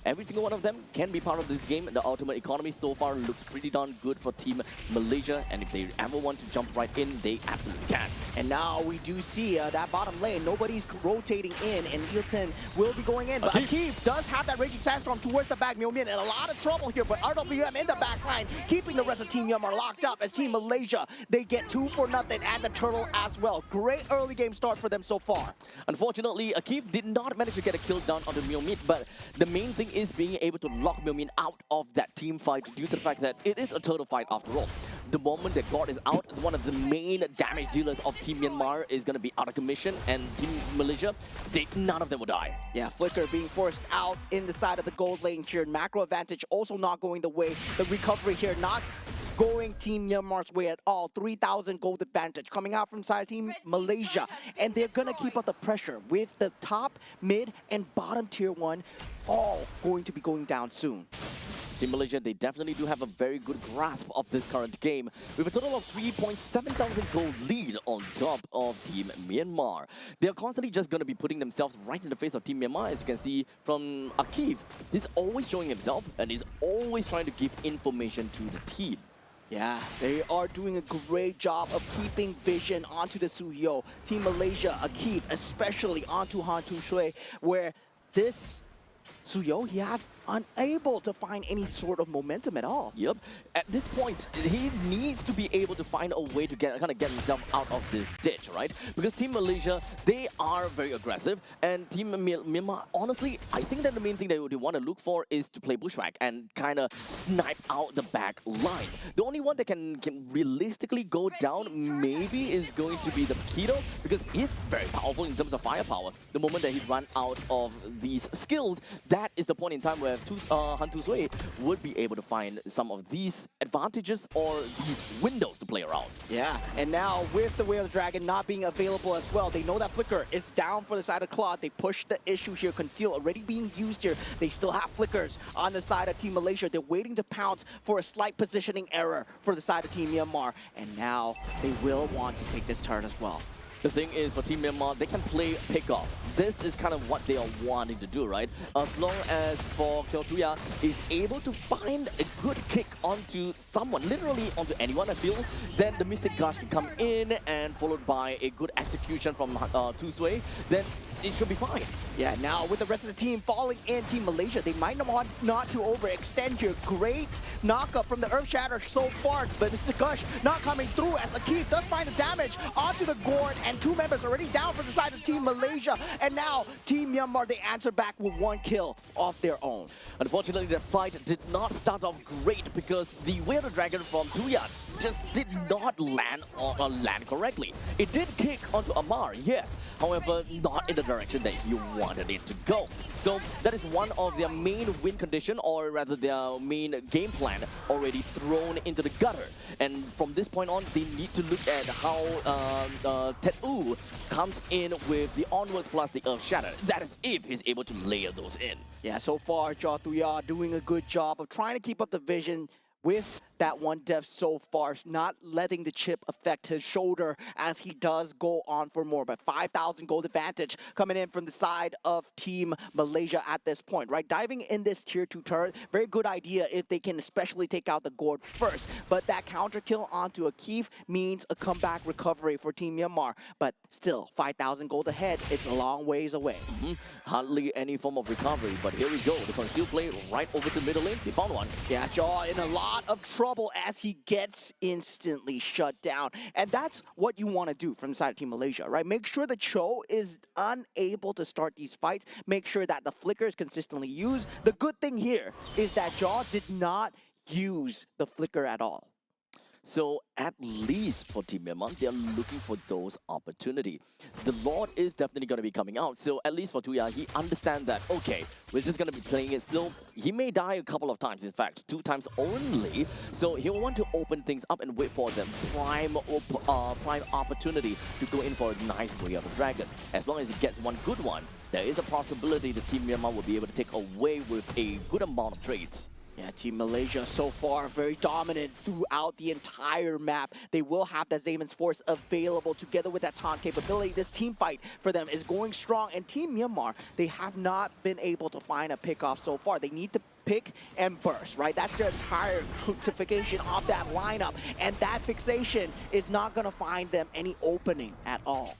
Every single one of them can be part of this game. The ultimate economy so far looks pretty darn good for Team Malaysia, and if they ever want to jump right in, they absolutely can. And now we do see that bottom lane. Nobody's rotating in, and Hilton will be going in. But Akif does have that Raging Sandstorm towards the back. Myo Min in a lot of trouble here, but RWM in the back line, keeping the rest of Team Myanmar locked up as Team Malaysia, they get 2 for nothing and the turtle as well. Great early game start for them so far. Unfortunately, Akif did not manage to get a kill down on the Myo Min, but the main thing is being able to lock Myo Min out of that team fight due to the fact that it is a turtle fight after all. The moment that God is out, one of the main damage dealers of Team Myanmar is going to be out of commission, and Team Malaysia, none of them will die. Yeah, Flicker being forced out in the side of the gold lane here. Macro advantage also not going the way. The recovery here not going Team Myanmar's way at all. 3,000 gold advantage coming out from side Team Malaysia. And they're going to keep up the pressure with the top, mid, and bottom tier 1 all going to be going down soon. Team Malaysia, they definitely do have a very good grasp of this current game, with a total of 3,700 gold lead on top of Team Myanmar. They're constantly just going to be putting themselves right in the face of Team Myanmar, as you can see from Akif. He's always showing himself, and he's always trying to give information to the team. Yeah, they are doing a great job of keeping vision onto the Suhyo. Team Malaysia, Akif, especially onto Han Tu Shui, where this Suyo, he has unable to find any sort of momentum at all. Yep. At this point, he needs to be able to find a way to get himself out of this ditch, right? Because Team Malaysia, they are very aggressive, and Team Myanmar, honestly, I think that the main thing that they want to look for is to play bushwhack and kind of snipe out the back lines. The only one that can realistically go down maybe is going to be the Keto, because he's very powerful in terms of firepower. The moment that he runs out of these skills, that is the point in time where where Han Tu Sui would be able to find some of these advantages or these windows to play around. Yeah, and now with the Way of the Dragon not being available as well, they know that Flicker is down for the side of Claude. They push the issue here. Conceal already being used here. They still have Flickers on the side of Team Malaysia. They're waiting to pounce for a slight positioning error for the side of Team Myanmar. And now they will want to take this turn as well. The thing is, for Team Myanmar, they can play pick-off. This is kind of what they are wanting to do, right? As long as for Kyotuya is able to find a good kick onto someone, literally onto anyone, I feel, then the Mystic Gush can come in and followed by a good execution from Tu Sui, then it should be fine. Yeah, now with the rest of the team falling in, Team Malaysia, they might not want not to overextend here. Great knockup from the Earth Shatter so far, but Mr. Gush not coming through as Akif does find the damage onto the gourd, and 2 members already down for the side of Team Malaysia. And now Team Myanmar, they answer back with 1 kill of their own. Unfortunately, the fight did not start off great because the Way of the Dragon from Tuyat just did not land correctly. It did kick onto Amar, yes, however, not in the direction that you wanted it to go. So that is one of their main win condition, or rather their main game plan already thrown into the gutter. And from this point on, they need to look at how Tet-U comes in with the onwards plus the Earth Shatter. That is if he's able to layer those in. Yeah, so far, Jatuya doing a good job of trying to keep up the vision with that 1 death so far, not letting the chip affect his shoulder as he does go on for more. But 5,000 gold advantage coming in from the side of Team Malaysia at this point, right? Diving in this tier 2 turret, very good idea if they can especially take out the gourd first. But that counter kill onto Akif means a comeback recovery for Team Myanmar. But still, 5,000 gold ahead, it's a long ways away. Hardly any form of recovery, but here we go. The conceal play right over to middle lane. He found one. Yeah, Jaw in a lot of trouble as he gets instantly shut down. And that's what you want to do from the side of Team Malaysia, right? Make sure the Cho is unable to start these fights. Make sure that the flicker is consistently used. The good thing here is that Jaw did not use the flicker at all. So at least for Team Myanmar, they're looking for those opportunities. The Lord is definitely going to be coming out. So at least for Tuya, he understands that, okay, we're just going to be playing it slow. He may die a couple of times, in fact, 2 times only. So he'll want to open things up and wait for them prime opportunity to go in for a nice Way of the Dragon. As long as he gets one good one, there is a possibility the Team Myanmar will be able to take away with a good amount of trades. Yeah, Team Malaysia so far very dominant throughout the entire map. They will have that Zaman's Force available together with that taunt capability. This team fight for them is going strong. And Team Myanmar, they have not been able to find a pick-off so far. They need to pick and burst, right? That's their entire crucifixion of that lineup. And that fixation is not going to find them any opening at all.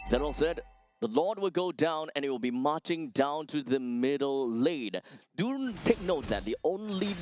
That all said, the Lord will go down and it will be marching down to the middle lane. Do take note that the only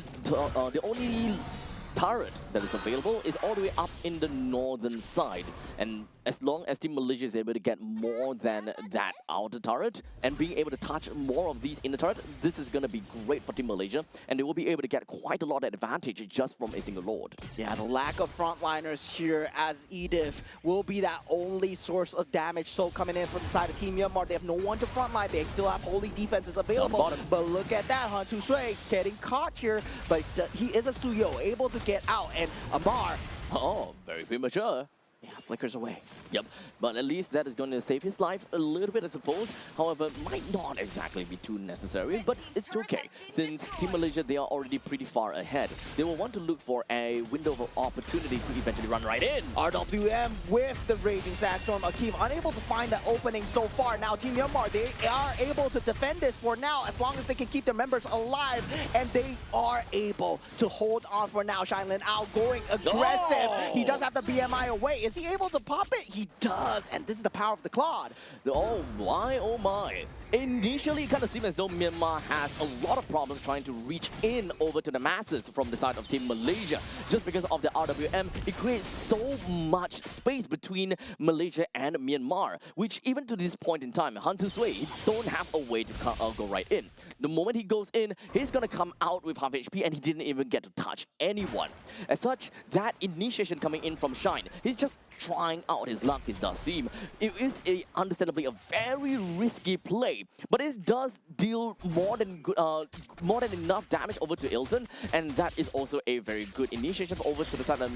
turret that is available is all the way up in the northern side. And as long as Team Malaysia is able to get more than that outer turret and being able to touch more of these inner turret, this is going to be great for Team Malaysia. And they will be able to get quite a lot of advantage just from a single Lord. Yeah, the lack of frontliners here as Edith will be that only source of damage. So coming in from the side of Team Myanmar, they have no one to frontline. They still have holy defenses available. But look at that, Han Tu Sui getting caught here. But he is a Suyo, able to get out. And Amar, oh, very premature. yeah, flickers away. Yep, but at least that is going to save his life a little bit, I suppose. However, might not exactly be too necessary, but it's okay. Since Team Malaysia, they are already pretty far ahead. They will want to look for a window of opportunity to eventually run right in. RWM with the Raging Sandstorm. Akeem unable to find that opening so far. Now Team Myanmar, they are able to defend this for now as long as they can keep their members alive. And they are able to hold on for now. Shinlin out going aggressive. Oh! He does have the BMI away. Is he able to pop it? He does. And this is the power of the Claude. Oh my, oh my. Initially, it kind of seemed as though Myanmar has a lot of problems trying to reach in over to the masses from the side of Team Malaysia. Just because of the RWM, it creates so much space between Malaysia and Myanmar, which even to this point in time, Han Tu Sui, he don't have a way to go right in. The moment he goes in, he's going to come out with half HP and he didn't even get to touch anyone. As such, that initiation coming in from Shine, he's just trying out his luck, it does seem. It is understandably a very risky play way. But it does deal more than enough damage over to Ilton, and that is also a very good initiation over to the side of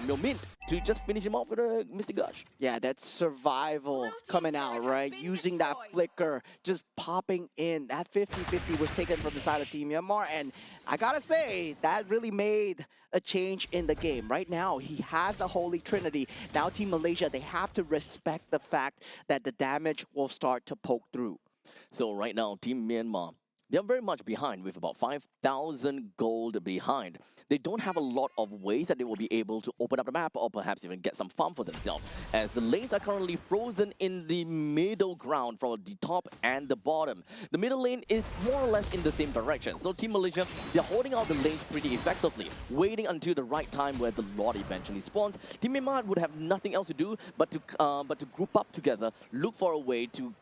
Milmint to just finish him off with a Mystic Gush. Yeah, that's survival coming out, right? Using that flicker, just popping in. That 50-50 was taken from the side of Team Myanmar, and I gotta say, that really made a change in the game. Right now, he has the Holy Trinity. Now Team Malaysia, they have to respect the fact that the damage will start to poke through. So right now, Team Myanmar, they're very much behind with about 5,000 gold behind. They don't have a lot of ways that they will be able to open up the map or perhaps even get some farm for themselves, as the lanes are currently frozen in the middle ground from the top and the bottom. The middle lane is more or less in the same direction. So Team Malaysia, they're holding out the lanes pretty effectively, waiting until the right time where the Lord eventually spawns. Team Myanmar would have nothing else to do but to group up together, look for a way to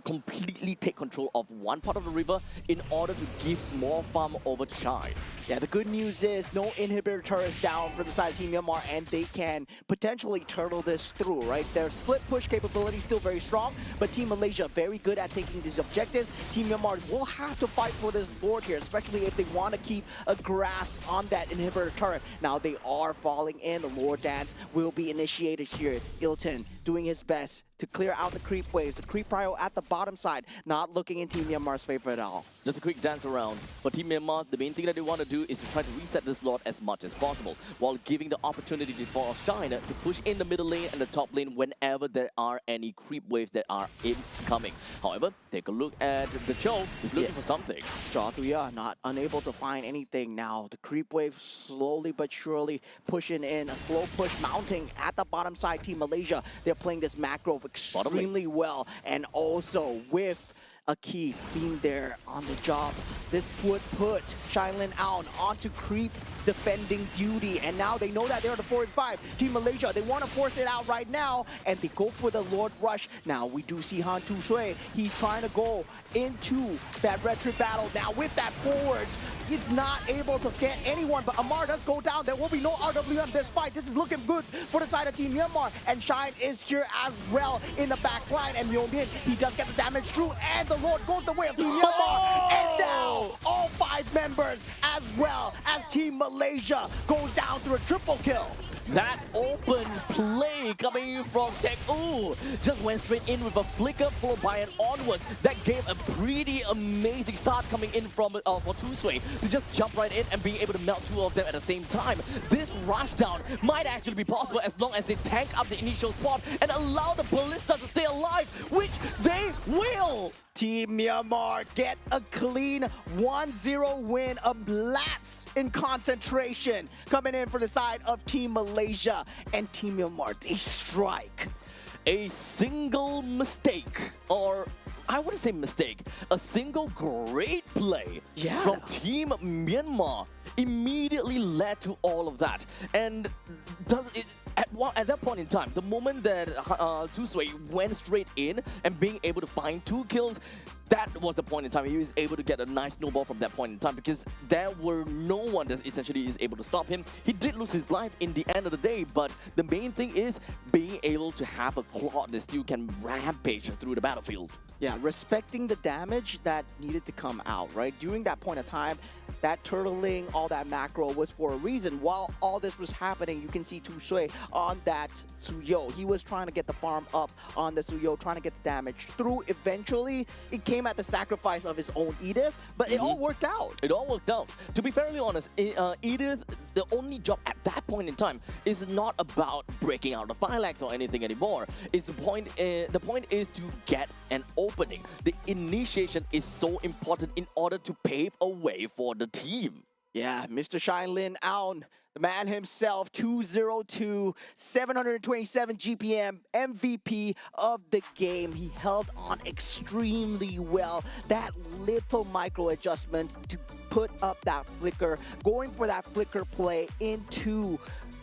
completely take control of one part of the river in order to give more farm over to Shine. Yeah, the good news is no inhibitor turrets down from the side of Team Myanmar, and they can potentially turtle this through, right? Their split push capability still very strong, but Team Malaysia very good at taking these objectives. Team Myanmar will have to fight for this Lord here, especially if they want to keep a grasp on that inhibitor turret. Now they are falling in. The Lord dance will be initiated here. Ilton doing his best to clear out the creep waves. The creep prio at the bottom side, not looking in Team Myanmar's favor at all. Just a quick dance around. For Team Myanmar, the main thing that they want to do is to try to reset this Lord as much as possible, while giving the opportunity for Shine to push in the middle lane and the top lane whenever there are any creep waves that are incoming. However, take a look at the Cho. He's looking for something. Nagoya not unable to find anything now. The creep wave slowly but surely pushing in. A slow push mounting at the bottom side. Team Malaysia, they're playing this macro extremely well, and also with a key being there on the job. This would put Shailin out onto creep defending duty, and now they know that they're the 4 and 5. Team Malaysia, they want to force it out right now, and they go for the Lord Rush. Now we do see Han Tu Shui. He's trying to go into that retreat battle. Now with that forwards, he's not able to get anyone, but Amar does go down. There will be no RWM this fight. This is looking good for the side of Team Myanmar, and Shine is here as well in the back line, and Myomin, he does get the damage through, and the Lord goes the way of Team Myanmar, and now all 5 members as well as Team Malaysia goes down through a triple kill. That open play coming from Tech Ooh just went straight in with a flicker followed by an onwards. That gave a pretty amazing start coming in from for Tusui to just jump right in and being able to melt 2 of them at the same time. This rush down might actually be possible as long as they tank up the initial spot and allow the Ballista to stay alive, which they will. Team Myanmar get a clean 1-0 win, a lapse in concentration coming in for the side of Team Malaysia, and Team Myanmar, they strike. A single mistake, or I wouldn't say mistake, a single great play from Team Myanmar immediately led to all of that. And does it at that point in time, the moment that Tusui went straight in and being able to find 2 kills, that was the point in time he was able to get a nice snowball from that point in time, because there were no one that essentially is able to stop him. He did lose his life in the end of the day, but the main thing is being able to have a claw that still can rampage through the battlefield. Yeah, respecting the damage that needed to come out, right? During that point of time, that turtling, all that macro was for a reason. While all this was happening, you can see Tu Shui on that Suyo. He was trying to get the farm up on the Suyo, trying to get the damage through. Eventually, it came at the sacrifice of his own Edith, but it all worked out. It all worked out. To be fairly honest, Edith, the only job at that point in time is not about breaking out the Phylax or anything anymore. The point is to get an opening. The initiation is so important in order to pave a way for the team. Yeah, Mr. Shine Lin Aun, the man himself, 202, 727 GPM, MVP of the game. He held on extremely well. That little micro adjustment to put up that flicker, going for that flicker play into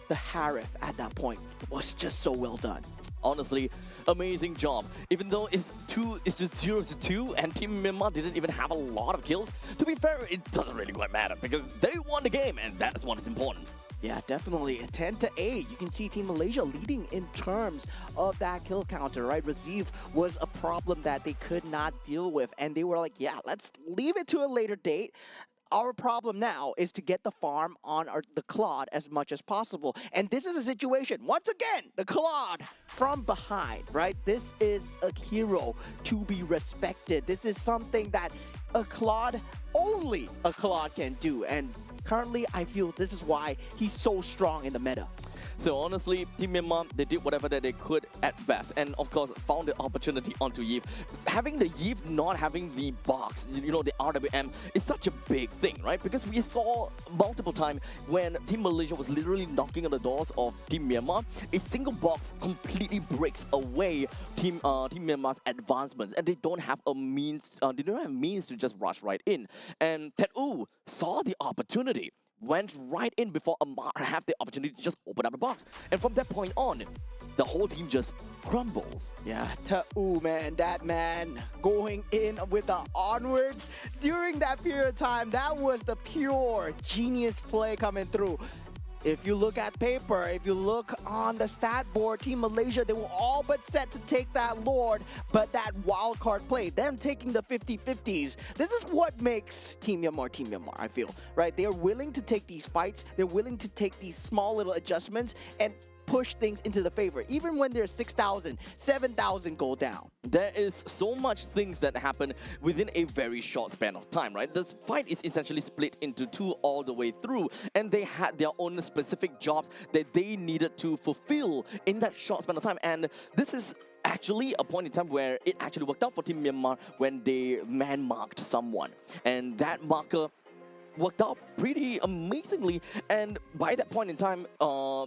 the Harif at that point was just so well done. Honestly, amazing job. Even though it's just 0-2 and Team Myanmar didn't even have a lot of kills, to be fair, it doesn't really quite matter because they won the game and that's what is important. Yeah, definitely. 10-8. You can see Team Malaysia leading in terms of that kill counter, right? Receive was a problem that they could not deal with, and they were like, yeah, let's leave it to a later date. Our problem now is to get the farm on the Claude as much as possible. And this is a situation, once again, the Claude from behind, right? This is a hero to be respected. This is something that only a Claude can do. And currently, I feel this is why he's so strong in the meta. So honestly, Team Myanmar, they did whatever that they could at best, and of course found the opportunity onto Yves. Having the Yves not having the box, you know, the RWM, is such a big thing, right? Because we saw multiple times when Team Malaysia was literally knocking on the doors of Team Myanmar, a single box completely breaks away Team Myanmar's advancements, and they don't have a means, to just rush right in. And Tet-U saw the opportunity, went right in before Amar had the opportunity to just open up the box. And from that point on, the whole team just crumbles. Yeah, Tet-U, man, that man going in with the onwards during that period of time, that was the pure genius play coming through. If you look at paper, if you look on the stat board, Team Malaysia, they were all but set to take that Lord, but that wild card play, them taking the 50-50s, this is what makes Team Myanmar, I feel, right? They're willing to take these fights, they're willing to take these small little adjustments and push things into the favor, even when there's 6,000, 7,000 go down. There is so much things that happen within a very short span of time, right? This fight is essentially split into two all the way through, and they had their own specific jobs that they needed to fulfill in that short span of time. And this is actually a point in time where it actually worked out for Team Myanmar when they man-marked someone. And that marker worked out pretty amazingly, and by that point in time,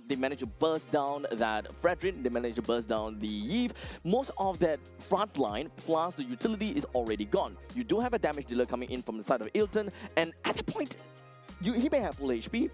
they managed to burst down that Fredrin, they managed to burst down the Yves. Most of that front line plus the utility is already gone. You do have a damage dealer coming in from the side of Ilton, and at that point, he may have full HP.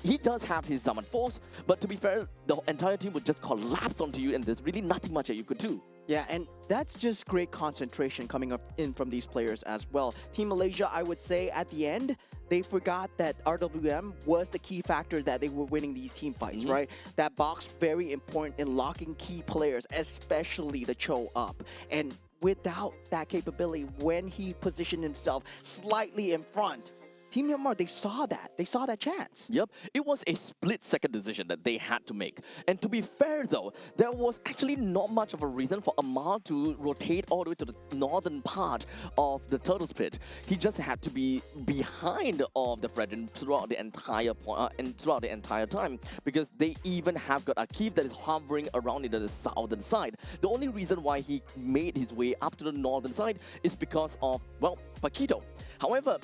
He does have his summon force, but to be fair, the entire team would just collapse onto you, and there's really nothing much that you could do. Yeah, and that's just great concentration coming up in from these players as well. Team Malaysia, I would say, at the end, they forgot that RWM was the key factor that they were winning these team fights, right? That box, very important in locking key players, especially the Cho up. And without that capability, when he positioned himself slightly in front, Team Myanmar, they saw that chance. Yep, it was a split-second decision that they had to make. And to be fair though, there was actually not much of a reason for Amar to rotate all the way to the northern part of the Turtle's Pit. He just had to be behind of the Fredrin throughout the entire time, because they even have got a Keith that is hovering around in the southern side. The only reason why he made his way up to the northern side is because of, well, Paquito. However,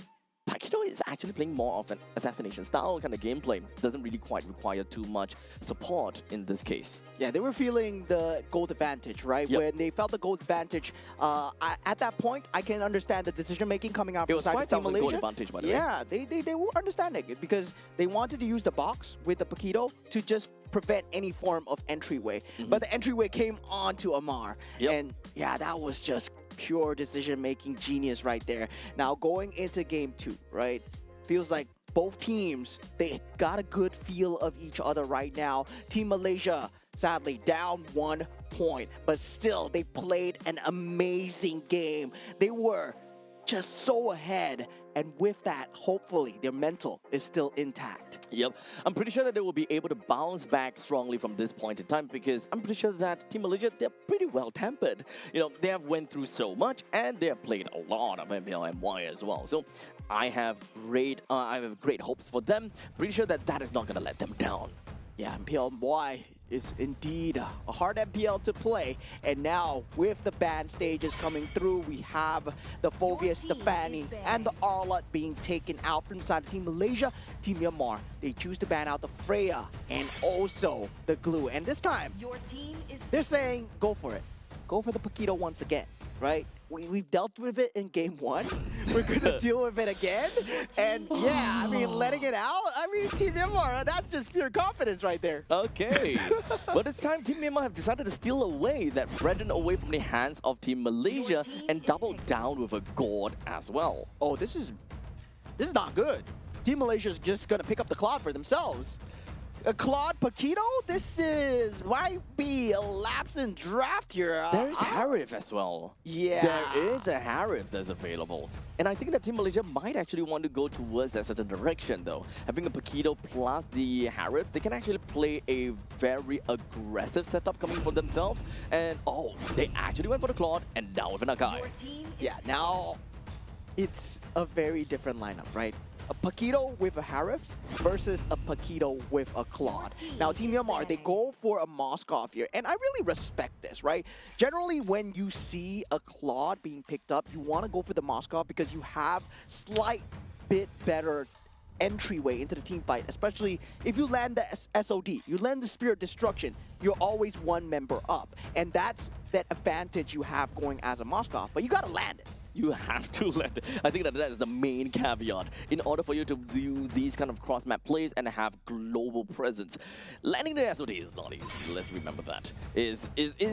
Paquito is actually playing more of an assassination style kind of gameplay. Doesn't really quite require too much support in this case. Yeah, they were feeling the gold advantage, right? Yep. When they felt the gold advantage, at that point, I can understand the decision-making coming out from It was side of Team 5,000 gold Malaysia. advantage, by the way. Yeah, they were understanding it because they wanted to use the box with the Paquito to just prevent any form of entryway. But the entryway came onto Amar. Yep. And yeah, that was just pure decision-making genius right there. Now going into game 2, right? Feels like both teams, they got a good feel of each other right now. Team Malaysia, sadly, down 1 point, but still, they played an amazing game. They were just so ahead, and with that, hopefully, their mental is still intact. Yep, I'm pretty sure that they will be able to bounce back strongly from this point in time, because I'm pretty sure that Team Malaysia, they're pretty well tempered. You know, they have went through so much, and they have played a lot of MLBB as well. So I have great hopes for them. Pretty sure that that is not going to let them down. Yeah, MLBB is indeed a hard MPL to play. And now, with the ban stages coming through, we have the Phobius, Stefani, and the Arlott being taken out from inside of Team Malaysia. Team Myanmar, they choose to ban out the Freya and also the Glue. And this time, they're saying, go for it. Go for the Paquito once again, right? We've dealt with it in game 1. We're going to deal with it again. And yeah, I mean, letting it out, I mean, Team Myanmar, that's just pure confidence right there. Okay, but it's time Team Myanmar have decided to steal away that Fredrin away from the hands of Team Malaysia and double down with a gourd as well. Oh, this is not good. Team Malaysia is just going to pick up the Claude for themselves. Claude Paquito, might be a lapse in draft here. There's Harif as well. Yeah. There is a Harif that's available. And I think that Team Malaysia might actually want to go towards that certain direction though. Having a Paquito plus the Harif, they can actually play a very aggressive setup coming for themselves. And oh, they actually went for the Claude and down with an Akai. Yeah, now it's a very different lineup, right? A Paquito with a Harif versus a Paquito with a Claude. Now, Team Myanmar, they go for a Moskov here, and I really respect this, right? Generally, when you see a Claude being picked up, you want to go for the Moskov because you have slight bit better entryway into the team fight, especially if you land the SOD, you land the Spirit Destruction, you're always one member up. And that's that advantage you have going as a Moskov, but you got to land it. You have to let. I think that is the main caveat in order for you to do these kind of cross-map plays and have global presence. Landing the SOD is not easy. Let's remember that. Is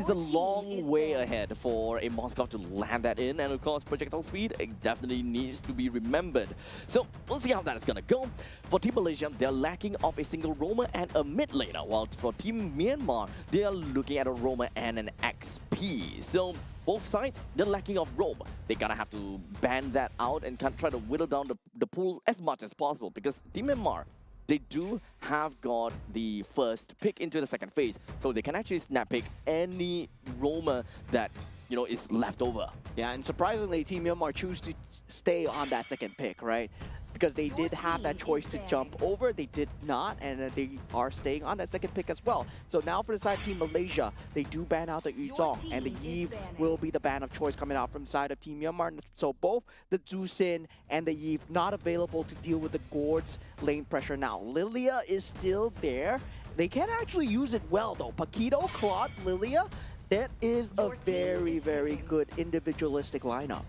a long way ahead for a Moskov to land that in, and of course projectile speed it definitely needs to be remembered. So we'll see how that is gonna go. For Team Malaysia, they're lacking of a single roamer and a mid laner, while for Team Myanmar, they are looking at a roamer and an XP. So both sides, they're lacking of roam. They gotta have to ban that out and try to whittle down the pool as much as possible, because Team Myanmar, they do have got the first pick into the second phase, so they can actually snap pick any roamer that is left over. Yeah, and surprisingly, Team Myanmar choose to stay on that second pick, right? Because they did have that choice to jump over, they did not, and they are staying on that second pick as well. So now for the side of Team Malaysia, they do ban out the Yuzong, and the Yve will be the ban of choice coming out from the side of Team Myanmar. So both the Zusin and the Yve not available to deal with the Gord's lane pressure now. Lilia is still there. They can actually use it well though. Paquito, Claude, Lilia, that is a very, very good individualistic lineup.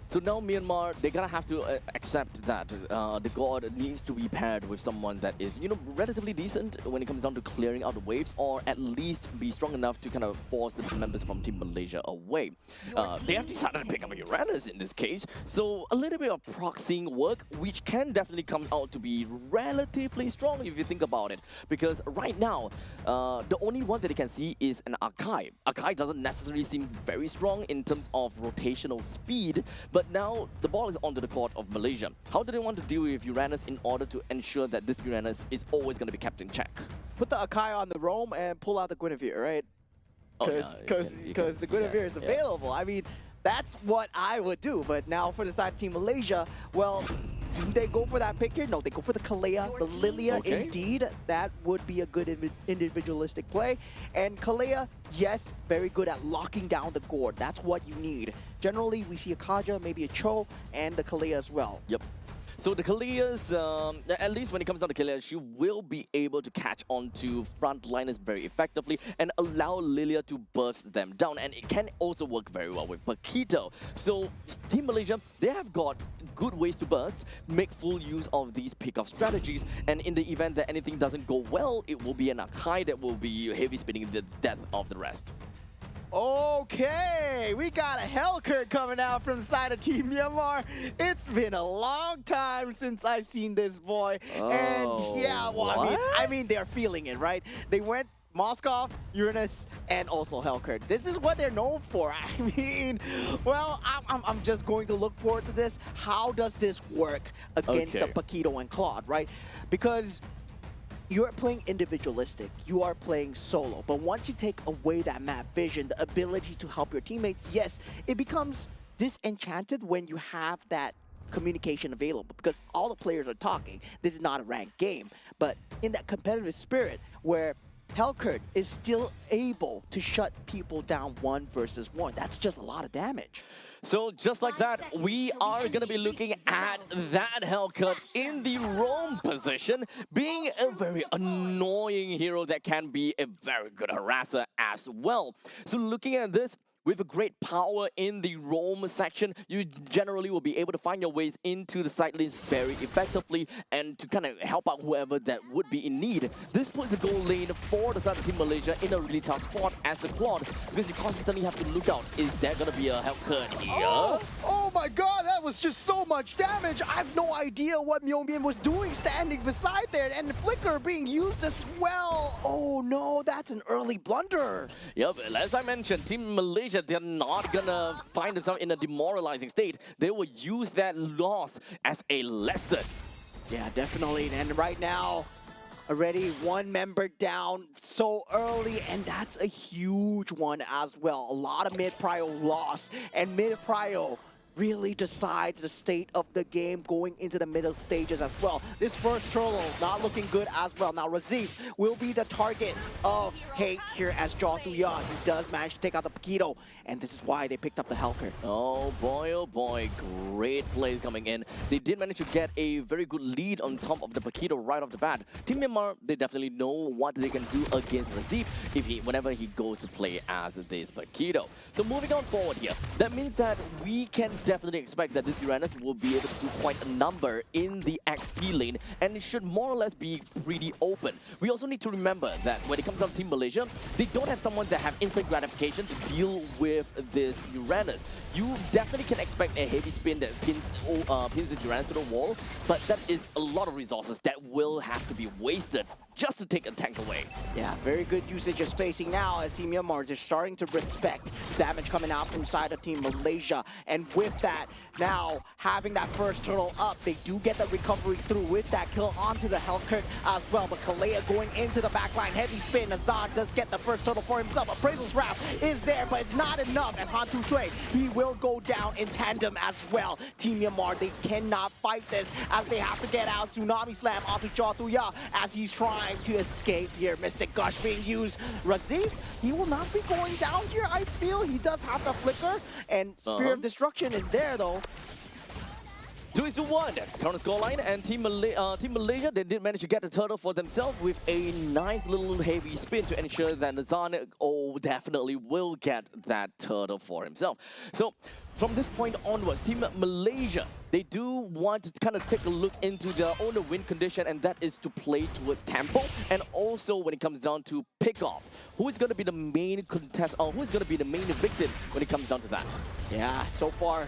So now Myanmar, they're gonna have to accept that the god needs to be paired with someone that is, relatively decent when it comes down to clearing out the waves, or at least be strong enough to kind of force the members from Team Malaysia away. They have decided to pick up Uranus in this case, so a little bit of proxying work, which can definitely come out to be relatively strong if you think about it. Because right now, the only one that they can see is an Akai. Akai doesn't necessarily seem very strong in terms of rotational speed, but now the ball is onto the court of Malaysia. How do they want to deal with Uranus in order to ensure that this Uranus is always going to be kept in check? Put the Akai on the roam and pull out the Guinevere, right? Because the Guinevere is available. I mean, that's what I would do. But now for the side of Team Malaysia, well, do they go for that pick here? No, they go for the Kalea, the Lilia. Indeed, that would be a good individualistic play. And Kalea, yes, very good at locking down the Gord. That's what you need. Generally, we see a Kaja, maybe a Cho, and the Kalea as well. Yep. So the Kalea's, at least when it comes down to Kalea, she will be able to catch on to frontliners very effectively and allow Lilia to burst them down. And it can also work very well with Paquito. So Team Malaysia, they have got good ways to burst, make full use of these pick-off strategies. And in the event that anything doesn't go well, it will be an Akai that will be heavy spinning the death of the rest. Okay, we got a Hellcurt coming out from the side of Team Myanmar. It's been a long time since I've seen this boy. And yeah, well, I mean, they're feeling it, right? They went Moskov, Uranus, and also Hellcurt. This is what they're known for. I mean, well, I'm just going to look forward to this. How does this work against the Paquito and Claude, right? Because you're playing individualistic, you are playing solo, but once you take away that map vision, the ability to help your teammates, yes, it becomes disenchanted when you have that communication available, because all the players are talking. This is not a ranked game, but in that competitive spirit where Hellcurt is still able to shut people down 1 versus 1, that's just a lot of damage. So just like that, we are going to be looking at that Hellcurt in the roam position, being a very annoying hero that can be a very good harasser as well. So looking at this, with a great power in the roam section, you generally will be able to find your ways into the side lanes very effectively and to kind of help out whoever that would be in need. This puts the goal lane for the side of Team Malaysia in a really tough spot as the Claude, because you constantly have to look out. Is there going to be a Hellcurt here? Oh Oh my god, that was just so much damage. I have no idea what MLBB was doing standing beside there, and the flicker being used as well. Oh no, that's an early blunder. Yep, as I mentioned, Team Malaysia, they're not gonna find themselves in a demoralizing state. They will use that loss as a lesson. Yeah, definitely. And right now, already one member down so early, and that's a huge one as well. A lot of mid-prio loss, and mid-prio really decides the state of the game going into the middle stages as well. This first turtle not looking good as well. Now Razif will be the target of hate here as Jatuya. He does manage to take out the Paquito, and this is why they picked up the Hellcurt. Oh boy, great plays coming in. They did manage to get a very good lead on top of the Paquito right off the bat. Team Myanmar, they definitely know what they can do against Razif whenever he goes to play as this Paquito. So moving on forward here, that means that we can definitely expect that this Uranus will be able to do quite a number in the XP lane, and it should more or less be pretty open. We also need to remember that when it comes down to Team Malaysia, they don't have someone that have instant gratification to deal with this Uranus. You definitely can expect a heavy spin that pins this Uranus to the wall, but that is a lot of resources that will have to be wasted just to take a tank away. Yeah, very good usage of spacing now as Team Myanmar is starting to respect damage coming out from side of Team Malaysia. And with that, now having that first turtle up, they do get the recovery through with that kill onto the Hellcurt as well. But Kalea going into the backline, heavy spin. Azad does get the first turtle for himself. Appraisal's Wrath is there, but it's not enough as Hantu Shui, he will go down in tandem as well. Team Myanmar, they cannot fight this as they have to get out. Tsunami Slam onto Jatuya as he's trying to escape here. Mystic Gush being used. Razif, he will not be going down here, I feel. He does have the flicker, and Spear of Destruction is there though. 2-1 counter scoreline, and Team Malaysia, they did manage to get the turtle for themselves with a nice little heavy spin to ensure that Nazan definitely will get that turtle for himself. So from this point onwards, Team Malaysia, they do want to kind of take a look into their own win condition, and that is to play towards tempo, and also when it comes down to pick off. Who is going to be the main contest, or who is going to be the main victim when it comes down to that? Yeah, so far,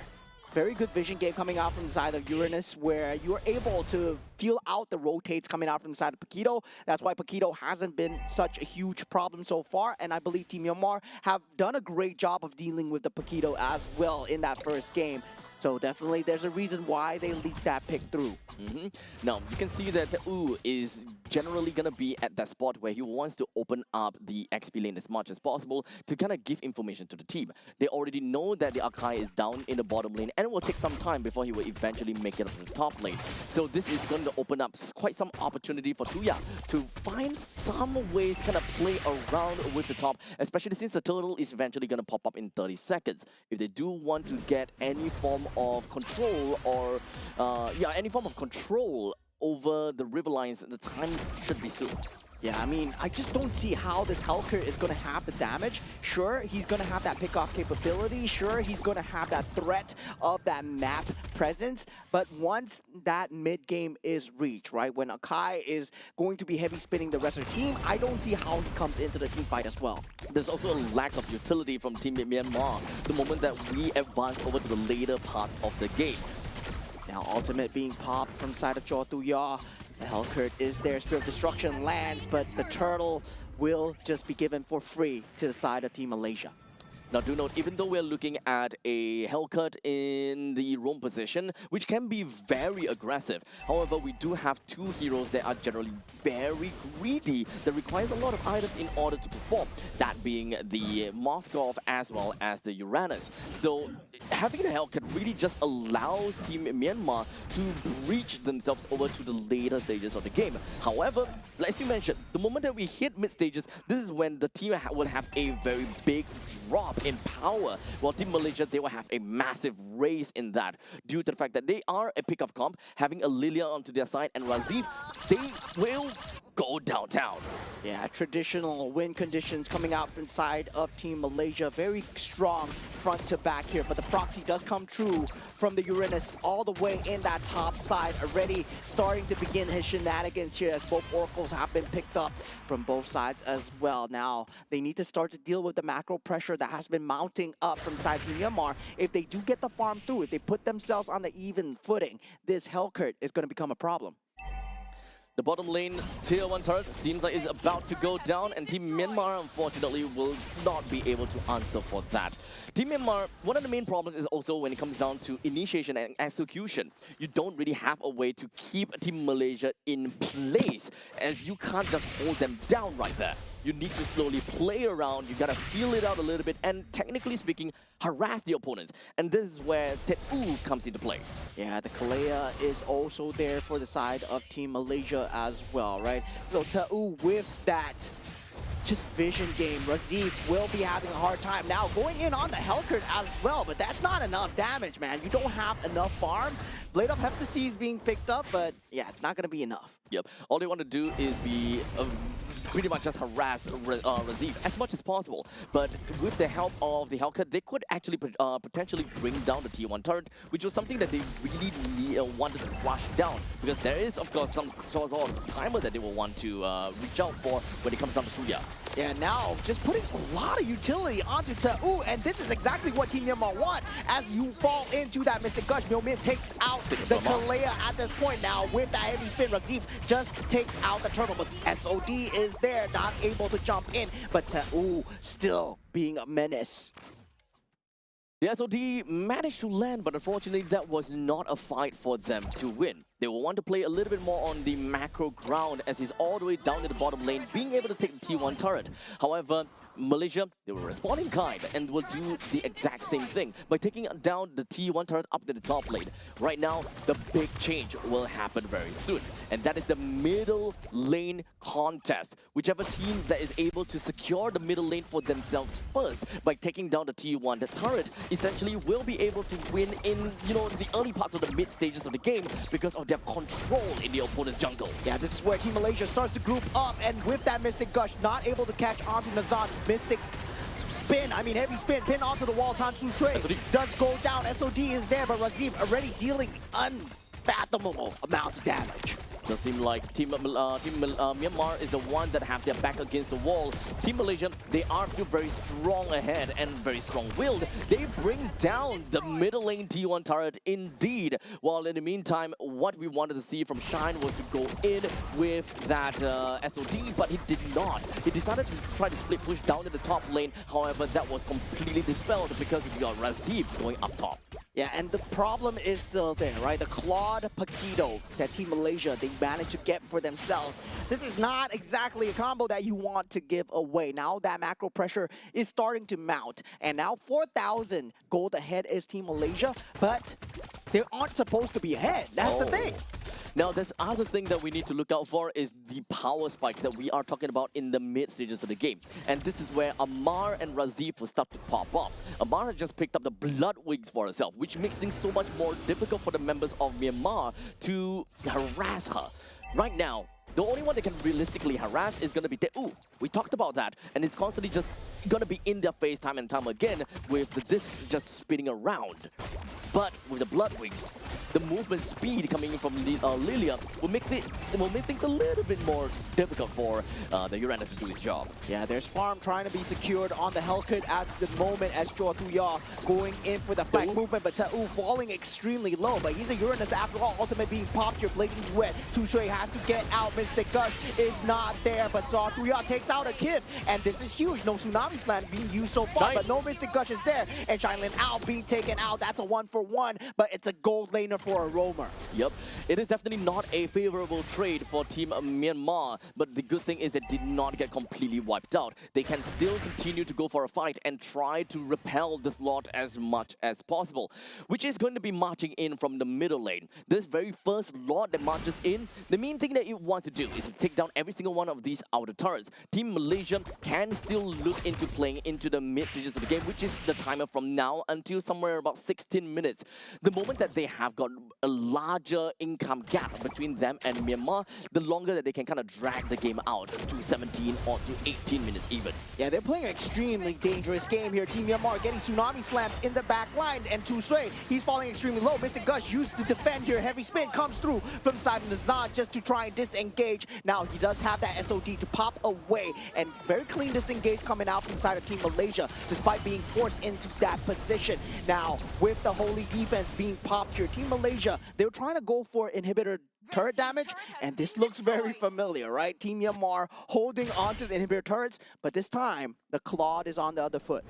very good vision game coming out from the side of Uranus, where you are able to feel out the rotates coming out from the side of Paquito. That's why Paquito hasn't been such a huge problem so far, and I believe Team Myanmar have done a great job of dealing with the Paquito as well in that first game. So definitely there's a reason why they leaked that pick through. Now, you can see that U is generally going to be at that spot where he wants to open up the XP lane as much as possible to kind of give information to the team. They already know that the Akai is down in the bottom lane, and it will take some time before he will eventually make it up to the top lane. So this is going to open up quite some opportunity for Tuya to find some ways to kind of play around with the top, especially since the turtle is eventually going to pop up in 30 seconds. If they do want to get any form of control or any form of control over the river lines, the time should be soon. Yeah, I mean, I just don't see how this Hellcurt is going to have the damage. Sure, he's going to have that pick-off capability. Sure, he's going to have that threat of that map presence. But once that mid-game is reached, right, when Akai is going to be heavy spinning the rest of the team, I don't see how he comes into the team fight as well. There's also a lack of utility from Team Myanmar the moment that we advance over to the later part of the game. Now, ultimate being popped from side of Jatuya. The Hellcurt is there. Spear of Destruction lands, but the turtle will just be given for free to the side of Team Malaysia. Now do note, even though we're looking at a Hellcurt in the roam position, which can be very aggressive, however, we do have two heroes that are generally very greedy, that requires a lot of items in order to perform, that being the Moskov as well as the Uranus. So having the Hellcurt really just allows Team Myanmar to breach themselves over to the later stages of the game. However, as you mentioned, the moment that we hit mid stages, this is when the team will have a very big drop in power, while Team Malaysia, they will have a massive raise in that due to the fact that they are a pick-off comp, having a Lilia onto their side, and Razif, they will go downtown. Yeah, traditional win conditions coming out inside of Team Malaysia. Very strong front to back here, but the proxy does come true from the Uranus all the way in that top side, already starting to begin his shenanigans here as both oracles have been picked up from both sides as well. Now, they need to start to deal with the macro pressure that has been mounting up from side Team Myanmar. If they do get the farm through, if they put themselves on the even footing, this Hellcurt is going to become a problem. The bottom lane tier 1 turret seems like it's about to go down, and Team Myanmar unfortunately will not be able to answer for that. Team Myanmar, one of the main problems is also when it comes down to initiation and execution. You don't really have a way to keep Team Malaysia in place, as you can't just hold them down right there. You need to slowly play around, you gotta feel it out a little bit, and technically speaking, harass the opponents. And this is where Tet-U comes into play. Yeah, the Kalea is also there for the side of Team Malaysia as well, right? So Tet-U with that just vision game, Razif will be having a hard time. Now going in on the Hellcurt as well, but that's not enough damage, man. You don't have enough farm. Blade of Heptacy is being picked up, but yeah, it's not gonna be enough. Yep, all they want to do is be pretty much just harass Razif as much as possible. But with the help of the Hellcurt, they could actually potentially bring down the tier 1 turret, which was something that they really wanted to rush down, because there is, of course, some sort of timer that they will want to reach out for when it comes down to Suya. Yeah, now just putting a lot of utility onto Tet-U, and this is exactly what Team Myanmar want. As you fall into that Mystic Gush, Myomin takes out the Kalea at this point. Now with that heavy spin, Razif just takes out the turtle, but SOD is there, not able to jump in, but Tet-U still being a menace. The SOD managed to land, but unfortunately that was not a fight for them to win. They will want to play a little bit more on the macro ground, as he's all the way down to the bottom lane, being able to take the T1 turret. However, Malaysia, they will respond in kind and will do the exact same thing by taking down the T1 turret up to the top lane. Right now, the big change will happen very soon, and that is the middle lane contest. Whichever team that is able to secure the middle lane for themselves first by taking down the T1 turret essentially will be able to win in, the early parts of the mid stages of the game because of their control in the opponent's jungle. Yeah, this is where Team Malaysia starts to group up, and with that Mystic Gush, not able to catch onto Nazan. Mystic spin, heavy spin, pin onto the wall. Tan Su Shui does go down. SOD is there, but Razif already dealing unfathomable amounts of damage. Does seem like Team Myanmar is the one that have their back against the wall. Team Malaysia, they are still very strong ahead and very strong-willed. They bring down the middle lane T1 turret indeed. While in the meantime, what we wanted to see from Shine was to go in with that SOD, but he did not. He decided to try to split push down to the top lane. However, that was completely dispelled because we got Razif going up top. Yeah, and the problem is still there, right? The Claude Paquito that Team Malaysia, they managed to get for themselves. This is not exactly a combo that you want to give away. Now that macro pressure is starting to mount, and now 4,000 gold ahead is Team Malaysia, but they aren't supposed to be ahead. That's the thing. Now, there's other thing that we need to look out for is the power spike that we are talking about in the mid stages of the game. And this is where Amar and Razif will start to pop off. Amar has just picked up the Blood Wings for herself, which makes things so much more difficult for the members of Myanmar to harass her. Right now, the only one that can realistically harass is going to be Tet-U. We talked about that, and it's constantly just going to be in their face time and time again with the disc just spinning around. But with the Blood Wings, the movement speed coming in from Lilia will make things a little bit more difficult for the Uranus to do his job. Yeah, there's farm trying to be secured on the Hellcurt at the moment as Chua Tuya going in for the flank movement, but Tet-U falling extremely low. But he's a Uranus after all, ultimate being popped, your blazing wet. Tu Shui has to get out, Mystic Gush is not there, but Chua Tuya takes out a kid, and this is huge. No Tsunami Slam being used so far, but no Mystic Gush is there, and Shailin out being taken out. That's a 1-for-1, but it's a gold laner for a roamer. Yep, it is definitely not a favorable trade for Team Myanmar, but the good thing is they did not get completely wiped out. They can still continue to go for a fight and try to repel this lot as much as possible, which is going to be marching in from the middle lane. This very first lot that marches in, the main thing that it wants to do is to take down every single one of these outer turrets. Team Malaysia can still look into playing into the mid stages of the game, which is the timer from now until somewhere about 16 minutes. minutes. The moment that they have got a larger income gap between them and Myanmar, the longer that they can kind of drag the game out to 17 or to 18 minutes even. Yeah, they're playing an extremely dangerous game here. Team Myanmar getting tsunami slammed in the back line, and Tu Sui, he's falling extremely low. Mr. Gush used to defend here. Heavy spin comes through from the side of Nazan just to try and disengage. Now he does have that SOD to pop away, and very clean disengage coming out from the side of Team Malaysia, despite being forced into that position. Now, with the Holy defense being popped here, Team Malaysia, they were trying to go for inhibitor turret damage, and this looks very familiar, right? Team Myanmar holding on to the inhibitor turrets, but this time, the Claude is on the other foot.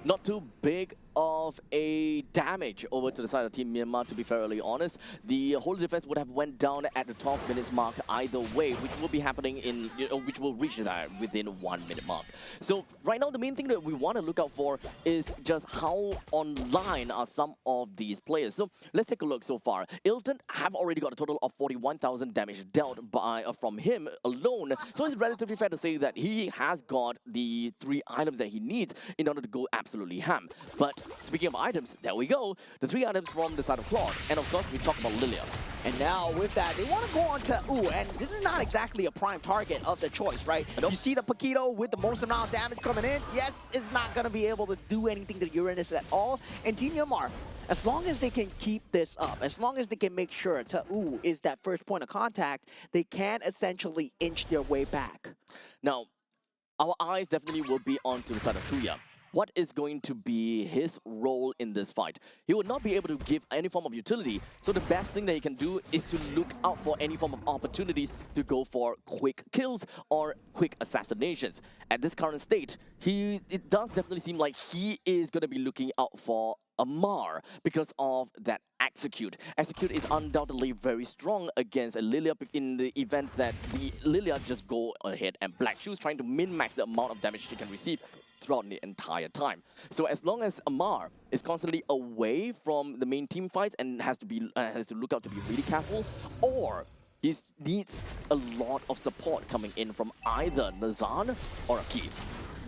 Not too big of a damage over to the side of Team Myanmar, to be fairly honest. The whole defense would have went down at the 12 minutes mark either way, which will be happening in, which will reach that within 1 minute mark. So right now, the main thing that we want to look out for is just how online are some of these players. So let's take a look so far. Ilton have already got a total of 41,000 damage dealt by from him alone. So it's relatively fair to say that he has got the 3 items that he needs in order to go absolutely ham. But speaking of items, there we go. The 3 items from the side of Claude. And of course, we talk about Lilia. And now with that, they want to go on to and this is not exactly a prime target of the choice, right? Nope. You see the Paquito with the most amount of damage coming in. Yes, it's not going to be able to do anything to Uranus at all. And Team Myanmar, as long as they can keep this up, as long as they can make sure Ta'u is that first point of contact, they can essentially inch their way back. Now, our eyes definitely will be on to the side of Tuya. What is going to be his role in this fight? He will not be able to give any form of utility, so the best thing that he can do is to look out for any form of opportunities to go for quick kills or quick assassinations. At this current state, it does definitely seem like he is going to be looking out for Amar because of that Execute. Execute is undoubtedly very strong against a Lilia in the event that the Lilia just go ahead and Black Shoes trying to min-max the amount of damage she can receive throughout the entire time. So as long as Amar is constantly away from the main team fights and has to look out to be really careful, or he needs a lot of support coming in from either Nazan or Akif.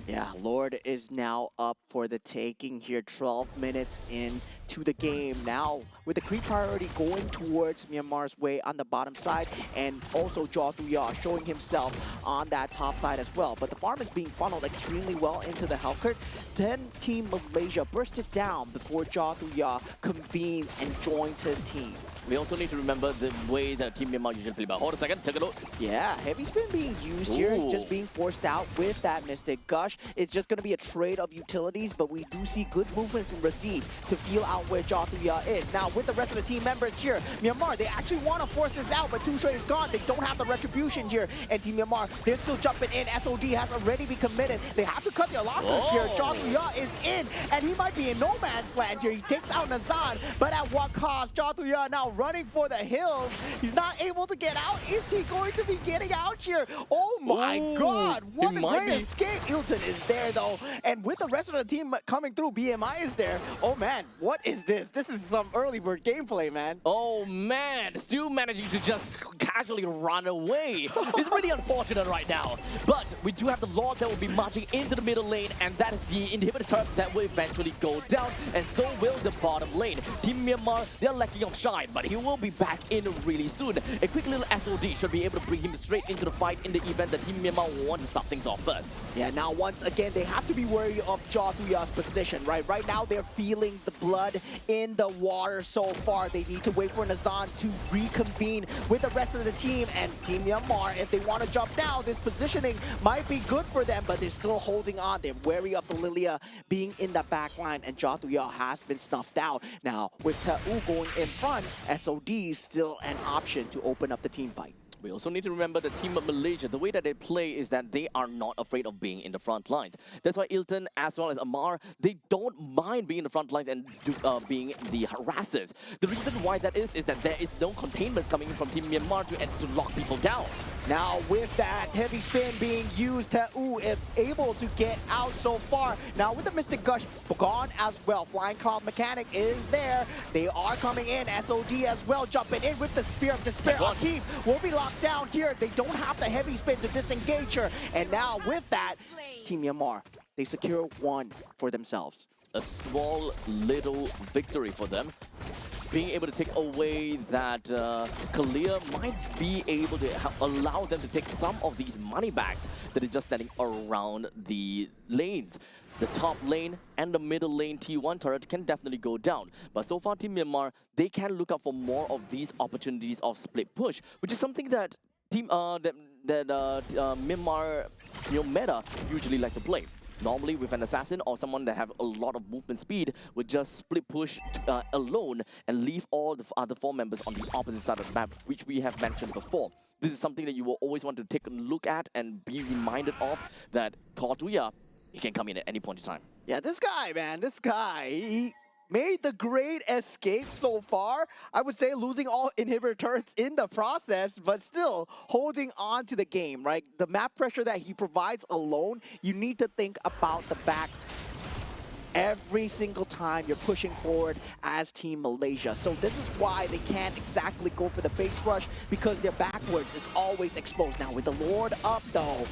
Yeah, Lord is now up for the taking here, 12 minutes into the game. Now, with the creep priority going towards Myanmar's way on the bottom side, and also Jaw Thuya showing himself on that top side as well. But the farm is being funneled extremely well into the health cart. Then Team Malaysia burst it down before Jaw Thuya convenes and joins his team. We also need to remember the way that Team Myanmar usually play. But hold a second, take a look. Yeah, heavy spin being used here, just being forced out with that Mystic Gush. It's just going to be a trade of utilities, but we do see good movement from Razif to feel out where Jaw Thuya is. Now, with the rest of the team members here, Myanmar, they actually want to force this out, but Tushui is gone. They don't have the retribution here. And Team Myanmar, they're still jumping in. SOD has already been committed. They have to cut their losses here. Jaw Thuya is in, and he might be in no man's land here. He takes out Nazan, but at what cost? Jaw Thuya now running for the hills. He's not able to get out. Is he going to be getting out here? Oh my God, what a great escape. Ilton is there though, and with the rest of the team coming through, BMI is there. Oh man, what is this? This is some early bird gameplay, man. Oh man, still managing to just casually run away. It's really unfortunate right now, but we do have the Lord that will be marching into the middle lane, and that is the inhibitor turret that will eventually go down, and so will the bottom lane. Team Myanmar, they're lacking of shine, but he will be back in really soon. A quick little SOD should be able to bring him straight into the fight in the event that Team Myanmar will want to start things off first. Yeah, now once again, they have to be wary of Jaw Thuya's position, right? Right now, they're feeling the blood in the water so far. They need to wait for Nazan to reconvene with the rest of the team, and Team Myanmar, if they want to jump now, this positioning might be good for them, but they're still holding on. They're wary of the Lilia being in the back line, and Jaw Thuya has been snuffed out. Now, with Ta'u going in front, SOD is still an option to open up the team fight. We also need to remember the team of Malaysia. The way that they play is that they are not afraid of being in the front lines. That's why Ilton as well as Amar, they don't mind being in the front lines and being the harassers. The reason why that is that there is no containment coming in from Team Myanmar to lock people down. Now with that heavy spin being used, Ta'u is able to get out so far. Now with the Mystic Gush gone as well, Flying Cloud Mechanic is there. They are coming in, SOD as well, jumping in with the Spear of Despair. Akif will be locked down here. They don't have the heavy spin to disengage her. And now with that, Team Myanmar, they secure one for themselves. a small little victory for them. Being able to take away that Kalia might be able to allow them to take some of these money bags that are just standing around the lanes. The top lane and the middle lane T1 turret can definitely go down. But so far, Team Myanmar, they can look out for more of these opportunities of split push, which is something that Myanmar meta usually like to play. Normally, with an assassin or someone that have a lot of movement speed, would just split push alone and leave all the other 4 members on the opposite side of the map, which we have mentioned before. This is something that you will always want to take a look at and be reminded of, that Qualifiers, he can come in at any point in time. Yeah, this guy, man, this guy, he made the great escape so far. I would say losing all inhibitor turrets in the process, but still holding on to the game, right? The map pressure that he provides alone, you need to think about the back every single time you're pushing forward as Team Malaysia. So this is why they can't exactly go for the base rush, because their backwards is always exposed. Now with the Lord up though,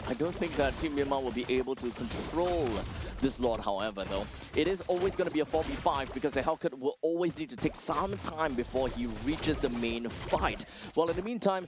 I don't think that Team Myanmar will be able to control this Lord, however, though. It is always going to be a 4v5 because the Hellcat will always need to take some time before he reaches the main fight. Well, in the meantime,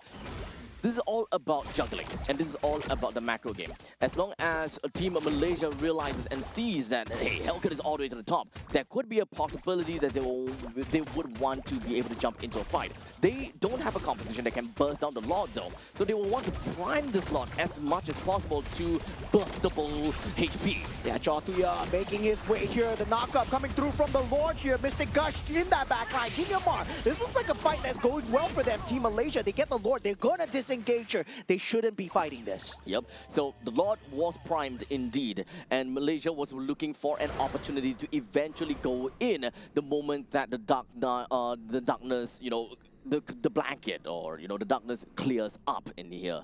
this is all about juggling, and this is all about the macro game. As long as Team Malaysia realizes and sees that, hey, Hellcat is all the way to the top, there could be a possibility that they would want to be able to jump into a fight. They don't have a composition that can burst down the Lord, though, so they will want to prime this Lord as much as possible to burstable HP. yeah, Jotuya making his way here. The knockup coming through from the Lord here. Mystic Gush in that backline. Team Myanmar, this looks like a fight that's going well for them. Team Malaysia, they get the Lord. They're gonna disengage her. They shouldn't be fighting this. Yep, so the Lord was primed indeed, and Malaysia was looking for an opportunity to eventually go in the moment that the darkness, the blanket, or the darkness clears up in here.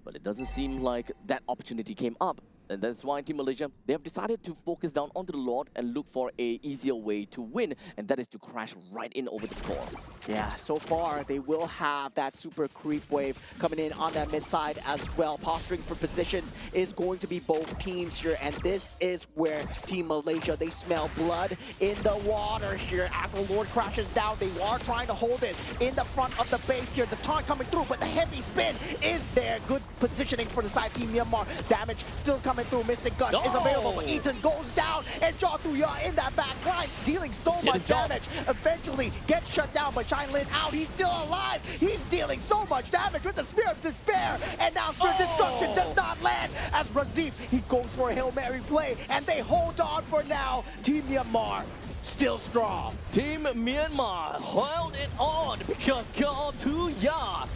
But it doesn't seem like that opportunity came up. And that's why Team Malaysia, they have decided to focus down onto the Lord and look for a easier way to win, and that is to crash right in over the core. Yeah, so far they will have that super creep wave coming in on that mid side as well. Posturing for positions is going to be both teams here, and this is where Team Malaysia, they smell blood in the water here. As the Lord crashes down, they are trying to hold it in the front of the base here. The taunt coming through, but the heavy spin is there. Good positioning for the side Team Myanmar. Damage still coming through. Mystic Gush is available, but Eaton goes down, and Jotuya in that back line dealing so much damage. Eventually gets shut down, but Shine Lin out. He's still alive. He's dealing so much damage with the Spear of Despair, and now Spear of Destruction does not land as Razif, he goes for a Hail Mary play, and they hold on for now. Team Myanmar still strong. Team Myanmar held it on because Jotuya,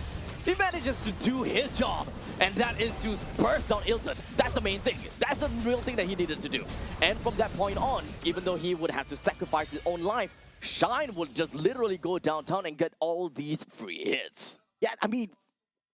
he manages to do his job, and that is to burst down Ilton. That's the main thing. That's the real thing that he needed to do. And from that point on, even though he would have to sacrifice his own life, Shine would just literally go downtown and get all these free hits. Yeah, I mean,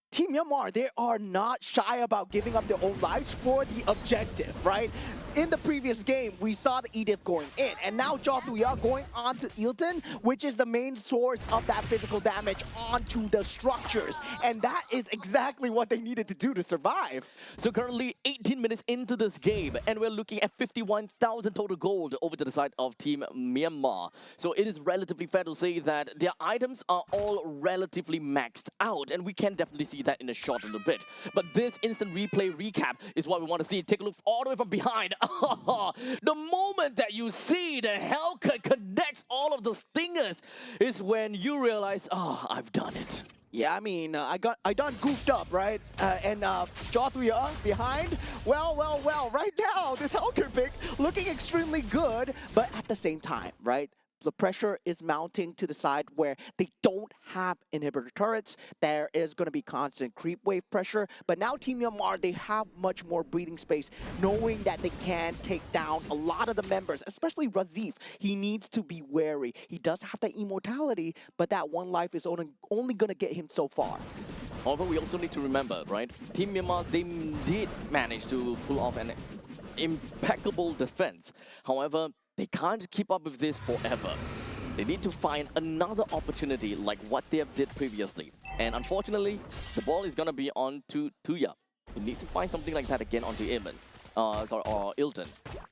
Team Myanmar, they are not shy about giving up their own lives for the objective, right? In the previous game, we saw the Edith going in, and now Jotuya going on to Ilton, which is the main source of that physical damage onto the structures. And that is exactly what they needed to do to survive. So currently 18 minutes into this game, and we're looking at 51,000 total gold over to the side of Team Myanmar. So it is relatively fair to say that their items are all relatively maxed out, and we can definitely see that in a short little bit. But this instant replay recap is what we want to see. Take a look all the way from behind. The moment that you see the Hellcat connects all of the stingers is when you realize, I've done it. Yeah, I mean, I done goofed up, right? And Jotuya behind. Well, right now, this Hellcat pick looking extremely good, but at the same time, right? The pressure is mounting to the side where they don't have inhibitor turrets. There is going to be constant creep wave pressure. But now Team Myanmar, they have much more breathing space, knowing that they can take down a lot of the members, especially Razif. He needs to be wary. He does have that immortality, but that one life is only going to get him so far. However, we also need to remember, right? Team Myanmar, they did manage to pull off an impeccable defense. However, they can't keep up with this forever. They need to find another opportunity like what they have did previously. And unfortunately, the ball is going to be on to Tuya. He needs to find something like that again onto Ilton.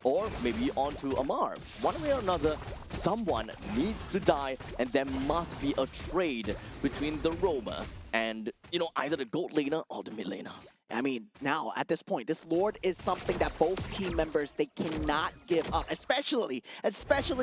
or maybe onto Amar. One way or another, someone needs to die, and there must be a trade between the roamer and, you know, either the gold laner or the mid laner. I mean, now at this point, this Lord is something that both team members, they cannot give up, especially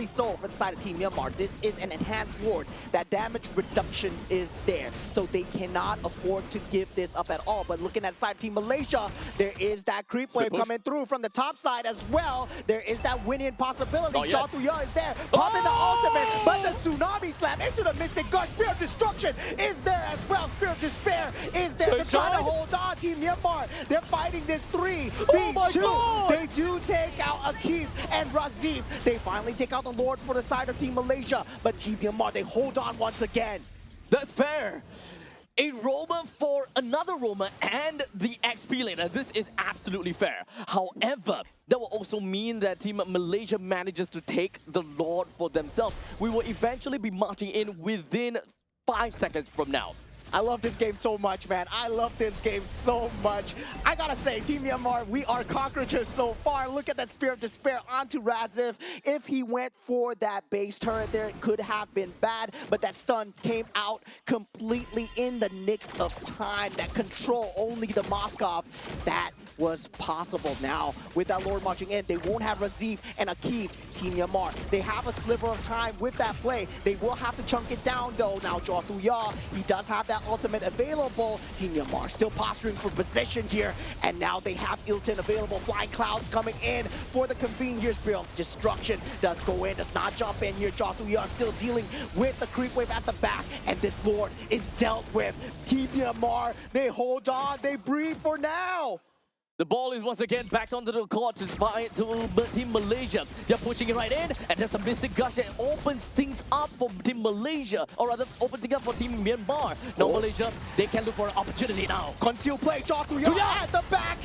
so for the side of Team Myanmar. This is an enhanced Lord. That damage reduction is there, so they cannot afford to give this up at all. But looking at the side of Team Malaysia, there is that creep wave coming through from the top side as well. There is that win-in possibility. Jatuya is there, popping the ultimate, but the tsunami slam into the Mystic Gush. Spear of Destruction is there as well. Spear of Despair is there to try to hold on. Team Myanmar, they're fighting this 3v2. They do take out Akif and Razif. They finally take out the Lord for the side of Team Malaysia, but Team Myanmar, they hold on once again. That's fair. A roamer for another roamer and the XP laner. This is absolutely fair. However, that will also mean that Team Malaysia manages to take the Lord for themselves. We will eventually be marching in within 5 seconds from now. I love this game so much, man. I love this game so much. I gotta say, Team Myanmar, we are cockroaches so far. Look at that Spear of Despair onto Razif. If he went for that base turret there, it could have been bad, but that stun came out completely in the nick of time. That control only the Moskov, that was possible. Now, with that Lord marching in, they won't have Razif and Akif. Team Myanmar, they have a sliver of time with that play. They will have to chunk it down though. Now, Jatuya, he does have that ultimate available. Team Myanmar still posturing for position here, and now they have Ilton available. Flying Clouds coming in for the convene here. Spear of Destruction does go in, does not jump in here. Jatuya still dealing with the creep wave at the back, and this Lord is dealt with. Team Myanmar, they hold on, they breathe for now. The ball is once again back onto the court to Team Malaysia. They're pushing it right in, and there's a Mystic Gush that opens things up for Team Malaysia, or rather open things up for Team Myanmar. Now Malaysia, they can look for an opportunity now. Conceal play, Jatuya at the back,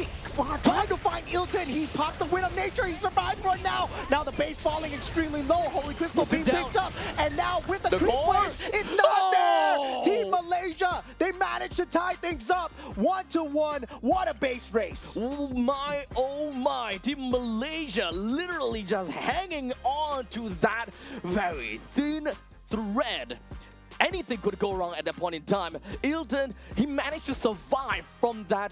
trying to find Ilton. He popped the Wind of Nature, he survived for it now. Now the base falling extremely low, Holy Crystal being picked up, and now with the creep wave, it's not there! Team Malaysia, they managed to tie things up 1-1. What a base race. Oh my, Team Malaysia literally just hanging on to that very thin thread. Anything could go wrong at that point in time. Ilton, he managed to survive from that,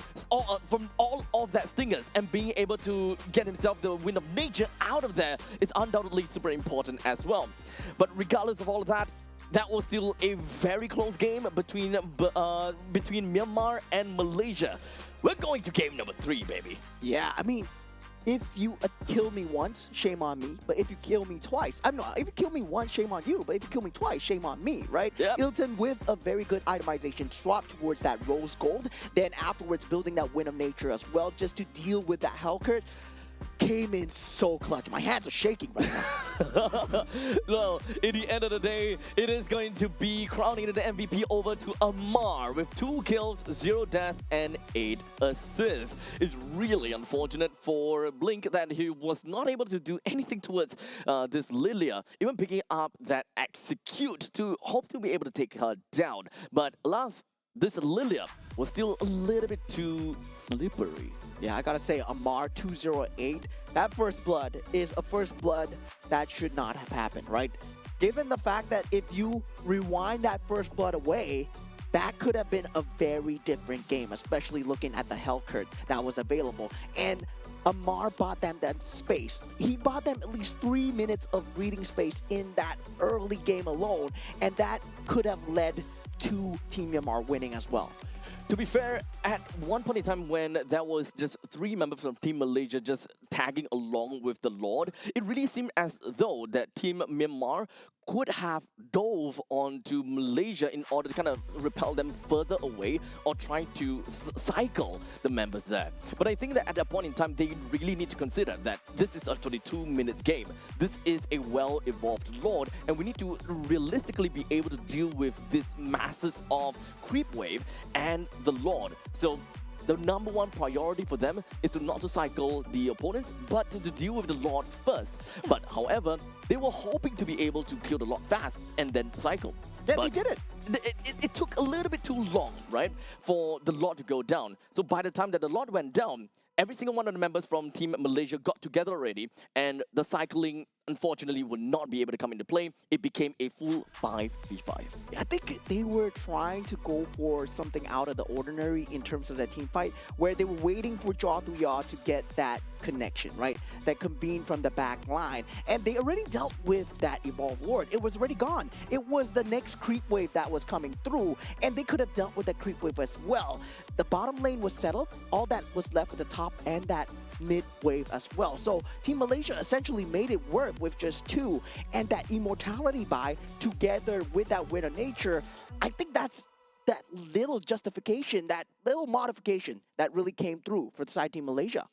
from all of that stingers, and being able to get himself the Wind of Nature out of there is undoubtedly super important as well. But regardless of all of that, that was still a very close game between Myanmar and Malaysia. We're going to game number 3, baby. Yeah, I mean, if you kill me once, shame on me. But if you kill me twice, if you kill me once, shame on you. But if you kill me twice, shame on me, right? Yep. Ilton with a very good itemization swap towards that rose gold. Then afterwards, building that Wind of Nature as well, just to deal with that Hellcurt. Came in so clutch. My hands are shaking right now. Well, in the end of the day, it is going to be crowning the MVP over to Amar with 2 kills, 0 death, and 8 assists. It's really unfortunate for Blink that he was not able to do anything towards this Lilia, even picking up that execute to hope to be able to take her down. But alas, this Lilia was still a little bit too slippery. Yeah, I gotta say, Amar 208, that first blood is a first blood that should not have happened, right? Given the fact that if you rewind that first blood away, that could have been a very different game, especially looking at the Hellcurt that was available. And Amar bought them that space. He bought them at least 3 minutes of breathing space in that early game alone, and that could have led to Team Myanmar winning as well. To be fair, at one point in time when there was just 3 members from Team Malaysia just tagging along with the Lord, it really seemed as though that Team Myanmar could have dove onto Malaysia in order to kind of repel them further away or try to cycle the members there. But I think that at that point in time, they really need to consider that this is a 22-minute game. This is a well-evolved Lord, and we need to realistically be able to deal with this masses of creep wave and the Lord. So the number 1 priority for them is to not to cycle the opponents, but to deal with the Lord first. But however, they were hoping to be able to kill the Lord fast and then cycle. Yeah, but they did it. It took a little bit too long, right, for the Lord to go down. So by the time that the Lord went down, every single one of the members from Team Malaysia got together already, and the cycling unfortunately would not be able to come into play. It became a full 5v5. I think they were trying to go for something out of the ordinary in terms of that team fight, where they were waiting for Jaw Thuya to get that connection, right? That convene from the back line. And they already dealt with that Evolved Lord. It was already gone. It was the next creep wave that was coming through, and they could have dealt with that creep wave as well. The bottom lane was settled. All that was left at the top and that mid wave as well. So Team Malaysia essentially made it work with just two, and that immortality buy together with that Winner Nature, I think that's that little justification, that little modification that really came through for the side Team Malaysia.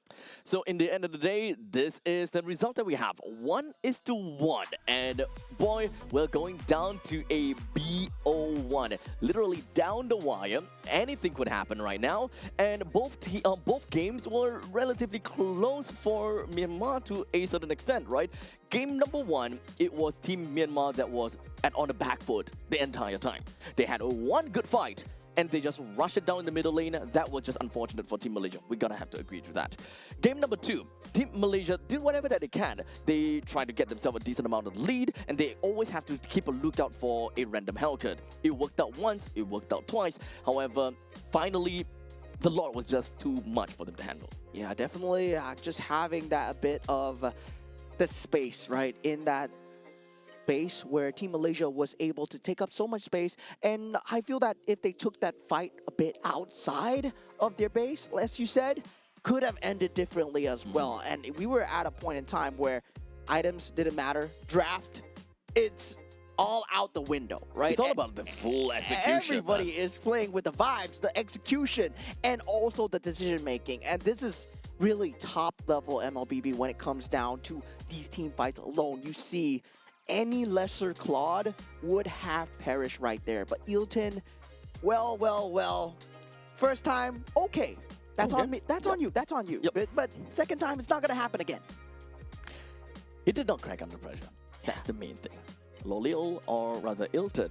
So in the end of the day, this is the result that we have. 1:1. And boy, we're going down to a BO1. Literally down the wire. Anything could happen right now. And both games were relatively close for Myanmar to a certain extent, right? Game number 1, it was Team Myanmar that was on the back foot the entire time. They had one good fight, and they just rushed it down in the middle lane. That was just unfortunate for Team Malaysia. We're gonna have to agree to that. Game number 2, Team Malaysia did whatever that they can. They tried to get themselves a decent amount of lead, and they always have to keep a lookout for a random Hellcat. It worked out once, it worked out twice. However, finally, the Lord was just too much for them to handle. Yeah, definitely just having that a bit of the space, right, in that base where Team Malaysia was able to take up so much space. And I feel that if they took that fight a bit outside of their base, as you said, could have ended differently as well. And we were at a point in time where items didn't matter. Draft, it's all out the window, right? It's all about the full execution. Everybody is playing with the vibes, the execution, and also the decision making. And this is really top level MLBB when it comes down to these team fights alone. You see any lesser Claude would have perished right there. But Ilton, well, first time, okay. That's on me. That's on you. That's on you. Yep. But second time, it's not going to happen again. He did not crack under pressure. That's the main thing. Lolil, or rather Ilton,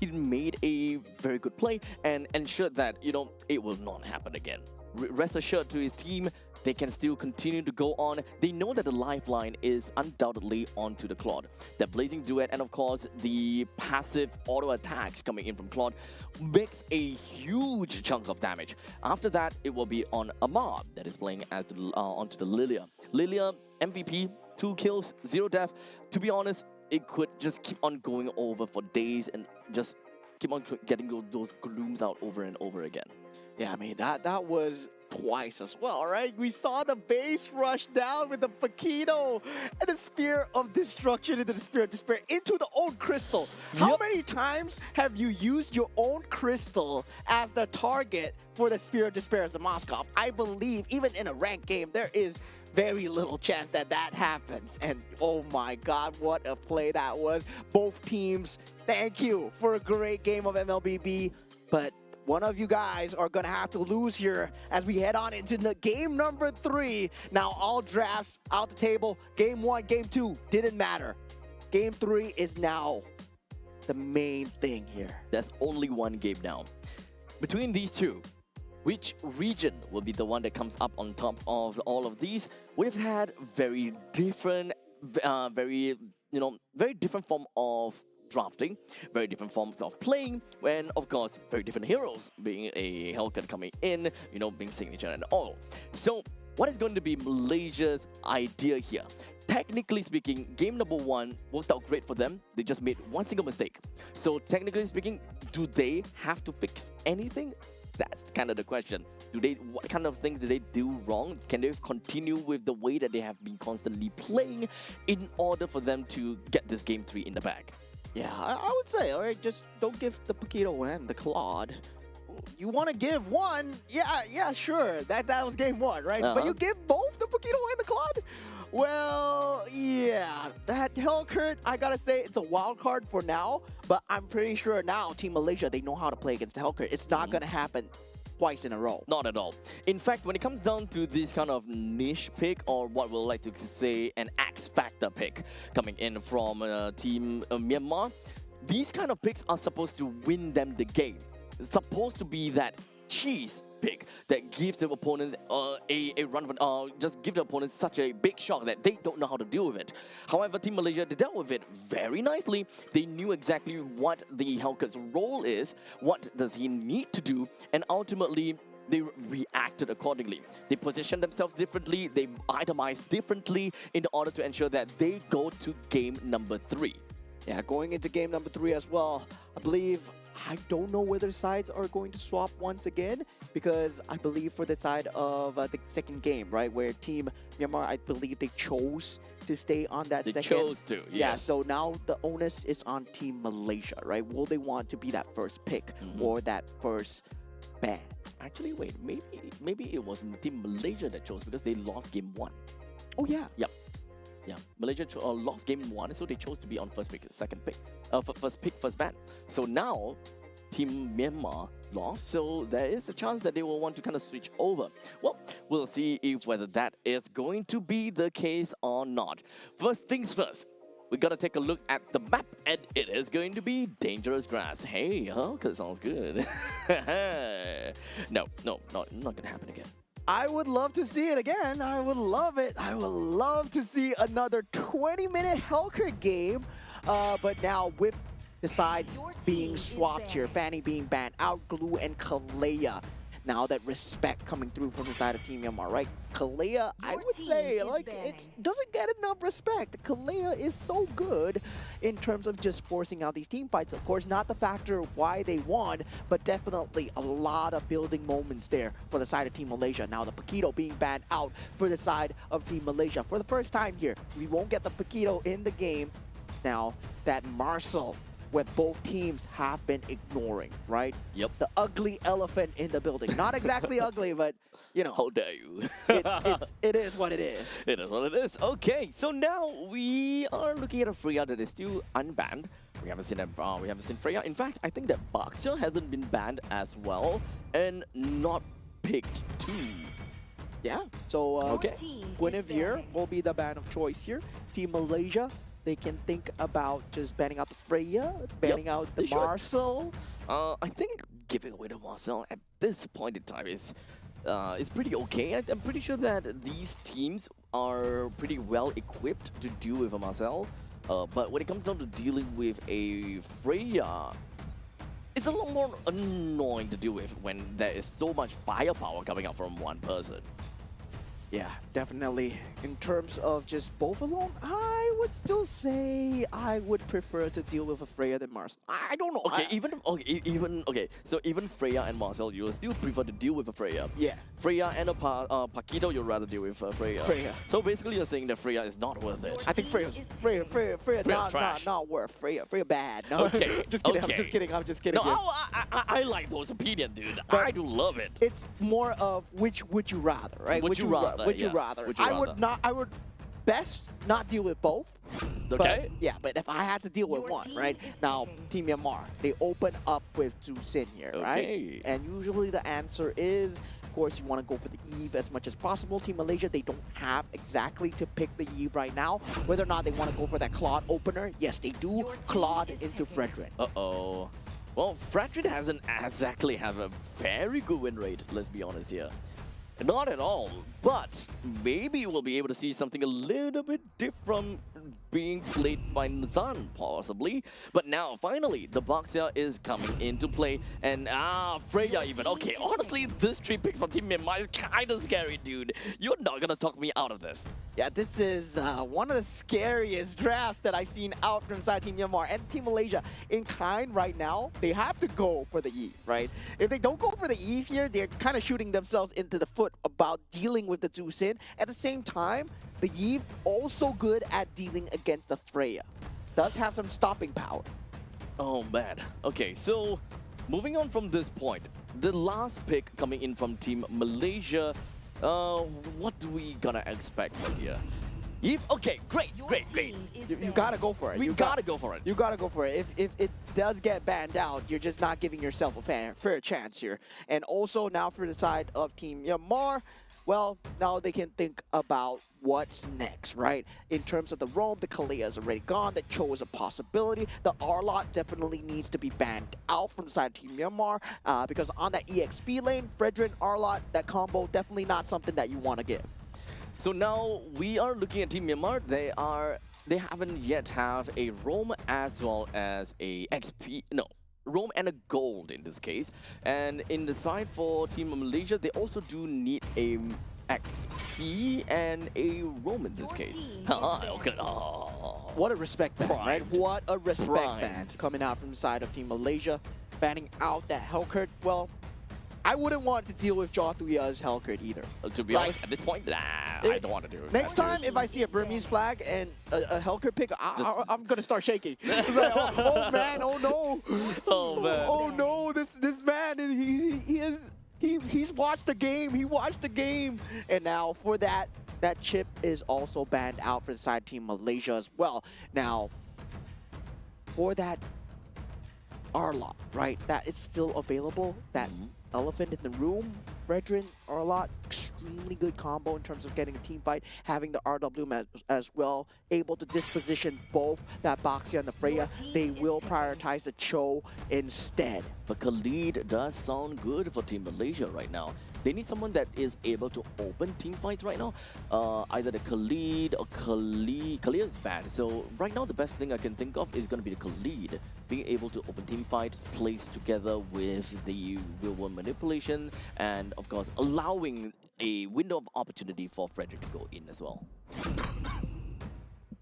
he made a very good play and ensured that, it will not happen again. Rest assured to his team, they can still continue to go on. They know that the lifeline is undoubtedly onto the Claude. That Blazing Duet and of course the passive auto attacks coming in from Claude makes a huge chunk of damage. After that, it will be on Amar that is playing as onto the Lilia. Lilia, MVP, 2 kills, 0 death. To be honest, it could just keep on going over for days and just keep on getting those glooms out over and over again. Yeah, I mean, that was twice as well, right? We saw the base rush down with the Paquito and the Spear of Destruction into the Spear of Despair into the own crystal. How many times have you used your own crystal as the target for the Spear of Despair as the Moskov? I believe even in a ranked game, there is very little chance that happens. And oh my God, what a play that was. Both teams, thank you for a great game of MLBB. But one of you guys are going to have to lose here as we head on into the game number 3. Now, all drafts out the table. Game 1, Game 2 didn't matter. Game 3 is now the main thing here. There's only one game now. Between these two, which region will be the one that comes up on top of all of these? We've had very different form of drafting, very different forms of playing, and of course, very different heroes, being a Hellcat coming in, being signature and all. So, what is going to be Malaysia's idea here? Technically speaking, game number 1 worked out great for them. They just made one single mistake. So, technically speaking, do they have to fix anything? That's kind of the question. What kind of things did they do wrong? Can they continue with the way that they have been constantly playing in order for them to get this game 3 in the bag? Yeah, I would say, all right, just don't give the Paquito and the Claude. You want to give one? Yeah, sure. That was game 1, right? But you give both the Paquito and the Claude? Well, yeah. That Hellcat, I gotta say, it's a wild card for now. But I'm pretty sure now, Team Malaysia, they know how to play against the Hellcat. It's not gonna happen twice in a row. Not at all. In fact, when it comes down to this kind of niche pick, or what we'll like to say an X Factor pick coming in from Team Myanmar, these kind of picks are supposed to win them the game. It's supposed to be that cheese pick that gives the opponent a run of, just give the opponent such a big shock that they don't know how to deal with it. However, Team Malaysia, they dealt with it very nicely. They knew exactly what the Hellcat's role is, what does he need to do, and ultimately they reacted accordingly. They positioned themselves differently, they itemized differently in order to ensure that they go to game number 3. Yeah, going into game number 3 as well, I don't know whether sides are going to swap once again, because I believe for the side of the second game, right, where Team Myanmar, I believe they chose to stay on that second. They chose to, yes. Yeah, so now the onus is on Team Malaysia, right? Will they want to be that first pick or that first ban? Actually, wait, maybe it was Team Malaysia that chose because they lost game 1. Oh, yeah. Yep. Yeah, Malaysia lost game 1, so they chose to be on first pick, second pick, first pick, first ban. So now, Team Myanmar lost, so there is a chance that they will want to kind of switch over. Well, we'll see if whether that is going to be the case or not. First things first, we gotta take a look at the map, and it is going to be dangerous grass. Hey, cause sounds good. No, not gonna happen again. I would love to see it again. I would love it. I would love to see another 20-minute Hellcat game. But now with the sides being swapped here, Fanny being banned out, Glue and Kalea. Now that respect coming through from the side of Team Myanmar, right? Kalea, I would say, like, it doesn't get enough respect. Kalea is so good in terms of just forcing out these team fights. Of course, not the factor why they won, but definitely a lot of building moments there for the side of Team Malaysia. Now the Paquito being banned out for the side of Team Malaysia. For the first time here, we won't get the Paquito in the game. Now that Marcel, what both teams have been ignoring, right? Yep. The ugly elephant in the building. Not exactly ugly, but, you know. How dare you? It is what it is. It is what it is. Okay, so now we are looking at a Freya that is still unbanned. We haven't seen Freya. In fact, I think that Boxer hasn't been banned as well and not picked too. Yeah. So okay. Guinevere will be the ban of choice here. Team Malaysia, they can think about just banning out the Freya, banning out the Marcel. I think giving away the Marcel at this point in time is pretty okay. I'm pretty sure that these teams are pretty well equipped to deal with a Marcel. But when it comes down to dealing with a Freya, it's a lot more annoying to deal with when there is so much firepower coming out from one person. Yeah, definitely. In terms of just both alone, I would still say I would prefer to deal with a Freya than Mars. I don't know. Okay, so even Freya and Marcel, you will still prefer to deal with a Freya. Yeah. Freya and a Paquito, you'd rather deal with Freya. So basically, you're saying that Freya is not worth it. I think Freya not worth Freya. Freya bad. No. Okay. Just kidding. Okay. I'm just kidding. No, I like those opinions, dude. But I do love it. It's more of which would you rather, right? Would you rather? I would best not deal with both. Okay. But if I had to deal with one, right? Now, Team Myanmar, they open up with Sin here, right? And usually the answer is, of course, you want to go for the Eve as much as possible. Team Malaysia, they don't have exactly to pick the Eve right now. Whether or not they want to go for that Claude opener, yes, they do. Claude into Fredrin. Uh-oh. Well, Fredrin hasn't exactly have a very good win rate, let's be honest here. Not at all, but maybe we'll be able to see something a little bit different being played by Nazan, possibly. But now, finally, the Boxer is coming into play, and Freya even. Okay, honestly, this 3 picks from Team Myanmar is kind of scary, dude. You're not gonna talk me out of this. Yeah, this is one of the scariest drafts that I've seen out from side Team Myanmar and Team Malaysia. In kind, right now, they have to go for the Eve, right? If they don't go for the Eve here, they're kind of shooting themselves into the foot about dealing with the Sin. At the same time, the Eve also good at dealing against the Freya. Does have some stopping power. Oh man. Okay, so moving on from this point, the last pick coming in from Team Malaysia, what do we gonna expect from here? Eve, okay, great. You gotta go for it. You gotta go for it. You gotta go for it. If it does get banned out, you're just not giving yourself a fair chance here. And also now for the side of Team Myanmar, well, now they can think about what's next, right? In terms of the Rome, the Kalia is already gone. The Cho is a possibility. The Arlot definitely needs to be banned out from the side of Team Myanmar because on that EXP lane, Fredrin, Arlot, that combo, definitely not something that you want to give. So now we are looking at Team Myanmar. They haven't yet have a Rome as well as a XP. No, Rome and a gold in this case. And in the side for Team Malaysia, they also do need a XP and a Rome in this case. Okay. What a respect ban, right? What a respect ban Primed. coming out from the side of Team Malaysia, banning out that Hellcurt. Well, I wouldn't want to deal with Jothuya's Hellcurt either. To be honest, at this point, I don't want to do it. Next time, if I see a Burmese flag and a Hellcurt pick, I'm gonna start shaking. It's like, oh man, oh no, Oh man. oh no, this man, he's watched the game. He watched the game, and now for that chip is also banned out for the side team Malaysia as well. Now, for that Arlot, right? That is still available. That elephant in the room, Fredrin, Arlot, extremely good combo in terms of getting a team fight, having the RW as well, able to disposition both that Baxia and the Freya. They will prioritize the Cho instead. But Khalid does sound good for Team Malaysia right now. They need someone that is able to open team fights right now. Either the Khalid or Khalid is bad. So right now the best thing I can think of is going to be the Khalid. Being able to open team fight, plays together with the will manipulation, and of course allowing a window of opportunity for Frederick to go in as well.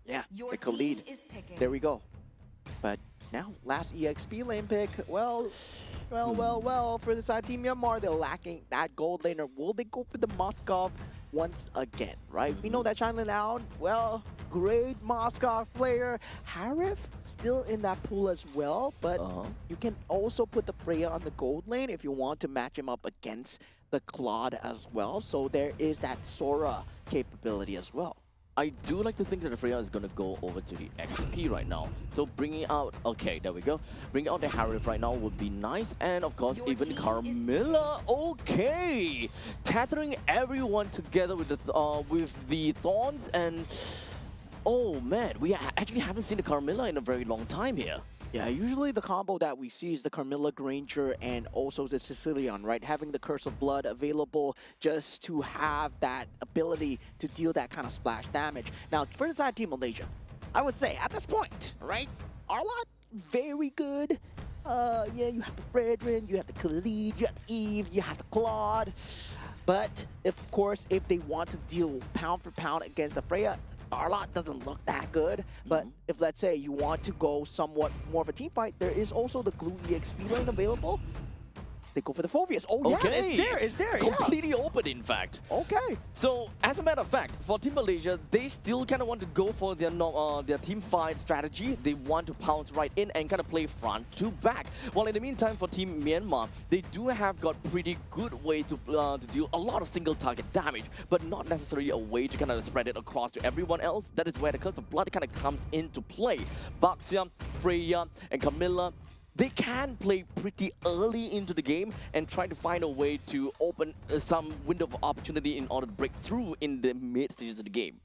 Yeah, the Khalid. There we go. But now, last EXP lane pick, well, for the side team Myanmar, they're lacking that gold laner. Will they go for the Moskov once again, right? We know that Shineland out, well, great Moskov player. Harif still in that pool as well, but you can also put the Freya on the gold lane if you want to match him up against the Claude as well. So there is that Sora capability as well. I do like to think that the Freya is going to go over to the XP right now. So bringing out, okay, there we go. Bringing out the Harif right now would be nice. And of course, even Carmilla, okay. Tethering everyone together with the Thorns and, oh man, we actually haven't seen the Carmilla in a very long time here. Yeah, usually the combo that we see is the Carmilla Granger and also the Sicilian, right? Having the Curse of Blood available just to have that ability to deal that kind of splash damage. Now, for the side team Malaysia, I would say at this point, right? Arlot, very good. Yeah, you have the Fredrin, you have the Khalid, you have Eve, you have the Claude. But, of course, if they want to deal pound for pound against the Freya, Arlot doesn't look that good, but if let's say you want to go somewhat more of a team fight, there is also the Glue EXP lane available. They go for the Phobius. Oh yeah, it's there. Completely open, in fact. Okay. So, as a matter of fact, for Team Malaysia, they still kind of want to go for their team fight strategy. They want to pounce right in and kind of play front to back. While in the meantime, for Team Myanmar, they do have got pretty good ways to deal a lot of single target damage, but not necessarily a way to kind of spread it across to everyone else. That is where the Curse of Blood kind of comes into play. Baxia, Freya, and Camilla, they can play pretty early into the game and try to find a way to open some window of opportunity in order to break through in the mid stages of the game.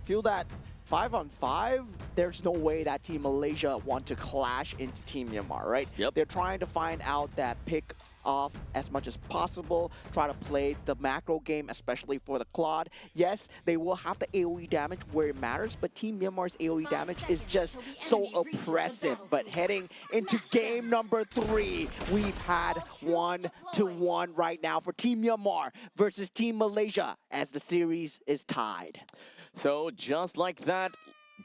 Feel that 5-on-5, there's no way that Team Malaysia want to clash into Team Myanmar, right? Yep. They're trying to find out that pick off as much as possible, try to play the macro game, especially for the Claude. Yes, they will have the AoE damage where it matters, but Team Myanmar's AoE damage is just so oppressive. But heading into game number 3, we've had 1-1 right now for Team Myanmar versus Team Malaysia as the series is tied. So just like that,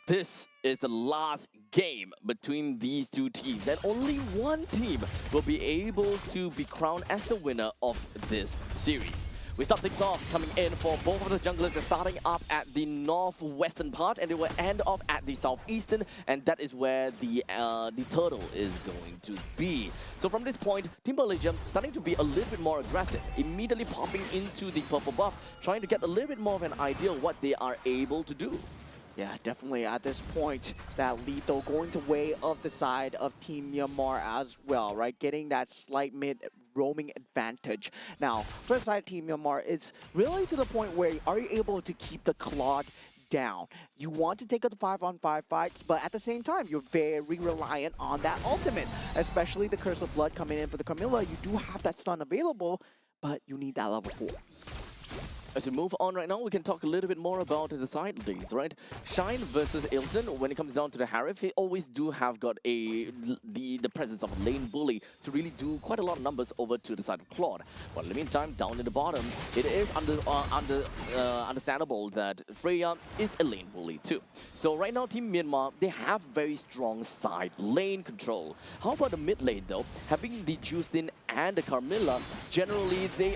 this is the last game between these two teams, and only one team will be able to be crowned as the winner of this series. We start things off coming in for both of the junglers. They're starting up at the northwestern part, and they will end off at the southeastern, and that is where the turtle is going to be. So from this point, Team Malaysia starting to be a little bit more aggressive, immediately popping into the purple buff, trying to get a little bit more of an idea of what they are able to do. Yeah, definitely at this point, that lethal going to way of the side of Team Myanmar as well, right? Getting that slight mid roaming advantage. Now, for the side of Team Myanmar, it's really to the point where are you able to keep the Claude down? You want to take out the 5-on-5 fights, but at the same time, you're very reliant on that ultimate, especially the Curse of Blood coming in for the Camilla. You do have that stun available, but you need that level 4. As we move on right now, we can talk a little bit more about the side lanes, right? Shine versus Ilton, when it comes down to the Harif, he always do have got the presence of a lane bully to really do quite a lot of numbers over to the side of Claude. But in the meantime, down in the bottom, it is understandable that Freya is a lane bully too. So right now, Team Myanmar, they have very strong side lane control. How about the mid lane though? Having the Juicin and the Carmilla, generally they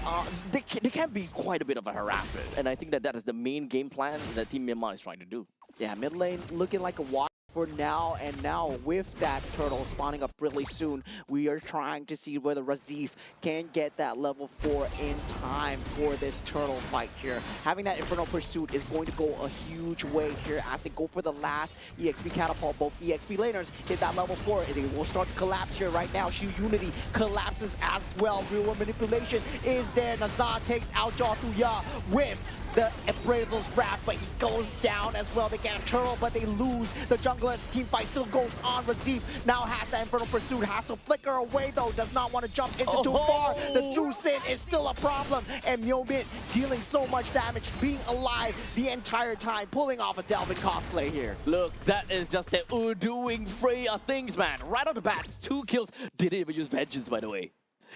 can be quite a bit of a harassers, and I think that is the main game plan that Team Myanmar is trying to do. Yeah, mid lane looking like a water for now, and now with that turtle spawning up really soon, we are trying to see whether Razif can get that level 4 in time for this turtle fight here. Having that Infernal Pursuit is going to go a huge way here as they go for the last EXP catapult. Both EXP laners hit that level 4, and they will start to collapse here right now. Shu Unity collapses as well. Real world manipulation is there. Nazar takes out Jothuya with the Appraisal's Wrath, but he goes down as well. They get a turtle, but they lose. The jungler team fight still goes on. Razif now has that Infernal Pursuit, has to flicker away though, does not want to jump into too far. The Juicin is still a problem, and Myomit dealing so much damage, being alive the entire time, pulling off a Delvin cosplay here. Look, that is just the doing Freya things, man. Right on the bat, 2 kills. Didn't even use Vengeance, by the way.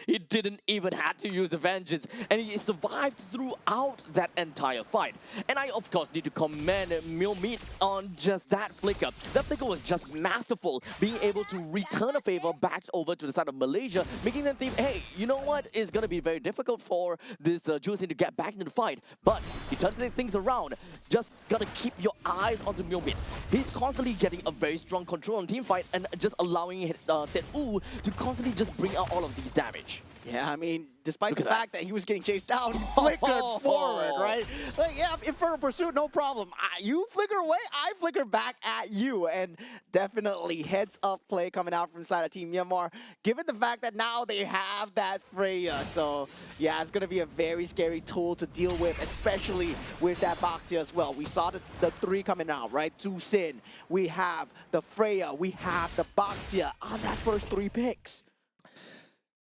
He didn't even have to use the Vengeance, and he survived throughout that entire fight. And I, of course, need to commend Myomit on just that flicker. That flicker was just masterful, being able to return a favor back over to the side of Malaysia, making them think, hey, you know what? It's going to be very difficult for this Juicin to get back into the fight. But he turned things around. Just got to keep your eyes onto Myomit. He's constantly getting a very strong control on team fight and just allowing Tet-U to constantly just bring out all of these damage. Yeah, I mean, despite the fact that he was getting chased down, he flickered forward, right? Like, yeah, Infernal Pursuit, no problem. You flicker away, I flicker back at you. And definitely heads up play coming out from side of Team Myanmar, given the fact that now they have that Freya. So, yeah, it's going to be a very scary tool to deal with, especially with that Boxia as well. We saw the 3 coming out, right? Juicin, we have the Freya, we have the Boxia on that first 3 picks.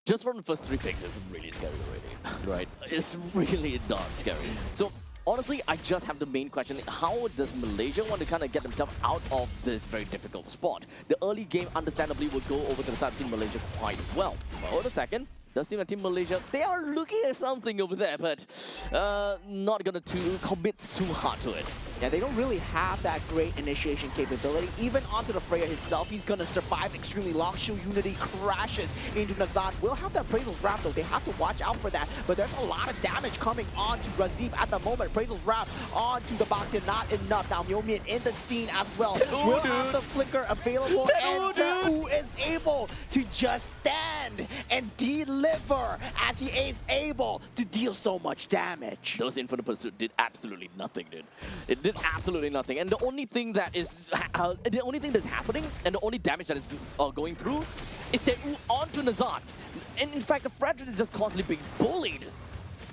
Just from the first 3 picks, it's really scary already, right? It's really not scary. So, honestly, I just have the main question. How does Malaysia want to kind of get themselves out of this very difficult spot? The early game, understandably, would go over to the side of Team Malaysia quite well. But hold a second. Does seem like Team Malaysia, they are looking at something over there, but not going to commit too hard to it. Yeah, they don't really have that great initiation capability. Even onto the Freya himself, he's going to survive extremely long. Shu Unity crashes into Nazad. Will have that Appraisal's Wrath though. They have to watch out for that. But there's a lot of damage coming onto Razif at the moment. Appraisal's Wrath onto the Boxia, not enough. Now Myomit in the scene as well. Will have the flicker available, and Tet-U is able to just stand and deliver as he is able to deal so much damage. Those Infinite Pursuit did absolutely nothing, dude. It did absolutely nothing. And the only thing that is, the only thing that's happening, and the only damage that is going through, is Tet-U onto Nazad. And in fact, the Frederick is just constantly being bullied.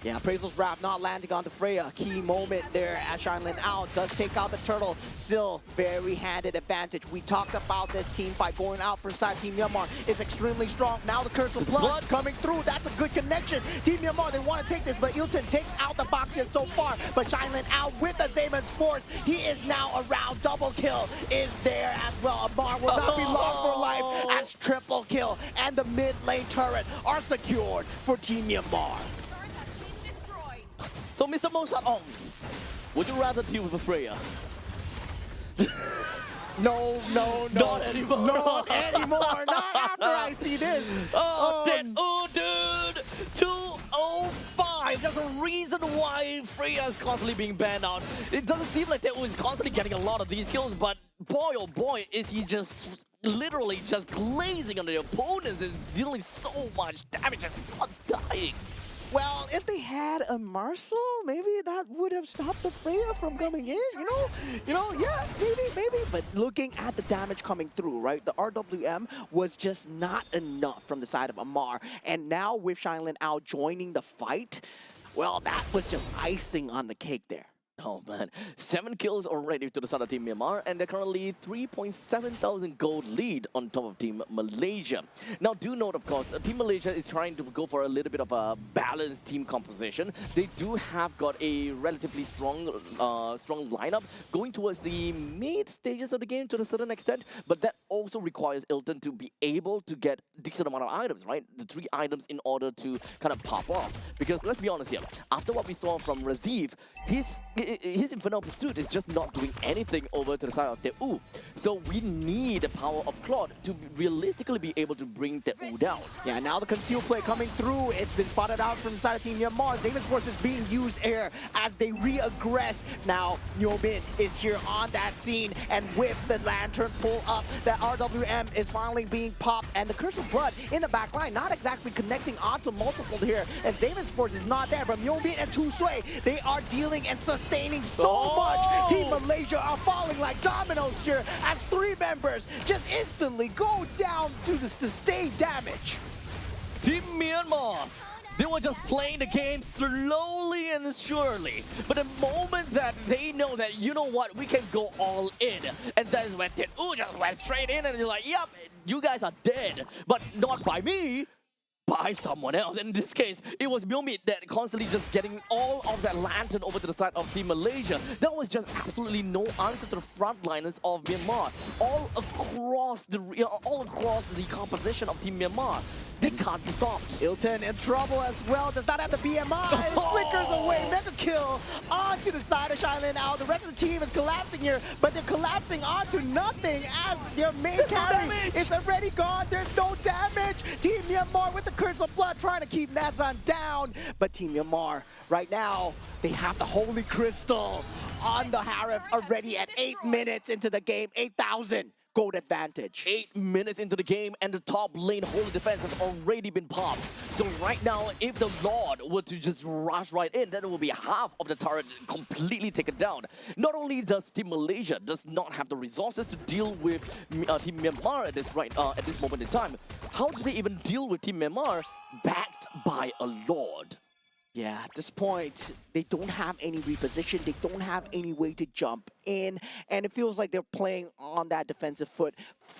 Yeah, Appraisal's Wrath not landing onto Freya. Key moment there as Shinlin out. Does take out the turtle. Still very handed advantage. We talked about this team fight going out for side Team Myanmar. It's extremely strong. Now the Curse of Blood coming through. That's a good connection. Team Myanmar, they want to take this, but Ilton takes out the Boxia so far. But Shinlin out with the Zamon's Force. He is now around. Double kill is there as well. Amar will not be long for life as triple kill. And the mid lane turret are secured for Team Myanmar. So, Mr. Mosat Ong, would you rather deal with a Freya? No. Not anymore. Not anymore. Not after I see this. Dude. 205. There's a reason why Freya is constantly being banned out. It doesn't seem like Tet-U is constantly getting a lot of these kills, but boy, oh boy, is he just literally just glazing on the opponents and dealing so much damage and not dying. Well, if they had a Marcel, maybe that would have stopped the Freya from coming in, yeah, maybe. But looking at the damage coming through, right, the RWM was just not enough from the side of Amar. And now with Shinlin out joining the fight, well, that was just icing on the cake there. Oh man, 7 kills already to the side of Team Myanmar, and they're currently 3.7 thousand gold lead on top of Team Malaysia. Now do note, of course, Team Malaysia is trying to go for a little bit of a balanced team composition. They do have got a relatively strong lineup going towards the mid stages of the game to a certain extent, but that also requires Ilton to be able to get decent amount of items, right? The 3 items in order to kind of pop off. Because let's be honest here, after what we saw from Raziv, his Infernal Pursuit is just not doing anything over to the side of Teu. So we need the power of Claude to realistically be able to bring Teu down. Yeah, now the conceal play coming through. It's been spotted out from the side of Team Myanmar. David's force is being used here as they re-aggress. Now, Nyomin is here on that scene, and with the lantern pull up, the RWM is finally being popped, and the Curse of Blood in the back line, not exactly connecting onto multiple here, as David's force is not there, but Myomin and Tu Sui, they are dealing and sustaining so much. Team Malaysia are falling like dominoes here as 3 members just instantly go down to the sustained damage. Team Myanmar, they were just playing the game slowly and surely. But the moment that they know that, you know what, we can go all in, and then when Teu just went straight in and they're like, yep, you guys are dead, but not by me. By someone else. In this case, it was Myomin that constantly just getting all of that lantern over to the side of Team Malaysia. There was just absolutely no answer to the frontliners of Myanmar. All across the composition of Team Myanmar. They can't be stopped. Ilton in trouble as well. Does not have the BMI. Flickers away. Mega kill onto the side of Shinlin out. The rest of the team is collapsing here, but they're collapsing onto nothing as their main carry is already gone. There's no damage. Team Myanmar with the Curse of Blood trying to keep Nazan down. But Team Myanmar, right now, they have the Holy Crystal on the Harif already at 8 minutes into the game. 8,000. Gold advantage. 8 minutes into the game and the top lane holy defense has already been popped. So right now, if the Lord were to just rush right in, then it will be half of the turret completely taken down. Not only does Team Malaysia does not have the resources to deal with Team Myanmar at this moment in time, how do they even deal with Team Myanmar backed by a Lord? Yeah, at this point, they don't have any reposition. They don't have any way to jump in. And it feels like they're playing on that defensive foot.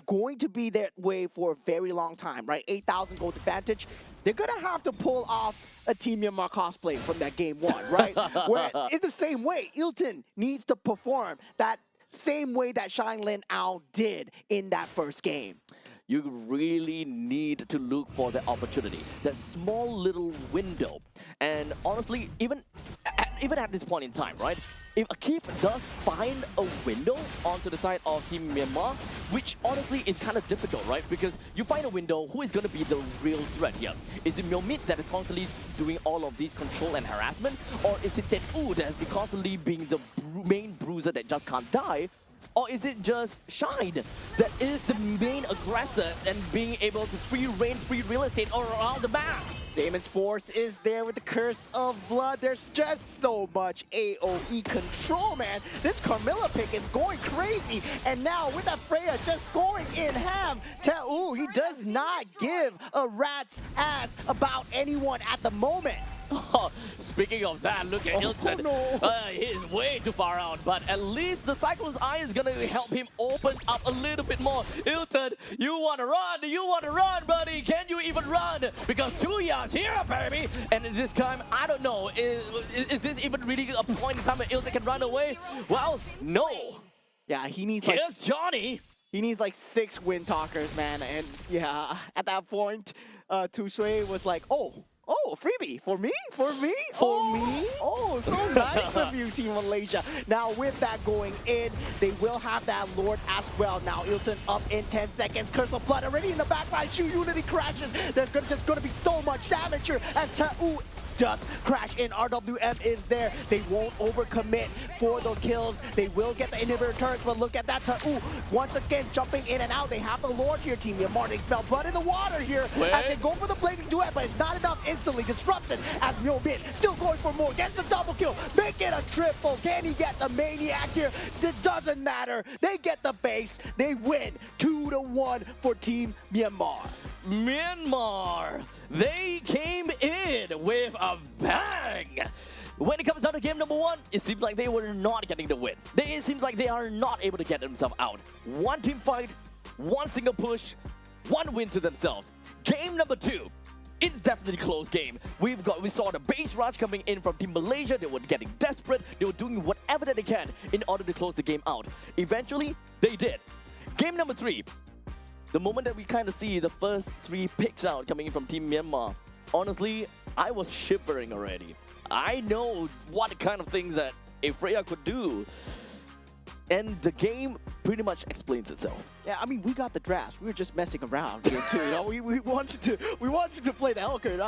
Going to be that way for a very long time, right? 8,000 gold advantage. They're going to have to pull off a Team Myanmar cosplay from that game 1, right? Where in the same way, Ilton needs to perform that same way that Shinlin Ao did in that first game. You really need to look for the opportunity, that small little window. And honestly, even at this point in time, right? If Akif does find a window onto the side of Team Myanmar, which honestly is kind of difficult, right? Because you find a window, who is going to be the real threat here? Is it Myomin that is constantly doing all of these control and harassment? Or is it Teu that has been constantly being the main bruiser that just can't die? Or is it just Shine that is the main aggressor and being able to free real estate all around the map? Zamon's force is there with the Curse of Blood. There's just so much AoE control, man. This Carmilla pick is going crazy. And now with that Freya just going in ham, Teu, he does not give a rat's ass about anyone at the moment. Oh, speaking of that, look at Ilton. No. He's way too far out, but at least the Cyclone's Eye is going to help him open up a little bit more. Ilton, you want to run? You want to run, buddy? Can you even run? Because Tuya's here, baby. And this time, I don't know. Is this even really a point in time where Ilton can run away? Well, no. Yeah, he needs Here's Johnny. He needs like 6 Wind Talkers, man. And yeah, at that point, Tu Sui was like, oh, freebie for me? For me? Oh, so nice of you, Team Malaysia. Now, with that going in, they will have that Lord as well. Now, Ilton up in 10 seconds. Curse of Blood already in the backline. Shu Unity crashes. There's just going to be so much damage here as Teu does crash in. RWM is there. They won't overcommit for the kills. They will get the inhibitor turrets, but look at that. Ooh, once again, jumping in and out. They have the Lord here, Team Myanmar. They smell blood in the water here as they go for the blazing duet, but it's not enough. Instantly disrupted as Myo-Min still going for more. Gets the double kill. Make it a triple. Can he get the Maniac here? It doesn't matter. They get the base. They win 2-1 for Team Myanmar. Myanmar, they came in with a bang. When it comes down to game number 1, it seems like they were not getting the win. It seems like they are not able to get themselves out. One team fight, one single push, one win to themselves. Game number 2, it's definitely a close game. We saw the base rush coming in from Team Malaysia. They were getting desperate. They were doing whatever that they can in order to close the game out. Eventually, they did. Game number 3. The moment that we kind of see the first 3 picks out coming in from Team Myanmar, honestly, I was shivering already. I know what kind of things that a Freya could do. And the game pretty much explains itself. Yeah, I mean, we got the drafts. We were just messing around here too. You know, we wanted to play the Hellcurt.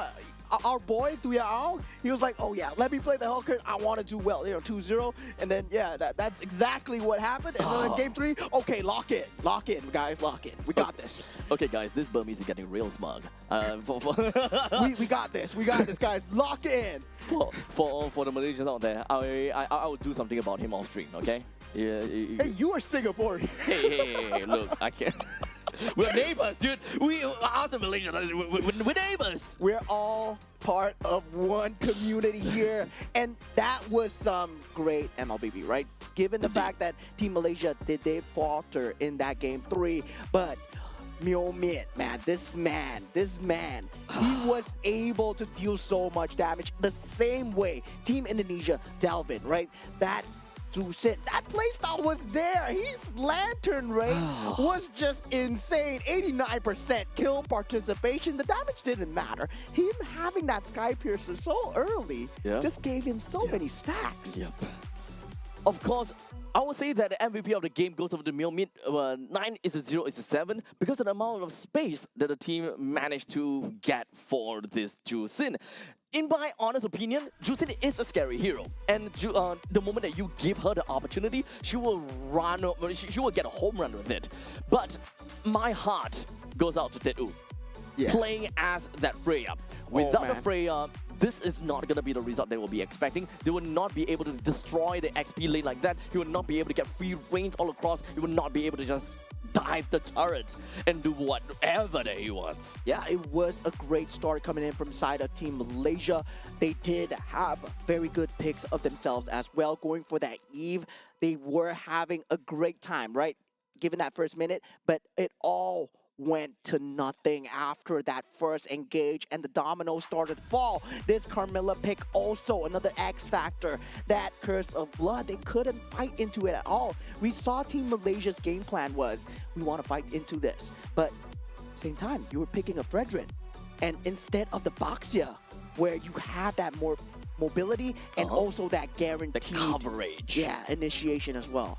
Our boy Tuyao, he was like, oh yeah, let me play the Hellcurt. I want to do well. You know, 2-0, and then yeah, that's exactly what happened. And then in game 3, okay, lock in, guys, lock in. We got this. Okay, guys, this Burmese is getting real smug. We got this, guys. Lock in. For the Malaysians out there, I will do something about him off stream. Okay. Yeah. Hey, you are Singaporean. Hey, look, I can't. We're neighbors, dude. We are the Malaysian. We're neighbors. We're all part of one community here, and that was some great MLBB, right? Given the fact that Team Malaysia did falter in that game 3, but Myo-Min, man, this man, he was able to deal so much damage the same way Team Indonesia, Delvin, right? That playstyle was there. His lantern rate was just insane. 89% kill participation. The damage didn't matter. Him having that Sky Piercer so early just gave him so many stacks. Yep. Of course, I would say that the MVP of the game goes over to Myo-Min. 9-0-7 because of the amount of space that the team managed to get for this Jusin. In my honest opinion, Jusin is a scary hero, and the moment that you give her the opportunity, she will run. She will get a home run with it. But my heart goes out to Tedu, playing as that Freya. Without the Freya, this is not going to be the result they will be expecting. They will not be able to destroy the XP lane like that. He will not be able to get free reigns all across. He will not be able to just dive the turret and do whatever that he wants. Yeah, it was a great start coming in from side of Team Malaysia. They did have very good picks of themselves as well. Going for that Eve, they were having a great time, right? Given that first minute, but it all went to nothing after that first engage, and the dominoes started to fall. This Carmilla pick also another X factor. That Curse of Blood, they couldn't fight into it at all. We saw Team Malaysia's game plan was, we want to fight into this, but same time, you were picking a Fredrin, and instead of the Baxia, where you had that more mobility and also that guaranteed coverage. Yeah, initiation as well.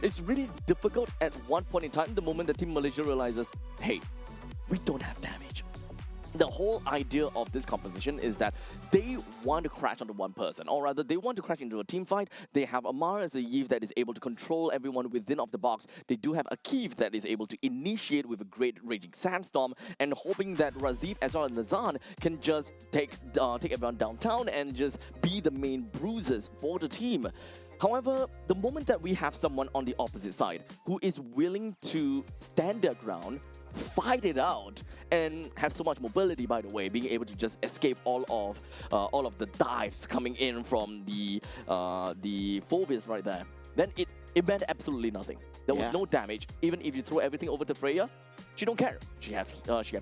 It's really difficult at one point in time, the moment that Team Malaysia realizes, hey, we don't have damage. The whole idea of this composition is that they want to crash onto one person, or rather they want to crash into a team fight. They have Amar as a Yve that is able to control everyone within of the box. They do have a Keith that is able to initiate with a great Raging Sandstorm, and hoping that Razif as well as Nazan can just take everyone downtown and just be the main bruisers for the team. However, the moment that we have someone on the opposite side who is willing to stand their ground, fight it out, and have so much mobility, by the way, being able to just escape all of the dives coming in from the Phobias right there, then it meant absolutely nothing. There was no damage. Even if you throw everything over to Freya, she don't care. She have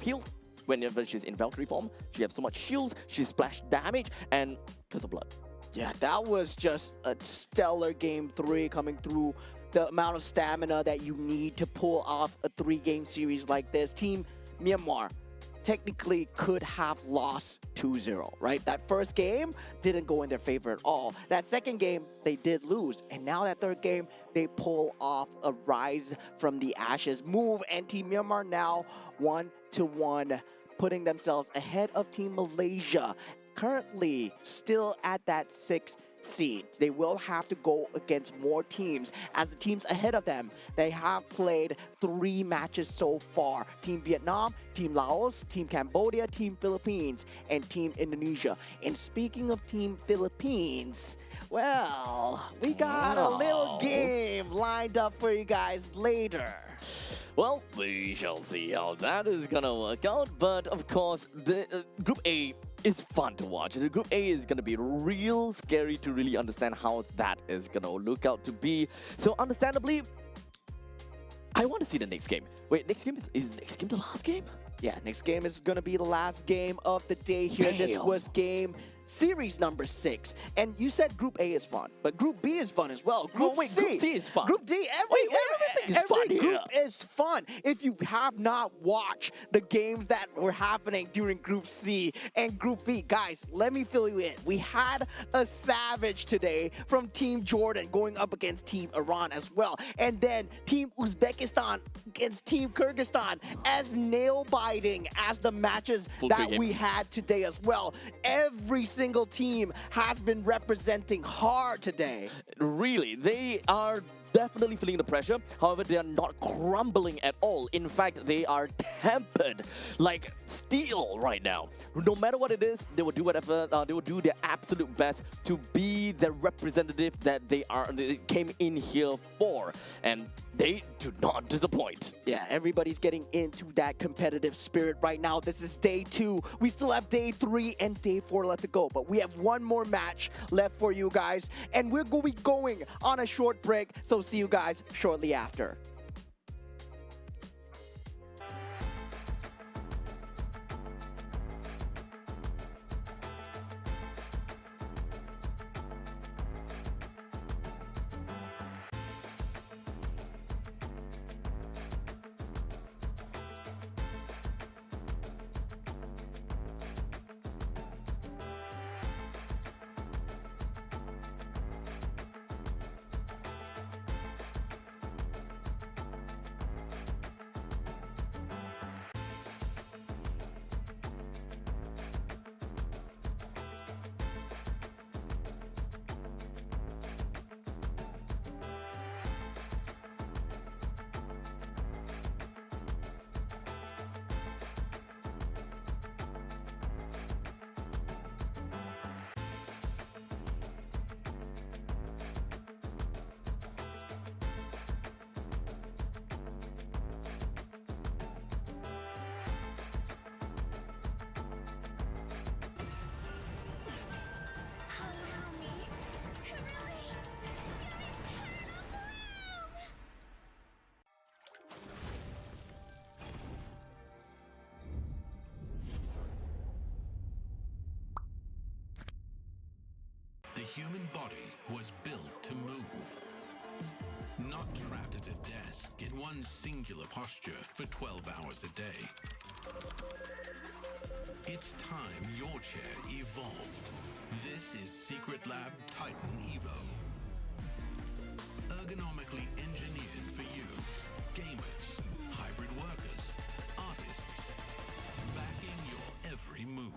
heals. Whenever she's in Valkyrie form, she has so much shields, she splash damage, and Curse of Blood. Yeah, that was just a stellar game 3 coming through. The amount of stamina that you need to pull off a 3-game series like this. Team Myanmar technically could have lost 2-0, right? That first game didn't go in their favor at all. That second game, they did lose. And now that third game, they pull off a rise from the ashes move. And Team Myanmar now 1-1, putting themselves ahead of Team Malaysia. currently still at that 6th seed. They will have to go against more teams, as the teams ahead of them, they have played 3 matches so far. Team Vietnam, Team Laos, Team Cambodia, Team Philippines, and Team Indonesia. And speaking of Team Philippines, well, we got a little game lined up for you guys later. Well, we shall see how that is gonna work out. But of course, the Group A is fun to watch. The Group A is gonna be real scary to really understand how that is gonna look out to be. So understandably, I want to see the next game. Wait, next game is next game the last game? Yeah, next game is gonna be the last game of the day here. This Damn. was game series number 6. And you said Group A is fun, but Group B is fun as well. Group wait, C. Group C is fun. Group D, Everything is fun every group here. is fun. If you have not watched the games that were happening during Group C and Group B, guys, let me fill you in. We had a savage today from Team Jordan going up against Team Iran as well. And then Team Uzbekistan against Team Kyrgyzstan, as nail-biting as the matches Full that three we games. had today as well. Every single team has been representing hard today. Really, they are definitely feeling the pressure. However, they are not crumbling at all. In fact, they are tempered like steel right now. No matter what it is, they will do whatever. They will do their absolute best to be the representative that they came in here for, and they do not disappoint. Yeah, everybody's getting into that competitive spirit right now. This is day 2. We still have day 3 and day 4 left to go, but we have one more match left for you guys, and we're going to be going on a short break, so see you guys shortly after. Allow me to release your eternal bloom! The human body was built to move, not trapped at a desk in one singular posture for 12 hours a day. It's time your chair evolved. This is Secret Lab Titan Evo. Ergonomically engineered for you, gamers, hybrid workers, artists, backing your every move.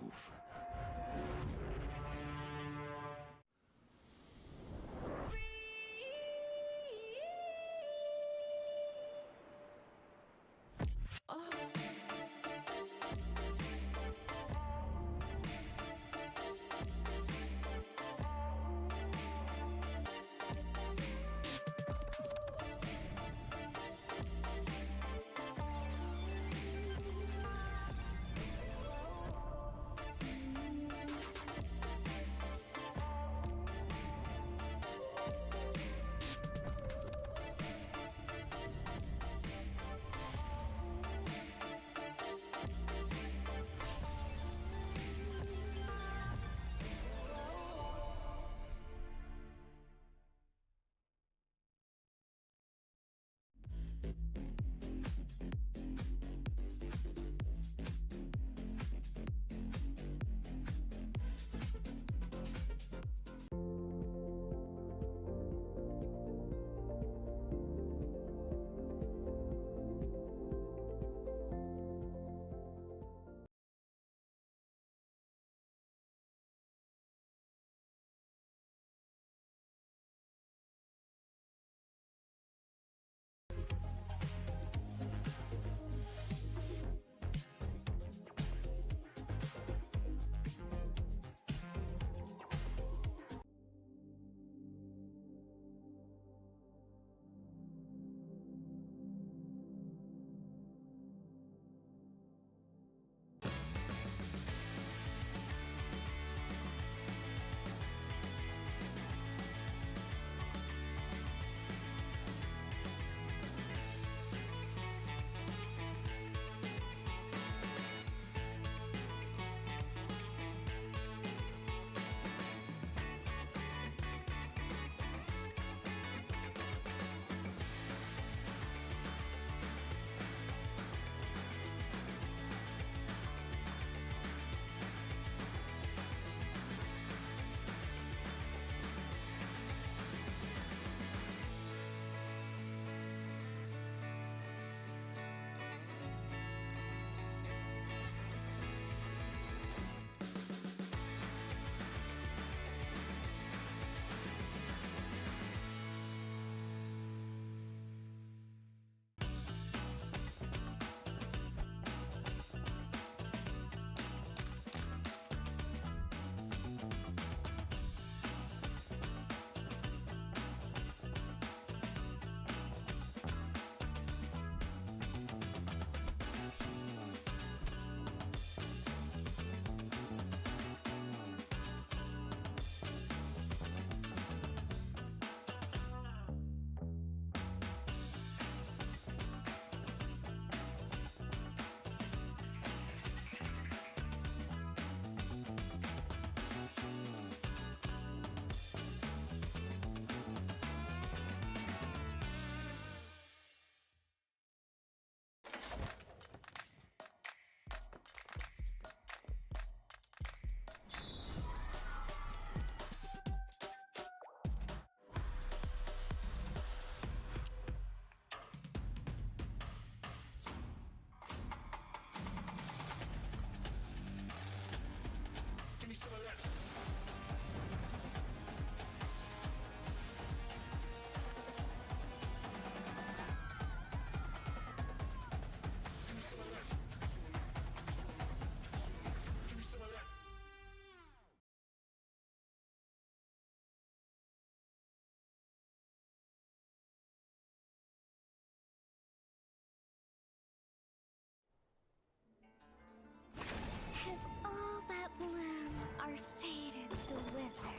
If all that bloom are fated to wither,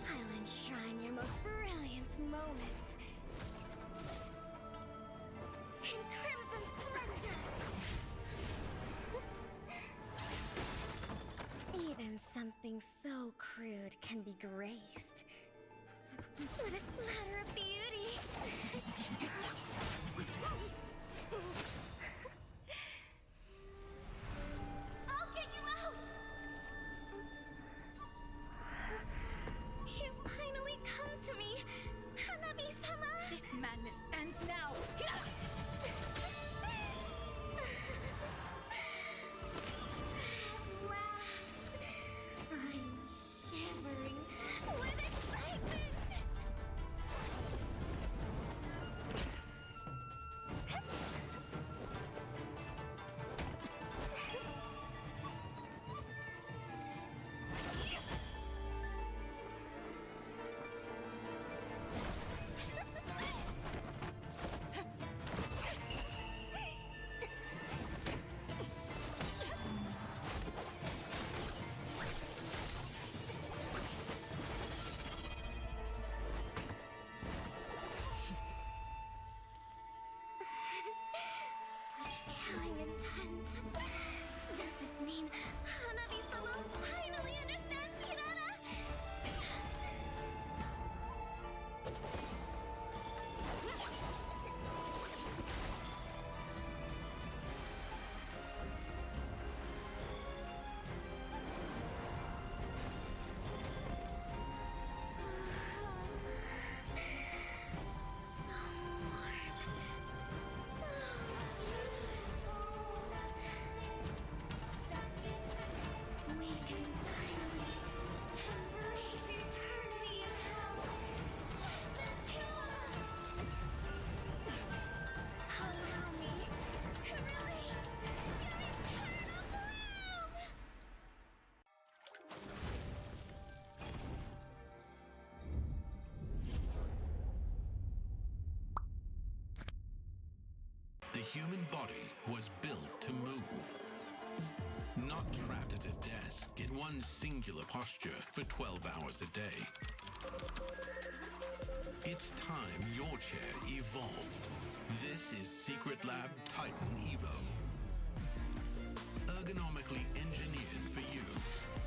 I'll enshrine your most brilliant moment in crimson splendor. Even something so crude can be graced with a splatter of beauty. I'll get you out! You finally come to me, Hanabi-sama! This madness ends now. At last, I'm shivering with excitement! Such killing intent. Does this mean Hanabi-sama finally understands Hinata? So warm. So beautiful. We can finally embrace eternity in hell. Just the two of us. Allow me to release your eternal bloom. The human body was built to move. Not trapped at a desk in one singular posture for 12 hours a day. It's time your chair evolved. This is Secret Lab Titan Evo. Ergonomically engineered for you,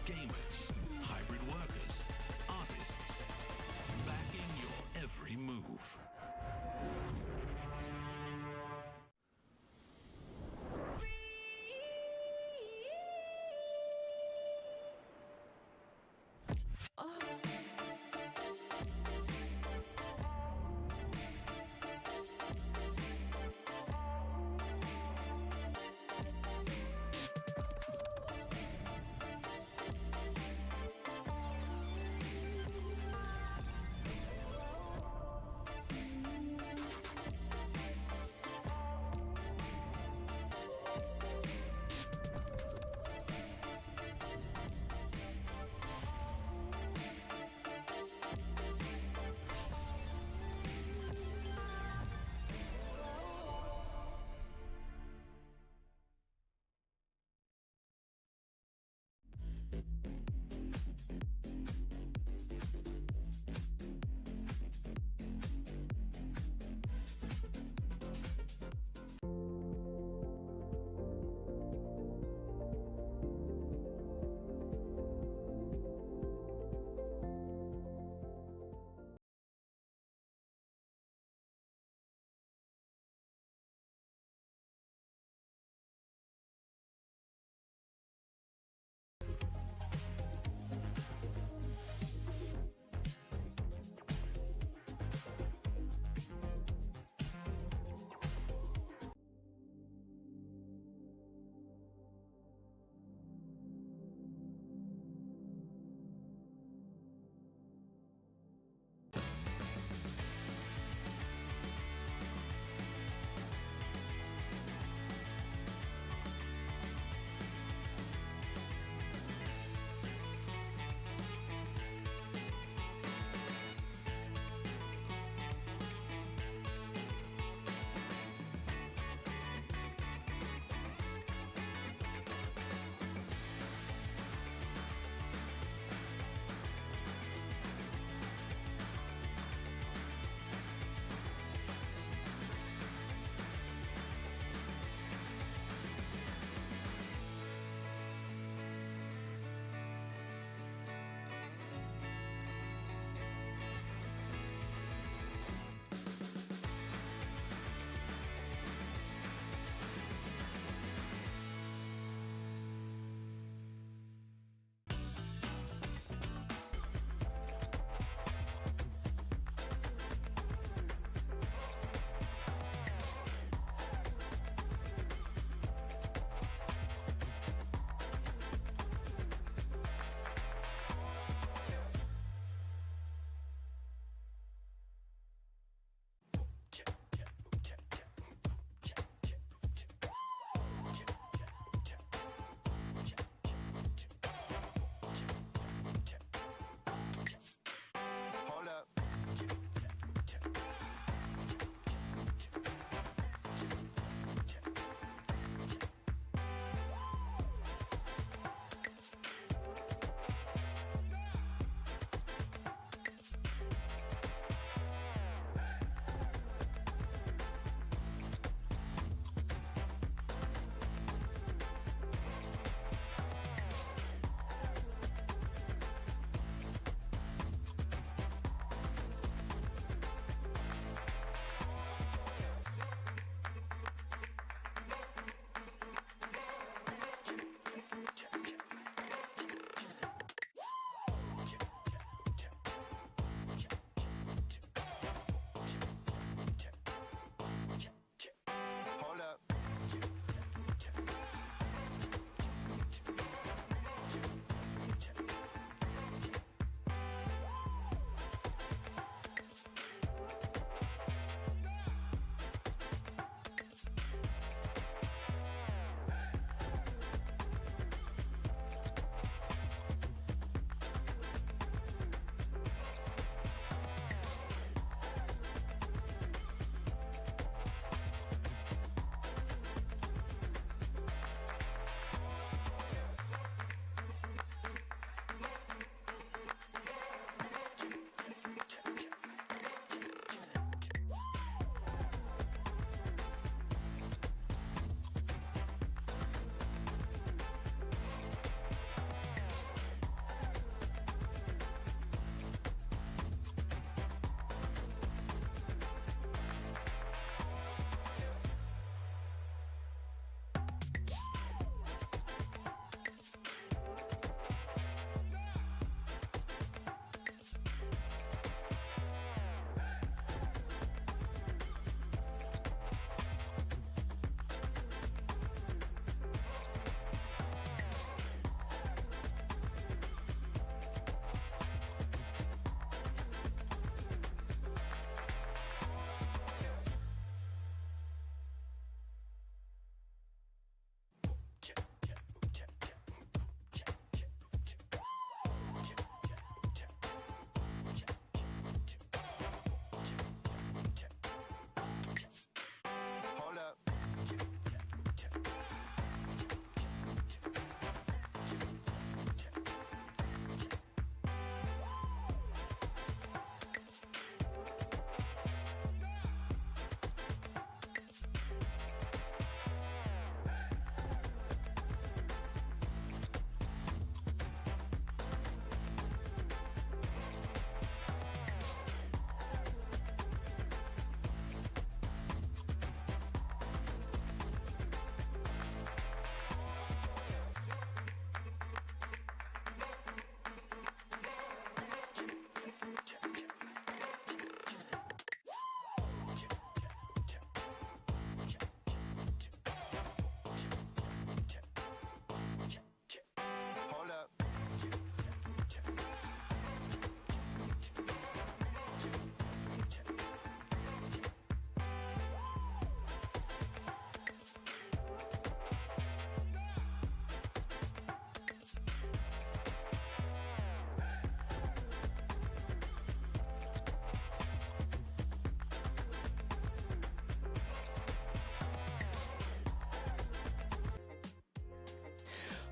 gamers, hybrid workers, artists, backing your every move.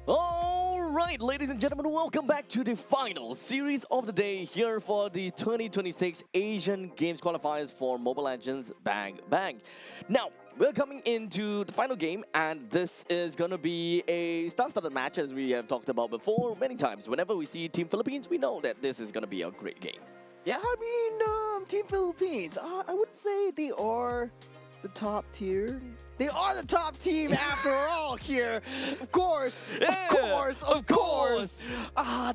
All right, ladies and gentlemen, welcome back to the final series of the day here for the 2026 Asian Games qualifiers for Mobile Legends Bang Bang. Now, we're coming into the final game, and this is going to be a star-studded match, as we have talked about before many times. Whenever we see Team Philippines, we know that this is going to be a great game. Yeah, I mean, Team Philippines, I would say they are the top tier. They are the top team after all here. Of course, of course.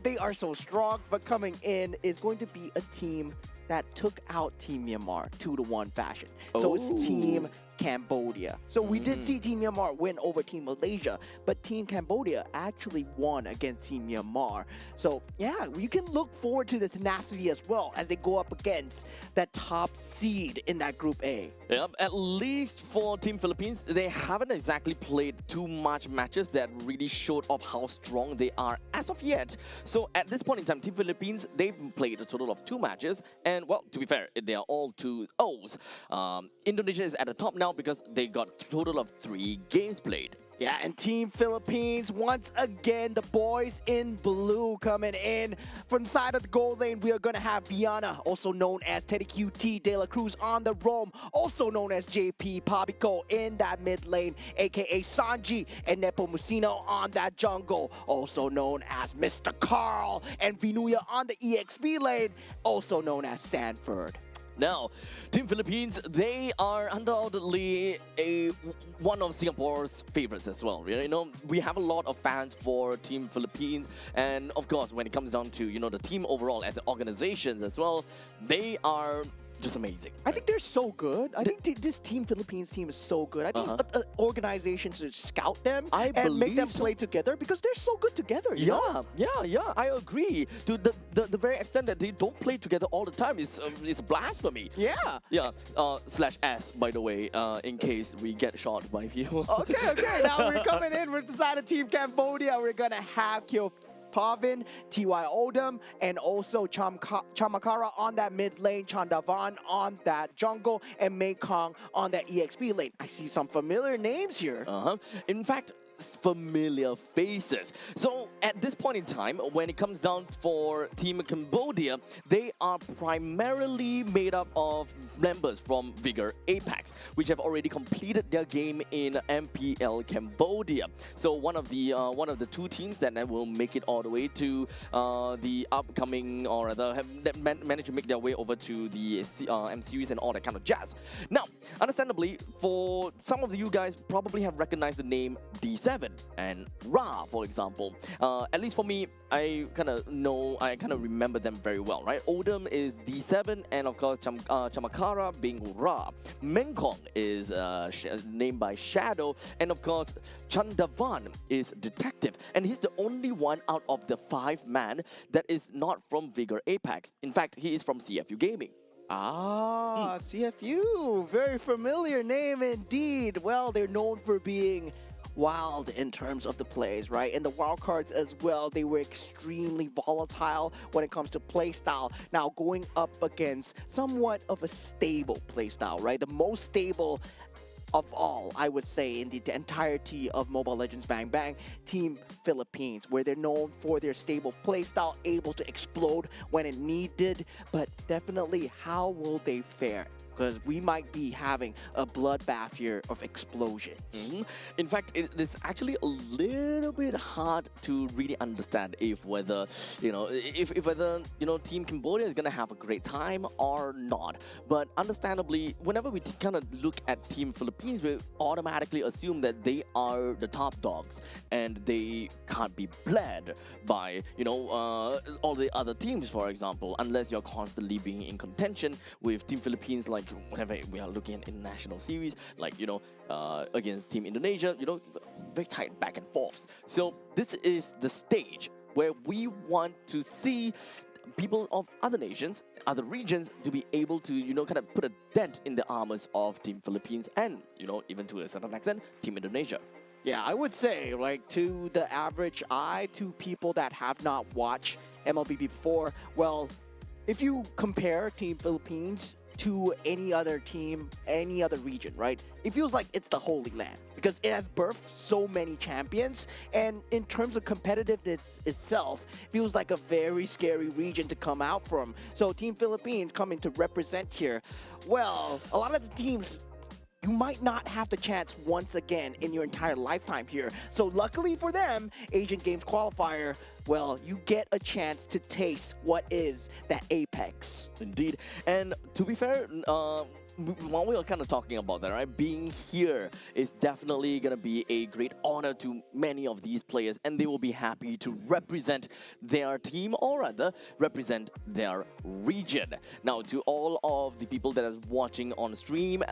They are so strong, but coming in is going to be a team that took out Team Myanmar 2-1 fashion. So it's Team Cambodia. So we did see Team Myanmar win over Team Malaysia, but Team Cambodia actually won against Team Myanmar. So yeah, you can look forward to the tenacity as well as they go up against that top seed in that Group A. Yep, at least for Team Philippines, they haven't exactly played too much matches that really showed off how strong they are as of yet. So at this point in time, Team Philippines, they've played a total of 2 matches, and well, to be fair, they are all 2-0s. Indonesia is at the top now because they got a total of 3 games played. Yeah, and Team Philippines, once again, the boys in blue coming in. From the side of the goal lane, we are going to have Viana, also known as Teddy QT De La Cruz on the roam, also known as JP Pabico in that mid lane, aka Sanji and Nepomuceno on that jungle, also known as Mr. Carl, and Vinuya on the EXP lane, also known as Sanford. Now, Team Philippines, they are undoubtedly one of Singapore's favorites as well. You know, we have a lot of fans for Team Philippines, and of course, when it comes down to, you know, the team overall as organizations as well, they are just amazing. I think they're so good. I think this Team Philippines team is so good. I think organizations should scout them and make them play together because they're so good together. You know? Yeah, I agree. To the very extent that they don't play together all the time is blasphemy. Yeah. Yeah. /S, by the way, in case we get shot by people. Okay. Now we're coming in with the side of Team Cambodia. We're gonna have Kyo Pavin, T.Y. Odom, and also Chamakara on that mid lane, Chandavan on that jungle, and Mekong on that EXP lane. I see some familiar names here. In fact, familiar faces. So at this point in time, when it comes down for Team Cambodia, they are primarily made up of members from Vigor Apex, which have already completed their game in MPL Cambodia. So one of the 2 teams that will make it all the way to the upcoming, or rather have managed to make their way over to the M series and all that kind of jazz. Now, understandably, for some of you guys probably have recognized the name D7 and Ra, for example. At least for me, I kind of remember them very well, right? Odom is D7, and of course Chamakara being Ra. Mekong is named by Shadow, and of course Chandavan is Detective, and he's the only one out of the 5-man that is not from Vigor Apex. In fact, he is from CFU Gaming. CFU, very familiar name indeed. Well, they're known for being wild in terms of the plays, right? And the wild cards as well, they were extremely volatile when it comes to play style. Now going up against somewhat of a stable play style, right? The most stable of all, I would say, in the entirety of Mobile Legends Bang Bang, Team Philippines, where they're known for their stable playstyle, able to explode when it needed, but definitely how will they fare? Because we might be having a bloodbath here of explosions. In fact, it is actually a little bit hard to really understand if whether Team Cambodia is gonna have a great time or not. But understandably, whenever we kind of look at Team Philippines, we automatically assume that they are the top dogs and they can't be bled by all the other teams, for example, unless you're constantly being in contention with Team Philippines, like whenever we are looking at international series, like against Team Indonesia, very tight back and forths. So this is the stage where we want to see people of other nations, other regions, to be able to kind of put a dent in the armors of Team Philippines and even to a certain extent Team Indonesia. Yeah, I would say, like, to the average eye, to people that have not watched MLBB before, well, if you compare Team Philippines to any other team, any other region, right? It feels like it's the Holy Land because it has birthed so many champions. And in terms of competitiveness itself, it feels like a very scary region to come out from. So Team Philippines coming to represent here. Well, a lot of the teams, you might not have the chance once again in your entire lifetime here. So luckily for them, Asian Games Qualifier, well, you get a chance to taste what is that apex. Indeed. And to be fair, while we are kind of talking about that, right, being here is definitely going to be a great honor to many of these players, and they will be happy to represent their team, or rather represent their region. Now, to all of the people that are watching on stream,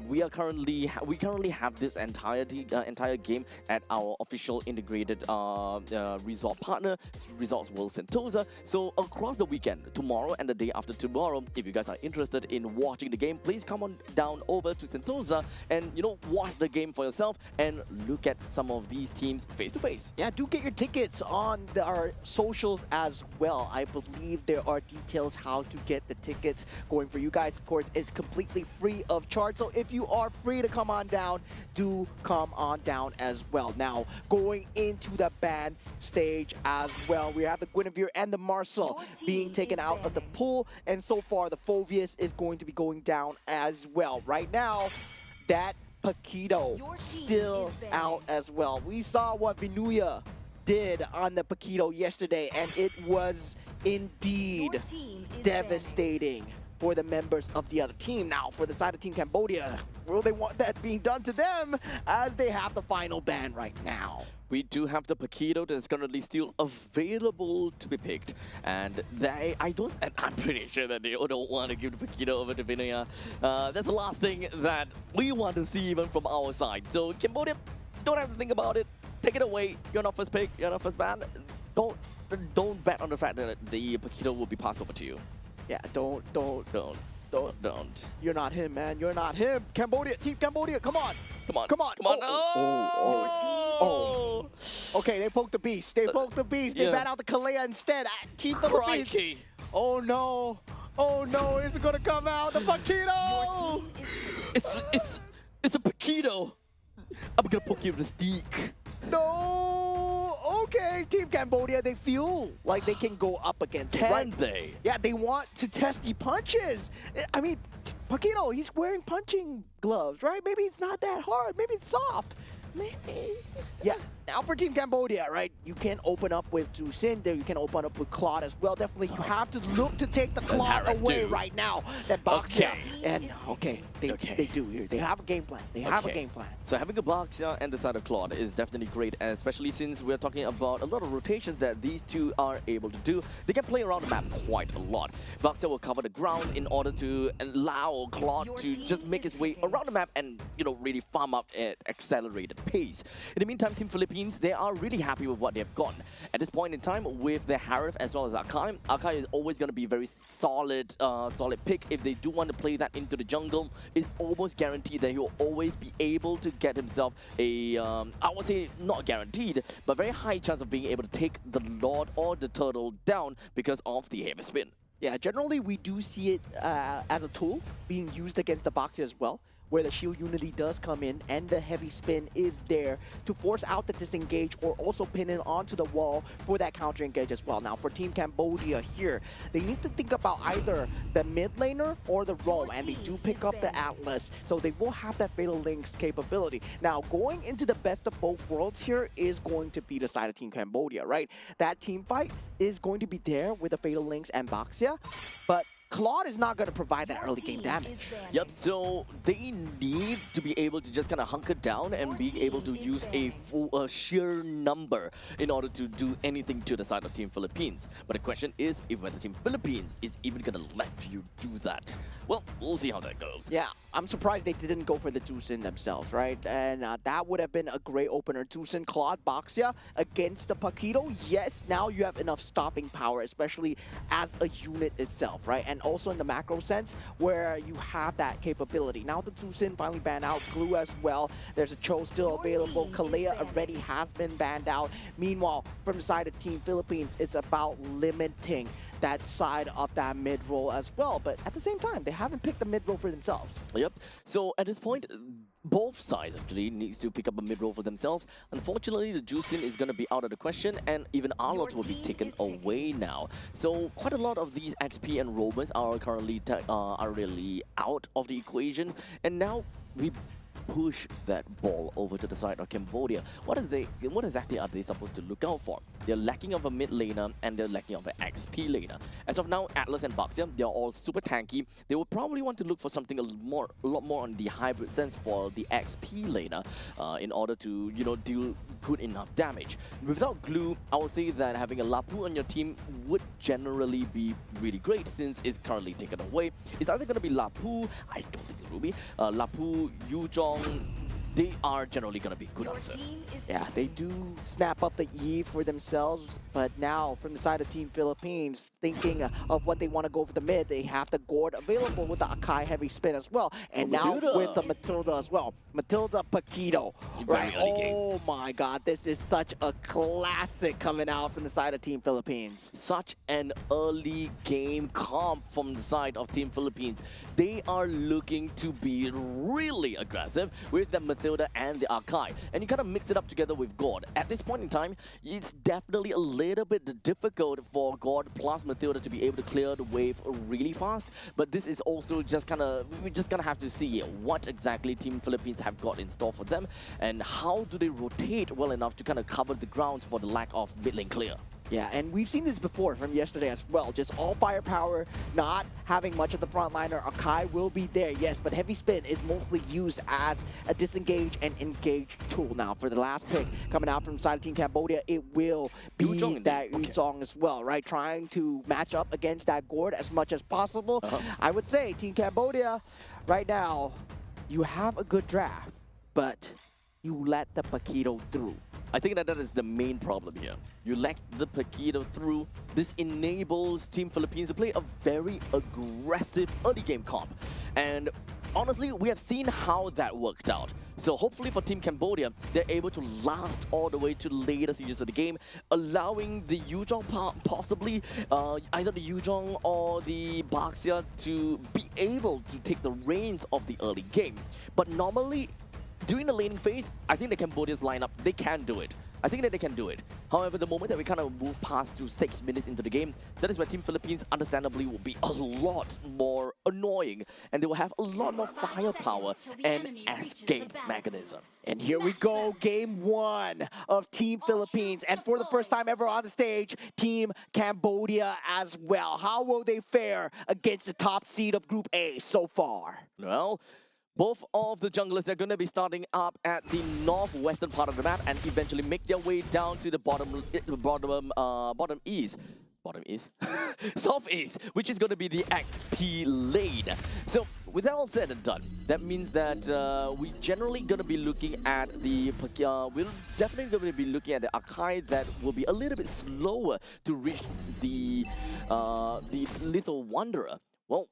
we currently have this entire game at our official integrated resort partner, Resorts World Sentosa. So across the weekend, tomorrow and the day after tomorrow, if you guys are interested in watching the game, please come on down over to Sentosa and, you know, watch the game for yourself and look at some of these teams face to face. Yeah, do get your tickets on our socials as well. I believe there are details how to get the tickets going for you guys. Of course, it's completely free of charge. So if you are free to come on down, do come on down as well. Now, going into the band stage as well, we have the Guinevere and the Marcel being taken out of the pool. And so far, the Phoveus is going to be going down as well. Right now, that Paquito still out as well. We saw what Vinuya did on the Paquito yesterday, and it was indeed devastating for the members of the other team. Now, for the side of Team Cambodia, will they want that being done to them as they have the final ban right now? We do have the Paquito that's currently still available to be picked, and I'm pretty sure that they don't want to give the Paquito over to Vinuya. That's the last thing that we want to see even from our side. So Cambodia, don't have to think about it. Take it away. You're not first pick. You're not first ban. Don't bet on the fact that the Paquito will be passed over to you. Yeah, don't. You're not him, man. You're not him. Cambodia, Team Cambodia, come on. Come on. Oh. Okay, they poked the beast. They poked the beast. They bat out the Kalea instead. Team Philippines. Crikey. Oh no. Oh no, is it gonna come out? The Paquito! It's a Paquito. I'm gonna poke you with a stick. No! Okay, Team Cambodia, they feel like they can go up against it, right? Can they? Yeah, they want to test the punches. I mean, Paquito, he's wearing punching gloves, right? Maybe it's not that hard. Maybe it's soft. Maybe. Yeah, now for Team Cambodia, right? You can open up with Jusin there. You can open up with Claude as well. Definitely, you have to look to take the Claude away right now. That Boxia. And, they do here. They have a game plan. They have a game plan. So having a Boxia and the side of Claude is definitely great, and especially since we're talking about a lot of rotations that these two are able to do. They can play around the map quite a lot. Boxia will cover the grounds in order to allow Claude to just make his way around the map and, you know, really farm up at accelerated pace. In the meantime, Team Philippines, they are really happy with what they've gotten. At this point in time, with the Harif as well as Akai, Akai is always going to be a very solid pick. If they do want to play that into the jungle, it's almost guaranteed that he'll always be able to get himself a, I would say not guaranteed, but very high chance of being able to take the Lord or the Turtle down because of the heavy spin. Yeah, generally we do see it as a tool being used against the Boxia as well, where the shield unity does come in and the heavy spin is there to force out the disengage or also pin it onto the wall for that counter engage as well. Now for Team Cambodia here, they need to think about either the mid laner or the roam, and they do pick up the Atlas, so they will have that Fatal Links capability. Now going into the best of both worlds here is going to be the side of Team Cambodia, right? That team fight is going to be there with the Fatal Links and Boxia, but Claude is not going to provide that early game damage. Yep, so they need to be able to just kind of hunker down and be able to use a full sheer number in order to do anything to the side of Team Philippines. But the question is if whether Team Philippines is even going to let you do that. Well, we'll see how that goes. Yeah, I'm surprised they didn't go for the Jusin themselves, right? And that would have been a great opener. Jusin, Claude, Boxia against the Paquito. Yes, now you have enough stopping power, especially as a unit itself, right? And also in the macro sense, where you have that capability. Now the Jusin finally banned out, Glue as well. There's a Cho still available. Kalea already has been banned out. Meanwhile, from the side of Team Philippines, it's about limiting that side of that mid role as well. But at the same time, they haven't picked the mid role for themselves. Yep. So at this point, both sides actually needs to pick up a mid role for themselves. Unfortunately, the Juicin is going to be out of the question, and even Arlott will be taken away now. So quite a lot of these XP and roamers are currently are really out of the equation, and now we push that ball over to the side of Cambodia. What exactly are they supposed to look out for? They're lacking of a mid laner and they're lacking of an XP laner. As of now, Atlas and Baxia, they're all super tanky. They will probably want to look for something a lot more on the hybrid sense for the XP laner in order to, you know, deal good enough damage. Without glue, I would say that having a Lapu on your team would generally be really great since it's currently taken away. It's either going to be Lapu, I don't think it will be, Lapu, Yuzhong, they are generally going to be good answers. Yeah, they do snap up the E for themselves, but now from the side of Team Philippines, thinking of what they want to go for the mid, they have the Gord available with the Akai heavy spin as well, and now with the Matilda as well. Matilda Paquito, right? Oh my God, this is such a classic coming out from the side of Team Philippines. Such an early game comp from the side of Team Philippines. They are looking to be really aggressive with the Matilda and the Akai, and you kind of mix it up together with God. At this point in time, it's definitely a little bit difficult for God plus Matilda to be able to clear the wave really fast, but this is also just kind of, we're just gonna have to see what exactly Team Philippines have got in store for them and how do they rotate well enough to kind of cover the grounds for the lack of mid lane clear. Yeah, and we've seen this before from yesterday as well. Just all firepower, not having much of the frontliner. Akai will be there, yes, but heavy spin is mostly used as a disengage and engage tool. Now, for the last pick coming out from side of Team Cambodia, it will be that Yuzhong as well, right? Trying to match up against that Gord as much as possible. I would say Team Cambodia, right now, you have a good draft, but you let the Paquito through. I think that is the main problem here. You lack the Paquito through. This enables Team Philippines to play a very aggressive early game comp. And honestly, we have seen how that worked out. So hopefully for Team Cambodia, they're able to last all the way to later stages of the game, allowing the Yuzhong possibly, either the Yuzhong or the Baxia to be able to take the reins of the early game. But normally, during the laning phase, I think the Cambodia's lineup, they can do it. I think that they can do it. However, the moment that we kind of move past to 6 minutes into the game, that is where Team Philippines understandably will be a lot more annoying and they will have a lot more firepower and escape mechanism. And here we go, game 1 of Team Philippines. And for the first time ever on the stage, Team Cambodia as well. How will they fare against the top seed of Group A so far? Well, both of the junglers, they're going to be starting up at the northwestern part of the map and eventually make their way down to the southeast, which is going to be the XP lane. So with that all said and done, that means that we're generally going to be looking at the we're definitely going to be looking at the Akai that will be a little bit slower to reach the Little Wanderer. Well,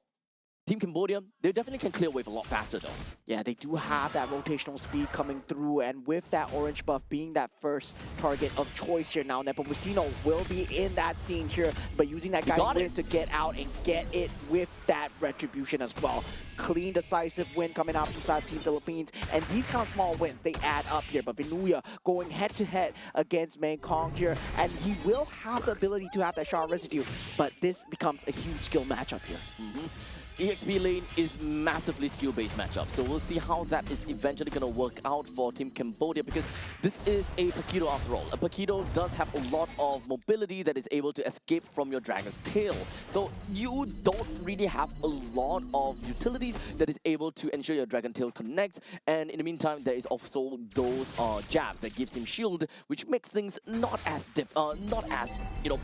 Team Cambodia, they definitely can clear wave a lot faster though. Yeah, they do have that rotational speed coming through, and with that orange buff being that first target of choice here now, Nepomuceno will be in that scene here, but using that guy win to get out and get it with that retribution as well. Clean, decisive win coming out from side Team Philippines, and these kind of small wins, they add up here, but Vinuya going head-to-head against Mengkong here, and he will have the ability to have that shard residue, but this becomes a huge skill matchup here. EXP lane is massively skill-based matchup, so we'll see how that is eventually going to work out for Team Cambodia because this is a Paquito after all. A Paquito does have a lot of mobility that is able to escape from your Dragon's Tail, so you don't really have a lot of utilities that is able to ensure your Dragon Tail connects, and in the meantime there is also those jabs that gives him shield, which makes things not as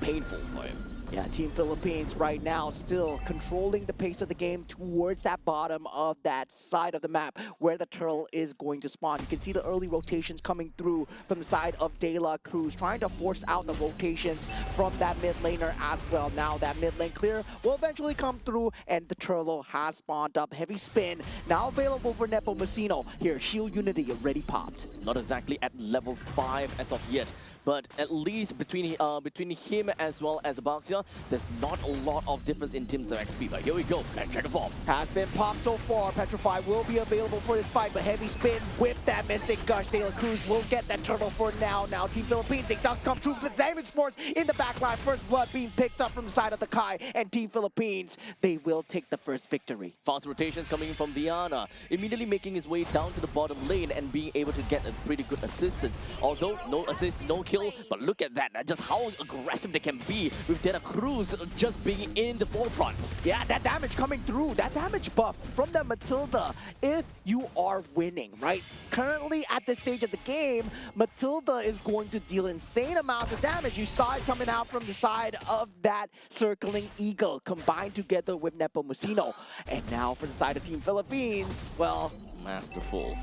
painful for him. Yeah, Team Philippines right now still controlling the pace of the game towards that bottom of that side of the map where the turtle is going to spawn. You can see the early rotations coming through from the side of De La Cruz, trying to force out the rotations from that mid laner as well. Now that mid lane clear will eventually come through, and the turtle has spawned up. Heavy spin now available for Nepomuceno. Here, Shield Unity already popped. Not exactly at level 5 as of yet, but at least between him as well as the Baxia, Cambodia, there's not a lot of difference in terms of XP. But here we go, and check the form. Has been popped so far. Petrify will be available for this fight, but heavy spin with that Mystic Gush. De La Cruz will get that turtle for now. Now Team Philippines, it does come true with Esports in the back line. First blood being picked up from the side of the Kai, and Team Philippines, they will take the first victory. Fast rotations coming from Diana, immediately making his way down to the bottom lane and being able to get a pretty good assistance. Although no assist, no kill, but look at that, just how aggressive they can be with De La Cruz just being in the forefront. Yeah, that damage coming through, that damage buff from the Matilda, if you are winning, right? Currently at this stage of the game, Matilda is going to deal insane amounts of damage. You saw it coming out from the side of that circling eagle combined together with Nepomuceno. And now for the side of Team Philippines, well, masterful.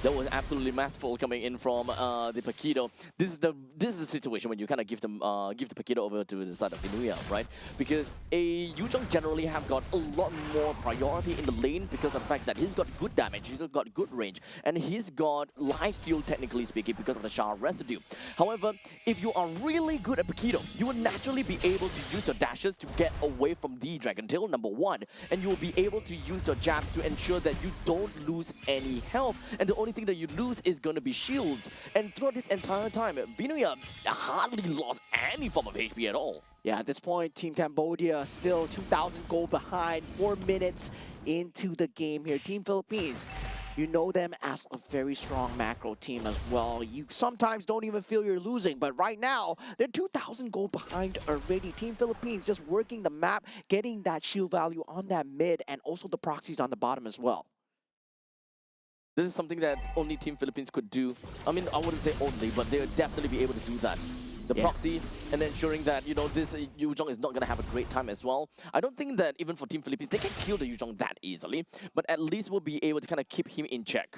That was absolutely masterful coming in from the Paquito. This is the situation when you kind of give the Paquito over to the side of Inuya, right? Because a Yuzhong generally have got a lot more priority in the lane because of the fact that he's got good damage, he's got good range, and he's got lifesteal technically speaking because of the Shard residue. However, if you are really good at Paquito, you will naturally be able to use your dashes to get away from the Dragon Tail, number one, and you will be able to use your jabs to ensure that you don't lose any health, and the only thing that you lose is going to be shields. And throughout this entire time, Vinuya hardly lost any form of HP at all. yeah, at this point, Team Cambodia still 2,000 gold behind, 4 minutes into the game here. Team Philippines, you know them as a very strong macro team as well. You sometimes don't even feel you're losing, but right now, they're 2,000 gold behind already. Team Philippines just working the map, getting that shield value on that mid, and also the proxies on the bottom as well. This is something that only Team Philippines could do. I mean, I wouldn't say only, but they would definitely be able to do that. The proxy and ensuring that, you know, this Yuzhong is not going to have a great time as well. I don't think that even for Team Philippines, they can kill the Yuzhong that easily, but at least we'll be able to kind of keep him in check.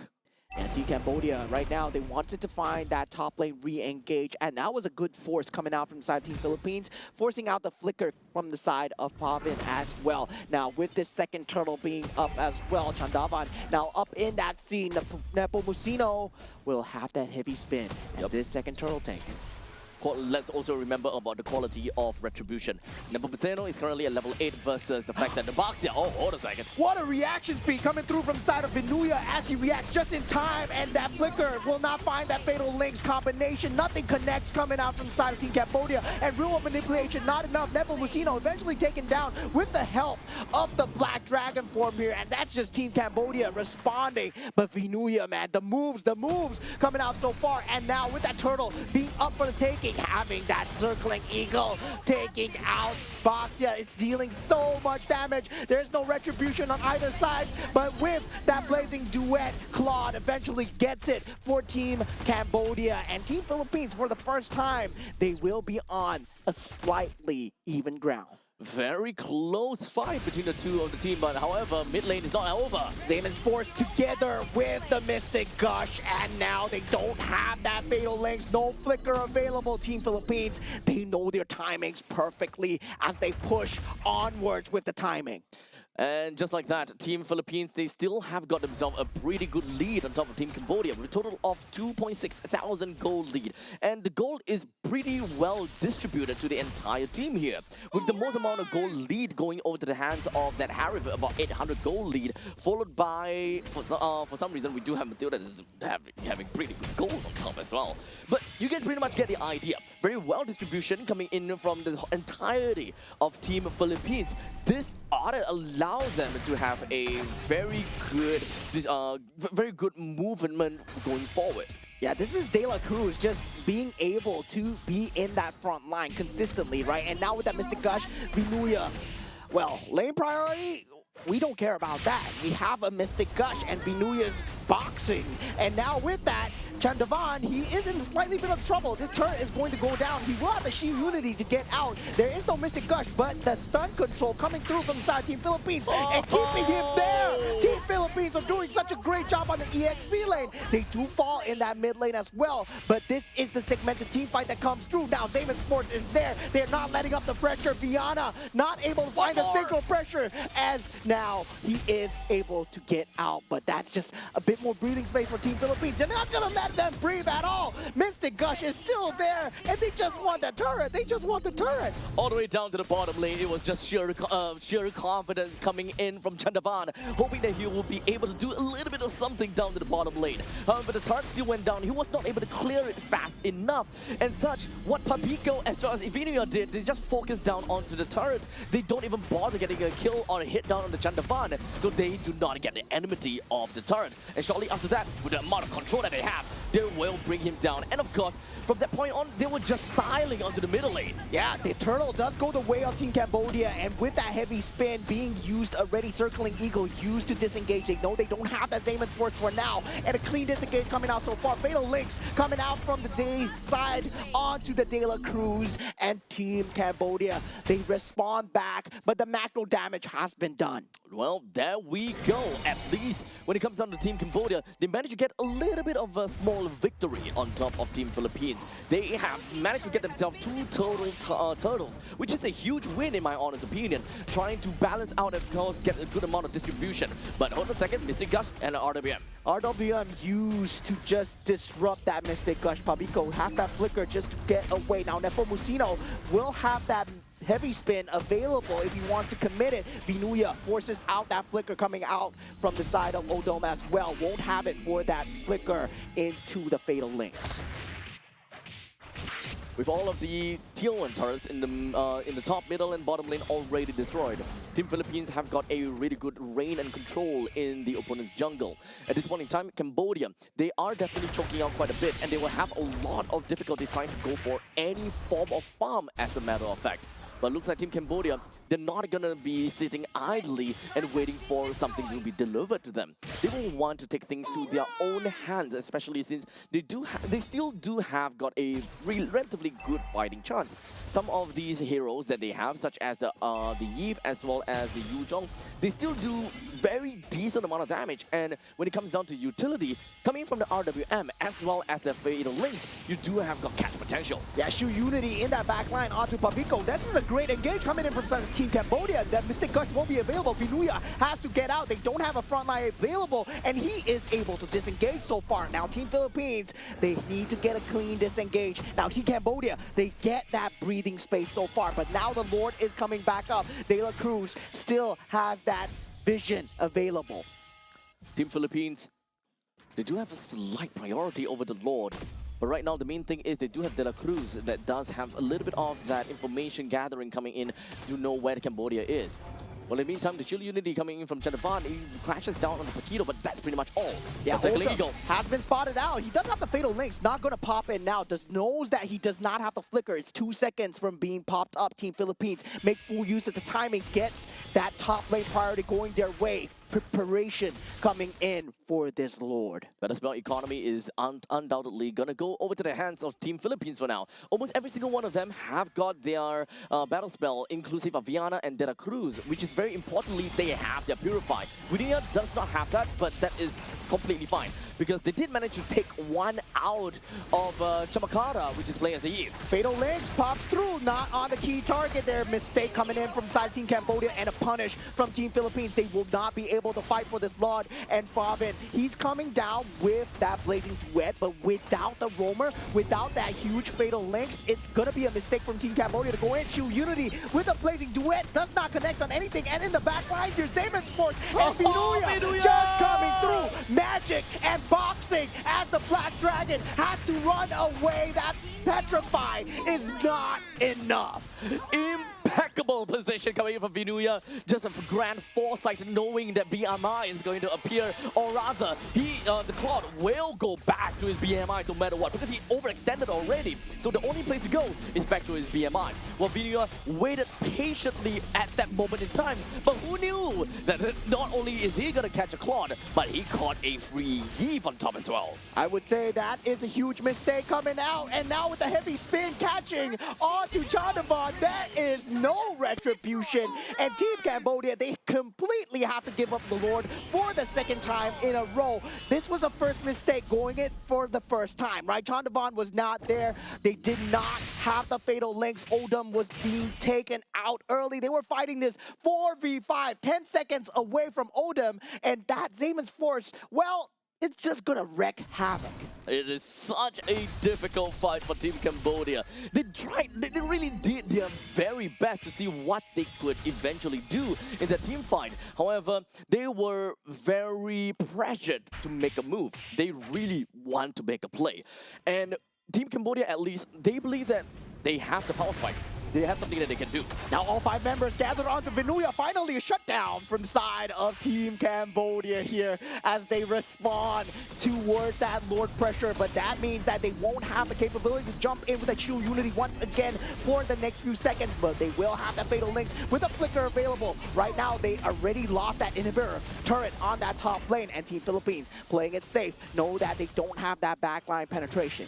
And Team Cambodia, right now, they wanted to find that top lane re-engage, and that was a good force coming out from the side of Team Philippines, forcing out the flicker from the side of Pavin as well. Now, with this second turtle being up as well, Chandavan now up in that scene, Nepomuceno will have that heavy spin, and this second turtle taken. Let's also remember about the quality of Retribution. Nepomuceno is currently at level 8 versus the fact that the Baxia, oh, hold a second. What a reaction speed coming through from the side of Vinuya as he reacts just in time, and that flicker will not find that Fatal Links combination. Nothing connects coming out from the side of Team Cambodia, and real manipulation, not enough. Nepomuceno eventually taken down with the help of the Black Dragon form here, and that's just Team Cambodia responding. But Vinuya, man, the moves coming out so far, and now with that turtle being up for the taking, having that circling eagle taking out Baxia. It's dealing so much damage. There's no retribution on either side, but with that blazing duet, Claude eventually gets it for Team Cambodia. And Team Philippines, for the first time, they will be on a slightly even ground. Very close fight between the two of the team, but however, mid lane is not over. Esports together with the Mystic Gush, and now they don't have that Fatal Links, no flicker available. Team Philippines, they know their timings perfectly as they push onwards with the timing. And just like that, Team Philippines, they still have got themselves a pretty good lead on top of Team Cambodia with a total of 2,600 gold lead. And the gold is pretty well distributed to the entire team here, with the most amount of gold lead going over to the hands of that Harry with about 800 gold lead, followed by, for some reason, we do have Matilda having pretty good gold on top as well. But you can pretty much get the idea. Very well distribution coming in from the entirety of Team Philippines. This ought to allow them to have a very good movement going forward. Yeah, this is De La Cruz just being able to be in that front line consistently, right? And now with that Mystic Gush, Vinuya, well, lane priority, we don't care about that. We have a Mystic Gush and Vinuya's boxing. And now with that, Chandavan, he is in a slightly bit of trouble. This turret is going to go down. He will have the Shi Unity to get out. There is no Mystic Gush, but the stun control coming through from the side of Team Philippines and keeping him there. Team Philippines are doing such a great job on the EXP lane. They do fall in that mid lane as well, but this is the segmented team fight that comes through. Now, Esports is there. They're not letting up the pressure. Viana not able to find a single pressure as now he is able to get out, but that's just a bit bit more breathing space for Team Philippines. They're not gonna let them breathe at all. Mystic Gush is still there, and they just want the turret. They just want the turret. All the way down to the bottom lane, it was just sheer confidence coming in from Chandavan, hoping that he will be able to do a little bit of something down to the bottom lane. However, the turret still went down. He was not able to clear it fast enough. And such, what Papico as well as Ivinia did, they just focused down onto the turret. They don't even bother getting a kill or a hit down on the Chandavan, so they do not get the enmity of the turret. And shortly after that, with the amount of control that they have, they will bring him down. And of course, from that point on, they were just styling onto the middle lane. Yeah, the turtle does go the way of Team Cambodia, and with that heavy spin being used already, circling eagle used to disengage. They know they don't have that Zamon's Force for now, and a clean disengage coming out so far. Fatal Links coming out from the Day side onto the De La Cruz, and Team Cambodia, they respond back, but the macro damage has been done. Well, there we go. At least when it comes down to Team Cambodia, they managed to get a little bit of a small victory on top of Team Philippines. They have managed to get themselves 2 total turtles, which is a huge win in my honest opinion, trying to balance out and of course get a good amount of distribution. But hold on a second, Mystic Gush and RWM. RWM used to just disrupt that Mystic Gush. Papico has that flicker just to get away. Now Nepomuceno will have that heavy spin available if he wants to commit it. Vinuya forces out that flicker coming out from the side of Odom as well. Won't have it for that flicker into the Fatal Links. With all of the tier 1 turrets in the top, middle, and bottom lane already destroyed, Team Philippines have got a really good reign and control in the opponent's jungle. At this point in time, Cambodia, they are definitely choking out quite a bit, and they will have a lot of difficulty trying to go for any form of farm as a matter of fact. But looks like Team Cambodia, they're not gonna be sitting idly and waiting for something to be delivered to them. They will want to take things to their own hands, especially since they still do have got a relatively good fighting chance. Some of these heroes that they have, such as the Yves as well as the Yu Zhong, they still do very decent amount of damage. And when it comes down to utility, coming from the RWM as well as the Fatal Links, you do have got catch potential. Yeah, Shu Unity in that back line onto Papico. This is a great engage coming in from Team Cambodia. That Mystic Gush won't be available. Vinuya has to get out. They don't have a front line available, and he is able to disengage so far. Now, Team Philippines, they need to get a clean disengage. Now, Team Cambodia, they get that breathing space so far, but now the Lord is coming back up. De La Cruz still has that vision available. Team Philippines, they do have a slight priority over the Lord. But right now, the main thing is they do have De La Cruz that does have a little bit of that information gathering coming in to know where Cambodia is. Well, in the meantime, the Chill Unity coming in from Chandavan, he crashes down on the Paquito, but that's pretty much all. Yeah, Eagle has been spotted out. He does have the Fatal Links, not going to pop in now. Just knows that he does not have the flicker. It's 2 seconds from being popped up. Team Philippines make full use of the timing, gets that top lane priority going their way. Preparation coming in for this Lord. Better Spell economy is undoubtedly going to go over to the hands of Team Philippines for now. Almost every single one of them have got their Battle Spell, inclusive of Viana and De La Cruz, which is very importantly, they have their Purify. Widia does not have that, but that is completely fine, because they did manage to take one out of Chamakara, which is playing as a Eve. Fatal Links pops through, not on the key target there. Mistake coming in from side Team Cambodia and a punish from Team Philippines. They will not be able to fight for this Lord. And Favin, he's coming down with that Blazing Duet, but without the Roamer, without that huge Fatal Links, it's gonna be a mistake from Team Cambodia to go in. Shu Unity with a Blazing Duet does not connect on anything, and in the back line, your Zamon's Force and Vinuya just coming through. Magic and boxing as the Black Dragon has to run away. That's Petrify is not enough. Impeccable position coming in from Vinuya. Just a grand foresight knowing that BMI is going to appear, or rather, the Claude will go back to his BMI no matter what, because he overextended already. So the only place to go is back to his BMI. Well, Vinuya waited patiently at that moment in time, but who knew that not only is he going to catch a Claude, but he caught a free heave on top as well. I would say that is a huge mistake coming out, and now with the heavy spin catching onto Chandavan, that is no retribution. And Team Cambodia, they completely have to give up the Lord for the second time in a row. This was a first mistake going it for the first time, right? Chandavan was not there. They did not have the Fatal Links. Odom was being taken out early. They were fighting this 4v5, 10 seconds away from Odom, and that Zamon's Force, well, it's just gonna wreak havoc. It is such a difficult fight for Team Cambodia. They really did their very best to see what they could eventually do in the team fight. However, they were very pressured to make a move. They really want to make a play. And Team Cambodia, at least, they believe that they have the power spike. They have something that they can do. Now all 5 members gathered onto Vinuya. Finally a shutdown from the side of Team Cambodia here as they respond towards that Lord pressure. But that means that they won't have the capability to jump in with a Shield Unity once again for the next few seconds. But they will have that Fatal Links with a Flicker available. Right now they already lost that inhibitor turret on that top lane. And Team Philippines playing it safe know that they don't have that backline penetration.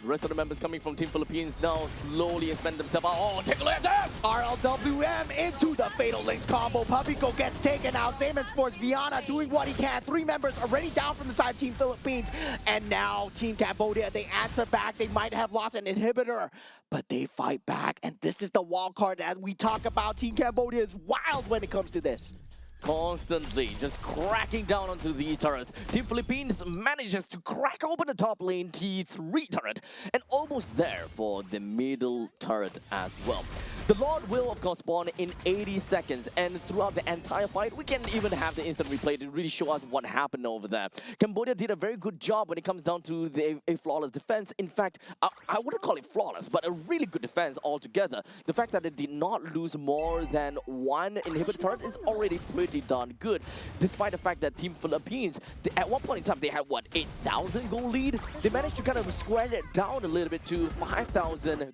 The rest of the members coming from Team Philippines now slowly expand themselves out. Oh, take a look at that! RLWM into the Fatal Links combo. Puppico gets taken out. Same as Sports. Viana doing what he can. 3 members already down from the side of Team Philippines. And now Team Cambodia, they answer back. They might have lost an inhibitor, but they fight back. And this is the wild card as we talk about. Team Cambodia is wild when it comes to this. Constantly just cracking down onto these turrets. Team Philippines manages to crack open the top lane T3 turret and almost there for the middle turret as well. The Lord will of course spawn in 80 seconds and throughout the entire fight we can even have the instant replay to really show us what happened over there. Cambodia did a very good job when it comes down to a flawless defense. In fact, I wouldn't call it flawless, but a really good defense altogether. The fact that they did not lose more than 1 inhibitor turret is already pretty darn good, despite the fact that Team Philippines, at one point in time, they had, what, 8,000 goal lead? They managed to kind of square it down a little bit to 5,000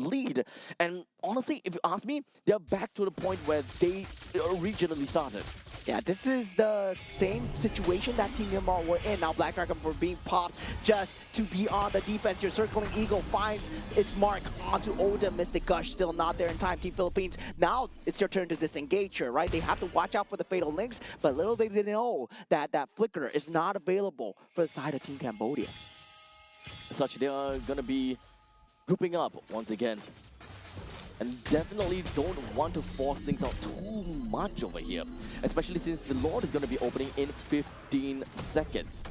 lead. And honestly, if you ask me, they're back to the point where they originally started. Yeah, this is the same situation that Team Myanmar were in. Now Black Dragon for being popped just to be on the defense. Your Circling Eagle finds its mark onto Odin. Mystic Gush still not there in time. Team Philippines, now it's your turn to disengage here, right? They have to watch out for the Fatal Links, but little they didn't know that that Flicker is not available for the side of Team Cambodia. As such, they are going to be grouping up once again. And definitely don't want to force things out too much over here. Especially since the Lord is going to be opening in 15 seconds.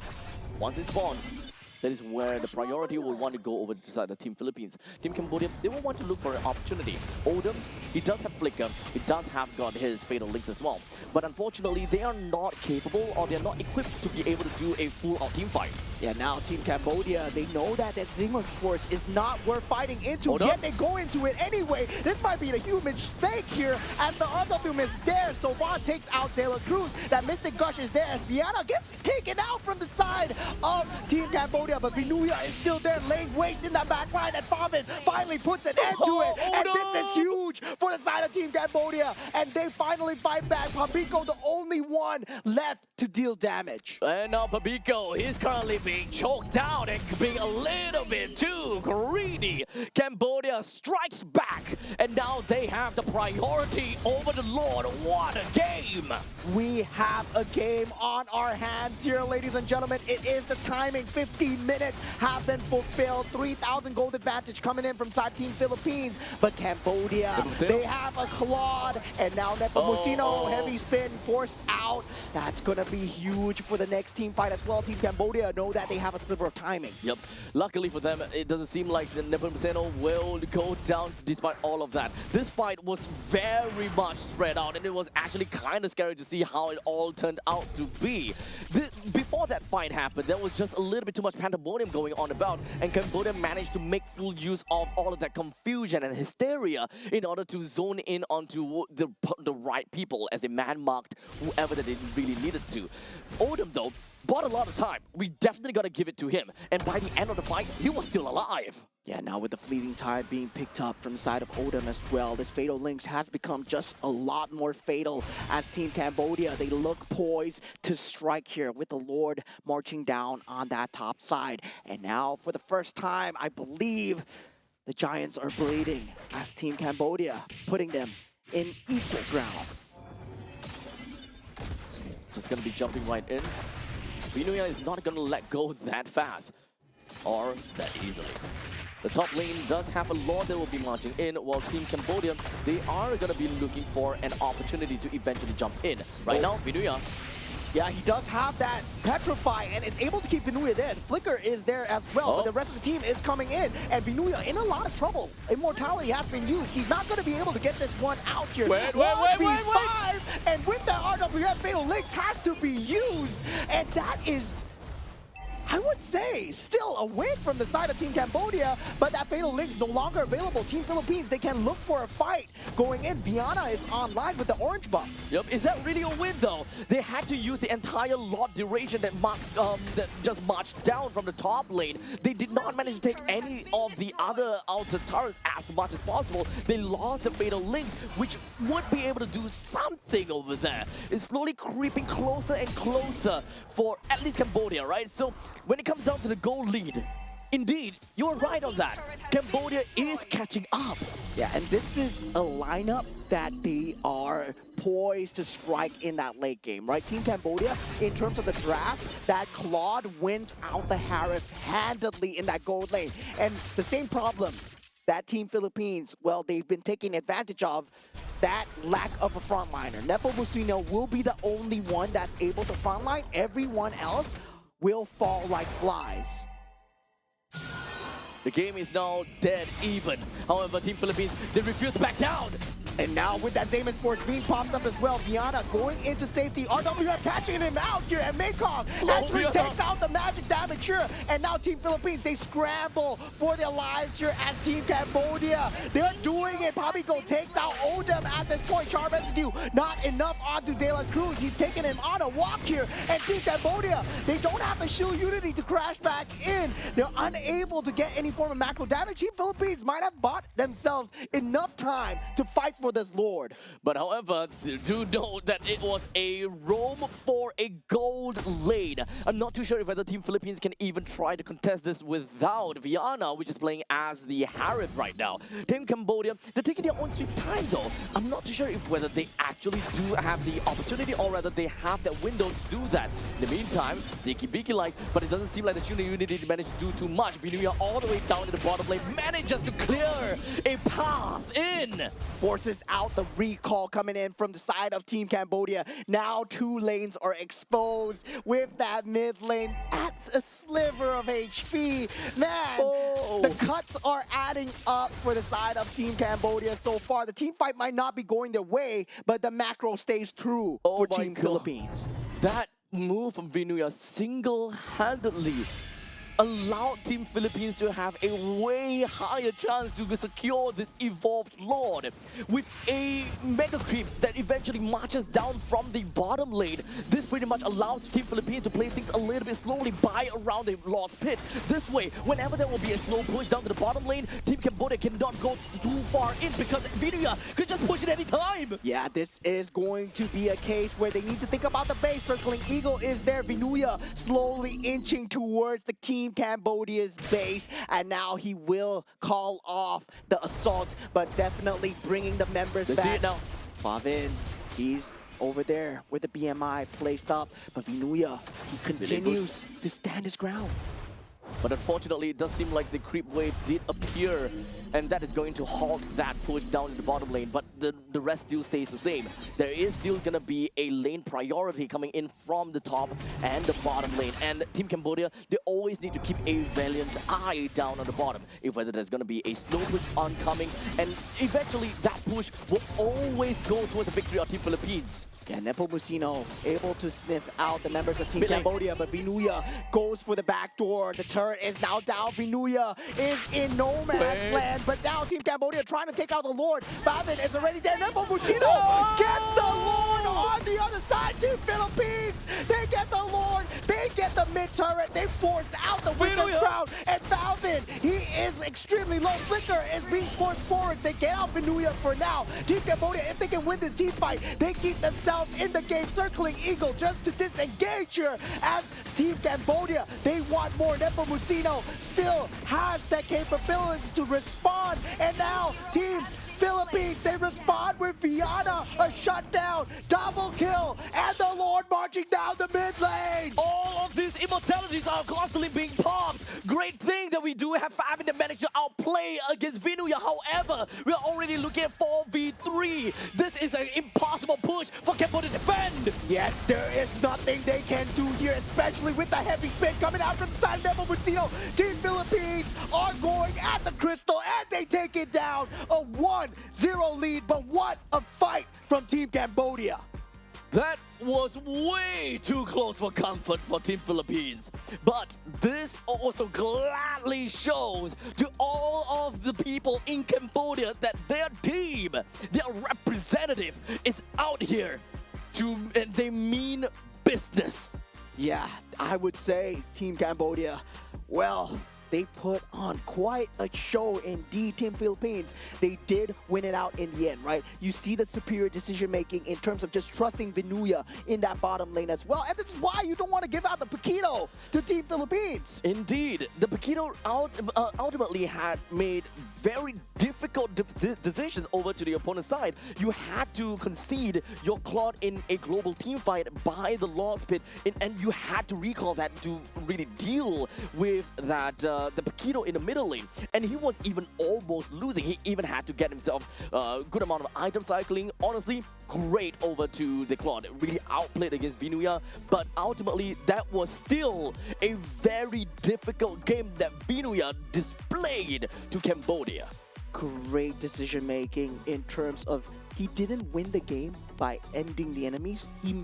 Once it spawns, that is where the priority will want to go over to the side of Team Philippines. Team Cambodia, they will want to look for an opportunity. Odom, he does have Flicker, he does have got his Fatal Links as well. But unfortunately, they are not capable or they are not equipped to be able to do a full-out team fight. Yeah, now Team Cambodia, they know that Zingman Sports is not worth fighting into, yet they go into it anyway. This might be the human stake here as the Underfilm is there. So Vaughn takes out De La Cruz. That Mystic Gush is there as Viana gets taken out from the side of Team Cambodia. But Vinuya is still there, laying waste in that back line, and Bombin finally puts an end to it. And this is huge for the side of Team Cambodia. And they finally fight back. Pambico, the only one left to deal damage. And now Pambico, he's currently being choked out and being a little bit too greedy. Cambodia strikes back, and now they have the priority over the Lord. What a game! We have a game on our hands here, ladies and gentlemen. It is the timing. 15 minutes have been fulfilled. 3,000 gold advantage coming in from side Team Philippines. But Cambodia, they have a Claude. And now Nepomuceno, heavy spin, forced out. That's going to be huge for the next team fight as well. Team Cambodia know that they have a sliver of timing. Yep. Luckily for them, it doesn't seem like the Nepomuceno will go down despite all of that. This fight was very much spread out, and it was actually kind of scary to see how it all turned out to be. Before that fight happened, there was just a little bit too much pandemonium going on about, and Cambodia managed to make full use of all of that confusion and hysteria in order to zone in onto the right people as they man-marked whoever that they really needed to. Odom, though, bought a lot of time. We definitely got to give it to him. And by the end of the fight, he was still alive. Yeah, now with the fleeting time being picked up from the side of Odom as well, this Fatal Links has become just a lot more fatal as Team Cambodia, they look poised to strike here with the Lord marching down on that top side. And now for the first time, I believe the Giants are bleeding as Team Cambodia, putting them in equal ground. Just going to be jumping right in. Vinuya is not going to let go that fast or that easily. The top lane does have a Lord that will be marching in, while Team Cambodia, they are going to be looking for an opportunity to eventually jump in. Right now, Vinuya. Yeah, he does have that Petrify and is able to keep Vinuya there. The Flicker is there as well, but the rest of the team is coming in. And Vinuya in a lot of trouble. Immortality has been used. He's not going to be able to get this one out here. Wait. And with that RWF, Fatal Links has to be used. And that is, I would say, still a win from the side of Team Cambodia, but that Fatal Link's no longer available. Team Philippines, they can look for a fight going in. Viana is online with the orange buff. Yep, is that really a win though? They had to use the entire lot duration that just marched down from the top lane. They did not manage to take any of the other outer turrets as much as possible. They lost the Fatal Links, which would be able to do something over there. It's slowly creeping closer and closer for at least Cambodia, right? So when it comes down to the goal lead, indeed, you're right on that. Cambodia is catching up. Yeah, and this is a lineup that they are poised to strike in that late game, right? Team Cambodia, in terms of the draft, that Claude wins out the Harris handedly in that gold lane. And the same problem that Team Philippines, well, they've been taking advantage of that lack of a frontliner. Nepomuceno will be the only one that's able to frontline. Everyone else will fall like flies. The game is now dead even. However, Team Philippines, they refuse to back down. And now with that Damon Sports being popped up as well, Viana going into safety. RWF catching him out here, and Mekong actually takes out the magic damage here. And now Team Philippines, they scramble for their lives here as Team Cambodia. They're doing it. Pabico takes out Odem at this point. Charm Residue not enough onto De La Cruz. He's taking him on a walk here. And Team Cambodia, they don't have the shield unity to crash back in. They're unable to get any form of macro damage. Team Philippines might have bought themselves enough time to fight for this Lord. But however, do know that it was a roam for a gold lane. I'm not too sure if whether Team Philippines can even try to contest this without Viana, which is playing as the Harib right now. Team Cambodia, they're taking their own sweet time though. I'm not too sure if whether they actually do have the opportunity or whether they have that window to do that. In the meantime, they keep beaking like, but it doesn't seem like the Tuna Unity managed to do too much. Vinuya all the way down to the bottom lane manages to clear a path in. Forces out the recall coming in from the side of Team Cambodia. Now two lanes are exposed with that mid lane at a sliver of HP. Man, the cuts are adding up for the side of Team Cambodia so far. The team fight might not be going their way, but the macro stays true for Team Philippines. That move from Vinuya single-handedly allowed Team Philippines to have a way higher chance to secure this evolved Lord. With a Mega Creep that eventually marches down from the bottom lane, this pretty much allows Team Philippines to play things a little bit slowly by around the Lord's Pit. This way, whenever there will be a slow push down to the bottom lane, Team Cambodia cannot go too far in because Vinuya could just push it any time. Yeah, this is going to be a case where they need to think about the base. Circling Eagle is there. Vinuya slowly inching towards the Team Cambodia's base, and now he will call off the assault, but definitely bringing the members back. See it now. Favin, he's over there with the BMI placed up, but Vinuya, he continues to stand his ground. But unfortunately, it does seem like the creep wave did appear, and that is going to halt that push down in the bottom lane. But the rest still stays the same. There is still going to be a lane priority coming in from the top and the bottom lane. And Team Cambodia, they always need to keep a valiant eye down on the bottom, if whether there's going to be a slow push oncoming. And eventually, that push will always go towards the victory of Team Philippines. And Nepomuceno able to sniff out the members of Team Cambodia, but Vinuya goes for the back door. The turret is now down. Vinuya is in no man's land, but now Team Cambodia trying to take out the Lord. Favin is already there. Nepomuceno gets the Lord on the other side. Team Philippines, they get the Lord. They get the mid turret. They force out the Winter's Crown. And Favin, he is extremely low. Flicker is being forced forward. They get out Vinuya for now. Team Cambodia, if they can win this team fight, they keep themselves in the game. Circling Eagle just to disengage here as Team Cambodia, they want more. Nepomuceno still has that capability to respond, and now Team Philippines, they respond with Viana, a shutdown, double kill, and the Lord marching down the mid lane. All of these immortalities are constantly being popped. Great thing that we do have Favin to manage to outplay against Vinuya. However, we are already looking at 4v3. This is an impossible push for Kempo to defend. Yes, there is nothing they can do here, especially with the heavy spin coming out from the side of Nepo Mucino. Team Philippines are going at the Crystal, and they take it down. A 1-0 lead, but what a fight from Team Cambodia. That was way too close for comfort for Team Philippines. But this also gladly shows to all of the people in Cambodia that their team, their representative, is out here and they mean business. Yeah, I would say Team Cambodia, well, they put on quite a show indeed, Team Philippines. They did win it out in the end, right? You see the superior decision-making in terms of just trusting Vinuya in that bottom lane as well. And this is why you don't want to give out the Paquito to Team Philippines. Indeed. The Paquito ultimately had made very difficult decisions over to the opponent's side. You had to concede your Claude in a global team fight by the Lord's Pit, and you had to recall that to really deal with that the Paquito in the middle lane, and he was even almost losing. He even had to get himself a good amount of item cycling. Honestly, great over to the Claude. Really outplayed against Vinuya, but ultimately that was still a very difficult game that Vinuya displayed to Cambodia. Great decision making in terms of he didn't win the game by ending the enemies. He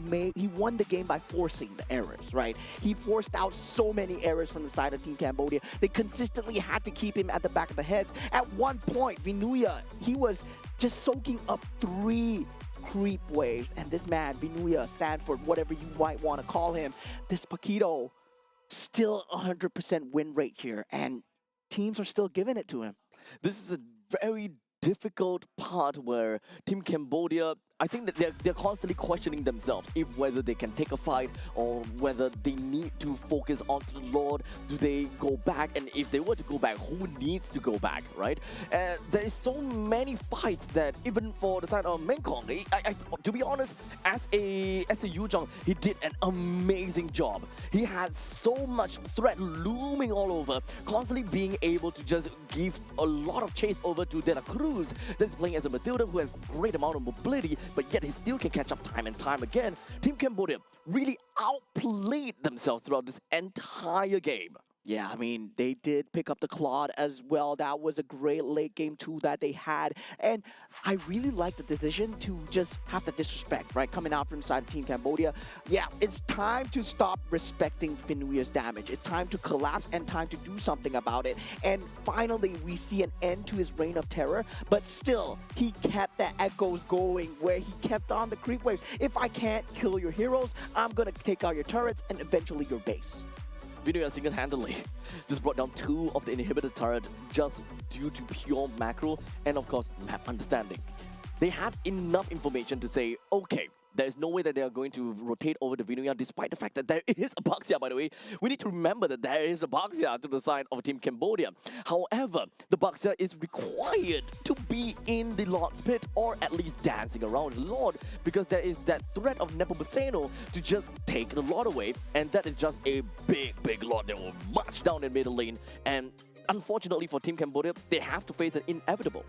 won the game by forcing the errors, right? He forced out so many errors from the side of Team Cambodia. They consistently had to keep him at the back of the heads. At one point, Vinuya, he was just soaking up 3 creep waves. And this man, Vinuya, Sanford, whatever you might want to call him, this Paquito, still 100% win rate here. And teams are still giving it to him. This is a very difficult part where Team Cambodia, I think that they're constantly questioning themselves if whether they can take a fight or whether they need to focus onto the Lord. Do they go back? And if they were to go back, who needs to go back, right? There is so many fights that even for the side of Mengkong, to be honest, as a Yuzhong, he did an amazing job. He had so much threat looming all over, constantly being able to just give a lot of chase over to De La Cruz, that's playing as a Matilda who has great amount of mobility, but yet he still can catch up time and time again. Team Cambodia really outplayed themselves throughout this entire game. Yeah, I mean, they did pick up the Claude as well. That was a great late game too that they had. And I really like the decision to just have the disrespect, right? Coming out from inside Team Cambodia. Yeah, it's time to stop respecting Vinuya's damage. It's time to collapse and time to do something about it. And finally, we see an end to his reign of terror. But still, he kept the echoes going where he kept on the creep waves. If I can't kill your heroes, I'm going to take out your turrets and eventually your base. Vinuya single-handedly just brought down 2 of the inhibitor turret just due to pure macro and of course map understanding. They had enough information to say, okay, there is no way that they are going to rotate over to Vinuya despite the fact that there is a Baxia, by the way. We need to remember that there is a Baxia to the side of Team Cambodia. However, the Baxia is required to be in the Lord's Pit or at least dancing around the Lord because there is that threat of Nepo Mucino to just take the Lord away, and that is just a big Lord that will march down in middle lane. And unfortunately for Team Cambodia, they have to face an inevitable.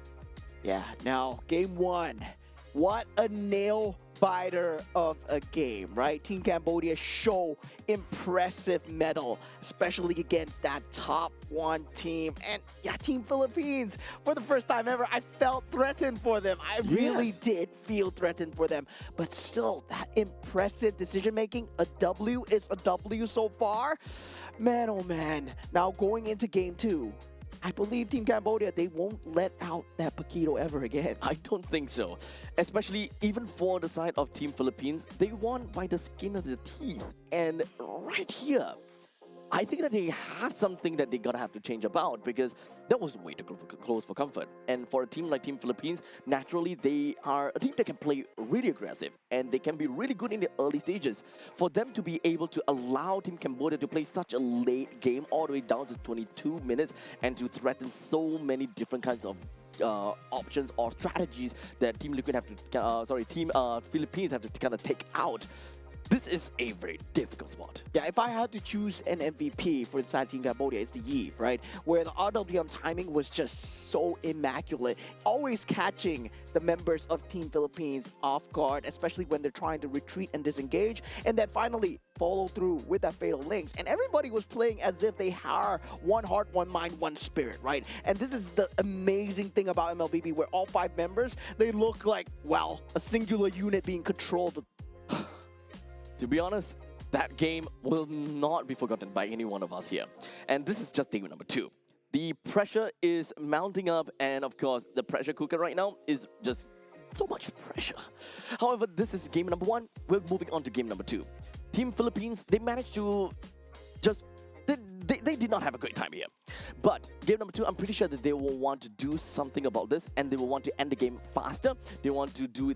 Yeah, now game 1. What a nail biter of a game, right? Team Cambodia show impressive mettle, especially against that top 1 team. And yeah, Team Philippines, for the first time ever, I felt threatened for them. I really did feel threatened for them. But still, that impressive decision making, a W is a W so far. Man, oh man. Now going into game 2, I believe Team Cambodia, they won't let out that Paquito ever again. I don't think so. Especially even for the side of Team Philippines, they won by the skin of their teeth. And right here, I think that they have something that they're gonna have to change about because that was way too close for comfort. And for a team like Team Philippines, naturally they are a team that can play really aggressive and they can be really good in the early stages. For them to be able to allow Team Cambodia to play such a late game all the way down to 22 minutes and to threaten so many different kinds of options or strategies that Team Liquid have to, Team Philippines have to kind of take out. this is a very difficult spot. Yeah, if I had to choose an MVP for the side of Team Cambodia, it's the Yeve, right? Where the RWM timing was just so immaculate, always catching the members of Team Philippines off guard, especially when they're trying to retreat and disengage, and then finally follow through with that fatal links. And everybody was playing as if they are one heart, one mind, one spirit, right? And this is the amazing thing about MLBB, where all 5 members, they look like, wow, a singular unit being controlled. To be honest, that game will not be forgotten by any one of us here. And this is just game number 2. The pressure is mounting up, and of course, the pressure cooker right now is just so much pressure. However, this is game number 1. We're moving on to game number 2. Team Philippines, they managed to just... They did not have a great time here. But game number 2, I'm pretty sure that they will want to do something about this, and they will want to end the game faster. They want to do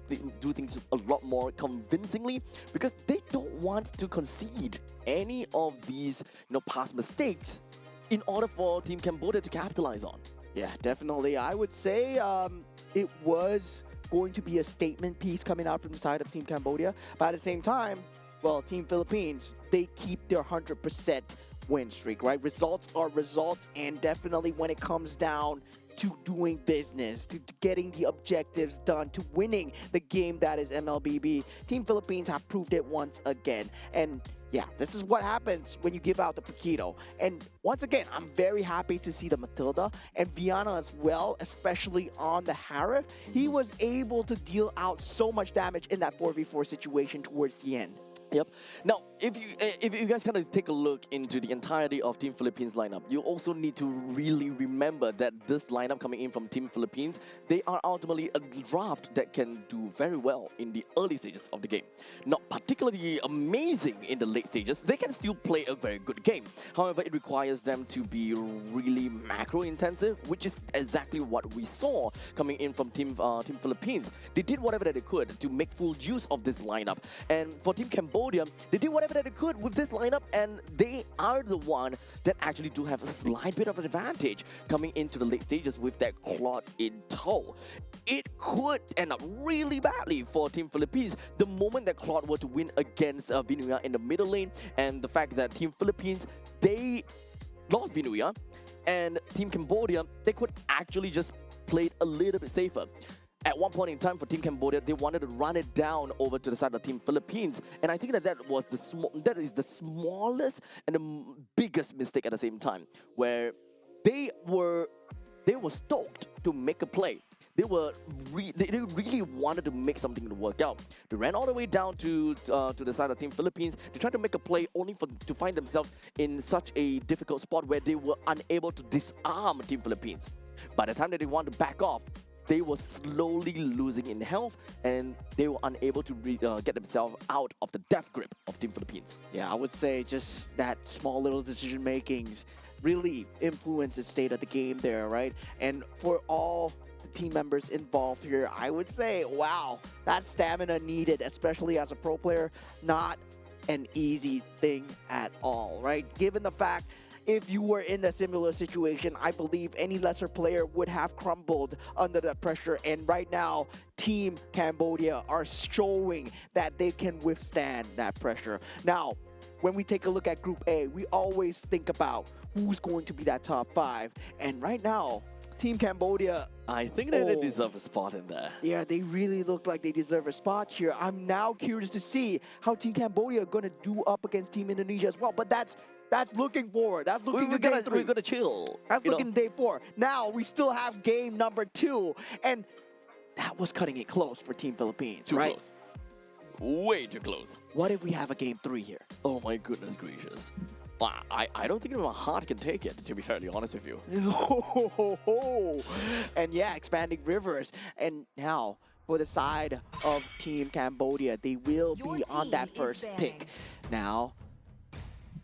things a lot more convincingly, because they don't want to concede any of these past mistakes in order for Team Cambodia to capitalize on. Yeah, definitely. I would say it was going to be a statement piece coming out from the side of Team Cambodia. But at the same time, well, Team Philippines, they keep their 100% win streak, right? Results are results, and definitely when it comes down to doing business, to getting the objectives done, to winning the game that is MLBB, Team Philippines have proved it once again. And yeah, this is what happens when you give out the Paquito. And once again, I'm very happy to see the Matilda and Viana as well, especially on the Harif. He was able to deal out so much damage in that 4v4 situation towards the end. Yep. Now, if you guys kind of take a look into the entirety of Team Philippines lineup, you also need to really remember that this lineup coming in from Team Philippines, they are ultimately a draft that can do very well in the early stages of the game. Not particularly amazing in the late stages. They can still play a very good game. However, it requires them to be really macro intensive, which is exactly what we saw coming in from Team Philippines. They did whatever that they could to make full use of this lineup. And for Team Cambodia, they did whatever that they could with this lineup, and they are the one that actually do have a slight bit of an advantage coming into the late stages with that Claude in tow. It could end up really badly for Team Philippines the moment that Claude were to win against Vinuya in the middle lane, and the fact that Team Philippines, they lost Vinuya, and Team Cambodia, they could actually just play it a little bit safer. At one point in time for Team Cambodia, they wanted to run it down over to the side of Team Philippines, and I think that that is the smallest and the biggest mistake at the same time, where they were stoked to make a play. They really wanted to make something to work out. They ran all the way down to the side of Team Philippines. They tried to make a play only to find themselves in such a difficult spot where they were unable to disarm Team Philippines. By the time that they wanted to back off, they were slowly losing in health, and they were unable to get themselves out of the death grip of Team Philippines. Yeah, I would say just that small little decision makings really influenced the state of the game there, right? And for all the team members involved here, I would say, wow, that stamina needed, especially as a pro player, not an easy thing at all, right? Given the fact, if you were in a similar situation, I believe any lesser player would have crumbled under that pressure. And right now, Team Cambodia are showing that they can withstand that pressure. Now, when we take a look at Group A, we always think about who's going to be that top 5. And right now, Team Cambodia, I think that they deserve a spot in there. yeah, they really look like they deserve a spot here. I'm now curious to see how Team Cambodia are going to do up against Team Indonesia as well. But that's looking forward. That's looking to day 3. We're gonna chill. That's looking day 4. Now we still have game number 2, and that was cutting it close for Team Philippines, Too right? close. Way too close. What if we have a game 3 here? Oh my goodness gracious. I don't think my heart can take it, to be fairly honest with you. And yeah, expanding rivers. And now for the side of Team Cambodia, they will be on that first pick. Now,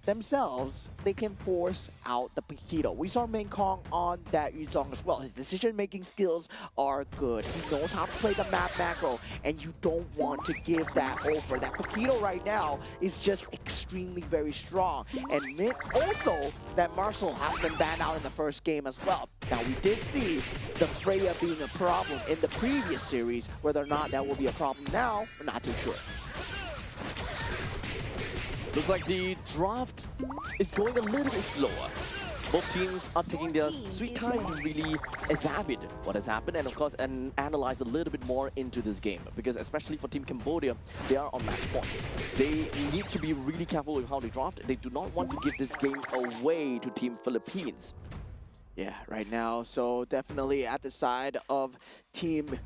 themselves, they can force out the Paquito. We saw Main Kong on that Yuzong as well. His decision-making skills are good. He knows how to play the map macro, and you don't want to give that over. That Paquito right now is just extremely very strong. And mid also, that Marcel has been banned out in the first game as well. Now, we did see the Freya being a problem in the previous series. Whether or not that will be a problem now, we're not too sure. Looks like the draft is going a little bit slower. Both teams are taking their sweet time to really examine what has happened and of course and analyze a little bit more into this game. Because especially for Team Cambodia, they are on match point. They need to be really careful with how they draft. They do not want to give this game away to Team Philippines. Yeah, right now. So definitely at the side of Team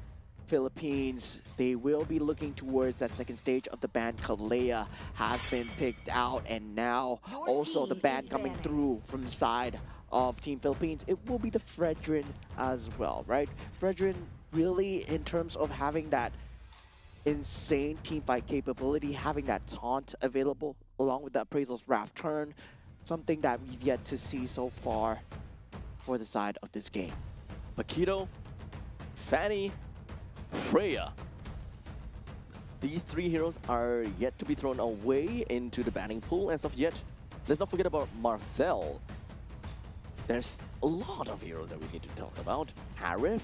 Philippines, they will be looking towards that second stage of the ban. Kalea has been picked out, and now Your also the team ban is coming banning. through from the side of Team Philippines. It will be the Fredrin as well, right? Fredrin really, in terms of having that insane team fight capability, having that taunt available along with the Appraisal's Wrath turn, something that we've yet to see so far for the side of this game. Paquito, Fanny, Freya. These three heroes are yet to be thrown away into the banning pool as of yet. Let's not forget about Marcel. There's a lot of heroes that we need to talk about. Harif,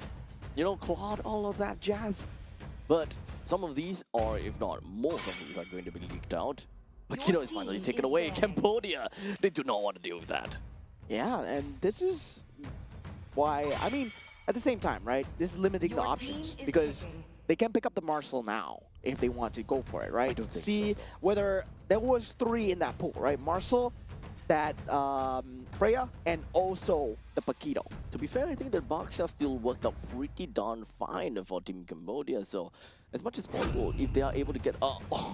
you know, Claude, all of that jazz. But some of these, or if not most of these, are going to be leaked out. Paquito is finally team taken is away. banned. Cambodia, they do not want to deal with that. Yeah, and this is why, I mean, at the same time, right? This is limiting the Your options team is because picking. they can pick up the Marcel now if they want to go for it, right? I don't think See so, though. whether there was 3 in that pool, right? Marcel, that Freya, and also the Paquito. To be fair, I think that Boxer still worked out pretty darn fine for Team Cambodia. So, as much as possible, if they are able to get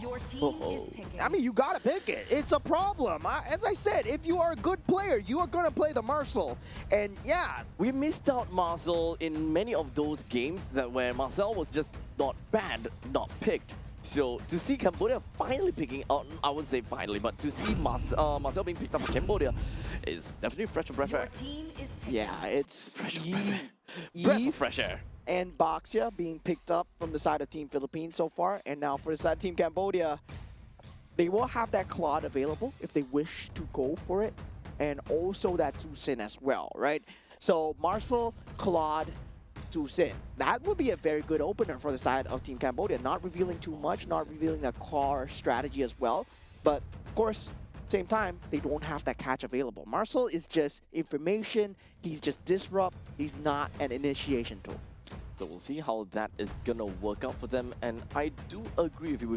Your team is picking. I mean, you gotta pick it. It's a problem. As I said, if you are a good player, you are gonna play the Marcel. And yeah, we missed out Marcel in many of those games that where Marcel was just not banned, not picked. So to see Cambodia finally picking out, I wouldn't say finally, but to see Marcel being picked up for Cambodia is definitely fresh of breath Your air. team is picking. yeah, it's Fresh of Yi- breath air. Breath of Eve fresh air. and Boxia being picked up from the side of Team Philippines so far. And now for the side of Team Cambodia, they will have that Claude available if they wish to go for it. And also that Tusin as well, right? So Marcel, Claude, Tusin. That would be a very good opener for the side of Team Cambodia. Not revealing too much, not revealing the car strategy as well. But of course, same time, they don't have that catch available. Marcel is just information. He's just disrupt. He's not an initiation tool. So we'll see how that is gonna work out for them. And I do agree with you.